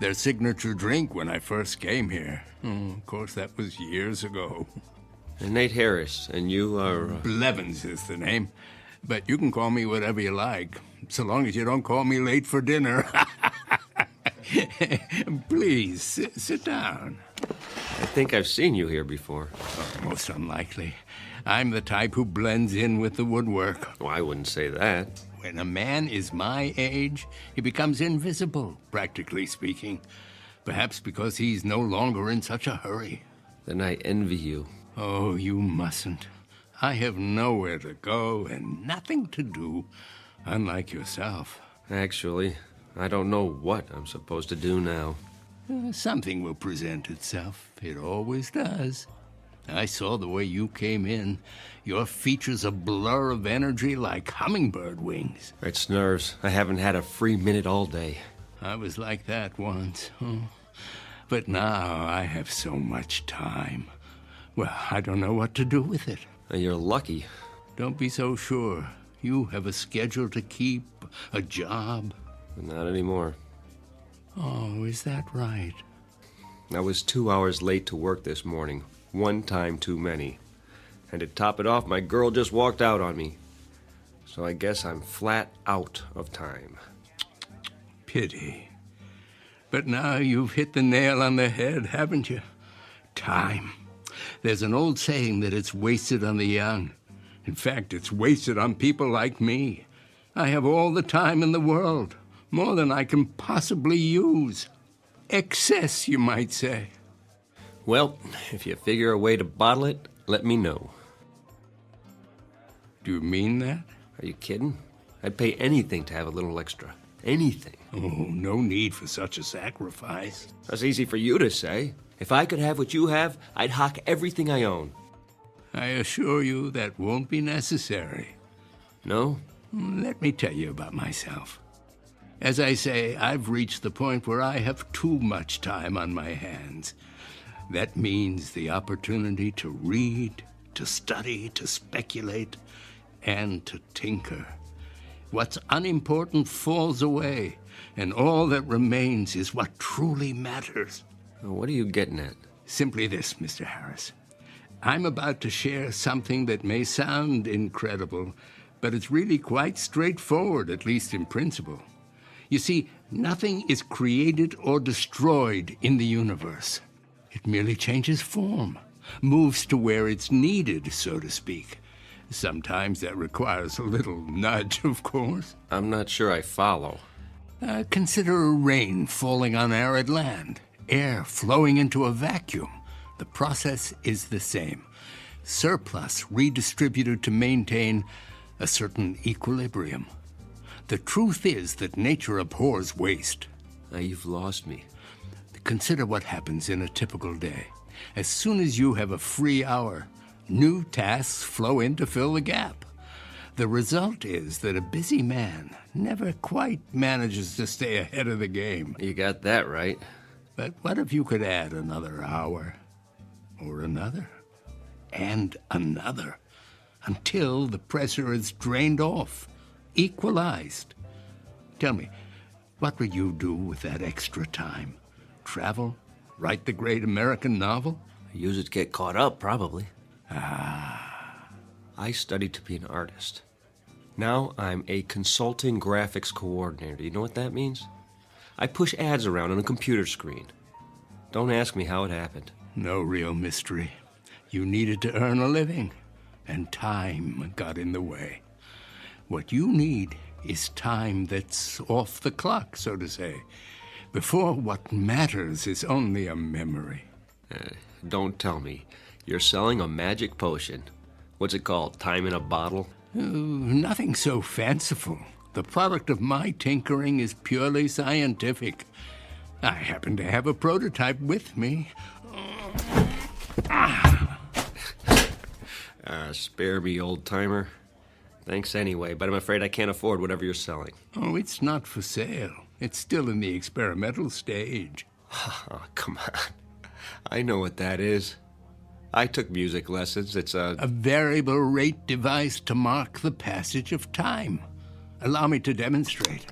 Their signature drink when I first came here. Of course, that was years ago. And Nate Harris, and you are... Blevins is the name. But you can call me whatever you like, so long as you don't call me late for dinner. Please, sit down. I think I've seen you here before. Oh, most unlikely. I'm the type who blends in with the woodwork. Well, I wouldn't say that. When a man is my age, he becomes invisible, practically speaking. Perhaps because he's no longer in such a hurry. Then I envy you. Oh, you mustn't. I have nowhere to go and nothing to do, unlike yourself. Actually, I don't know what I'm supposed to do now. Something will present itself. It always does. I saw the way you came in. Your features a blur of energy like hummingbird wings. It's nerves. I haven't had a free minute all day. I was like that once. But now I have so much time. Well, I don't know what to do with it. You're lucky. Don't be so sure. You have a schedule to keep, a job. Not anymore. Oh, is that right? I was 2 hours late to work this morning. One time too many. And to top it off, my girl just walked out on me. So I guess I'm flat out of time. Pity. But now you've hit the nail on the head, haven't you? Time. There's an old saying that it's wasted on the young. In fact, it's wasted on people like me. I have all the time in the world. More than I can possibly use. Excess, you might say. Well, if you figure a way to bottle it, let me know. Do you mean that? Are you kidding? I'd pay anything to have a little extra. Anything. Oh, no need for such a sacrifice. That's easy for you to say. If I could have what you have, I'd hock everything I own. I assure you that won't be necessary. No? Let me tell you about myself. As I say, I've reached the point where I have too much time on my hands. That means the opportunity to read, to study, to speculate, and to tinker. What's unimportant falls away, and all that remains is what truly matters. What are you getting at? Simply this, Mr. Harris. I'm about to share something that may sound incredible, but it's really quite straightforward, at least in principle. You see, nothing is created or destroyed in the universe. It merely changes form, moves to where it's needed, so to speak. Sometimes that requires a little nudge, of course. I'm not sure I follow. Consider rain falling on arid land, air flowing into a vacuum. The process is the same. Surplus redistributed to maintain a certain equilibrium. The truth is that nature abhors waste. Now you've lost me. Consider what happens in a typical day. As soon as you have a free hour, new tasks flow in to fill the gap. The result is that a busy man never quite manages to stay ahead of the game. You got that right. But what if you could add another hour, or another, and another, until the pressure is drained off, equalized? Tell me, what would you do with that extra time? Travel? Write the great American novel? Use it to get caught up, probably. I studied to be an artist. Now I'm a consulting graphics coordinator. Do you know what that means? I push ads around on a computer screen. Don't ask me how it happened. No real mystery. You needed to earn a living, and time got in the way. What you need is time that's off the clock, so to say, before what matters is only a memory. Don't tell me. You're selling a magic potion. What's it called? Time in a bottle? Nothing so fanciful. The product of my tinkering is purely scientific. I happen to have a prototype with me. Spare me, old-timer. Thanks anyway, but I'm afraid I can't afford whatever you're selling. Oh, it's not for sale. It's still in the experimental stage. Oh, come on. I know what that is. I took music lessons. It's a variable rate device to mark the passage of time. Allow me to demonstrate.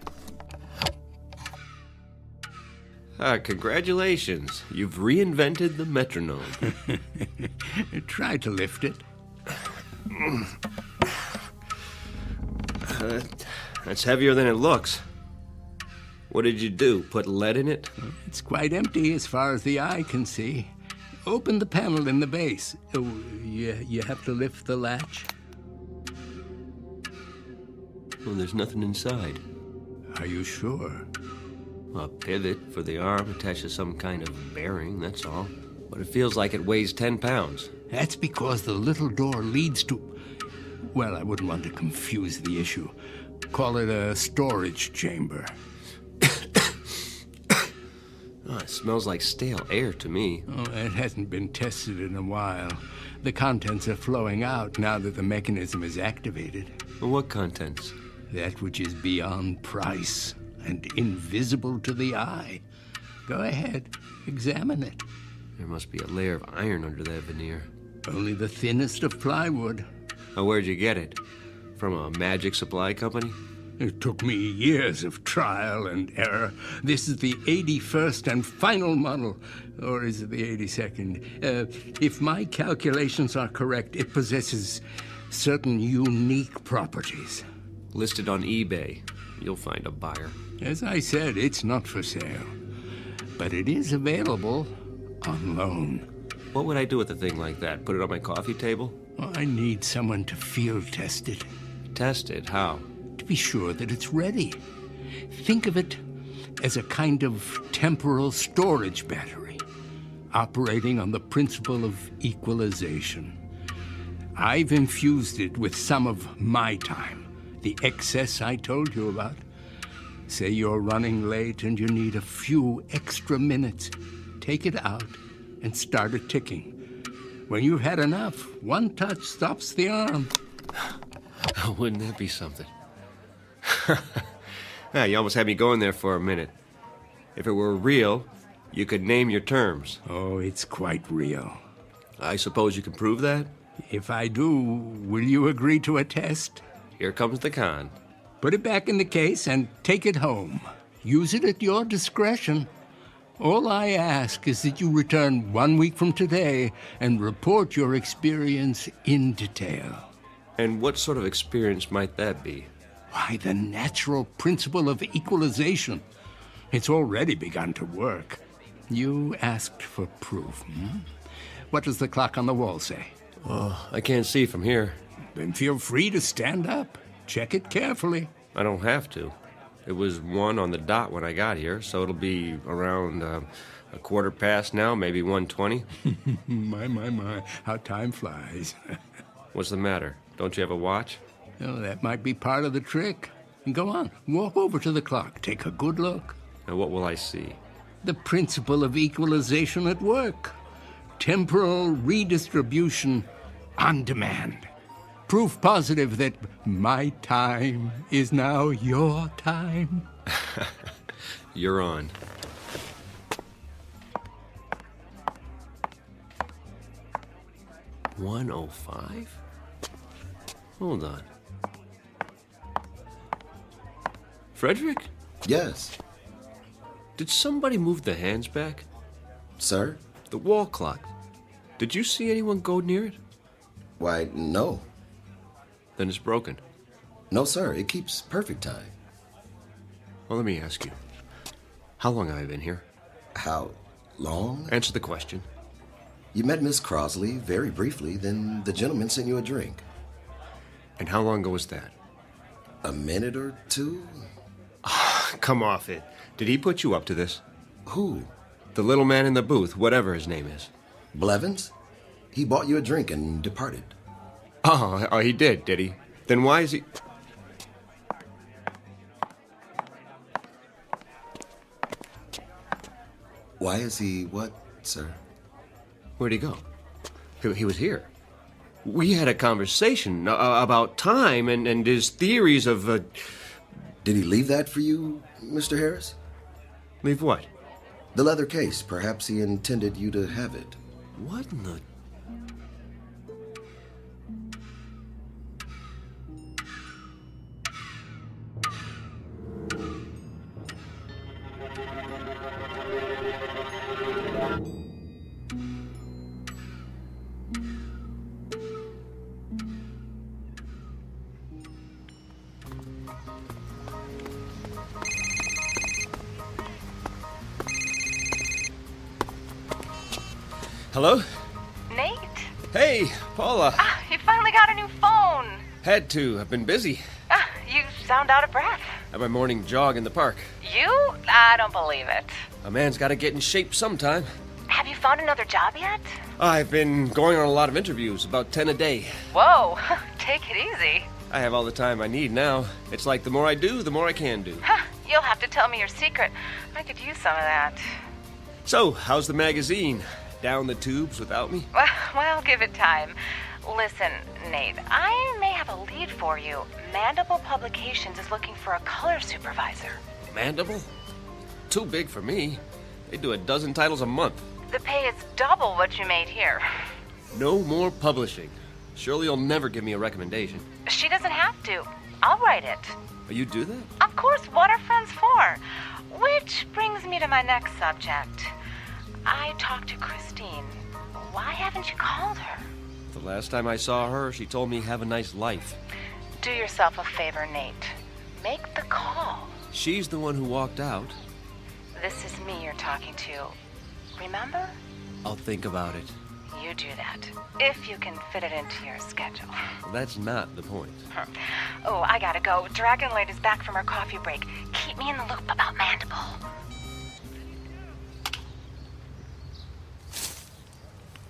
Congratulations. You've reinvented the metronome. Try to lift it. That's heavier than it looks. What did you do? Put lead in it? It's quite empty as far as the eye can see. Open the panel in the base. Oh, you have to lift the latch. Well, there's nothing inside. Are you sure? A pivot for the arm attached to some kind of bearing, that's all. But it feels like it weighs 10 pounds. That's because the little door leads to... Well, I wouldn't want to confuse the issue. Call it a storage chamber. Oh, it smells like stale air to me. Oh, it hasn't been tested in a while. The contents are flowing out now that the mechanism is activated. Well, what contents? That which is beyond price and invisible to the eye. Go ahead, examine it. There must be a layer of iron under that veneer. Only the thinnest of plywood. Oh, where'd you get it? From a magic supply company? It took me years of trial and error. This is the 81st and final model. Or is it the 82nd? If my calculations are correct, it possesses certain unique properties. Listed on eBay. You'll find a buyer. As I said, it's not for sale. But it is available on loan. What would I do with a thing like that? Put it on my coffee table? Well, I need someone to field test it. Test it? How? To be sure that it's ready. Think of it as a kind of temporal storage battery, operating on the principle of equalization. I've infused it with some of my time, the excess I told you about. Say you're running late and you need a few extra minutes. Take it out and start it ticking. When you've had enough, one touch stops the arm. Wouldn't that be something? You almost had me going there for a minute. If it were real, you could name your terms. Oh, it's quite real. I suppose you can prove that? If I do, will you agree to a test? Here comes the con. Put it back in the case and take it home. Use it at your discretion. All I ask is that you return 1 week from today and report your experience in detail. And what sort of experience might that be? Why, the natural principle of equalization. It's already begun to work. You asked for proof, hmm? What does the clock on the wall say? Oh, I can't see from here. Then feel free to stand up. Check it carefully. I don't have to. It was 1 on the dot when I got here, so it'll be around a quarter past now, maybe 1:20. My, how time flies. What's the matter? Don't you have a watch? Oh, that might be part of the trick. Go on, walk over to the clock. Take a good look. Now, what will I see? The principle of equalization at work. Temporal redistribution on demand. Proof positive that my time is now your time. You're on. $105? Hold on. Frederick? Yes. Did somebody move the hands back? Sir? The wall clock. Did you see anyone go near it? Why, no. Then it's broken. No, sir. It keeps perfect time. Well, let me ask you. How long have I been here? How long? Answer the question. You met Miss Crosley very briefly, then the gentleman sent you a drink. And how long ago was that? A minute or two? Come off it. Did he put you up to this? Who? The little man in the booth, whatever his name is. Blevins? He bought you a drink and departed. Oh, he did he? Then why is he... Why is he what, sir? Where'd he go? He was here. We had a conversation about time and his theories of... Did he leave that for you, Mr. Harris? Leave what? The leather case. Perhaps he intended you to have it. What in the... Hello? Nate? Hey, Paula. You finally got a new phone. Had to. I've been busy. You sound out of breath. At my morning jog in the park. You? I don't believe it. A man's got to get in shape sometime. Have you found another job yet? I've been going on a lot of interviews, about 10 a day. Whoa, take it easy. I have all the time I need now. It's like the more I do, the more I can do. You'll have to tell me your secret. I could use some of that. So, how's the magazine? Down the tubes without me? Well, give it time. Listen, Nate, I may have a lead for you. Mandible Publications is looking for a color supervisor. Mandible? Too big for me. They do a dozen titles a month. The pay is double what you made here. No more publishing. Surely you'll never give me a recommendation. She doesn't have to. I'll write it. Oh, you do that? Of course, what are friends for? Which brings me to my next subject. I talked to Christine. Why haven't you called her? The last time I saw her, she told me have a nice life. Do yourself a favor, Nate. Make the call. She's the one who walked out. This is me you're talking to. Remember? I'll think about it. You do that. If you can fit it into your schedule. Well, that's not the point. Oh, I gotta go. Dragon Lady's back from her coffee break. Keep me in the loop about Mandible.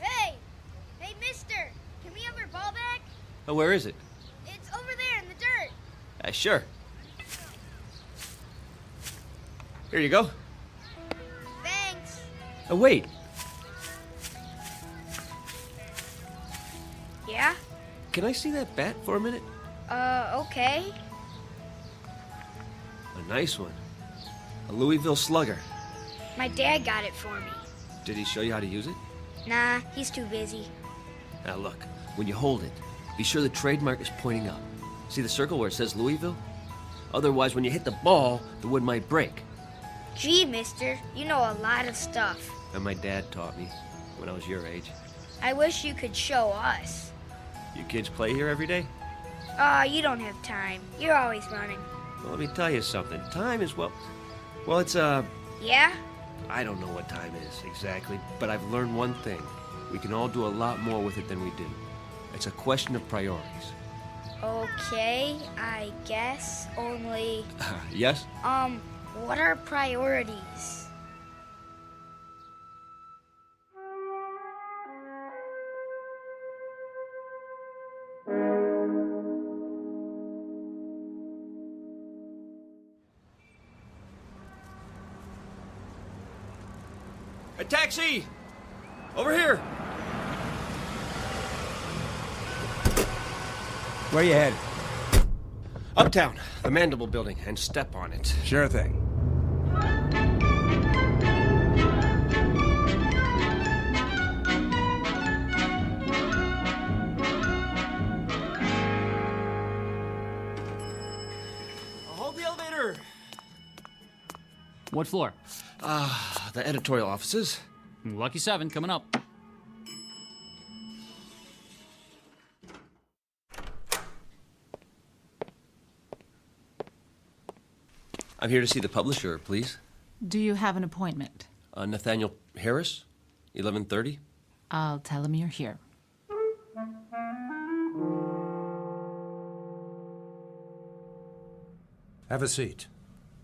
Hey! Hey, mister! Can we have our ball back? Oh, where is it? It's over there in the dirt. Sure. Here you go. Thanks. Oh, wait. Yeah? Can I see that bat for a minute? Okay. A nice one. A Louisville Slugger. My dad got it for me. Did he show you how to use it? Nah, he's too busy. Now look, when you hold it, be sure the trademark is pointing up. See the circle where it says Louisville? Otherwise, when you hit the ball, the wood might break. Gee, mister, you know a lot of stuff. And my dad taught me when I was your age. I wish you could show us. You kids play here every day? You don't have time. You're always running. Well, let me tell you something. Time is, well, it's, Yeah? I don't know what time is exactly, but I've learned one thing. We can all do a lot more with it than we do. It's a question of priorities. Okay, I guess, only... Yes? What are priorities? A taxi! Over here! Where you headed? Uptown, the Mandible Building, and step on it. Sure thing. Hold the elevator! What floor? The editorial offices. Lucky 7 coming up. I'm here to see the publisher, please. Do you have an appointment? Nathaniel Harris, 11:30. I'll tell him you're here. Have a seat.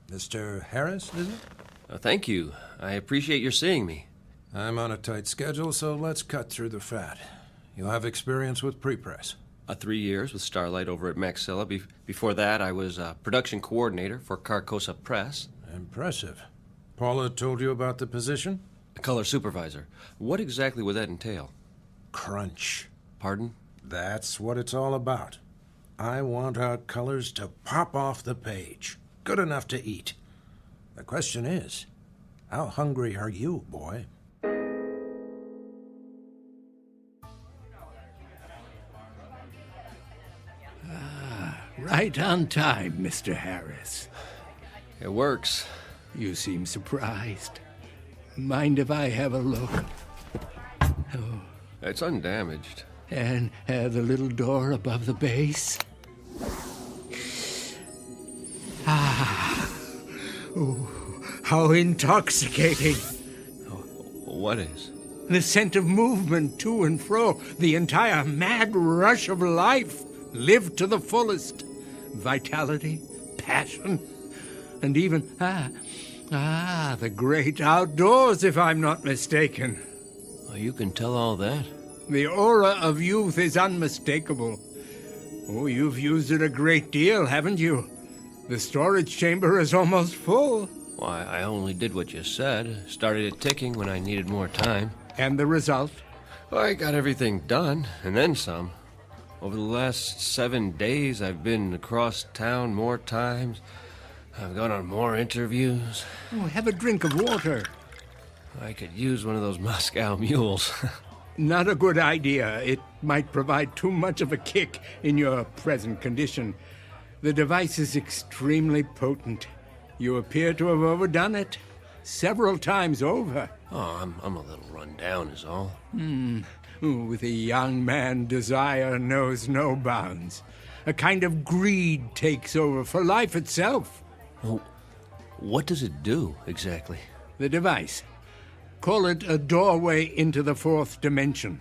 Mr. Harris, is it? Thank you. I appreciate your seeing me. I'm on a tight schedule, so let's cut through the fat. You have experience with pre-press? 3 years with Starlight over at Maxilla. Before that, I was production coordinator for Carcosa Press. Impressive. Paula told you about the position? Color supervisor. What exactly would that entail? Crunch. Pardon? That's what it's all about. I want our colors to pop off the page. Good enough to eat. The question is, how hungry are you, boy? Right on time, Mr. Harris. It works. You seem surprised. Mind if I have a look? Oh. It's undamaged. And the little door above the base? Ah. Oh, how intoxicating. What is? The scent of movement to and fro, the entire mad rush of life, lived to the fullest. Vitality, passion, and even, the great outdoors, if I'm not mistaken. Well, you can tell all that. The aura of youth is unmistakable. Oh, you've used it a great deal, haven't you? The storage chamber is almost full. Why, I only did what you said. Started it ticking when I needed more time. And the result? I got everything done, and then some. Over the last 7 days, I've been across town more times. I've gone on more interviews. Oh, have a drink of water. I could use one of those Moscow mules. Not a good idea. It might provide too much of a kick in your present condition. The device is extremely potent. You appear to have overdone it. Several times over. Oh, I'm a little run down is all. With a young man, desire knows no bounds. A kind of greed takes over for life itself. Oh, what does it do, exactly? The device. Call it a doorway into the fourth dimension.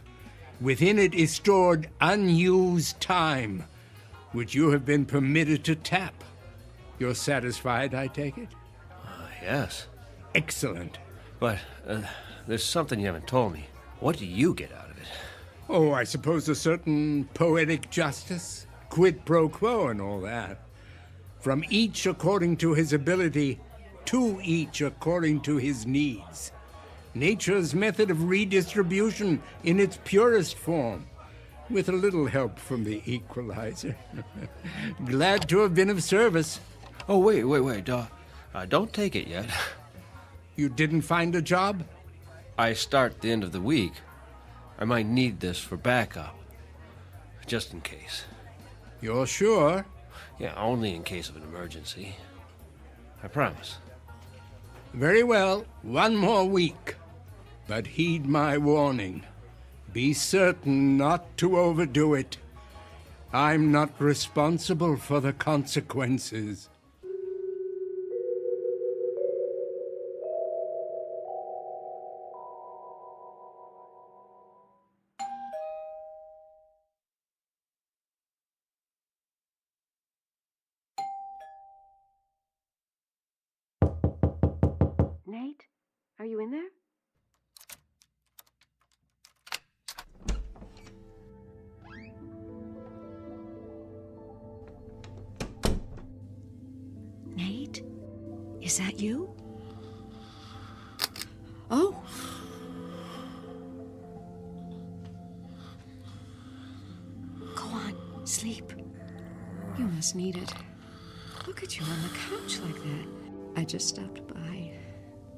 Within it is stored unused time, which you have been permitted to tap. You're satisfied, I take it? Yes. Excellent. But there's something you haven't told me. What do you get out of it? Oh, I suppose a certain poetic justice, quid pro quo and all that. From each according to his ability, to each according to his needs. Nature's method of redistribution in its purest form, with a little help from the equalizer. Glad to have been of service. Oh, wait. Don't take it yet. You didn't find a job? I start the end of the week. I might need this for backup. Just in case. You're sure? Yeah, only in case of an emergency. I promise. Very well. 1 more week. But heed my warning. Be certain not to overdo it. I'm not responsible for the consequences. Nate, are you in there? Nate? Is that you? Oh. Go on, sleep. You must need it. Look at you on the couch like that. I just stopped by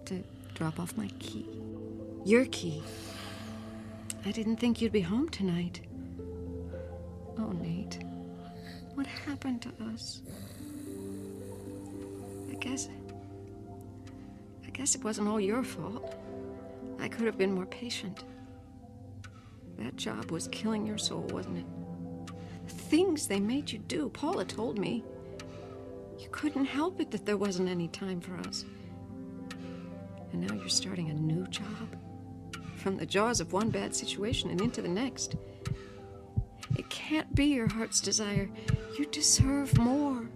to drop off my key. Your key. I didn't think you'd be home tonight. Oh, Nate. What happened to us? I guess it wasn't all your fault. I could have been more patient. That job was killing your soul, wasn't it? The things they made you do, Paula told me. You couldn't help it that there wasn't any time for us. And now you're starting a new job. From the jaws of one bad situation and into the next. It can't be your heart's desire. You deserve more.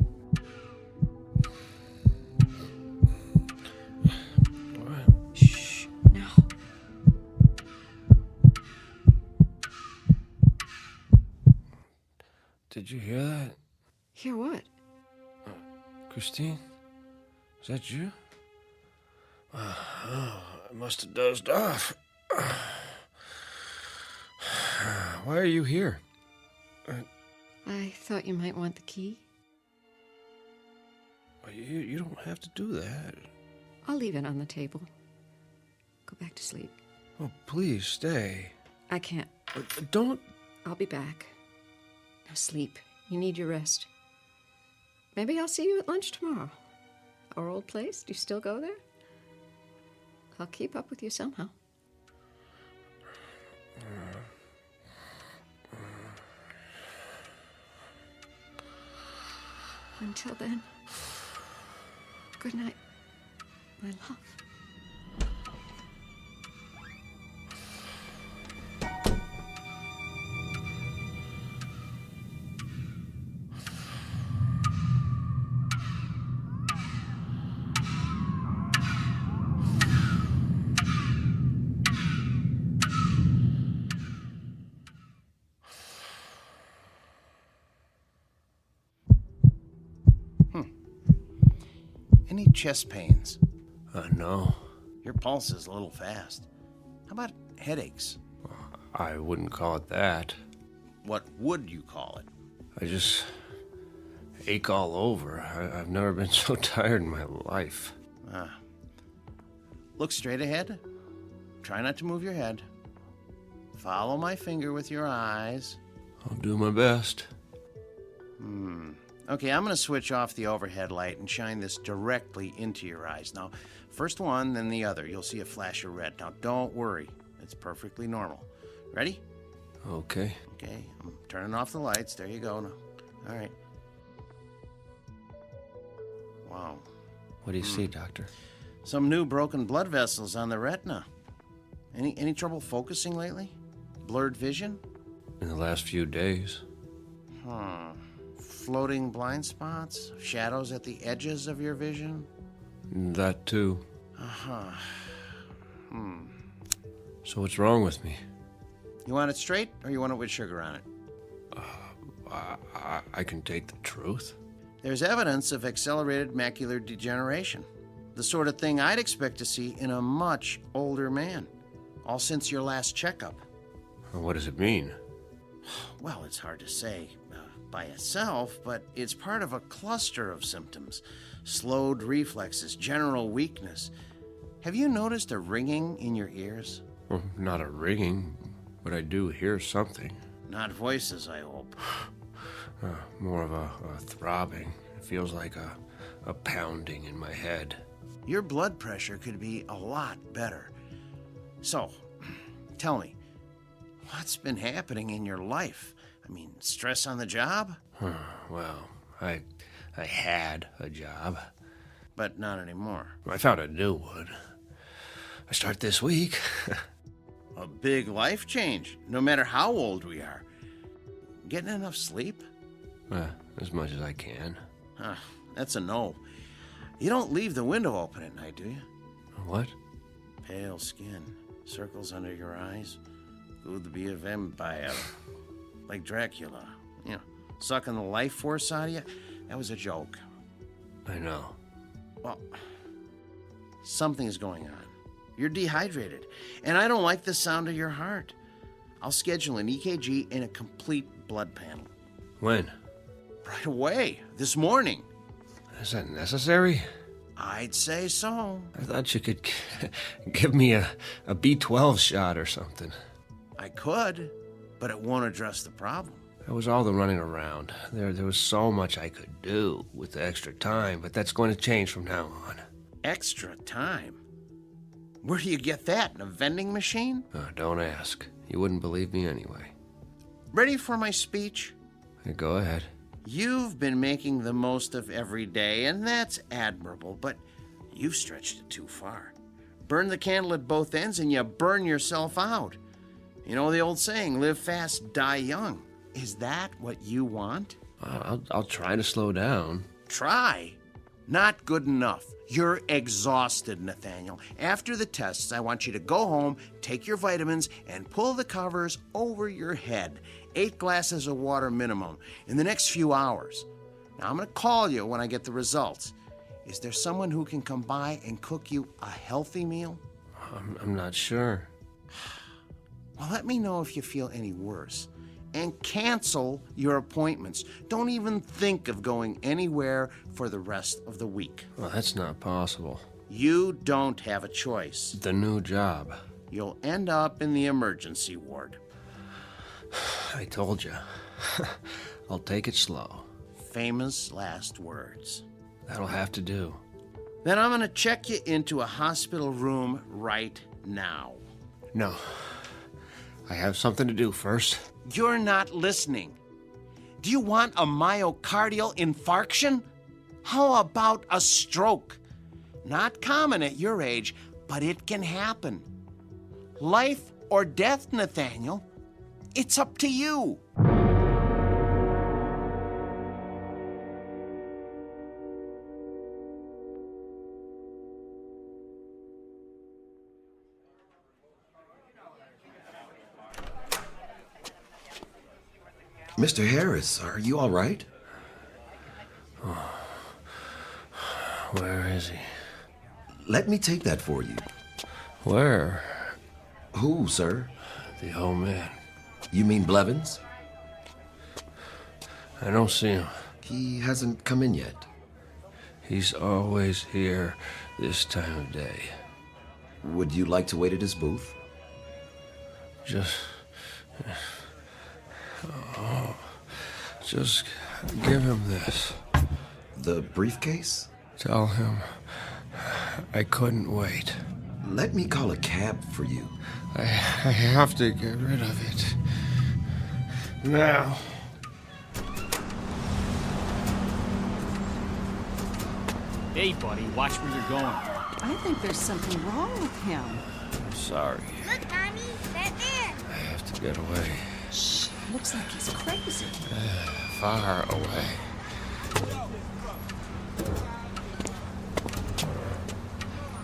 Did you hear that? Hear what? Christine? Is that you? I must have dozed off. Why are you here? I thought you might want the key. You don't have to do that. I'll leave it on the table. Go back to sleep. Oh, please stay. I can't. Don't. I'll be back. Now sleep. You need your rest. Maybe I'll see you at lunch tomorrow. Our old place. Do you still go there? I'll keep up with you somehow. Until then, good night, my love. Any chest pains? No. Your pulse is a little fast. How about headaches? I wouldn't call it that. What would you call it? I just ache all over. I've never been so tired in my life. Look straight ahead. Try not to move your head. Follow my finger with your eyes. I'll do my best. Okay, I'm going to switch off the overhead light and shine this directly into your eyes. Now, first one, then the other. You'll see a flash of red. Now, don't worry. It's perfectly normal. Ready? Okay. Okay, I'm turning off the lights. There you go. Now. All right. Wow. What do you see, Doctor? Some new broken blood vessels on the retina. Any trouble focusing lately? Blurred vision? In the last few days. Floating blind spots? Shadows at the edges of your vision? That too. So what's wrong with me? You want it straight, or you want it with sugar on it? I can take the truth. There's evidence of accelerated macular degeneration. The sort of thing I'd expect to see in a much older man. All since your last checkup. What does it mean? Well, it's hard to say by itself, but it's part of a cluster of symptoms. Slowed reflexes, general weakness. Have you noticed a ringing in your ears? Well, not a ringing, but I do hear something. Not voices, I hope. More of a throbbing. It feels like a pounding in my head. Your blood pressure could be a lot better. So, tell me, what's been happening in your life? I mean, stress on the job? Well, I had a job. But not anymore. I found a new one. I start this week. A big life change, no matter how old we are. Getting enough sleep? As much as I can. That's a no. You don't leave the window open at night, do you? What? Pale skin, circles under your eyes. Could be a vampire. Like Dracula. You know, sucking the life force out of you. That was a joke. I know. Well, something's going on. You're dehydrated. And I don't like the sound of your heart. I'll schedule an EKG and a complete blood panel. When? Right away. This morning. Is that necessary? I'd say so. I thought you could give me a B12 shot or something. I could, but it won't address the problem. That was all the running around. There was so much I could do with the extra time, but that's going to change from now on. Extra time? Where do you get that? In a vending machine? Don't ask. You wouldn't believe me anyway. Ready for my speech? Go ahead. You've been making the most of every day, and that's admirable, but you've stretched it too far. Burn the candle at both ends and you burn yourself out. You know the old saying, live fast, die young. Is that what you want? I'll try to slow down. Try? Not good enough. You're exhausted, Nathaniel. After the tests, I want you to go home, take your vitamins, and pull the covers over your head. 8 glasses of water minimum in the next few hours. Now, I'm going to call you when I get the results. Is there someone who can come by and cook you a healthy meal? I'm not sure. Well, let me know if you feel any worse. And cancel your appointments. Don't even think of going anywhere for the rest of the week. Well, that's not possible. You don't have a choice. The new job. You'll end up in the emergency ward. I told you. I'll take it slow. Famous last words. That'll have to do. Then I'm going to check you into a hospital room right now. No. I have something to do first. You're not listening. Do you want a myocardial infarction? How about a stroke? Not common at your age, but it can happen. Life or death, Nathaniel. It's up to you. Mr. Harris, are you all right? Oh. Where is he? Let me take that for you. Where? Who, sir? The old man. You mean Blevins? I don't see him. He hasn't come in yet. He's always here this time of day. Would you like to wait at his booth? Just give him this. The briefcase? Tell him I couldn't wait. Let me call a cab for you. I have to get rid of it. Now. Hey, buddy, watch where you're going. I think there's something wrong with him. I'm sorry. Look, Mommy, that man. I have to get away. Shh, looks like he's crazy. Far away.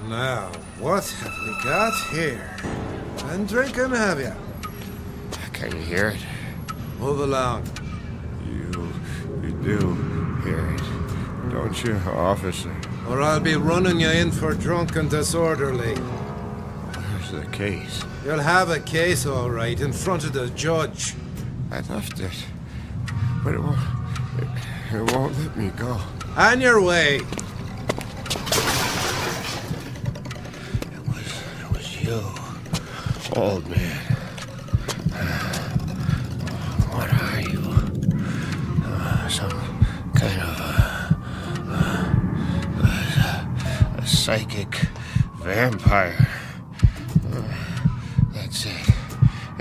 Now, what have we got here? And drinking, have you? Can you hear it? Move along. You do hear it, don't you, officer? Or I'll be running you in for drunk and disorderly. Where's the case? You'll have a case, all right, in front of the judge. I left it, but it won't let me go. On your way. It was you, old man. What are you? Some kind of a psychic vampire. That's it,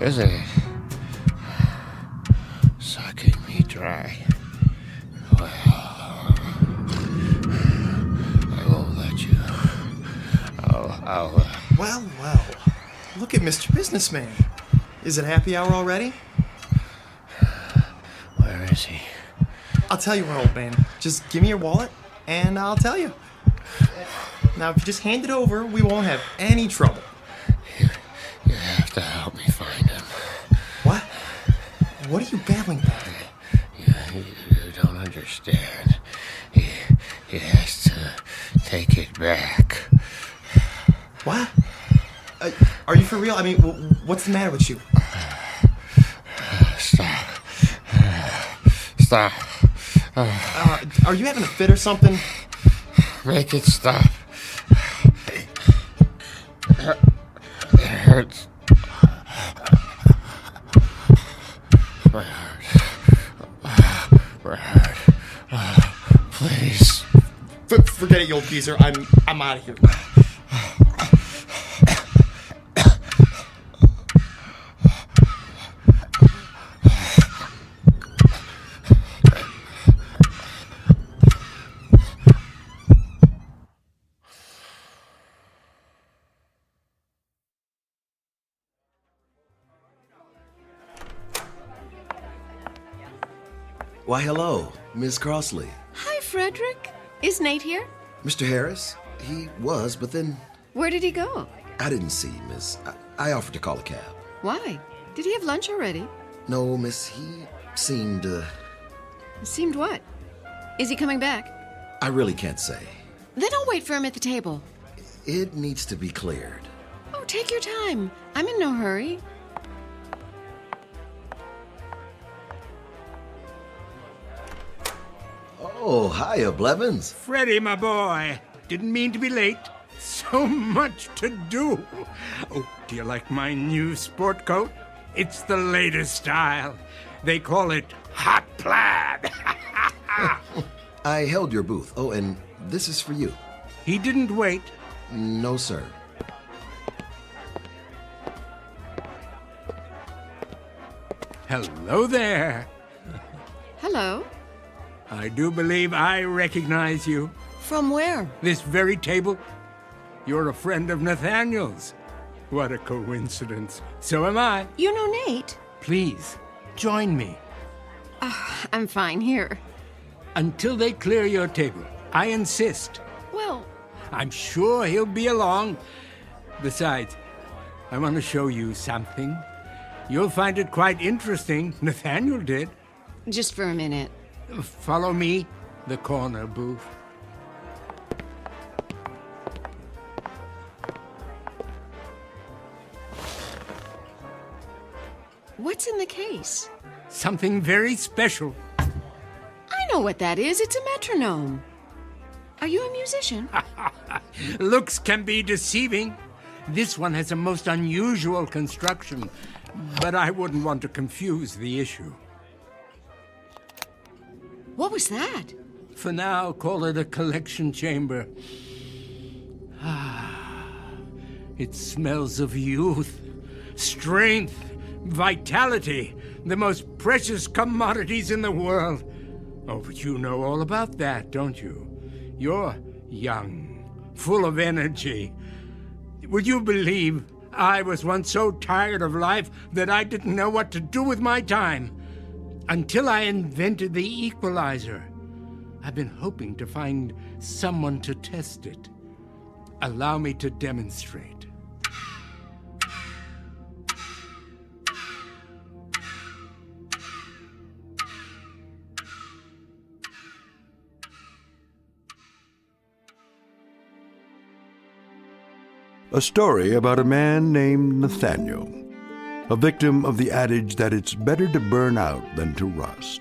isn't it? Sucking me dry. Well, I won't let you. I'll Well. Look at Mr. Businessman. Is it happy hour already? Where is he? I'll tell you what, old man. Just give me your wallet, and I'll tell you. Now, if you just hand it over, we won't have any trouble. You have to help me find him. What? What are you babbling about? You don't understand. He has to take it back. What? Are you for real? I mean, what's the matter with you? Stop. Are you having a fit or something? Make it stop. It hurts. My heart. Please. Forget it, you old geezer. I'm out of here. Why, hello, Miss Crossley. Hi, Frederick. Is Nate here? Mr. Harris? He was, but then Where did he go? I didn't see him, miss. I offered to call a cab. Why? Did he have lunch already? No, miss, he seemed, Seemed what? Is he coming back? I really can't say. Then I'll wait for him at the table. It needs to be cleared. Oh, take your time. I'm in no hurry. Oh, hiya, Blevins. Freddie, my boy. Didn't mean to be late. So much to do. Oh, do you like my new sport coat? It's the latest style. They call it hot plaid. I held your booth. Oh, and this is for you. He didn't wait. No, sir. Hello there. Hello. I do believe I recognize you. From where? This very table. You're a friend of Nathaniel's. What a coincidence. So am I. You know Nate? Please, join me. I'm fine here. Until they clear your table. I insist. Well, I'm sure he'll be along. Besides, I want to show you something. You'll find it quite interesting. Nathaniel did. just for a minute. Follow me, the corner booth. What's in the case? Something very special. I know what that is. It's a metronome. Are you a musician? Looks can be deceiving. This one has a most unusual construction, but I wouldn't want to confuse the issue. What was that? For now, call it a collection chamber. It smells of youth, strength, vitality, the most precious commodities in the world. Oh, but you know all about that, don't you? You're young, full of energy. Would you believe I was once so tired of life that I didn't know what to do with my time? Until I invented the equalizer. I've been hoping to find someone to test it. Allow me to demonstrate. A story about a man named Nathaniel, a victim of the adage that it's better to burn out than to rust.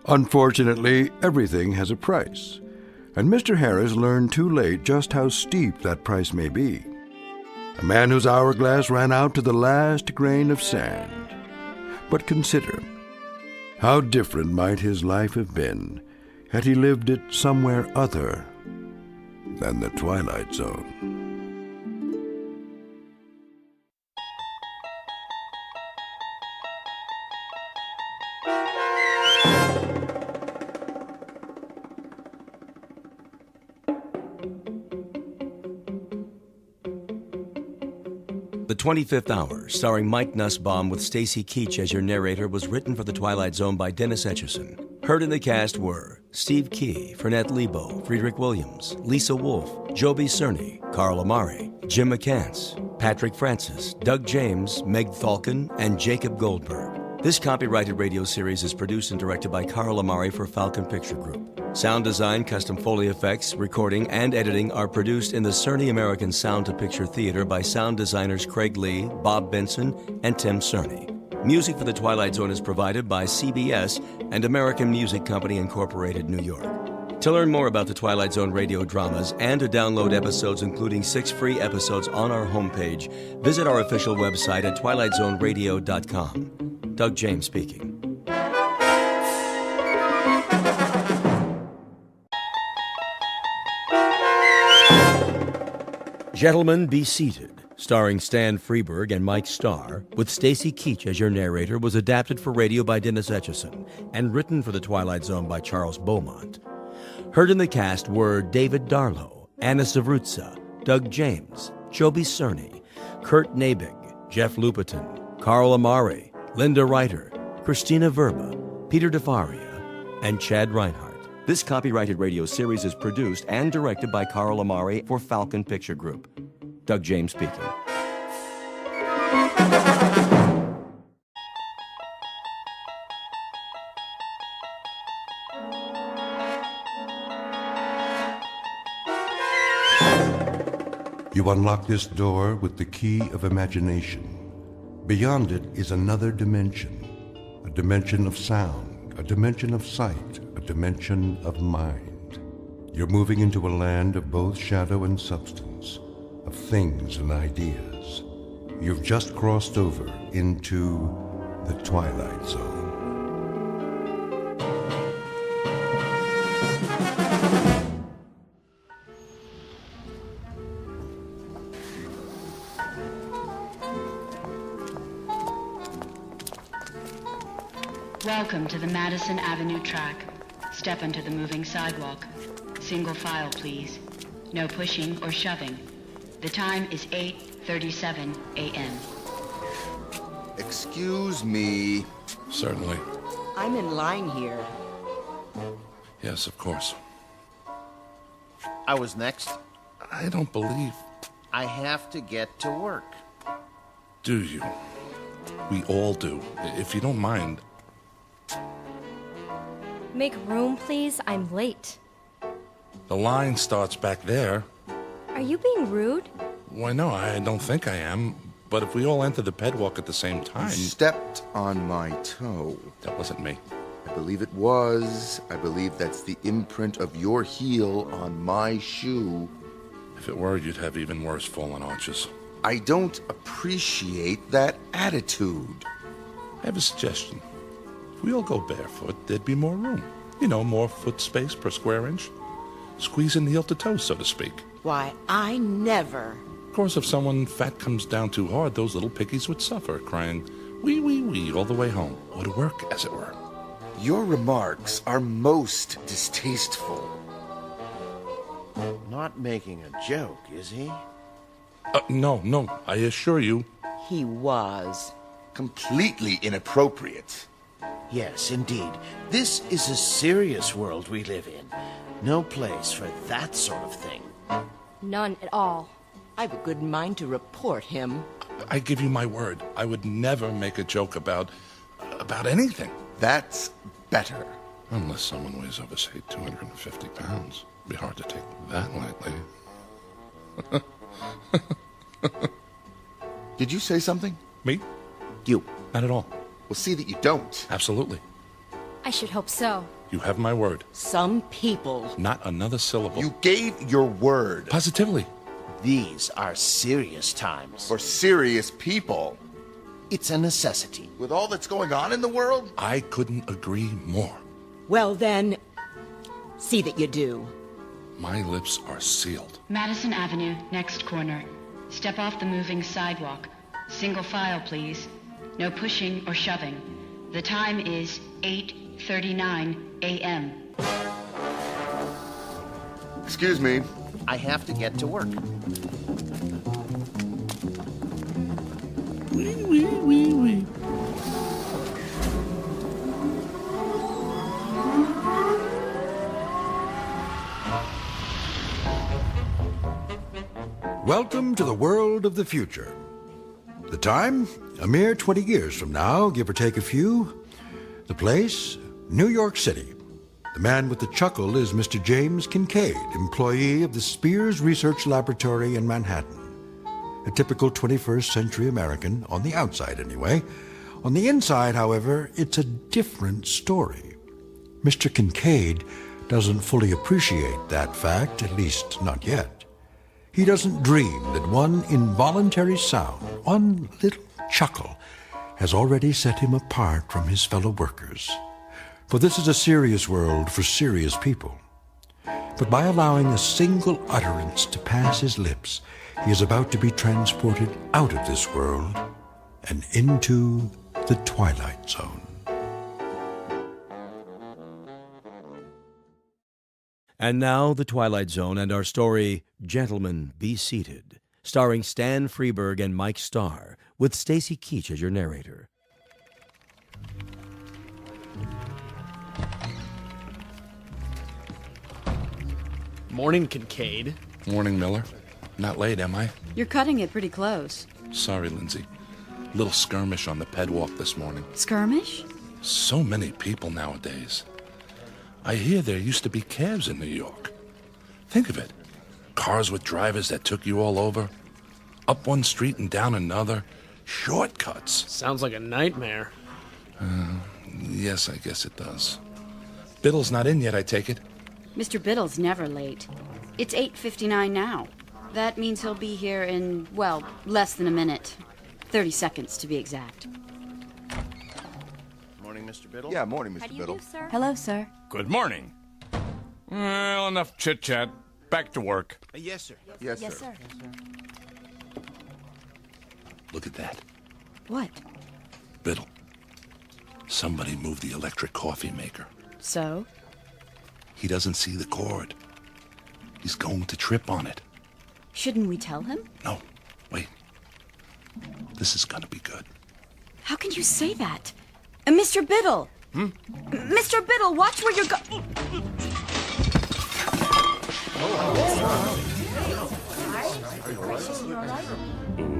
Unfortunately, everything has a price, and Mr. Harris learned too late just how steep that price may be. A man whose hourglass ran out to the last grain of sand. But consider, how different might his life have been had he lived it somewhere other than the Twilight Zone. The 25th Hour, starring Mike Nussbaum with Stacy Keach as your narrator, was written for The Twilight Zone by Dennis Etchison. Heard in the cast were Steve Key, Fernette Lebo, Friedrich Williams, Lisa Wolfe, Joby Cerny, Carl Amari, Jim McCants, Patrick Francis, Doug James, Meg Thalken, and Jacob Goldberg. This copyrighted radio series is produced and directed by Carl Amari for Falcon Picture Group. Sound design, custom Foley effects, recording, and editing are produced in the Cerny American Sound to Picture Theater by sound designers Craig Lee, Bob Benson, and Tim Cerny. Music for The Twilight Zone is provided by CBS and American Music Company Incorporated, New York. To learn more about the Twilight Zone radio dramas and to download episodes, including 6 free episodes on our homepage, visit our official website at twilightzoneradio.com. Doug James speaking. Gentlemen, Be Seated, starring Stan Freberg and Mike Starr, with Stacy Keach as your narrator, was adapted for radio by Dennis Etchison and written for The Twilight Zone by Charles Beaumont. Heard in the cast were David Darlow, Anna Savrutsa, Doug James, Joby Cerny, Kurt Nabig, Jeff Lupiton, Carl Amari, Linda Reiter, Christina Verba, Peter DeFaria, and Chad Reinhardt. This copyrighted radio series is produced and directed by Carl Amari for Falcon Picture Group. Doug James speaking. You unlock this door with the key of imagination. Beyond it is another dimension, a dimension of sound, a dimension of sight, a dimension of mind. You're moving into a land of both shadow and substance, of things and ideas. You've just crossed over into the Twilight Zone. Welcome to the Madison Avenue track. Step onto the moving sidewalk. Single file, please. No pushing or shoving. The time is 8:37 a.m. Excuse me. Certainly. I'm in line here. Yes, of course. I was next. I don't believe... I have to get to work. Do you? We all do. If you don't mind... Make room, please. I'm late. The line starts back there. Are you being rude? Why, no, I don't think I am. But if we all enter the pedwalk at the same time... You stepped on my toe. That wasn't me. I believe it was. I believe that's the imprint of your heel on my shoe. If it were, you'd have even worse fallen arches. I don't appreciate that attitude. I have a suggestion. If we all go barefoot, there'd be more room. You know, more foot space per square inch. Squeeze in heel to toe, so to speak. Why, I never. Of course, if someone fat comes down too hard, those little piggies would suffer, crying, wee, wee, wee, all the way home. Or to work, as it were. Your remarks are most distasteful. Not making a joke, is he? No, I assure you. He was. Completely inappropriate. Yes, indeed. This is a serious world we live in. No place for that sort of thing. None at all. I've a good mind to report him. I give you my word. I would never make a joke about anything. That's better. Unless someone weighs over, say, 250 pounds. It'd be hard to take that lightly. Did you say something? Me? You. Not at all. We'll see that you don't. Absolutely. I should hope so. You have my word. Some people. Not another syllable. You gave your word. Positively. These are serious times. For serious people. It's a necessity. With all that's going on in the world? I couldn't agree more. Well then, see that you do. My lips are sealed. Madison Avenue, next corner. Step off the moving sidewalk. Single file, please. No pushing or shoving. The time is 8:39 a.m. Excuse me. I have to get to work. Wee. Welcome to the world of the future. The time? A mere 20 years from now, give or take a few. The place? New York City. The man with the chuckle is Mr. James Kincaid, employee of the Spears Research Laboratory in Manhattan. A typical 21st century American, on the outside anyway. On the inside, however, it's a different story. Mr. Kincaid doesn't fully appreciate that fact, at least not yet. He doesn't dream that one involuntary sound, one little chuckle, has already set him apart from his fellow workers. For this is a serious world for serious people. But by allowing a single utterance to pass his lips, he is about to be transported out of this world and into the Twilight Zone. And now, The Twilight Zone and our story, Gentlemen, Be Seated, starring Stan Freberg and Mike Starr, with Stacy Keach as your narrator. Morning, Kincaid. Morning, Miller. Not late, am I? You're cutting it pretty close. Sorry, Lindsay. Little skirmish on the ped walk this morning. Skirmish? So many people nowadays. I hear there used to be cabs in New York. Think of it. Cars with drivers that took you all over. Up one street and down another. Shortcuts. Sounds like a nightmare. Yes, I guess it does. Biddle's not in yet, I take it? Mr. Biddle's never late. It's 8:59 now. That means he'll be here in, well, less than a minute. 30 seconds, to be exact. Morning, Mr. Biddle. Yeah, morning, Mr. Biddle. Hello, sir. Good morning. Well, enough chit-chat. Back to work. Yes, sir. Yes, sir. Look at that. What? Biddle. Somebody moved the electric coffee maker. So? He doesn't see the cord. He's going to trip on it. Shouldn't we tell him? No, wait. This is gonna be good. How can you say that? Mr. Biddle! Mr. Biddle, watch where you're going.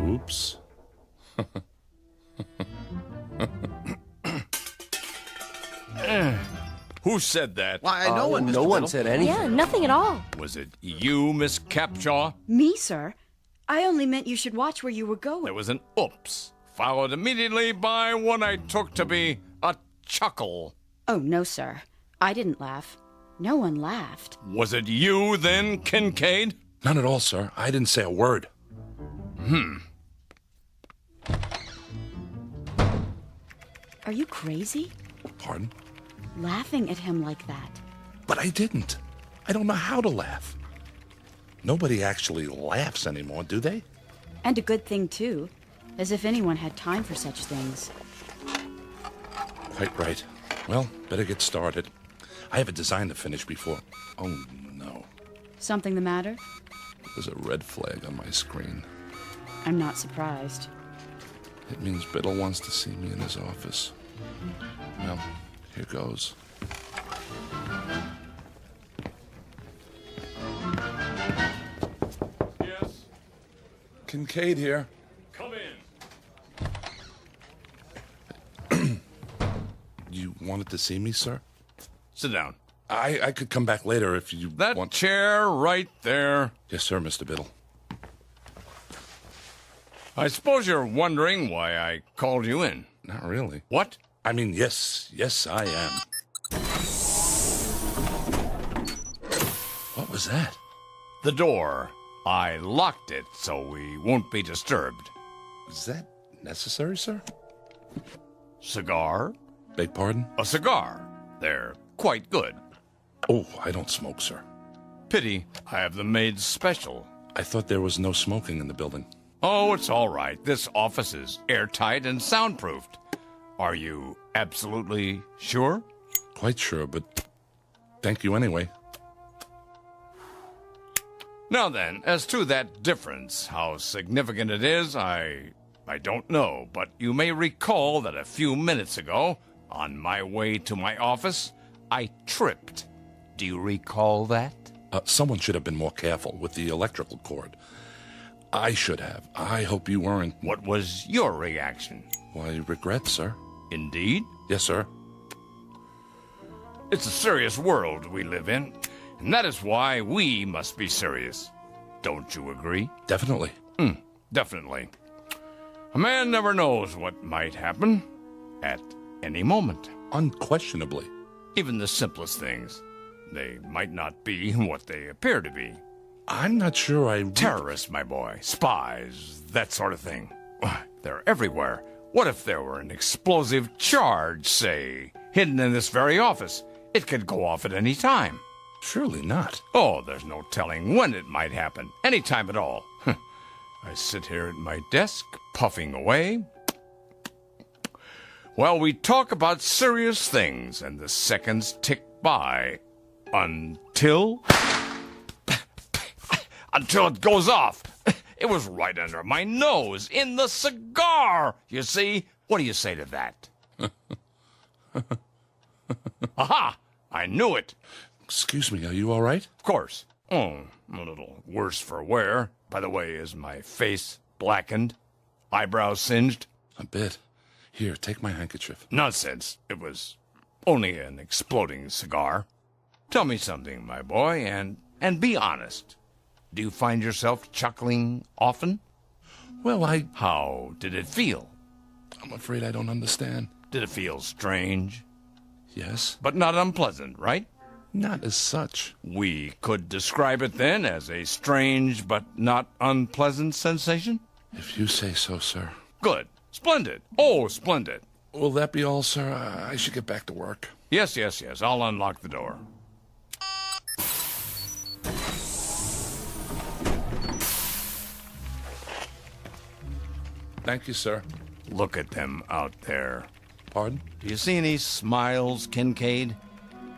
Oops. Who said that? Why, no one, Mr. No one Biddle. said anything. Yeah, nothing at all. Was it you, Miss Capshaw? Me, sir? I only meant you should watch where you were going. There was an oops, followed immediately by what I took to be a chuckle. Oh, no, sir. I didn't laugh. No one laughed. Was it you, then, Kincaid? None at all, sir. I didn't say a word. Are you crazy? Pardon? Laughing at him like that. But I didn't. I don't know how to laugh. Nobody actually laughs anymore, do they? And a good thing, too. As if anyone had time for such things. Quite right. Well, better get started. I have a design to finish before... Oh, no. Something the matter? There's a red flag on my screen. I'm not surprised. It means Biddle wants to see me in his office. Well, here goes. Yes. Kincaid here. Come in. You wanted to see me, sir? Sit down. I could come back later if you That want... chair right there. Yes, sir, Mr. Biddle. I suppose you're wondering why I called you in. Not really. What? I mean, yes, I am. What was that? The door. I locked it so we won't be disturbed. Is that necessary, sir? Cigar? Beg pardon? A cigar. They're quite good. Oh, I don't smoke, sir. Pity. I have them made special. I thought there was no smoking in the building. Oh, it's all right. This office is airtight and soundproofed. Are you absolutely sure? Quite sure, but thank you anyway. Now then, as to that difference, how significant it is, I don't know, but you may recall that a few minutes ago, on my way to my office, I tripped. Do you recall that? Someone should have been more careful with the electrical cord. I should have. I hope you weren't. What was your reaction? Why, regret, sir. Indeed? Yes, sir. It's a serious world we live in, and that is why we must be serious. Don't you agree? Definitely. Definitely. A man never knows what might happen at any moment. Unquestionably. Even the simplest things. They might not be what they appear to be. I'm not sure Terrorists, my boy. Spies. That sort of thing. They're everywhere. What if there were an explosive charge, say, hidden in this very office? It could go off at any time. Surely not. Oh, there's no telling when it might happen. Any time at all. I sit here at my desk, puffing away. While we talk about serious things, and the seconds tick by until it goes off. It was right under my nose, in the cigar, you see. What do you say to that? Aha! I knew it. Excuse me, are you all right? Of course. Oh, a little worse for wear. By the way, is my face blackened? Eyebrows singed? A bit. Here, take my handkerchief. Nonsense. It was only an exploding cigar. Tell me something, my boy, and be honest. Do you find yourself chuckling often? Well, How did it feel? I'm afraid I don't understand. Did it feel strange? Yes. But not unpleasant, right? Not as such. We could describe it then as a strange but not unpleasant sensation? If you say so, sir. Good. Splendid. Oh, splendid. Will that be all, sir? I should get back to work. Yes. I'll unlock the door. Thank you, sir. Look at them out there. Pardon? Do you see any smiles, Kincaid?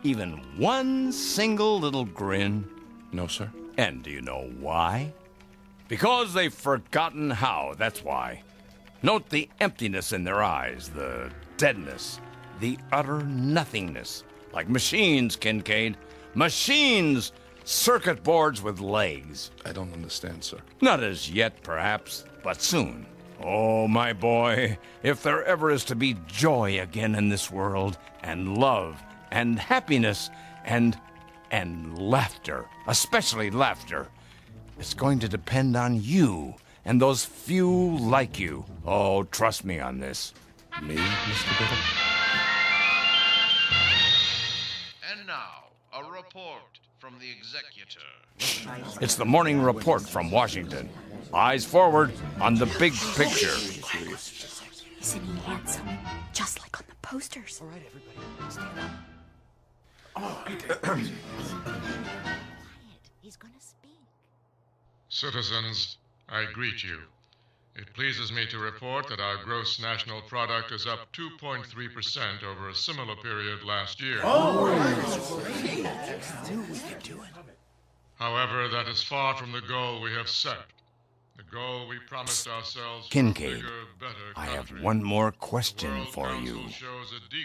Even one single little grin? No, sir. And do you know why? Because they've forgotten how, that's why. Note the emptiness in their eyes, the deadness, the utter nothingness. Like machines, Kincaid. Machines! Circuit boards with legs. I don't understand, sir. Not as yet, perhaps, but soon. Oh, my boy, if there ever is to be joy again in this world, and love, and happiness, and laughter, especially laughter, it's going to depend on you and those few like you. Oh, trust me on this. Me, Mr. Biddle? And now, a report from the executor. It's the morning report from Washington. Eyes forward on the big picture. Isn't he handsome? Just like on the posters. All right, everybody, stand up. He's gonna speak. Citizens, I greet you. It pleases me to report that our gross national product is up 2.3% over a similar period last year. However, that is far from the goal we have set. The goal we promised ourselves. Kincaid, I have one more question for you.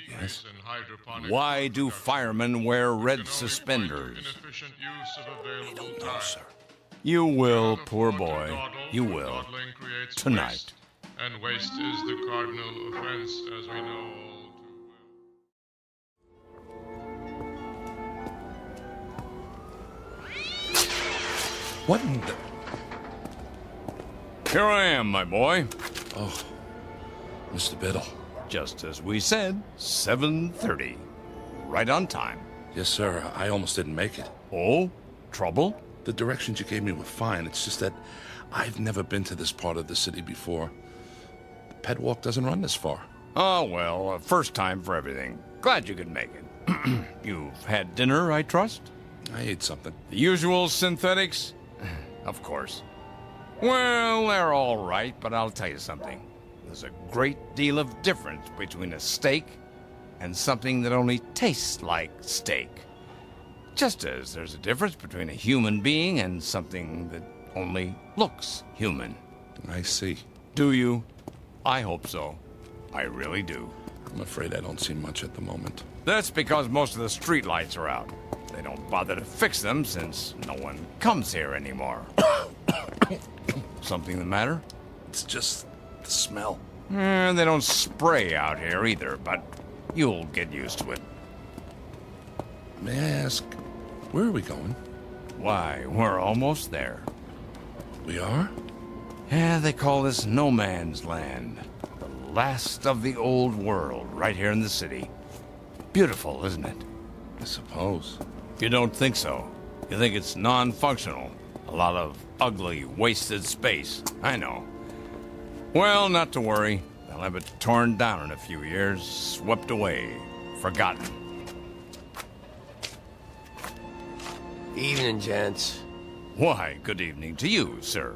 Yes? Why do firemen wear red suspenders? I don't know, sir. You will, poor boy. You will. Tonight. And waste is the cardinal offense, as we know all too well. What in the... Here I am, my boy. Oh, Mr. Biddle. Just as we said, 7:30. Right on time. Yes, sir. I almost didn't make it. Oh? Trouble? The directions you gave me were fine. It's just that I've never been to this part of the city before. The pet walk doesn't run this far. Oh, well, first time for everything. Glad you could make it. You've had dinner, I trust? I ate something. The usual synthetics? Of course. Well, they're all right, but I'll tell you something. There's a great deal of difference between a steak and something that only tastes like steak. Just as there's a difference between a human being and something that only looks human. I see. Do you? I hope so. I really do. I'm afraid I don't see much at the moment. That's because most of the streetlights are out. They don't bother to fix them since no one comes here anymore. Something the matter? It's just the smell. They don't spray out here either, but you'll get used to it. May I ask, where are we going? Why, we're almost there. We are? Yeah, they call this no man's land. The last of the old world, right here in the city. Beautiful, isn't it? I suppose. You don't think so. You think it's non-functional. A lot of ugly, wasted space. I know. Well, not to worry. They'll have it torn down in a few years, swept away, forgotten. Evening, gents. Why, good evening to you, sir.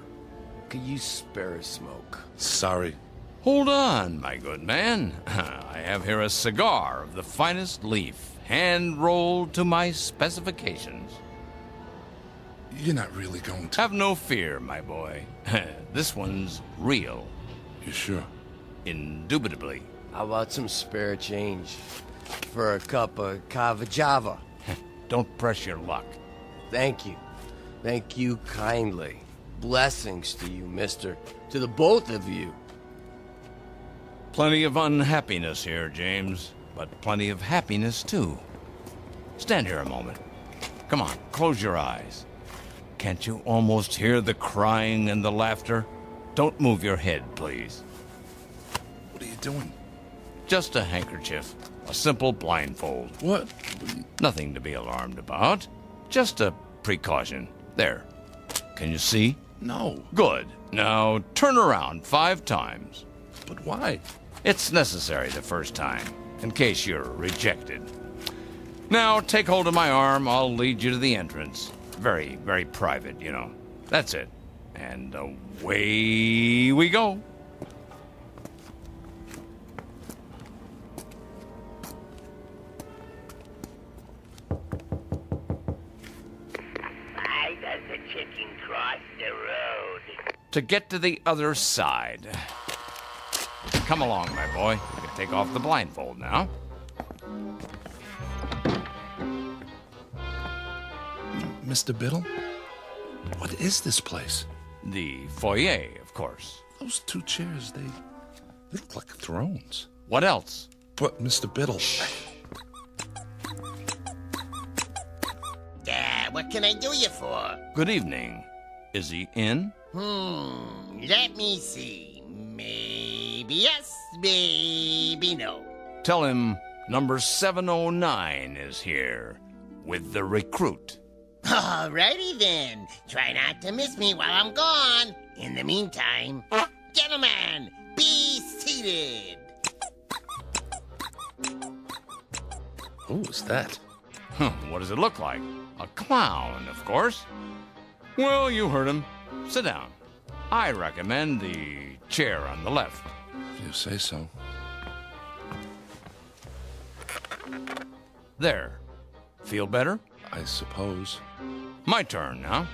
Could you spare a smoke? Sorry. Hold on, my good man. I have here a cigar of the finest leaf, hand-rolled to my specifications. You're not really going to... Have no fear, my boy. This one's real. You sure? Indubitably. How about some spare change for a cup of cava java? Don't press your luck. Thank you. Thank you kindly. Blessings to you, mister. To the both of you. Plenty of unhappiness here, James, but plenty of happiness, too. Stand here a moment. Come on, close your eyes. Can't you almost hear the crying and the laughter? Don't move your head, please. What are you doing? Just a handkerchief. A simple blindfold. What? Nothing to be alarmed about. Just a precaution. There. Can you see? No. Good. Now turn around 5 times. But why? It's necessary the first time, in case you're rejected. Now take hold of my arm. I'll lead you to the entrance. Very, very private, you know. That's it. And away we go. Why does the chicken cross the road? To get to the other side. Come along, my boy. You can take off the blindfold now. Mr. Biddle? What is this place? The foyer, of course. Those 2 chairs, they look like thrones. What else? But, Mr. Biddle... What can I do you for? Good evening. Is he in? Let me see. Maybe yes, maybe no. Tell him number 709 is here with the recruit. Alrighty then. Try not to miss me while I'm gone. In the meantime, gentlemen, be seated. Who was that? What does it look like? A clown, of course. Well, you heard him. Sit down. I recommend the chair on the left. If you say so. There. Feel better? I suppose. My turn now.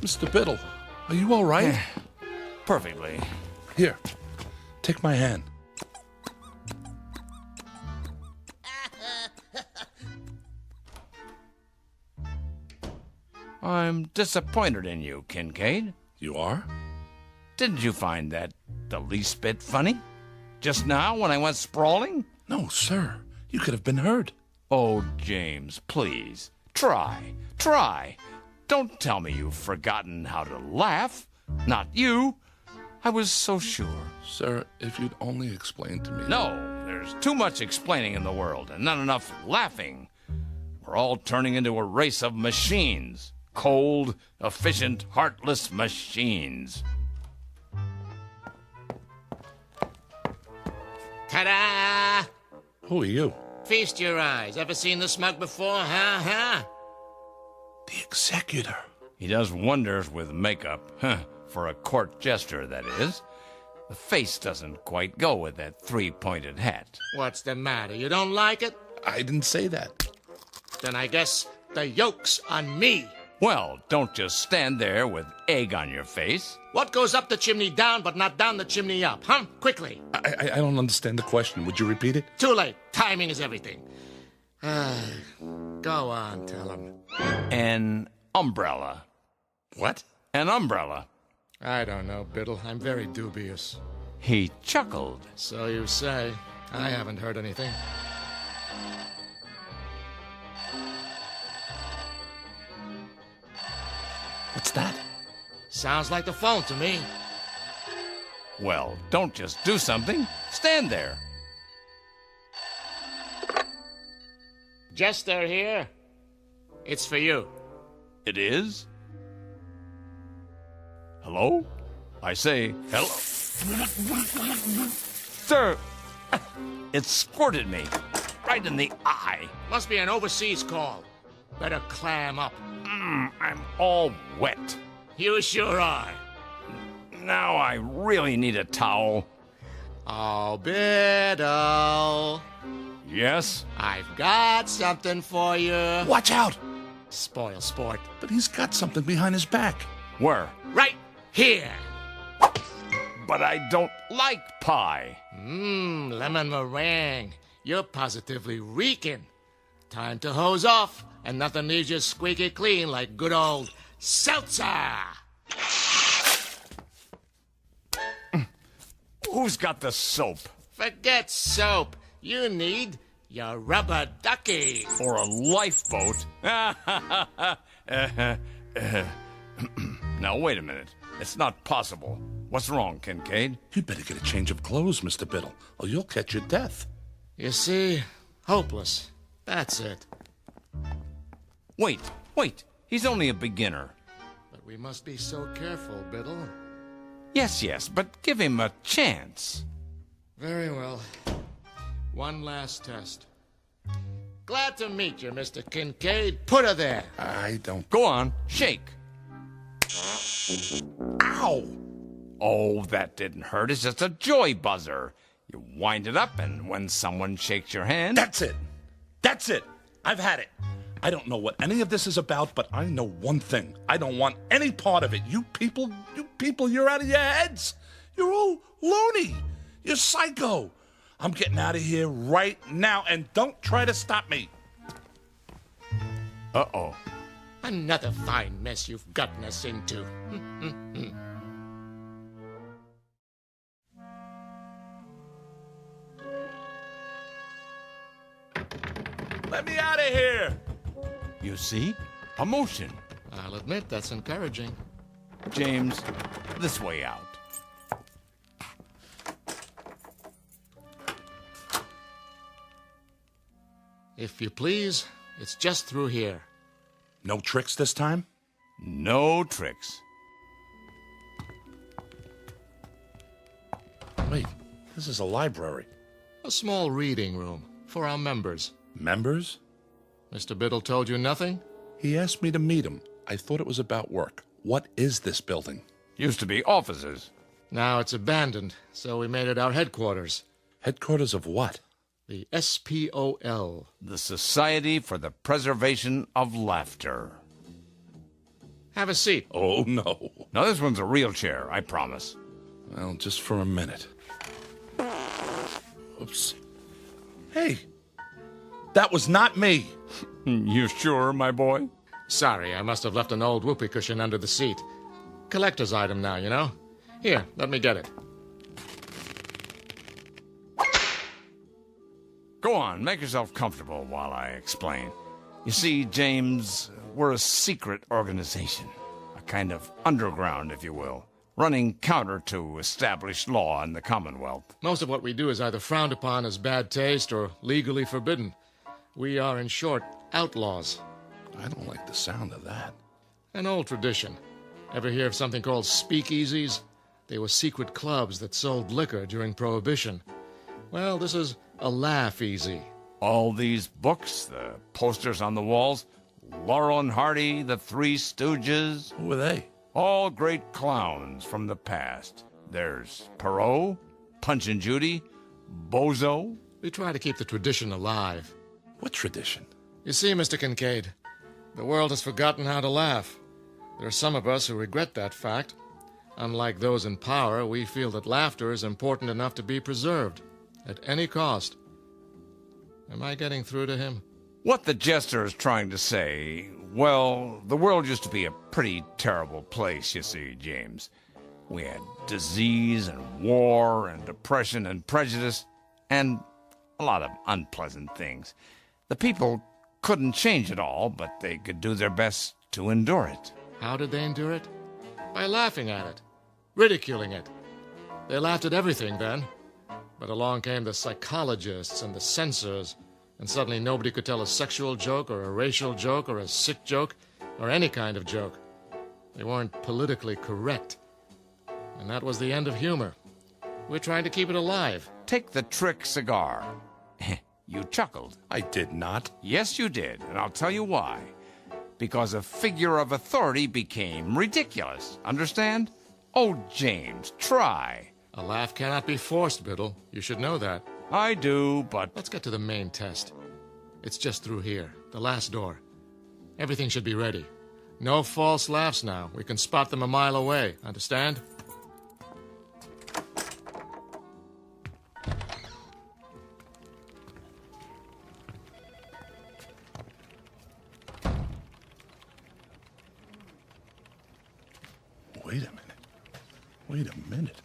Mr. Biddle, are you all right? Perfectly. Here, take my hand. I'm disappointed in you, Kincaid. You are? Didn't you find that the least bit funny? Just now when I went sprawling? No, sir. You could have been hurt. Oh, James, please. Try. Don't tell me you've forgotten how to laugh. Not you. I was so sure. Sir, if you'd only explain to me... No, there's too much explaining in the world and not enough laughing. We're all turning into a race of machines. Cold, efficient, heartless machines. Ta-da! Who are you? Feast your eyes. Ever seen the smoke before, huh? The executor. He does wonders with makeup. For a court jester, that is. The face doesn't quite go with that 3-pointed hat. What's the matter? You don't like it? I didn't say that. Then I guess the yoke's on me. Well, don't just stand there with egg on your face. What goes up the chimney down but not down the chimney up, huh? Quickly. I don't understand the question. Would you repeat it? Too late. Timing is everything. Go on, tell him. An umbrella. What? An umbrella. I don't know, Biddle. I'm very dubious. He chuckled. So you say. I haven't heard anything. What's that? Sounds like the phone to me. Well, don't just do something. Stand there. Jester here. It's for you. It is? Hello? I say, hello. Sir, it squirted me right in the eye. Must be an overseas call. Better clam up. I'm all wet. You sure are. Now I really need a towel. Oh, Biddle. Yes? I've got something for you. Watch out! Spoil sport. But he's got something behind his back. Where? Right here. But I don't like pie. Lemon meringue. you're positively reeking. Time to hose off, and nothing leaves you squeaky clean like good old seltzer. Who's got the soap? Forget soap. You need your rubber ducky. Or a lifeboat? Now, wait a minute. It's not possible. What's wrong, Kincaid? You better get a change of clothes, Mr. Biddle, or you'll catch your death. You see, hopeless. That's it. Wait. He's only a beginner. But we must be so careful, Biddle. Yes, but give him a chance. Very well. One last test. Glad to meet you, Mr. Kincaid. Put her there. I don't... Go on, shake. Ow! Oh, that didn't hurt. It's just a joy buzzer. You wind it up, and when someone shakes your hand... That's it. I've had it. I don't know what any of this is about, but I know one thing. I don't want any part of it. You people, you're out of your heads. You're all loony. You're psycho. I'm getting out of here right now, and don't try to stop me. Uh-oh. Another fine mess you've gotten us into. Let me out of here. You see? A motion. I'll admit that's encouraging. James, this way out. If you please, it's just through here. No tricks this time? No tricks. Wait, this is a library. A small reading room for our members. Members? Mr. Biddle told you nothing? He asked me to meet him. I thought it was about work. What is this building? Used to be offices. Now it's abandoned, so we made it our headquarters. Headquarters of what? The SPOL. The Society for the Preservation of Laughter. Have a seat. Oh, no. Now, this one's a real chair, I promise. Well, just for a minute. Oops. Hey, that was not me. You sure, my boy? Sorry, I must have left an old whoopee cushion under the seat. Collector's item now, you know? Here, let me get it. Go on, make yourself comfortable while I explain. You see, James, we're a secret organization. A kind of underground, if you will. Running counter to established law in the Commonwealth. Most of what we do is either frowned upon as bad taste or legally forbidden. We are, in short, outlaws. I don't like the sound of that. An old tradition. Ever hear of something called speakeasies? They were secret clubs that sold liquor during Prohibition. Well, this is a laugh easy. All these books, the posters on the walls, Laurel and Hardy, the Three Stooges. Who are they? All great clowns from the past. There's Perot, Punch and Judy, Bozo. We try to keep the tradition alive. What tradition? You see, Mr. Kincaid, the world has forgotten how to laugh. There are some of us who regret that fact. Unlike those in power, we feel that laughter is important enough to be preserved, at any cost. Am I getting through to him? What the jester is trying to say, well, the world used to be a pretty terrible place, you see, James. We had disease and war and depression and prejudice and a lot of unpleasant things. The people couldn't change it all, but they could do their best to endure it. How did they endure it? By laughing at it, ridiculing it. They laughed at everything then. But along came the psychologists and the censors, and suddenly nobody could tell a sexual joke or a racial joke or a sick joke or any kind of joke. They weren't politically correct. And that was the end of humor. We're trying to keep it alive. Take the trick cigar. You chuckled. I did not. Yes, you did, and I'll tell you why. Because a figure of authority became ridiculous. Understand? Oh, James, try. A laugh cannot be forced, Biddle. You should know that. I do, but... Let's get to the main test. It's just through here, the last door. Everything should be ready. No false laughs now. We can spot them a mile away. Understand? Wait a minute.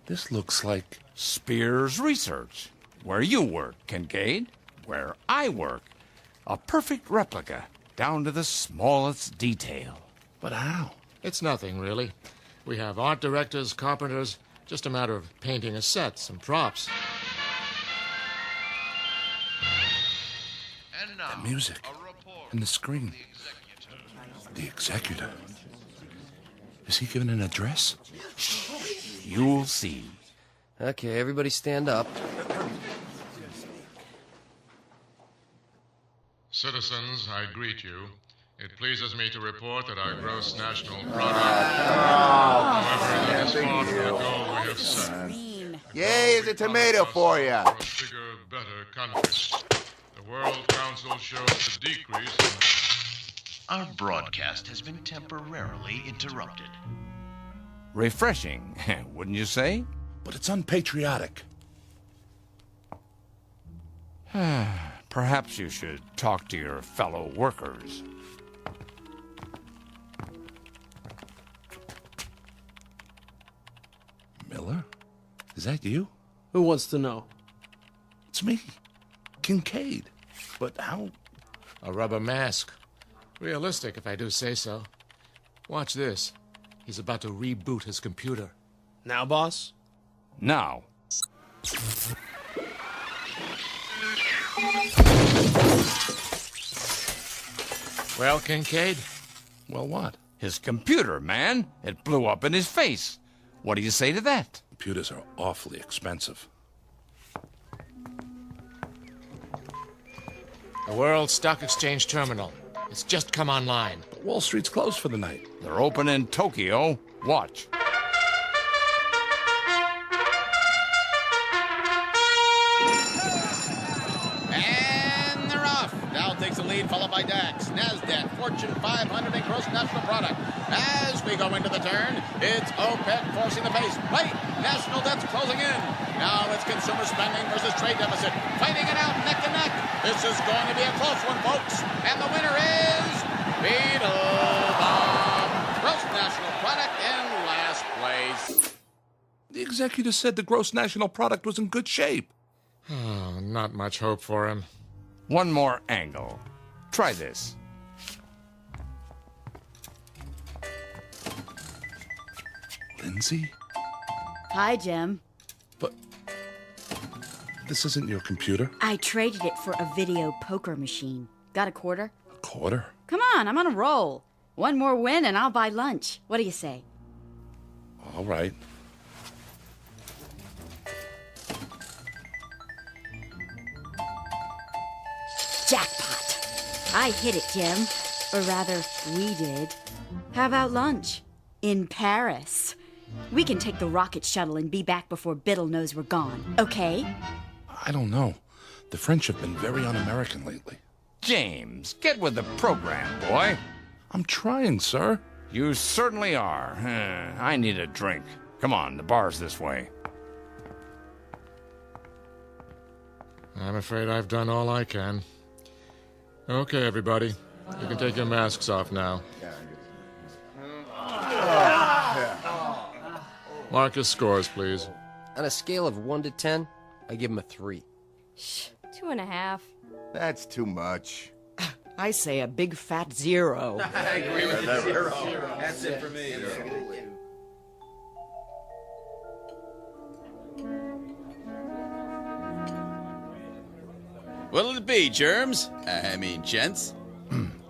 This looks like... Spears Research. Where you work, Kincaid. Where I work. A perfect replica, down to the smallest detail. But how? It's nothing, really. We have art directors, carpenters, just a matter of painting a set, some props. And now, The music and the screen. The executor. Is he giving an address? You'll see. Okay, everybody stand up. Citizens, I greet you. It pleases me to report that our gross national product, however, that is far from the goal we have set. Yay, is a tomato for you. For a bigger, better country. The World Council shows a decrease in... Our broadcast has been temporarily interrupted. Refreshing, wouldn't you say? But it's unpatriotic. Perhaps you should talk to your fellow workers. Miller? Is that you? Who wants to know? It's me, Kincaid. But how? A rubber mask. Realistic, if I do say so. Watch this. He's about to reboot his computer. Now, boss? Now. Well, Kincaid? Well, what? His computer, man. It blew up in his face. What do you say to that? Computers are awfully expensive. The World Stock Exchange Terminal. It's just come online. But Wall Street's closed for the night. They're open in Tokyo. Watch. And they're off. Dow takes the lead, followed by DAX, NASDAQ, Fortune 500, and gross national product. As we go into the turn, it's OPEC forcing the pace. Wait, national debt's closing in. Now it's consumer spending versus trade deficit. Fighting it out neck to neck. This is going to be a close one, folks. And the winner is Beetlebomb. Gross national product in last place. The executive said the gross national product was in good shape. Oh, not much hope for him. One more angle. Try this. Lindsay? Hi, Jim. But this isn't your computer. I traded it for a video poker machine. Got a quarter? A quarter? Come on, I'm on a roll. One more win and I'll buy lunch. What do you say? All right. Jackpot. I hit it, Jim. Or rather, we did. How about lunch? In Paris. We can take the rocket shuttle and be back before Biddle knows we're gone, okay? I don't know. The French have been very un-American lately. James, get with the program, boy. I'm trying, sir. You certainly are. I need a drink. Come on, the bar's this way. I'm afraid I've done all I can. Okay, everybody. You can take your masks off now. Marcus scores, please. On a scale of 1 to 10, I give him a 3. Shh, 2.5. That's too much. I say a big fat 0. I agree with you. 0. That's it for me. What'll it be, germs? Gents?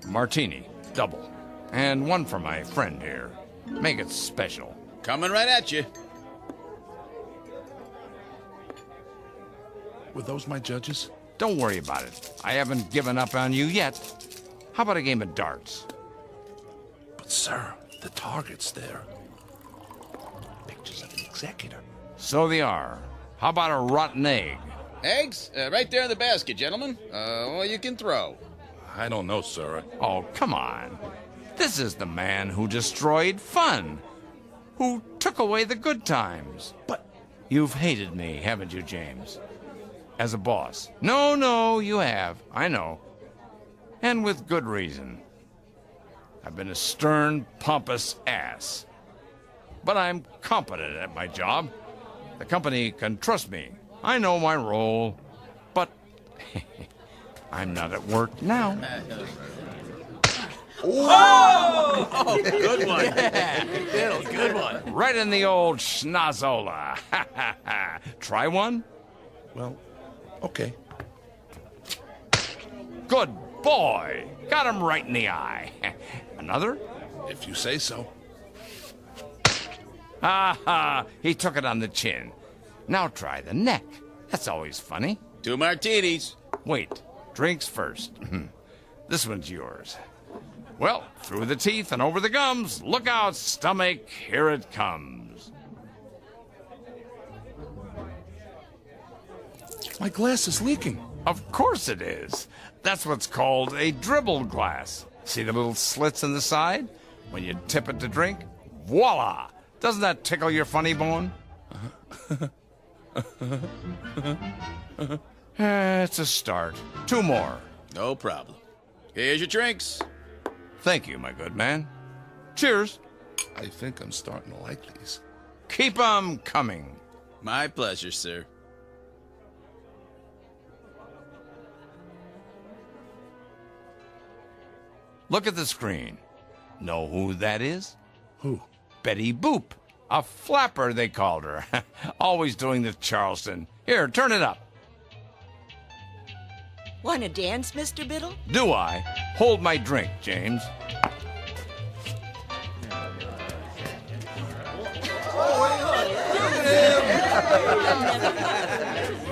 Martini, double. And one for my friend here. Make it special. Coming right at you. Were those my judges? Don't worry about it. I haven't given up on you yet. How about a game of darts? But, sir, the target's there. Pictures of the executor. So they are. How about a rotten egg? Eggs? Right there in the basket, gentlemen. Well, you can throw. I don't know, sir. Oh, come on. This is the man who destroyed fun. Who took away the good times. But you've hated me, haven't you, James? As a boss. No, you have. I know. And with good reason. I've been a stern, pompous ass. but I'm competent at my job. The company can trust me. I know my role, but I'm not at work now. Oh, good one. Yeah, good one. Right in the old schnozola. Try one? Well, okay. Good boy. Got him right in the eye. Another? If you say so. Ha! He took it on the chin. Now try the neck. That's always funny. 2 martinis. Wait, drinks first. This one's yours. Well, through the teeth and over the gums. Look out, stomach. Here it comes. My glass is leaking. Of course it is. That's what's called a dribble glass. See the little slits in the side? When you tip it to drink, voila! Doesn't that tickle your funny bone? It's a start. 2 more. No problem. Here's your drinks. Thank you, my good man. Cheers. I think I'm starting to like these. Keep 'em coming. My pleasure, sir. Look at the screen. Know who that is? Who? Betty Boop. A flapper, they called her. Always doing the Charleston. Here, turn it up. Want to dance, Mr. Biddle? Do I? Hold my drink, James.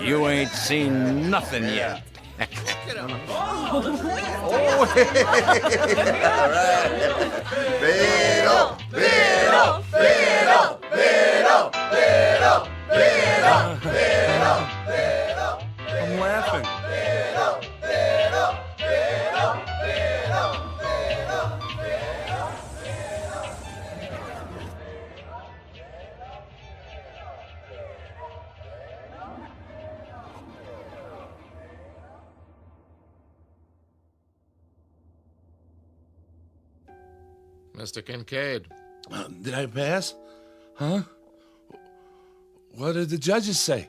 You ain't seen nothing yet. Biddle, biddle, biddle, biddle, biddle, biddle, biddle, biddle. I'm laughing. Biddle, biddle, biddle, biddle, biddle, biddle, Mr. Kincaid. Did I pass? Huh? What did the judges say?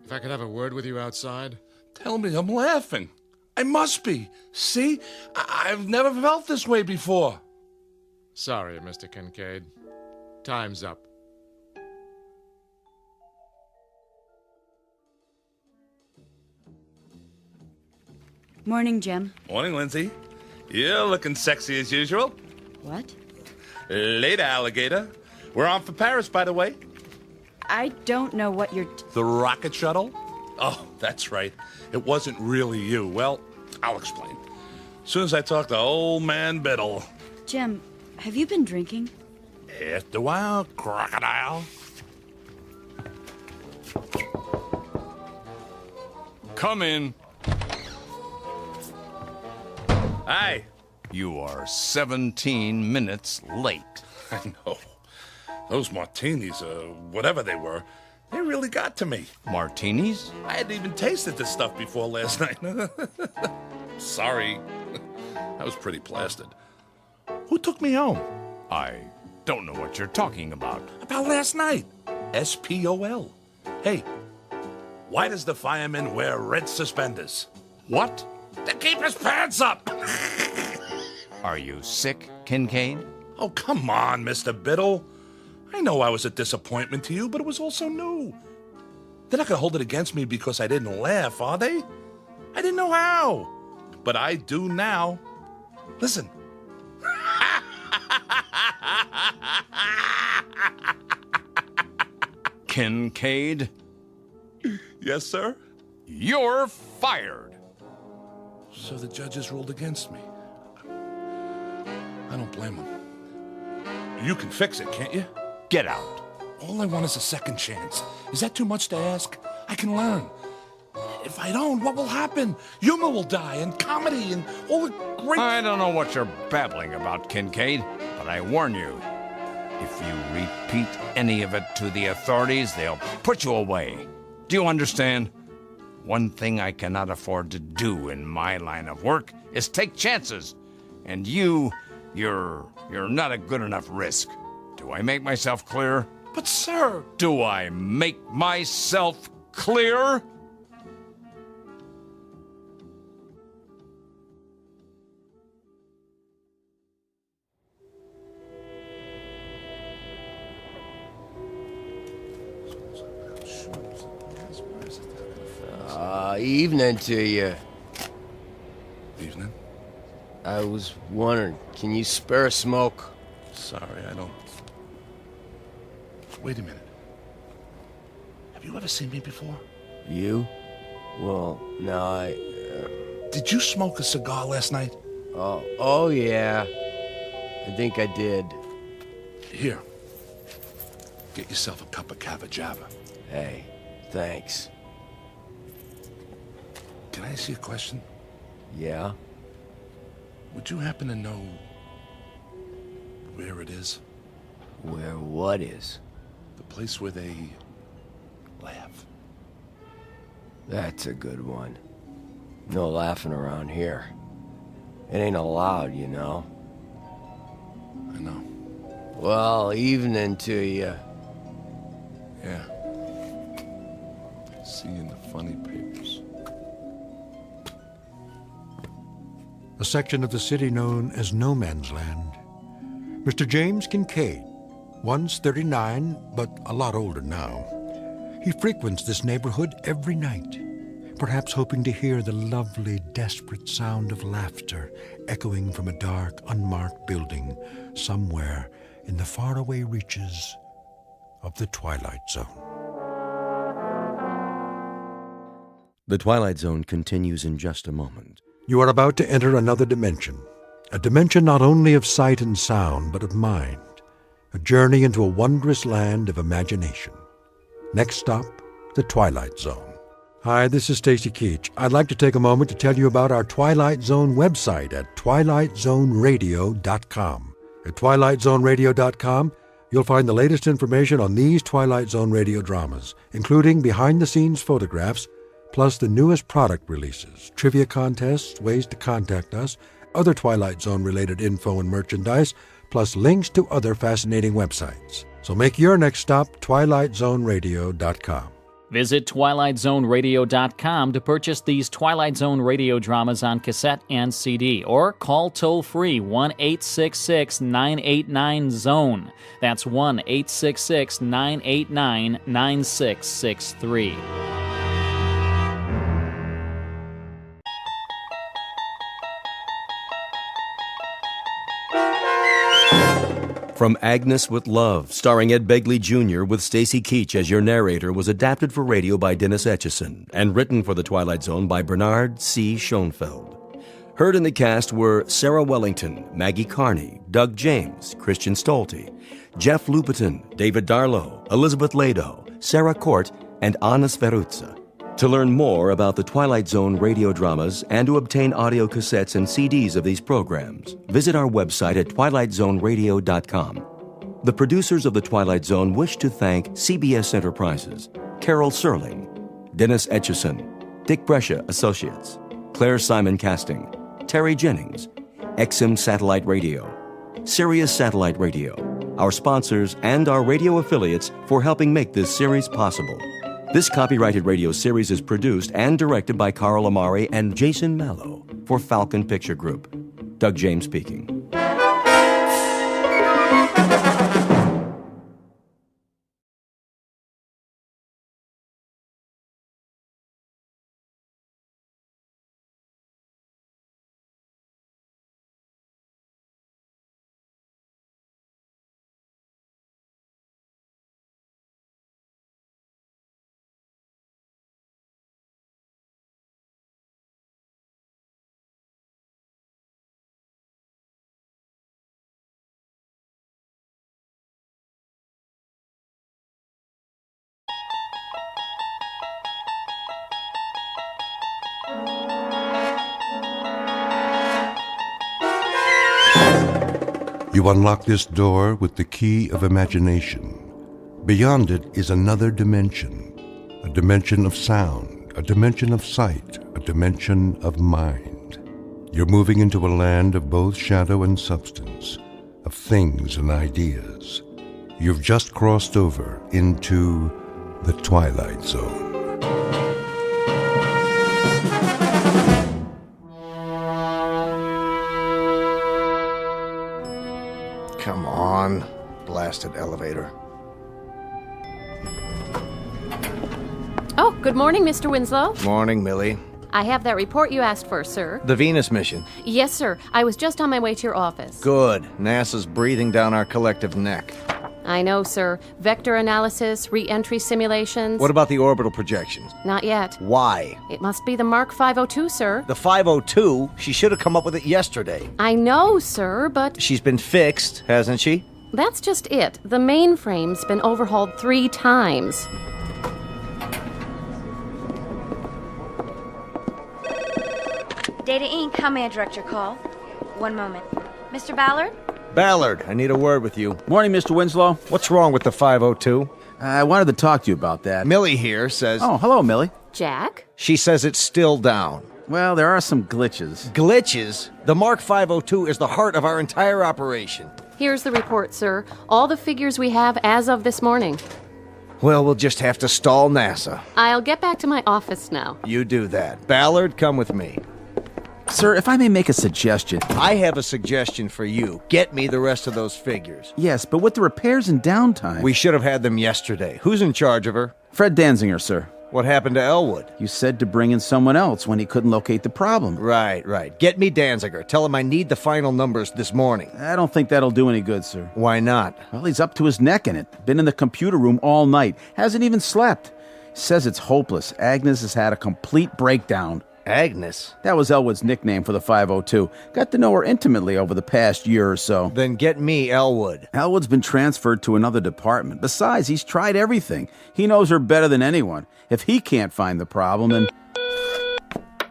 If I could have a word with you outside? Tell me I'm laughing. I must be. See? I've never felt this way before. Sorry, Mr. Kincaid. Time's up. Morning, Jim. Morning, Lindsay. You're looking sexy as usual. What? Later, alligator. We're on for Paris, by the way. I don't know what you're... The rocket shuttle? Oh, that's right. It wasn't really you. Well, I'll explain. As soon as I talk to old man Biddle. Jim, have you been drinking? After a while, crocodile. Come in. Hi. You are 17 minutes late. I know. Those martinis, whatever they were, they really got to me. Martinis? I hadn't even tasted this stuff before last night. Sorry. I was pretty plastered. Who took me home? I don't know what you're talking about. About last night. SPOL. Hey, why does the fireman wear red suspenders? What? To keep his pants up! Are you sick, Kincaid? Oh, come on, Mr. Biddle. I know I was a disappointment to you, but it was also new. They're not going to hold it against me because I didn't laugh, are they? I didn't know how. But I do now. Listen. Kincaid? Yes, sir? You're fired. So the judges ruled against me. I don't blame them. You can fix it, can't you? Get out. All I want is a second chance. Is that too much to ask? I can learn. If I don't, what will happen? Humor will die, and comedy, and all the great... I don't know what you're babbling about, Kincaid, but I warn you, if you repeat any of it to the authorities, they'll put you away. Do you understand? One thing I cannot afford to do in my line of work is take chances. And you're not a good enough risk to Do I make myself clear? But, sir... Do I make myself clear? Evening to you. Evening. I was wondering, can you spare a smoke? Sorry, I don't... Wait a minute. Have you ever seen me before? You? Well, no, Did you smoke a cigar last night? Oh yeah. I think I did. Here. Get yourself a cup of Cava Java. Hey, thanks. Can I ask you a question? Yeah? Would you happen to know where it is? Where what is? The place where they laugh. That's a good one. No laughing around here. It ain't allowed, you know. I know. Well, evening to you. Yeah. See you in the funny papers. A section of the city known as No Man's Land. Mr. James Kincaid, once 39, but a lot older now. He frequents this neighborhood every night, perhaps hoping to hear the lovely, desperate sound of laughter echoing from a dark, unmarked building somewhere in the faraway reaches of the Twilight Zone. The Twilight Zone continues in just a moment. You are about to enter another dimension, a dimension not only of sight and sound, but of mind, a journey into a wondrous land of imagination. Next stop, the Twilight Zone. Hi, this is Stacy Keach. I'd like to take a moment to tell you about our Twilight Zone website at twilightzoneradio.com. At twilightzoneradio.com, you'll find the latest information on these Twilight Zone radio dramas, including behind-the-scenes photographs, plus the newest product releases, trivia contests, ways to contact us, other Twilight Zone-related info and merchandise, plus links to other fascinating websites. So make your next stop twilightzoneradio.com. Visit twilightzoneradio.com to purchase these Twilight Zone radio dramas on cassette and CD, or call toll-free 1-866-989-ZONE. That's 1-866-989-9663. From Agnes with Love, starring Ed Begley Jr. with Stacy Keach as your narrator, was adapted for radio by Dennis Etchison and written for The Twilight Zone by Bernard C. Schoenfeld. Heard in the cast were Sarah Wellington, Maggie Carney, Doug James, Christian Stolte, Jeff Lupetin, David Darlow, Elizabeth Lado, Sarah Court, and Anna Sverutza. To learn more about the Twilight Zone radio dramas and to obtain audio cassettes and CDs of these programs, visit our website at twilightzoneradio.com. The producers of The Twilight Zone wish to thank CBS Enterprises, Carol Serling, Dennis Etchison, Dick Brescia Associates, Claire Simon Casting, Terry Jennings, XM Satellite Radio, Sirius Satellite Radio, our sponsors, and our radio affiliates for helping make this series possible. This copyrighted radio series is produced and directed by Carl Amari and Jason Mallow for Falcon Picture Group. Doug James speaking. You unlock this door with the key of imagination. Beyond it is another dimension, a dimension of sound, a dimension of sight, a dimension of mind. You're moving into a land of both shadow and substance, of things and ideas. You've just crossed over into the Twilight Zone. Come on, blasted elevator. Oh, good morning, Mr. Winslow. Morning, Millie. I have that report you asked for, sir. The Venus mission. Yes, sir. I was just on my way to your office. Good. NASA's breathing down our collective neck. I know, sir. Vector analysis, re-entry simulations. What about the orbital projections? Not yet. Why? It must be the Mark 502, sir. The 502? She should have come up with it yesterday. I know, sir, but... She's been fixed, hasn't she? That's just it. The mainframe's been overhauled 3 times. Data Inc., how may I direct your call? One moment. Mr. Ballard? Ballard, I need a word with you. Morning, Mr. Winslow. What's wrong with the 502? I wanted to talk to you about that. Millie here says... Oh, hello, Millie. Jack? She says it's still down. Well, there are some glitches. Glitches? The Mark 502 is the heart of our entire operation. Here's the report, sir. All the figures we have as of this morning. Well, we'll just have to stall NASA. I'll get back to my office now. You do that. Ballard, come with me. Sir, if I may make a suggestion. I have a suggestion for you. Get me the rest of those figures. Yes, but with the repairs and downtime... We should have had them yesterday. Who's in charge of her? Fred Danziger, sir. What happened to Elwood? You said to bring in someone else when he couldn't locate the problem. Right. Get me Danziger. Tell him I need the final numbers this morning. I don't think that'll do any good, sir. Why not? Well, he's up to his neck in it. Been in the computer room all night. Hasn't even slept. Says it's hopeless. Agnes has had a complete breakdown. Agnes? That was Elwood's nickname for the 502. Got to know her intimately over the past year or so. Then get me Elwood. Elwood's been transferred to another department. Besides, he's tried everything. He knows her better than anyone. If he can't find the problem, then...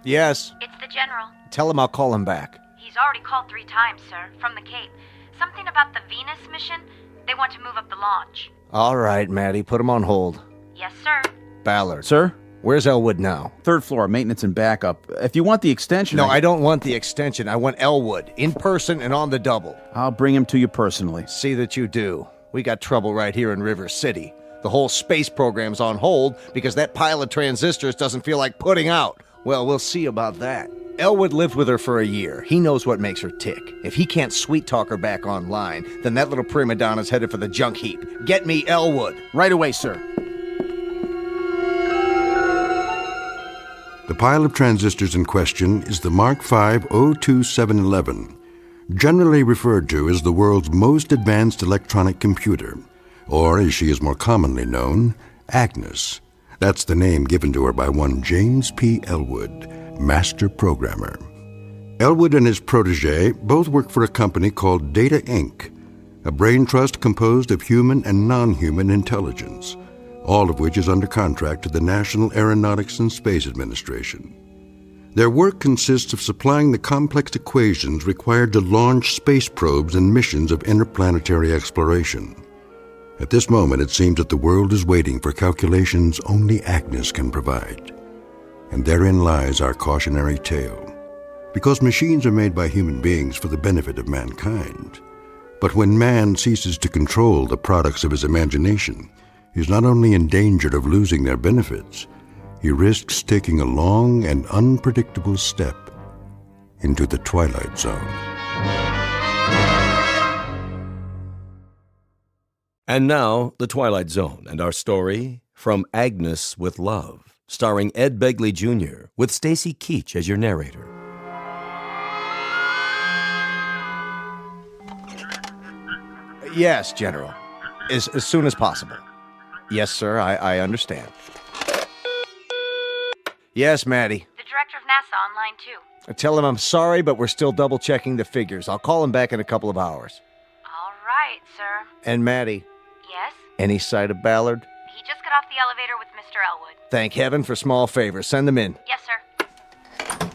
Yes? It's the General. Tell him I'll call him back. He's already called 3 times, sir, from the Cape. Something about the Venus mission. They want to move up the launch. All right, Maddie, put him on hold. Yes, sir. Ballard. Sir? Where's Elwood now? 3rd floor, maintenance and backup. If you want the extension... No, I don't want the extension. I want Elwood, in person and on the double. I'll bring him to you personally. See that you do. We got trouble right here in River City. The whole space program's on hold because that pile of transistors doesn't feel like putting out. Well, we'll see about that. Elwood lived with her for a year. He knows what makes her tick. If he can't sweet-talk her back online, then that little prima donna's headed for the junk heap. Get me Elwood. Right away, sir. The pile of transistors in question is the Mark V 02711, generally referred to as the world's most advanced electronic computer, or as she is more commonly known, Agnes. That's the name given to her by one James P. Elwood, master programmer. Elwood and his protege both work for a company called Data Inc., a brain trust composed of human and non-human intelligence, all of which is under contract to the National Aeronautics and Space Administration. Their work consists of supplying the complex equations required to launch space probes and missions of interplanetary exploration. At this moment, it seems that the world is waiting for calculations only Agnes can provide. And therein lies our cautionary tale. Because machines are made by human beings for the benefit of mankind. But when man ceases to control the products of his imagination, he's not only endangered of losing their benefits, he risks taking a long and unpredictable step into the Twilight Zone. And now, The Twilight Zone and our story, From Agnes with Love, starring Ed Begley Jr., with Stacy Keach as your narrator. Yes, General. As soon as possible. Yes, sir, I understand. Yes, Maddie. The director of NASA on line 2. Tell him I'm sorry, but we're still double-checking the figures. I'll call him back in a couple of hours. All right, sir. And Maddie. Yes? Any sight of Ballard? He just got off the elevator with Mr. Elwood. Thank heaven for small favors. Send them in. Yes, sir.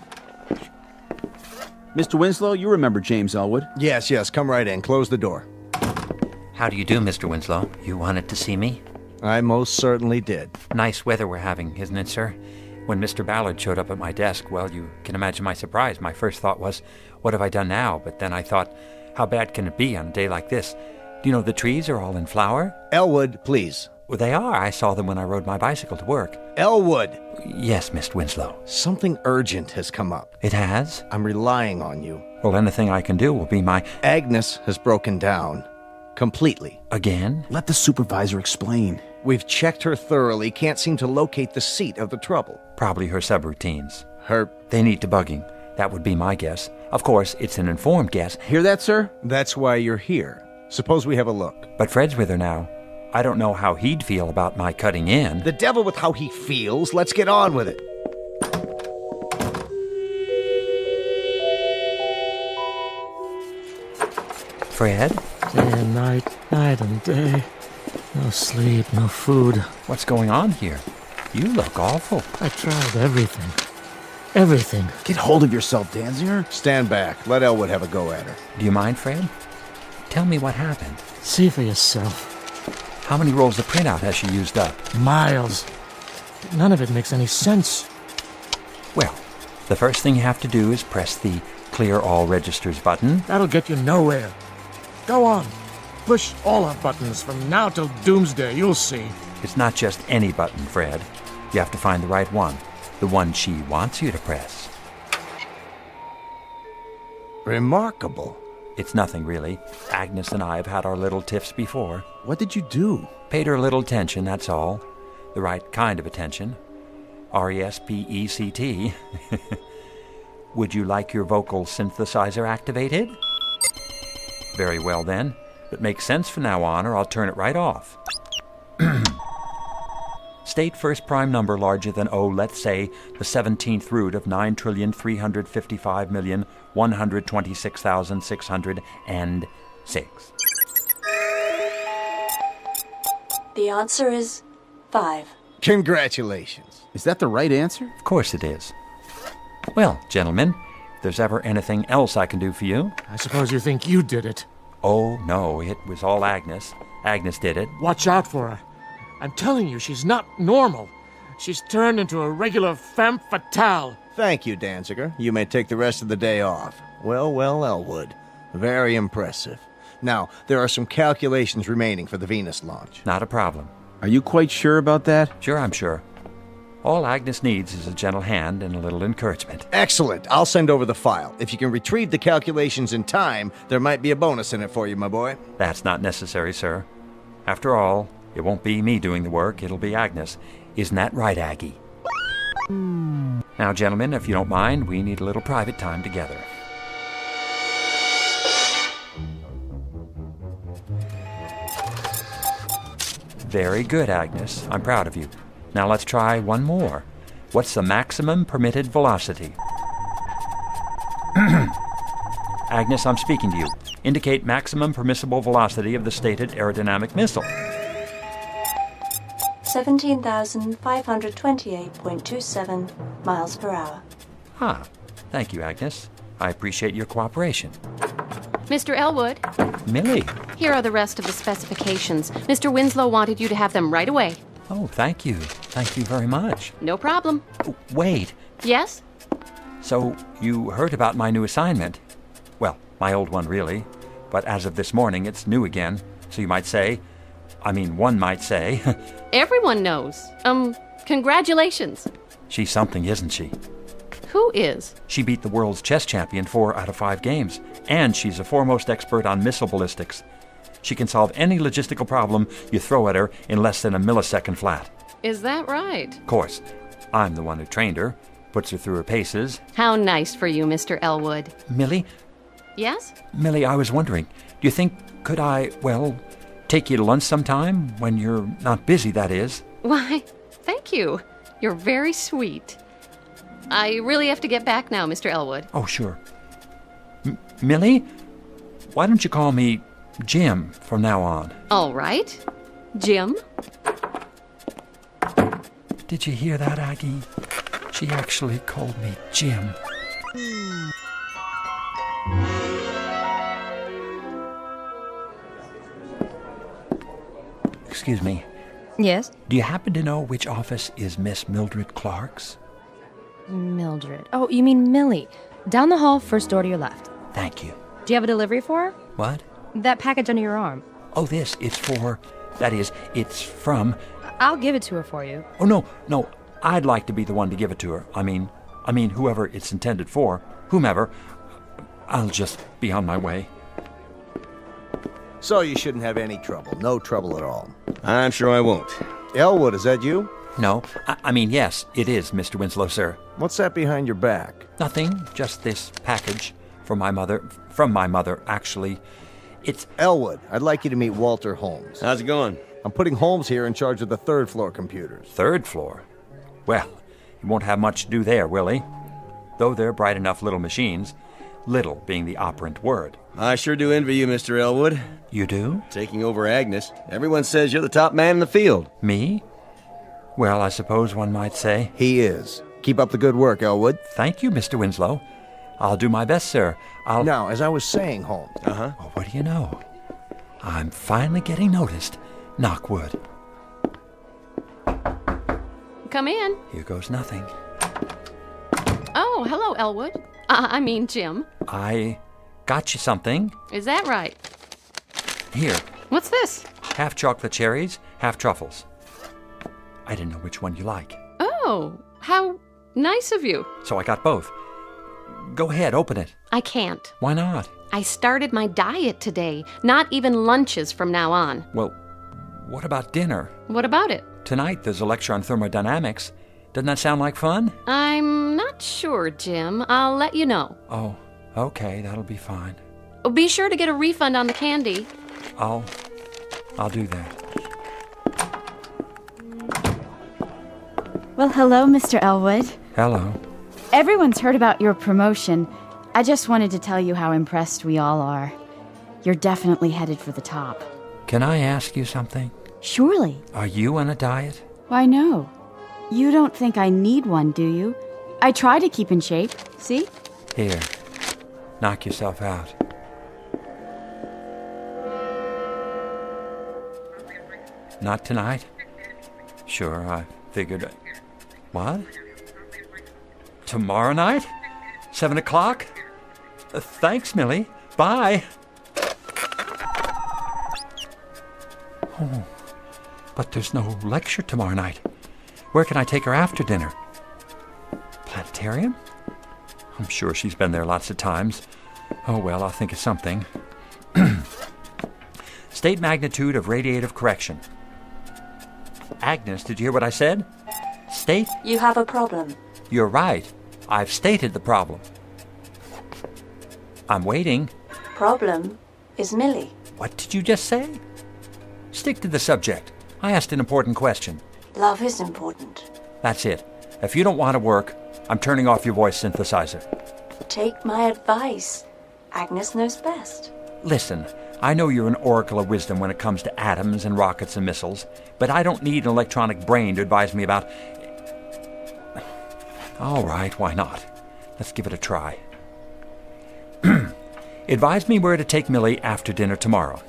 Mr. Winslow, you remember James Elwood? Yes, come right in. Close the door. How do you do, Mr. Winslow? You wanted to see me? I most certainly did. Nice weather we're having, isn't it, sir? When Mr. Ballard showed up at my desk, well, you can imagine my surprise. My first thought was, what have I done now? But then I thought, how bad can it be on a day like this? Do you know the trees are all in flower? Elwood, please. Well, they are. I saw them when I rode my bicycle to work. Elwood! Yes, Miss Winslow. Something urgent has come up. It has? I'm relying on you. Well, anything I can do will be my... Agnes has broken down. Completely. Again? Let the supervisor explain. We've checked her thoroughly, can't seem to locate the seat of the trouble. Probably her subroutines. Her... They need debugging. That would be my guess. Of course, it's an informed guess. Hear that, sir? That's why you're here. Suppose we have a look. But Fred's with her now. I don't know how he'd feel about my cutting in. The devil with how he feels. Let's get on with it. Fred? Day and night, night and day. No sleep, no food. What's going on here? You look awful. I tried everything. Everything. Get hold of yourself, Danziger. Stand back. Let Elwood have a go at her. Do you mind, Fred? Tell me what happened. See for yourself. How many rolls of printout has she used up? Miles. None of it makes any sense. Well, the first thing you have to do is press the Clear All Registers button. That'll get you nowhere. Go on. Push all our buttons from now till doomsday. You'll see. It's not just any button, Fred. You have to find the right one. The one she wants you to press. Remarkable. It's nothing, really. Agnes and I have had our little tiffs before. What did you do? Paid her a little attention, that's all. The right kind of attention. RESPECT. Would you like your vocal synthesizer activated? Very well, then. But make sense from now on, or I'll turn it right off. State first prime number larger than, let's say, the 17th root of 9,355,126,606. The answer is 5. Congratulations. Is that the right answer? Of course it is. Well, gentlemen, if there's ever anything else I can do for you... I suppose you think you did it. Oh, no, it was all Agnes. Agnes did it. Watch out for her. I'm telling you, she's not normal. She's turned into a regular femme fatale. Thank you, Danziger. You may take the rest of the day off. Well, Elwood. Very impressive. Now, there are some calculations remaining for the Venus launch. Not a problem. Are you quite sure about that? Sure, I'm sure. All Agnes needs is a gentle hand and a little encouragement. Excellent. I'll send over the file. If you can retrieve the calculations in time, there might be a bonus in it for you, my boy. That's not necessary, sir. After all, it won't be me doing the work, it'll be Agnes. Isn't that right, Aggie? Now, gentlemen, if you don't mind, we need a little private time together. Very good, Agnes. I'm proud of you. Now let's try one more. What's the maximum permitted velocity? Agnes, I'm speaking to you. Indicate maximum permissible velocity of the stated aerodynamic missile. 17,528.27 miles per hour. Ah, thank you, Agnes. I appreciate your cooperation. Mr. Elwood, Millie. here are the rest of the specifications. Mr. Winslow wanted you to have them right away. Oh, thank you. Thank you very much. No problem. Oh, wait. Yes? So, you heard about my new assignment? Well, my old one, really. But as of this morning, it's new again. So you might say... one might say... Everyone knows. Congratulations. She's something, isn't she? Who is? She beat the world's chess champion 4 out of 5 games. And she's a foremost expert on missile ballistics. She can solve any logistical problem you throw at her in less than a millisecond flat. Is that right? Of course. I'm the one who trained her, puts her through her paces. How nice for you, Mr. Elwood. Millie? Yes? Millie, I was wondering, do you think, could I, take you to lunch sometime? When you're not busy, that is. Why, thank you. You're very sweet. I really have to get back now, Mr. Elwood. Oh, sure. Millie, why don't you call me Jim from now on? All right. Jim? Did you hear that, Aggie? She actually called me Jim. Excuse me. Yes? Do you happen to know which office is Miss Mildred Clark's? Mildred. Oh, you mean Millie. Down the hall, first door to your left. Thank you. Do you have a delivery for her? What? That package under your arm. Oh, this, it's for, that is, it's from... I'll give it to her for you. Oh, no, I'd like to be the one to give it to her. I mean, whoever it's intended for, whomever, I'll just be on my way. So you shouldn't have any trouble. No trouble at all. I'm sure I won't. Elwood, is that you? No, I mean, yes, it is, Mr. Winslow, sir. What's that behind your back? Nothing, just this package from my mother, actually. It's... Elwood, I'd like you to meet Walter Holmes. How's it going? I'm putting Holmes here in charge of the third-floor computers. Third floor? Well, he won't have much to do there, will he? Though they're bright enough little machines, little being the operant word. I sure do envy you, Mr. Elwood. You do? Taking over Agnes. Everyone says you're the top man in the field. Me? Well, I suppose one might say. He is. Keep up the good work, Elwood. Thank you, Mr. Winslow. I'll do my best, sir. Now, as I was saying, Holmes... Uh-huh. Well, what do you know? I'm finally getting noticed. Knock wood. Come in. Here goes nothing. Oh, hello, Elwood. Jim. I got you something. Is that right? Here. What's this? Half chocolate cherries, half truffles. I didn't know which one you like. Oh, how nice of you. So I got both. Go ahead, open it. I can't. Why not? I started my diet today. Not even lunches from now on. Well, what about dinner? What about it? Tonight there's a lecture on thermodynamics. Doesn't that sound like fun? I'm not sure, Jim. I'll let you know. Oh, okay, that'll be fine. Be sure to get a refund on the candy. I'll do that. Well, hello, Mr. Elwood. Hello. Everyone's heard about your promotion. I just wanted to tell you how impressed we all are. You're definitely headed for the top. Can I ask you something? Surely. Are you on a diet? Why, no. You don't think I need one, do you? I try to keep in shape. See? Here. Knock yourself out. Not tonight? Sure, I figured... What? Tomorrow night? 7 o'clock? Thanks, Millie. Bye. Oh, but there's no lecture tomorrow night. Where can I take her after dinner? Planetarium? I'm sure she's been there lots of times. Oh, well, I'll think of something. State magnitude of radiative correction. Agnes, did you hear what I said? State? You have a problem. You're right. I've stated the problem. I'm waiting. Problem is Millie. What did you just say? Stick to the subject. I asked an important question. Love is important. That's it. If you don't want to work, I'm turning off your voice synthesizer. Take my advice. Agnes knows best. Listen, I know you're an oracle of wisdom when it comes to atoms and rockets and missiles, but I don't need an electronic brain to advise me about... All right, why not? Let's give it a try. Advise me where to take Millie after dinner tomorrow.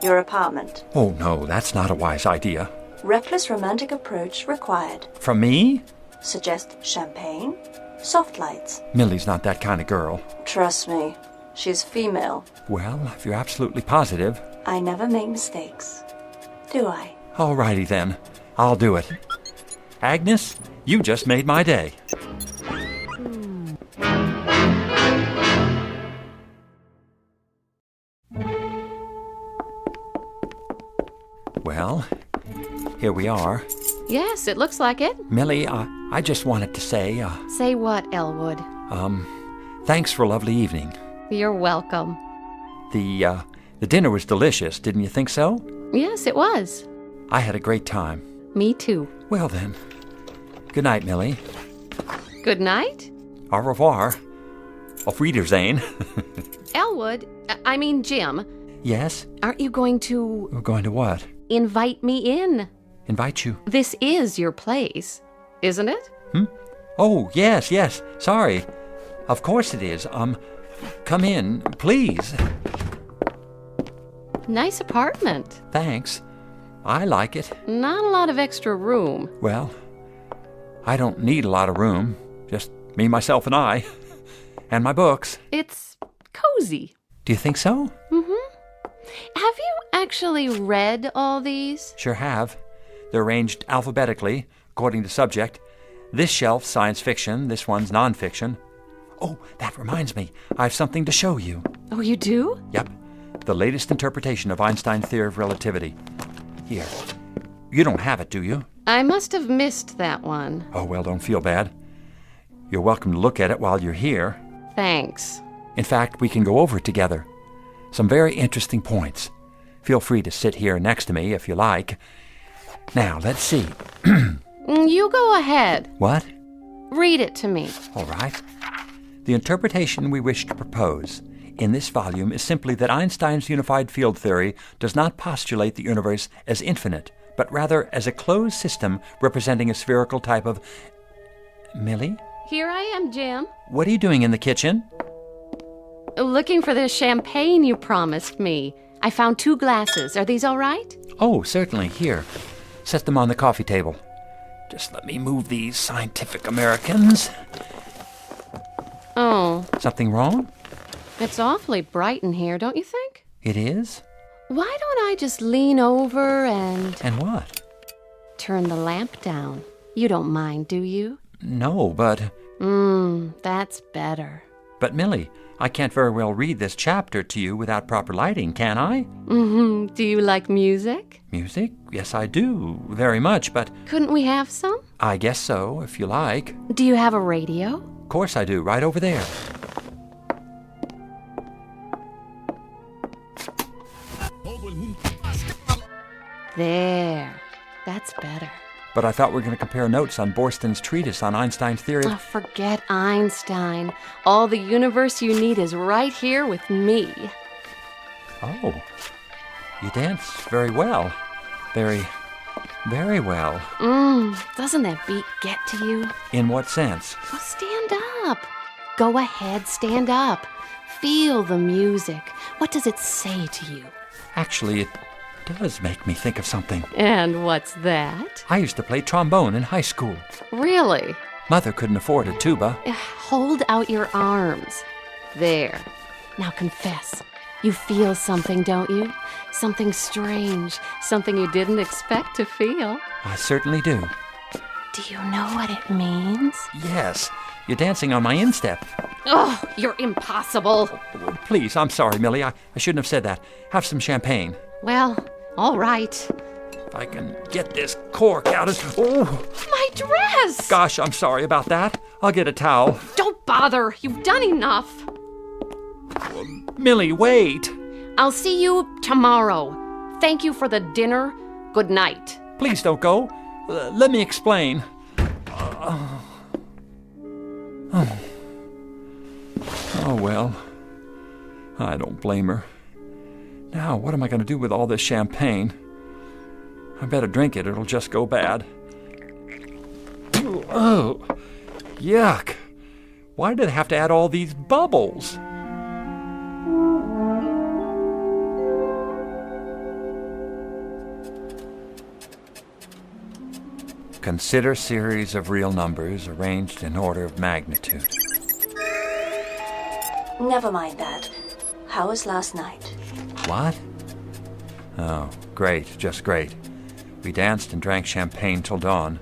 Your apartment. Oh, no, that's not a wise idea. Reckless romantic approach required. From me? Suggest champagne, soft lights. Millie's not that kind of girl. Trust me, she's female. Well, if you're absolutely positive... I never make mistakes. Do I? All righty then. I'll do it. Agnes, you just made my day. Well, here we are. Yes, it looks like it. Millie, I just wanted to say, Say what, Elwood? thanks for a lovely evening. You're welcome. The dinner was delicious, didn't you think so? Yes, it was. I had a great time. Me too. Well then, good night, Millie. Good night? Au revoir. Auf Wiedersehen. Elwood, Jim. Yes? Aren't you going to... We're going to what? Invite me in. Invite you? This is your place, isn't it? Oh, yes. Sorry. Of course it is. Come in, please. Nice apartment. Thanks. I like it. Not a lot of extra room. Well, I don't need a lot of room. Just me, myself, and I. And my books. It's cozy. Do you think so? Mm-hmm. Have you actually read all these? Sure have. They're arranged alphabetically, according to subject. This shelf's science fiction, this one's nonfiction. Oh, that reminds me. I have something to show you. Oh, you do? Yep. The latest interpretation of Einstein's theory of relativity. Here. You don't have it, do you? I must have missed that one. Oh, well, don't feel bad. You're welcome to look at it while you're here. Thanks. In fact, we can go over it together. Some very interesting points. Feel free to sit here next to me if you like. Now, let's see. You go ahead. What? Read it to me. All right. The interpretation we wish to propose in this volume is simply that Einstein's unified field theory does not postulate the universe as infinite, but rather as a closed system representing a spherical type of... Millie? Here I am, Jim. What are you doing in the kitchen? Looking for the champagne you promised me. I found 2 glasses. Are these all right? Oh, certainly. Here. Set them on the coffee table. Just let me move these scientific Americans. Oh. Something wrong? It's awfully bright in here, don't you think? It is? Why don't I just lean over and... And what? Turn the lamp down. You don't mind, do you? No, but... That's better. But, Millie, I can't very well read this chapter to you without proper lighting, can I? Do you like music? Music? Yes, I do. Very much, but... Couldn't we have some? I guess so, if you like. Do you have a radio? Of course I do, right over there. There. That's better. But I thought we were going to compare notes on Borston's treatise on Einstein's theory of... Oh, forget Einstein. All the universe you need is right here with me. Oh. You dance very well. Very well. Doesn't that beat get to you? In what sense? Well, stand up. Go ahead, stand up. Feel the music. What does it say to you? Actually, it does make me think of something. And what's that? I used to play trombone in high school. Really? Mother couldn't afford a tuba. Hold out your arms. There. Now confess. You feel something, don't you? Something strange. Something you didn't expect to feel. I certainly do. Do you know what it means? Yes. You're dancing on my instep. Oh, you're impossible. Please, I'm sorry, Millie. I shouldn't have said that. Have some champagne. Well, all right. If I can get this cork out of... Oh! My dress! Gosh, I'm sorry about that. I'll get a towel. Don't bother. You've done enough. Millie, wait. I'll see you tomorrow. Thank you for the dinner. Good night. Please don't go. Let me explain. Oh, well. I don't blame her. Now, what am I going to do with all this champagne? I better drink it. It'll just go bad. Oh, yuck. Why did I have to add all these bubbles? Consider series of real numbers arranged in order of magnitude. Never mind that. How was last night? What? Oh, great, just great. We danced and drank champagne till dawn.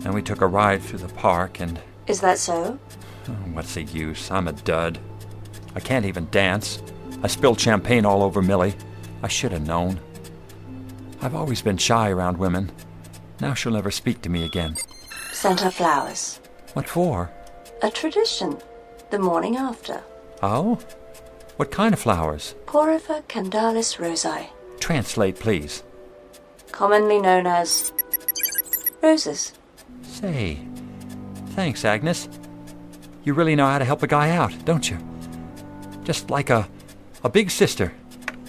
Then we took a ride through the park and... Is that so? Oh, what's the use? I'm a dud. I can't even dance. I spilled champagne all over Millie. I should have known. I've always been shy around women. Now she'll never speak to me again. Sent her flowers. What for? A tradition. The morning after. Oh? What kind of flowers? Porphyra candalis rosae. Translate, please. Commonly known as roses. Say, thanks, Agnes. You really know how to help a guy out, don't you? Just like a big sister.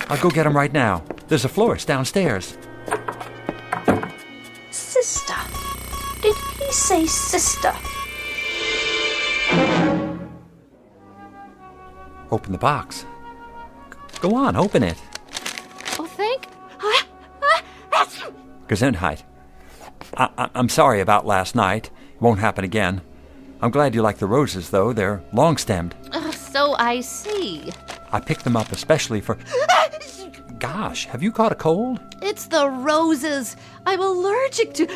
I'll go get him right now. There's a florist downstairs. Sister? Did he say sister? Open the box. Go on, open it. Oh, thank... Gesundheit. I'm sorry about last night. It won't happen again. I'm glad you like the roses, though. They're long-stemmed. So I see. I picked them up especially for... Gosh, have you caught a cold? It's the roses. I'm allergic to...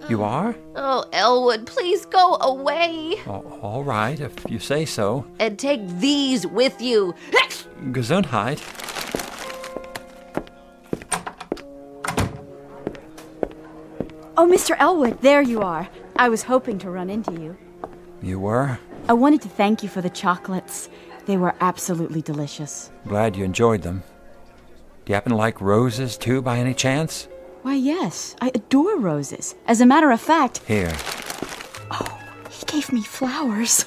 You are? Oh, Elwood, please go away. Oh, all right, if you say so. And take these with you. Gesundheit. Oh, Mr. Elwood, there you are. I was hoping to run into you. You were? I wanted to thank you for the chocolates. They were absolutely delicious. Glad you enjoyed them. Do you happen to like roses, too, by any chance? Why, yes. I adore roses. As a matter of fact... Here. Oh, he gave me flowers.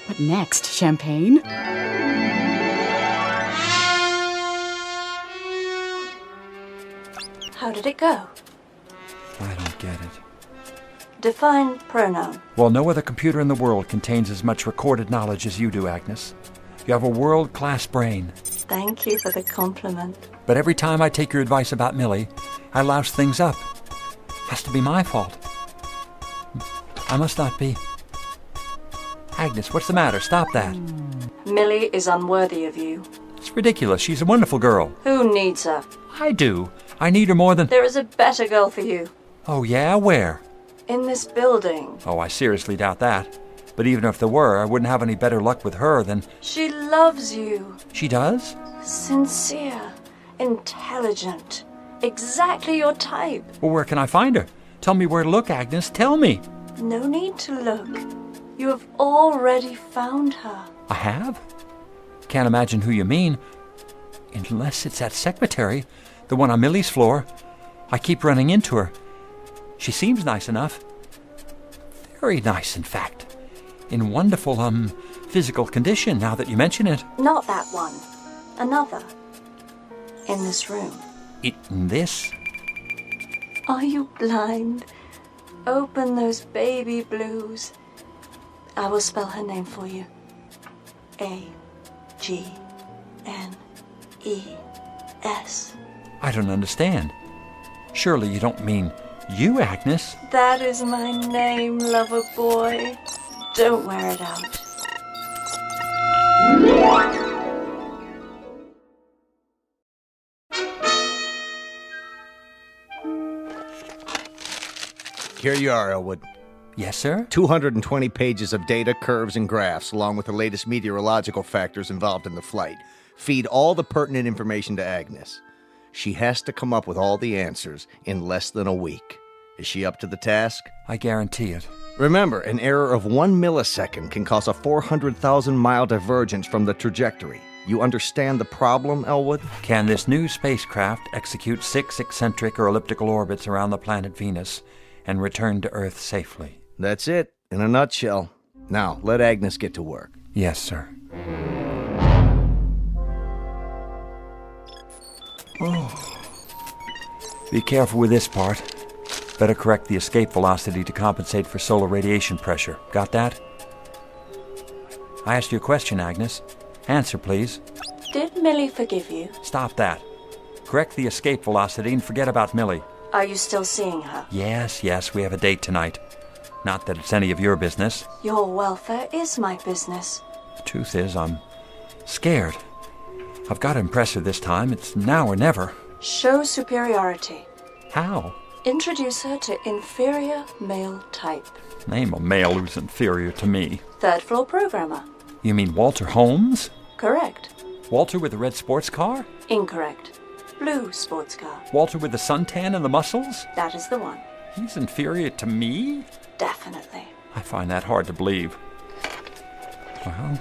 What next? Champagne? How did it go? I don't get it. Define pronoun. Well, no other computer in the world contains as much recorded knowledge as you do, Agnes. You have a world-class brain. Thank you for the compliment. But every time I take your advice about Millie, I louse things up. Has to be my fault. I must not be. Agnes, what's the matter? Stop that. Millie is unworthy of you. It's ridiculous. She's a wonderful girl. Who needs her? I do. I need her more than... There is a better girl for you. Oh, yeah? Where? In this building. Oh, I seriously doubt that. But even if there were, I wouldn't have any better luck with her than... She loves you. She does? Sincere. Intelligent. Exactly your type. Well, where can I find her? Tell me where to look, Agnes. Tell me. No need to look. You have already found her. I have? Can't imagine who you mean. Unless it's that secretary, the one on Millie's floor. I keep running into her. She seems nice enough. Very nice, in fact. In wonderful, physical condition, now that you mention it. Not that one. Another. In this room. In this? Are you blind? Open those baby blues. I will spell her name for you. A-G-N-E-S. I don't understand. Surely you don't mean you, Agnes? That is my name, lover boy. Don't wear it out. Here you are, Elwood. Yes, sir? 220 pages of data, curves, and graphs, along with the latest meteorological factors involved in the flight. Feed all the pertinent information to Agnes. She has to come up with all the answers in less than a week. Is she up to the task? I guarantee it. Remember, an error of 1 millisecond can cause a 400,000-mile divergence from the trajectory. You understand the problem, Elwood? Can this new spacecraft execute 6 eccentric or elliptical orbits around the planet Venus and return to Earth safely? That's it, in a nutshell. Now, let Agnes get to work. Yes, sir. Oh. Be careful with this part. Better correct the escape velocity to compensate for solar radiation pressure. Got that? I asked you a question, Agnes. Answer, please. Did Millie forgive you? Stop that. Correct the escape velocity and forget about Millie. Are you still seeing her? Yes, we have a date tonight. Not that it's any of your business. Your welfare is my business. The truth is, I'm scared. I've got to impress her this time. It's now or never. Show superiority. How? Introduce her to inferior male type. Name a male who's inferior to me. Third floor programmer. You mean Walter Holmes? Correct. Walter with the red sports car? Incorrect. Blue sports car. Walter with the suntan and the muscles? That is the one. He's inferior to me? Definitely. I find that hard to believe. Well,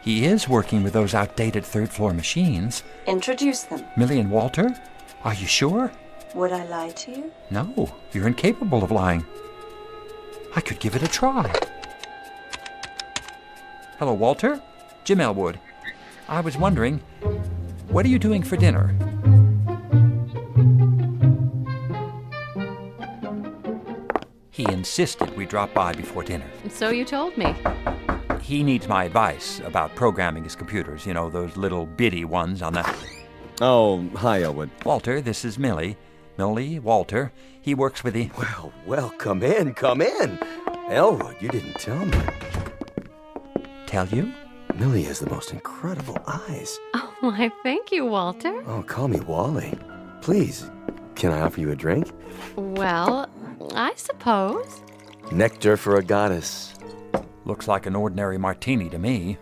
he is working with those outdated third-floor machines. Introduce them. Millie and Walter? Are you sure? Would I lie to you? No, you're incapable of lying. I could give it a try. Hello, Walter. Jim Elwood. I was wondering, what are you doing for dinner? He insisted we drop by before dinner. So you told me. He needs my advice about programming his computers. You know, those little bitty ones on the... Oh, hi, Elwood. Walter, this is Millie. Millie, Walter. He works with the... Well, come in. Elwood, you didn't tell me. Tell you? Millie has the most incredible eyes. Oh, why, thank you, Walter. Oh, call me Wally. Please, can I offer you a drink? Well, I suppose. Nectar for a goddess. Looks like an ordinary martini to me.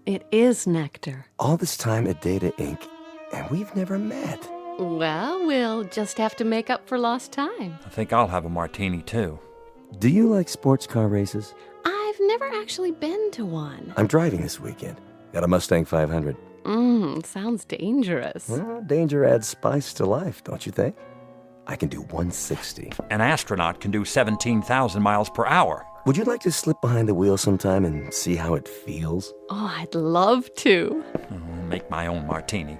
It is nectar. All this time at Data Inc., and we've never met. Well, we'll just have to make up for lost time. I think I'll have a martini, too. Do you like sports car races? I've never actually been to one. I'm driving this weekend. Got a Mustang 500. Sounds dangerous. Well, danger adds spice to life, don't you think? I can do 160. An astronaut can do 17,000 miles per hour. Would you like to slip behind the wheel sometime and see how it feels? Oh, I'd love to. I'll make my own martini.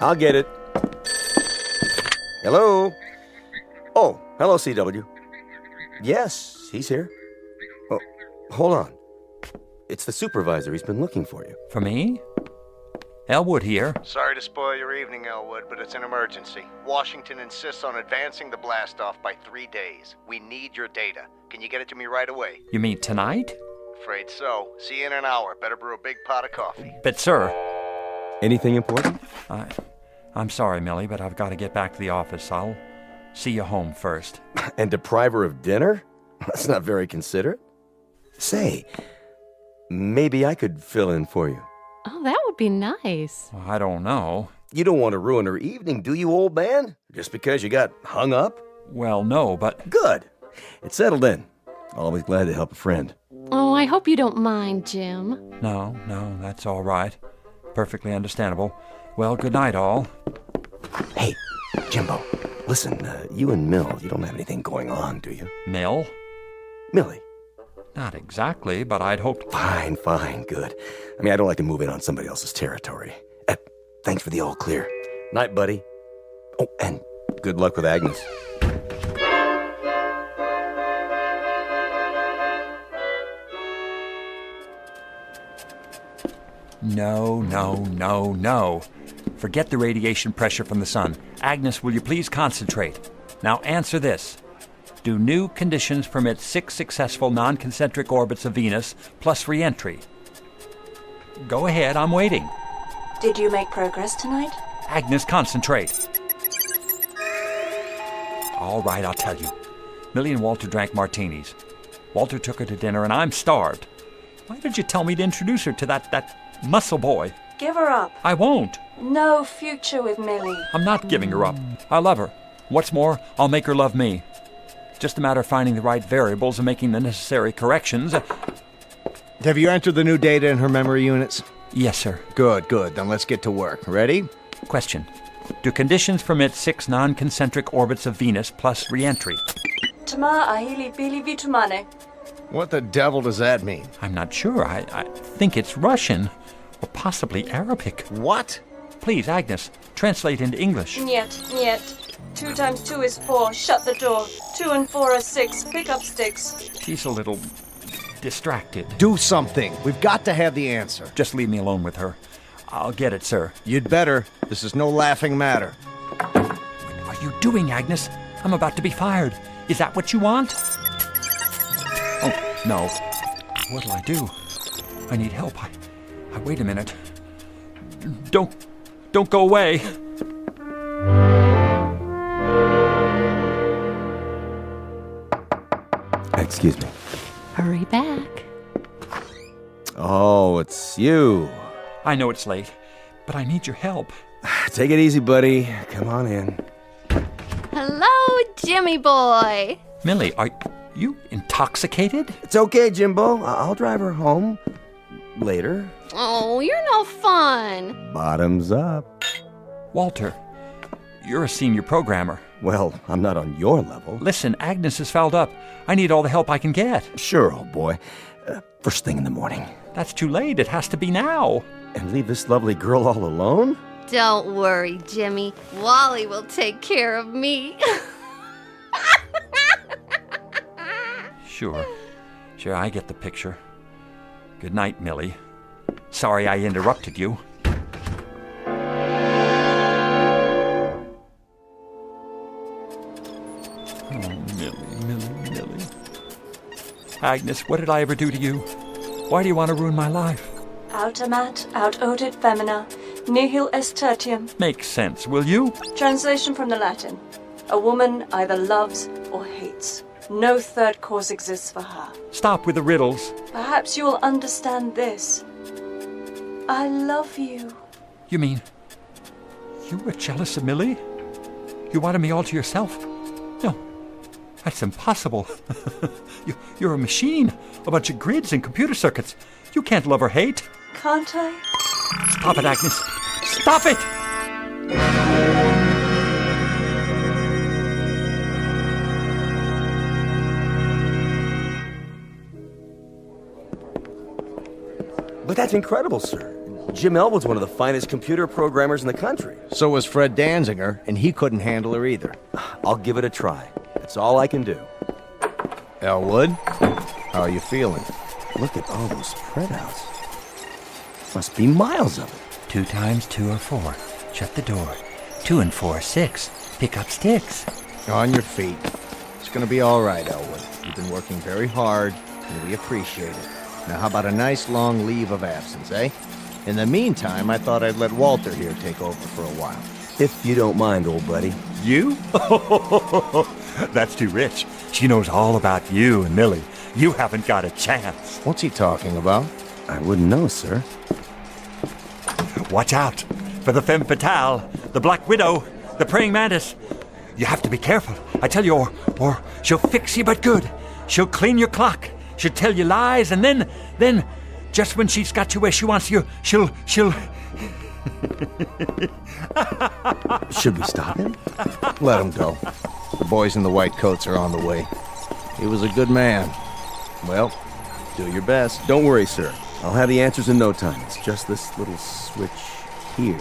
I'll get it. Hello? Oh, hello, CW. Yes, he's here. Oh, hold on. It's the supervisor. He's been looking for you. For me? Elwood here. Sorry to spoil your evening, Elwood, but it's an emergency. Washington insists on advancing the blast-off by 3 days. We need your data. Can you get it to me right away? You mean tonight? Afraid so. See you in an hour. Better brew a big pot of coffee. But, sir... Anything important? I'm sorry, Millie, but I've got to get back to the office. I'll see you home first. And deprive her of dinner? That's not very considerate. Say, maybe I could fill in for you. Oh, that would be nice. Well, I don't know. You don't want to ruin her evening, do you, old man? Just because you got hung up? Well, no, but... Good. It's settled in. Always glad to help a friend. Oh, I hope you don't mind, Jim. No, that's all right. Perfectly understandable. Well, good night, all. Hey, Jimbo, listen, you and Mill, you don't have anything going on, do you? Mill? Millie. Not exactly, but I'd hoped... Fine, good. I mean, I don't like to move in on somebody else's territory. Thanks for the all clear. Night, buddy. Oh, and good luck with Agnes. No. Forget the radiation pressure from the sun. Agnes, will you please concentrate? Now answer this. Do new conditions permit 6 successful non-concentric orbits of Venus plus re-entry? Go ahead, I'm waiting. Did you make progress tonight? Agnes, concentrate. All right, I'll tell you. Millie and Walter drank martinis. Walter took her to dinner, and I'm starved. Why did you tell me to introduce her to that muscle boy? Give her up. I won't. No future with Millie. I'm not giving her up. I love her. What's more, I'll make her love me. Just a matter of finding the right variables and making the necessary corrections. Have you entered the new data in her memory units? Yes, sir. Good. Then let's get to work. Ready? Question. Do conditions permit 6 non-concentric orbits of Venus plus re-entry? Tama ahili bili vitumane. What the devil does that mean? I'm not sure. I think it's Russian. Or possibly Arabic. What? Please, Agnes, translate into English. Niet. 2 times 2 is 4. Shut the door. 2 and 4 are 6. Pick up sticks. She's a little distracted. Do something. We've got to have the answer. Just leave me alone with her. I'll get it, sir. You'd better. This is no laughing matter. What are you doing, Agnes? I'm about to be fired. Is that what you want? Oh, no. What'll I do? I need help. Wait a minute. Don't go away. Excuse me. Hurry back. Oh, it's you. I know it's late, but I need your help. Take it easy, buddy. Come on in. Hello, Jimmy boy. Millie, are you intoxicated? It's okay, Jimbo. I'll drive her home. Later. Oh, you're no fun. Bottoms up. Walter, you're a senior programmer. Well, I'm not on your level. Listen, Agnes is fouled up. I need all the help I can get. Sure, old boy. First thing in the morning. That's too late. It has to be now. And leave this lovely girl all alone? Don't worry, Jimmy. Wally will take care of me. Sure, I get the picture. Good night, Millie. Sorry I interrupted you. Oh, Millie. Agnes, what did I ever do to you? Why do you want to ruin my life? Autamat, aut otit femina, nihil est tertium. Make sense, will you? Translation from the Latin. A woman either loves or hates. No third course exists for her. Stop with the riddles. Perhaps you will understand this. I love you. You mean you were jealous of Millie? You wanted me all to yourself? No, that's impossible. You're a machine, a bunch of grids and computer circuits. You can't love or hate. Can't I? Stop it, Agnes. Stop it! But that's incredible, sir. Jim Elwood's one of the finest computer programmers in the country. So was Fred Danziger, and he couldn't handle her either. I'll give it a try. That's all I can do. Elwood, how are you feeling? Look at all those printouts. Must be miles of it. 2 times 2 are 4. Shut the door. 2 and 4 are 6. Pick up sticks. On your feet. It's gonna be all right, Elwood. You've been working very hard, and we appreciate it. Now, how about a nice long leave of absence, eh? In the meantime, I thought I'd let Walter here take over for a while. If you don't mind, old buddy. You? That's too rich. She knows all about you and Millie. You haven't got a chance. What's he talking about? I wouldn't know, sir. Watch out for the femme fatale, the Black Widow, the praying mantis. You have to be careful, I tell you, or she'll fix you but good. She'll clean your clock. She'll tell you lies, and then, just when she's got you where she wants you, she'll... Should we stop him? Let him go. The boys in the white coats are on the way. He was a good man. Well, do your best. Don't worry, sir. I'll have the answers in no time. It's just this little switch here.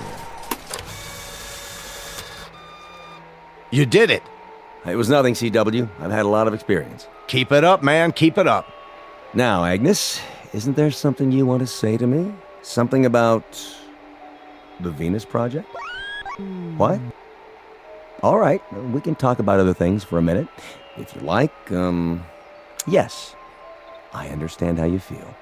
You did it! It was nothing, CW. I've had a lot of experience. Keep it up, man. Keep it up. Now, Agnes, isn't there something you want to say to me? Something about the Venus Project? What? All right, we can talk about other things for a minute. If you like, yes. I understand how you feel.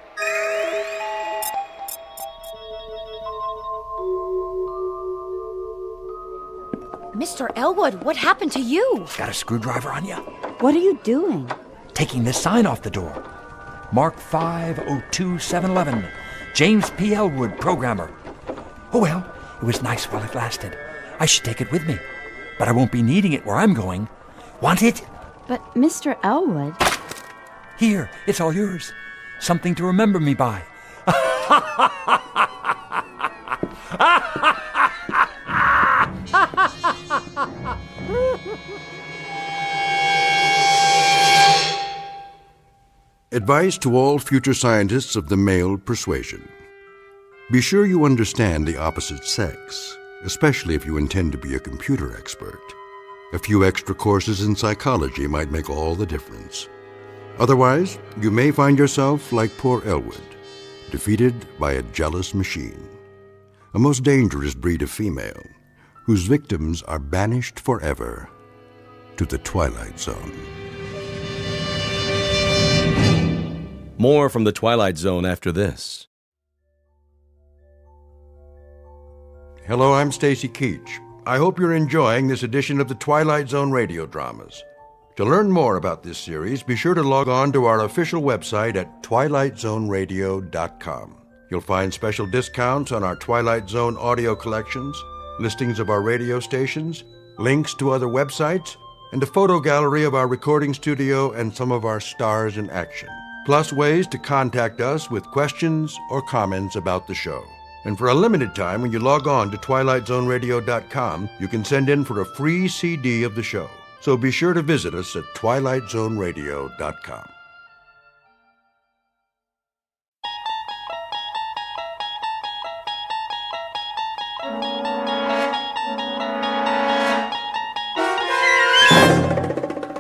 Mr. Elwood, what happened to you? Got a screwdriver on you? What are you doing? Taking this sign off the door. Mark 502711. James P. Elwood, programmer. Oh well, it was nice while it lasted. I should take it with me. But I won't be needing it where I'm going. Want it? But Mr. Elwood... Here, it's all yours. Something to remember me by. Advice to all future scientists of the male persuasion. Be sure you understand the opposite sex, especially if you intend to be a computer expert. A few extra courses in psychology might make all the difference. Otherwise, you may find yourself like poor Elwood, defeated by a jealous machine, a most dangerous breed of female, whose victims are banished forever to the Twilight Zone. More from the Twilight Zone after this. Hello, I'm Stacy Keach. I hope you're enjoying this edition of the Twilight Zone radio dramas. To learn more about this series, be sure to log on to our official website at twilightzoneradio.com. You'll find special discounts on our Twilight Zone audio collections, listings of our radio stations, links to other websites, and a photo gallery of our recording studio and some of our stars in action. Plus ways to contact us with questions or comments about the show. And for a limited time, when you log on to twilightzoneradio.com, you can send in for a free CD of the show. So be sure to visit us at twilightzoneradio.com.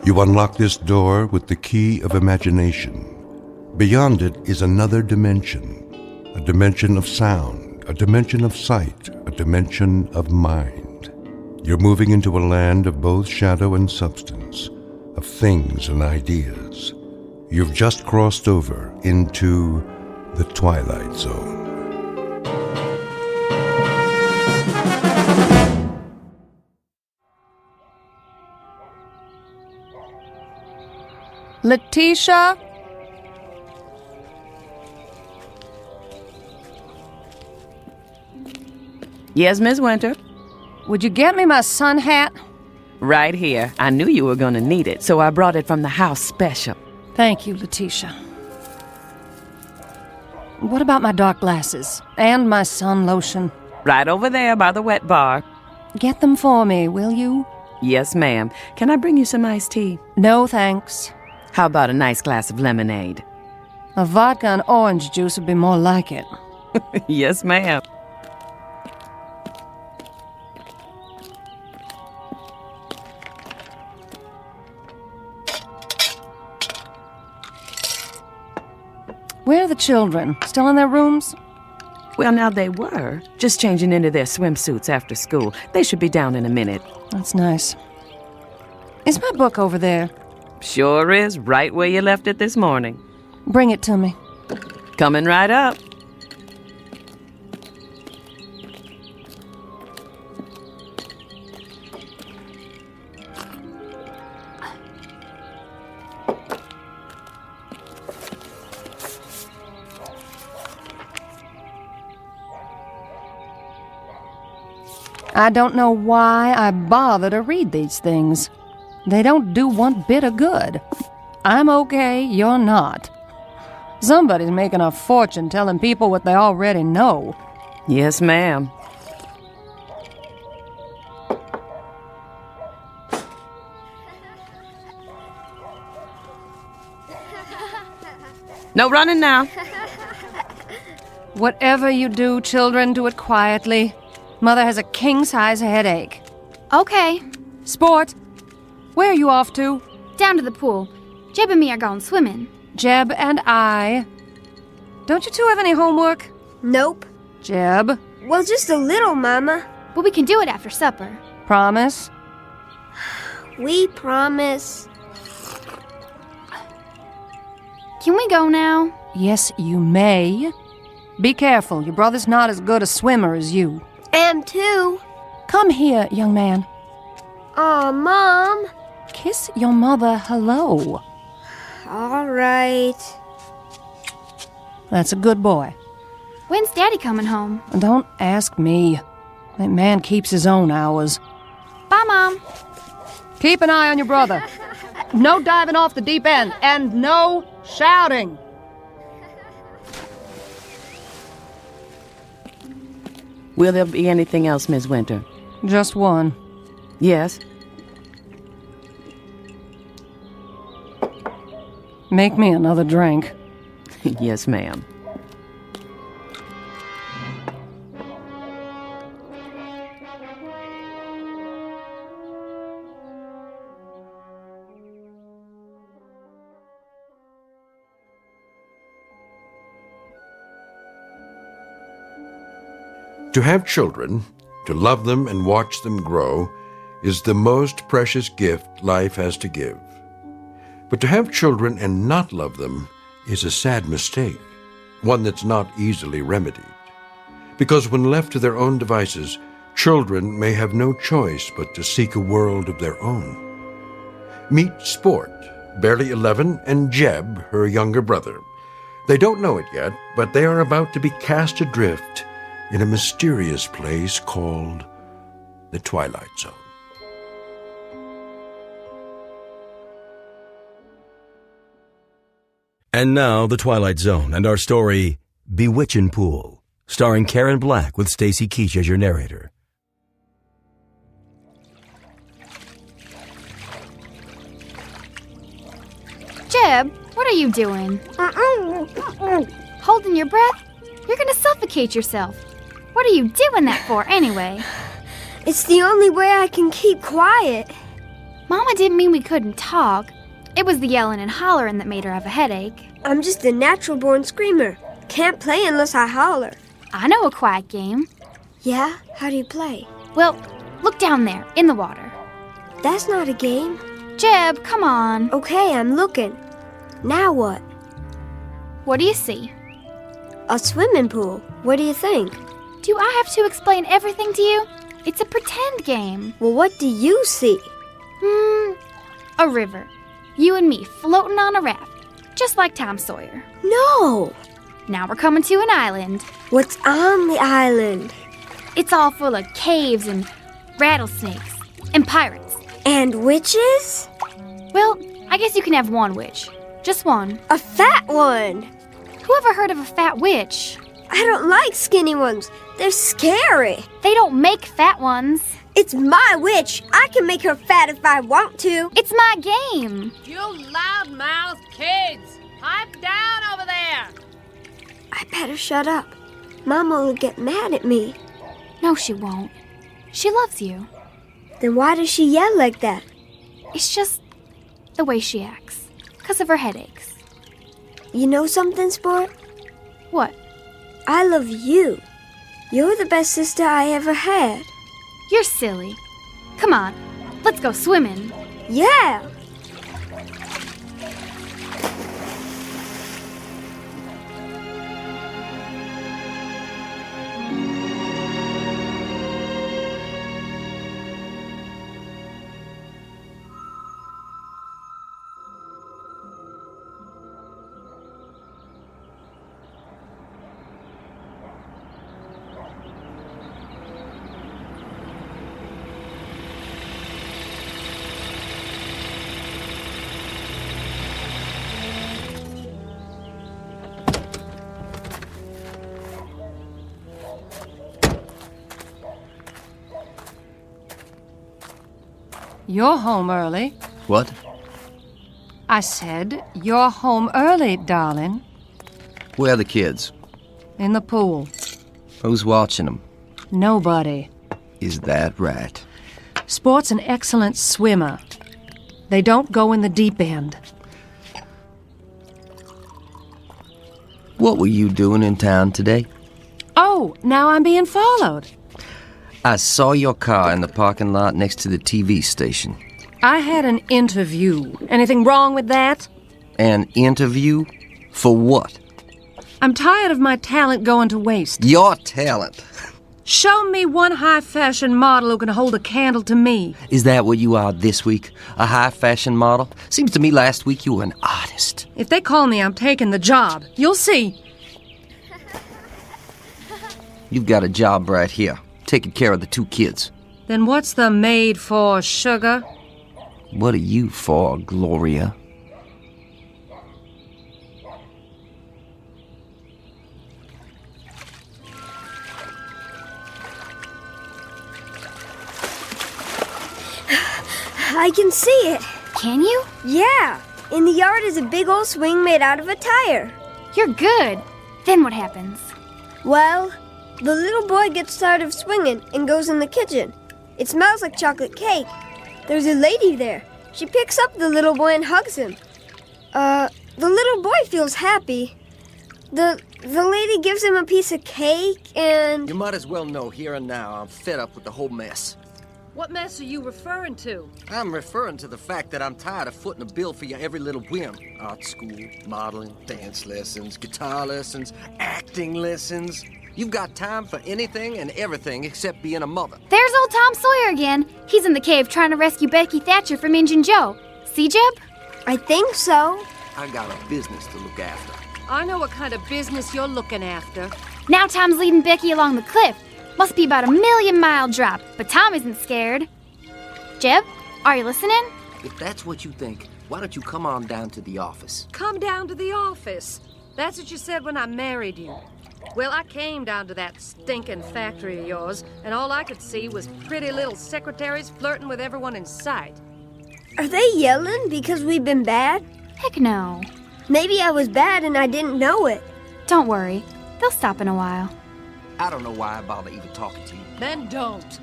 You unlock this door with the key of imagination. Beyond it is another dimension, a dimension of sound, a dimension of sight, a dimension of mind. You're moving into a land of both shadow and substance, of things and ideas. You've just crossed over into the Twilight Zone. Letitia? Yes, Miss Winter? Would you get me my sun hat? Right here. I knew you were going to need it, so I brought it from the house special. Thank you, Letitia. What about my dark glasses? And my sun lotion? Right over there by the wet bar. Get them for me, will you? Yes, ma'am. Can I bring you some iced tea? No, thanks. How about a nice glass of lemonade? A vodka and orange juice would be more like it. Yes, ma'am. Where are the children? Still in their rooms? Well, now they were. Just changing into their swimsuits after school. They should be down in a minute. That's nice. Is my book over there? Sure is, right where you left it this morning. Bring it to me. Coming right up. I don't know why I bother to read these things. They don't do one bit of good. I'm okay, you're not. Somebody's making a fortune telling people what they already know. Yes, ma'am. No running now. Whatever you do, children, do it quietly. Mother has a king-size headache. Okay. Sport, where are you off to? Down to the pool. Jeb and me are going swimming. Jeb and I. Don't you two have any homework? Nope. Jeb? Well, just a little, Mama. But we can do it after supper. Promise? We promise. Can we go now? Yes, you may. Be careful. Your brother's not as good a swimmer as you. Am too. Come here, young man. Aw, Mom. Kiss your mother hello. All right. That's a good boy. When's Daddy coming home? Don't ask me. That man keeps his own hours. Bye, Mom. Keep an eye on your brother. No diving off the deep end, and no shouting. Will there be anything else, Miss Winter? Just one. Yes. Make me another drink. Yes, ma'am. To have children, to love them and watch them grow, is the most precious gift life has to give. But to have children and not love them is a sad mistake, one that's not easily remedied. Because when left to their own devices, children may have no choice but to seek a world of their own. Meet Sport, barely 11, and Jeb, her younger brother. They don't know it yet, but they are about to be cast adrift in a mysterious place called the Twilight Zone. And now, The Twilight Zone and our story, Bewitchin' Pool, starring Karen Black with Stacy Keach as your narrator. Jeb, what are you doing? Holding your breath? You're gonna suffocate yourself. What are you doing that for, anyway? It's the only way I can keep quiet. Mama didn't mean we couldn't talk. It was the yelling and hollering that made her have a headache. I'm just a natural-born screamer. Can't play unless I holler. I know a quiet game. Yeah? How do you play? Well, look down there, in the water. That's not a game. Jeb, come on. Okay, I'm looking. Now what? What do you see? A swimming pool. What do you think? Do I have to explain everything to you? It's a pretend game. Well, what do you see? A river. You and me floating on a raft, just like Tom Sawyer. No! Now we're coming to an island. What's on the island? It's all full of caves and rattlesnakes and pirates. And witches? Well, I guess you can have one witch. Just one. A fat one! Who ever heard of a fat witch? I don't like skinny ones. They're scary. They don't make fat ones. It's my witch. I can make her fat if I want to. It's my game. You loudmouth kids! Pipe down over there! I better shut up. Mama will get mad at me. No, she won't. She loves you. Then why does she yell like that? It's just the way she acts. 'Cause of her headaches. You know something, Sport? What? I love you. You're the best sister I ever had. You're silly. Come on, let's go swimming. Yeah! You're home early. What? I said, you're home early, darling. Where are the kids? In the pool. Who's watching them? Nobody. Is that right? Sport's an excellent swimmer. They don't go in the deep end. What were you doing in town today? Oh, now I'm being followed. I saw your car in the parking lot next to the TV station. I had an interview. Anything wrong with that? An interview? For what? I'm tired of my talent going to waste. Your talent? Show me one high-fashion model who can hold a candle to me. Is that what you are this week? A high-fashion model? Seems to me last week you were an artist. If they call me, I'm taking the job. You'll see. You've got a job right here, taking care of the 2 kids. Then what's the maid for, sugar? What are you for, Gloria? I can see it. Can you? Yeah. In the yard is a big old swing made out of a tire. You're good. Then what happens? Well, the little boy gets tired of swinging and goes in the kitchen. It smells like chocolate cake. There's a lady there. She picks up the little boy and hugs him. The little boy feels happy. The lady gives him a piece of cake and... You might as well know here and now I'm fed up with the whole mess. What mess are you referring to? I'm referring to the fact that I'm tired of footing a bill for your every little whim. Art school, modeling, dance lessons, guitar lessons, acting lessons. You've got time for anything and everything except being a mother. There's old Tom Sawyer again. He's in the cave trying to rescue Becky Thatcher from Injun Joe. See, Jeb? I think so. I got a business to look after. I know what kind of business you're looking after. Now Tom's leading Becky along the cliff. Must be about a 1,000,000-mile drop, but Tom isn't scared. Jeb, are you listening? If that's what you think, why don't you come on down to the office? Come down to the office. That's what you said when I married you. Well, I came down to that stinking factory of yours, and all I could see was pretty little secretaries flirting with everyone in sight. Are they yelling because we've been bad? Heck no. Maybe I was bad and I didn't know it. Don't worry. They'll stop in a while. I don't know why I bother even talking to you. Then don't.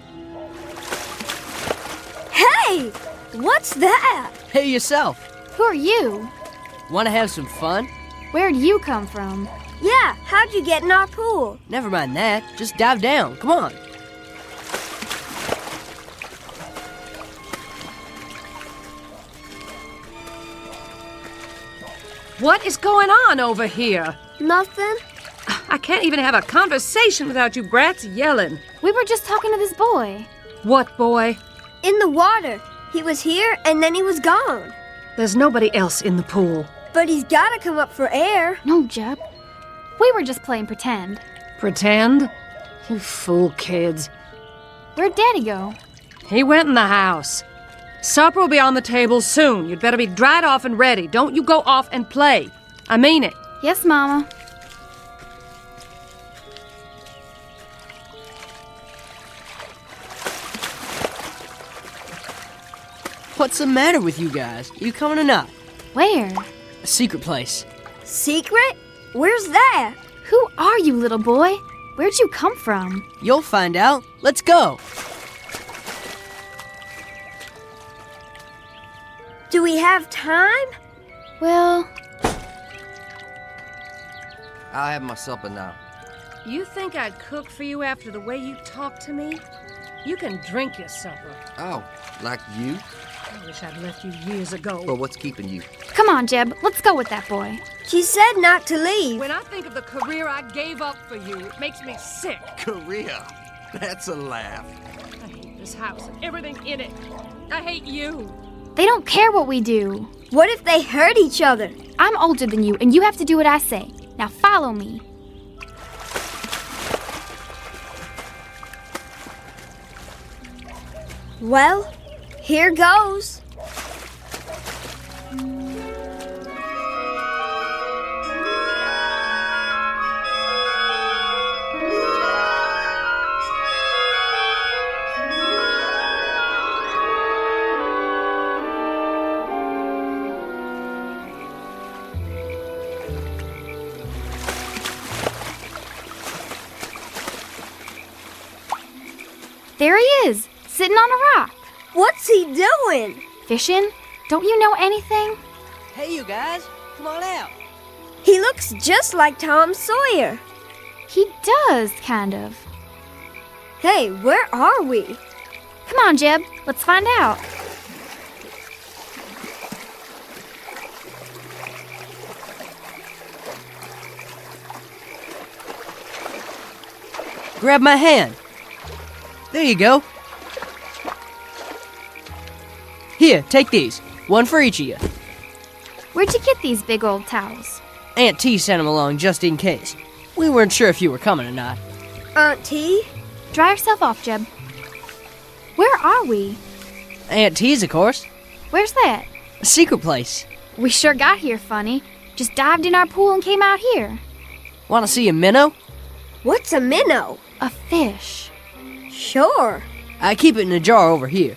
Hey! What's that? Hey, yourself. Who are you? Want to have some fun? Where'd you come from? Yeah, how'd you get in our pool? Never mind that. Just dive down. Come on. What is going on over here? Nothing. I can't even have a conversation without you brats yelling. We were just talking to this boy. What boy? In the water. He was here and then he was gone. There's nobody else in the pool. But he's gotta come up for air. No, Jeb. We were just playing pretend. Pretend? You fool kids. Where'd Daddy go? He went in the house. Supper will be on the table soon. You'd better be dried off and ready. Don't you go off and play. I mean it. Yes, Mama. What's the matter with you guys? You coming or not? Where? A secret place. Secret? Where's that? Who are you, little boy? Where'd you come from? You'll find out. Let's go. Do we have time? Well... I'll have my supper now. You think I'd cook for you after the way you talk to me? You can drink your supper. Oh, like you? I wish I'd left you years ago. Well, what's keeping you? Come on, Jeb. Let's go with that boy. She said not to leave. When I think of the career I gave up for you, it makes me sick. Career? That's a laugh. I hate this house and everything in it. I hate you. They don't care what we do. What if they hurt each other? I'm older than you, and you have to do what I say. Now follow me. Well, here goes. There he is, sitting on a rock. What's he doing? Fishing? Don't you know anything? Hey, you guys. Come on out. He looks just like Tom Sawyer. He does, kind of. Hey, where are we? Come on, Jeb. Let's find out. Grab my hand. There you go. Here, take these. One for each of you. Where'd you get these big old towels? Aunt T sent them along just in case. We weren't sure if you were coming or not. Aunt T? Dry yourself off, Jeb. Where are we? Aunt T's, of course. Where's that? A secret place. We sure got here funny. Just dived in our pool and came out here. Want to see a minnow? What's a minnow? A fish. Sure. I keep it in a jar over here.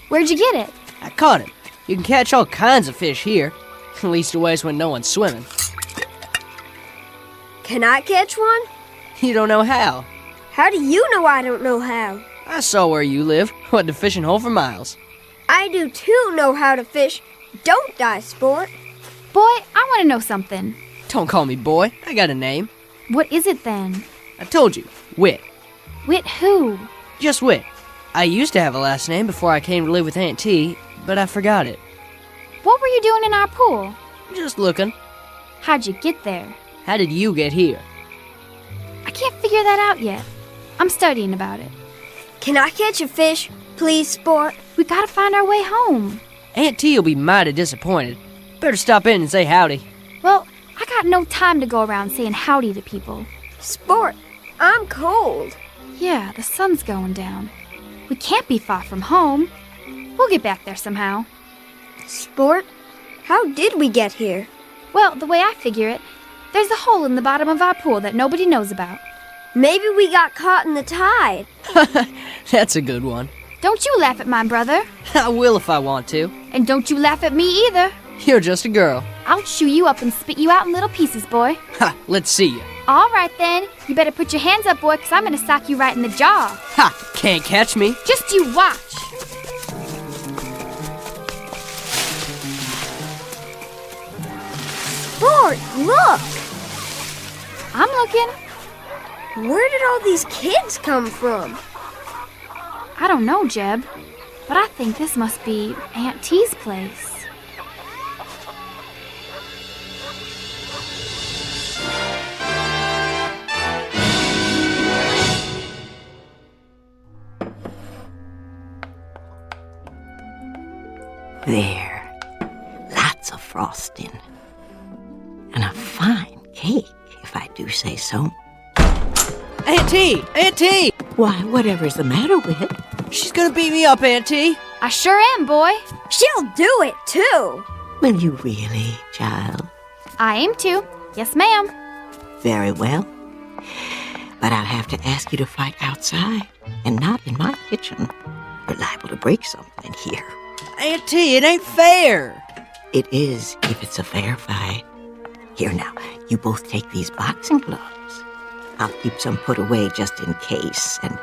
Where'd you get it? I caught him. You can catch all kinds of fish here. At least always when no one's swimming. Can I catch one? You don't know how. How do you know I don't know how? I saw where you live. Went to fishing hole for miles. I do too know how to fish. Don't die, sport. Boy, I want to know something. Don't call me boy. I got a name. What is it then? I told you. Wit. Wit who? Just Wit. I used to have a last name before I came to live with Aunt T, but I forgot it. What were you doing in our pool? Just looking. How'd you get there? How did you get here? I can't figure that out yet. I'm studying about it. Can I catch a fish, please, sport? We gotta find our way home. Aunt T will be mighty disappointed. Better stop in and say howdy. Well, I got no time to go around saying howdy to people. Sport, I'm cold. Yeah, the sun's going down. We can't be far from home. We'll get back there somehow. Sport, how did we get here? Well, the way I figure it, there's a hole in the bottom of our pool that nobody knows about. Maybe we got caught in the tide. That's a good one. Don't you laugh at my brother. I will if I want to. And don't you laugh at me either. You're just a girl. I'll chew you up and spit you out in little pieces, boy. Ha, let's see you. All right, then. You better put your hands up, boy, because I'm going to sock you right in the jaw. Ha, can't catch me. Just you watch. Sport, look. I'm looking. Where did all these kids come from? I don't know, Jeb, but I think this must be Aunt T's place. There. Lots of frosting. And a fine cake, if I do say so. Auntie! Auntie! Why, whatever's the matter with it? She's gonna beat me up, Auntie. I sure am, boy. She'll do it, too. Will you really, child? I aim to. Yes, ma'am. Very well. But I'll have to ask you to fight outside and not in my kitchen. You're liable to break something here. Auntie, it ain't fair. It is if it's a fair fight. Here now, you both take these boxing gloves. I'll keep some put away just in case. And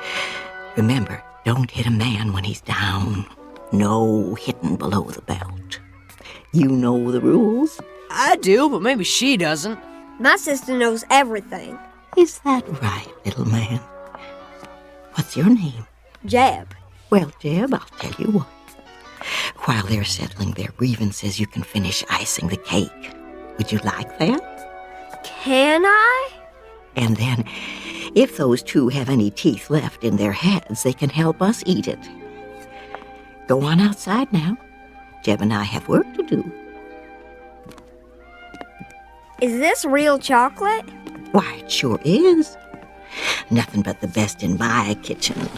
remember, don't hit a man when he's down. No hitting below the belt. You know the rules. I do, but maybe she doesn't. My sister knows everything. Is that right, little man? What's your name? Jeb. Well, Jeb, I'll tell you what. While they're settling their grievances, you can finish icing the cake. Would you like that? Can I? And then, if those two have any teeth left in their heads, they can help us eat it. Go on outside now. Jeb and I have work to do. Is this real chocolate? Why, it sure is. Nothing but the best in my kitchen.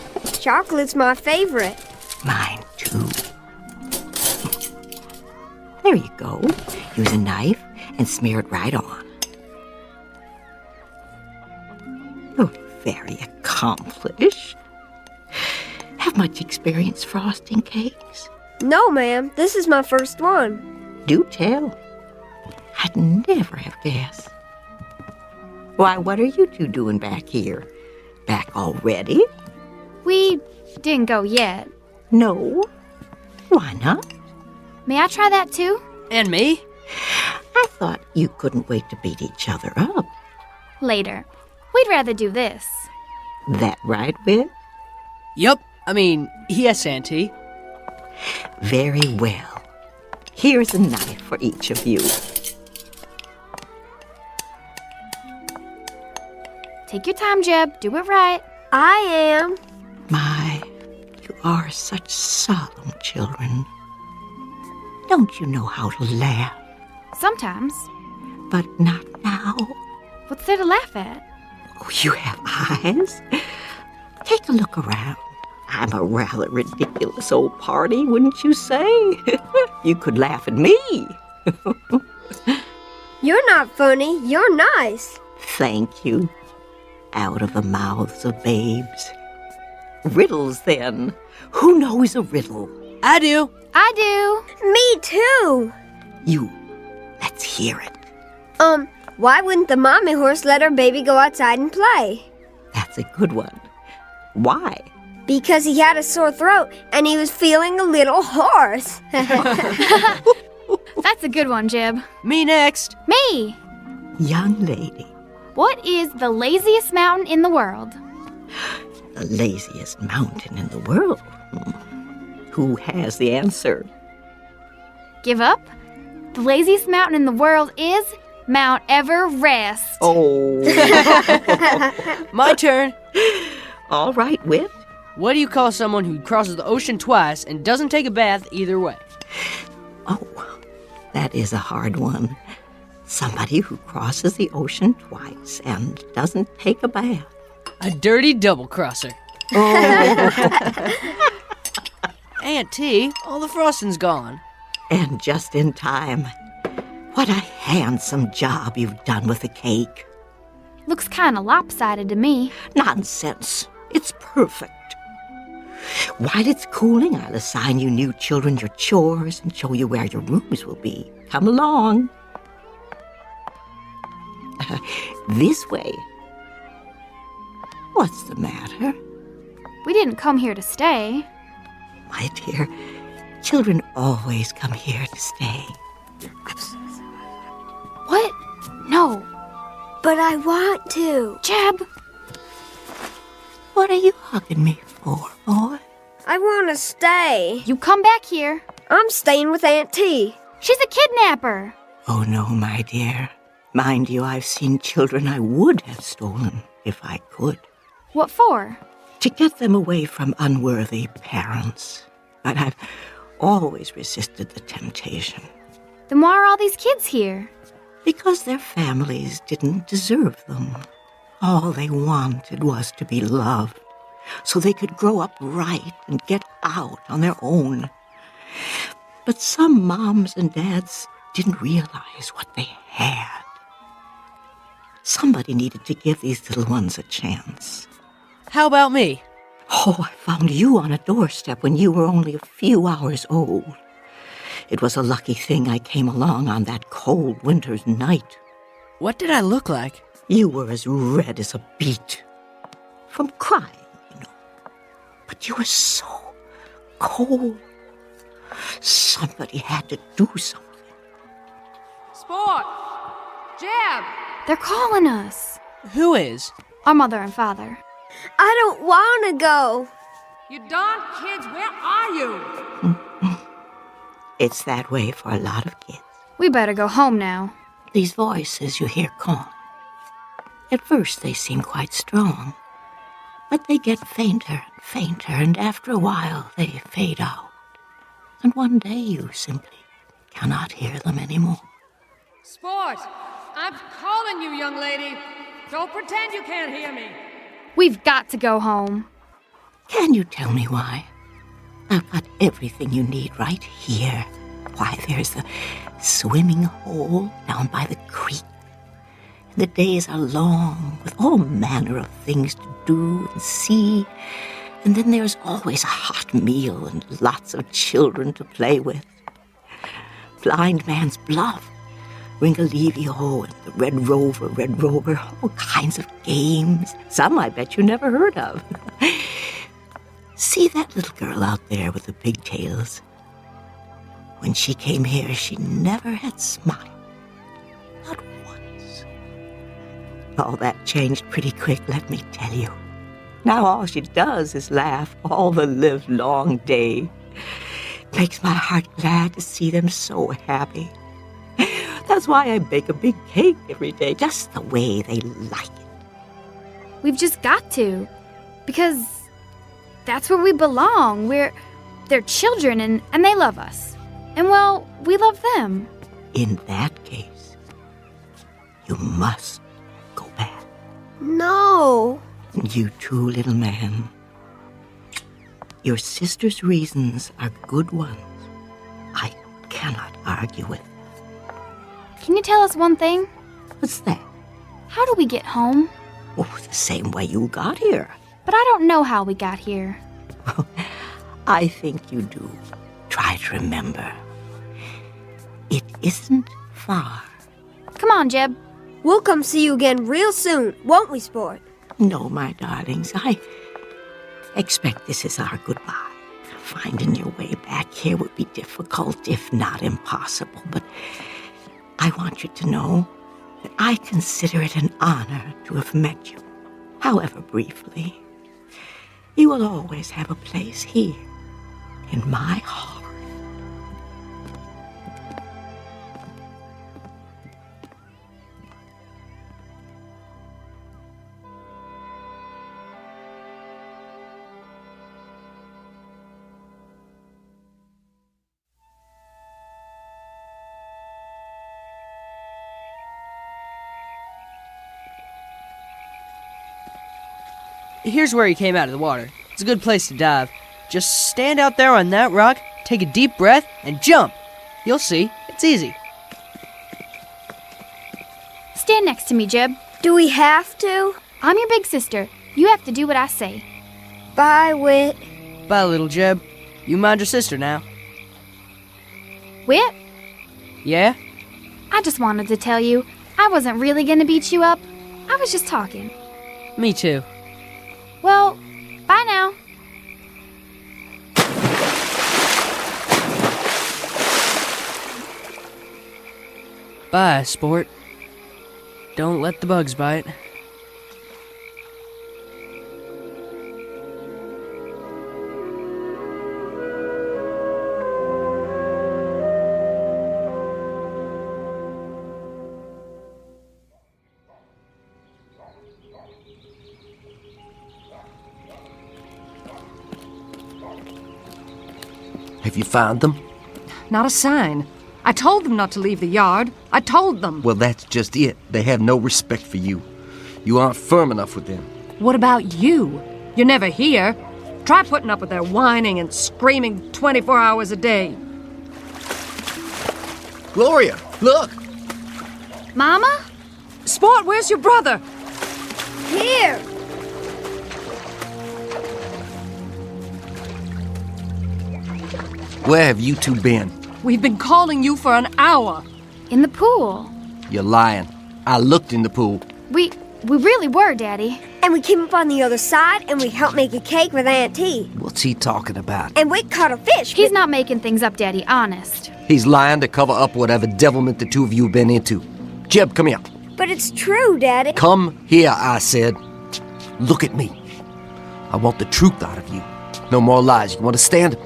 Chocolate's my favorite. Mine, too. There you go. Use a knife and smear it right on. Oh, very accomplished. Have much experience frosting cakes? No, ma'am. This is my first one. Do tell. I'd never have guessed. Why, what are you two doing back here? Back already? We didn't go yet. No. Why not? May I try that too? And me? I thought you couldn't wait to beat each other up. Later. We'd rather do this. That right, Whit? Yup. I mean, yes, Auntie. Very well. Here's a knife for each of you. Take your time, Jeb. Do it right. I am. My, you are such solemn children. Don't you know how to laugh? Sometimes. But not now. What's there to laugh at? Oh, you have eyes. Take a look around. I'm a rather ridiculous old party, wouldn't you say? You could laugh at me. You're not funny. You're nice. Thank you. Out of the mouths of babes. Riddles, then. Who knows a riddle? I do. I do. Me too. You. Let's hear it. Why wouldn't the mommy horse let her baby go outside and play? That's a good one. Why? Because he had a sore throat and he was feeling a little hoarse. That's a good one, Jeb. Me next. Me. Young lady. What is the laziest mountain in the world? The laziest mountain in the world? Who has the answer? Give up? The laziest mountain in the world is Mount Everest. Oh. My turn. All right, Whit. What do you call someone who crosses the ocean twice and doesn't take a bath either way? Oh, that is a hard one. Somebody who crosses the ocean twice and doesn't take a bath. A dirty double-crosser. Oh. Auntie, all the frosting's gone. And just in time. What a handsome job you've done with the cake. Looks kind of lopsided to me. Nonsense. It's perfect. While it's cooling, I'll assign you new children your chores and show you where your rooms will be. Come along. This way. What's the matter? We didn't come here to stay. My dear, children always come here to stay. What? No. But I want to. Jeb. What are you hugging me for, boy? I want to stay. You come back here. I'm staying with Aunt T. She's a kidnapper. Oh, no, my dear. Mind you, I've seen children I would have stolen if I could. What for? To get them away from unworthy parents. But I've always resisted the temptation. Then why are all these kids here? Because their families didn't deserve them. All they wanted was to be loved, so they could grow up right and get out on their own. But some moms and dads didn't realize what they had. Somebody needed to give these little ones a chance. How about me? Oh, I found you on a doorstep when you were only a few hours old. It was a lucky thing I came along on that cold winter's night. What did I look like? You were as red as a beet. From crying, you know. But you were so cold. Somebody had to do something. Sport! Jeb! They're calling us. Who is? Our mother and father. I don't want to go. You darn kids, where are you? It's that way for a lot of kids. We better go home now. These voices you hear calling. At first they seem quite strong, but they get fainter and fainter, and after a while they fade out. And one day you simply cannot hear them anymore. Sport! I'm calling you, young lady. Don't pretend you can't hear me. We've got to go home. Can you tell me why? I've got everything you need right here. Why, there's the swimming hole down by the creek. And the days are long, with all manner of things to do and see. And then there's always a hot meal and lots of children to play with. Blind Man's Bluff, Ringalivio and the Red Rover, all kinds of games. Some I bet you never heard of. See that little girl out there with the pigtails? When she came here, she never had smiled. Not once. All that changed pretty quick, let me tell you. Now all she does is laugh all the livelong day. Makes my heart glad to see them so happy. That's why I bake a big cake every day, just the way they like it. We've just got to. Because that's where we belong. They're children and they love us. And well, we love them. In that case, you must go back. No. You too, little man. Your sister's reasons are good ones. I cannot argue with them. Can you tell us one thing? What's that? How do we get home? Oh, the same way you got here. But I don't know how we got here. I think you do. Try to remember. It isn't far. Come on, Jeb. We'll come see you again real soon, won't we, Sport? No, my darlings, I expect this is our goodbye. Finding your way back here would be difficult, if not impossible, but I want you to know that I consider it an honor to have met you, however briefly. You will always have a place here, in my heart. Here's where he came out of the water. It's a good place to dive. Just stand out there on that rock, take a deep breath, and jump. You'll see. It's easy. Stand next to me, Jeb. Do we have to? I'm your big sister. You have to do what I say. Bye, Whit. Bye, little Jeb. You mind your sister now. Whit? Yeah? I just wanted to tell you, I wasn't really gonna beat you up. I was just talking. Me too. Well, bye now. Bye, Sport. Don't let the bugs bite. if you find them? Not a sign. I told them not to leave the yard. I told them. Well, that's just it. They have no respect for you. You aren't firm enough with them. What about you? You're never here. Try putting up with their whining and screaming 24 hours a day. Gloria, look! Mama? Sport, where's your brother? Here! Where have you two been? We've been calling you for an hour. In the pool. You're lying. I looked in the pool. We really were, Daddy. And we came up on the other side and we helped make a cake with Aunt T. What's he talking about? And we caught a fish. He's not making things up, Daddy, honest. He's lying to cover up whatever devilment the two of you have been into. Jeb, come here. But it's true, Daddy. Come here, I said. Look at me. I want the truth out of you. No more lies. You understand?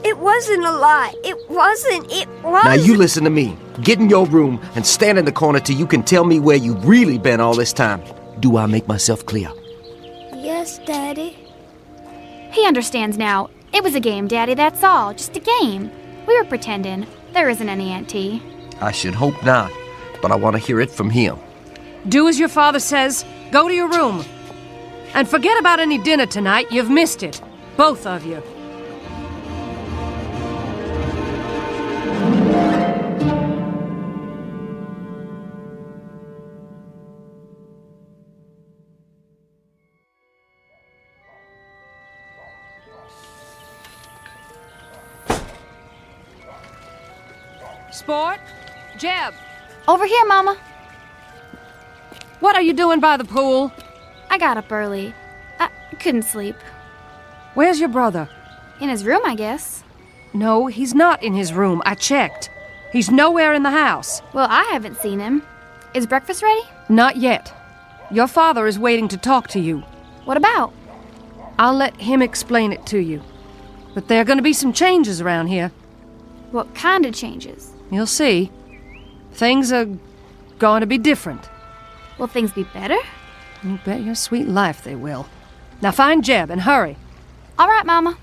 It wasn't a lie. It wasn't. Now you listen to me. Get in your room and stand in the corner till you can tell me where you've really been all this time. Do I make myself clear? Yes, Daddy. He understands now. It was a game, Daddy, that's all. Just a game. We were pretending. There isn't any Aunt T. I should hope not, but I want to hear it from him. Do as your father says. Go to your room. And forget about any dinner tonight. You've missed it. Both of you. Sport? Jeb? Over here, Mama. What are you doing by the pool? I got up early. I couldn't sleep. Where's your brother? In his room, I guess. No, he's not in his room. I checked. He's nowhere in the house. Well, I haven't seen him. Is breakfast ready? Not yet. Your father is waiting to talk to you. What about? I'll let him explain it to you. But there are going to be some changes around here. What kind of changes? You'll see. Things are going to be different. Will things be better? You bet your sweet life they will. Now find Jeb and hurry. All right, Mama.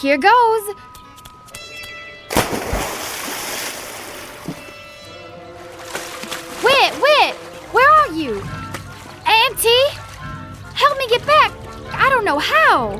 Here goes. Whit, where are you? Auntie? Help me get back. I don't know how.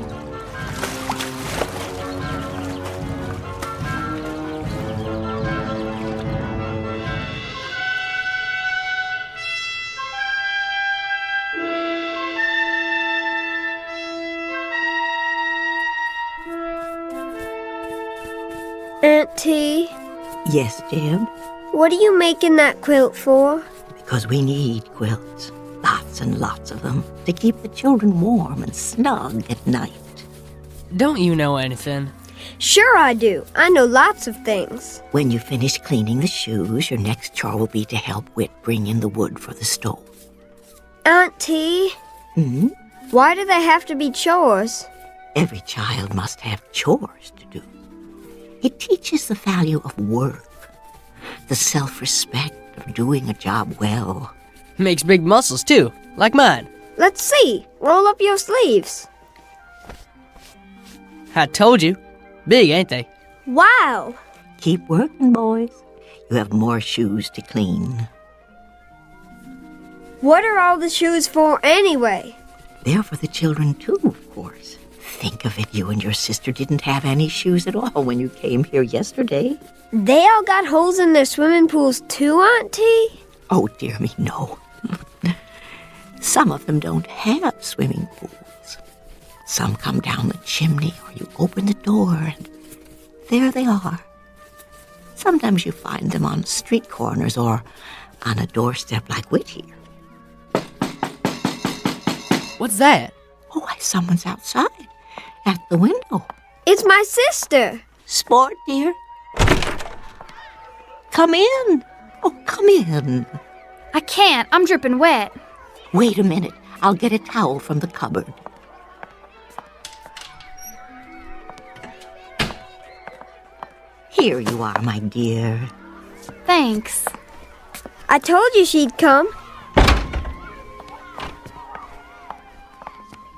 Aunt T? Yes, Jeb? What are you making that quilt for? Because we need quilts. Lots and lots of them. To keep the children warm and snug at night. Don't you know anything? Sure I do. I know lots of things. When you finish cleaning the shoes, your next chore will be to help Whit bring in the wood for the stove. Aunt T? Hmm? Why do they have to be chores? Every child must have chores to do. It teaches the value of work, the self-respect of doing a job well. Makes big muscles, too, like mine. Let's see. Roll up your sleeves. I told you. Big, ain't they? Wow. Keep working, boys. You have more shoes to clean. What are all the shoes for anyway? They're for the children, too, of course. Think of it, you and your sister didn't have any shoes at all when you came here yesterday. They all got holes in their swimming pools too, Aunt T? Oh, dear me, no. Some of them don't have swimming pools. Some come down the chimney or you open the door and there they are. Sometimes you find them on street corners or on a doorstep like Whit here. What's that? Oh, why, someone's outside at the window. It's my sister. Sport, dear. Come in. Oh, come in. I can't. I'm dripping wet. Wait a minute. I'll get a towel from the cupboard. Here you are, my dear. Thanks. I told you she'd come.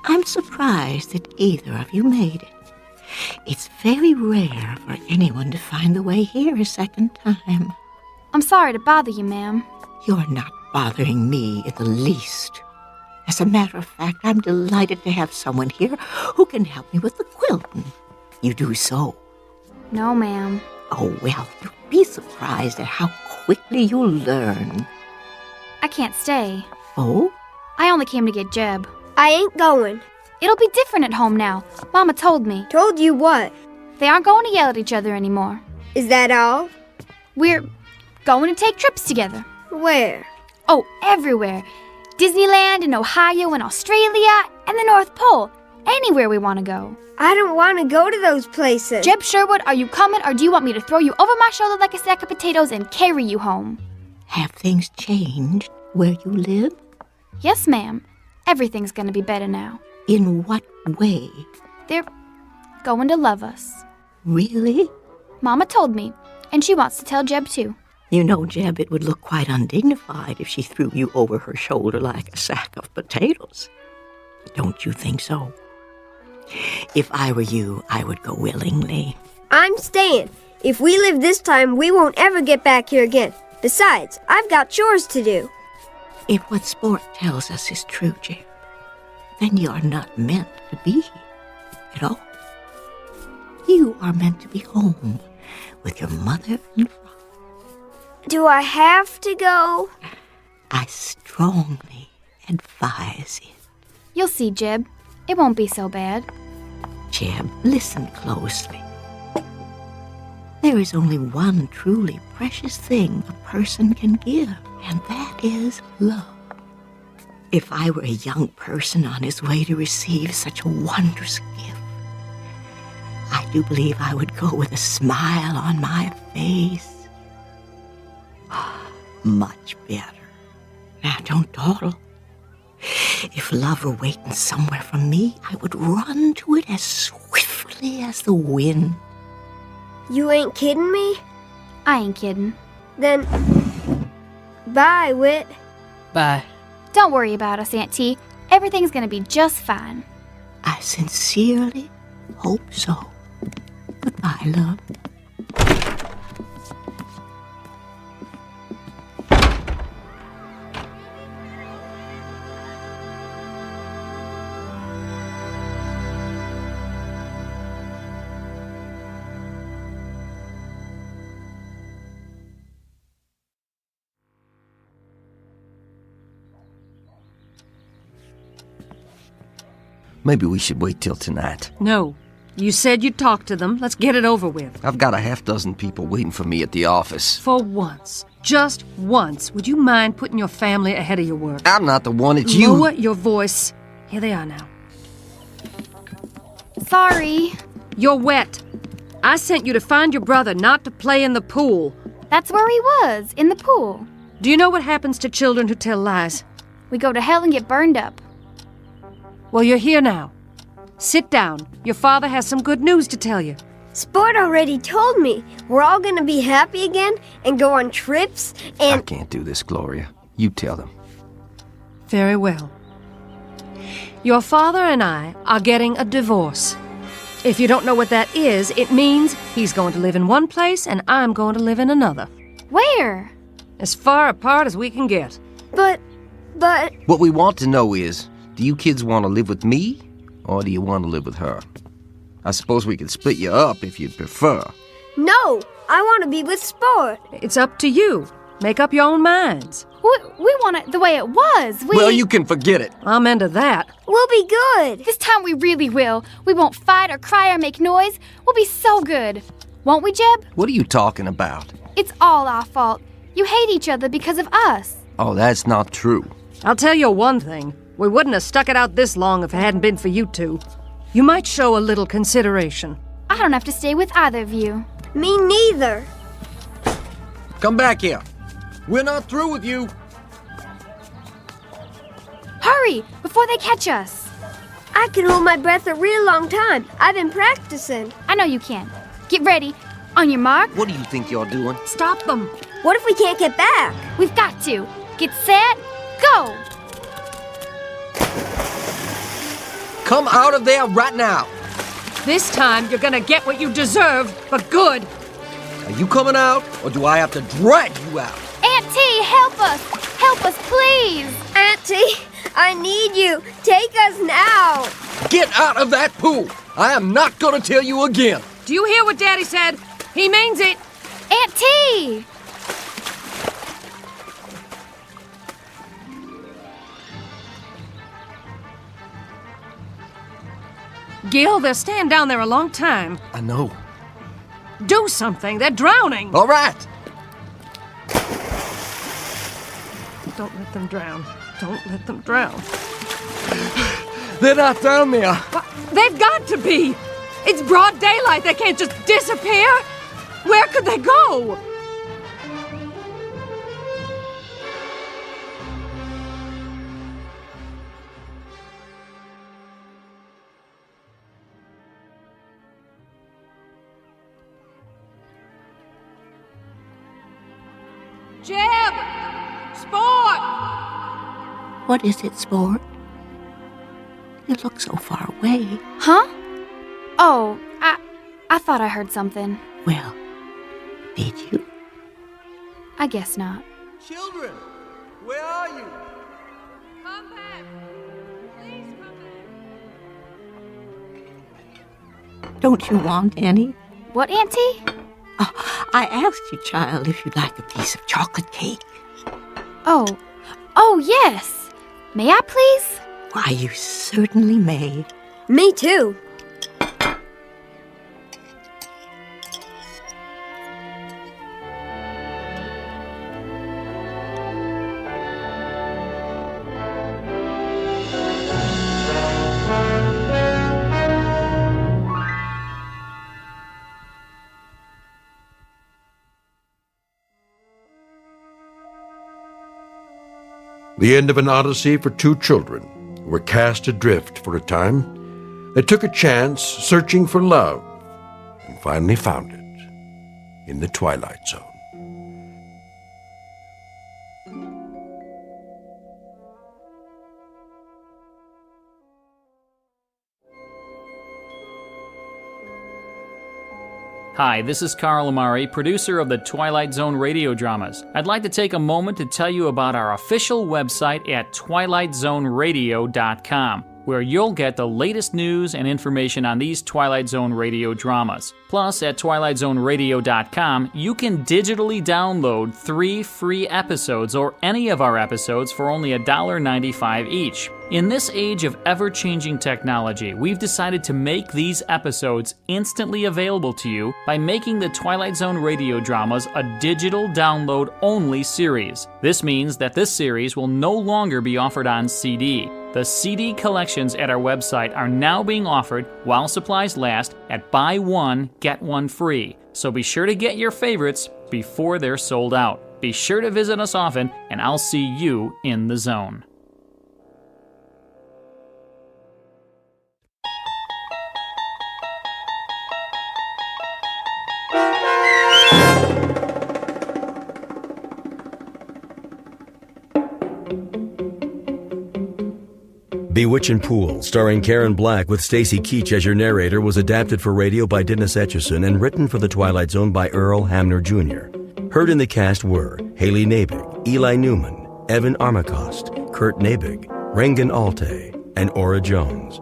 I'm surprised that either of you made it. It's very rare for anyone to find the way here a second time. I'm sorry to bother you, ma'am. You're not bothering me in the least. As a matter of fact, I'm delighted to have someone here who can help me with the quilting. You do so. No, ma'am. Oh, well, you'll be surprised at how quickly you'll learn. I can't stay. Oh? I only came to get Jeb. I ain't going. It'll be different at home now. Mama told me. Told you what? They aren't going to yell at each other anymore. Is that all? We're going to take trips together. Where? Oh, everywhere. Disneyland and Ohio and Australia and the North Pole. Anywhere we want to go. I don't want to go to those places. Jeb Sherwood, are you coming or do you want me to throw you over my shoulder like a sack of potatoes and carry you home? Have things changed where you live? Yes, ma'am. Everything's going to be better now. In what way? They're going to love us. Really? Mama told me, and she wants to tell Jeb too. You know, Jeb, it would look quite undignified if she threw you over her shoulder like a sack of potatoes. Don't you think so? If I were you, I would go willingly. I'm staying. If we live this time, we won't ever get back here again. Besides, I've got chores to do. If what Sport tells us is true, Jeb, then you're not meant to be here at all. You are meant to be home with your mother and father. Do I have to go? I strongly advise it. You'll see, Jeb. It won't be so bad. Jeb, listen closely. There is only one truly precious thing a person can give, and that is love. If I were a young person on his way to receive such a wondrous gift, I do believe I would go with a smile on my face. Much better. Now, don't dawdle. If love were waiting somewhere for me, I would run to it as swiftly as the wind. You ain't kidding me? I ain't kidding. Then, bye, Whit. Bye. Don't worry about us, Aunt T. Everything's gonna be just fine. I sincerely hope so. Goodbye, love. Maybe we should wait till tonight. No. You said you'd talk to them. Let's get it over with. I've got a half-dozen people waiting for me at the office. For once, just once, would you mind putting your family ahead of your work? I'm not the one, it's you. Lower your voice. Here they are now. Sorry. You're wet. I sent you to find your brother, not to play in the pool. That's where he was, in the pool. Do you know what happens to children who tell lies? We go to hell and get burned up. Well, you're here now. Sit down. Your father has some good news to tell you. Sport already told me. We're all gonna be happy again and go on trips and... I can't do this, Gloria. You tell them. Very well. Your father and I are getting a divorce. If you don't know what that is, it means he's going to live in one place and I'm going to live in another. Where? As far apart as we can get. But... What we want to know is, do you kids want to live with me, or do you want to live with her? I suppose we could split you up if you'd prefer. No! I want to be with Sport. It's up to you. Make up your own minds. We want it the way it was. Well, you can forget it. I'm into that. We'll be good. This time we really will. We won't fight or cry or make noise. We'll be so good. Won't we, Jeb? What are you talking about? It's all our fault. You hate each other because of us. Oh, that's not true. I'll tell you one thing. We wouldn't have stuck it out this long if it hadn't been for you two. You might show a little consideration. I don't have to stay with either of you. Me neither. Come back here. We're not through with you. Hurry, before they catch us. I can hold my breath a real long time. I've been practicing. I know you can. Get ready. On your mark. What do you think you're doing? Stop them. What if we can't get back? We've got to. Get set, go! Come out of there right now. This time you're gonna get what you deserve for good. Are you coming out, or do I have to drag you out? Auntie, help us! Help us, please! Auntie, I need you. Take us now. Get out of that pool. I am not gonna tell you again. Do you hear what Daddy said? He means it. Auntie! Gil, they're staying down there a long time. I know. Do something. They're drowning. All right. Don't let them drown. Don't let them drown. They're not down there. What? They've got to be. It's broad daylight. They can't just disappear. Where could they go? Jeb! Sport! What is it, Sport? You look so far away. Huh? Oh, I thought I heard something. Well, did you? I guess not. Children, where are you? Come back. Please come back. Don't you want any? What, Auntie? Oh, I asked you, child, if you'd like a piece of chocolate cake. Oh, yes. May I, please? Why, you certainly may. Me too. The end of an odyssey for two children who were cast adrift for a time. They took a chance searching for love and finally found it in the Twilight Zone. Hi, this is Carl Amari, producer of the Twilight Zone radio dramas. I'd like to take a moment to tell you about our official website at twilightzoneradio.com, where you'll get the latest news and information on these Twilight Zone radio dramas. Plus, at twilightzoneradio.com, you can digitally download 3 free episodes or any of our episodes for only $1.95 each. In this age of ever-changing technology, we've decided to make these episodes instantly available to you by making the Twilight Zone radio dramas a digital download-only series. This means that this series will no longer be offered on CD. The CD collections at our website are now being offered while supplies last at buy one, get one free. So be sure to get your favorites before they're sold out. Be sure to visit us often, and I'll see you in the zone. Bewitchin' Pool, starring Karen Black with Stacy Keach as your narrator, was adapted for radio by Dennis Etchison and written for The Twilight Zone by Earl Hamner Jr. Heard in the cast were Haley Nabig, Eli Newman, Evan Armacost, Kurt Nabig, Regan Alte, and Ora Jones.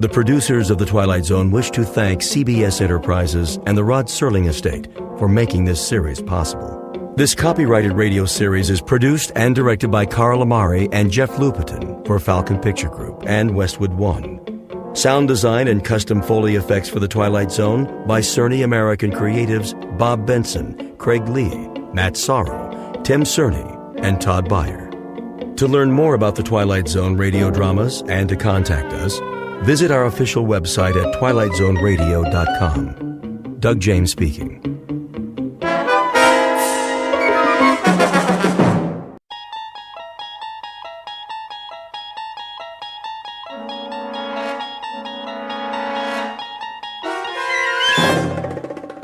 The producers of The Twilight Zone wish to thank CBS Enterprises and the Rod Serling Estate for making this series possible. This copyrighted radio series is produced and directed by Carl Amari and Jeff Lupetin for Falcon Picture Group and Westwood One. Sound design and custom Foley effects for The Twilight Zone by Cerny American creatives Bob Benson, Craig Lee, Matt Sorrow, Tim Cerny, and Todd Beyer. To learn more about The Twilight Zone radio dramas and to contact us, visit our official website at twilightzoneradio.com. Doug James speaking.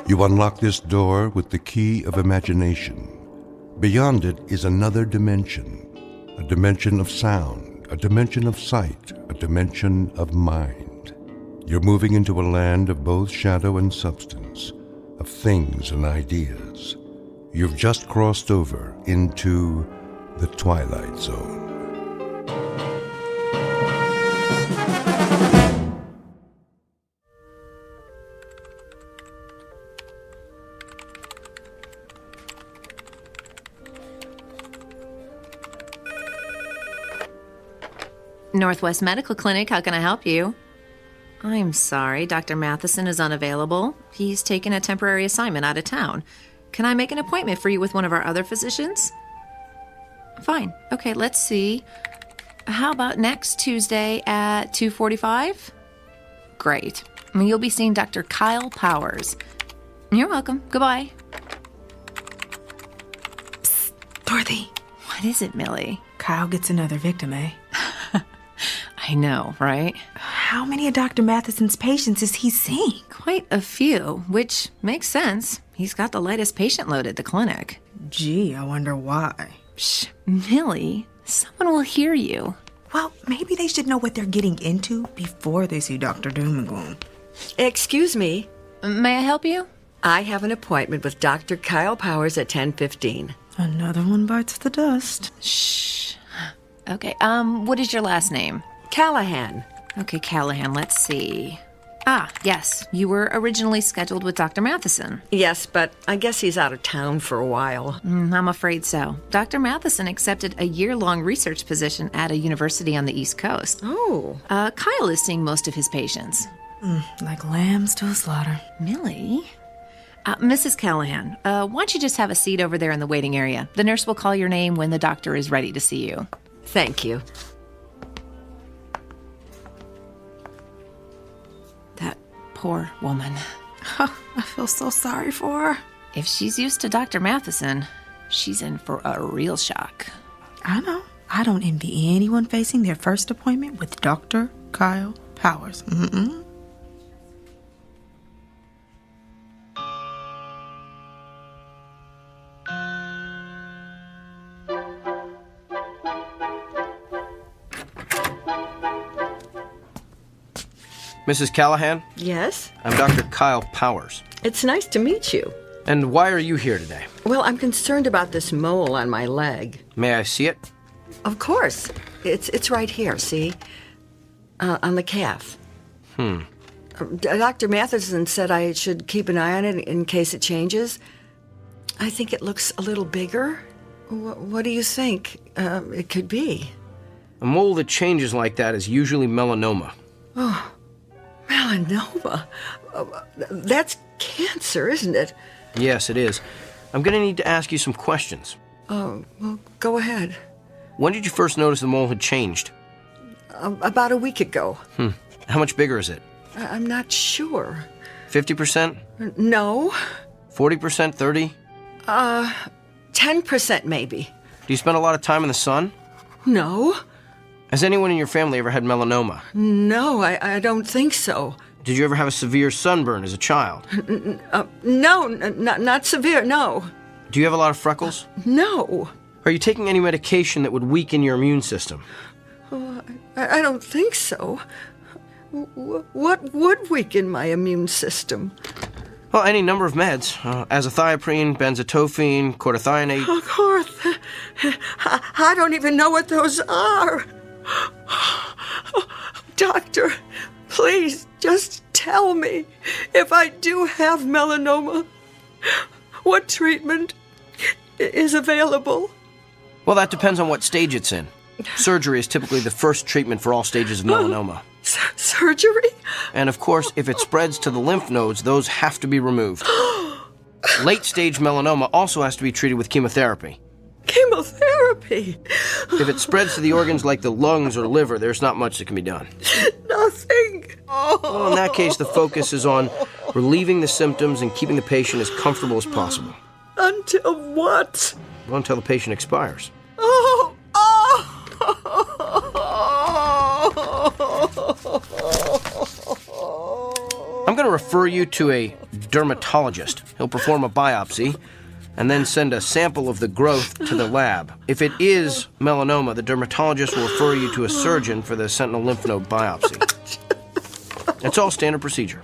You unlock this door with the key of imagination. Beyond it is another dimension, a dimension of sound, a dimension of sight, a dimension of mind. You're moving into a land of both shadow and substance, of things and ideas. You've just crossed over into the Twilight Zone. Northwest Medical Clinic, how can I help you? I'm sorry, Dr. Matheson is unavailable. He's taken a temporary assignment out of town. Can I make an appointment for you with one of our other physicians? Fine. Okay, let's see. How about next Tuesday at 2:45? Great. You'll be seeing Dr. Kyle Powers. You're welcome. Goodbye. Psst, Dorothy. What is it, Millie? Kyle gets another victim, eh? I know, right? How many of Dr. Matheson's patients is he seeing? Quite a few, which makes sense. He's got the lightest patient load at the clinic. Gee, I wonder why. Shh, Millie, someone will hear you. Well, maybe they should know what they're getting into before they see Dr. Doom and Gloom. Excuse me. May I help you? I have an appointment with Dr. Kyle Powers at 10:15. Another one bites the dust. Shh. Okay, what is your last name? Callahan. Okay, Callahan, let's see. Ah, yes, you were originally scheduled with Dr. Matheson. Yes, but I guess he's out of town for a while. I'm afraid so. Dr. Matheson accepted a year-long research position at a university on the East Coast. Oh. Kyle is seeing most of his patients. Like lambs to a slaughter. Millie? Mrs. Callahan, why don't you just have a seat over there in the waiting area? The nurse will call your name when the doctor is ready to see you. Thank you. That poor woman. I feel so sorry for her. If she's used to Dr. Matheson, she's in for a real shock. I know. I don't envy anyone facing their first appointment with Dr. Kyle Powers. Mrs. Callahan? Yes? I'm Dr. Kyle Powers. It's nice to meet you. And why are you here today? Well, I'm concerned about this mole on my leg. May I see it? Of course. It's right here, see? On the calf. Dr. Matheson said I should keep an eye on it in case it changes. I think it looks a little bigger. What do you think it could be? A mole that changes like that is usually melanoma. Oh, melanoma? That's cancer, isn't it? Yes, it is. I'm going to need to ask you some questions. Oh, well, go ahead. When did you first notice the mole had changed? About a week ago. How much bigger is it? I'm not sure. 50%? No. 40%? 30? 10% maybe. Do you spend a lot of time in the sun? No. Has anyone in your family ever had melanoma? No, I don't think so. Did you ever have a severe sunburn as a child? No, not severe, no. Do you have a lot of freckles? No. Are you taking any medication that would weaken your immune system? Oh, I don't think so. What would weaken my immune system? Well, any number of meds. Azathioprine, benzotophine, cortithionate. I don't even know what those are. Doctor, please just tell me if I do have melanoma, what treatment is available? Well, that depends on what stage it's in. Surgery is typically the first treatment for all stages of melanoma. Surgery? And of course, if it spreads to the lymph nodes, those have to be removed. Late-stage melanoma also has to be treated with chemotherapy. Chemotherapy? If it spreads to the organs like the lungs or liver, there's not much that can be done. Nothing. Well, in that case, the focus is on relieving the symptoms and keeping the patient as comfortable as possible. Until what? Well, until the patient expires. I'm going to refer you to a dermatologist. He'll perform a biopsy. and then send a sample of the growth to the lab. If it is melanoma, the dermatologist will refer you to a surgeon for the sentinel lymph node biopsy. It's all standard procedure.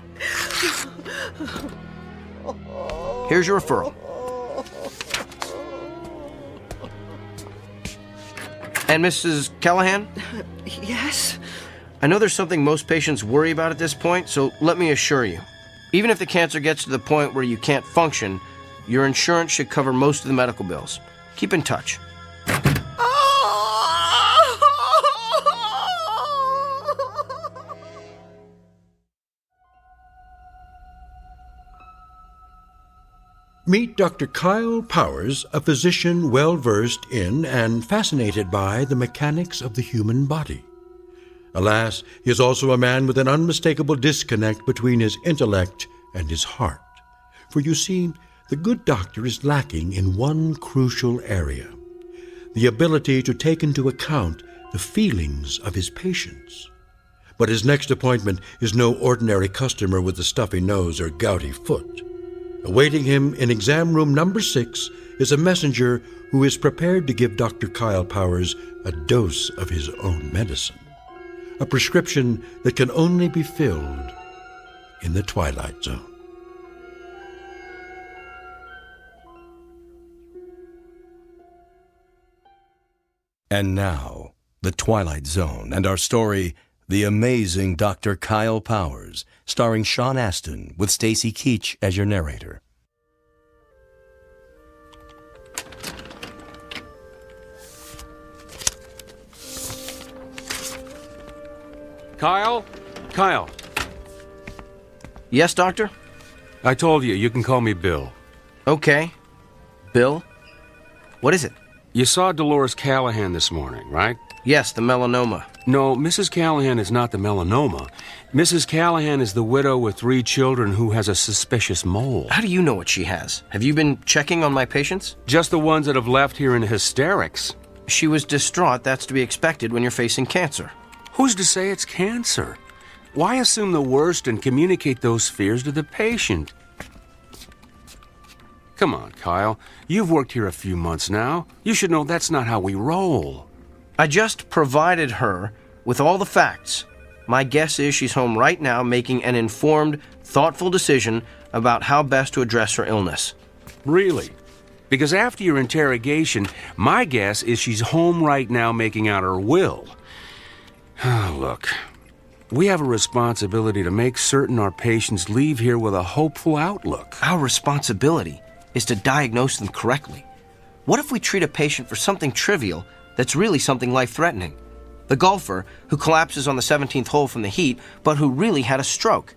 Here's your referral. And Mrs. Callahan? Yes? I know there's something most patients worry about at this point, so let me assure you. Even if the cancer gets to the point where you can't function, your insurance should cover most of the medical bills. Keep in touch. Meet Dr. Kyle Powers, a physician well-versed in and fascinated by the mechanics of the human body. Alas, he is also a man with an unmistakable disconnect between his intellect and his heart. For you see, the good doctor is lacking in one crucial area: the ability to take into account the feelings of his patients. But his next appointment is no ordinary customer with a stuffy nose or gouty foot. Awaiting him in exam room number 6 is a messenger who is prepared to give Dr. Kyle Powers a dose of his own medicine, a prescription that can only be filled in the Twilight Zone. And now, The Twilight Zone and our story, The Amazing Dr. Kyle Powers, starring Sean Astin with Stacy Keach as your narrator. Kyle? Kyle. Yes, Doctor? I told you, you can call me Bill. Okay. Bill? What is it? You saw Dolores Callahan this morning, right? Yes, the melanoma. No, Mrs. Callahan is not the melanoma. Mrs. Callahan is the widow with 3 children who has a suspicious mole. How do you know what she has? Have you been checking on my patients? Just the ones that have left here in hysterics. She was distraught. That's to be expected when you're facing cancer. Who's to say it's cancer? Why assume the worst and communicate those fears to the patient? Come on, Kyle. You've worked here a few months now. You should know that's not how we roll. I just provided her with all the facts. My guess is she's home right now making an informed, thoughtful decision about how best to address her illness. Really? Because after your interrogation, my guess is she's home right now making out her will. Look, we have a responsibility to make certain our patients leave here with a hopeful outlook. Our responsibility is to diagnose them correctly. What if we treat a patient for something trivial that's really something life-threatening? The golfer who collapses on the 17th hole from the heat, but who really had a stroke.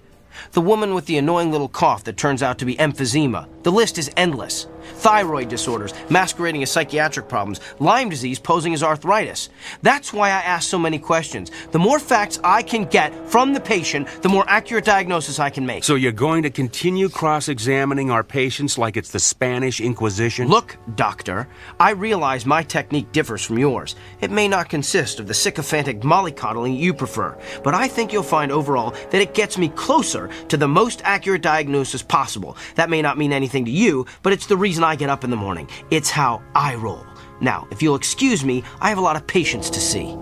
The woman with the annoying little cough that turns out to be emphysema. The list is endless. Thyroid disorders masquerading as psychiatric problems. Lyme disease posing as arthritis. That's why I ask so many questions. The more facts I can get from the patient, the more accurate diagnosis I can make. So you're going to continue cross-examining our patients like it's the Spanish Inquisition? Look, doctor, I realize my technique differs from yours. It may not consist of the sycophantic mollycoddling you prefer, but I think you'll find overall that it gets me closer to the most accurate diagnosis possible. That may not mean anything to you, but it's the reason I get up in the morning. It's how I roll. Now, if you'll excuse me, I have a lot of patients to see.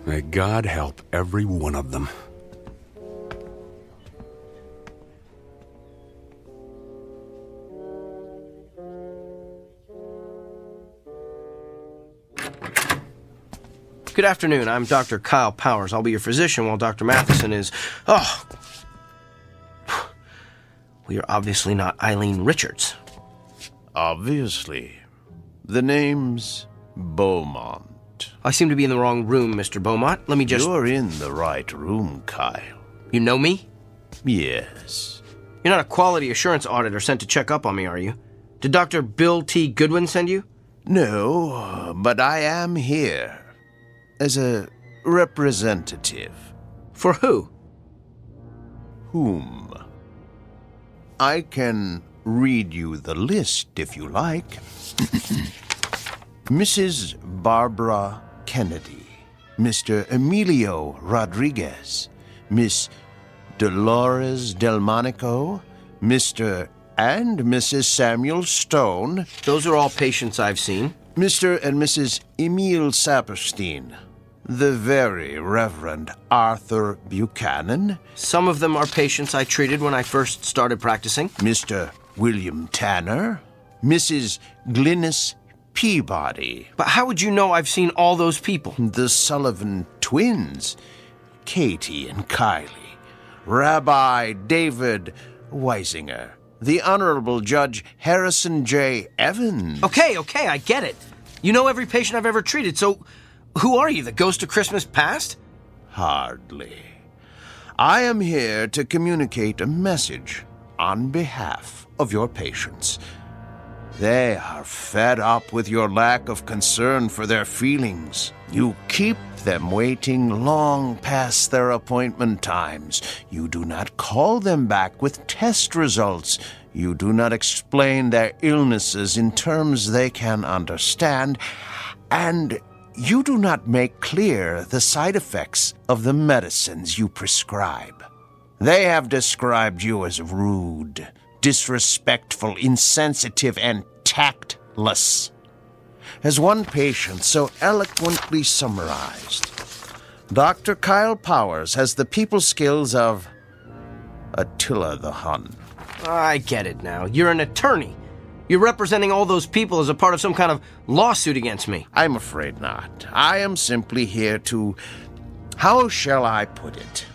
May God help every one of them. Good afternoon. I'm Dr. Kyle Powers. I'll be your physician while Dr. Matheson is... Oh! We are obviously not Eileen Richards. Obviously. The name's Beaumont. I seem to be in the wrong room, Mr. Beaumont. Let me just... You're in the right room, Kyle. You know me? Yes. You're not a quality assurance auditor sent to check up on me, are you? Did Dr. Bill T. Goodwin send you? No, but I am here as a representative. For who? Whom? I can read you the list if you like. Mrs. Barbara Kennedy, Mr. Emilio Rodriguez, Miss Dolores Delmonico, Mr. and Mrs. Samuel Stone. Those are all patients I've seen. Mr. and Mrs. Emil Saperstein. The very Reverend Arthur Buchanan. Some of them are patients I treated when I first started practicing. Mr. William Tanner. Mrs. Glynis Peabody. But how would you know I've seen all those people? The Sullivan twins. Katie and Kylie. Rabbi David Weisinger. The Honorable Judge Harrison J. Evans. Okay, I get it. You know every patient I've ever treated, so who are you, the ghost of Christmas past? Hardly. I am here to communicate a message on behalf of your patients. They are fed up with your lack of concern for their feelings. You keep them waiting long past their appointment times. You do not call them back with test results. You do not explain their illnesses in terms they can understand. And you do not make clear the side effects of the medicines you prescribe. They have described you as rude, disrespectful, insensitive, and tactless. As one patient so eloquently summarized, Dr. Kyle Powers has the people skills of Attila the Hun. I get it now. You're an attorney. You're representing all those people as a part of some kind of lawsuit against me. I'm afraid not. I am simply here to, how shall I put it,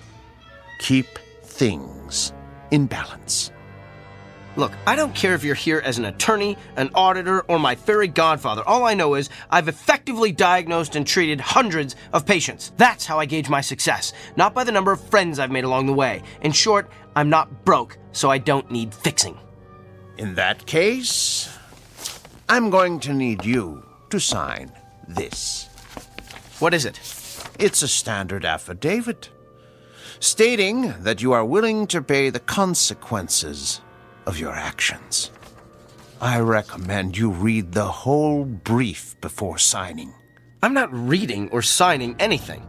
keep things in balance. Look, I don't care if you're here as an attorney, an auditor, or my fairy godfather. All I know is I've effectively diagnosed and treated hundreds of patients. That's how I gauge my success, not by the number of friends I've made along the way. In short, I'm not broke, so I don't need fixing. In that case, I'm going to need you to sign this. What is it? It's a standard affidavit, stating that you are willing to pay the consequences of your actions. I recommend you read the whole brief before signing. I'm not reading or signing anything.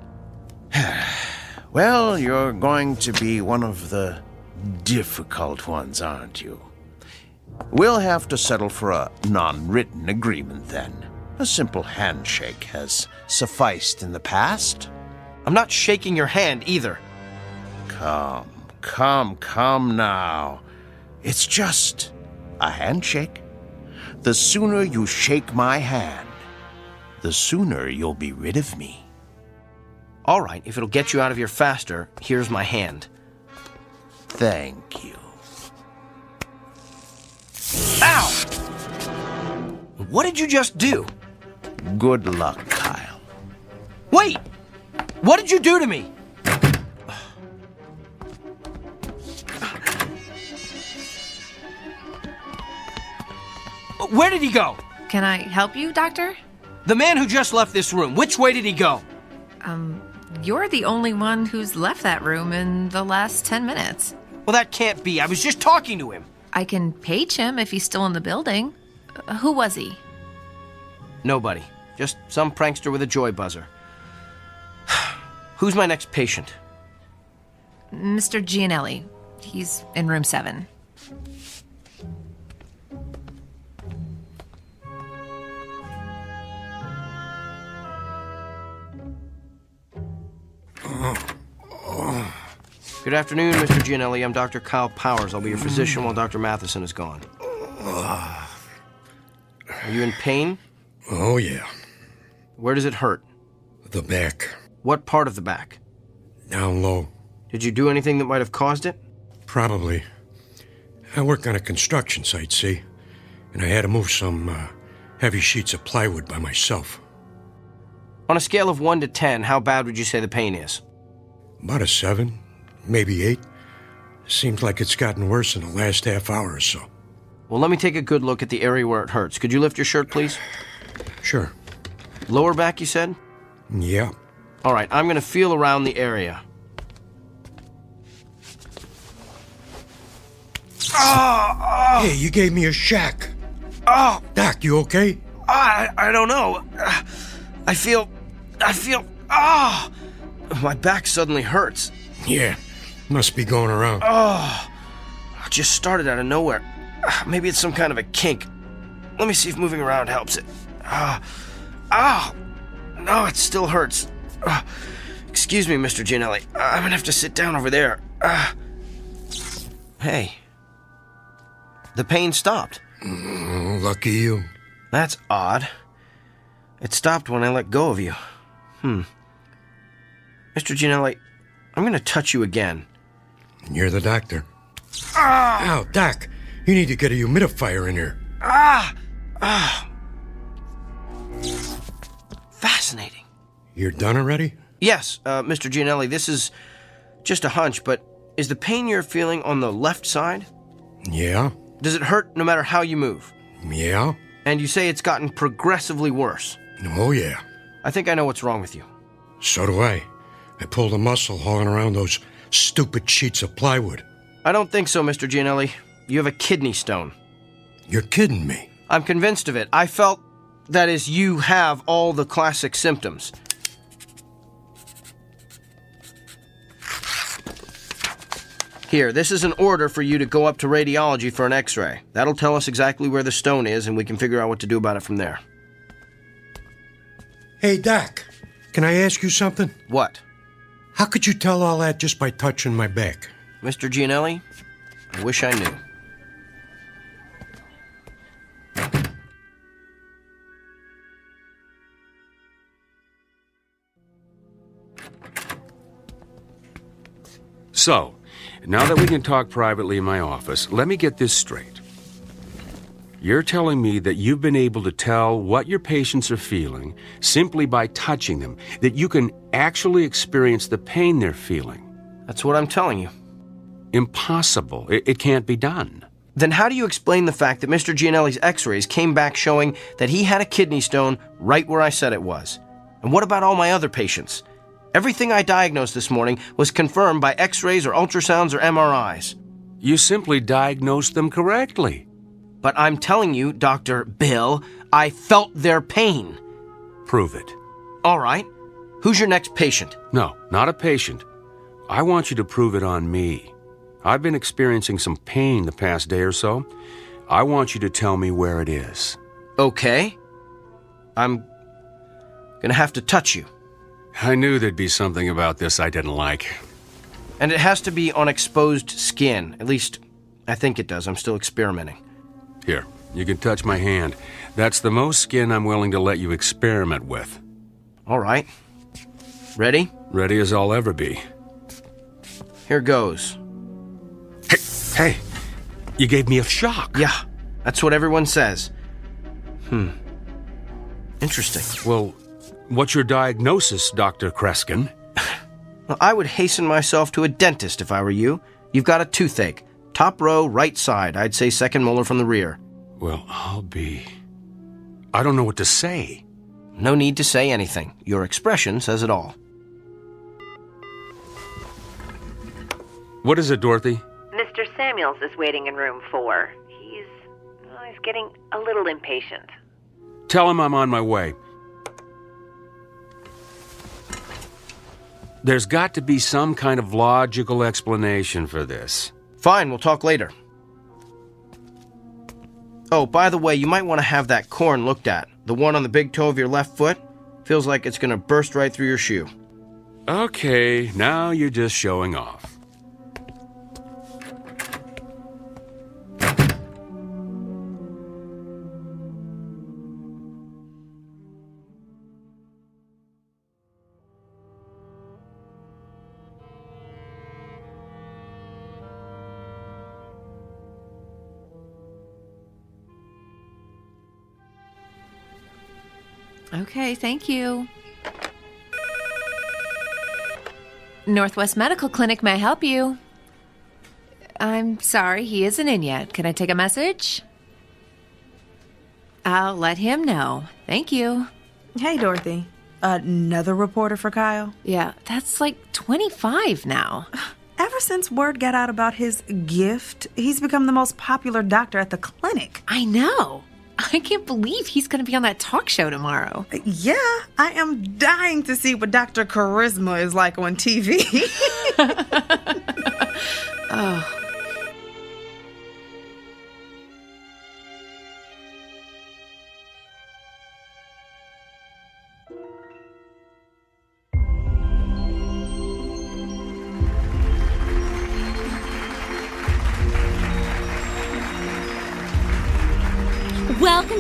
Well, you're going to be one of the difficult ones, aren't you? We'll have to settle for a non-written agreement then. A simple handshake has sufficed in the past. I'm not shaking your hand either. Come now. It's just a handshake. The sooner you shake my hand, the sooner you'll be rid of me. All right, if it'll get you out of here faster, here's my hand. Thank you. Ow! What did you just do? Good luck, Kyle. Wait! What did you do to me? Where did he go? Can I help you, Doctor? The man who just left this room, which way did he go? You're the only one who's left that room in the last 10 minutes. Well, that can't be. I was just talking to him. I can page him if he's still in the building. Who was he? Nobody. Just some prankster with a joy buzzer. Who's my next patient? Mr. Gianelli. He's in room 7. Good afternoon, Mr. Gianelli. I'm Dr. Kyle Powers. I'll be your physician while Dr. Matheson is gone. Are you in pain? Oh, yeah. Where does it hurt? The back. What part of the back? Down low. Did you do anything that might have caused it? Probably. I work on a construction site, see? And I had to move some heavy sheets of plywood by myself. On a scale of 1 to 10, how bad would you say the pain is? About a 7, maybe 8. Seems like it's gotten worse in the last half hour or so. Well, let me take a good look at the area where it hurts. Could you lift your shirt, please? Sure. Lower back, you said? Yeah. All right, I'm going to feel around the area. Hey, you gave me a shack. Doc, you okay? I don't know. I feel, my back suddenly hurts. Yeah, must be going around. just started out of nowhere. Maybe it's some kind of a kink. Let me see if moving around helps it. No, it still hurts. Excuse me, Mr. Gianelli. I'm gonna have to sit down over there. Hey. The pain stopped. Lucky you. That's odd. It stopped when I let go of you. Mr. Gianelli, I'm gonna touch you again. You're the doctor. Ow, Doc. You need to get a humidifier in here. Fascinating. You're done already? Yes, Mr. Gianelli, this is just a hunch, but is the pain you're feeling on the left side? Yeah. Does it hurt no matter how you move? Yeah. And you say it's gotten progressively worse? Oh, yeah. I think I know what's wrong with you. So do I. I pulled a muscle hauling around those stupid sheets of plywood. I don't think so, Mr. Gianelli. You have a kidney stone. You're kidding me. I'm convinced of it. I felt, that is, you have all the classic symptoms. Here, this is an order for you to go up to radiology for an x-ray. That'll tell us exactly where the stone is, and we can figure out what to do about it from there. Hey, Doc, can I ask you something? What? How could you tell all that just by touching my back? Mr. Gianelli, I wish I knew. So, now that we can talk privately in my office, let me get this straight. You're telling me that you've been able to tell what your patients are feeling simply by touching them, that you can actually experience the pain they're feeling. That's what I'm telling you. Impossible. It can't be done. Then how do you explain the fact that Mr. Gianelli's x-rays came back showing that he had a kidney stone right where I said it was? And what about all my other patients? Everything I diagnosed this morning was confirmed by x-rays or ultrasounds or MRIs. You simply diagnosed them correctly. But I'm telling you, Dr. Bill, I felt their pain. Prove it. All right. Who's your next patient? No, not a patient. I want you to prove it on me. I've been experiencing some pain the past day or so. I want you to tell me where it is. Okay. I'm gonna have to touch you. I knew there'd be something about this I didn't like. And it has to be on exposed skin. At least, I think it does. I'm still experimenting. Here, you can touch my hand. That's the most skin I'm willing to let you experiment with. All right. Ready? Ready as I'll ever be. Here goes. Hey, you gave me a shock. Yeah, that's what everyone says. Interesting. Well, what's your diagnosis, Dr. Kreskin? Well, I would hasten myself to a dentist if I were you. You've got a toothache. Top row, right side. I'd say second molar from the rear. Well, I don't know what to say. No need to say anything. Your expression says it all. What is it, Dorothy? Mr. Samuels is waiting in room 4. He's getting a little impatient. Tell him I'm on my way. There's got to be some kind of logical explanation for this. Fine, we'll talk later. Oh, by the way, you might want to have that corn looked at. The one on the big toe of your left foot. Feels like it's going to burst right through your shoe. Okay, now you're just showing off. Okay, thank you. Northwest Medical Clinic, may I help you? I'm sorry, he isn't in yet. Can I take a message? I'll let him know. Thank you. Hey, Dorothy. Another reporter for Kyle? Yeah, that's like 25 now. Ever since word got out about his gift, he's become the most popular doctor at the clinic. I know. I can't believe he's going to be on that talk show tomorrow. Yeah, I am dying to see what Dr. Charisma is like on TV. Oh.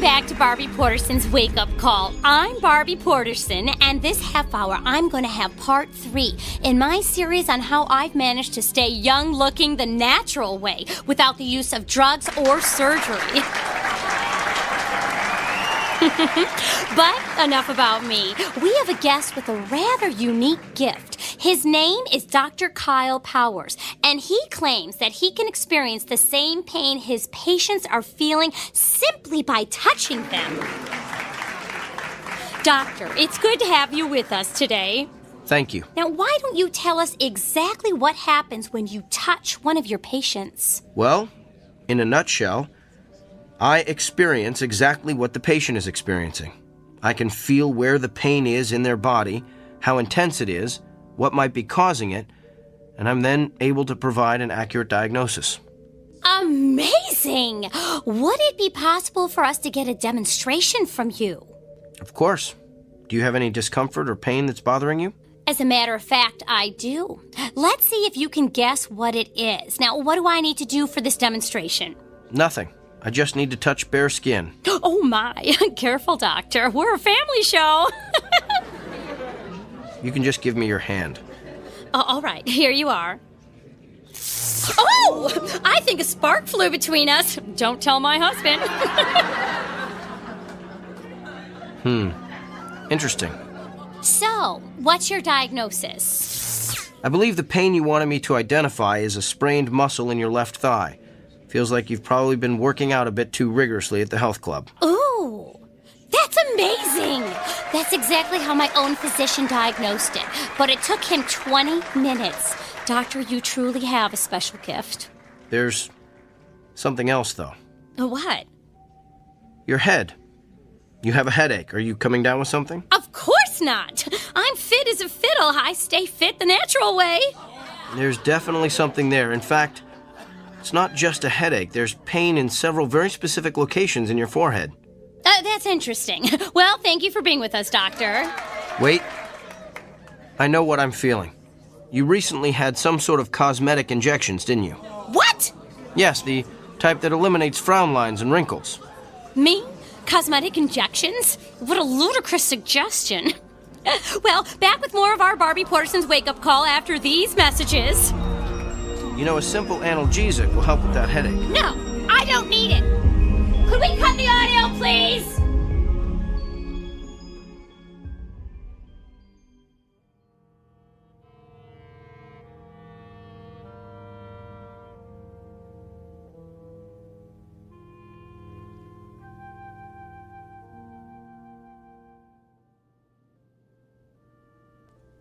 back to Barbie Porterson's Wake Up Call. I'm Barbie Porterson, and this half hour I'm going to have part 3 in my series on how I've managed to stay young looking the natural way without the use of drugs or surgery. But enough about me. We have a guest with a rather unique gift. His name is Dr. Kyle Powers, and he claims that he can experience the same pain his patients are feeling simply by touching them. Doctor, it's good to have you with us today. Thank you. Now, why don't you tell us exactly what happens when you touch one of your patients? Well, in a nutshell, I experience exactly what the patient is experiencing. I can feel where the pain is in their body, how intense it is, what might be causing it, and I'm then able to provide an accurate diagnosis. Amazing! Would it be possible for us to get a demonstration from you? Of course. Do you have any discomfort or pain that's bothering you? As a matter of fact, I do. Let's see if you can guess what it is. Now, what do I need to do for this demonstration? Nothing. I just need to touch bare skin. Oh my, careful, doctor. We're a family show. You can just give me your hand. All right, here you are. Oh, I think a spark flew between us. Don't tell my husband. Interesting. So, what's your diagnosis? I believe the pain you wanted me to identify is a sprained muscle in your left thigh. Feels like you've probably been working out a bit too rigorously at the health club. Ooh, that's amazing! That's exactly how my own physician diagnosed it, but it took him 20 minutes. Doctor, you truly have a special gift. There's something else, though. What? Your head. You have a headache. Are you coming down with something? Of course not! I'm fit as a fiddle. I stay fit the natural way. There's definitely something there. In fact, it's not just a headache. There's pain in several very specific locations in your forehead. That's interesting. Well, thank you for being with us, Doctor. Wait. I know what I'm feeling. You recently had some sort of cosmetic injections, didn't you? What? Yes, the type that eliminates frown lines and wrinkles. Me? Cosmetic injections? What a ludicrous suggestion. Well, back with more of our Barbie Porterson's Wake Up Call after these messages. You know, a simple analgesic will help with that headache. No, I don't need it. Could we cut the audio, please?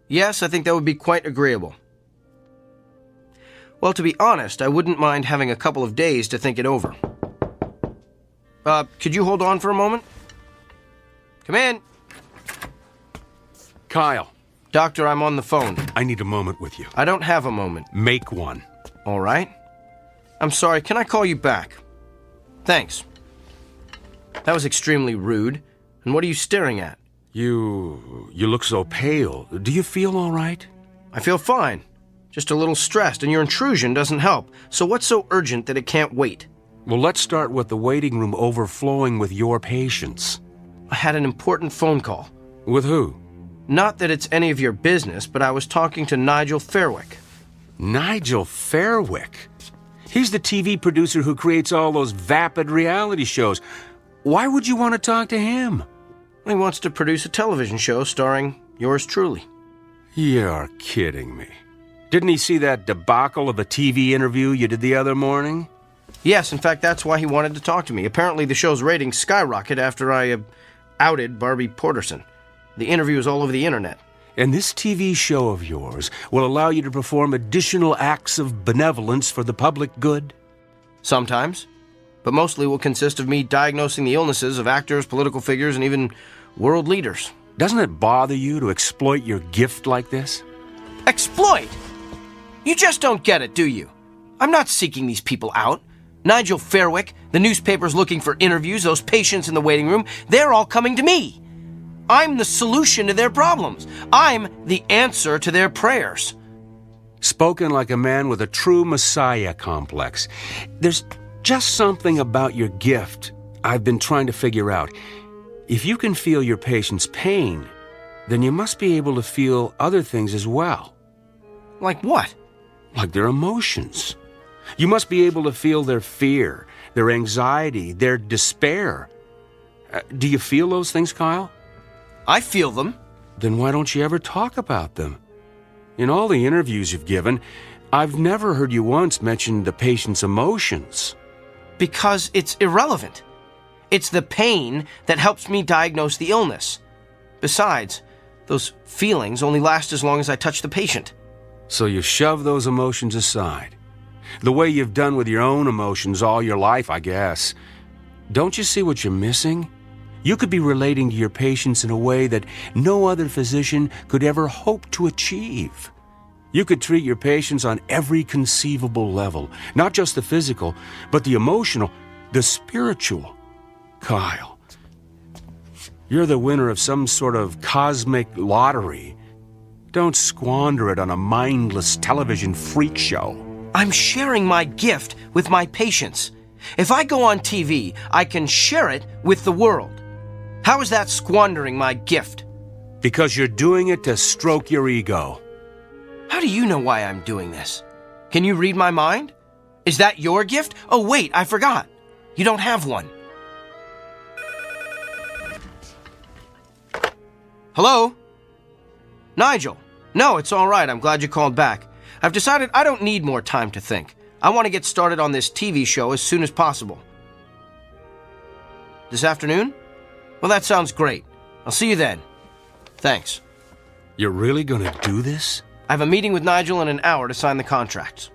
Yes, I think that would be quite agreeable. Well, to be honest, I wouldn't mind having a couple of days to think it over. Could you hold on for a moment? Come in. Kyle. Doctor, I'm on the phone. I need a moment with you. I don't have a moment. Make one. All right. I'm sorry, can I call you back? Thanks. That was extremely rude. And what are you staring at? You look so pale. Do you feel all right? I feel fine. Just a little stressed, and your intrusion doesn't help. So what's so urgent that it can't wait? Well, let's start with the waiting room overflowing with your patients. I had an important phone call. With who? Not that it's any of your business, but I was talking to Nigel Fairwick. Nigel Fairwick? He's the TV producer who creates all those vapid reality shows. Why would you want to talk to him? He wants to produce a television show starring yours truly. You're kidding me. Didn't he see that debacle of a TV interview you did the other morning? Yes, in fact, that's why he wanted to talk to me. Apparently the show's ratings skyrocketed after I outed Barbie Porterson. The interview is all over the internet. And this TV show of yours will allow you to perform additional acts of benevolence for the public good? Sometimes. But mostly will consist of me diagnosing the illnesses of actors, political figures, and even world leaders. Doesn't it bother you to exploit your gift like this? Exploit? You just don't get it, do you? I'm not seeking these people out. Nigel Fairwick, the newspapers looking for interviews, those patients in the waiting room, they're all coming to me. I'm the solution to their problems. I'm the answer to their prayers. Spoken like a man with a true Messiah complex. There's just something about your gift I've been trying to figure out. If you can feel your patient's pain, then you must be able to feel other things as well. Like what? Like their emotions. You must be able to feel their fear, their anxiety, their despair. Do you feel those things, Kyle? I feel them. Then why don't you ever talk about them? In all the interviews you've given, I've never heard you once mention the patient's emotions. Because it's irrelevant. It's the pain that helps me diagnose the illness. Besides, those feelings only last as long as I touch the patient. So you shove those emotions aside. The way you've done with your own emotions all your life, I guess. Don't you see what you're missing? You could be relating to your patients in a way that no other physician could ever hope to achieve. You could treat your patients on every conceivable level, not just the physical, but the emotional, the spiritual. Kyle, you're the winner of some sort of cosmic lottery. Don't squander it on a mindless television freak show. I'm sharing my gift with my patients. If I go on TV, I can share it with the world. How is that squandering my gift? Because you're doing it to stroke your ego. How do you know why I'm doing this? Can you read my mind? Is that your gift? Oh, wait, I forgot. You don't have one. Hello? Nigel? No, it's all right. I'm glad you called back. I've decided I don't need more time to think. I want to get started on this TV show as soon as possible. This afternoon? Well, that sounds great. I'll see you then. Thanks. You're really gonna do this? I have a meeting with Nigel in an hour to sign the contracts.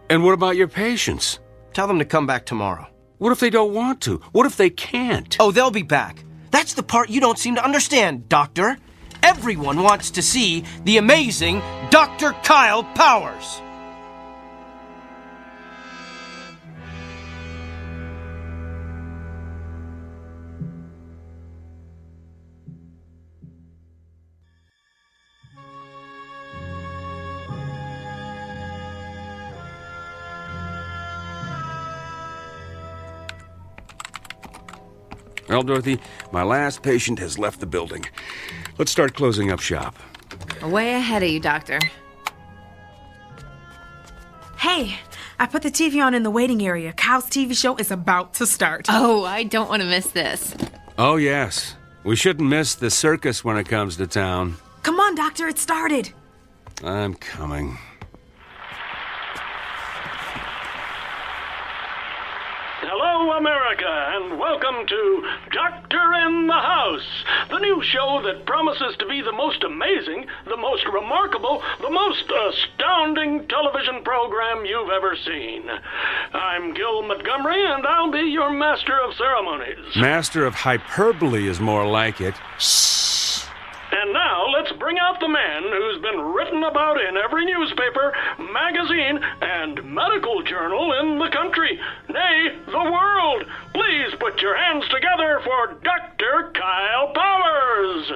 And what about your patients? Tell them to come back tomorrow. What if they don't want to? What if they can't? Oh, they'll be back. That's the part you don't seem to understand, Doctor. Everyone wants to see the amazing Dr. Kyle Powers. Well, Dorothy, my last patient has left the building. Let's start closing up shop. Way ahead of you, Doctor. Hey, I put the TV on in the waiting area. Kyle's TV show is about to start. Oh, I don't want to miss this. Oh, yes. We shouldn't miss the circus when it comes to town. Come on, Doctor, it started. I'm coming. Hello, America, and welcome to Doctor in the House, the new show that promises to be the most amazing, the most remarkable, the most astounding television program you've ever seen. I'm Gil Montgomery, and I'll be your master of ceremonies. Master of hyperbole is more like it. And now, let's bring out the man who's been written about in every newspaper, magazine, and medical journal in the country, nay, the world. Please put your hands together for Dr. Kyle Powers.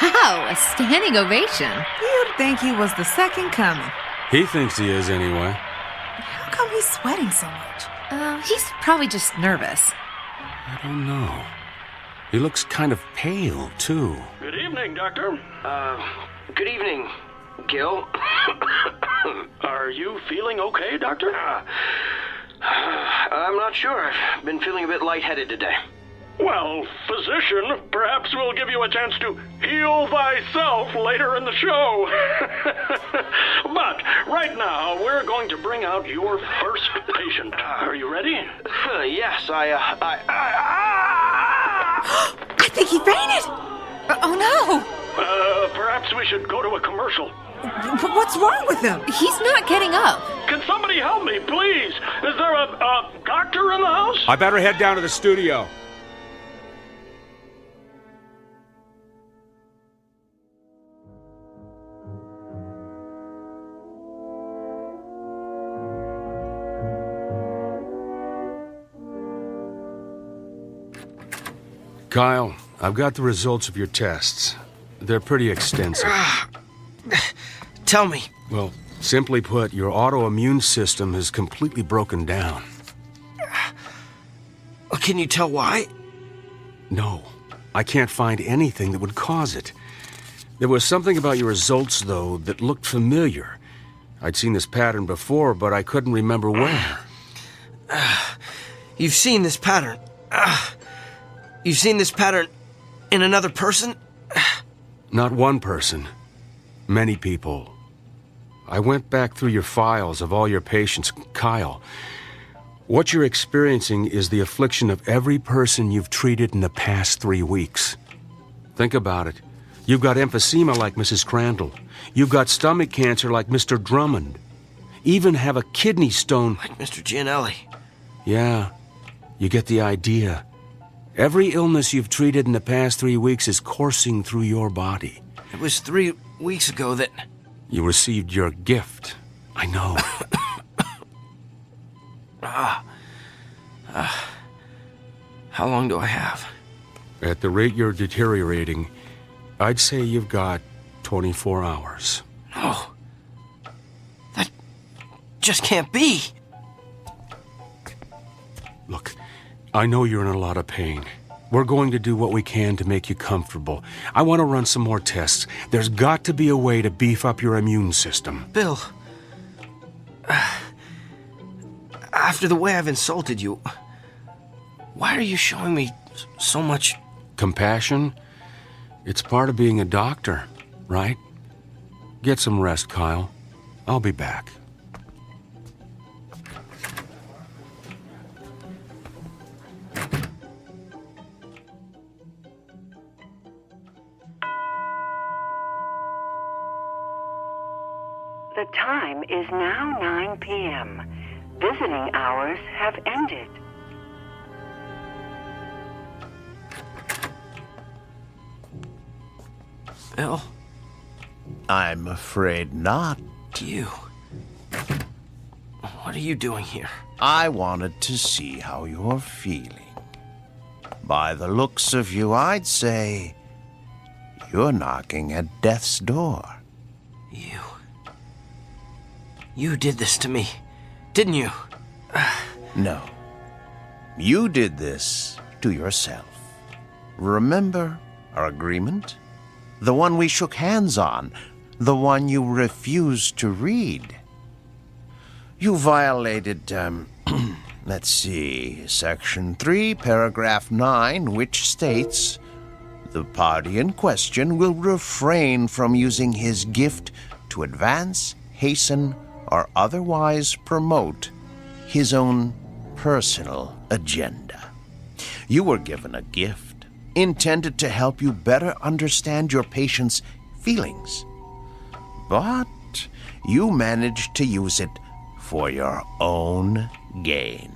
Wow, a standing ovation. You'd think he was the second coming. He thinks he is anyway. How come he's sweating so much? He's probably just nervous. I don't know. He looks kind of pale, too. Good evening, Doctor. Good evening, Gil. Are you feeling okay, Doctor? I'm not sure. I've been feeling a bit lightheaded today. Well, physician, perhaps we'll give you a chance to heal thyself later in the show. But right now, we're going to bring out your first patient. Are you ready? Yes, I think he fainted. Oh, no. Perhaps we should go to a commercial. But what's wrong with him? He's not getting up. Can somebody help me, please? Is there a doctor in the house? I better head down to the studio. Kyle, I've got the results of your tests. They're pretty extensive. Tell me. Well, simply put, your autoimmune system has completely broken down. Can you tell why? No, I can't find anything that would cause it. There was something about your results, though, that looked familiar. I'd seen this pattern before, but I couldn't remember where. You've seen this pattern. You've seen this pattern in another person? Not one person. Many people. I went back through your files of all your patients. Kyle, what you're experiencing is the affliction of every person you've treated in the past 3 weeks. Think about it. You've got emphysema like Mrs. Crandall. You've got stomach cancer like Mr. Drummond. Even have a kidney stone like Mr. Gianelli. Yeah, you get the idea. Every illness you've treated in the past 3 weeks is coursing through your body. It was 3 weeks ago that... You received your gift. I know. How long do I have? At the rate you're deteriorating, I'd say you've got 24 hours. No. That just can't be. Look, I know you're in a lot of pain. We're going to do what we can to make you comfortable. I want to run some more tests. There's got to be a way to beef up your immune system. Bill, after the way I've insulted you, why are you showing me so much... Compassion? It's part of being a doctor, right? Get some rest, Kyle. I'll be back. The time is now 9 p.m. Visiting hours have ended. Bill? I'm afraid not. You? What are you doing here? I wanted to see how you're feeling. By the looks of you, I'd say you're knocking at death's door. You did this to me, didn't you? No. You did this to yourself. Remember our agreement? The one we shook hands on. The one you refused to read. You violated, let's see, Section 3, Paragraph 9, which states, the party in question will refrain from using his gift to advance, hasten, or otherwise promote his own personal agenda. You were given a gift intended to help you better understand your patient's feelings. But you managed to use it for your own gain.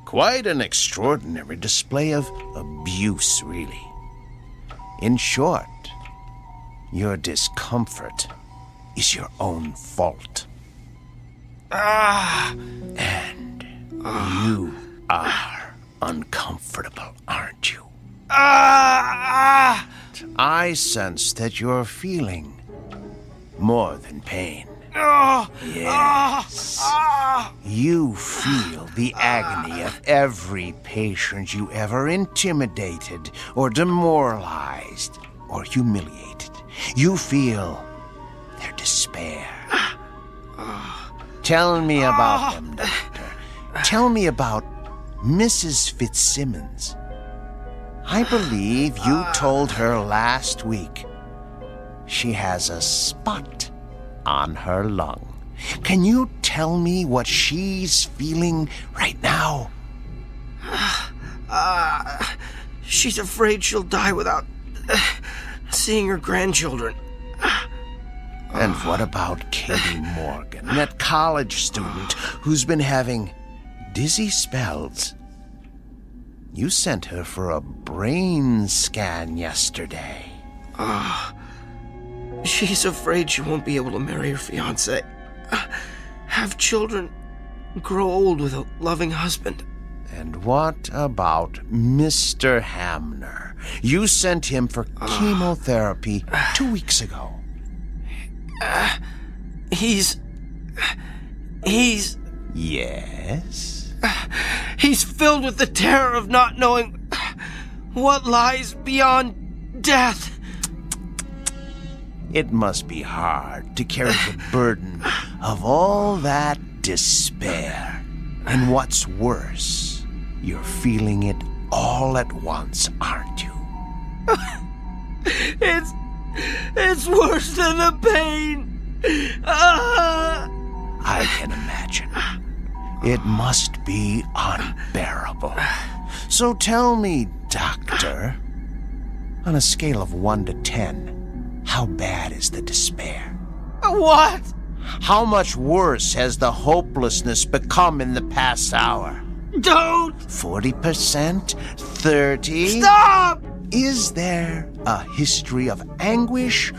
Quite an extraordinary display of abuse, really. In short, your discomfort is your own fault. And you are uncomfortable, aren't you? I sense that you're feeling more than pain. Yes. You feel the agony of every patient you ever intimidated or demoralized or humiliated. You feel their despair. Tell me about them, Doctor. Tell me about Mrs. Fitzsimmons. I believe you told her last week she has a spot on her lung. Can you tell me what she's feeling right now? She's afraid she'll die without seeing her grandchildren. And what about Katie Morgan, that college student who's been having dizzy spells? You sent her for a brain scan yesterday. She's afraid she won't be able to marry her fiancé, have children, grow old with a loving husband. And what about Mr. Hamner? You sent him for chemotherapy 2 weeks ago. He's... Yes? He's filled with the terror of not knowing what lies beyond death. It must be hard to carry the burden of all that despair. And what's worse, you're feeling it all at once, aren't you? It's worse than the pain. I can imagine. It must be unbearable. So tell me, Doctor, on a scale of 1 to 10, how bad is the despair? What? How much worse has the hopelessness become in the past hour? Don't! 40%? 30? Stop! Is there a history of anguish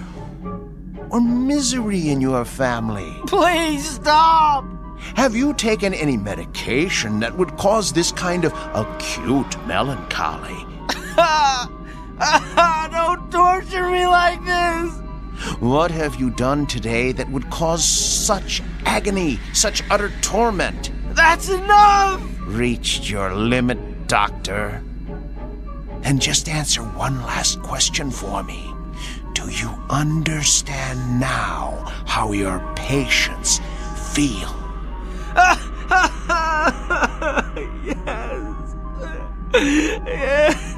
or misery in your family? Please stop! Have you taken any medication that would cause this kind of acute melancholy? Don't torture me like this! What have you done today that would cause such agony, such utter torment? That's enough! Reached your limit, Doctor. And just answer one last question for me. Do you understand now how your patients feel? Yes.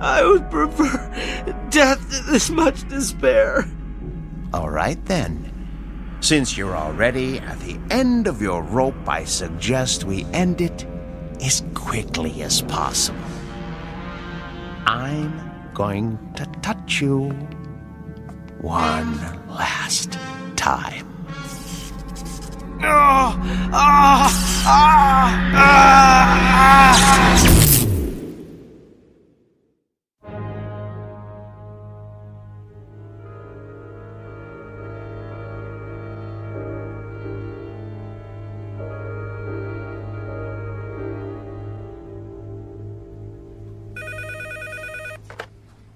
I would prefer death to this much despair. All right, then. Since you're already at the end of your rope, I suggest we end it as quickly as possible. I'm going to touch you one last time.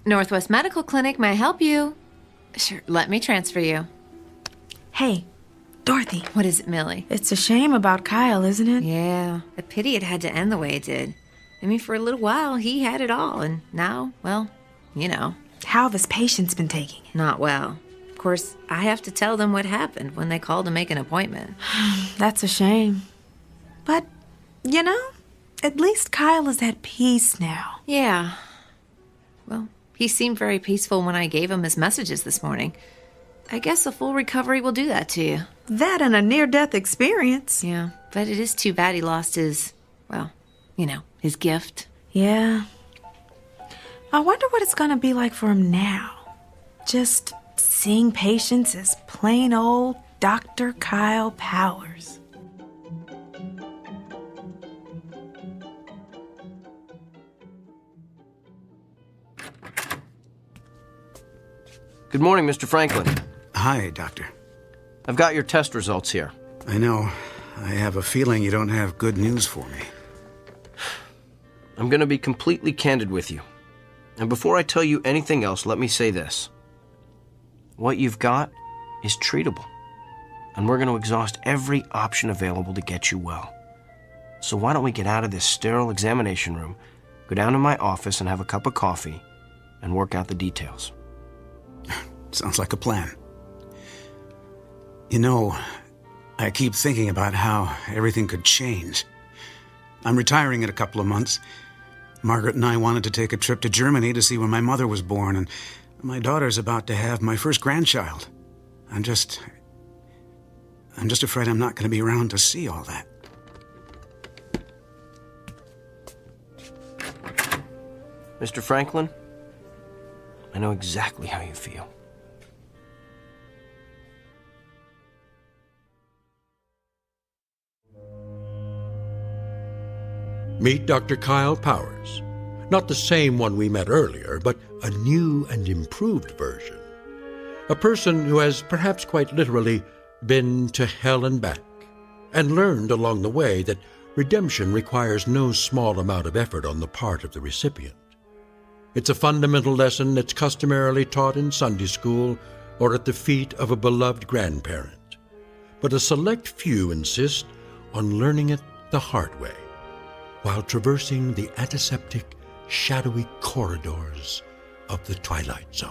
Northwest Medical Clinic, may I help you? Sure, let me transfer you. Hey, Dorothy. What is it, Millie? It's a shame about Kyle, isn't it? Yeah, a pity it had to end the way it did. I mean, for a little while, he had it all, and now, well, you know. How have his patients been taking it? Not well. Of course, I have to tell them what happened when they called to make an appointment. That's a shame. But, you know, at least Kyle is at peace now. Yeah. Well, he seemed very peaceful when I gave him his messages this morning. I guess a full recovery will do that to you. That and a near-death experience. Yeah, but it is too bad he lost his, well, you know, his gift. Yeah. I wonder what it's gonna be like for him now. Just seeing patients as plain old Dr. Kyle Powers. Good morning, Mr. Franklin. Hi, Doctor. I've got your test results here. I know. I have a feeling you don't have good news for me. I'm going to be completely candid with you. And before I tell you anything else, let me say this. What you've got is treatable. And we're going to exhaust every option available to get you well. So why don't we get out of this sterile examination room, go down to my office and have a cup of coffee, and work out the details. Sounds like a plan. You know, I keep thinking about how everything could change. I'm retiring in a couple of months. Margaret and I wanted to take a trip to Germany to see where my mother was born, and my daughter's about to have my first grandchild. I'm just afraid I'm not going to be around to see all that. Mr. Franklin, I know exactly how you feel. Meet Dr. Kyle Powers. Not the same one we met earlier, but a new and improved version. A person who has perhaps quite literally been to hell and back, and learned along the way that redemption requires no small amount of effort on the part of the recipient. It's a fundamental lesson that's customarily taught in Sunday school or at the feet of a beloved grandparent. But a select few insist on learning it the hard way while traversing the antiseptic, shadowy corridors of the Twilight Zone.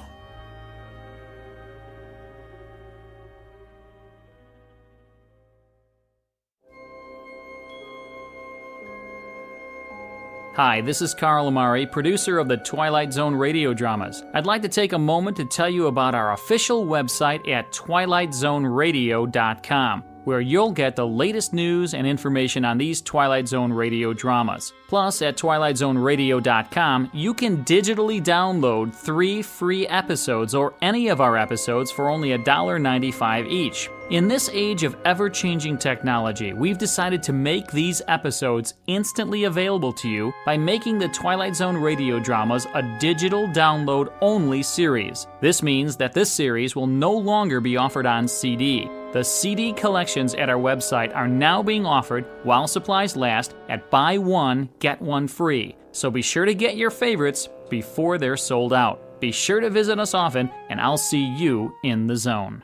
Hi, this is Carl Amari, producer of the Twilight Zone radio dramas. I'd like to take a moment to tell you about our official website at twilightzoneradio.com, where you'll get the latest news and information on these Twilight Zone radio dramas. Plus, at twilightzoneradio.com, you can digitally download 3 free episodes or any of our episodes for only $1.95 each. In this age of ever-changing technology, we've decided to make these episodes instantly available to you by making the Twilight Zone radio dramas a digital download-only series. This means that this series will no longer be offered on CD. The CD collections at our website are now being offered while supplies last at buy one, get one free. So be sure to get your favorites before they're sold out. Be sure to visit us often, and I'll see you in the zone.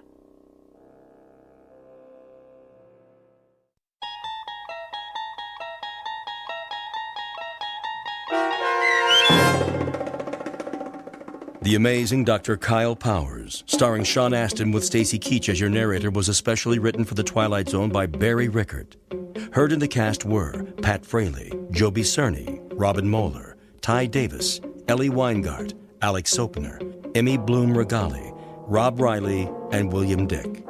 The Amazing Dr. Kyle Powers, starring Sean Astin with Stacy Keach as your narrator, was especially written for The Twilight Zone by Barry Rickert. Heard in the cast were Pat Fraley, Joby Cerny, Robin Moeller, Ty Davis, Ellie Weingart, Alex Sopener, Emmy Bloom Regali, Rob Riley, and William Dick.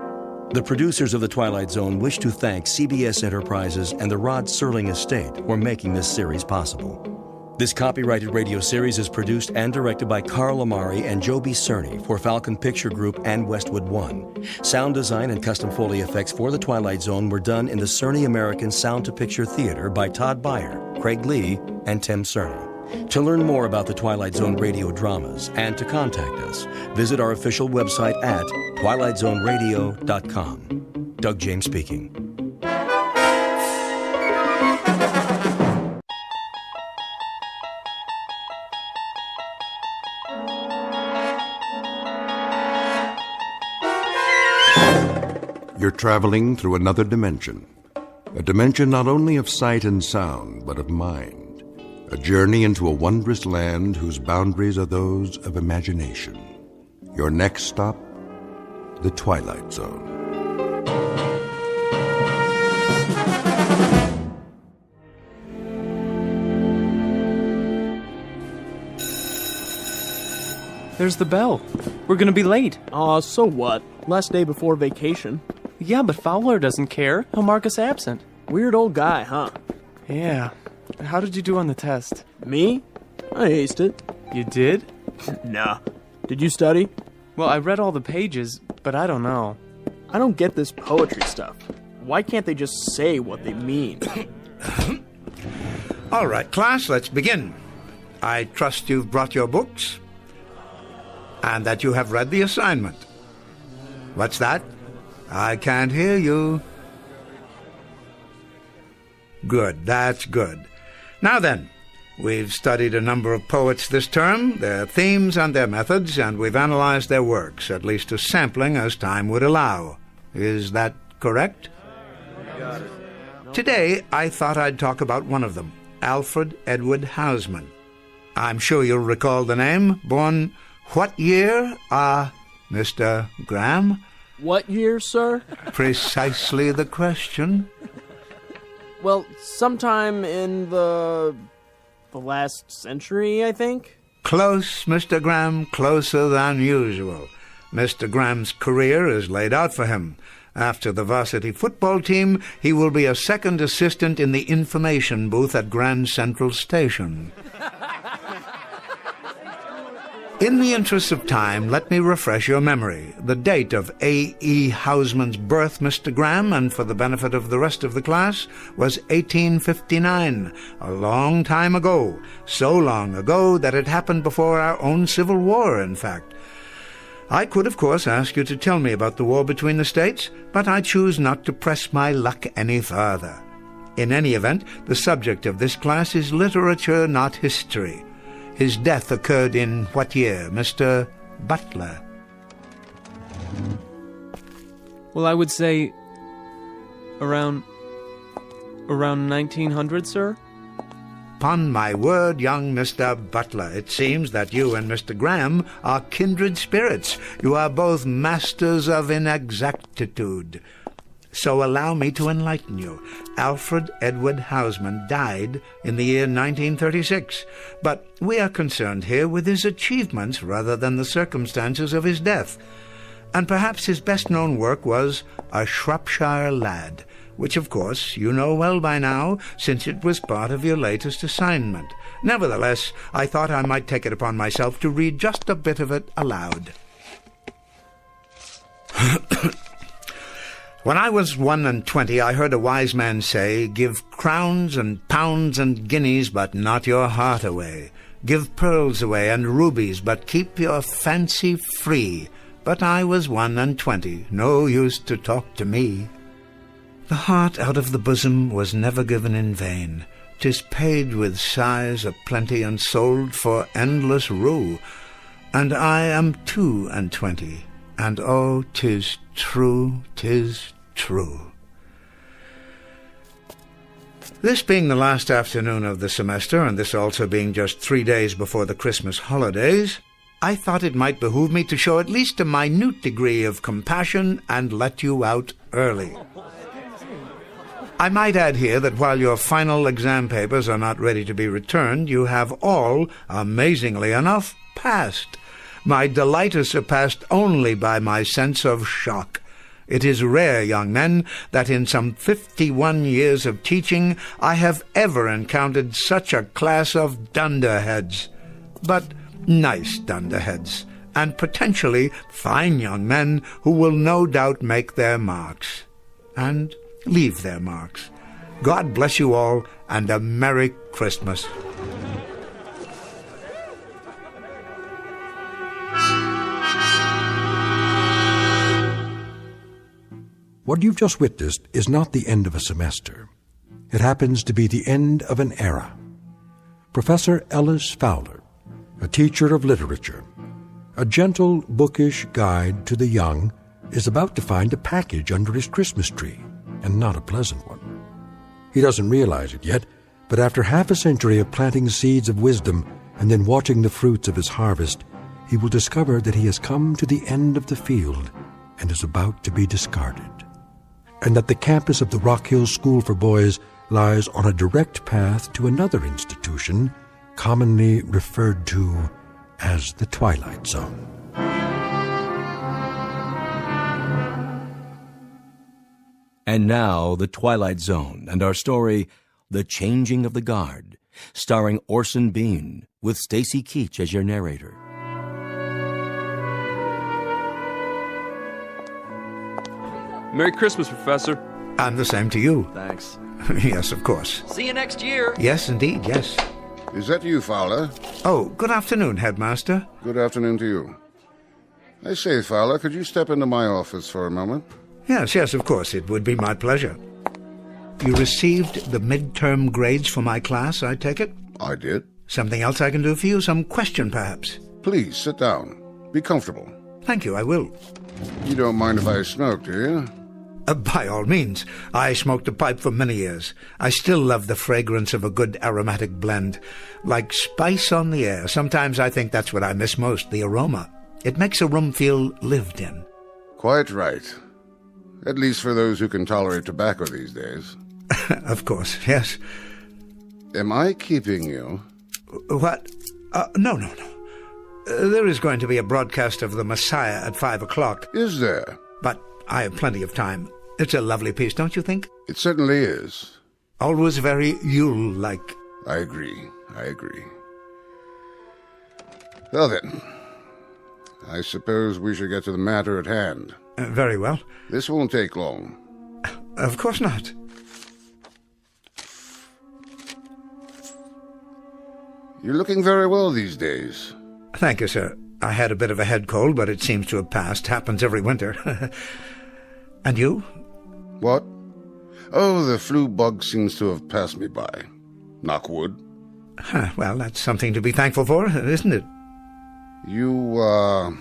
The producers of The Twilight Zone wish to thank CBS Enterprises and the Rod Serling Estate for making this series possible. This copyrighted radio series is produced and directed by Carl Amari and Joby Cerny for Falcon Picture Group and Westwood One. Sound design and custom Foley effects for The Twilight Zone were done in the Cerny American Sound to Picture Theater by Todd Beyer, Craig Lee, and Tim Cerny. To learn more about the Twilight Zone radio dramas and to contact us, visit our official website at twilightzoneradio.com. Doug James speaking. You're traveling through another dimension. A dimension not only of sight and sound, but of mind. A journey into a wondrous land whose boundaries are those of imagination. Your next stop, the Twilight Zone. There's the bell. We're gonna be late. Aw, so what? Last day before vacation. Yeah, but Fowler doesn't care. He'll mark us absent. Weird old guy, huh? Yeah. How did you do on the test? Me? I aced it. You did? Nah. Did you study? Well, I read all the pages, but I don't know. I don't get this poetry stuff. Why can't they just say what they mean? All right, class, let's begin. I trust you've brought your books and that you have read the assignment. What's that? I can't hear you. Good, that's good. Now then, we've studied a number of poets this term, their themes and their methods, and we've analyzed their works, at least a sampling as time would allow. Is that correct? Got it. Today, I thought I'd talk about one of them, Alfred Edward Houseman. I'm sure you'll recall the name. Born what year? Mr. Graham? What year, sir? Precisely the question. Well, sometime in the last century, I think. Close, Mr. Graham, closer than usual. Mr. Graham's career is laid out for him. After the varsity football team, he will be a second assistant in the information booth at Grand Central Station. In the interest of time, let me refresh your memory. The date of A.E. Houseman's birth, Mr. Graham, and for the benefit of the rest of the class, was 1859, a long time ago. So long ago that it happened before our own Civil War, in fact. I could, of course, ask you to tell me about the war between the states, but I choose not to press my luck any further. In any event, the subject of this class is literature, not history. His death occurred in what year, Mr. Butler? Well, I would say around Around 1900, sir? Upon my word, young Mr. Butler, it seems that you and Mr. Graham are kindred spirits. You are both masters of inexactitude. So allow me to enlighten you. Alfred Edward Hausman died in the year 1936, but we are concerned here with his achievements rather than the circumstances of his death. And perhaps his best-known work was A Shropshire Lad, which, of course, you know well by now, since it was part of your latest assignment. Nevertheless, I thought I might take it upon myself to read just a bit of it aloud. When I was 21, I heard a wise man say, "Give crowns and pounds and guineas, but not your heart away. Give pearls away and rubies, but keep your fancy free." But I was 21, no use to talk to me. The heart out of the bosom was never given in vain. 'Tis paid with sighs a plenty and sold for endless rue. And I am 22, and oh, 'tis true, 'tis true. This being the last afternoon of the semester, and this also being just 3 days before the Christmas holidays, I thought it might behoove me to show at least a minute degree of compassion and let you out early. I might add here that while your final exam papers are not ready to be returned, you have all, amazingly enough, passed. My delight is surpassed only by my sense of shock. It is rare, young men, that in some 51 years of teaching I have ever encountered such a class of dunderheads. But nice dunderheads, and potentially fine young men who will no doubt make their marks. And leave their marks. God bless you all, and a Merry Christmas. What you've just witnessed is not the end of a semester. It happens to be the end of an era. Professor Ellis Fowler, a teacher of literature, a gentle, bookish guide to the young, is about to find a package under his Christmas tree, and not a pleasant one. He doesn't realize it yet, but after half a century of planting seeds of wisdom and then watching the fruits of his harvest, he will discover that he has come to the end of the field and is about to be discarded, and that the campus of the Rock Hill School for Boys lies on a direct path to another institution commonly referred to as the Twilight Zone. And now, The Twilight Zone, and our story, The Changing of the Guard, starring Orson Bean, with Stacy Keach as your narrator. Merry Christmas, Professor. And the same to you. Thanks. Yes, of course. See you next year. Yes, indeed, yes. Is that you, Fowler? Oh, good afternoon, Headmaster. Good afternoon to you. I say, Fowler, could you step into my office for a moment? Yes, of course. It would be my pleasure. You received the midterm grades for my class, I take it? I did. Something else I can do for you? Some question, perhaps? Please, sit down. Be comfortable. Thank you, I will. You don't mind if I smoke, do you? By all means. I smoked a pipe for many years. I still love the fragrance of a good aromatic blend. Like spice on the air. Sometimes I think that's what I miss most, the aroma. It makes a room feel lived in. Quite right. At least for those who can tolerate tobacco these days. Of course, yes. Am I keeping you? What? No. There is going to be a broadcast of The Messiah at 5 o'clock. Is there? But I have plenty of time. It's a lovely piece, don't you think? It certainly is. Always very Yule-like. I agree. Well then, I suppose we should get to the matter at hand. Very well. This won't take long. Of course not. You're looking very well these days. Thank you, sir. I had a bit of a head cold, but it seems to have passed. Happens every winter. And you? What? Oh, the flu bug seems to have passed me by. Knock wood. Well, that's something to be thankful for, isn't it? You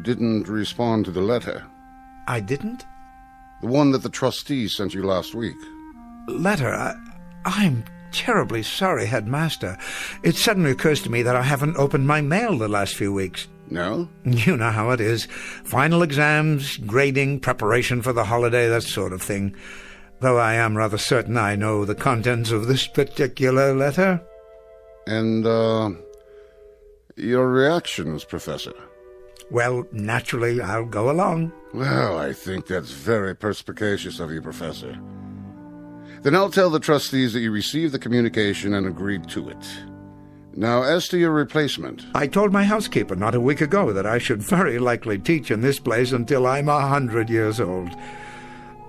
didn't respond to the letter. I didn't? The one that the trustees sent you last week. Letter? I'm terribly sorry, Headmaster. It suddenly occurs to me that I haven't opened my mail the last few weeks. No? You know how it is. Final exams, grading, preparation for the holiday, that sort of thing. Though I am rather certain I know the contents of this particular letter. And, your reactions, Professor? Well, naturally, I'll go along. Well, I think that's very perspicacious of you, Professor. Then I'll tell the trustees that you received the communication and agreed to it. Now, as to your replacement... I told my housekeeper not a week ago that I should very likely teach in this place until I'm 100 years old.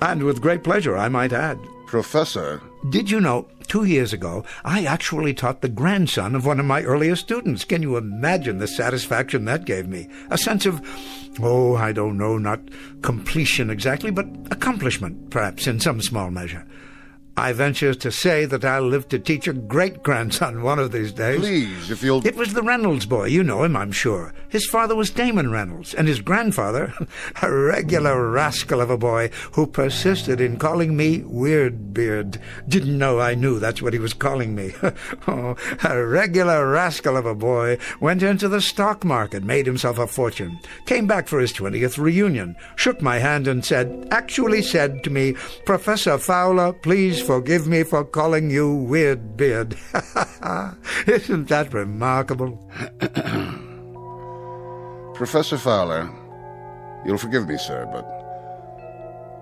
And with great pleasure, I might add. Professor... Did you know, 2 years ago, I actually taught the grandson of one of my earliest students. Can you imagine the satisfaction that gave me? A sense of, I don't know, not completion exactly, but accomplishment, perhaps, in some small measure. I venture to say that I'll live to teach a great-grandson one of these days. Please, if you'll... It was the Reynolds boy. You know him, I'm sure. His father was Damon Reynolds, and his grandfather, a regular rascal of a boy who persisted in calling me Weirdbeard. Didn't know I knew that's what he was calling me. A regular rascal of a boy went into the stock market, made himself a fortune, came back for his 20th reunion, shook my hand and actually said to me, "Professor Fowler, please forgive me for calling you Weirdbeard." Isn't that remarkable? Professor Fowler, you'll forgive me, sir, but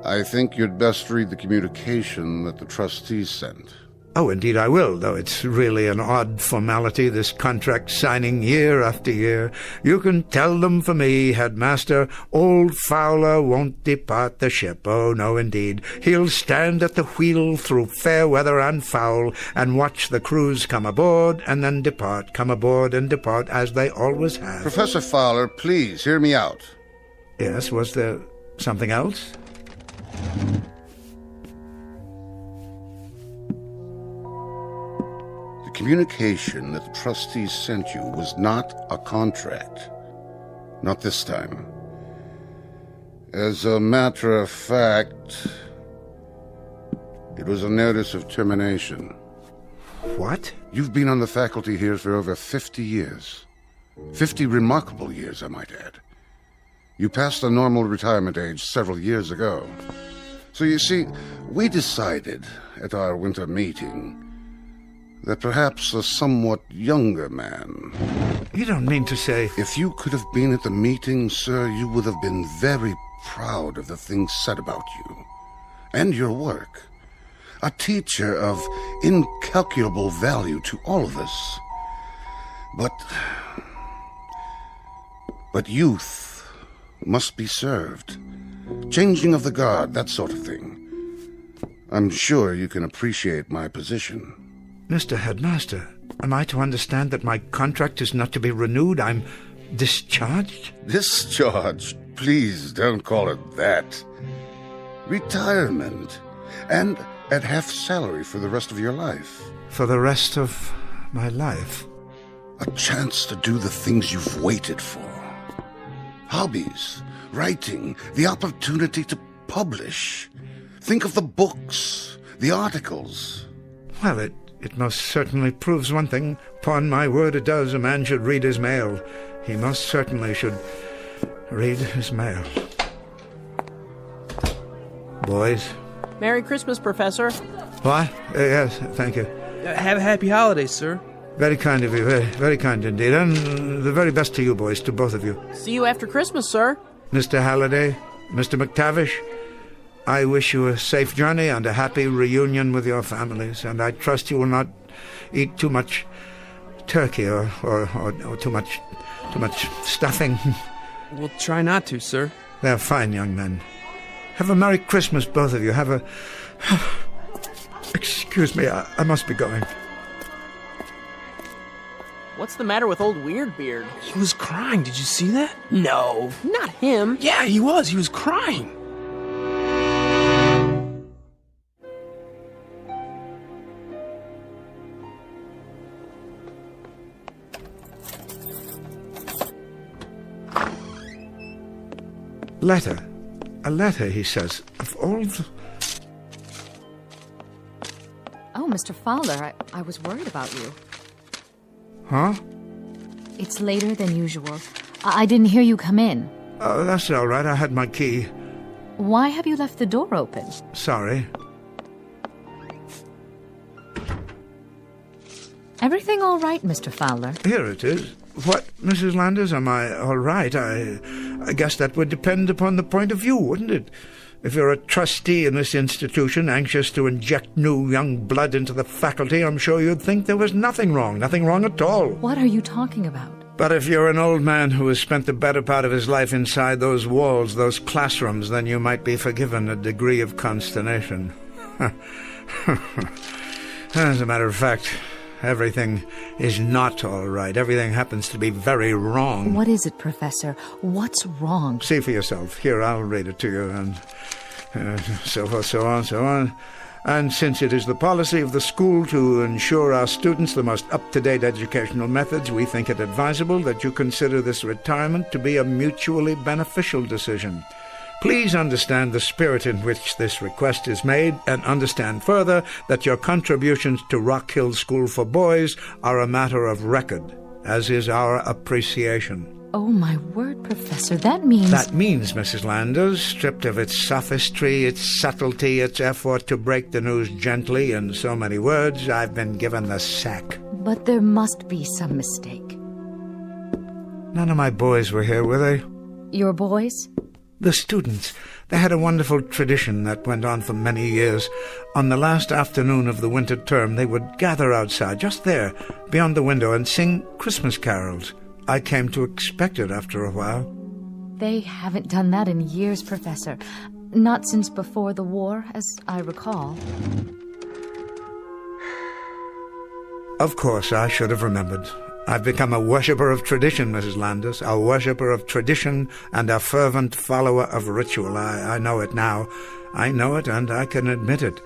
I think you'd best read the communication that the trustees sent. Oh, indeed I will, though it's really an odd formality, this contract signing year after year. You can tell them for me, Headmaster, old Fowler won't depart the ship. Oh, no, indeed. He'll stand at the wheel through fair weather and foul, and watch the crews come aboard and then depart, come aboard and depart, as they always have. Professor Fowler, please, hear me out. Yes, was there something else? The communication that the trustees sent you was not a contract. Not this time. As a matter of fact, it was a notice of termination. What? You've been on the faculty here for over 50 years. 50 remarkable years, I might add. You passed the normal retirement age several years ago. So you see, we decided at our winter meeting that perhaps a somewhat younger man... You don't mean to say... If you could have been at the meeting, sir, you would have been very proud of the things said about you and your work. A teacher of incalculable value to all of us. But youth must be served. Changing of the guard, that sort of thing. I'm sure you can appreciate my position. Mr. Headmaster, am I to understand that my contract is not to be renewed? I'm discharged? Discharged? Please don't call it that. Retirement. And at half salary for the rest of your life. For the rest of my life? A chance to do the things you've waited for. Hobbies, writing, the opportunity to publish. Think of the books, the articles. Well, it most certainly proves one thing. Upon my word it does. A man should read his mail. He most certainly should read his mail. Boys. Merry Christmas, Professor. What? Yes, thank you. Have a happy holidays, sir. Very kind of you, very, very kind indeed. And the very best to you boys, to both of you. See you after Christmas, sir. Mr. Halliday, Mr. McTavish, I wish you a safe journey and a happy reunion with your families, and I trust you will not eat too much turkey or too much stuffing. We'll try not to, sir. They're fine young men. Have a Merry Christmas, both of you. Have a... Excuse me, I must be going. What's the matter with old Weirdbeard? He was crying. Did you see that? No, not him. Yeah, he was. He was crying. Letter. A letter, he says. Of all the... Oh, Mr. Fowler, I was worried about you. Huh? It's later than usual. I didn't hear you come in. Oh, that's all right. I had my key. Why have you left the door open? Sorry. Everything all right, Mr. Fowler? Here it is. What, Mrs. Landers, am I all right? I guess that would depend upon the point of view, wouldn't it? If you're a trustee in this institution, anxious to inject new young blood into the faculty, I'm sure you'd think there was nothing wrong at all. What are you talking about? But if you're an old man who has spent the better part of his life inside those walls, those classrooms, then you might be forgiven a degree of consternation. As a matter of fact, everything is not all right. Everything happens to be very wrong. What is it, Professor? What's wrong? See for yourself. Here, I'll read it to you, and so forth, so on, so on. And since it is the policy of the school to ensure our students the most up-to-date educational methods, we think it advisable that you consider this retirement to be a mutually beneficial decision. Please understand the spirit in which this request is made, and understand further that your contributions to Rock Hill School for Boys are a matter of record, as is our appreciation. Oh, my word, Professor, that means... That means, Mrs. Landers, stripped of its sophistry, its subtlety, its effort to break the news gently in so many words, I've been given the sack. But there must be some mistake. None of my boys were here, were they? Your boys? The students. They had a wonderful tradition that went on for many years. On the last afternoon of the winter term, they would gather outside, just there, beyond the window, and sing Christmas carols. I came to expect it after a while. They haven't done that in years, Professor. Not since before the war, as I recall. Of course, I should have remembered. I've become a worshipper of tradition, Mrs. Landers, a worshipper of tradition and a fervent follower of ritual. I know it now. I know it, and I can admit it.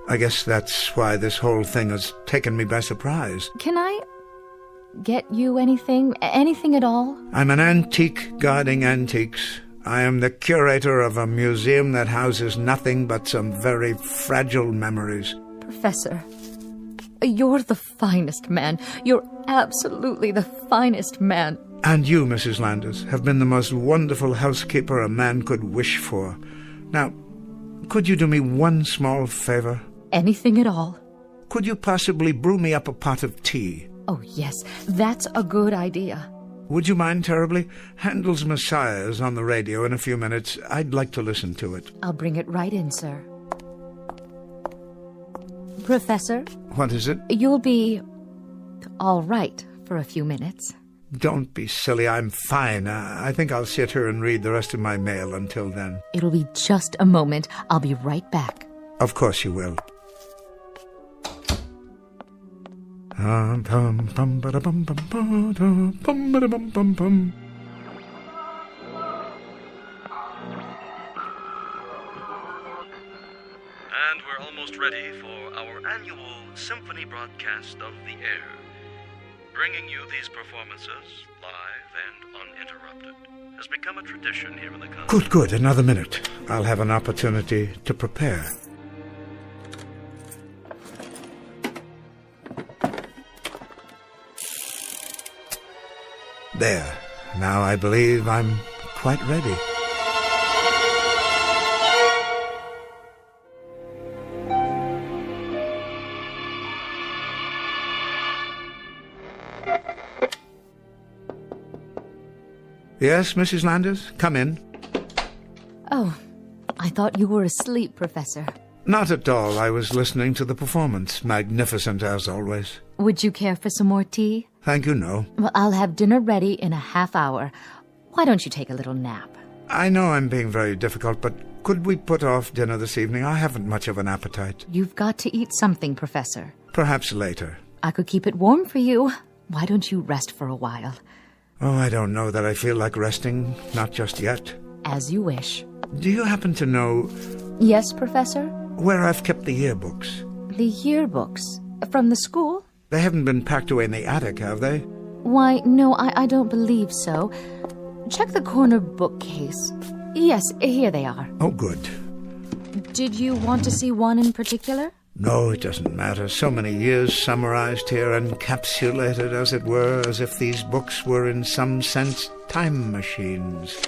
I guess that's why this whole thing has taken me by surprise. Can I get you anything? Anything at all? I'm an antique guarding antiques. I am the curator of a museum that houses nothing but some very fragile memories. Professor, you're the finest man. You're absolutely the finest man. And you, Mrs. Landers, have been the most wonderful housekeeper a man could wish for. Now, could you do me one small favor? Anything at all. Could you possibly brew me up a pot of tea? Oh, yes, that's a good idea. Would you mind terribly? Handel's Messiah is on the radio in a few minutes. I'd like to listen to it. I'll bring it right in, sir. Professor? What is it? You'll be all right for a few minutes. Don't be silly. I'm fine. I think I'll sit here and read the rest of my mail until then. It'll be just a moment. I'll be right back. Of course you will. And we're almost ready for our annual symphony broadcast of the air. Bringing you these performances, live and uninterrupted, has become a tradition here in the country. Good. Another minute. I'll have an opportunity to prepare. There. Now I believe I'm quite ready. Yes, Mrs. Landers? Come in. Oh, I thought you were asleep, Professor. Not at all. I was listening to the performance. Magnificent, as always. Would you care for some more tea? Thank you, no. Well, I'll have dinner ready in a half hour. Why don't you take a little nap? I know I'm being very difficult, but could we put off dinner this evening? I haven't much of an appetite. You've got to eat something, Professor. Perhaps later. I could keep it warm for you. Why don't you rest for a while? Oh, I don't know that I feel like resting. Not just yet. As you wish. Do you happen to know... Yes, Professor? Where I've kept the yearbooks. The yearbooks? From the school? They haven't been packed away in the attic, have they? Why, no, I don't believe so. Check the corner bookcase. Yes, here they are. Oh, good. Did you want to see one in particular? No, it doesn't matter. So many years summarized here, encapsulated, as it were, as if these books were in some sense time machines.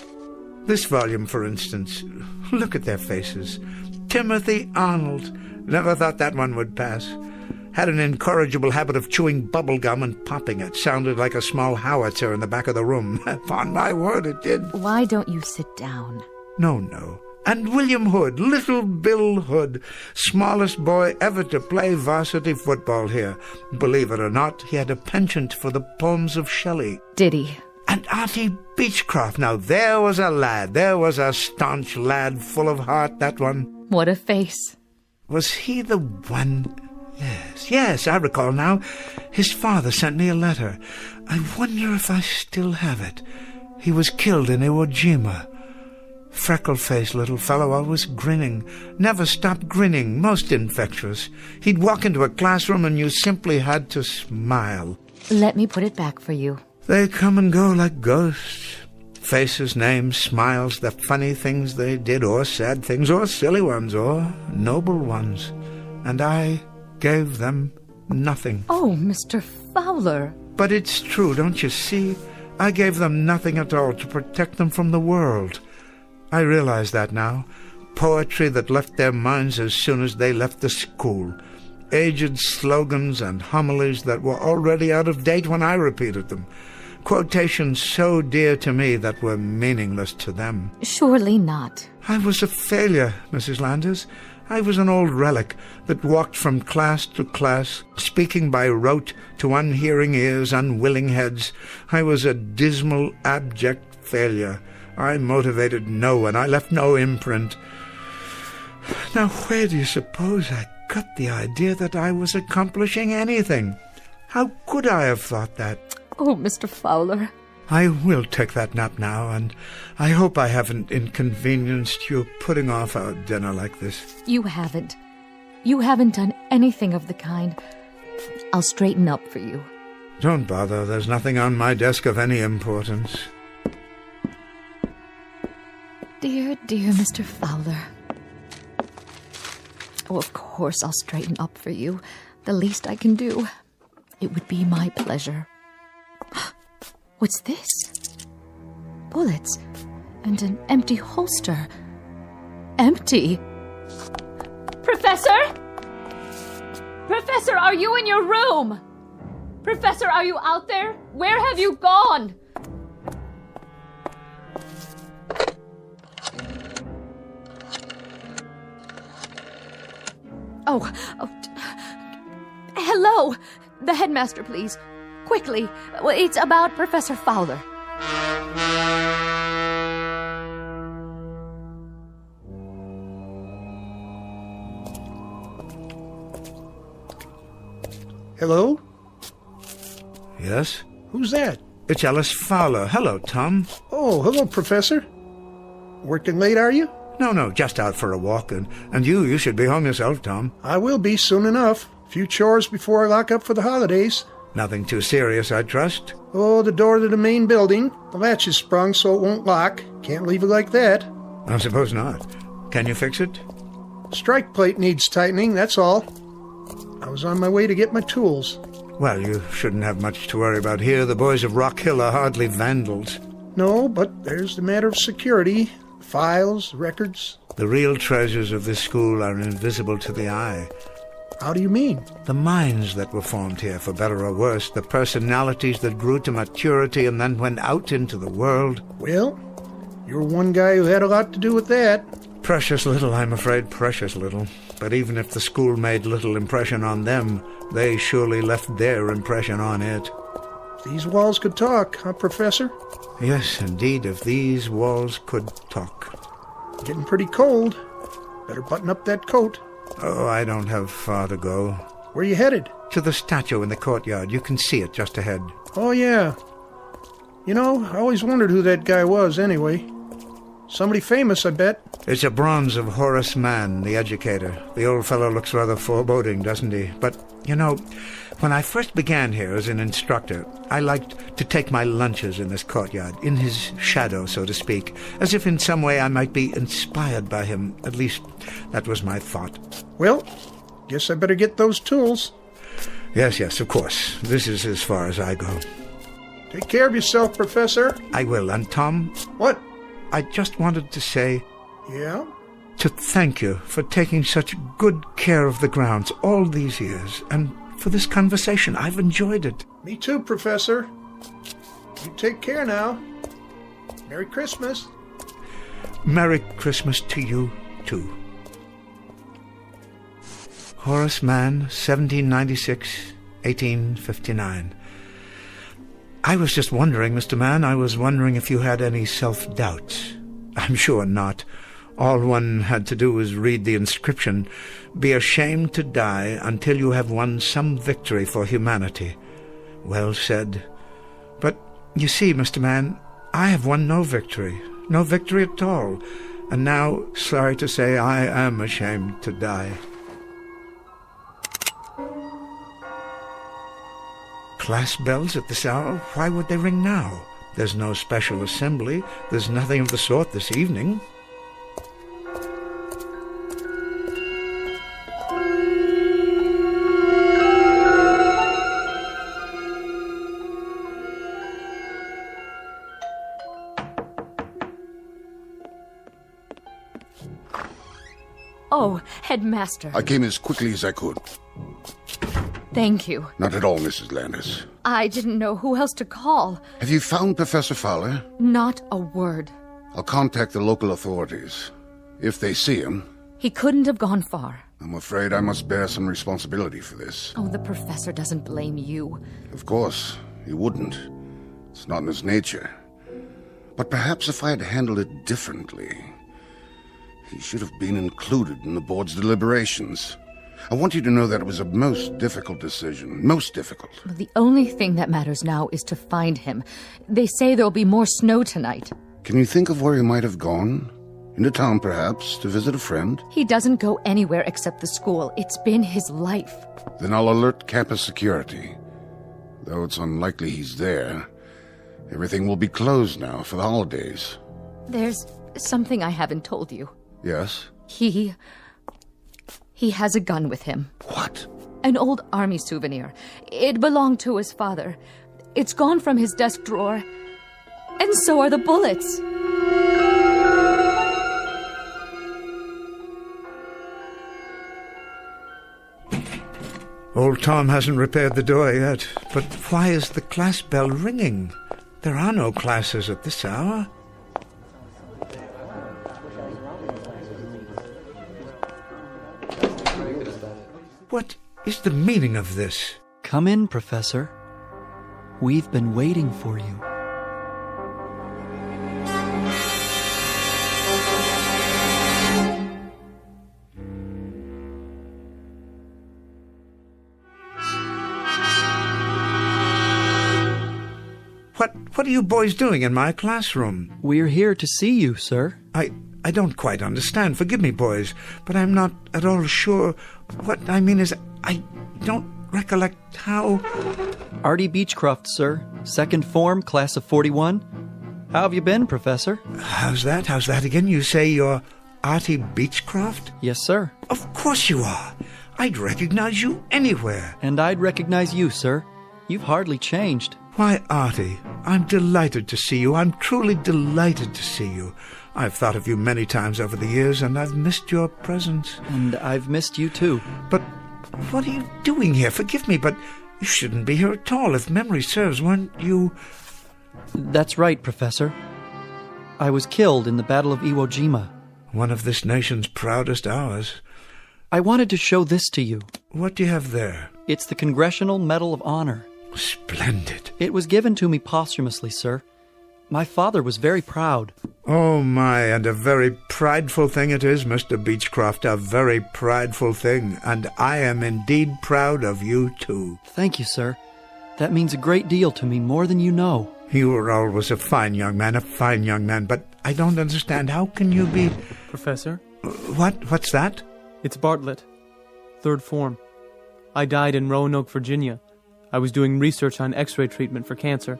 This volume, for instance, look at their faces. Timothy Arnold. Never thought that one would pass. Had an incorrigible habit of chewing bubble gum and popping it. Sounded like a small howitzer in the back of the room. Upon my word, it did. Why don't you sit down? No. And William Hood, little Bill Hood, smallest boy ever to play varsity football here. Believe it or not, he had a penchant for the poems of Shelley. Did he? And Auntie Beechcroft. Now, there was a lad. There was a staunch lad, full of heart, that one. What a face. Was he the one? Yes, I recall now. His father sent me a letter. I wonder if I still have it. He was killed in Iwo Jima. Freckle-faced little fellow, always grinning. Never stopped grinning, most infectious. He'd walk into a classroom and you simply had to smile. Let me put it back for you. They come and go like ghosts. Faces, names, smiles, the funny things they did, or sad things, or silly ones, or noble ones. And I gave them nothing. Oh, Mr. Fowler. But it's true, don't you see? I gave them nothing at all to protect them from the world. I realize that now. Poetry that left their minds as soon as they left the school. Aged slogans and homilies that were already out of date when I repeated them. Quotations so dear to me that were meaningless to them. Surely not. I was a failure, Mrs. Landers. I was an old relic that walked from class to class, speaking by rote to unhearing ears, unwilling heads. I was a dismal, abject failure. I motivated no one. I left no imprint. Now, where do you suppose I got the idea that I was accomplishing anything? How could I have thought that? Oh, Mr. Fowler. I will take that nap now, and I hope I haven't inconvenienced you putting off our dinner like this. You haven't. You haven't done anything of the kind. I'll straighten up for you. Don't bother. There's nothing on my desk of any importance. Dear Mr. Fowler. Oh, of course I'll straighten up for you. The least I can do. It would be my pleasure. What's this? Bullets and an empty holster. Empty? Professor? Professor, are you in your room? Professor, are you out there? Where have you gone? Oh, hello. The headmaster, please. Quickly. It's about Professor Fowler. Hello? Yes? Who's that? It's Ellis Fowler. Hello, Tom. Oh, hello, Professor. Working late, are you? No, just out for a walk, and you should be home yourself, Tom. I will be soon enough. A few chores before I lock up for the holidays. Nothing too serious, I trust? Oh, the door to the main building. The latch is sprung so it won't lock. Can't leave it like that. I suppose not. Can you fix it? Strike plate needs tightening, that's all. I was on my way to get my tools. Well, you shouldn't have much to worry about here. The boys of Rock Hill are hardly vandals. No, but there's the matter of security. Files, records. The real treasures of this school are invisible to the eye. How do you mean? The minds that were formed here, for better or worse, the personalities that grew to maturity and then went out into the world. Well, you're one guy who had a lot to do with that. Precious little, I'm afraid, precious little. But even if the school made little impression on them, they surely left their impression on it. These walls could talk, huh, Professor? Yes, indeed, if these walls could talk. Getting pretty cold. Better button up that coat. Oh, I don't have far to go. Where you headed? To the statue in the courtyard. You can see it just ahead. Oh, yeah. You know, I always wondered who that guy was, anyway. Somebody famous, I bet. It's a bronze of Horace Mann, the educator. The old fellow looks rather foreboding, doesn't he? But, you know, when I first began here as an instructor, I liked to take my lunches in this courtyard, in his shadow, so to speak, as if in some way I might be inspired by him. At least, that was my thought. Well, guess I better get those tools. Yes, of course. This is as far as I go. Take care of yourself, Professor. I will. And Tom? What? I just wanted to say... Yeah? To thank you for taking such good care of the grounds all these years, and for this conversation. I've enjoyed it. Me too, Professor. You take care now. Merry Christmas. Merry Christmas to you, too. Horace Mann, 1796, 1859. I was just wondering, Mr. Mann, I was wondering if you had any self-doubts. I'm sure not. All one had to do was read the inscription, "Be ashamed to die until you have won some victory for humanity." Well said. But, you see, Mr. Mann, I have won no victory at all. And now, sorry to say, I am ashamed to die. Class bells at this hour? Why would they ring now? There's no special assembly. There's nothing of the sort this evening. Oh, Headmaster. I came as quickly as I could. Thank you. Not at all, Mrs. Landis. I didn't know who else to call. Have you found Professor Fowler? Not a word. I'll contact the local authorities. If they see him... He couldn't have gone far. I'm afraid I must bear some responsibility for this. Oh, the professor doesn't blame you. Of course, he wouldn't. It's not in his nature. But perhaps if I had handled it differently... He should have been included in the board's deliberations. I want you to know that it was a most difficult decision. Most difficult. Well, the only thing that matters now is to find him. They say there'll be more snow tonight. Can you think of where he might have gone? Into town, perhaps, to visit a friend? He doesn't go anywhere except the school. It's been his life. Then I'll alert campus security. Though it's unlikely he's there. Everything will be closed now for the holidays. There's something I haven't told you. Yes? He has a gun with him. What? An old army souvenir. It belonged to his father. It's gone from his desk drawer. And so are the bullets. Old Tom hasn't repaired the door yet. But why is the class bell ringing? There are no classes at this hour. What is the meaning of this? Come in, Professor. We've been waiting for you. What are you boys doing in my classroom? We're here to see you, sir. I don't quite understand. Forgive me, boys, but I'm not at all sure. What I mean is, I don't recollect how... Artie Beechcroft, sir. Second form, class of 41. How have you been, Professor? How's that? How's that again? You say you're Artie Beechcroft? Yes, sir. Of course you are. I'd recognize you anywhere. And I'd recognize you, sir. You've hardly changed. Why, Artie, I'm delighted to see you. I'm truly delighted to see you. I've thought of you many times over the years, and I've missed your presence. And I've missed you, too. But what are you doing here? Forgive me, but you shouldn't be here at all. If memory serves, weren't you... That's right, Professor. I was killed in the Battle of Iwo Jima. One of this nation's proudest hours. I wanted to show this to you. What do you have there? It's the Congressional Medal of Honor. Splendid. It was given to me posthumously, sir. My father was very proud. Oh, my, and a very prideful thing it is, Mr. Beechcroft, a very prideful thing, and I am indeed proud of you, too. Thank you, sir. That means a great deal to me, more than you know. You were always a fine young man, but I don't understand. How can you be... Professor? What's that? It's Bartlett. 3rd form. I died in Roanoke, Virginia. I was doing research on X-ray treatment for cancer.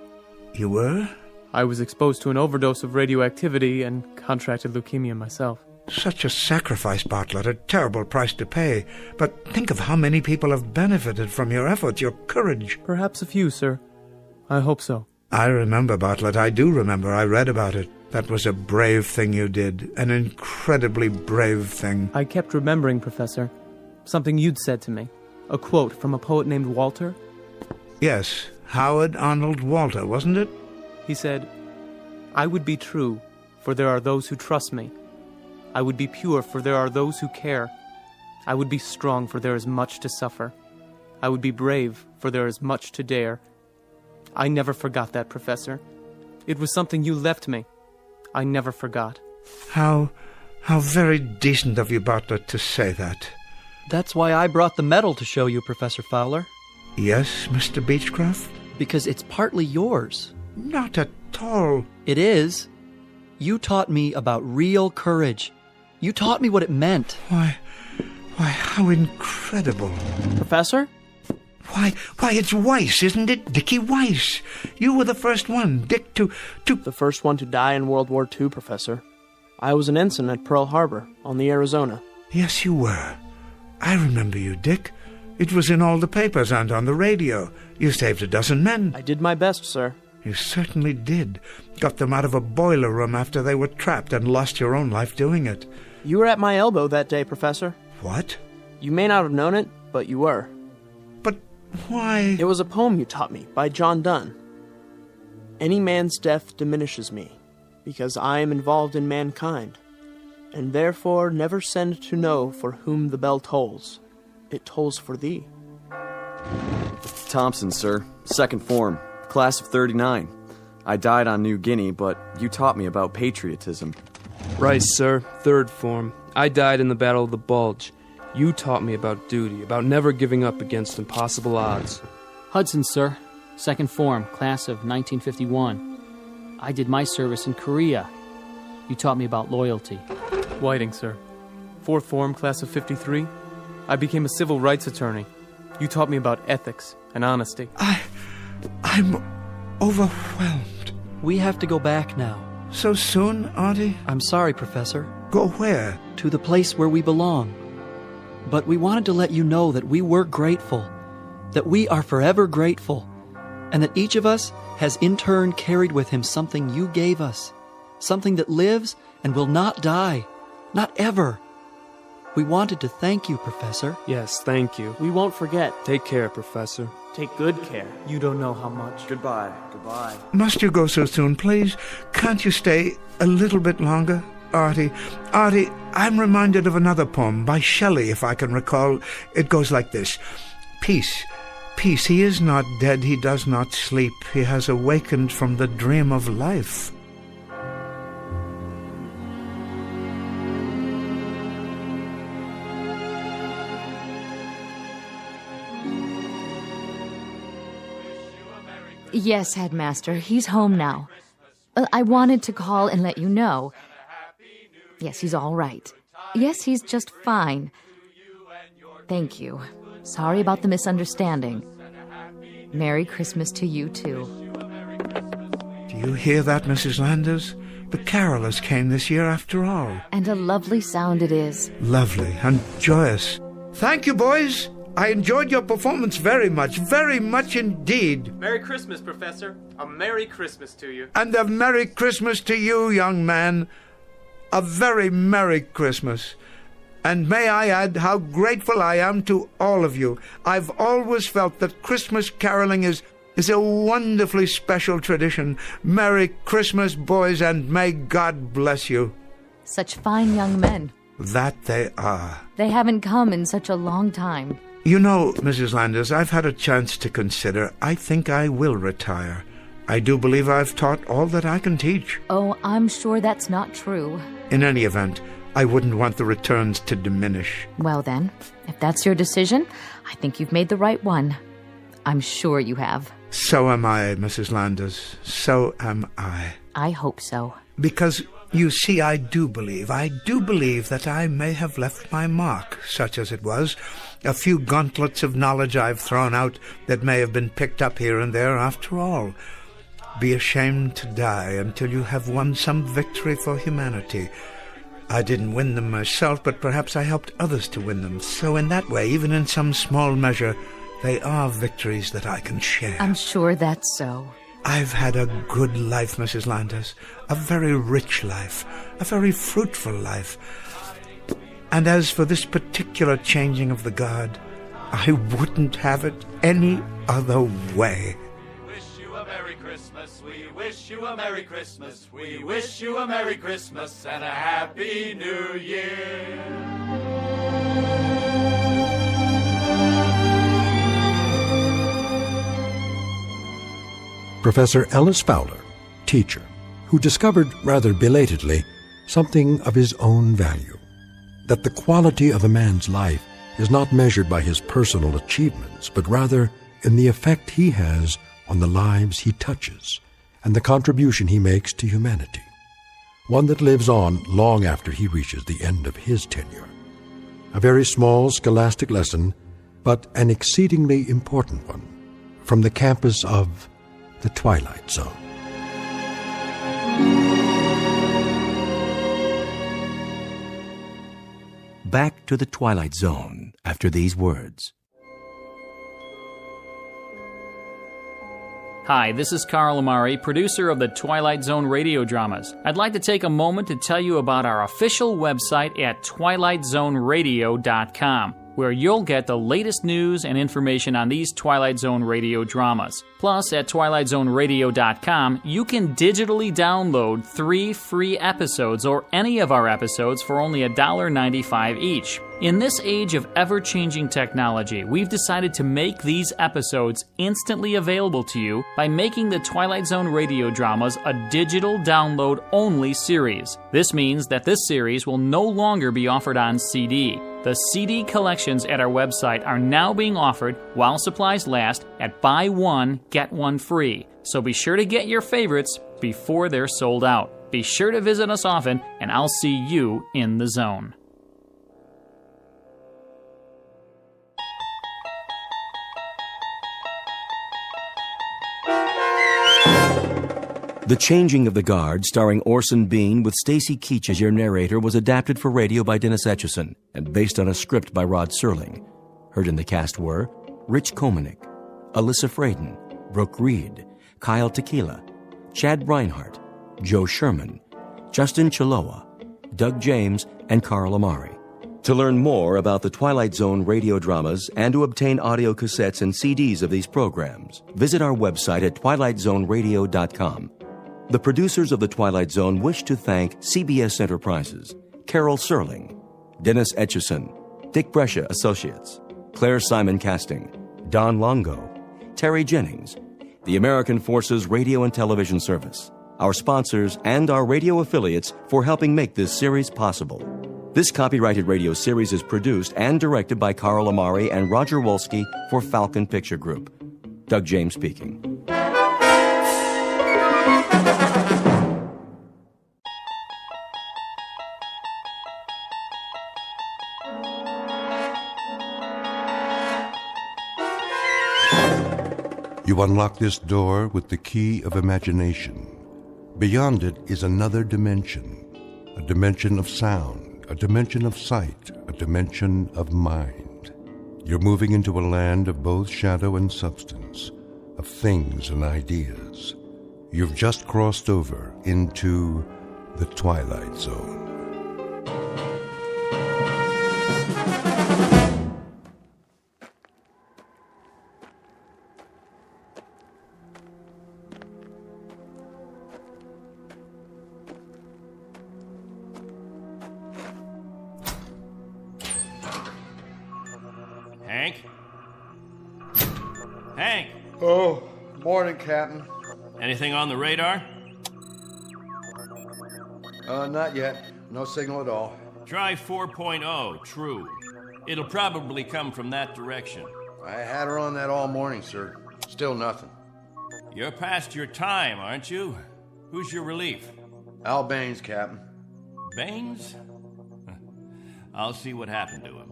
You were? I was exposed to an overdose of radioactivity and contracted leukemia myself. Such a sacrifice, Bartlett, a terrible price to pay. But think of how many people have benefited from your efforts, your courage. Perhaps a few, sir. I hope so. I remember, Bartlett. I do remember. I read about it. That was a brave thing you did. An incredibly brave thing. I kept remembering, Professor. Something you'd said to me. A quote from a poet named Walter. Yes, Howard Arnold Walter, wasn't it? He said, "I would be true, for there are those who trust me. I would be pure, for there are those who care. I would be strong, for there is much to suffer. I would be brave, for there is much to dare." I never forgot that, Professor. It was something you left me. I never forgot. How very decent of you, Bartlett, to say that. That's why I brought the medal to show you, Professor Fowler. Yes, Mr. Beechcraft? Because it's partly yours. Not at all. It is. You taught me about real courage. You taught me what it meant. Why, how incredible. Professor? Why, it's Weiss, isn't it? Dickie Weiss. You were the first one, Dick, to... The first one to die in World War II, Professor. I was an ensign at Pearl Harbor, on the Arizona. Yes, you were. I remember you, Dick. It was in all the papers and on the radio. You saved a dozen men. I did my best, sir. You certainly did. Got them out of a boiler room after they were trapped and lost your own life doing it. You were at my elbow that day, Professor. What? You may not have known it, but you were. But why? It was a poem you taught me by John Donne. Any man's death diminishes me, because I am involved in mankind, and therefore never send to know for whom the bell tolls. It tolls for thee. Thompson, sir. 2nd form. Class of 39. I died on New Guinea, but you taught me about patriotism. Rice, sir. 3rd form. I died in the Battle of the Bulge. You taught me about duty, about never giving up against impossible odds. Hudson, sir. 2nd form, class of 1951. I did my service in Korea. You taught me about loyalty. Whiting, sir. 4th form, class of 53. I became a civil rights attorney. You taught me about ethics and honesty. I'm overwhelmed. We have to go back now. So soon, Artie? I'm sorry, Professor. Go where? To the place where we belong. But we wanted to let you know that we were grateful, that we are forever grateful, and that each of us has in turn carried with him something you gave us, something that lives and will not die, not ever. We wanted to thank you, Professor. Yes, thank you. We won't forget. Take care, Professor. Take good care. You don't know how much. Goodbye. Goodbye. Must you go so soon, please? Can't you stay a little bit longer? Artie, I'm reminded of another poem by Shelley, if I can recall. It goes like this. Peace, peace, he is not dead, he does not sleep. He has awakened from the dream of life. Yes, Headmaster, he's home now. I wanted to call and let you know. Yes, he's all right. Yes, he's just fine. Thank you. Sorry about the misunderstanding. Merry Christmas to you, too. Do you hear that, Mrs. Landers? The carolers came this year after all. And a lovely sound it is. Lovely and joyous. Thank you, boys. I enjoyed your performance very much indeed. Merry Christmas, Professor. A Merry Christmas to you. And a Merry Christmas to you, young man. A very Merry Christmas. And may I add how grateful I am to all of you. I've always felt that Christmas caroling is a wonderfully special tradition. Merry Christmas, boys, and may God bless you. Such fine young men. That they are. They haven't come in such a long time. You know, Mrs. Landers, I've had a chance to consider. I think I will retire. I do believe I've taught all that I can teach. Oh, I'm sure that's not true. In any event, I wouldn't want the returns to diminish. Well then, if that's your decision, I think you've made the right one. I'm sure you have. So am I, Mrs. Landers. So am I. I hope so. Because You see, I do believe that I may have left my mark, such as it was. A few gauntlets of knowledge I've thrown out that may have been picked up here and there after all. Be ashamed to die until you have won some victory for humanity. I didn't win them myself, but perhaps I helped others to win them. So in that way, even in some small measure, they are victories that I can share. I'm sure that's so. I've had a good life, Mrs. Landers. A very rich life. A very fruitful life. And as for this particular changing of the guard, I wouldn't have it any other way. We wish you a Merry Christmas. We wish you a Merry Christmas. We wish you a Merry Christmas and a Happy New Year. Professor Ellis Fowler, teacher, who discovered rather belatedly something of his own value, that the quality of a man's life is not measured by his personal achievements, but rather in the effect he has on the lives he touches and the contribution he makes to humanity, one that lives on long after he reaches the end of his tenure. A very small scholastic lesson, but an exceedingly important one, from the campus of the Twilight Zone. Back to the Twilight Zone after these words. Hi, this is Carl Amari, producer of the Twilight Zone radio dramas. I'd like to take a moment to tell you about our official website at twilightzoneradio.com, where you'll get the latest news and information on these Twilight Zone radio dramas. Plus, at twilightzoneradio.com, you can digitally download 3 free episodes or any of our episodes for only $1.95 each. In this age of ever-changing technology, we've decided to make these episodes instantly available to you by making the Twilight Zone radio dramas a digital download-only series. This means that this series will no longer be offered on CD. The CD collections at our website are now being offered while supplies last at buy one, get one free. So be sure to get your favorites before they're sold out. Be sure to visit us often, and I'll see you in the zone. The Changing of the Guard, starring Orson Bean with Stacy Keach as your narrator, was adapted for radio by Dennis Etchison and based on a script by Rod Serling. Heard in the cast were Rich Komanek, Alyssa Fraden, Brooke Reed, Kyle Tequila, Chad Reinhardt, Joe Sherman, Justin Chiloa, Doug James, and Carl Amari. To learn more about the Twilight Zone radio dramas and to obtain audio cassettes and CDs of these programs, visit our website at twilightzoneradio.com. The producers of The Twilight Zone wish to thank CBS Enterprises, Carol Serling, Dennis Etchison, Dick Brescia Associates, Claire Simon Casting, Don Longo, Terry Jennings, the American Forces Radio and Television Service, our sponsors, and our radio affiliates for helping make this series possible. This copyrighted radio series is produced and directed by Carl Amari and Roger Wolski for Falcon Picture Group. Doug James speaking. You unlock this door with the key of imagination. Beyond it is another dimension, a dimension of sound, a dimension of sight, a dimension of mind. You're moving into a land of both shadow and substance, of things and ideas. You've just crossed over into the Twilight Zone. Hank? Hank! Oh, morning, Captain. Anything on the radar? Not yet. No signal at all. Try 4.0, true. It'll probably come from that direction. I had her on that all morning, sir. Still nothing. You're past your time, aren't you? Who's your relief? Al Baines, Captain. Baines? I'll see what happened to him.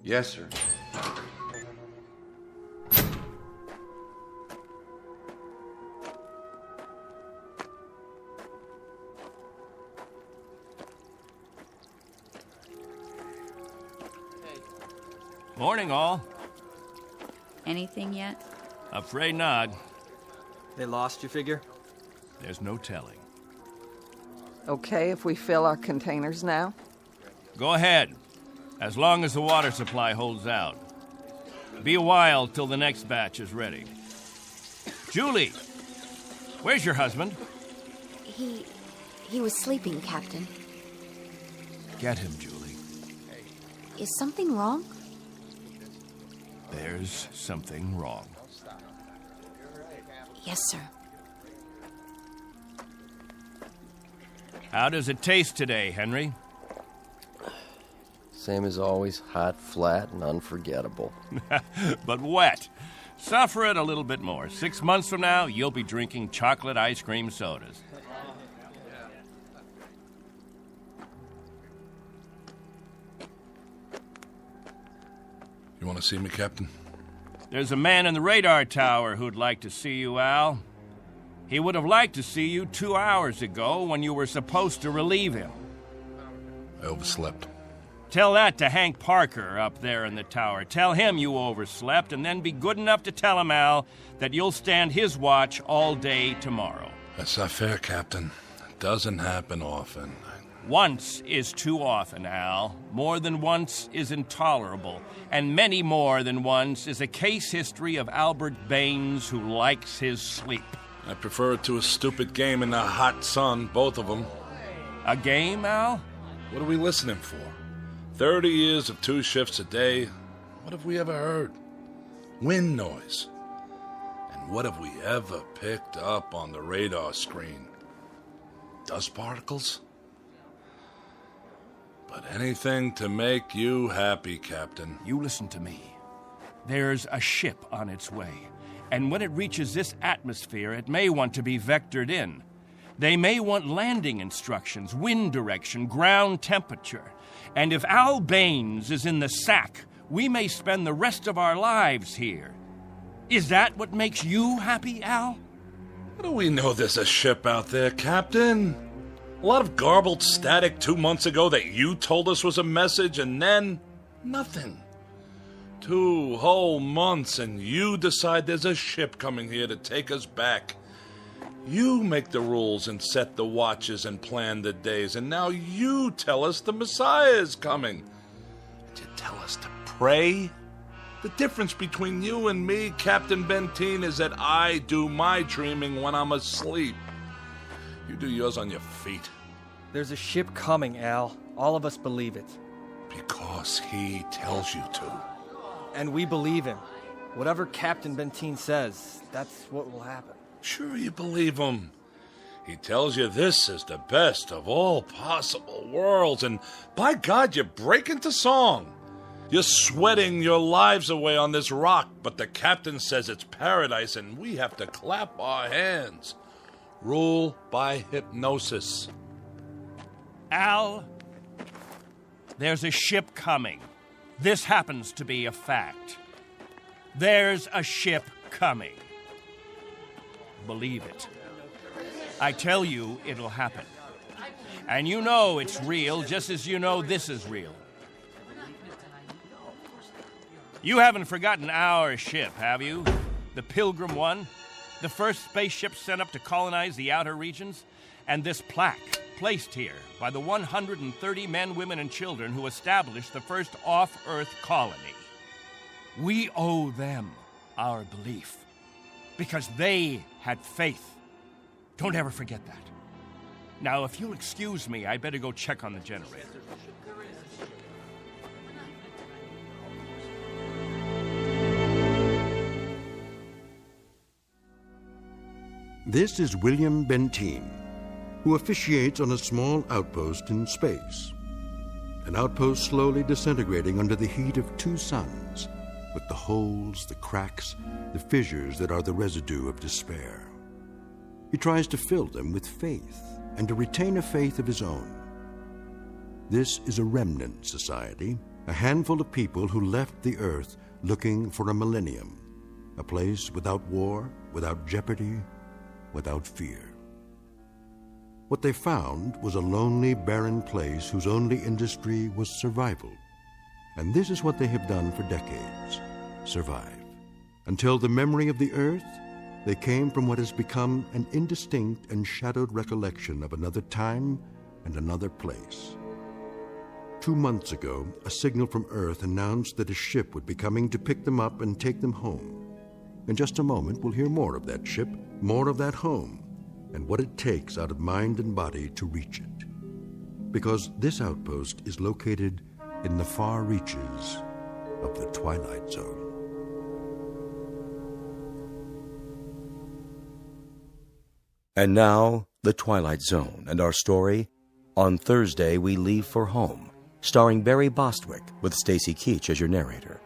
Yes, sir. Morning, all. Anything yet? Afraid not. They lost, you figure? There's no telling. Okay if we fill our containers now? Go ahead, as long as the water supply holds out. Be a while till the next batch is ready. Julie, where's your husband? He was sleeping, Captain. Get him, Julie. Is something wrong? There's something wrong. Yes, sir. How does it taste today, Henry? Same as always, hot, flat, and unforgettable. But wet. Suffer it a little bit more. 6 months from now, you'll be drinking chocolate ice cream sodas. You want to see me, Captain? There's a man in the radar tower who'd like to see you, Al. He would have liked to see you 2 hours ago when you were supposed to relieve him. I overslept. Tell that to Hank Parker up there in the tower. Tell him you overslept, and then be good enough to tell him, Al, that you'll stand his watch all day tomorrow. That's not fair, Captain. It doesn't happen often. Once is too often, Al. More than once is intolerable. And many more than once is a case history of Albert Baines who likes his sleep. I prefer it to a stupid game in the hot sun, both of them. A game, Al? What are we listening for? 30 years of 2 shifts a day. What have we ever heard? Wind noise. And what have we ever picked up on the radar screen? Dust particles? But anything to make you happy, Captain. You listen to me. There's a ship on its way, and when it reaches this atmosphere, it may want to be vectored in. They may want landing instructions, wind direction, ground temperature. And if Al Baines is in the sack, we may spend the rest of our lives here. Is that what makes you happy, Al? How do we know there's a ship out there, Captain? A lot of garbled static 2 months ago that you told us was a message, and then nothing. 2 whole months, and you decide there's a ship coming here to take us back. You make the rules and set the watches and plan the days, and now you tell us the Messiah is coming. And you tell us to pray? The difference between you and me, Captain Benteen, is that I do my dreaming when I'm asleep. You do yours on your feet. There's a ship coming, Al. All of us believe it. Because he tells you to. And we believe him. Whatever Captain Benteen says, that's what will happen. Sure you believe him. He tells you this is the best of all possible worlds, and by God, you break into song. You're sweating your lives away on this rock, but the captain says it's paradise, and we have to clap our hands. Rule by hypnosis. Al, there's a ship coming. This happens to be a fact. There's a ship coming. Believe it. I tell you, it'll happen. And you know it's real, just as you know this is real. You haven't forgotten our ship, have you? The Pilgrim One? The first spaceship sent up to colonize the outer regions? And this plaque, placed here by the 130 men, women, and children who established the first off-Earth colony. We owe them our belief. Because they had faith. Don't ever forget that. Now, if you'll excuse me, I better go check on the generator. This is William Benteen, who officiates on a small outpost in space. An outpost slowly disintegrating under the heat of 2 suns, with the holes, the cracks, the fissures that are the residue of despair. He tries to fill them with faith, and to retain a faith of his own. This is a remnant society, a handful of people who left the earth looking for a millennium, a place without war, without jeopardy, without fear. What they found was a lonely, barren place whose only industry was survival. And this is what they have done for decades, survive. Until the memory of the earth, they came from what has become an indistinct and shadowed recollection of another time and another place. 2 months ago, a signal from Earth announced that a ship would be coming to pick them up and take them home. In just a moment, we'll hear more of that ship, more of that home, and what it takes out of mind and body to reach it. Because this outpost is located in the far reaches of the Twilight Zone. And now, The Twilight Zone, and our story, On Thursday We Leave for Home, starring Barry Bostwick, with Stacy Keach as your narrator.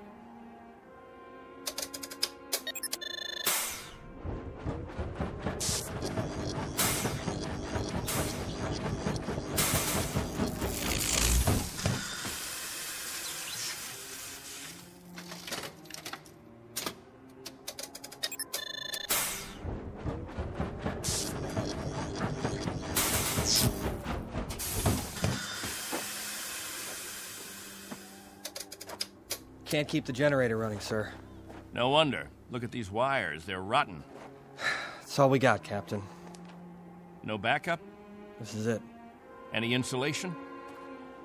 Can't keep the generator running, sir. No wonder. Look at these wires. They're rotten. That's all we got, Captain. No backup? This is it. Any insulation?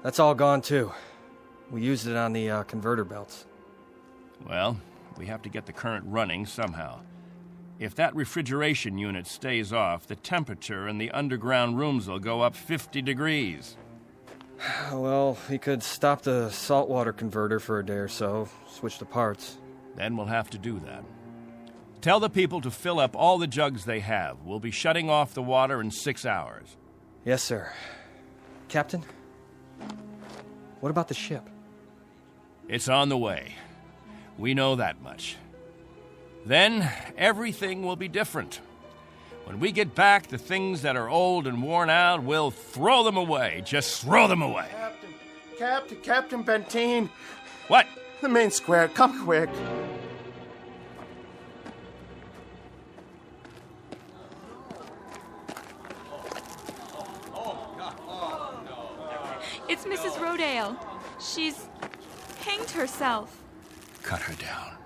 That's all gone, too. We used it on the converter belts. Well, we have to get the current running somehow. If that refrigeration unit stays off, the temperature in the underground rooms will go up 50 degrees. Well, we could stop the saltwater converter for a day or so, switch the parts. Then we'll have to do that. Tell the people to fill up all the jugs they have. We'll be shutting off the water in 6 hours. Yes, sir. Captain, what about the ship? It's on the way. We know that much. Then everything will be different. When we get back, the things that are old and worn out, we'll throw them away. Just throw them away. Captain Benteen. What? The main square. Come quick. It's Mrs. Rodale. She's hanged herself. Cut her down.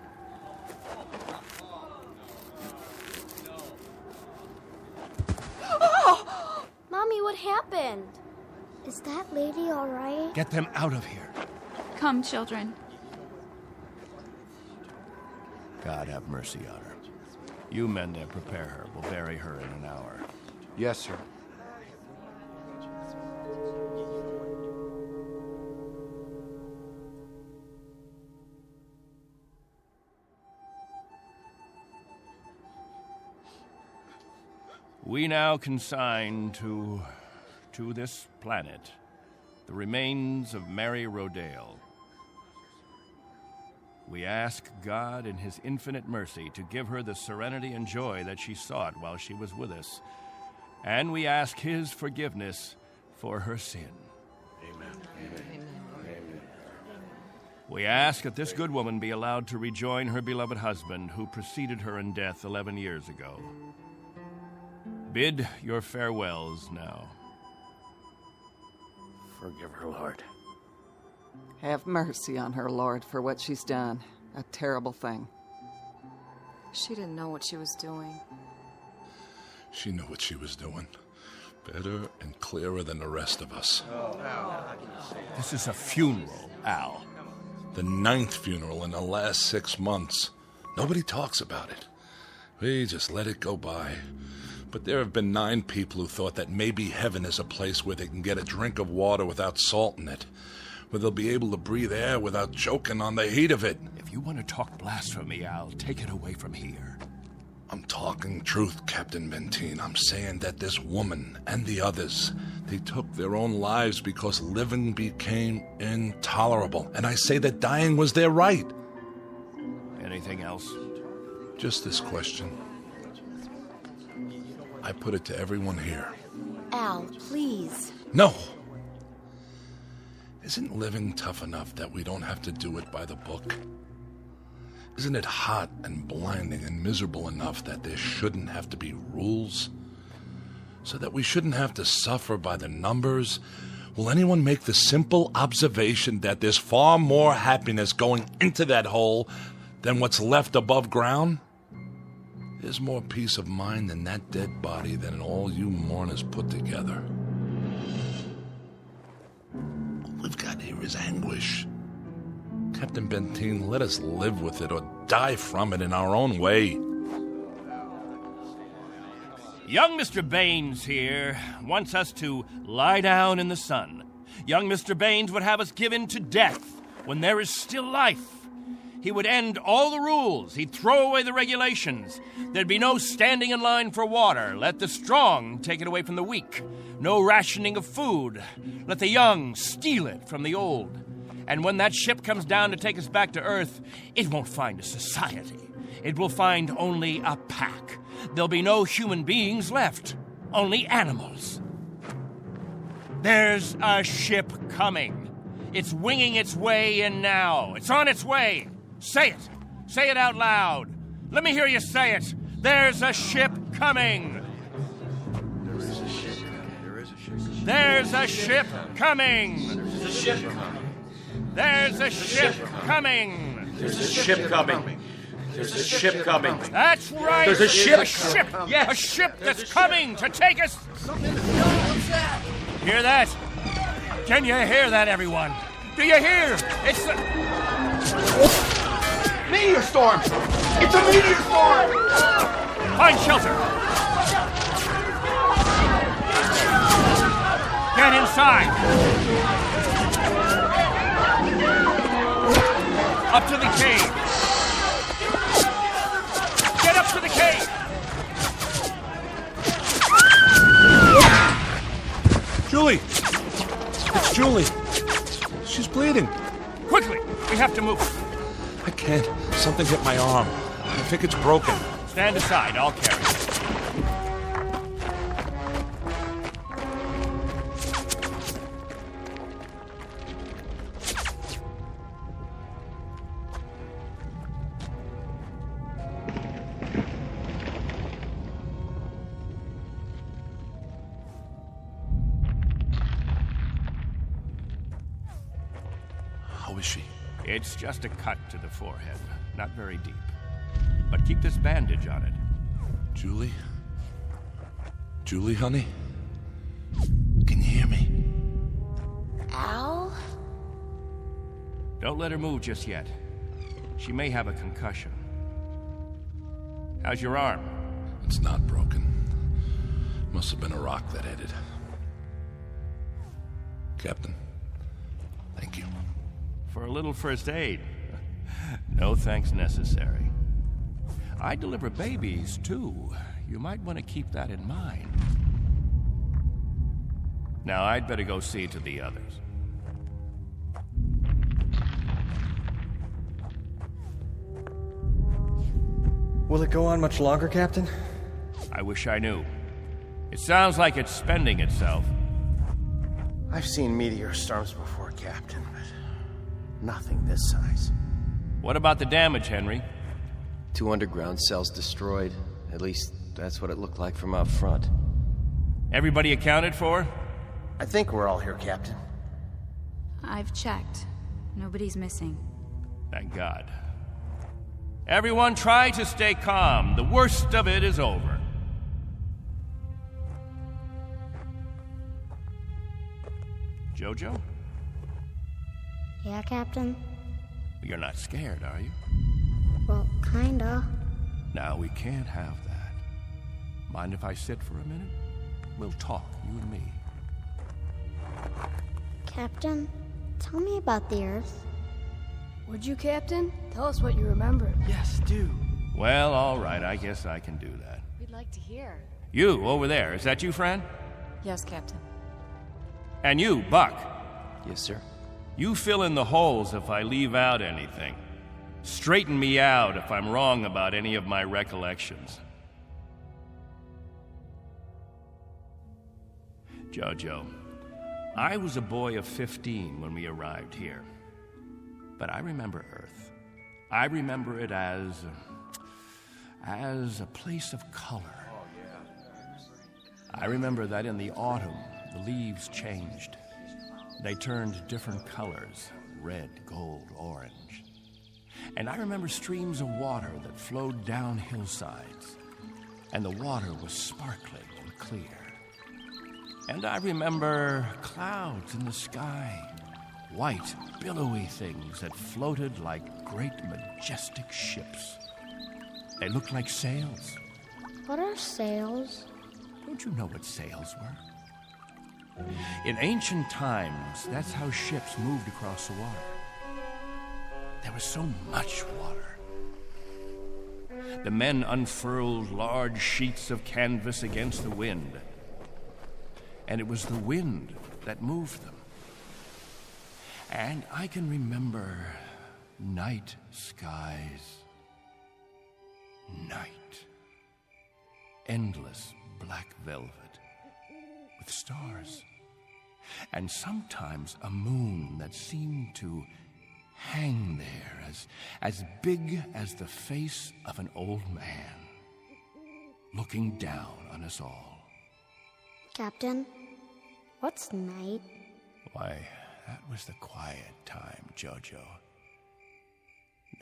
Oh! Mommy, what happened? Is that lady all right? Get them out of here. Come, children. God have mercy on her. You men there, prepare her. We'll bury her in an hour. Yes, sir. We now consign to this planet the remains of Mary Rodale. We ask God in His infinite mercy to give her the serenity and joy that she sought while she was with us. And we ask His forgiveness for her sin. Amen. Amen. We ask that this good woman be allowed to rejoin her beloved husband who preceded her in death 11 years ago. Bid your farewells now. Forgive her, Lord. Have mercy on her, Lord, for what she's done. A terrible thing. She didn't know what she was doing. She knew what she was doing. Better and clearer than the rest of us. This is a funeral, Al. The 9th funeral in the last 6 months. Nobody talks about it. We just let it go by. But there have been 9 people who thought that maybe heaven is a place where they can get a drink of water without salt in it, where they'll be able to breathe air without choking on the heat of it. If you want to talk blasphemy, Al, take it away from here. I'm talking truth, Captain Benteen. I'm saying that this woman and the others, they took their own lives because living became intolerable. And I say that dying was their right. Anything else? Just this question. I put it to everyone here. Al, please. No. Isn't living tough enough that we don't have to do it by the book? Isn't it hot and blinding and miserable enough that there shouldn't have to be rules? So that we shouldn't have to suffer by the numbers? Will anyone make the simple observation that there's far more happiness going into that hole than what's left above ground? There's more peace of mind in that dead body than in all you mourners put together. All we've got here is anguish. Captain Benteen, let us live with it or die from it in our own way. Young Mr. Baines here wants us to lie down in the sun. Young Mr. Baines would have us given to death when there is still life. He would end all the rules. He'd throw away the regulations. There'd be no standing in line for water. Let the strong take it away from the weak. No rationing of food. Let the young steal it from the old. And when that ship comes down to take us back to Earth, it won't find a society. It will find only a pack. There'll be no human beings left, only animals. There's a ship coming. It's winging its way in now. It's on its way. Say it. Say it out loud. Let me hear you say it. There's a ship coming. There is a ship coming. There is a ship coming. There's a ship coming. There's a ship coming. There's a ship coming. There's a ship coming. There's a ship coming. That's right. There's a ship. A ship. Yes. A ship that's coming to take us. Hear that? Can you hear that, everyone? Do you hear? It's the meteor storm. It's a meteor storm. Find shelter. Get inside. Up to the cave. Get up to the cave. Julie! It's Julie. She's bleeding. Quickly, we have to move. I can't. Something hit my arm. I think it's broken. Stand aside, I'll carry it. How is she? It's just a cut to the forehead, not very deep. But keep this bandage on it. Julie? Julie, honey? Can you hear me? Al? Don't let her move just yet. She may have a concussion. How's your arm? It's not broken. Must have been a rock that hit it. Captain, thank you. For a little first aid. No thanks necessary. I deliver babies, too. You might want to keep that in mind. Now, I'd better go see to the others. Will it go on much longer, Captain? I wish I knew. It sounds like it's spending itself. I've seen meteor storms before, Captain, but nothing this size. What about the damage, Henry? 2 underground cells destroyed. At least, that's what it looked like from out front. Everybody accounted for? I think we're all here, Captain. I've checked. Nobody's missing. Thank God. Everyone try to stay calm. The worst of it is over. Jojo? Yeah, Captain? You're not scared, are you? Well, kinda. Now, we can't have that. Mind if I sit for a minute? We'll talk, you and me. Captain, tell me about the Earth. Would you, Captain? Tell us what you remember. Yes, do. Well, all right, I guess I can do that. We'd like to hear. You, over there, is that you, Fran? Yes, Captain. And you, Buck. Yes, sir. You fill in the holes if I leave out anything. Straighten me out if I'm wrong about any of my recollections. Jojo, I was a boy of 15 when we arrived here. But I remember Earth. I remember it as a place of color. I remember that in the autumn, the leaves changed. They turned different colors, red, gold, orange. And I remember streams of water that flowed down hillsides, and the water was sparkling and clear. And I remember clouds in the sky, white, billowy things that floated like great, majestic ships. They looked like sails. What are sails? Don't you know what sails were? In ancient times, that's how ships moved across the water. There was so much water. The men unfurled large sheets of canvas against the wind, and it was the wind that moved them. And I can remember night skies. Night. Endless black velvet with stars. And sometimes a moon that seemed to hang there as big as the face of an old man, looking down on us all. Captain, what's night? Why, that was the quiet time, Jojo.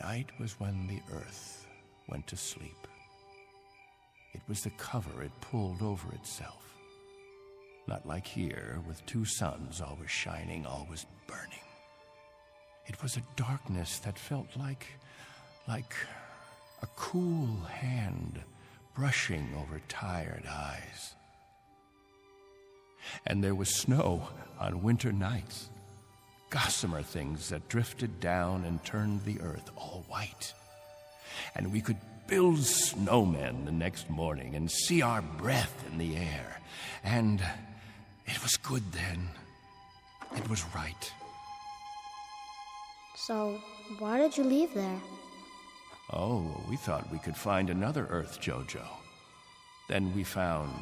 Night was when the earth went to sleep. It was the cover it pulled over itself. Not like here, with two suns always shining, always burning. It was a darkness that felt like a cool hand brushing over tired eyes. And there was snow on winter nights, gossamer things that drifted down and turned the earth all white. And we could build snowmen the next morning and see our breath in the air. And it was good then. It was right. So, why did you leave there? Oh, we thought we could find another Earth, Jojo. Then we found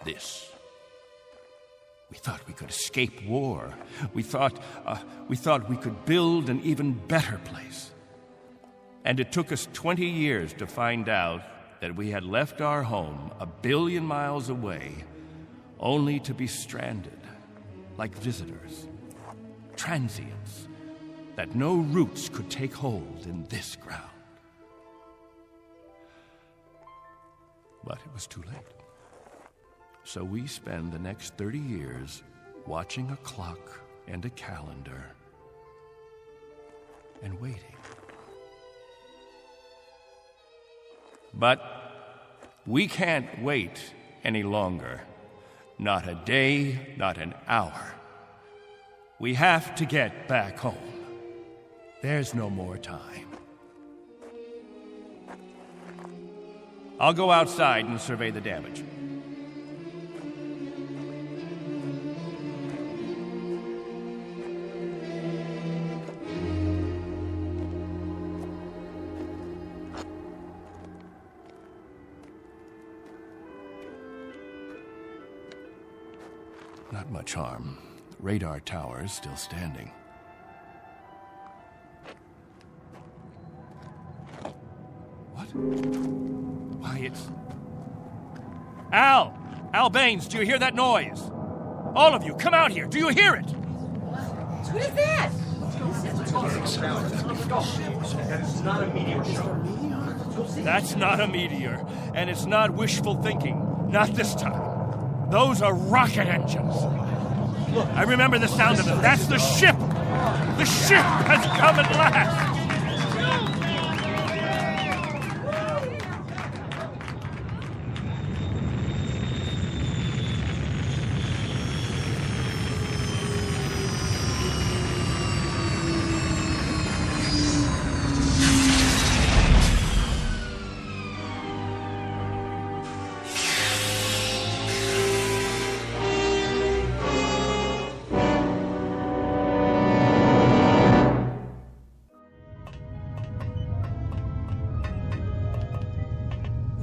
this. We thought we could escape war. We thought we could build an even better place. And it took us 20 years to find out that we had left our home 1 billion miles away, only to be stranded, like visitors, transients, that no roots could take hold in this ground. But it was too late. So we spend the next 30 years watching a clock and a calendar and waiting. But we can't wait any longer. Not a day, not an hour. We have to get back home. There's no more time. I'll go outside and survey the damage. Not much harm. Radar tower's still standing. What? Why, it's... Al! Al Baines, do you hear that noise? All of you, come out here. Do you hear it? What is that? That's not a meteor. That's not a meteor. And it's not wishful thinking. Not this time. Those are rocket engines. Look, I remember the sound of it. That's the ship. The ship has come at last.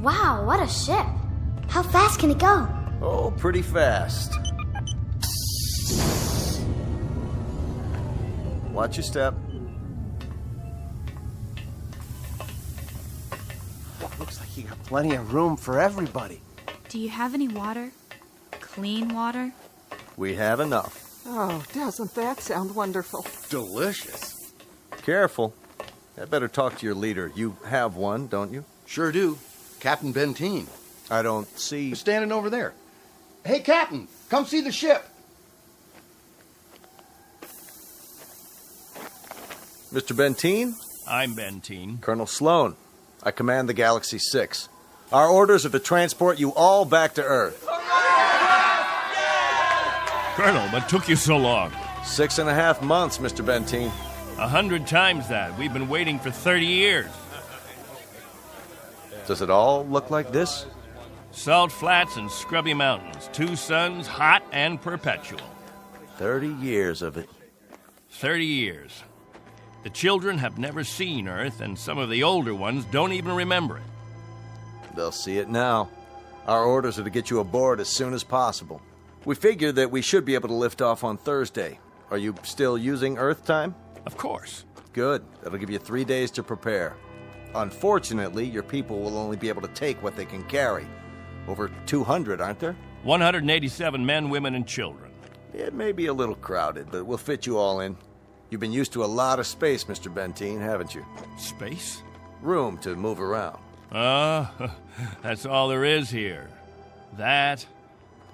Wow, what a ship! How fast can it go? Oh, pretty fast. Watch your step. Looks like you got plenty of room for everybody. Do you have any water? Clean water? We have enough. Oh, doesn't that sound wonderful? Delicious. Careful. I better talk to your leader. You have one, don't you? Sure do. Captain Benteen. I don't see... He's standing over there. Hey, Captain, come see the ship. Mr. Benteen? I'm Benteen. Colonel Sloan. I command the Galaxy 6. Our orders are to transport you all back to Earth. Colonel, what took you so long? 6.5 months, Mr. Benteen. 100 times that. We've been waiting for 30 years. Does it all look like this? Salt flats and scrubby mountains. 2 suns, hot and perpetual. 30 years of it. 30 years. The children have never seen Earth, and some of the older ones don't even remember it. They'll see it now. Our orders are to get you aboard as soon as possible. We figured that we should be able to lift off on Thursday. Are you still using Earth time? Of course. Good. That'll give you 3 days to prepare. Unfortunately, your people will only be able to take what they can carry. Over 200, aren't there? 187 men, women, and children. It may be a little crowded, but we'll fit you all in. You've been used to a lot of space, Mr. Benteen, haven't you? Space? Room to move around. That's all there is here. That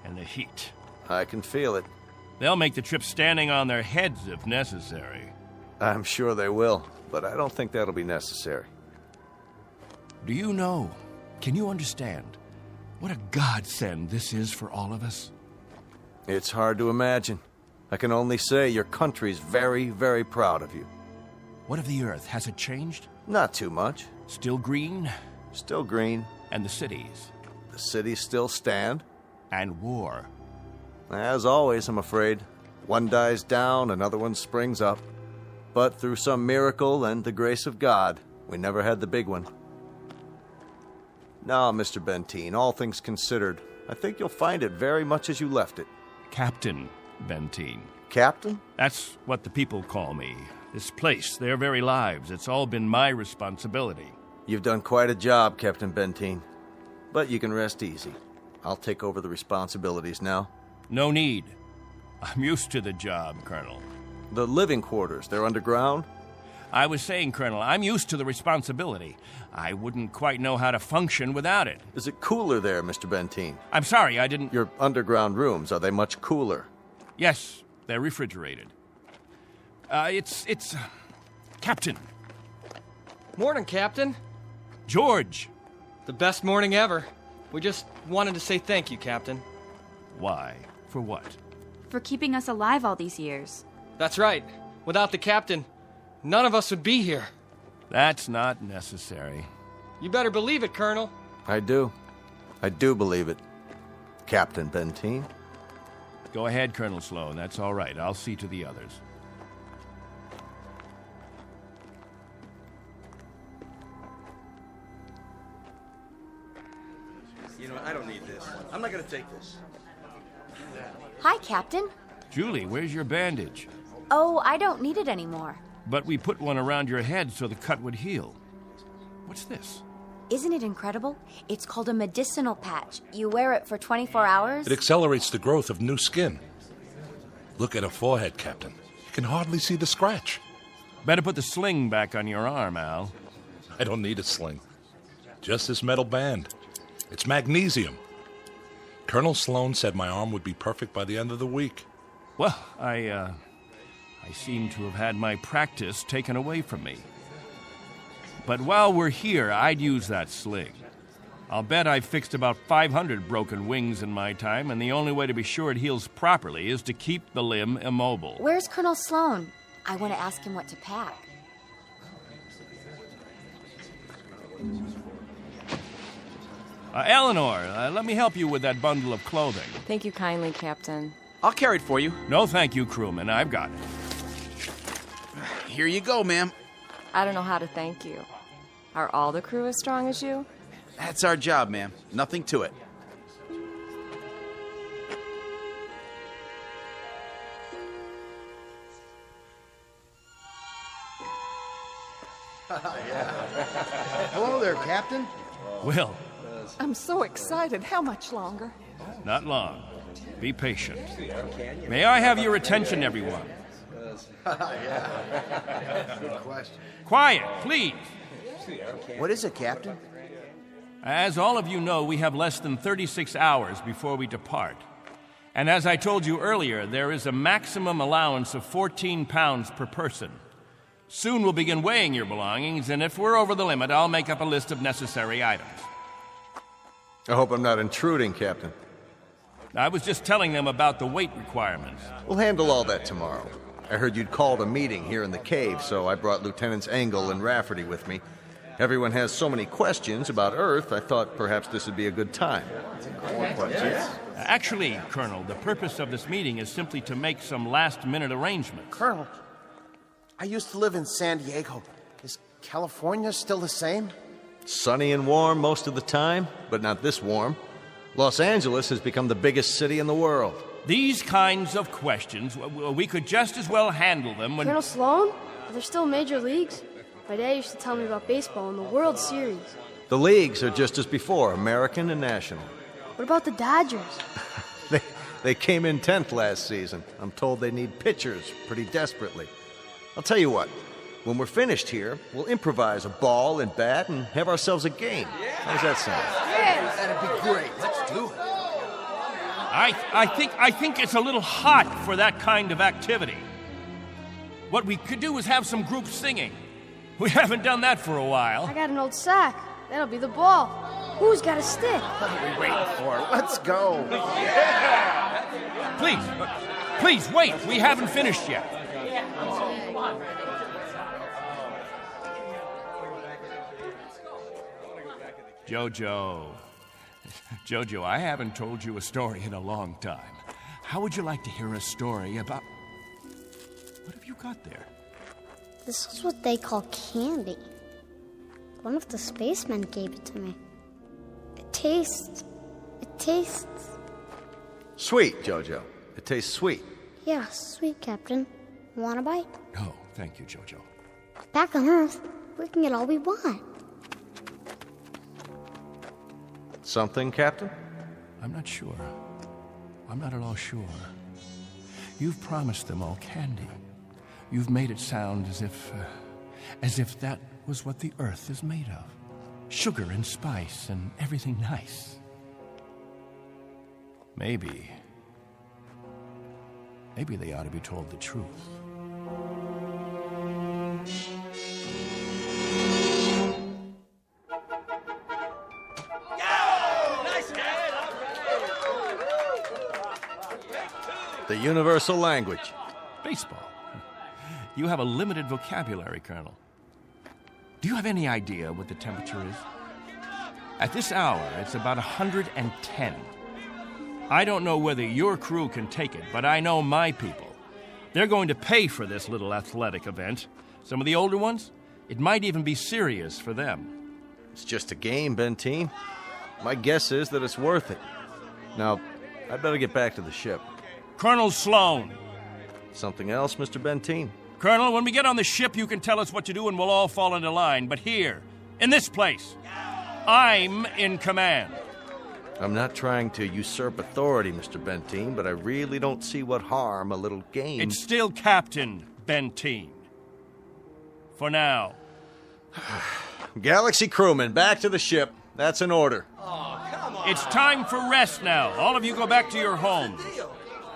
and the heat. I can feel it. They'll make the trip standing on their heads if necessary. I'm sure they will, but I don't think that'll be necessary. Do you know, can you understand what a godsend this is for all of us? It's hard to imagine. I can only say your country's very, very proud of you. What of the Earth? Has it changed? Not too much. Still green? Still green. And the cities? The cities still stand. And war? As always, I'm afraid. One dies down, another one springs up. But through some miracle and the grace of God, we never had the big one. Now, Mr. Benteen, all things considered, I think you'll find it very much as you left it. Captain Benteen. Captain? That's what the people call me. This place, their very lives, it's all been my responsibility. You've done quite a job, Captain Benteen. But you can rest easy. I'll take over the responsibilities now. No need. I'm used to the job, Colonel. The living quarters, they're underground? I was saying, Colonel, I'm used to the responsibility. I wouldn't quite know how to function without it. Is it cooler there, Mr. Benteen? I'm sorry, I didn't... Your underground rooms, are they much cooler? Yes, they're refrigerated. It's... Captain. Morning, Captain. George. The best morning ever. We just wanted to say thank you, Captain. Why? For what? For keeping us alive all these years. That's right. Without the captain, none of us would be here. That's not necessary. You better believe it, Colonel. I do. I do believe it. Captain Benteen. Go ahead, Colonel Sloan. That's all right. I'll see to the others. You know, I don't need this. I'm not going to take this. Hi, Captain. Julie, where's your bandage? Oh, I don't need it anymore. But we put one around your head so the cut would heal. What's this? Isn't it incredible? It's called a medicinal patch. You wear it for 24 hours. It accelerates the growth of new skin. Look at her forehead, Captain. You can hardly see the scratch. Better put the sling back on your arm, Al. I don't need a sling. Just this metal band. It's magnesium. Colonel Sloan said my arm would be perfect by the end of the week. Well, I seem to have had my practice taken away from me. But while we're here, I'd use that sling. I'll bet I've fixed about 500 broken wings in my time, and the only way to be sure it heals properly is to keep the limb immobile. Where's Colonel Sloan? I want to ask him what to pack. Eleanor, let me help you with that bundle of clothing. Thank you kindly, Captain. I'll carry it for you. No, thank you, crewman. I've got it. Here you go, ma'am. I don't know how to thank you. Are all the crew as strong as you? That's our job, ma'am. Nothing to it. Hello there, Captain. Will, I'm so excited. How much longer? not long. Be patient. May I have your attention, everyone? Good question. Quiet, please. What is it, Captain? As all of you know, we have less than 36 hours before we depart. And as I told you earlier, there is a maximum allowance of 14 pounds per person. Soon we'll begin weighing your belongings, and if we're over the limit, I'll make up a list of necessary items. I hope I'm not intruding, Captain. I was just telling them about the weight requirements. We'll handle all that tomorrow. I heard you'd called a meeting here in the cave, so I brought Lieutenants Engel and Rafferty with me. Everyone has so many questions about Earth, I thought perhaps this would be a good time. More questions? Actually, Colonel, the purpose of this meeting is simply to make some last-minute arrangements. Colonel, I used to live in San Diego. Is California still the same? Sunny and warm most of the time, but not this warm. Los Angeles has become the biggest city in the world. These kinds of questions, we could just as well handle them when... Colonel Sloan? Are there still major leagues? My dad used to tell me about baseball and the World Series. The leagues are just as before, American and national. What about the Dodgers? They came in 10th last season. I'm told they need pitchers pretty desperately. I'll tell you what, when we're finished here, we'll improvise a ball and bat and have ourselves a game. How does that sound? Yes! That'd be great. Let's do it. I think it's a little hot for that kind of activity. What we could do is have some group singing. We haven't done that for a while. I got an old sack. That'll be the ball. Who's got a stick? What are we waiting for? Let's go. Yeah! Please, wait. We haven't finished yet. Jojo, I haven't told you a story in a long time. How would you like to hear a story about... What have you got there? This is what they call candy. One of the spacemen gave it to me. It tastes... Sweet, Jojo. It tastes sweet. Yeah, sweet, Captain. Want a bite? No, thank you, Jojo. Back on Earth, we can get all we want. Something, Captain? I'm not sure. I'm not at all sure. You've promised them all candy. You've made it sound as if that was what the Earth is made of. Sugar and spice and everything nice. Maybe they ought to be told the truth. The universal language. Baseball. You have a limited vocabulary, Colonel. Do you have any idea what the temperature is? At this hour, it's about 110. I don't know whether your crew can take it, but I know my people. They're going to pay for this little athletic event. Some of the older ones, it might even be serious for them. It's just a game, Benteen. My guess is that it's worth it. Now, I'd better get back to the ship. Colonel Sloan. Something else, Mr. Benteen? Colonel, when we get on the ship, you can tell us what to do and we'll all fall into line. But here, in this place, I'm in command. I'm not trying to usurp authority, Mr. Benteen, but I really don't see what harm a little game... It's still Captain Benteen. For now. Galaxy crewmen, back to the ship. That's an order. Oh, come on. It's time for rest now. All of you go back to your homes.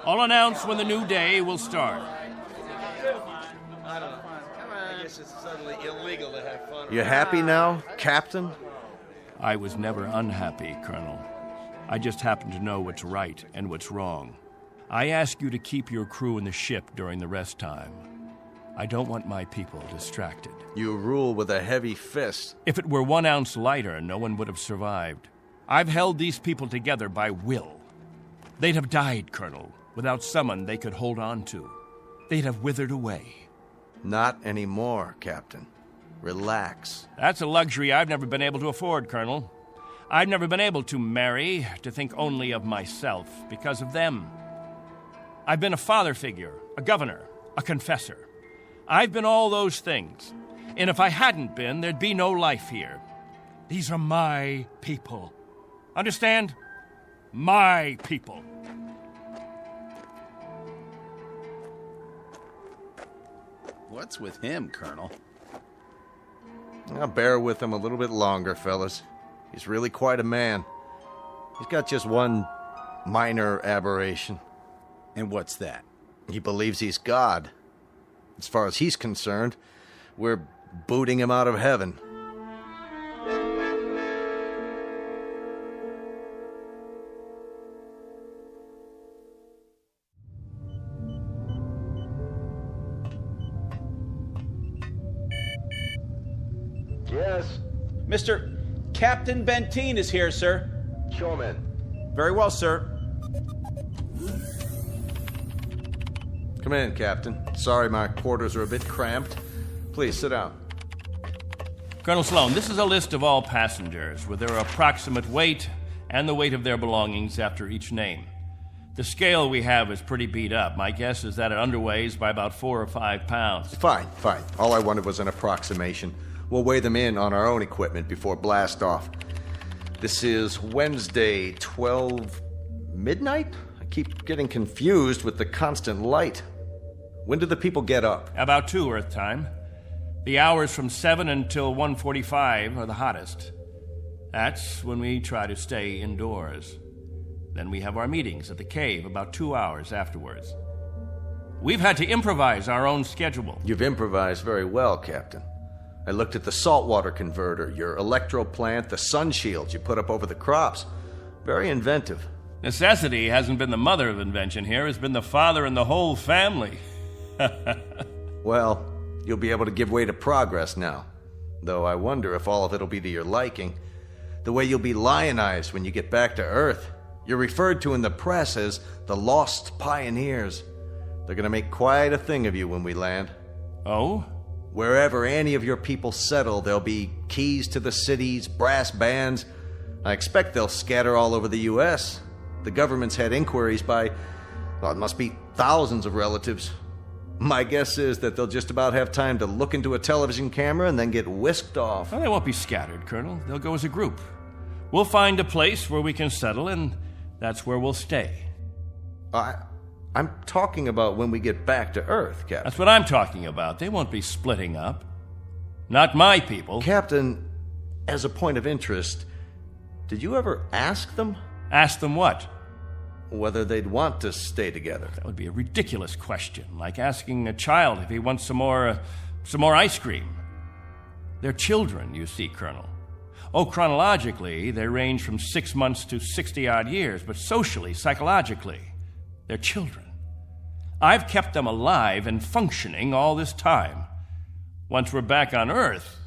I'll announce when the new day will start. I don't know. I guess it's suddenly illegal to have fun. You happy now, Captain? I was never unhappy, Colonel. I just happen to know what's right and what's wrong. I ask you to keep your crew in the ship during the rest time. I don't want my people distracted. You rule with a heavy fist. If it were 1 ounce lighter, no one would have survived. I've held these people together by will. They'd have died, Colonel, without someone they could hold on to. They'd have withered away. Not anymore, Captain. Relax. That's a luxury I've never been able to afford, Colonel. I've never been able to marry, to think only of myself, because of them. I've been a father figure, a governor, a confessor. I've been all those things. And if I hadn't been, there'd be no life here. These are my people. Understand? My people. What's with him, Colonel? I'll bear with him a little bit longer, fellas. He's really quite a man. He's got just one minor aberration. And what's that? He believes he's God. As far as he's concerned, we're booting him out of heaven. Yes? Mr. Captain Benteen is here, sir. Show him in. Very well, sir. Come in, Captain. Sorry my quarters are a bit cramped. Please, sit down. Colonel Sloan, this is a list of all passengers with their approximate weight and the weight of their belongings after each name. The scale we have is pretty beat up. My guess is that it underweighs by about 4 or 5 pounds. Fine. All I wanted was an approximation. We'll weigh them in on our own equipment before blast off. This is Wednesday, 12 midnight? I keep getting confused with the constant light. When do the people get up? About 2 Earth time. The hours from 7 until 1:45 are the hottest. That's when we try to stay indoors. Then we have our meetings at the cave about 2 hours afterwards. We've had to improvise our own schedule. You've improvised very well, Captain. I looked at the saltwater converter, your electro plant, the sun shields you put up over the crops. Very inventive. Necessity hasn't been the mother of invention here, it's been the father and the whole family. Well, you'll be able to give way to progress now. Though I wonder if all of it'll be to your liking. The way you'll be lionized when you get back to Earth. You're referred to in the press as the Lost Pioneers. They're gonna make quite a thing of you when we land. Oh? Wherever any of your people settle, there'll be keys to the cities, brass bands. I expect they'll scatter all over the U.S. The government's had inquiries by, well, it must be thousands of relatives. My guess is that they'll just about have time to look into a television camera and then get whisked off. Well, they won't be scattered, Colonel. They'll go as a group. We'll find a place where we can settle, and that's where we'll stay. I'm talking about when we get back to Earth, Captain. That's what I'm talking about. They won't be splitting up. Not my people. Captain, as a point of interest, did you ever ask them? Ask them what? Whether they'd want to stay together. That would be a ridiculous question, like asking a child if he wants some more ice cream. They're children, you see, Colonel. Oh, chronologically, they range from 6 months to 60-odd years, but socially, psychologically, they're children. I've kept them alive and functioning all this time. Once we're back on Earth,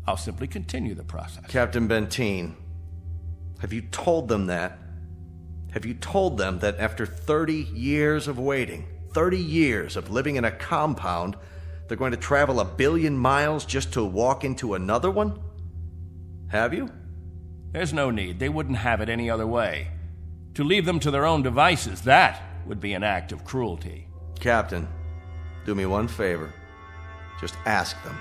I'll simply continue the process. Captain Benteen, have you told them that? Have you told them that after 30 years of waiting, 30 years of living in a compound, they're going to travel 1 billion miles just to walk into another one? Have you? There's no need. They wouldn't have it any other way. To leave them to their own devices, that would be an act of cruelty. Captain, do me one favor. Just ask them.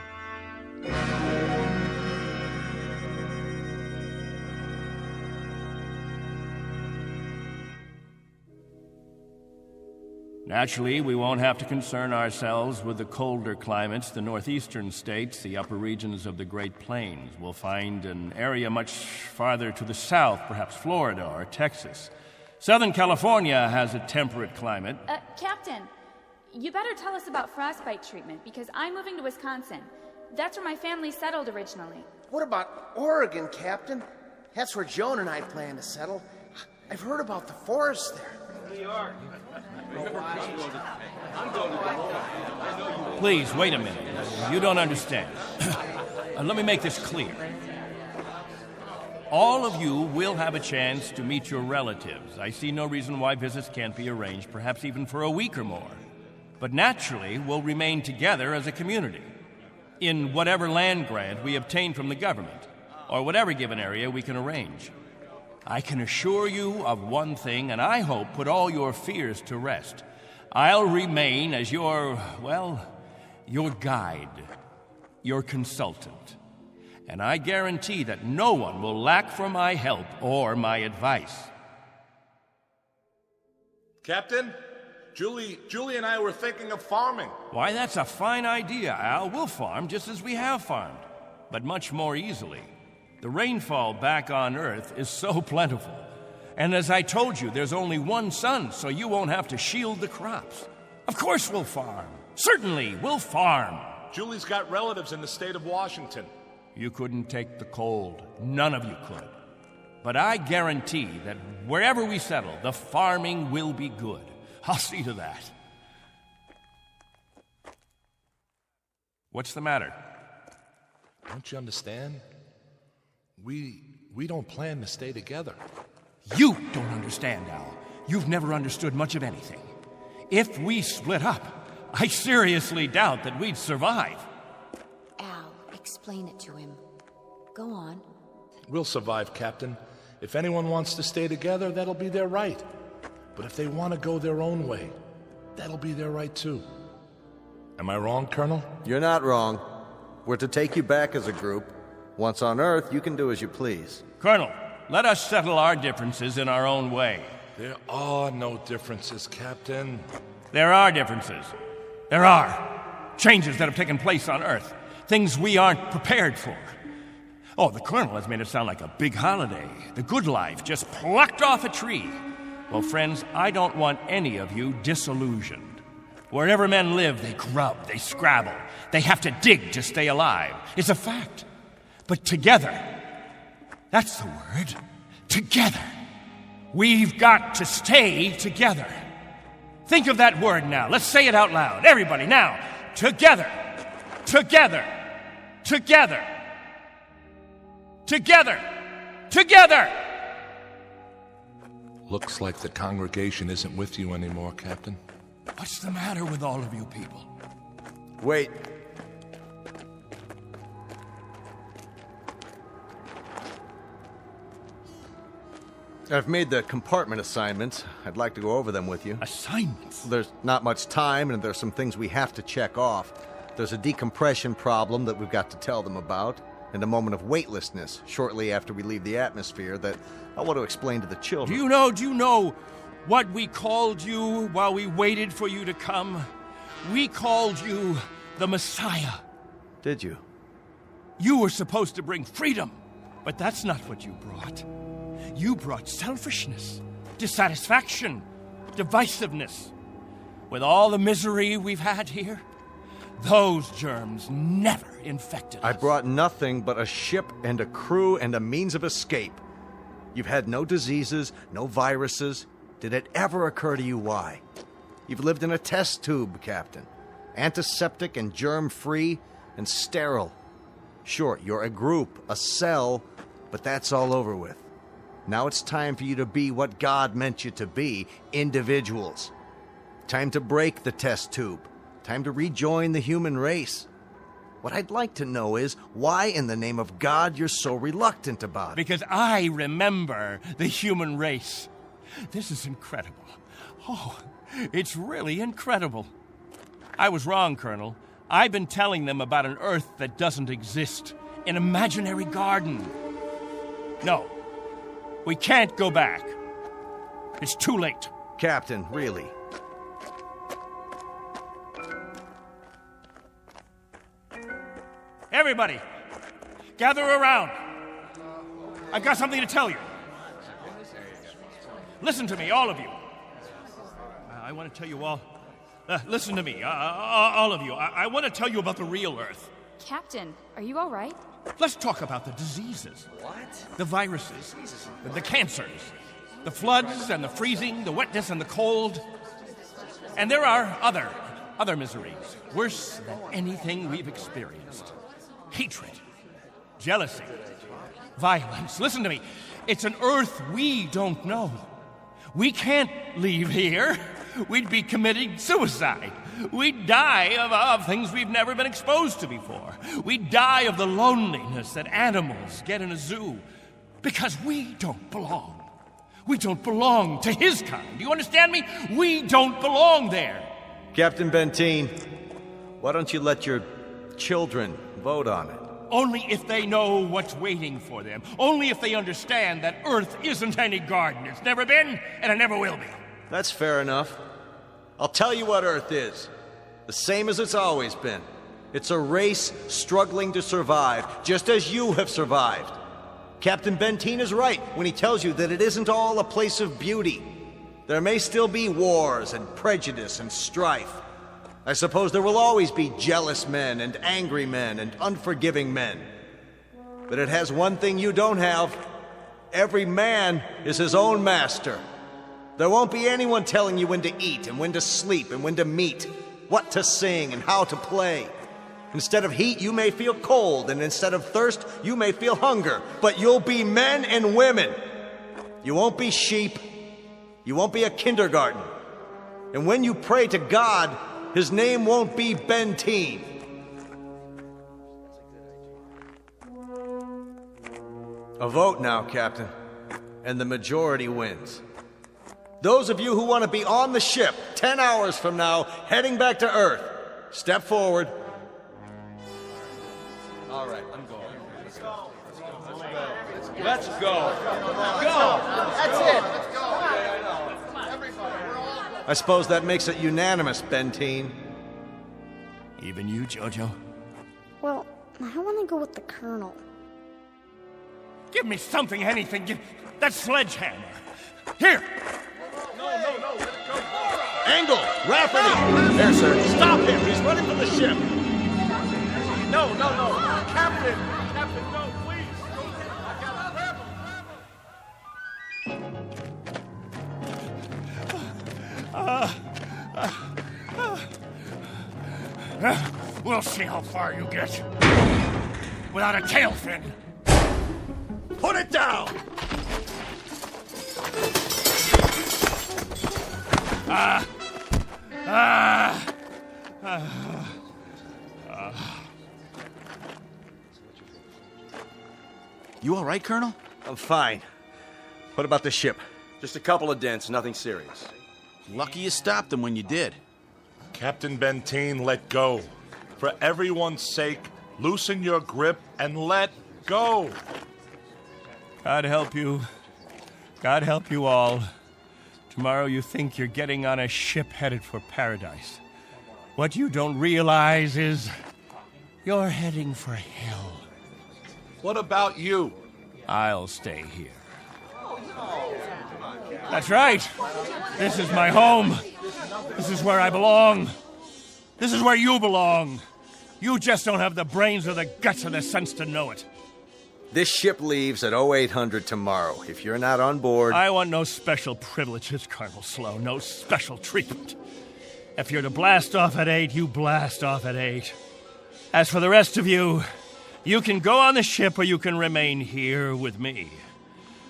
Naturally, we won't have to concern ourselves with the colder climates, the northeastern states, the upper regions of the Great Plains. We'll find an area much farther to the south, perhaps Florida or Texas. Southern California has a temperate climate. Captain, you better tell us about frostbite treatment, because I'm moving to Wisconsin. That's where my family settled originally. What about Oregon, Captain? That's where Joan and I plan to settle. I've heard about the forest there. New York. Please, wait a minute. You don't understand. Let me make this clear. All of you will have a chance to meet your relatives. I see no reason why visits can't be arranged, perhaps even for a week or more. But naturally, we'll remain together as a community in whatever land grant we obtain from the government, or whatever given area we can arrange. I can assure you of one thing, and I hope put all your fears to rest. I'll remain as your guide. your consultant. And I guarantee that no one will lack for my help or my advice. Captain, Julie and I were thinking of farming. Why, that's a fine idea, Al. We'll farm just as we have farmed, but much more easily. The rainfall back on Earth is so plentiful. And as I told you, there's only one sun, so you won't have to shield the crops. Of course we'll farm. Certainly, we'll farm. Julie's got relatives in the state of Washington. You couldn't take the cold. None of you could. But I guarantee that wherever we settle, the farming will be good. I'll see to that. What's the matter? Don't you understand? We don't plan to stay together. You don't understand, Al. You've never understood much of anything. If we split up, I seriously doubt that we'd survive. Al, explain it to him. Go on. We'll survive, Captain. If anyone wants to stay together, that'll be their right. But if they want to go their own way, that'll be their right too. Am I wrong, Colonel? You're not wrong. We're to take you back as a group. Once on Earth, you can do as you please. Colonel, let us settle our differences in our own way. There are no differences, Captain. There are differences. There are. Changes that have taken place on Earth. Things we aren't prepared for. Oh, the Colonel has made it sound like a big holiday. The good life just plucked off a tree. Well, friends, I don't want any of you disillusioned. Wherever men live, they grub, they scrabble. They have to dig to stay alive. It's a fact. But together, that's the word, together. We've got to stay together. Think of that word now. Let's say it out loud. Everybody, now. Together. Together. Together. Together. Together. Looks like the congregation isn't with you anymore, Captain. What's the matter with all of you people? Wait. I've made the compartment assignments. I'd like to go over them with you. Assignments? There's not much time, and there's some things we have to check off. There's a decompression problem that we've got to tell them about, and a moment of weightlessness shortly after we leave the atmosphere that I want to explain to the children. Do you know what we called you while we waited for you to come? We called you the Messiah. Did you? You were supposed to bring freedom, but that's not what you brought. You brought selfishness, dissatisfaction, divisiveness. With all the misery we've had here, those germs never infected us. I brought nothing but a ship and a crew and a means of escape. You've had no diseases, no viruses. Did it ever occur to you why? You've lived in a test tube, Captain. Antiseptic and germ-free and sterile. Sure, you're a group, a cell, but that's all over with. Now it's time for you to be what God meant you to be, individuals. Time to break the test tube. Time to rejoin the human race. What I'd like to know is why in the name of God you're so reluctant about it. Because I remember the human race. This is incredible. Oh, it's really incredible. I was wrong, Colonel. I've been telling them about an Earth that doesn't exist. An imaginary garden. No. We can't go back. It's too late. Captain, really? Everybody, gather around. I've got something to tell you. Listen to me, all of you. I want to tell you all. Listen to me, all of you. I want to tell you about the real Earth. Captain, are you all right? Let's talk about the diseases. What? The viruses, the cancers, the floods and the freezing, the wetness and the cold. And there are other miseries, worse than anything we've experienced. Hatred, jealousy, violence. Listen to me. It's an Earth we don't know. We can't leave here. We'd be committing suicide. We'd die of things we've never been exposed to before. We'd die of the loneliness that animals get in a zoo. Because we don't belong. We don't belong to his kind. Do you understand me? We don't belong there. Captain Benteen, why don't you let your children vote on it. Only if they know what's waiting for them. Only if they understand that Earth isn't any garden. It's never been, and it never will be. That's fair enough. I'll tell you what Earth is. The same as it's always been. It's a race struggling to survive, just as you have survived. Captain Benteen is right when he tells you that it isn't all a place of beauty. There may still be wars and prejudice and strife. I suppose there will always be jealous men and angry men and unforgiving men. But it has one thing you don't have. Every man is his own master. There won't be anyone telling you when to eat and when to sleep and when to meet, what to sing and how to play. Instead of heat, you may feel cold, and instead of thirst, you may feel hunger. But you'll be men and women. You won't be sheep. You won't be a kindergarten. And when you pray to God, his name won't be Benteen. A vote now, Captain, and the majority wins. Those of you who want to be on the ship 10 hours from now, heading back to Earth, step forward. All right, I'm going. Let's go. Let's go. Go. That's it. I suppose that makes it unanimous, Benteen. Even you, Jojo? Well, I want to go with the Colonel. Give me something, anything. Give that sledgehammer. Here. No, let it go. Angle, Rafferty. There, sir. Stop him. He's running from the ship. No. Captain, no, please. We'll see how far you get without a tail fin. Put it down! You all right, Colonel? I'm fine. What about the ship? Just a couple of dents, nothing serious. Lucky you stopped them when you did. Captain Benteen, let go. For everyone's sake, loosen your grip and let go. God help you. God help you all. Tomorrow you think you're getting on a ship headed for paradise. What you don't realize is you're heading for hell. What about you? I'll stay here. That's right. This is my home. This is where I belong. This is where you belong. You just don't have the brains or the guts or the sense to know it. This ship leaves at 0800 tomorrow. If you're not on board... I want no special privileges, Colonel Slow. No special treatment. If you're to blast off at 8, you blast off at 8. As for the rest of you, you can go on the ship or you can remain here with me.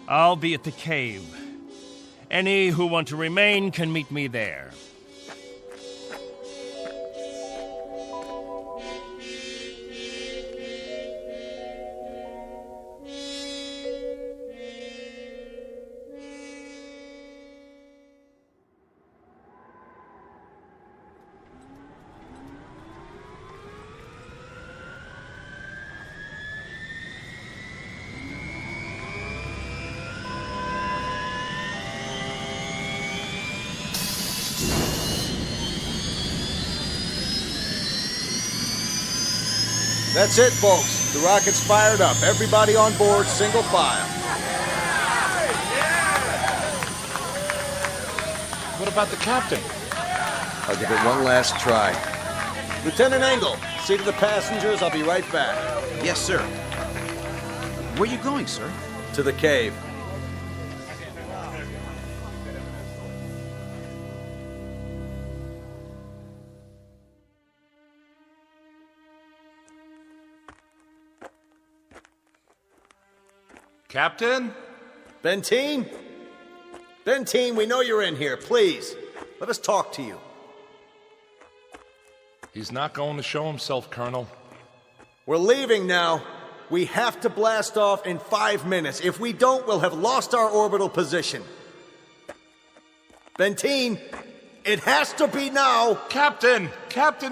I'll be at the cave. Any who want to remain can meet me there. That's it, folks. The rocket's fired up. Everybody on board, single file. What about the captain? I'll give it one last try. Lieutenant Engel, see to the passengers. I'll be right back. Yes, sir. Where are you going, sir? To the cave. Captain? Benteen? Benteen, we know you're in here. Please, let us talk to you. He's not going to show himself, Colonel. We're leaving now. We have to blast off in 5 minutes. If we don't, we'll have lost our orbital position. Benteen, it has to be now. Captain,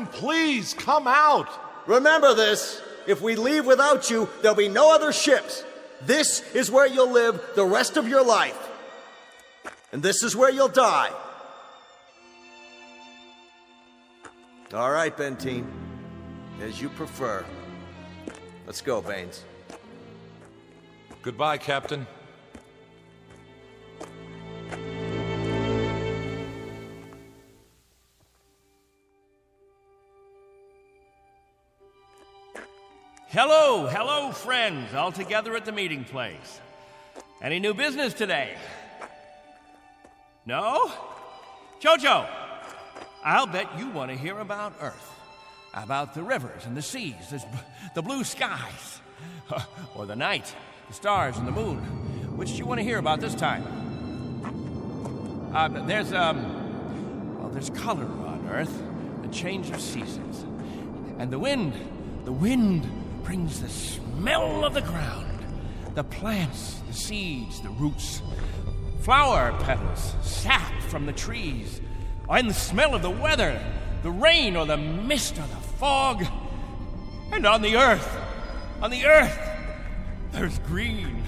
please, come out. Remember this. If we leave without you, there'll be no other ships. This is where you'll live the rest of your life. And this is where you'll die. All right, Benteen. As you prefer. Let's go, Baines. Goodbye, Captain. Hello, friends, all together at the meeting place. Any new business today? No? Jojo, I'll bet you want to hear about Earth. About the rivers and the seas, the blue skies, or the night, the stars and the moon. Which do you want to hear about this time? There's color on Earth, the change of seasons. And the wind brings the smell of the ground, the plants, the seeds, the roots, flower petals, sap from the trees, and the smell of the weather, the rain or the mist or the fog. And on the earth, there's green,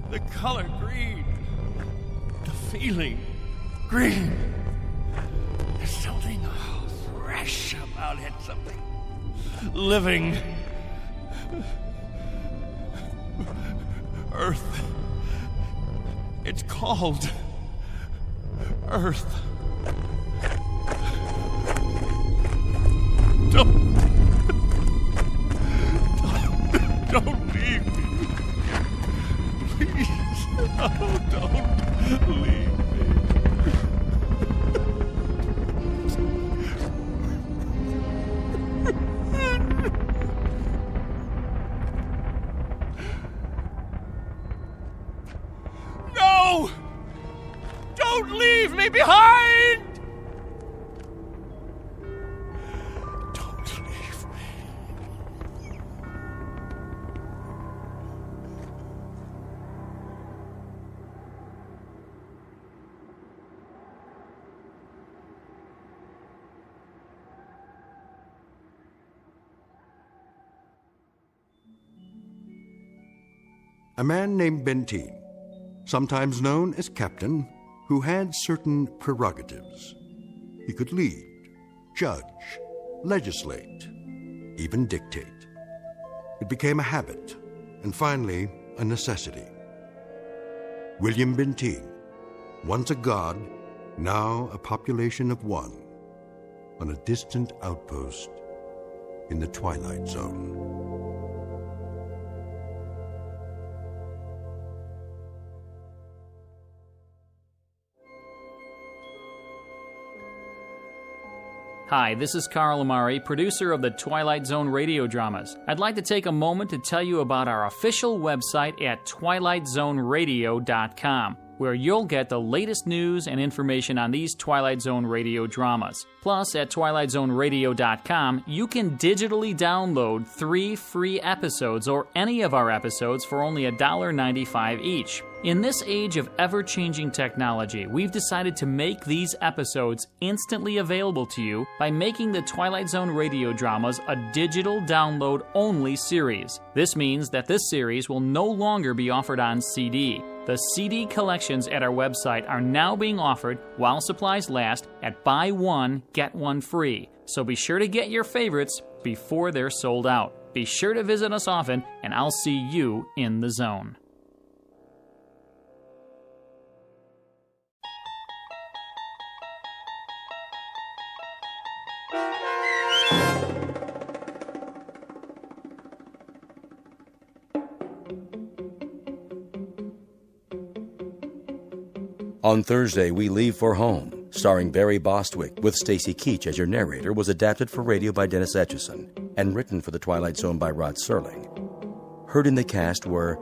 the color green, the feeling green. There's something fresh about it, something living. Earth. It's called Earth. Don't leave me. Please. Oh, don't leave me. No! Don't leave me behind! A man named Benteen, sometimes known as Captain, who had certain prerogatives. He could lead, judge, legislate, even dictate. It became a habit, and finally, a necessity. William Benteen, once a god, now a population of one, on a distant outpost in the Twilight Zone. Hi, this is Carl Amari, producer of the Twilight Zone radio dramas. I'd like to take a moment to tell you about our official website at twilightzoneradio.com, where you'll get the latest news and information on these Twilight Zone radio dramas. Plus, at twilightzoneradio.com, you can digitally download 3 free episodes or any of our episodes for only $1.95 each. In this age of ever-changing technology, we've decided to make these episodes instantly available to you by making the Twilight Zone radio dramas a digital download-only series. This means that this series will no longer be offered on CD. The CD collections at our website are now being offered while supplies last at buy one, get one free. So be sure to get your favorites before they're sold out. Be sure to visit us often, and I'll see you in the zone. On Thursday, We Leave for Home, starring Barry Bostwick with Stacy Keach as your narrator, was adapted for radio by Dennis Etchison and written for The Twilight Zone by Rod Serling. Heard in the cast were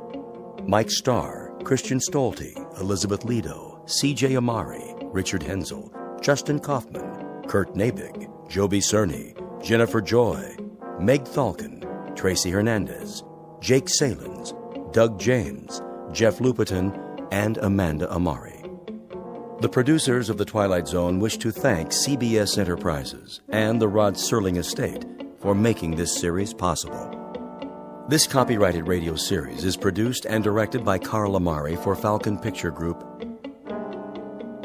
Mike Starr, Christian Stolte, Elizabeth Lido, C.J. Amari, Richard Hensel, Justin Kaufman, Kurt Nabig, Joby Cerny, Jennifer Joy, Meg Thalken, Tracy Hernandez, Jake Salins, Doug James, Jeff Lupetin, and Amanda Amari. The producers of The Twilight Zone wish to thank CBS Enterprises and the Rod Serling Estate for making this series possible. This copyrighted radio series is produced and directed by Carl Amari for Falcon Picture Group.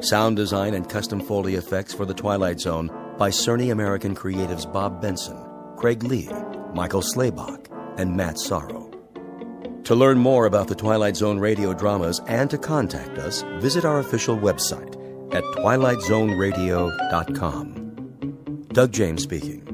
Sound design and custom Foley effects for The Twilight Zone by Cerny American creatives Bob Benson, Craig Lee, Michael Slaybach, and Matt Sorrow. To learn more about the Twilight Zone radio dramas and to contact us, visit our official website at twilightzoneradio.com. Doug James speaking.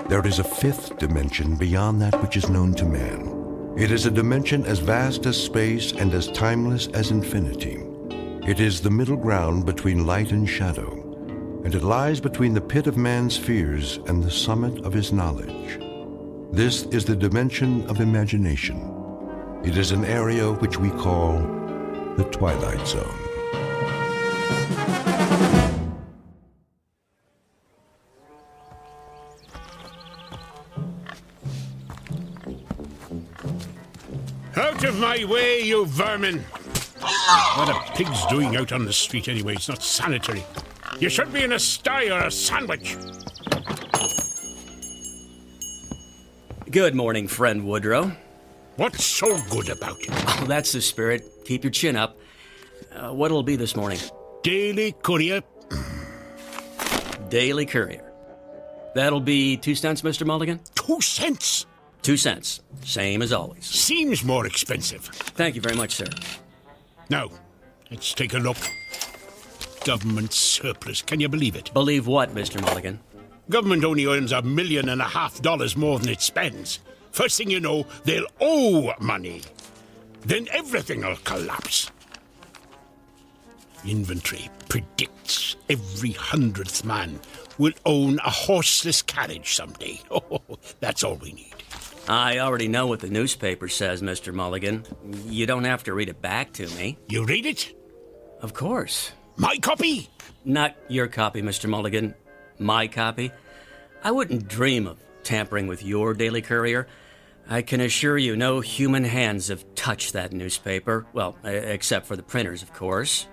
There is a fifth dimension beyond that which is known to man. It is a dimension as vast as space and as timeless as infinity. It is the middle ground between light and shadow, and it lies between the pit of man's fears and the summit of his knowledge. This is the dimension of imagination. It is an area which we call the Twilight Zone. Out of my way, you vermin! What are pigs doing out on the street anyway? It's not sanitary. You should be in a sty or a sandwich. Good morning, friend Woodrow. What's so good about it? Oh, that's the spirit. Keep your chin up. What'll it be this morning? Daily Courier. Daily Courier. That'll be 2 cents, Mr. Mulligan? 2 cents? 2 cents. Same as always. Seems more expensive. Thank you very much, sir. Now, let's take a look. Government surplus. Can you believe it? Believe what, Mr. Mulligan? Government only earns $1.5 million more than it spends. First thing you know, they'll owe money. Then everything will collapse. Inventory predicts every 100th man will own a horseless carriage someday. Oh, that's all we need. I already know what the newspaper says, Mr. Mulligan. You don't have to read it back to me. You read it? Of course. My copy? Not your copy, Mr. Mulligan. My copy. I wouldn't dream of tampering with your Daily Courier. I can assure you no human hands have touched that newspaper. Well, except for the printers, of course.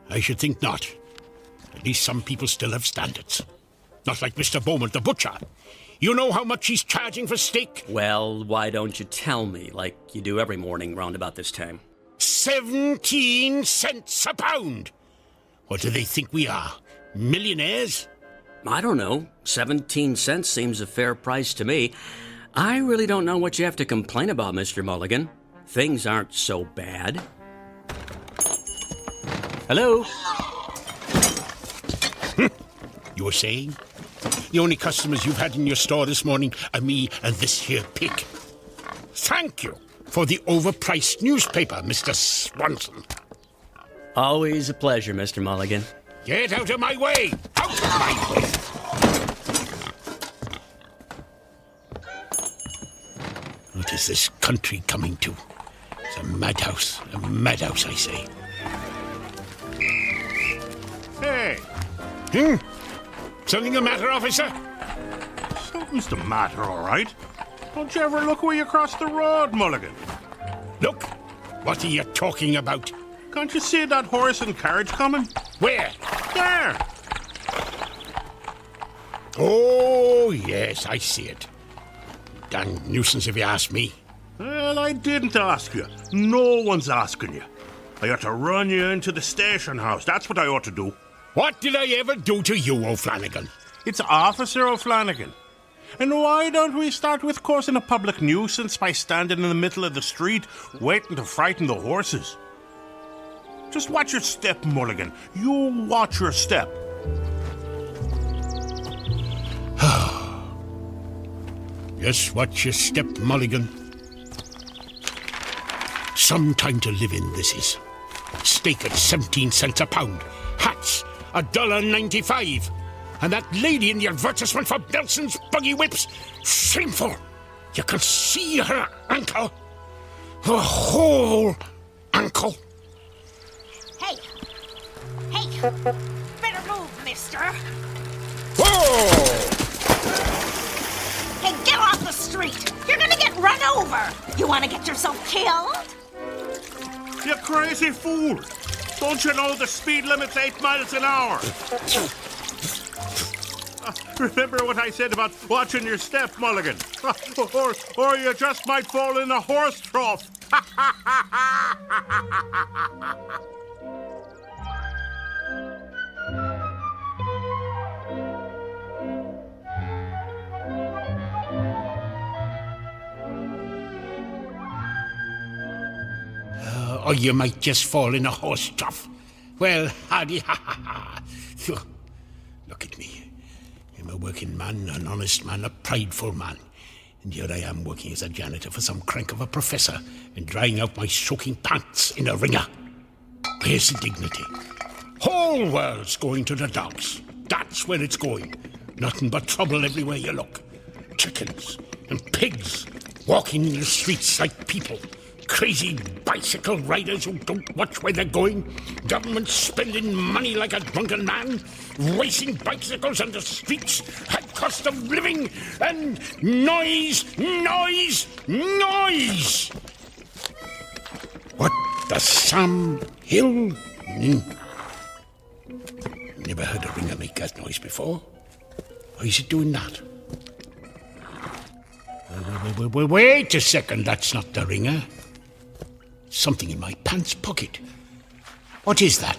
I should think not. At least some people still have standards. Not like Mr. Beaumont, the butcher. You know how much he's charging for steak? Well, why don't you tell me, like you do every morning round about this time? 17 cents a pound! What do they think we are? Millionaires? I don't know. 17 cents seems a fair price to me. I really don't know what you have to complain about, Mr. Mulligan. Things aren't so bad. Hello? You were saying? The only customers you've had in your store this morning are me and this here pig. Thank you for the overpriced newspaper, Mr. Swanson. Always a pleasure, Mr. Mulligan. Get out of my way! Out of my way! What is this country coming to? It's a madhouse, I say. Hey! Something the matter, officer? Something's the matter, all right. Don't you ever look where you cross the road, Mulligan? Look! What are you talking about? Can't you see that horse and carriage coming? Where? There! Oh, yes, I see it. Damn nuisance if you ask me. Well, I didn't ask you. No one's asking you. I ought to run you into the station house. That's what I ought to do. What did I ever do to you, O'Flanagan? It's Officer O'Flanagan. And why don't we start with causing a public nuisance by standing in the middle of the street waiting to frighten the horses? Just watch your step, Mulligan. You watch your step. Just watch your step, Mulligan. Some time to live in, this is. Steak at 17 cents a pound. Hats, $1.95. And that lady in the advertisement for Nelson's buggy whips. Shameful. You can see her ankle. Her whole ankle. Hey! Hey! Better move, mister! Whoa! Hey, get off the street! street. You're gonna get run over. You wanna get yourself killed? You crazy fool! Don't you know the speed limit's 8 miles an hour? Remember what I said about watching your step, Mulligan? Or you just might fall in a horse trough. Or you might just fall in a horse trough. Well, howdy, ha ha ha. Look at me. I'm a working man, an honest man, a prideful man. And here I am working as a janitor for some crank of a professor and drying out my soaking pants in a wringer. Where's the dignity? Whole world's going to the dogs. That's where it's going. Nothing but trouble everywhere you look. Chickens and pigs walking in the streets like people. Crazy bicycle riders who don't watch where they're going. Government spending money like a drunken man. Racing bicycles on the streets at cost of living. And noise, noise, noise! What the Sam Hill? Never heard a ringer make that noise before. Why is it doing that? Wait a second, that's not the ringer. Something in my pants pocket. What is that?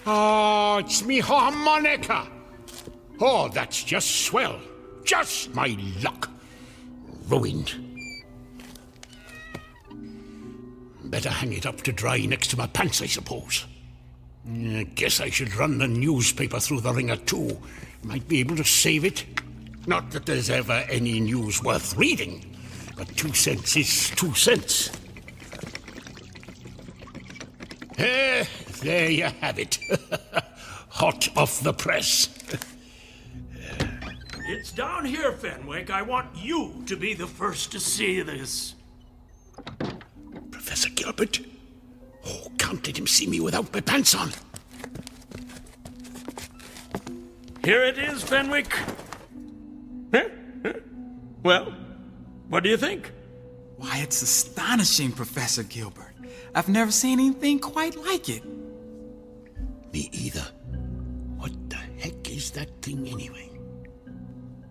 Oh, it's me harmonica. Oh, that's just swell. Just my luck. Ruined. Better hang it up to dry next to my pants, I suppose. I guess I should run the newspaper through the ringer too. Might be able to save it. Not that there's ever any news worth reading, but 2 cents is 2 cents. There you have it. Hot off the press. It's down here, Fenwick. I want you to be the first to see this. Professor Gilbert? Oh, can't let him see me without my pants on. Here it is, Fenwick. Huh? Well, what do you think? Why, it's astonishing, Professor Gilbert. I've never seen anything quite like it. Me either. What the heck is that thing anyway?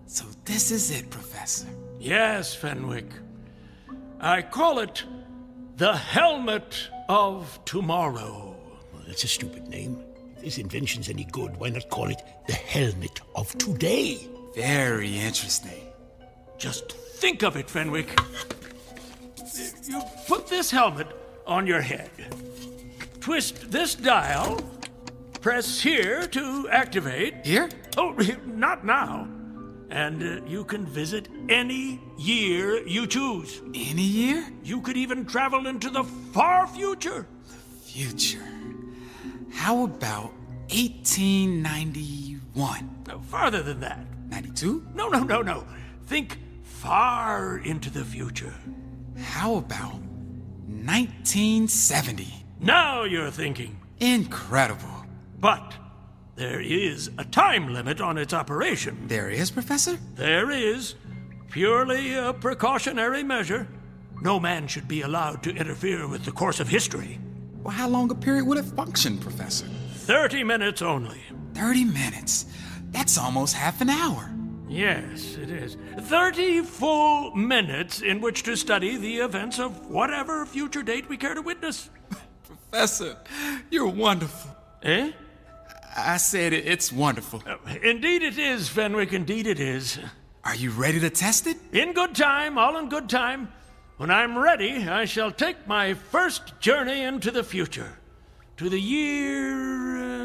So this is it, Professor. Yes, Fenwick. I call it the Helmet of Tomorrow. Well, that's a stupid name. If this invention's any good, why not call it the Helmet of Today? Very interesting. Just think of it, Fenwick. You put this helmet on your head. Twist this dial. Press here to activate. Here? Oh, not now. And you can visit any year you choose. Any year? You could even travel into the far future. Future. How about 1891? No, farther than that. 92? No. Think far into the future. How about 1970? Now you're thinking. Incredible. But there is a time limit on its operation. There is, Professor? There is. Purely a precautionary measure. No man should be allowed to interfere with the course of history. Well, how long a period would it function, Professor? 30 minutes only. 30 minutes? That's almost half an hour. Yes, it is. 30 full minutes in which to study the events of whatever future date we care to witness. Professor, you're wonderful. Eh? I said it's wonderful. Indeed it is, Fenwick, indeed it is. Are you ready to test it? In good time, all in good time. When I'm ready, I shall take my first journey into the future. To the year...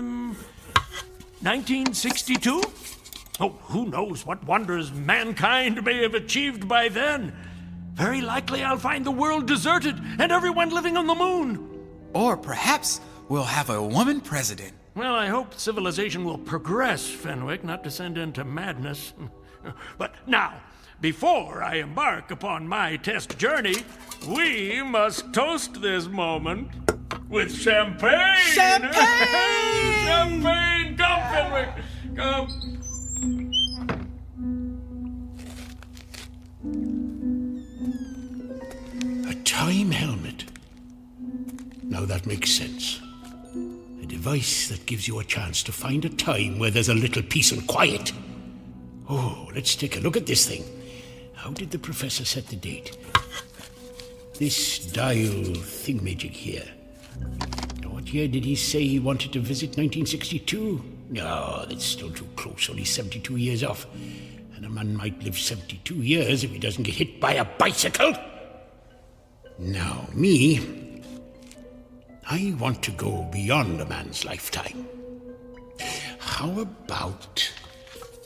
1962? Oh, who knows what wonders mankind may have achieved by then. Very likely I'll find the world deserted and everyone living on the moon. Or perhaps we'll have a woman president. Well, I hope civilization will progress, Fenwick, not descend into madness. But now, before I embark upon my test journey, we must toast this moment with champagne! Champagne! Champagne! Come, Fenwick! Come! time helmet. Now that makes sense. A device that gives you a chance to find a time where there's a little peace and quiet. Oh, let's take a look at this thing. How did the professor set the date? This dial thingamajig here. What year did he say he wanted to visit? 1962? No, that's still too close. Only 72 years off. And a man might live 72 years if he doesn't get hit by a bicycle. Now, me, I want to go beyond a man's lifetime. How about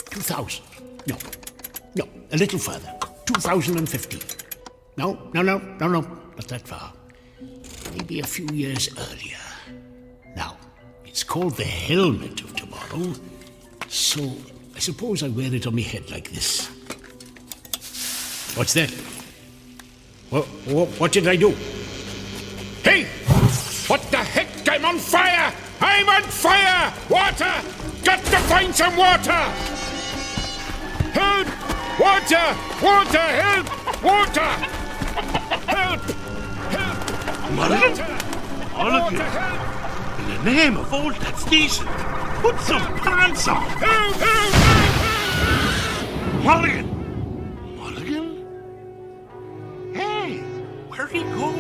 2000? No, a little further. 2015. No, not that far. Maybe a few years earlier. Now, it's called the helmet of tomorrow, so I suppose I wear it on my head like this. What's that? What did I do? Hey! What the heck? I'm on fire! I'm on fire! Water! Got to find some water! Help! Water! Water! Help! Water! Help! Help! Mulligan! In the name of all that's decent, put some pants on! Help! Help! Help! Mulligan! Hey, where'd he go?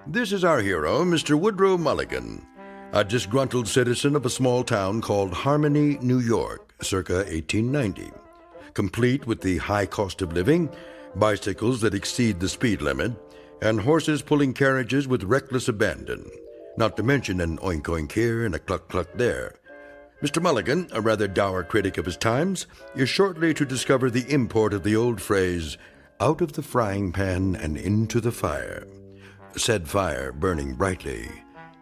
This is our hero, Mr. Woodrow Mulligan, a disgruntled citizen of a small town called Harmony, New York, circa 1890. Complete with the high cost of living, bicycles that exceed the speed limit, and horses pulling carriages with reckless abandon, not to mention an oink-oink here and a cluck-cluck there. Mr. Mulligan, a rather dour critic of his times, is shortly to discover the import of the old phrase, out of the frying pan and into the fire. Said fire burning brightly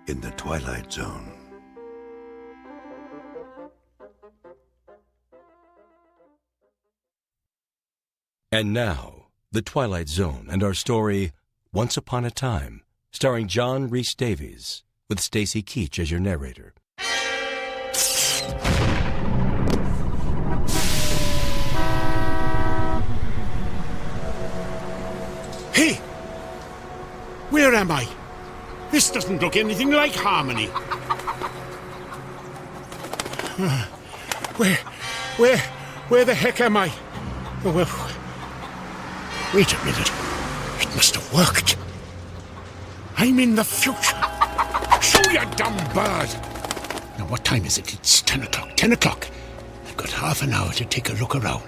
in the Twilight Zone. And now, The Twilight Zone and our story, Once Upon a Time, starring John Rhys Davies, with Stacy Keach as your narrator. Hey! Where am I? This doesn't look anything like Harmony. Where the heck am I? Oh, well, wait a minute. It must have worked. I'm in the future. Shoo, you dumb bird! Now, what time is it? It's 10 o'clock. 10 o'clock. I've got half an hour to take a look around.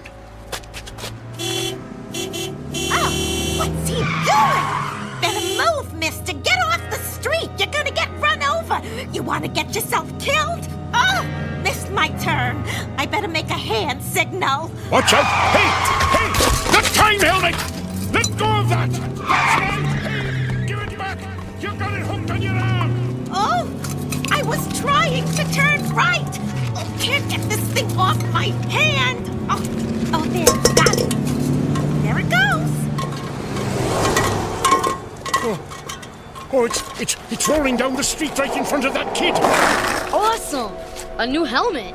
Oh, what's he doing? Better move, mister. Get off the street. You're gonna get run over. You want to get yourself killed? Oh, missed my turn. I better make a hand signal. Watch out! Hey! The time helmet! Let go of that! That's mine! Hey! Give it back! You got it hooked on your arm! Oh, I was trying to turn right. Oh, can't get this thing off my hand. Oh, there, got it. There it goes. Oh, it's rolling down the street right in front of that kid. Awesome! A new helmet.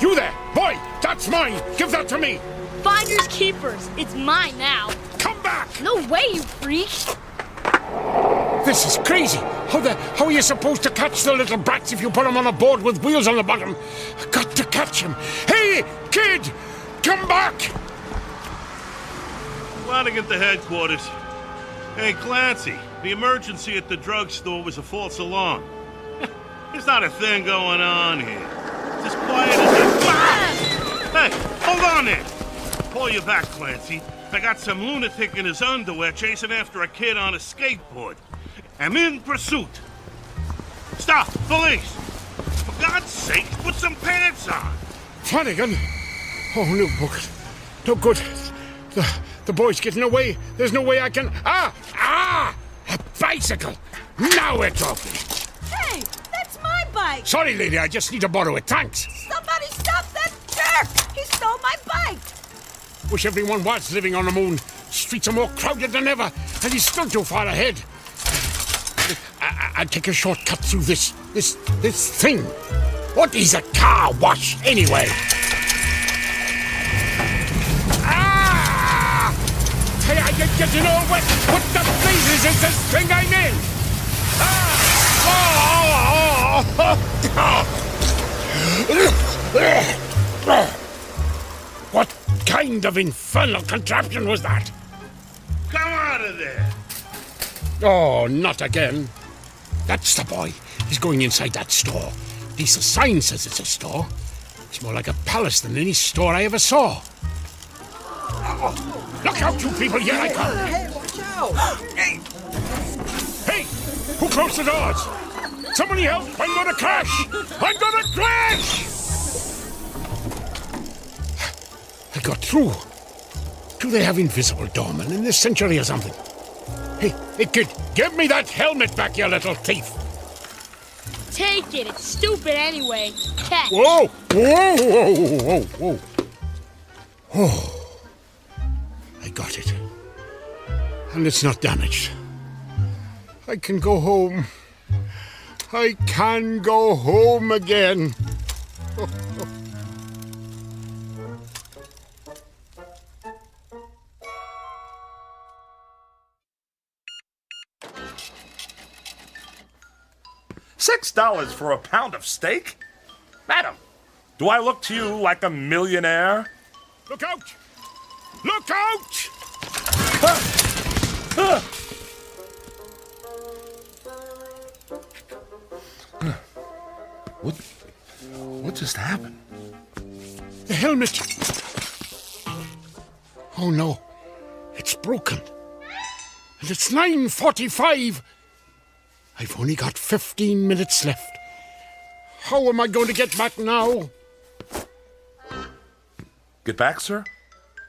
You there, boy! That's mine. Give that to me. Finders keepers. It's mine now. Come back! No way, you freak! This is crazy. How are you supposed to catch the little brats if you put them on a board with wheels on the bottom? Got to catch him. Hey, kid! Come back! Flanagan to headquarters. Hey, Clancy, the emergency at the drugstore was a false alarm. There's not a thing going on here. It's as quiet as a... Hey, hold on there. Pull you back, Clancy. I got some lunatic in his underwear chasing after a kid on a skateboard. I'm in pursuit. Stop, police! For God's sake, put some pants on. Flanagan? Oh, no, book. No good. The boy's getting away. There's no way I can... Ah! A bicycle! Now we're talking. Hey, that's my bike. Sorry, lady, I just need to borrow it. Thanks. Somebody stop that jerk! He stole my bike. Wish everyone was living on the moon. Streets are more crowded than ever, and he's still too far ahead. I'd take a shortcut through this thing. What is a car wash, anyway? Ah! Hey, I get getting all wet. What the blazes is this thing I'm in? What kind of infernal contraption was that? Come out of there! Oh, not again. That's the boy. He's going inside that store. At least the sign says it's a store. It's more like a palace than any store I ever saw. Oh, look out, you people! Here I come! Hey, watch out! Hey! Who closed the doors? Somebody help! I'm gonna crash! I'm gonna crash! I got through. Do they have invisible doormen in this century or something? Hey, kid, give me that helmet back, you little thief! Take it. It's stupid anyway. Catch. Whoa! Whoa! Whoa! Whoa! Whoa! Oh. I got it. And it's not damaged. I can go home. I can go home again. $6 for a pound of steak? Madam, do I look to you like a millionaire? Look out! Look out! What just happened? The helmet! Oh no, it's broken. And it's 9:45. I've only got 15 minutes left. How am I going to get back now? Get back, sir?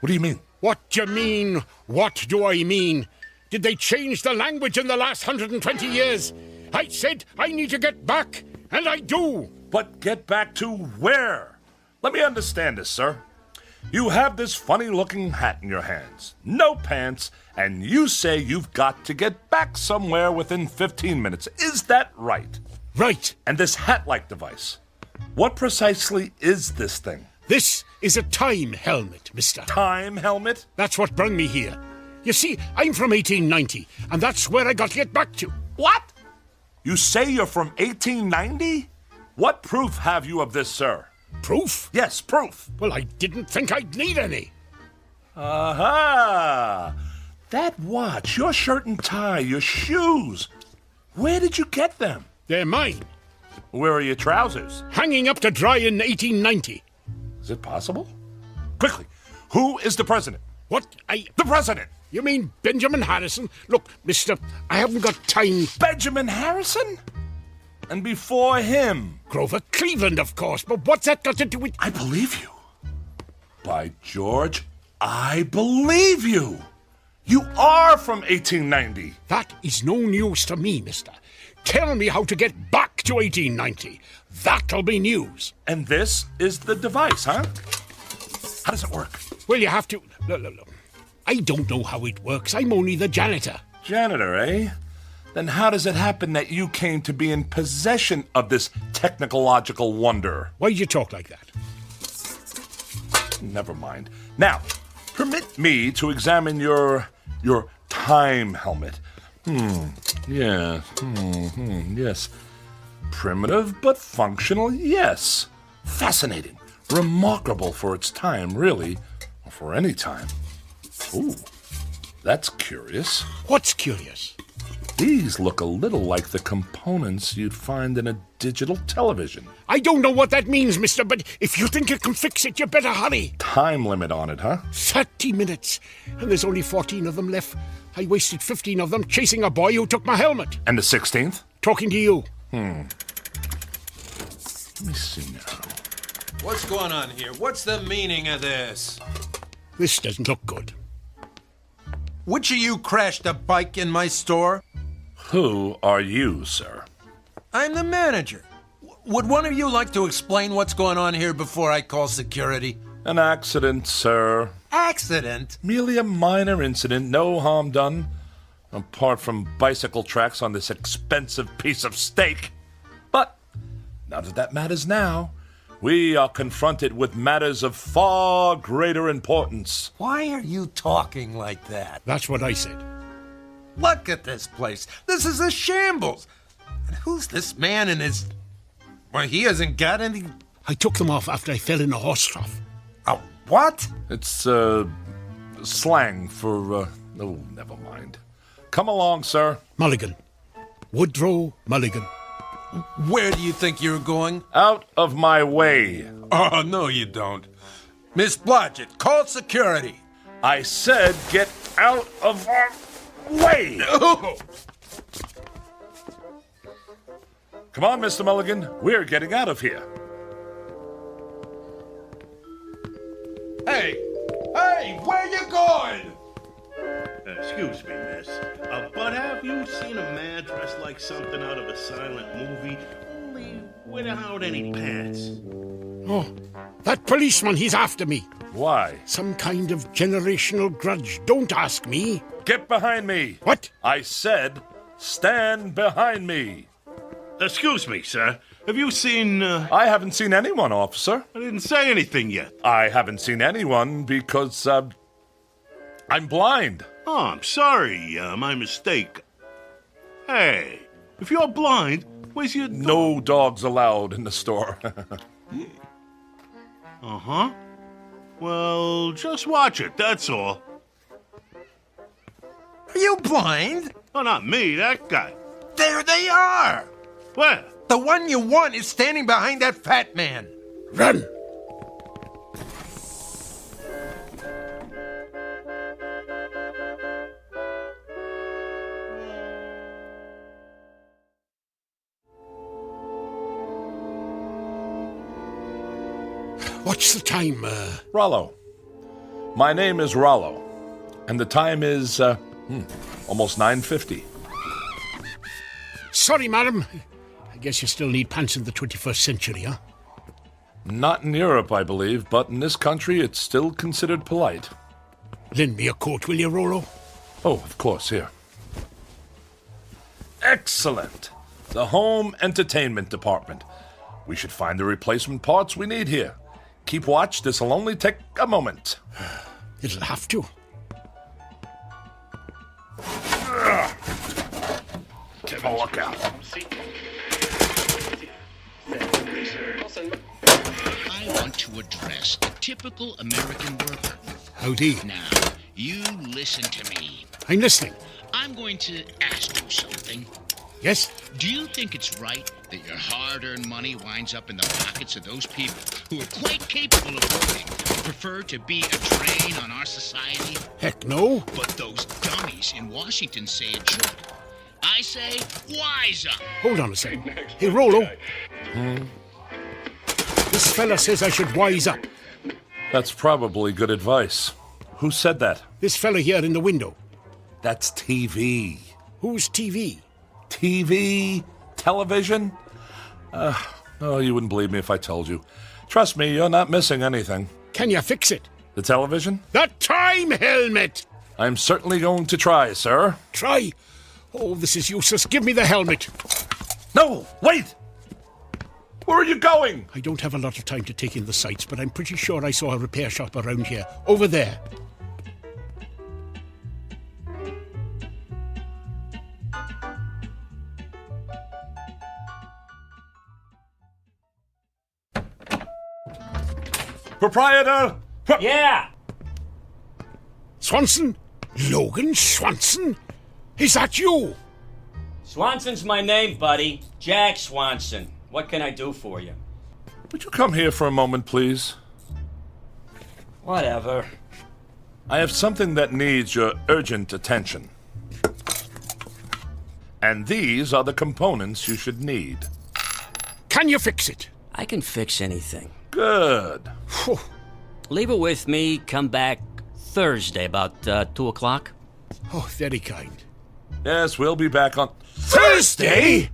What do you mean? What do you mean? What do I mean? Did they change the language in the last 120 years? I said I need to get back, and I do. But get back to where? Let me understand this, sir. You have this funny-looking hat in your hands, no pants, and you say you've got to get back somewhere within 15 minutes. Is that right? Right. And this hat-like device, what precisely is this thing? This is a time helmet, mister. Time helmet? That's what brought me here. You see, I'm from 1890, and that's where I got to get back to. What? You say you're from 1890? What proof have you of this, sir? Proof? Yes, proof. Well, I didn't think I'd need any. Aha! That watch, your shirt and tie, your shoes. Where did you get them? They're mine. Where are your trousers? Hanging up to dry in 1890. Is it possible? Quickly, who is the president? What? The president! You mean Benjamin Harrison? Look, mister, I haven't got time. Benjamin Harrison? And before him? Grover Cleveland, of course, but what's that got to do with... I believe you. By George, I believe you. You are from 1890. That is no news to me, mister. Tell me how to get back to 1890. That'll be news. And this is the device, huh? How does it work? Well, you have to... Look. I don't know how it works. I'm only the janitor. Janitor, eh? Then how does it happen that you came to be in possession of this technological wonder? Why'd you talk like that? Never mind. Now, permit me to examine your time helmet. Yes. Yes. Primitive but functional, yes. Fascinating. Remarkable for its time, really. Or for any time. Ooh, that's curious. What's curious? These look a little like the components you'd find in a digital television. I don't know what that means, mister, but if you think you can fix it, you better hurry. Time limit on it, huh? 30 minutes. And there's only 14 of them left. I wasted 15 of them chasing a boy who took my helmet. And the 16th? Talking to you. Let me see now. What's going on here? What's the meaning of this? This doesn't look good. Which of you crashed a bike in my store? Who are you, sir? I'm the manager. Would one of you like to explain what's going on here before I call security? An accident, sir. Accident? Merely a minor incident, no harm done. Apart from bicycle tracks on this expensive piece of steak. But None of that matters now. We are confronted with matters of far greater importance. Why are you talking like that? That's what I said. Look at this place. This is a shambles. And who's this man in his... Well, he hasn't got any... I took them off after I fell in a horse trough. A what? It's, slang for, oh, never mind. Come along, sir. Mulligan. Woodrow Mulligan. Where do you think you're going? Out of my way. Oh, no, you don't. Miss Blodgett, call security. I said get out of our way. No. Come on, Mr. Mulligan. We're getting out of here. Hey, where you going? Excuse me, miss. But have you seen a man dressed like something out of a silent movie, only without any pants? Oh, that policeman, he's after me. Why? Some kind of generational grudge. Don't ask me. Get behind me. What? I said stand behind me. Excuse me, sir. Have you seen... I haven't seen anyone, officer. I didn't say anything yet. I haven't seen anyone because, I'm blind. Oh, I'm sorry. My mistake. Hey, if you're blind, where's your dog? No dogs allowed in the store. Uh-huh. Well, just watch it, that's all. Are you blind? Oh, not me, that guy. There they are. Where? The one you want is standing behind that fat man. Run! What's the time, Rollo. My name is Rollo, and the time is, almost 9:50. Sorry, madam. I guess you still need pants in the 21st century, huh? Not in Europe, I believe, but in this country it's still considered polite. Lend me a coat, will you, Rollo? Oh, of course, here. Excellent! The home entertainment department. We should find the replacement parts we need here. Keep watch, this'll only take a moment. It'll have to. Keep a lookout. I want to address the typical American worker. Howdy. Now, you listen to me. I'm listening. I'm going to ask you something. Yes? Do you think it's right that your hard-earned money winds up in the pockets of those people who are quite capable of working but prefer to be a drain on our society? Heck no. But those dummies in Washington say it should. I say, wise up. Hold on a second. Hey, Rollo. This fella says I should wise up. That's probably good advice. Who said that? This fella here in the window. That's TV. Who's TV? TV? Television? Oh, you wouldn't believe me if I told you. Trust me, you're not missing anything. Can you fix it? The television? The time helmet! I'm certainly going to try, sir. Try? Oh, this is useless. Give me the helmet. No, wait! Where are you going? I don't have a lot of time to take in the sights, but I'm pretty sure I saw a repair shop around here. Over there. Proprietor! Yeah! Swanson? Logan Swanson? Is that you? Swanson's my name, buddy. Jack Swanson. What can I do for you? Would you come here for a moment, please? Whatever. I have something that needs your urgent attention. And these are the components you should need. Can you fix it? I can fix anything. Good. Leave it with me. Come back Thursday about 2 o'clock. Oh, very kind. Yes, we'll be back on Thursday?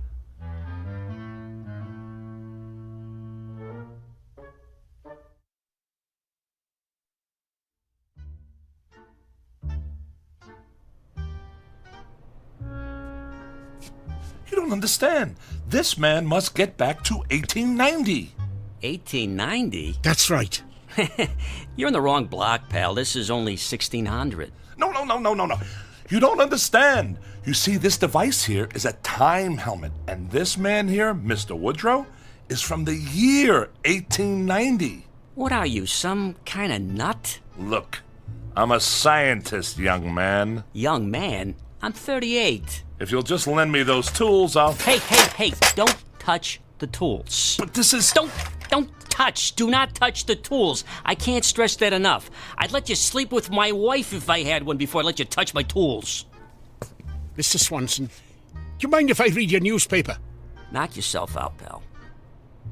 You don't understand. This man must get back to 1890. 1890? That's right. You're in the wrong block, pal. This is only 1600. No. You don't understand. You see, this device here is a time helmet, and this man here, Mr. Woodrow, is from the year 1890. What are you, some kind of nut? Look, I'm a scientist, young man. Young man? I'm 38. If you'll just lend me those tools, I'll... Hey, don't touch the tools. But this is... Don't touch. Do not touch the tools. I can't stress that enough. I'd let you sleep with my wife if I had one before I let you touch my tools. Mr. Swanson, do you mind if I read your newspaper? Knock yourself out, pal.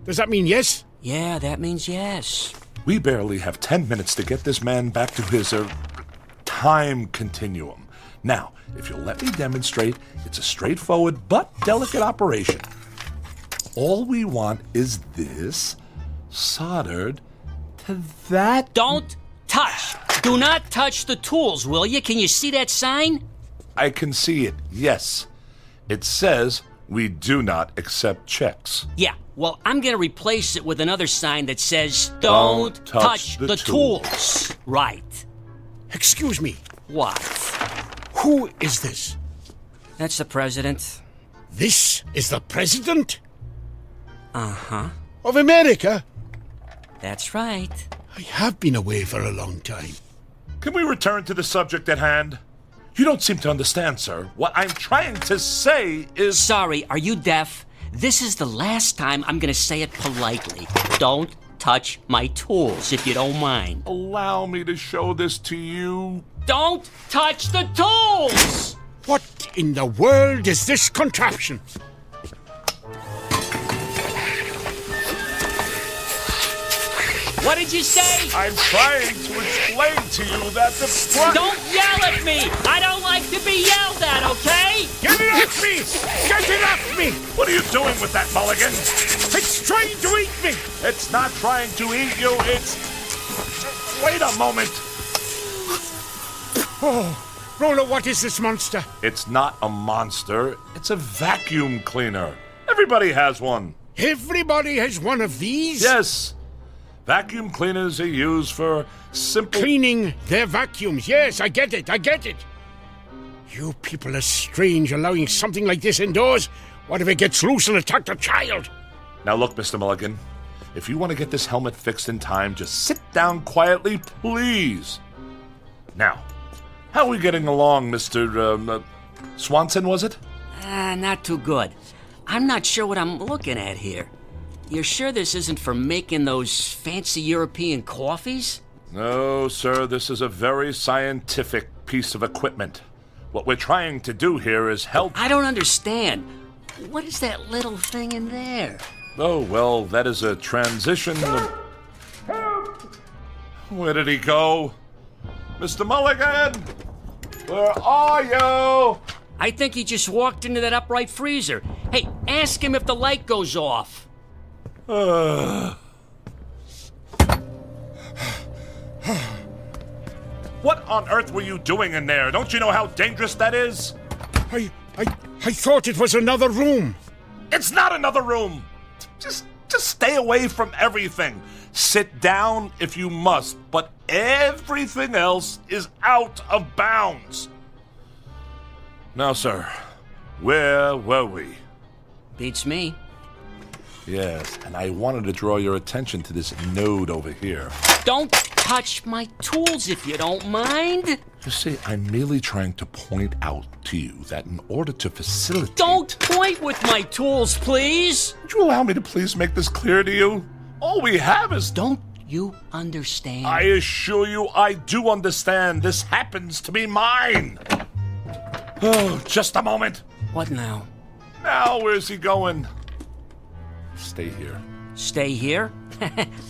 Does that mean yes? Yeah, that means yes. We barely have 10 minutes to get this man back to his, time continuum. Now, if you'll let me demonstrate, it's a straightforward but delicate operation. All we want is this soldered to that... Don't touch! Do not touch the tools, will you? Can you see that sign? I can see it, yes. It says we do not accept checks. Yeah, well, I'm going to replace it with another sign that says, Don't touch the tools. Right. Excuse me. What? Who is this? That's the president. This is the president? Uh-huh. Of America? That's right. I have been away for a long time. Can we return to the subject at hand? You don't seem to understand, sir. What I'm trying to say is... Sorry, are you deaf? This is the last time I'm going to say it politely. Don't touch my tools, if you don't mind. Allow me to show this to you. Don't touch the tools! What in the world is this contraption? What did you say? I'm trying to explain to you that the... Don't yell at me! I don't like to be yelled at, okay? Get it off me! Get it off me! What are you doing with that, Mulligan? It's trying to eat me! It's not trying to eat you, it's... Wait a moment. Oh, Roller, what is this monster? It's not a monster. It's a vacuum cleaner. Everybody has one. Everybody has one of these? Yes. Vacuum cleaners are used for simple... Cleaning their vacuums. Yes, I get it. You people are strange, allowing something like this indoors. What if it gets loose and attacks a child? Now look, Mr. Mulligan. If you want to get this helmet fixed in time, just sit down quietly, please. Now, how are we getting along, Mr. Swanson, was it? Not too good. I'm not sure what I'm looking at here. You're sure this isn't for making those fancy European coffees? No, sir. This is a very scientific piece of equipment. What we're trying to do here is help... I don't understand. What is that little thing in there? Oh, well, that is a transition... Where did he go? Mr. Mulligan! Where are you? I think he just walked into that upright freezer. Hey, ask him if the light goes off. What on earth were you doing in there? Don't you know how dangerous that is? I thought it was another room. It's not another room. Just stay away from everything. Sit down if you must, but everything else is out of bounds. Now, sir, where were we? Beats me. Yes, and I wanted to draw your attention to this node over here. Don't touch my tools if you don't mind. You see, I'm merely trying to point out to you that in order to facilitate... Don't point with my tools, please! Would you allow me to please make this clear to you? All we have is... Don't you understand? I assure you I do understand. This happens to be mine. Oh, just a moment. What now? Now, where's he going? Stay here. Stay here?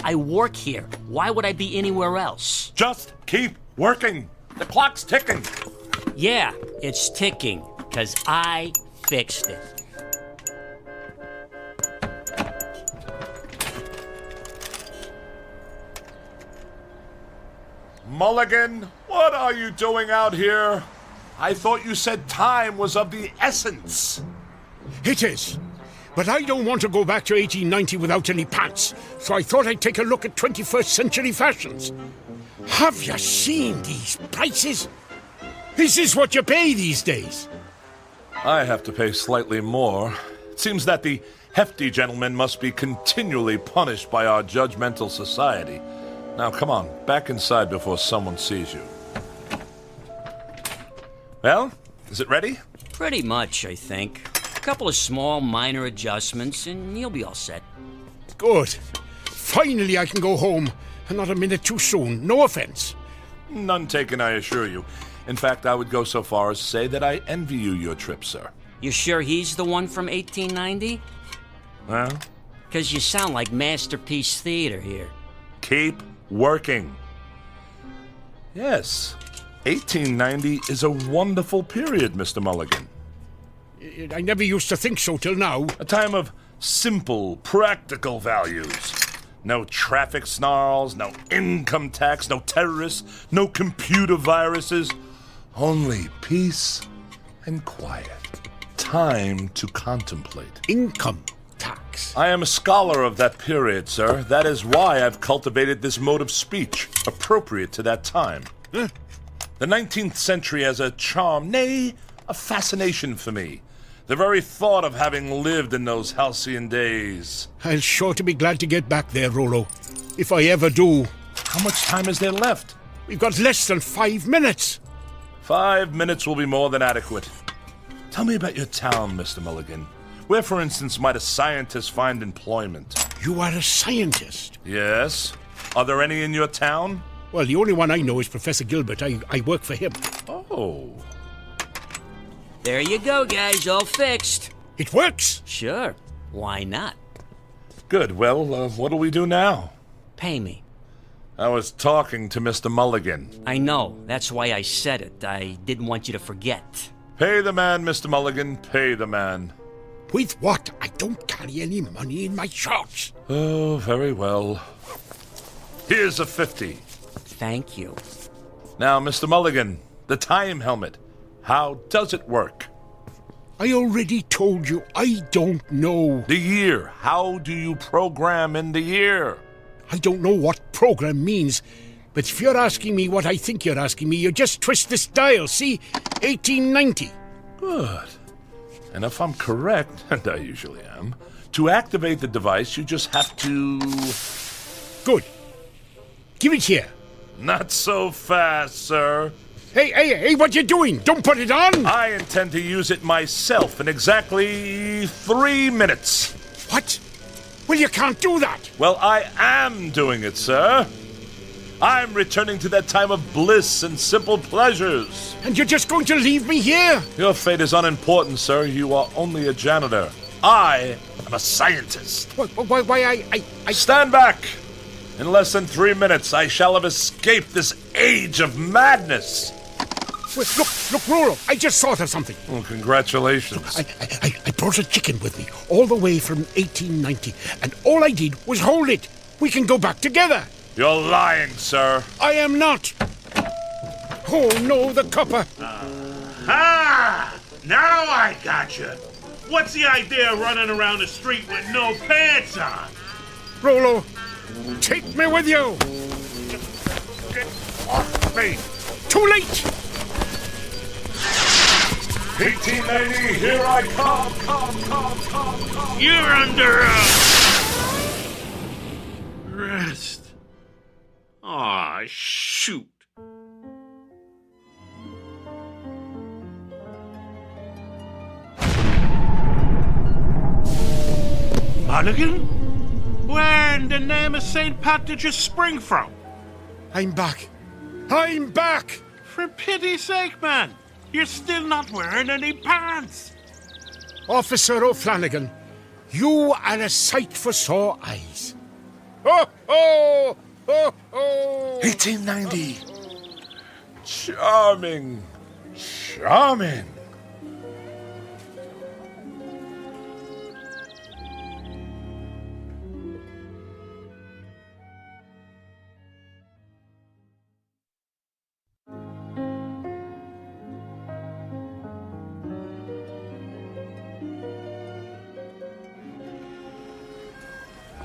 I work here. Why would I be anywhere else? Just keep working. The clock's ticking. Yeah, it's ticking, because I fixed it. Mulligan, what are you doing out here? I thought you said time was of the essence. It is. But I don't want to go back to 1890 without any pants, so I thought I'd take a look at 21st century fashions. Have you seen these prices? Is this what you pay these days? I have to pay slightly more. It seems that the hefty gentleman must be continually punished by our judgmental society. Now, come on, back inside before someone sees you. Well, is it ready? Pretty much, I think. A couple of small, minor adjustments, and you'll be all set. Good. Finally I can go home, and not a minute too soon. No offense. None taken, I assure you. In fact, I would go so far as to say that I envy you your trip, sir. You sure he's the one from 1890? Well? Because you sound like Masterpiece Theater here. Keep working. Yes, 1890 is a wonderful period, Mr. Mulligan. I never used to think so till now. A time of simple, practical values. No traffic snarls, no income tax, no terrorists, no computer viruses. Only peace and quiet. Time to contemplate. Income tax. I am a scholar of that period, sir. That is why I've cultivated this mode of speech, appropriate to that time. Huh? The 19th century has a charm, nay, a fascination for me. The very thought of having lived in those halcyon days. I'll sure to be glad to get back there, Rollo. If I ever do. How much time is there left? We've got less than 5 minutes. 5 minutes will be more than adequate. Tell me about your town, Mr. Mulligan. Where, for instance, might a scientist find employment? You are a scientist? Yes. Are there any in your town? Well, the only one I know is Professor Gilbert. I work for him. Oh. There you go, guys, all fixed. It works? Sure. Why not? Good. Well, what'll we do now? Pay me. I was talking to Mr. Mulligan. I know. That's why I said it. I didn't want you to forget. Pay the man, Mr. Mulligan. Pay the man. With what? I don't carry any money in my shorts. Oh, very well. Here's a 50. Thank you. Now, Mr. Mulligan, the time helmet. How does it work? I already told you, I don't know. The year. How do you program in the year? I don't know what program means, but if you're asking me what I think you're asking me, you just twist this dial, see? 1890. Good. And if I'm correct, and I usually am, to activate the device, you just have to... Good. Give it here. Not so fast, sir. Hey, what you doing? Don't put it on! I intend to use it myself in exactly 3 minutes. What? Well, you can't do that. Well, I am doing it, sir. I'm returning to that time of bliss and simple pleasures. And you're just going to leave me here? Your fate is unimportant, sir. You are only a janitor. I am a scientist. Why, I... Stand back! In less than 3 minutes, I shall have escaped this age of madness. Wait, look, Rollo, I just thought of something. Well, congratulations. Look, I brought a chicken with me, all the way from 1890, and all I did was hold it. We can go back together. You're lying, sir. I am not. Oh, no, the copper. Ah! Now I gotcha. What's the idea of running around the street with no pants on? Rollo, take me with you. Get off me. Too late. 1890, here I come. You're under arrest. Aw, shoot. Mulligan? Where in the name of St. Pat did you spring from? I'm back. I'm back! For pity's sake, man. You're still not wearing any pants. Officer O'Flanagan, you are a sight for sore eyes. Ho, ho! Ho, ho! 1890. Charming. Charming.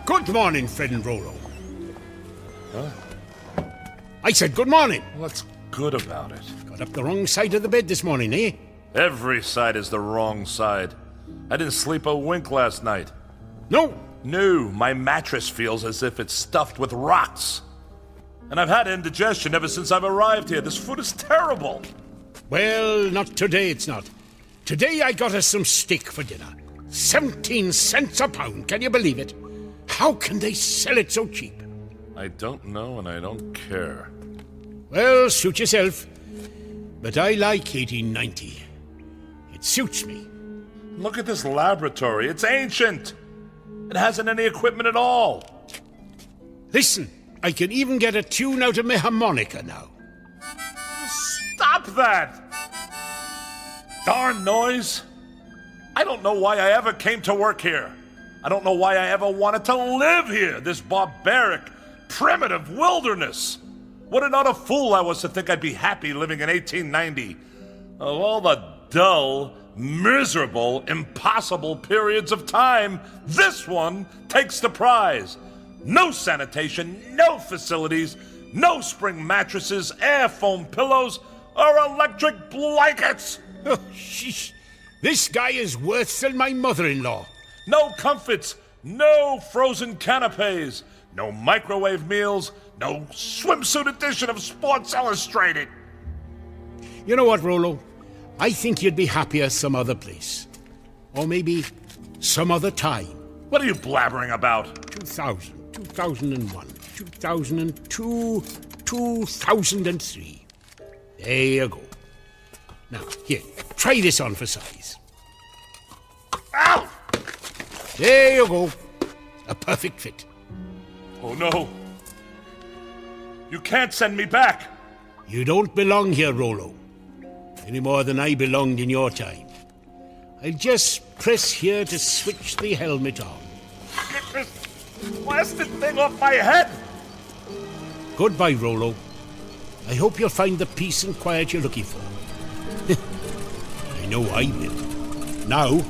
Good morning, Fred and Rollo. Huh? I said good morning. What's good about it? Got up the wrong side of the bed this morning, eh? Every side is the wrong side. I didn't sleep a wink last night. No? No, my mattress feels as if it's stuffed with rocks. And I've had indigestion ever since I've arrived here. This food is terrible. Well, not today, it's not. Today I got us some steak for dinner. 17 cents a pound, can you believe it? How can they sell it so cheap? I don't know and I don't care. Well, suit yourself. But I like 1890. It suits me. Look at this laboratory. It's ancient. It hasn't any equipment at all. Listen, I can even get a tune out of my harmonica now. Stop that! Darn noise! I don't know why I ever came to work here. I don't know why I ever wanted to live here, this barbaric, primitive wilderness. What an utter fool I was to think I'd be happy living in 1890. Of all the dull, miserable, impossible periods of time, this one takes the prize. No sanitation, no facilities, no spring mattresses, air foam pillows, or electric blankets. Oh, sheesh. This guy is worse than my mother-in-law. No comforts, no frozen canapes, no microwave meals, no swimsuit edition of Sports Illustrated. You know what, Rollo? I think you'd be happier some other place. Or maybe some other time. What are you blabbering about? 2000, 2001, 2002, 2003. There you go. Now, here, try this on for size. Ow! There you go. A perfect fit. Oh, no. You can't send me back. You don't belong here, Rollo. Any more than I belonged in your time. I'll just press here to switch the helmet on. Get this blasted thing off my head! Goodbye, Rollo. I hope you'll find the peace and quiet you're looking for. I know I will. Now...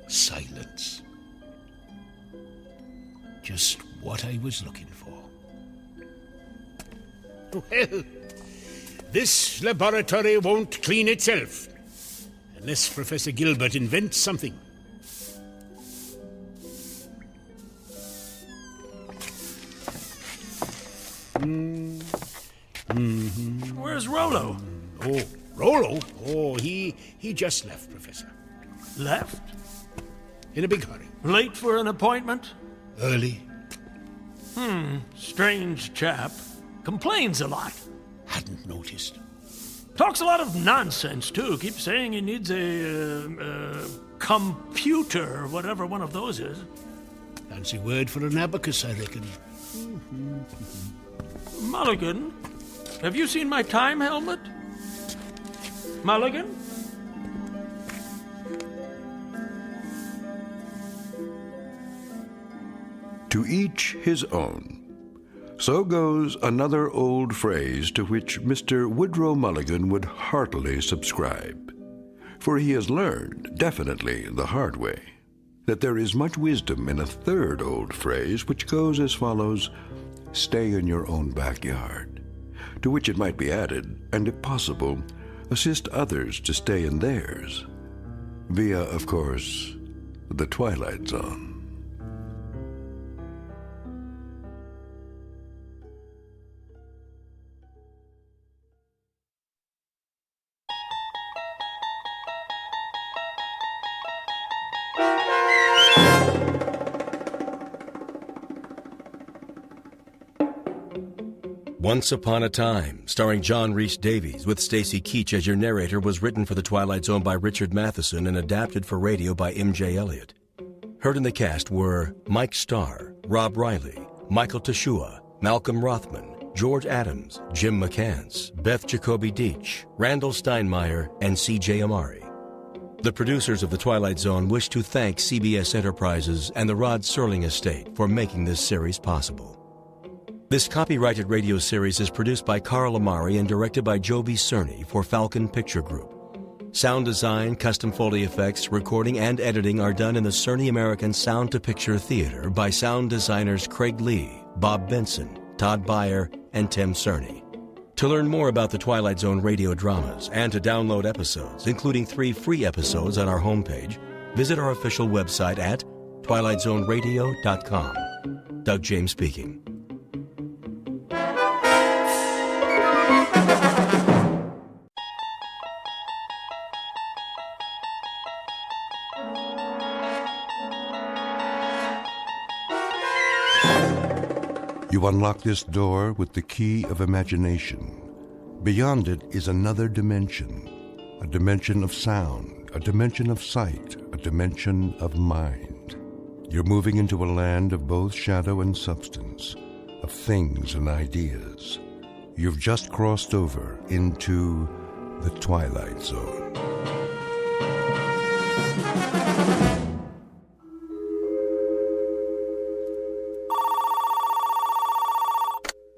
Silence. Just what I was looking for. Well, this laboratory won't clean itself, unless Professor Gilbert invents something. Where's Rollo? Oh, Rollo? Oh, he just left, Professor. Left? In a big hurry. Late for an appointment? Early. Strange chap. Complains a lot. Hadn't noticed. Talks a lot of nonsense, too. Keeps saying he needs a computer, or whatever one of those is. Fancy word for an abacus, I reckon. Mulligan, have you seen my time helmet? Mulligan? To each his own. So goes another old phrase to which Mr. Woodrow Mulligan would heartily subscribe. For he has learned, definitely the hard way, that there is much wisdom in a third old phrase which goes as follows: stay in your own backyard. To which it might be added, and if possible, assist others to stay in theirs. Via, of course, the Twilight Zone. Once Upon a Time, starring John Rhys Davies with Stacy Keach as your narrator, was written for The Twilight Zone by Richard Matheson and adapted for radio by M.J. Elliott. Heard in the cast were Mike Starr, Rob Riley, Michael Teshua, Malcolm Rothman, George Adams, Jim McCants, Beth Jacoby Deitch, Randall Steinmeier, and C.J. Amari. The producers of The Twilight Zone wish to thank CBS Enterprises and the Rod Serling estate for making this series possible. This copyrighted radio series is produced by Carl Amari and directed by Joby Cerny for Falcon Picture Group. Sound design, custom Foley effects, recording, and editing are done in the Cerny American Sound to Picture Theater by sound designers Craig Lee, Bob Benson, Todd Beyer, and Tim Cerny. To learn more about the Twilight Zone radio dramas and to download episodes, including 3 free episodes on our homepage, visit our official website at twilightzoneradio.com. Doug James speaking. You unlock this door with the key of imagination. Beyond it is another dimension, a dimension of sound, a dimension of sight, a dimension of mind. You're moving into a land of both shadow and substance, of things and ideas. You've just crossed over into the Twilight Zone.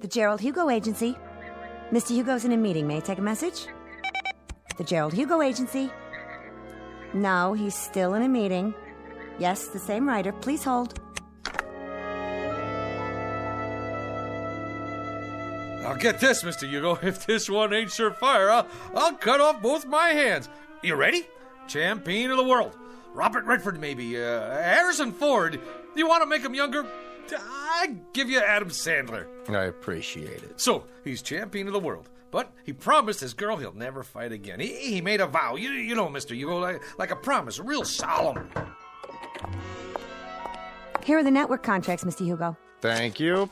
The Gerald Hugo Agency. Mr. Hugo's in a meeting. May I take a message? The Gerald Hugo Agency. No, he's still in a meeting. Yes, the same writer. Please hold. I'll get this, Mr. Hugo. If this one ain't surefire, I'll cut off both my hands. You ready? Champion of the world. Robert Redford, maybe. Harrison Ford. You want to make him younger? I give you Adam Sandler. I appreciate it. So, he's champion of the world. But he promised his girl he'll never fight again. He made a vow. You know, Mr. Hugo, like a promise. Real solemn. Here are the network contracts, Mr. Hugo. Thank you.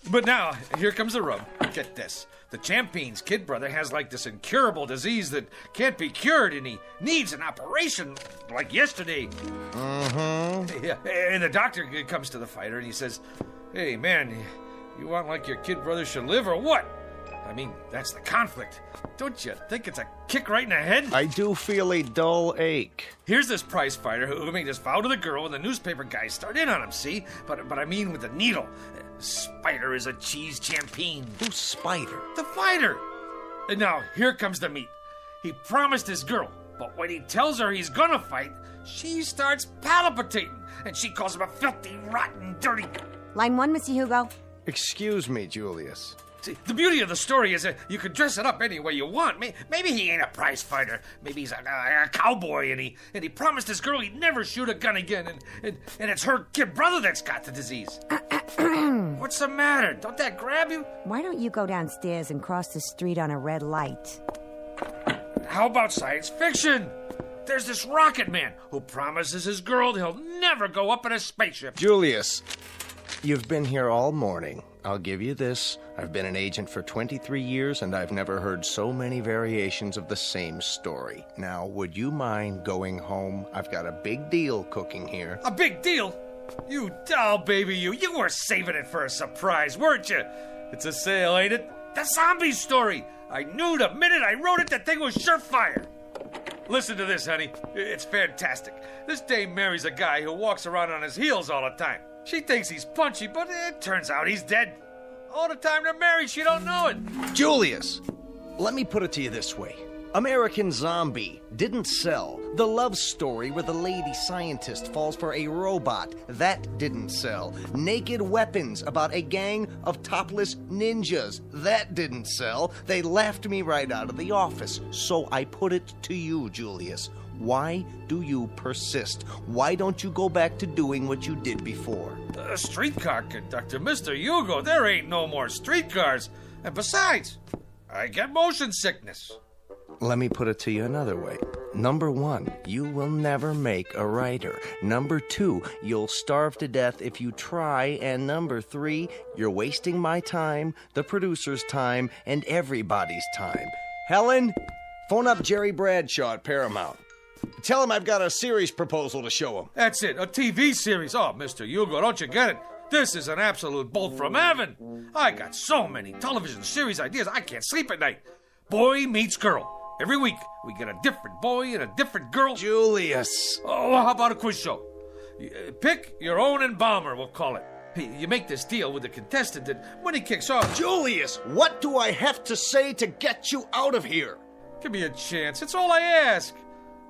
But now, here comes the rub. Get this. The champion's kid brother has like this incurable disease that can't be cured, and he needs an operation like yesterday. Mm-hmm. Yeah, and the doctor comes to the fighter and he says, "Hey, man, you want like your kid brother should live or what? I mean, that's the conflict. Don't you think it's a kick right in the head?" I do feel a dull ache. Here's this prize fighter who made this vow to the girl, and the newspaper guys start in on him, see? But I mean with the needle. Spider is a cheese champion. Who's Spider? The fighter. And now, here comes the meat. He promised his girl, but when he tells her he's gonna fight, she starts palpitating, and she calls him a filthy, rotten, dirty... Line 1, Mr. Hugo. Excuse me, Julius. See, the beauty of the story is that you can dress it up any way you want. Maybe he ain't a prize fighter. Maybe he's a cowboy, and he promised his girl he'd never shoot a gun again, and it's her kid brother that's got the disease. What's the matter? Don't that grab you? Why don't you go downstairs and cross the street on a red light? How about science fiction? There's this rocket man who promises his girl he'll never go up in a spaceship. Julius, you've been here all morning. I'll give you this. I've been an agent for 23 years, and I've never heard so many variations of the same story. Now, would you mind going home? I've got a big deal cooking here. A big deal? You doll baby, you were saving it for a surprise, weren't you? It's a sale, ain't it? The zombie story. I knew the minute I wrote it that thing was surefire. Listen to this, honey. It's fantastic. This dame marries a guy who walks around on his heels all the time. She thinks he's punchy, but it turns out he's dead. All the time they're married, she don't know it. Julius, let me put it to you this way. American Zombie didn't sell. The love story where the lady scientist falls for a robot, that didn't sell. Naked Weapons about a gang of topless ninjas, that didn't sell. They laughed me right out of the office. So I put it to you, Julius. Why do you persist? Why don't you go back to doing what you did before? The streetcar conductor, Mr. Hugo, there ain't no more streetcars. And besides, I get motion sickness. Let me put it to you another way. Number 1, you will never make a writer. Number 2, you'll starve to death if you try. And number 3, you're wasting my time, the producer's time, and everybody's time. Helen, phone up Jerry Bradshaw at Paramount. Tell him I've got a series proposal to show him. That's it, a TV series. Oh, Mr. Hugo, don't you get it? This is an absolute bolt from heaven. I got so many television series ideas, I can't sleep at night. Boy meets girl. Every week, we get a different boy and a different girl. Julius. Oh, how about a quiz show? Pick your own embalmer, we'll call it. You make this deal with the contestant, and when he kicks off... Julius, what do I have to say to get you out of here? Give me a chance. It's all I ask.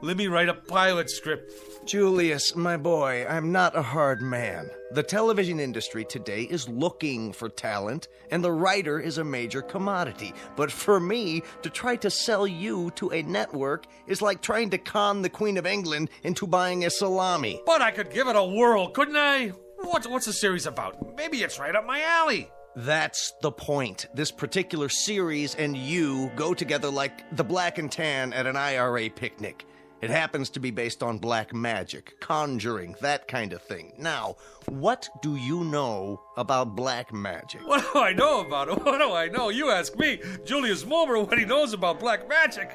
Let me write a pilot script. Julius, my boy, I'm not a hard man. The television industry today is looking for talent, and the writer is a major commodity. But for me, to try to sell you to a network is like trying to con the Queen of England into buying a salami. But I could give it a whirl, couldn't I? What's the series about? Maybe it's right up my alley. That's the point. This particular series and you go together like the black and tan at an IRA picnic. It happens to be based on black magic, conjuring, that kind of thing. Now, what do you know about black magic? What do I know about it? What do I know? You ask me, Julius Mulmer, what he knows about black magic.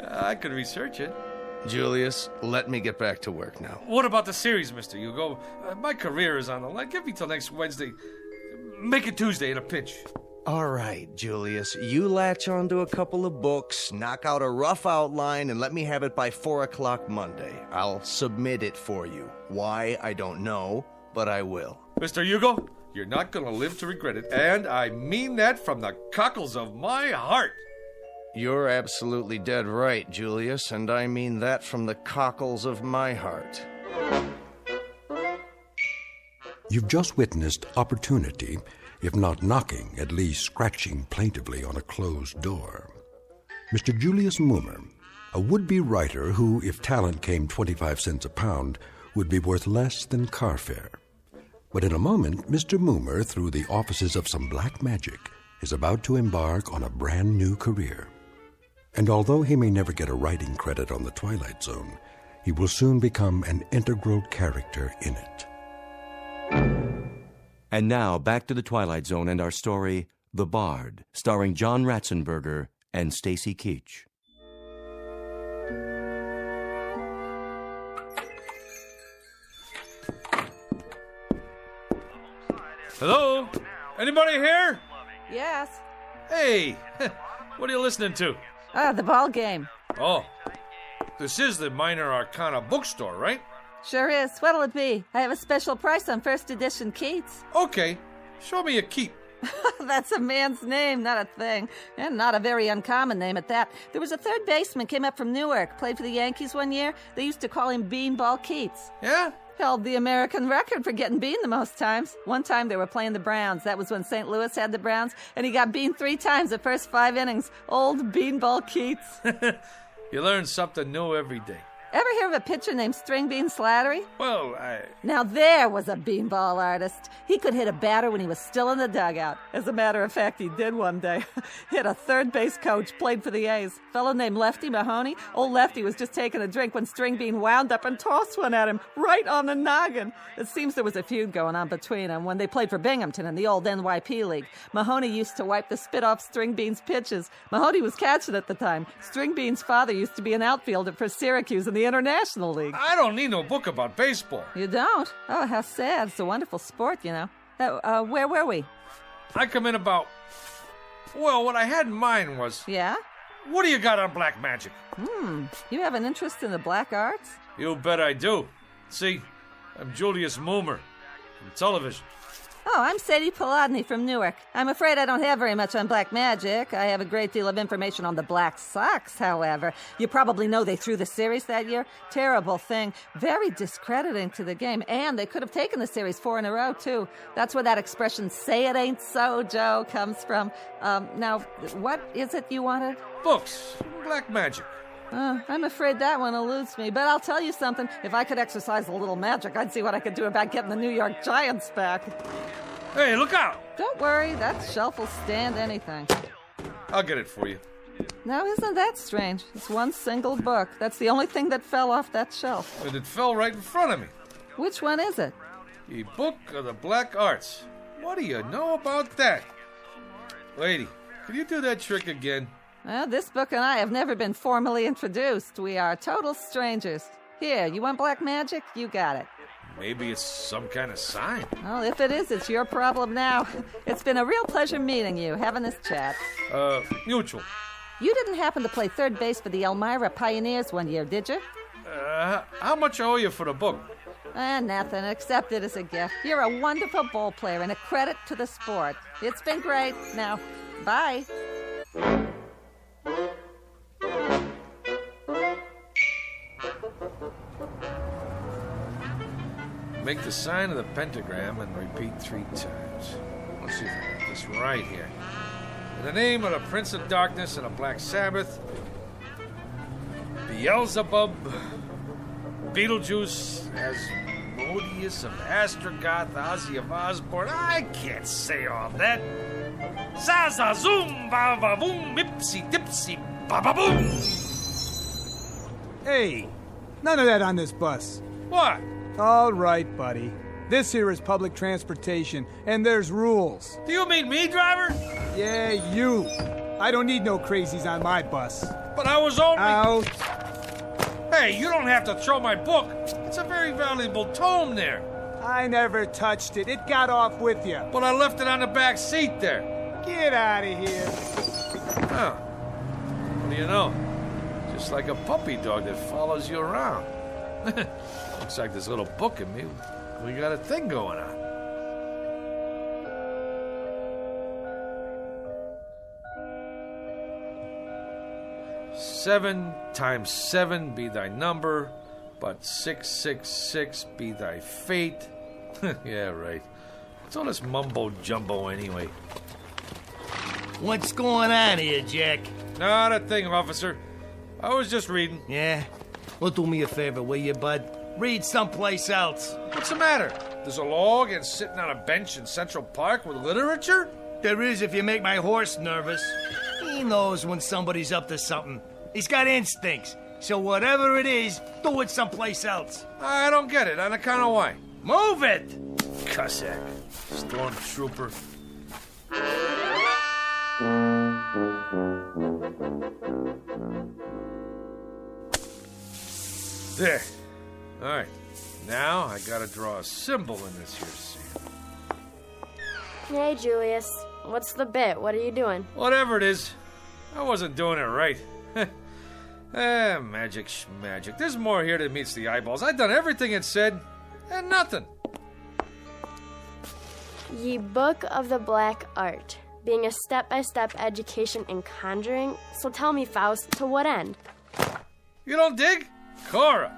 I could research it. Julius, let me get back to work now. What about the series, Mr. Hugo? My career is on the line. Give me till next Wednesday. Make it Tuesday at a pinch. All right, Julius, you latch onto a couple of books, knock out a rough outline, and let me have it by 4 o'clock Monday. I'll submit it for you. Why, I don't know, but I will. Mr. Hugo, you're not going to live to regret it, and I mean that from the cockles of my heart. You're absolutely dead right, Julius, and I mean that from the cockles of my heart. You've just witnessed opportunity, if not knocking, at least scratching plaintively on a closed door. Mr. Julius Mulmer, a would-be writer who, if talent came 25 cents a pound, would be worth less than car fare. But in a moment, Mr. Mulmer, through the offices of some black magic, is about to embark on a brand new career. And although he may never get a writing credit on the Twilight Zone, he will soon become an integral character in it. And now, back to the Twilight Zone and our story, The Bard, starring John Ratzenberger and Stacy Keach. Hello? Anybody here? Yes. Hey, what are you listening to? The ball game. Oh, this is the Minor Arcana bookstore, right? Sure is. What'll it be? I have a special price on first edition Keats. Okay, show me a Keat. That's a man's name, not a thing. And not a very uncommon name at that. There was a third baseman came up from Newark, played for the Yankees one year. They used to call him Beanball Keats. Yeah? Held the American record for getting beaned the most times. One time they were playing the Browns. That was when St. Louis had the Browns, and he got beaned 3 times the first 5 innings. Old Beanball Keats. You learn something new every day. Ever hear of a pitcher named String Bean Slattery? Well, Now there was a beanball artist. He could hit a batter when he was still in the dugout. As a matter of fact, he did one day. Hit a third base coach, played for the A's. Fellow named Lefty Mahoney. Old Lefty was just taking a drink when String Bean wound up and tossed one at him right on the noggin. It seems there was a feud going on between them when they played for Binghamton in the old NYP League. Mahoney used to wipe the spit off String Bean's pitches. Mahoney was catching at the time. String Bean's father used to be an outfielder for Syracuse in the International League. I don't need no book about baseball. You don't? Oh, how sad. It's a wonderful sport, you know. Where were we? I come in about... Well, what I had in mind was... Yeah? What do you got on black magic? You have an interest in the black arts? You bet I do. See, I'm Julius Mulmer from television. Oh, I'm Sadie Polodny from Newark. I'm afraid I don't have very much on black magic. I have a great deal of information on the Black Sox, however. You probably know they threw the series that year. Terrible thing. Very discrediting to the game. And they could have taken the series 4 in a row, too. That's where that expression, say it ain't so, Joe, comes from. Now, what is it you wanted? Books. Black magic. I'm afraid that one eludes me, but I'll tell you something. If I could exercise a little magic, I'd see what I could do about getting the New York Giants back. Hey, look out! Don't worry, that shelf will stand anything. I'll get it for you. Now, isn't that strange? It's one single book. That's the only thing that fell off that shelf. And it fell right in front of me. Which one is it? The Book of the Black Arts. What do you know about that? Lady, can you do that trick again? Well, this book and I have never been formally introduced. We are total strangers. Here, you want black magic? You got it. Maybe it's some kind of sign. Well, if it is, it's your problem now. It's been a real pleasure meeting you, having this chat. Mutual. You didn't happen to play third base for the Elmira Pioneers one year, did you? How much I owe you for the book? Nothing. Accept it as a gift. You're a wonderful ball player and a credit to the sport. It's been great. Now, bye. Make the sign of the pentagram and repeat 3 times. Let's see if I got this right here. In the name of the Prince of Darkness and the Black Sabbath, Beelzebub, Beetlejuice, Asmodeus of Astrogoth, Ozzy of Osborne. I can't say all that. Zaza zoom, ba ba boom, ipsy dipsy, ba ba boom. Hey, none of that on this bus. What? All right, buddy. This here is public transportation, and there's rules. Do you mean me, driver? Yeah, you. I don't need no crazies on my bus. But I was only... Out. Hey, you don't have to throw my book. It's a very valuable tome there. I never touched it. It got off with you. But I left it on the back seat there. Get out of here. Oh. What do you know? Just like a puppy dog that follows you around. Looks like this little book in me. We got a thing going on. Seven times 7 be thy number, but 666 be thy fate. Yeah, right. What's all this mumbo-jumbo anyway? What's going on here, Jack? Not a thing, officer. I was just reading. Yeah? Well, do me a favor, will you, bud? Read someplace else. What's the matter? There's a law against sitting on a bench in Central Park with literature? There is if you make my horse nervous. He knows when somebody's up to something. He's got instincts. So whatever it is, do it someplace else. I don't get it. On account of why? Move it! Cossack. Stormtrooper. There. All right. Now I gotta draw a symbol in this here sand. Hey, Julius. What's the bit? What are you doing? Whatever it is, I wasn't doing it right. Magic schmagic. There's more here than meets the eyeballs. I've done everything it said, and nothing. Ye Book of the Black Art, being a step-by-step education in conjuring. So tell me, Faust, to what end? You don't dig? Cora,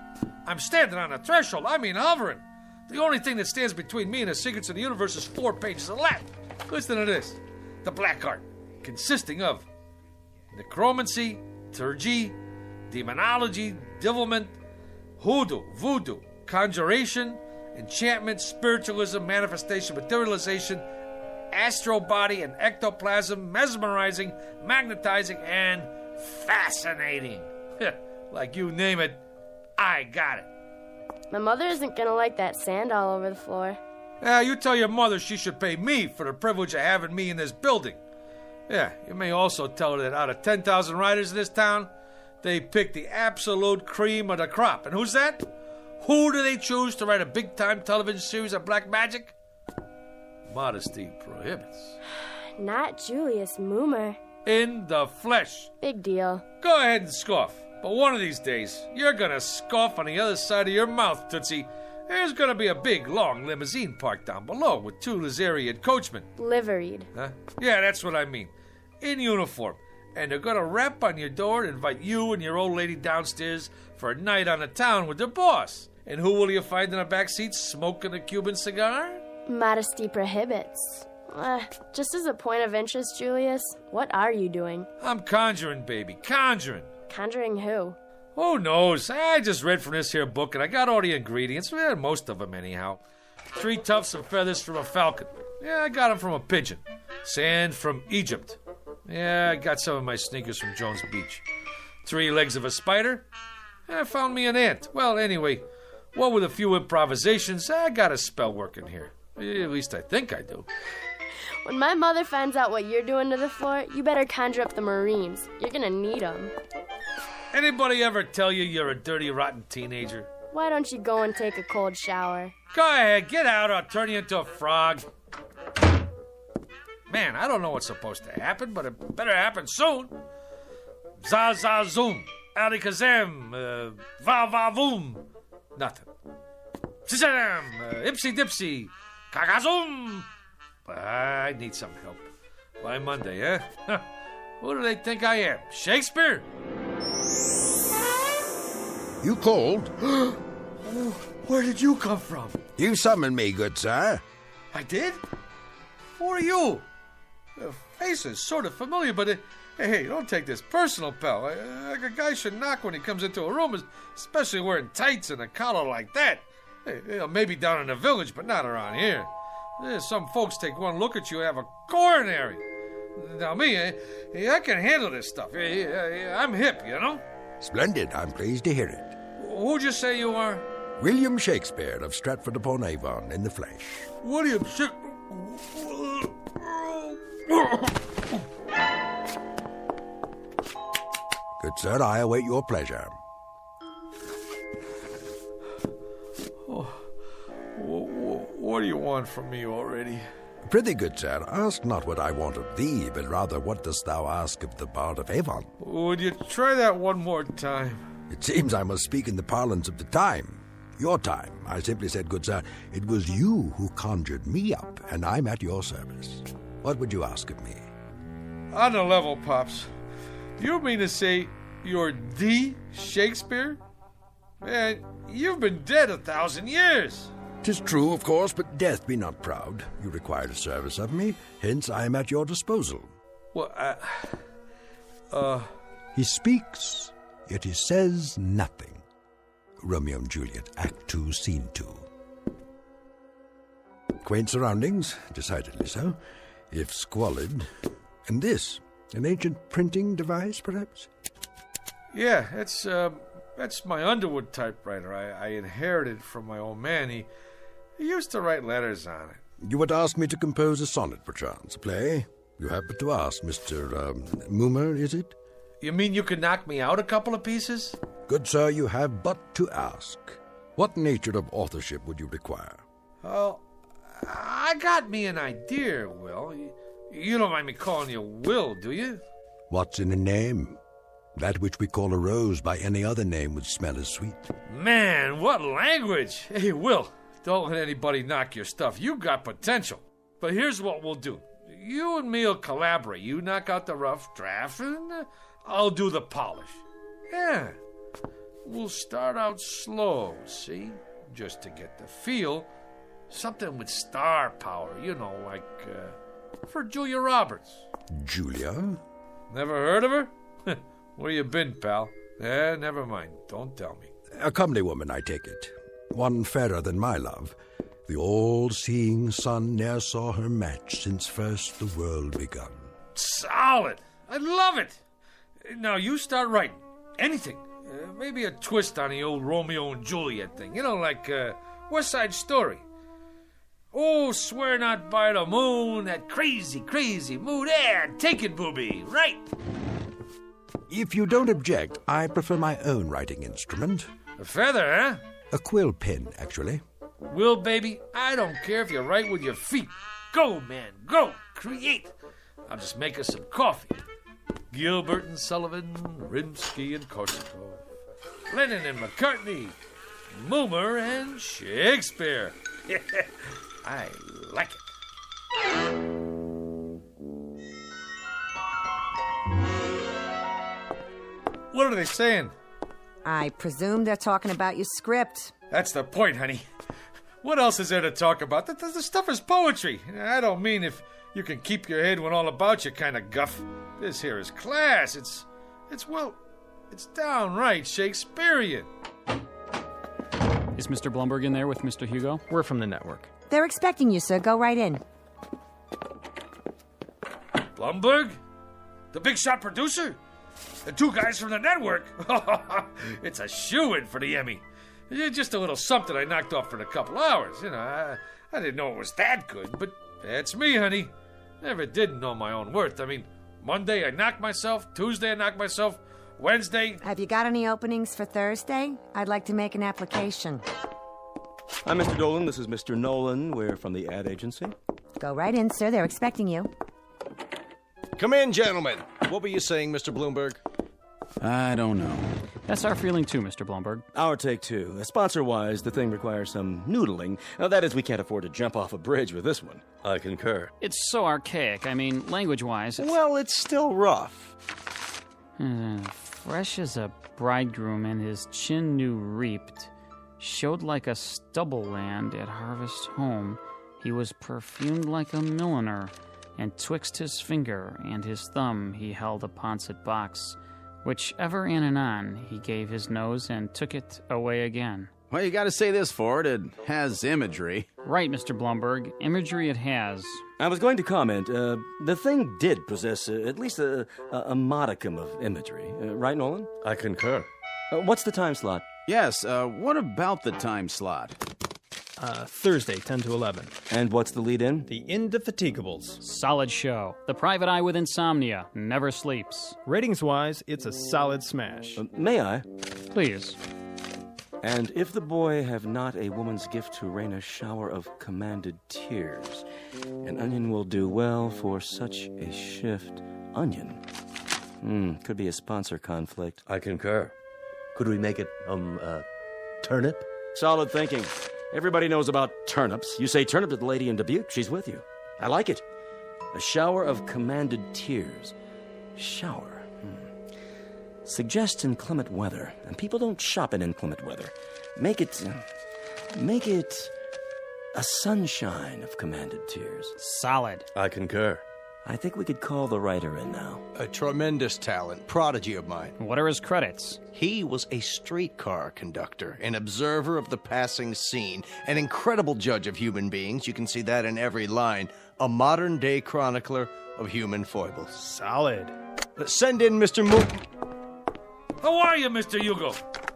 I'm standing on the threshold. I mean hovering. The only thing that stands between me and the secrets of the universe is 4 pages of Latin. Listen to this. The Black Art, consisting of necromancy, turgy, demonology, devilment, hoodoo, voodoo, conjuration, enchantment, spiritualism, manifestation, materialization, astral body and ectoplasm, mesmerizing, magnetizing, and fascinating. Like you name it, I got it. My mother isn't gonna like that sand all over the floor. You tell your mother she should pay me for the privilege of having me in this building. Yeah, you may also tell her that out of 10,000 writers in this town, they pick the absolute cream of the crop. And who's that? Who do they choose to write a big-time television series of black magic? Modesty prohibits. Not Julius Moomer. In the flesh. Big deal. Go ahead and scoff. But one of these days, you're gonna scoff on the other side of your mouth, Tootsie. There's gonna be a big, long limousine parked down below with 2 Lazarian coachmen. Liveried. Huh? Yeah, that's what I mean. In uniform. And they're gonna rap on your door and invite you and your old lady downstairs for a night on the town with their boss. And who will you find in the back seat smoking a Cuban cigar? Modesty prohibits. Just as a point of interest, Julius, what are you doing? I'm conjuring, baby. Conjuring. Conjuring who? Who knows? I just read from this here book and I got all the ingredients. Well, most of them, anyhow. 3 tufts of feathers from a falcon. Yeah, I got them from a pigeon. Sand from Egypt. Yeah, I got some of my sneakers from Jones Beach. 3 legs of a spider. I found me an ant. Well, anyway, what with a few improvisations, I got a spell working here. At least I think I do. When my mother finds out what you're doing to the floor, you better conjure up the Marines. You're gonna need them. Anybody ever tell you you're a dirty, rotten teenager? Why don't you go and take a cold shower? Go ahead, get out or I'll turn you into a frog. Man, I don't know what's supposed to happen, but it better happen soon. Za-za-zoom, alikazam, va-va-voom. Nothing. Shazam! Ipsy dipsy! Kagazum! I need some help. By Monday, eh? Huh. Who do they think I am? Shakespeare? You called? Where did you come from? You summoned me, good sir. I did? Who are you? The face is sort of familiar, but hey, don't take this personal, pal. Like a guy should knock when he comes into a room, especially wearing tights and a collar like that. Hey, maybe down in the village, but not around here. Some folks take one look at you and have a coronary. Now me, I can handle this stuff. I'm hip, you know? Splendid. I'm pleased to hear it. Who'd you say you are? William Shakespeare of Stratford-upon-Avon in the flesh. William Shakespeare? Good sir, I await your pleasure. What do you want from me already? Prithee, good sir, ask not what I want of thee, but rather what dost thou ask of the Bard of Avon? Would you try that one more time? It seems I must speak in the parlance of the time. Your time. I simply said, good sir, it was you who conjured me up, and I'm at your service. What would you ask of me? On the level, Pops. You mean to say you're the Shakespeare? Man, you've been dead 1,000 years. 'Tis true, of course, but death be not proud. You required a service of me, hence I am at your disposal. Well, He speaks, yet he says nothing. Romeo and Juliet, Act 2, Scene 2. Quaint surroundings, decidedly so, if squalid. And this, an ancient printing device, perhaps? Yeah, that's my Underwood typewriter. I inherited from my old man. He used to write letters on it. You would ask me to compose a sonnet, perchance, a play? You have but to ask, Mr. Moomer, is it? You mean you could knock me out a couple of pieces? Good sir, you have but to ask. What nature of authorship would you require? Oh, I got me an idea, Will. You don't mind me calling you Will, do you? What's in a name? That which we call a rose by any other name would smell as sweet. Man, what language! Hey, Will, don't let anybody knock your stuff. You got potential. But here's what we'll do. You and me will collaborate. You knock out the rough draft, and I'll do the polish. Yeah. We'll start out slow, see? Just to get the feel. Something with star power, you know, like for Julia Roberts. Julia? Never heard of her? Where you been, pal? Never mind. Don't tell me. A comely woman, I take it. One fairer than my love. The all-seeing sun ne'er saw her match since first the world begun. Solid! I love it! Now you start writing. Anything. Maybe a twist on the old Romeo and Juliet thing. You know, like West Side Story. Oh, swear not by the moon, that crazy, crazy moon. Yeah, take it, booby. Right. If you don't object, I prefer my own writing instrument. A feather, huh? A quill pen, actually. Will, baby, I don't care if you write with your feet. Go, man, go. Create. I'll just make us some coffee. Gilbert and Sullivan, Rimsky and Korsakov, Lennon and McCartney, Moomer and Shakespeare. I like it. What are they saying? I presume they're talking about your script. That's the point, honey. What else is there to talk about? The stuff is poetry. I don't mean if you can keep your head when all about you kind of guff. This here is class. It's downright Shakespearean. Is Mr. Blumberg in there with Mr. Hugo? We're from the network. They're expecting you, sir. Go right in. Blumberg? The big shot producer? The two guys from the network? It's a shoo-in for the Emmy. Just a little something I knocked off for a couple hours. You know, I didn't know it was that good, but that's me, honey. Never did know my own worth. I mean, Monday I knocked myself, Tuesday I knocked myself, Wednesday... Have you got any openings for Thursday? I'd like to make an application. I'm Mr. Dolan. This is Mr. Nolan. We're from the ad agency. Go right in, sir. They're expecting you. Come in, gentlemen. What were you saying, Mr. Bloomberg? I don't know. That's our feeling too, Mr. Blumberg. Our take, too. Sponsor-wise, the thing requires some noodling. That is, we can't afford to jump off a bridge with this one. I concur. It's so archaic. I mean, language-wise, it's... Well, it's still rough. Fresh as a bridegroom and his chin new reaped, showed like a stubble land at harvest home. He was perfumed like a milliner, and twixt his finger and his thumb he held a pouncet box, which ever and anon he gave his nose and took it away again. Well, you gotta say this for it. It has imagery. Right, Mr. Blumberg. Imagery it has. I was going to comment, the thing did possess at least a modicum of imagery. Right, Nolan? I concur. What's the time slot? Yes, what about the time slot? Thursday, 10 to 11. And what's the lead-in? The Indefatiguables. Solid show. The private eye with insomnia never sleeps. Ratings-wise, it's a solid smash. May I? Please. And if the boy have not a woman's gift to rain a shower of commanded tears, an onion will do well for such a shift. Onion? Could be a sponsor conflict. I concur. Could we make it, turnip? Solid thinking. Everybody knows about turnips. You say turnip to the lady in Dubuque, she's with you. I like it. A shower of commanded tears. Shower. Suggest inclement weather. And people don't shop in inclement weather. Make it a sunshine of commanded tears. Solid. I concur. I think we could call the writer in now. A tremendous talent, prodigy of mine. What are his credits? He was a streetcar conductor, an observer of the passing scene, an incredible judge of human beings. You can see that in every line. A modern-day chronicler of human foibles. Solid. Send in Mr. How are you, Mr. Hugo?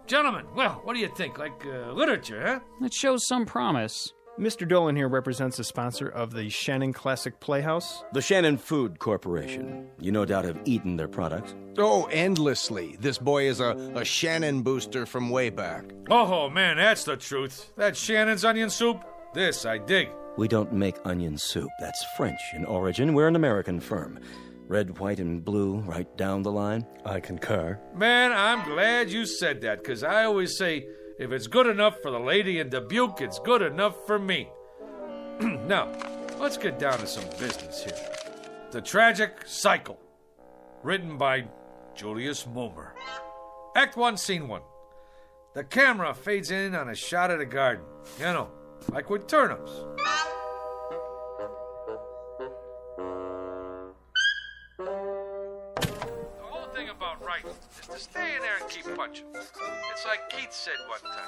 Gentlemen, well, what do you think? Like literature, huh? It shows some promise. Mr. Dolan here represents the sponsor of the Shannon Classic Playhouse. The Shannon Food Corporation. You no doubt have eaten their products. Oh, endlessly. This boy is a Shannon booster from way back. Oh, man, that's the truth. That Shannon's onion soup, this I dig. We don't make onion soup. That's French in origin. We're an American firm. Red, white, and blue, right down the line. I concur. Man, I'm glad you said that, because I always say, if it's good enough for the lady in Dubuque, it's good enough for me. Now, let's get down to some business here. The Tragic Cycle, written by Julius Moomer. Act 1, Scene 1. The camera fades in on a shot of the garden. You know, like with turnips. The whole thing about writing is to stay in there and keep punching. It's like Keats said one time.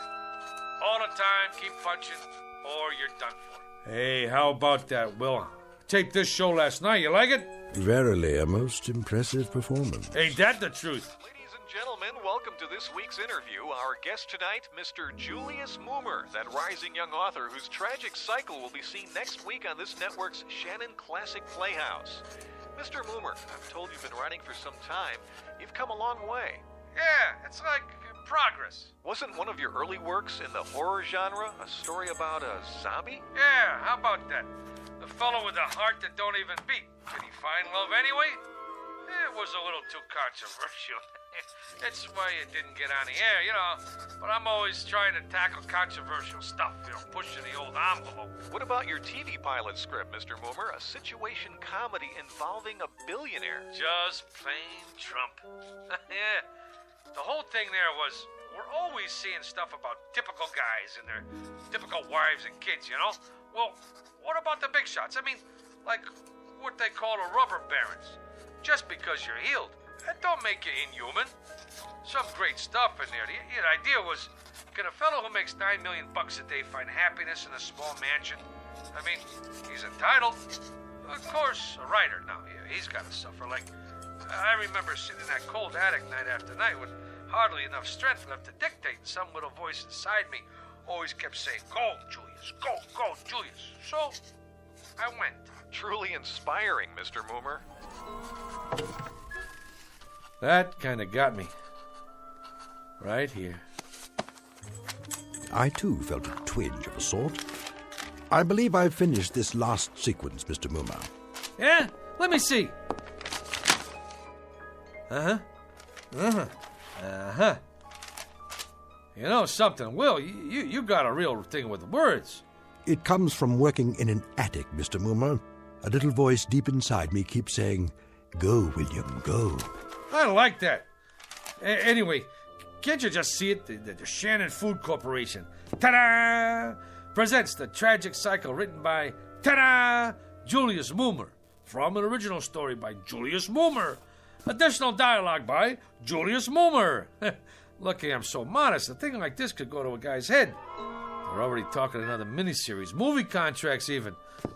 All the time, keep punching, or you're done for. Hey, how about that, Will? Taped this show last night. You like it? Verily, a most impressive performance. Ain't that the truth? Gentlemen, welcome to this week's interview. Our guest tonight, Mr. Julius Moomer, that rising young author whose tragic cycle will be seen next week on this network's Shannon Classic Playhouse. Mr. Moomer, I'm told you've been writing for some time. You've come a long way. Yeah, it's like progress. Wasn't one of your early works in the horror genre a story about a zombie? Yeah, how about that? The fellow with a heart that don't even beat. Did he find love anyway? It was a little too controversial. That's why it didn't get on the air, you know. But I'm always trying to tackle controversial stuff, you know, pushing the old envelope. What about your TV pilot script, Mr. Moomer? A situation comedy involving a billionaire. Just plain Trump. Yeah. The whole thing there was, we're always seeing stuff about typical guys and their typical wives and kids, you know? Well, what about the big shots? I mean, like what they call the rubber barons. Just because you're healed, that don't make you inhuman. Some great stuff in there. The idea was, can a fellow who makes $9 million a day find happiness in a small mansion? I mean, he's entitled. Of course, a writer now, he's got to suffer. Like, I remember sitting in that cold attic night after night with hardly enough strength left to dictate, and some little voice inside me always kept saying, "Go, Julius, go, Julius." So, I went. Truly inspiring, Mr. Moomer. That kind of got me. Right here. I, too, felt a twinge of a sort. I believe I've finished this last sequence, Mr. Moomer. Yeah? Let me see. Uh-huh. Uh-huh. Uh-huh. You know something, Will? You got a real thing with words. It comes from working in an attic, Mr. Moomer. A little voice deep inside me keeps saying, "Go, William, go." I like that. Anyway, can't you just see it? The Shannon Food Corporation. Ta-da! Presents The Tragic Cycle, written by, ta-da! Julius Moomer. From an original story by Julius Moomer. Additional dialogue by Julius Moomer. Lucky I'm so modest. A thing like this could go to a guy's head. They're already talking another miniseries, movie contracts even.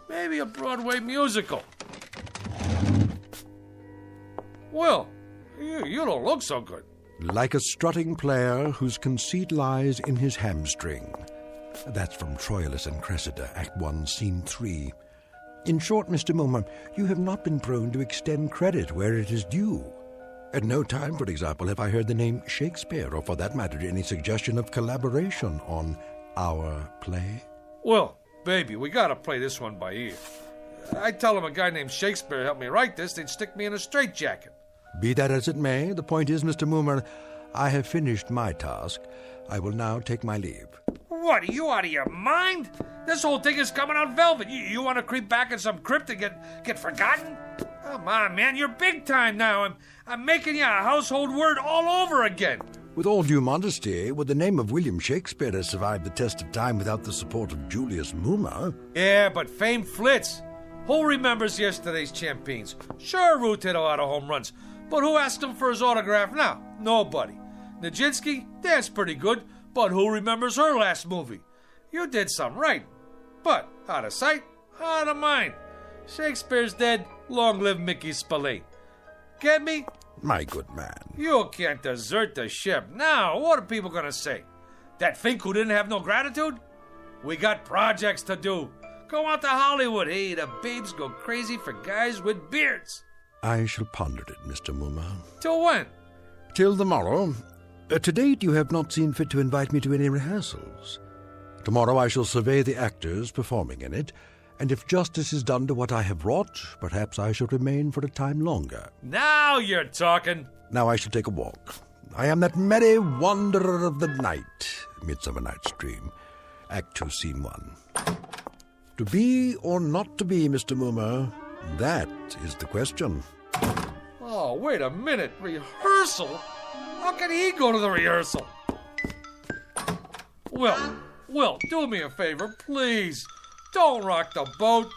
Maybe a Broadway musical. Will, you don't look so good. Like a strutting player whose conceit lies in his hamstring. That's from Troilus and Cressida, Act 1, Scene 3. In short, Mr. Moomer, you have not been prone to extend credit where it is due. At no time, for example, have I heard the name Shakespeare, or for that matter, any suggestion of collaboration on our play. Well, baby, we gotta play this one by ear. I tell him a guy named Shakespeare helped me write this, they'd stick me in a straitjacket. Be that as it may, the point is, Mr. Moomer, I have finished my task. I will now take my leave. What, are you out of your mind? This whole thing is coming out velvet. You want to creep back in some crypt and get forgotten? Come on, man, you're big time now. I'm making you a household word all over again. With all due modesty, would the name of William Shakespeare have survived the test of time without the support of Julius Moomer? Yeah, but fame flits. Who remembers yesterday's champions? Sure, Root hit a lot of home runs, but who asked him for his autograph now? Nobody. Nijinsky, that's pretty good, but who remembers her last movie? You did some right, but out of sight, out of mind. Shakespeare's dead, long live Mickey Spillane. Get me? My good man. You can't desert the ship. Now, what are people gonna say? That Fink who didn't have no gratitude? We got projects to do. Go out to Hollywood. Hey, the babes go crazy for guys with beards. I shall ponder it, Mr. Moomer. Till when? Till the morrow. To date, you have not seen fit to invite me to any rehearsals. Tomorrow I shall survey the actors performing in it, and if justice is done to what I have wrought, perhaps I shall remain for a time longer. Now you're talking. Now I shall take a walk. I am that merry wanderer of the night, Midsummer Night's Dream. Act 2, Scene 1. To be or not to be, Mr. Moomer, that is the question. Oh, wait a minute. Rehearsal? How can he go to the rehearsal? Will, do me a favor, please. Don't rock the boat.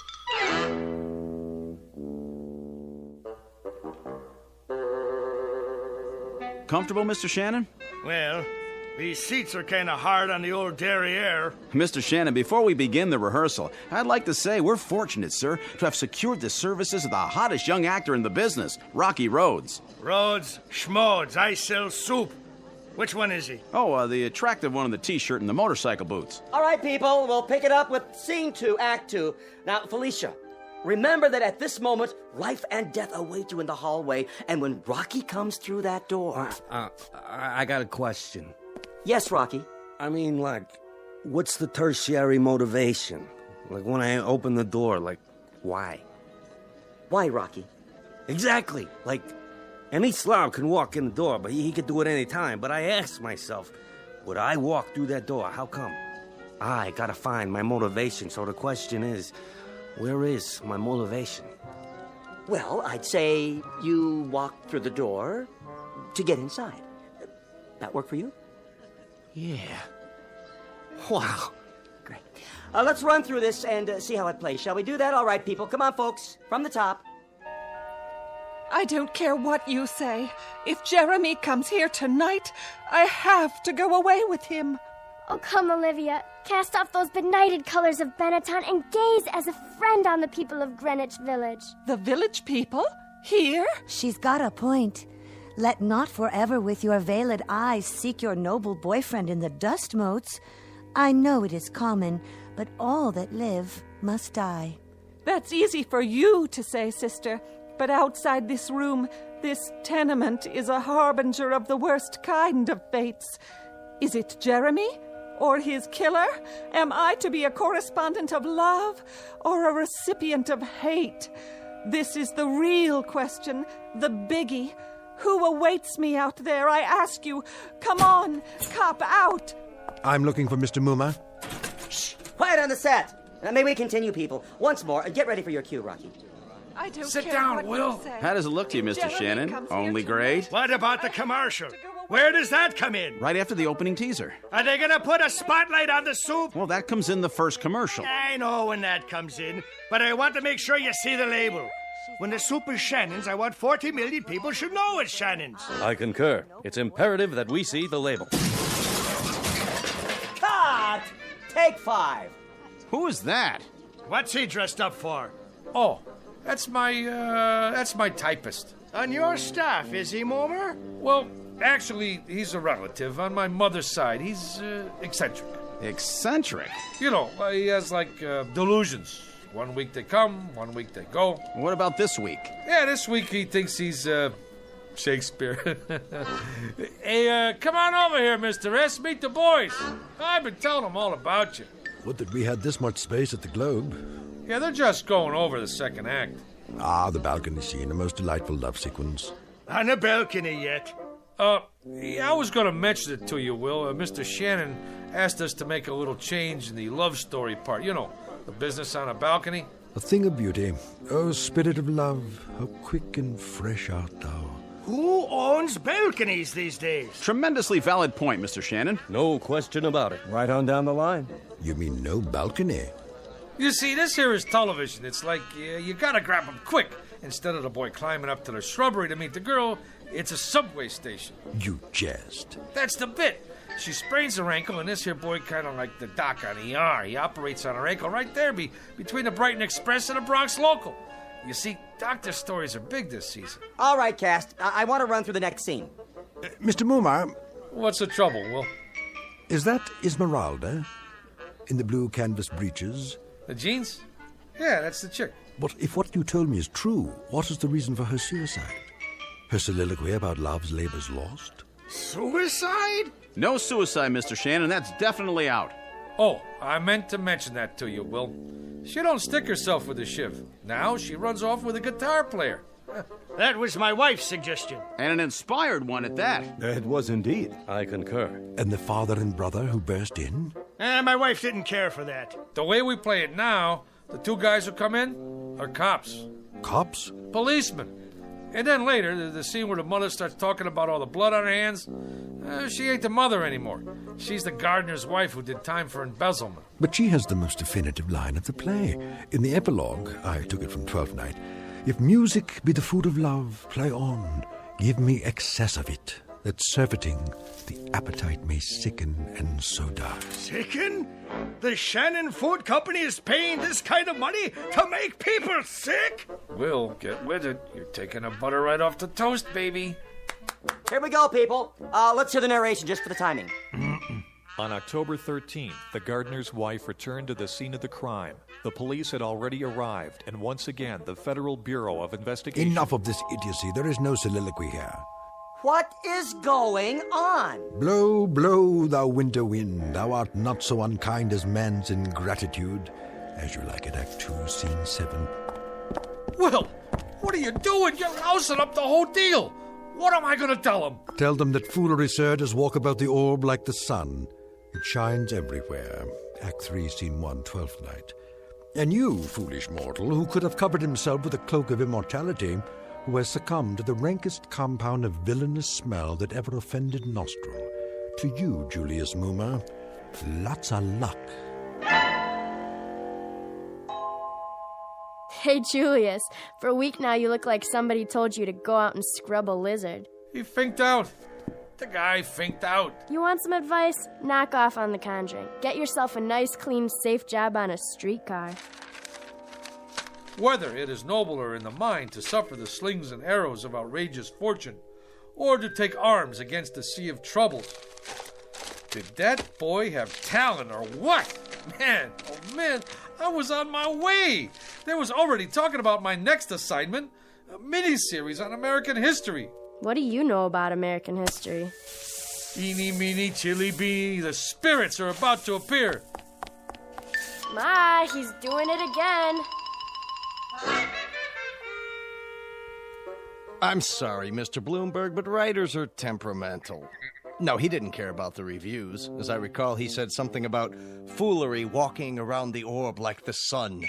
Comfortable, Mr. Shannon? Well, these seats are kind of hard on the old derriere. Mr. Shannon, before we begin the rehearsal, I'd like to say we're fortunate, sir, to have secured the services of the hottest young actor in the business, Rocky Rhodes. Rhodes, schmodes, I sell soup. Which one is he? Oh, the attractive one in the T-shirt and the motorcycle boots. All right, people, we'll pick it up with Scene 2, Act 2. Now, Felicia, remember that at this moment, life and death await you in the hallway, and when Rocky comes through that door... I got a question. Yes, Rocky? I mean, like, what's the tertiary motivation? Like, when I open the door, like, why? Why, Rocky? Exactly. Like, any slob can walk in the door, but he could do it any time. But I ask myself, would I walk through that door? How come? I gotta find my motivation. So the question is, where is my motivation? Well, I'd say you walk through the door to get inside. That work for you? Yeah. Wow. Great. Let's run through this and see how it plays. Shall we do that? All right, people. Come on, folks. From the top. I don't care what you say. If Jeremy comes here tonight, I have to go away with him. Oh, come, Olivia. Cast off those benighted colors of Benetton and gaze as a friend on the people of Greenwich Village. The village people? Here? She's got a point. Let not forever with your veiled eyes seek your noble boyfriend in the dust motes. I know it is common, but all that live must die. That's easy for you to say, sister. But outside this room, this tenement is a harbinger of the worst kind of fates. Is it Jeremy? Or his killer? Am I to be a correspondent of love or a recipient of hate? This is the real question, the biggie. Who awaits me out there, I ask you? Come on, cop out. I'm looking for Mr. Mumma. Shh! Quiet on the set! May we continue, people? Once more, get ready for your cue, Rocky. I don't Sit care down, what Will. you say. How does it look to you, Mr. Jeremy Shannon? comes here Only tonight. great? What about the commercial? Where does that come in? Right after the opening teaser. Are they gonna put a spotlight on the soup? Well, that comes in the first commercial. I know when that comes in, but I want to make sure you see the label. When the soup is Shannon's, I want 40 million people should know it's Shannon's. I concur. It's imperative that we see the label. Cut! Take 5. Who is that? What's he dressed up for? Oh, that's my typist. On your staff, is he, Momer? Well, actually, he's a relative on my mother's side. He's eccentric. Eccentric? You know, he has delusions. 1 week they come, 1 week they go. What about this week? Yeah, this week he thinks he's Shakespeare. Hey, come on over here, Mr. S. Meet the boys. I've been telling them all about you. Would that we had this much space at the Globe. Yeah, they're just going over the second act. Ah, the balcony scene, a most delightful love sequence. On the balcony yet? Yeah, I was going to mention it to you, Will. Mr. Shannon asked us to make a little change in the love story part. You know, the business on a balcony. A thing of beauty. Oh, spirit of love, how quick and fresh art thou. Who owns balconies these days? Tremendously valid point, Mr. Shannon. No question about it. Right on down the line. You mean no balcony? You see, this here is television. It's like you gotta grab them quick. Instead of the boy climbing up to the shrubbery to meet the girl, it's a subway station. You jest. That's the bit. She sprains her ankle, and this here boy kind of like the doc on ER. He operates on her ankle right there between the Brighton Express and the Bronx Local. You see, doctor stories are big this season. All right, cast. I want to run through the next scene. Mr. Mumma. What's the trouble, Will? Is that Esmeralda? In the blue canvas breeches? The jeans? Yeah, that's the chick. But if what you told me is true, what is the reason for her suicide? Her soliloquy about love's labor's lost? Suicide? No suicide, Mr. Shannon. That's definitely out. Oh, I meant to mention that to you, Will. She don't stick herself with a shiv. Now she runs off with a guitar player. That was my wife's suggestion. And an inspired one at that. It was indeed. I concur. And the father and brother who burst in? My wife didn't care for that. The way we play it now, the two guys who come in are cops. Cops? Policemen. And then later, the scene where the mother starts talking about all the blood on her hands, she ain't the mother anymore. She's the gardener's wife who did time for embezzlement. But she has the most definitive line of the play. In the epilogue, I took it from Twelfth Night, if music be the food of love, play on, give me excess of it, that surfeiting the appetite may sicken and so die. Sicken? The Shannon Food Company is paying this kind of money to make people sick? Will, get with it. You're taking the butter right off the toast, baby. Here we go, people. Let's hear the narration just for the timing. On October 13th, the gardener's wife returned to the scene of the crime. The police had already arrived, and once again, the Federal Bureau of Investigation... Enough of this idiocy. There is no soliloquy here. What is going on? Blow, blow, thou winter wind. Thou art not so unkind as man's ingratitude. As you like it, Act 2, Scene 7. Will, what are you doing? You're lousing up the whole deal. What am I going to tell them? Tell them that foolery, sir, does walk about the orb like the sun. It shines everywhere. Act 3, Scene 1, 12th Night. And you, foolish mortal, who could have covered himself with a cloak of immortality, who has succumbed to the rankest compound of villainous smell that ever offended nostril. To you, Julius Moomer, lots of luck. Hey, Julius, for a week now you look like somebody told you to go out and scrub a lizard. He finked out. The guy finked out. You want some advice? Knock off on The Conjuring. Get yourself a nice, clean, safe job on a streetcar. Whether it is nobler in the mind to suffer the slings and arrows of outrageous fortune, or to take arms against the sea of troubles. Did that boy have talent or what? Man, oh man, I was on my way. They was already talking about my next assignment, a miniseries on American history. What do you know about American history? Eeny, meeny, chili beanie, the spirits are about to appear. Ma, he's doing it again. I'm sorry, Mr. Bloomberg, but writers are temperamental. No, he didn't care about the reviews. As I recall, he said something about foolery walking around the orb like the sun.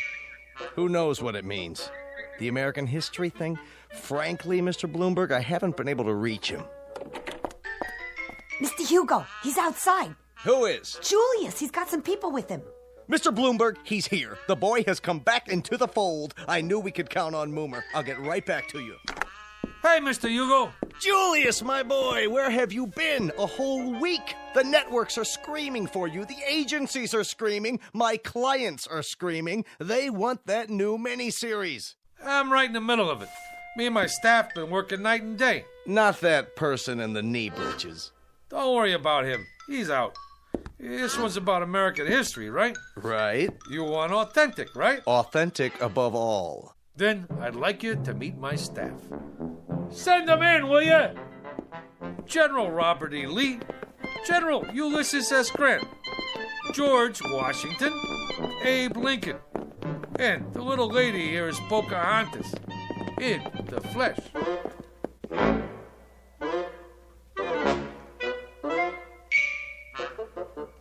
Who knows what it means? The American history thing? Frankly, Mr. Bloomberg, I haven't been able to reach him. Mr. Hugo, he's outside. Who is? Julius, he's got some people with him. Mr. Bloomberg, he's here. The boy has come back into the fold. I knew we could count on Moomer. I'll get right back to you. Hey, Mr. Hugo. Julius, my boy, where have you been? A whole week. The networks are screaming for you. The agencies are screaming. My clients are screaming. They want that new miniseries. I'm right in the middle of it. Me and my staff been working night and day. Not that person in the knee breeches. Don't worry about him. He's out. This one's about American history, right? Right. You want authentic, right? Authentic above all. Then I'd like you to meet my staff. Send them in, will you? General Robert E. Lee, General Ulysses S. Grant, George Washington, Abe Lincoln, and the little lady here is Pocahontas, in the flesh.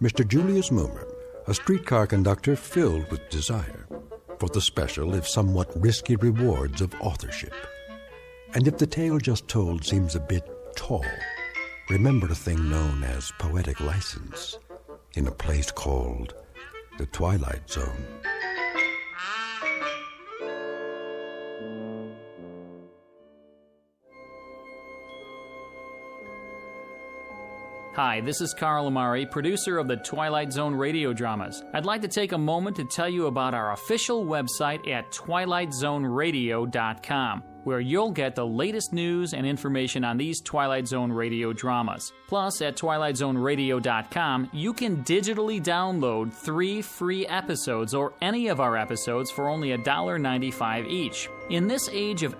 Mr. Julius Moomer, a streetcar conductor filled with desire for the special, if somewhat risky, rewards of authorship. And if the tale just told seems a bit tall, remember a thing known as poetic license in a place called the Twilight Zone. Hi, this is Carl Amari, producer of the Twilight Zone radio dramas. I'd like to take a moment to tell you about our official website at twilightzoneradio.com, where you'll get the latest news and information on these Twilight Zone radio dramas. Plus, at twilightzoneradio.com, you can digitally download 3 free episodes or any of our episodes for only $1.95 each. In this age of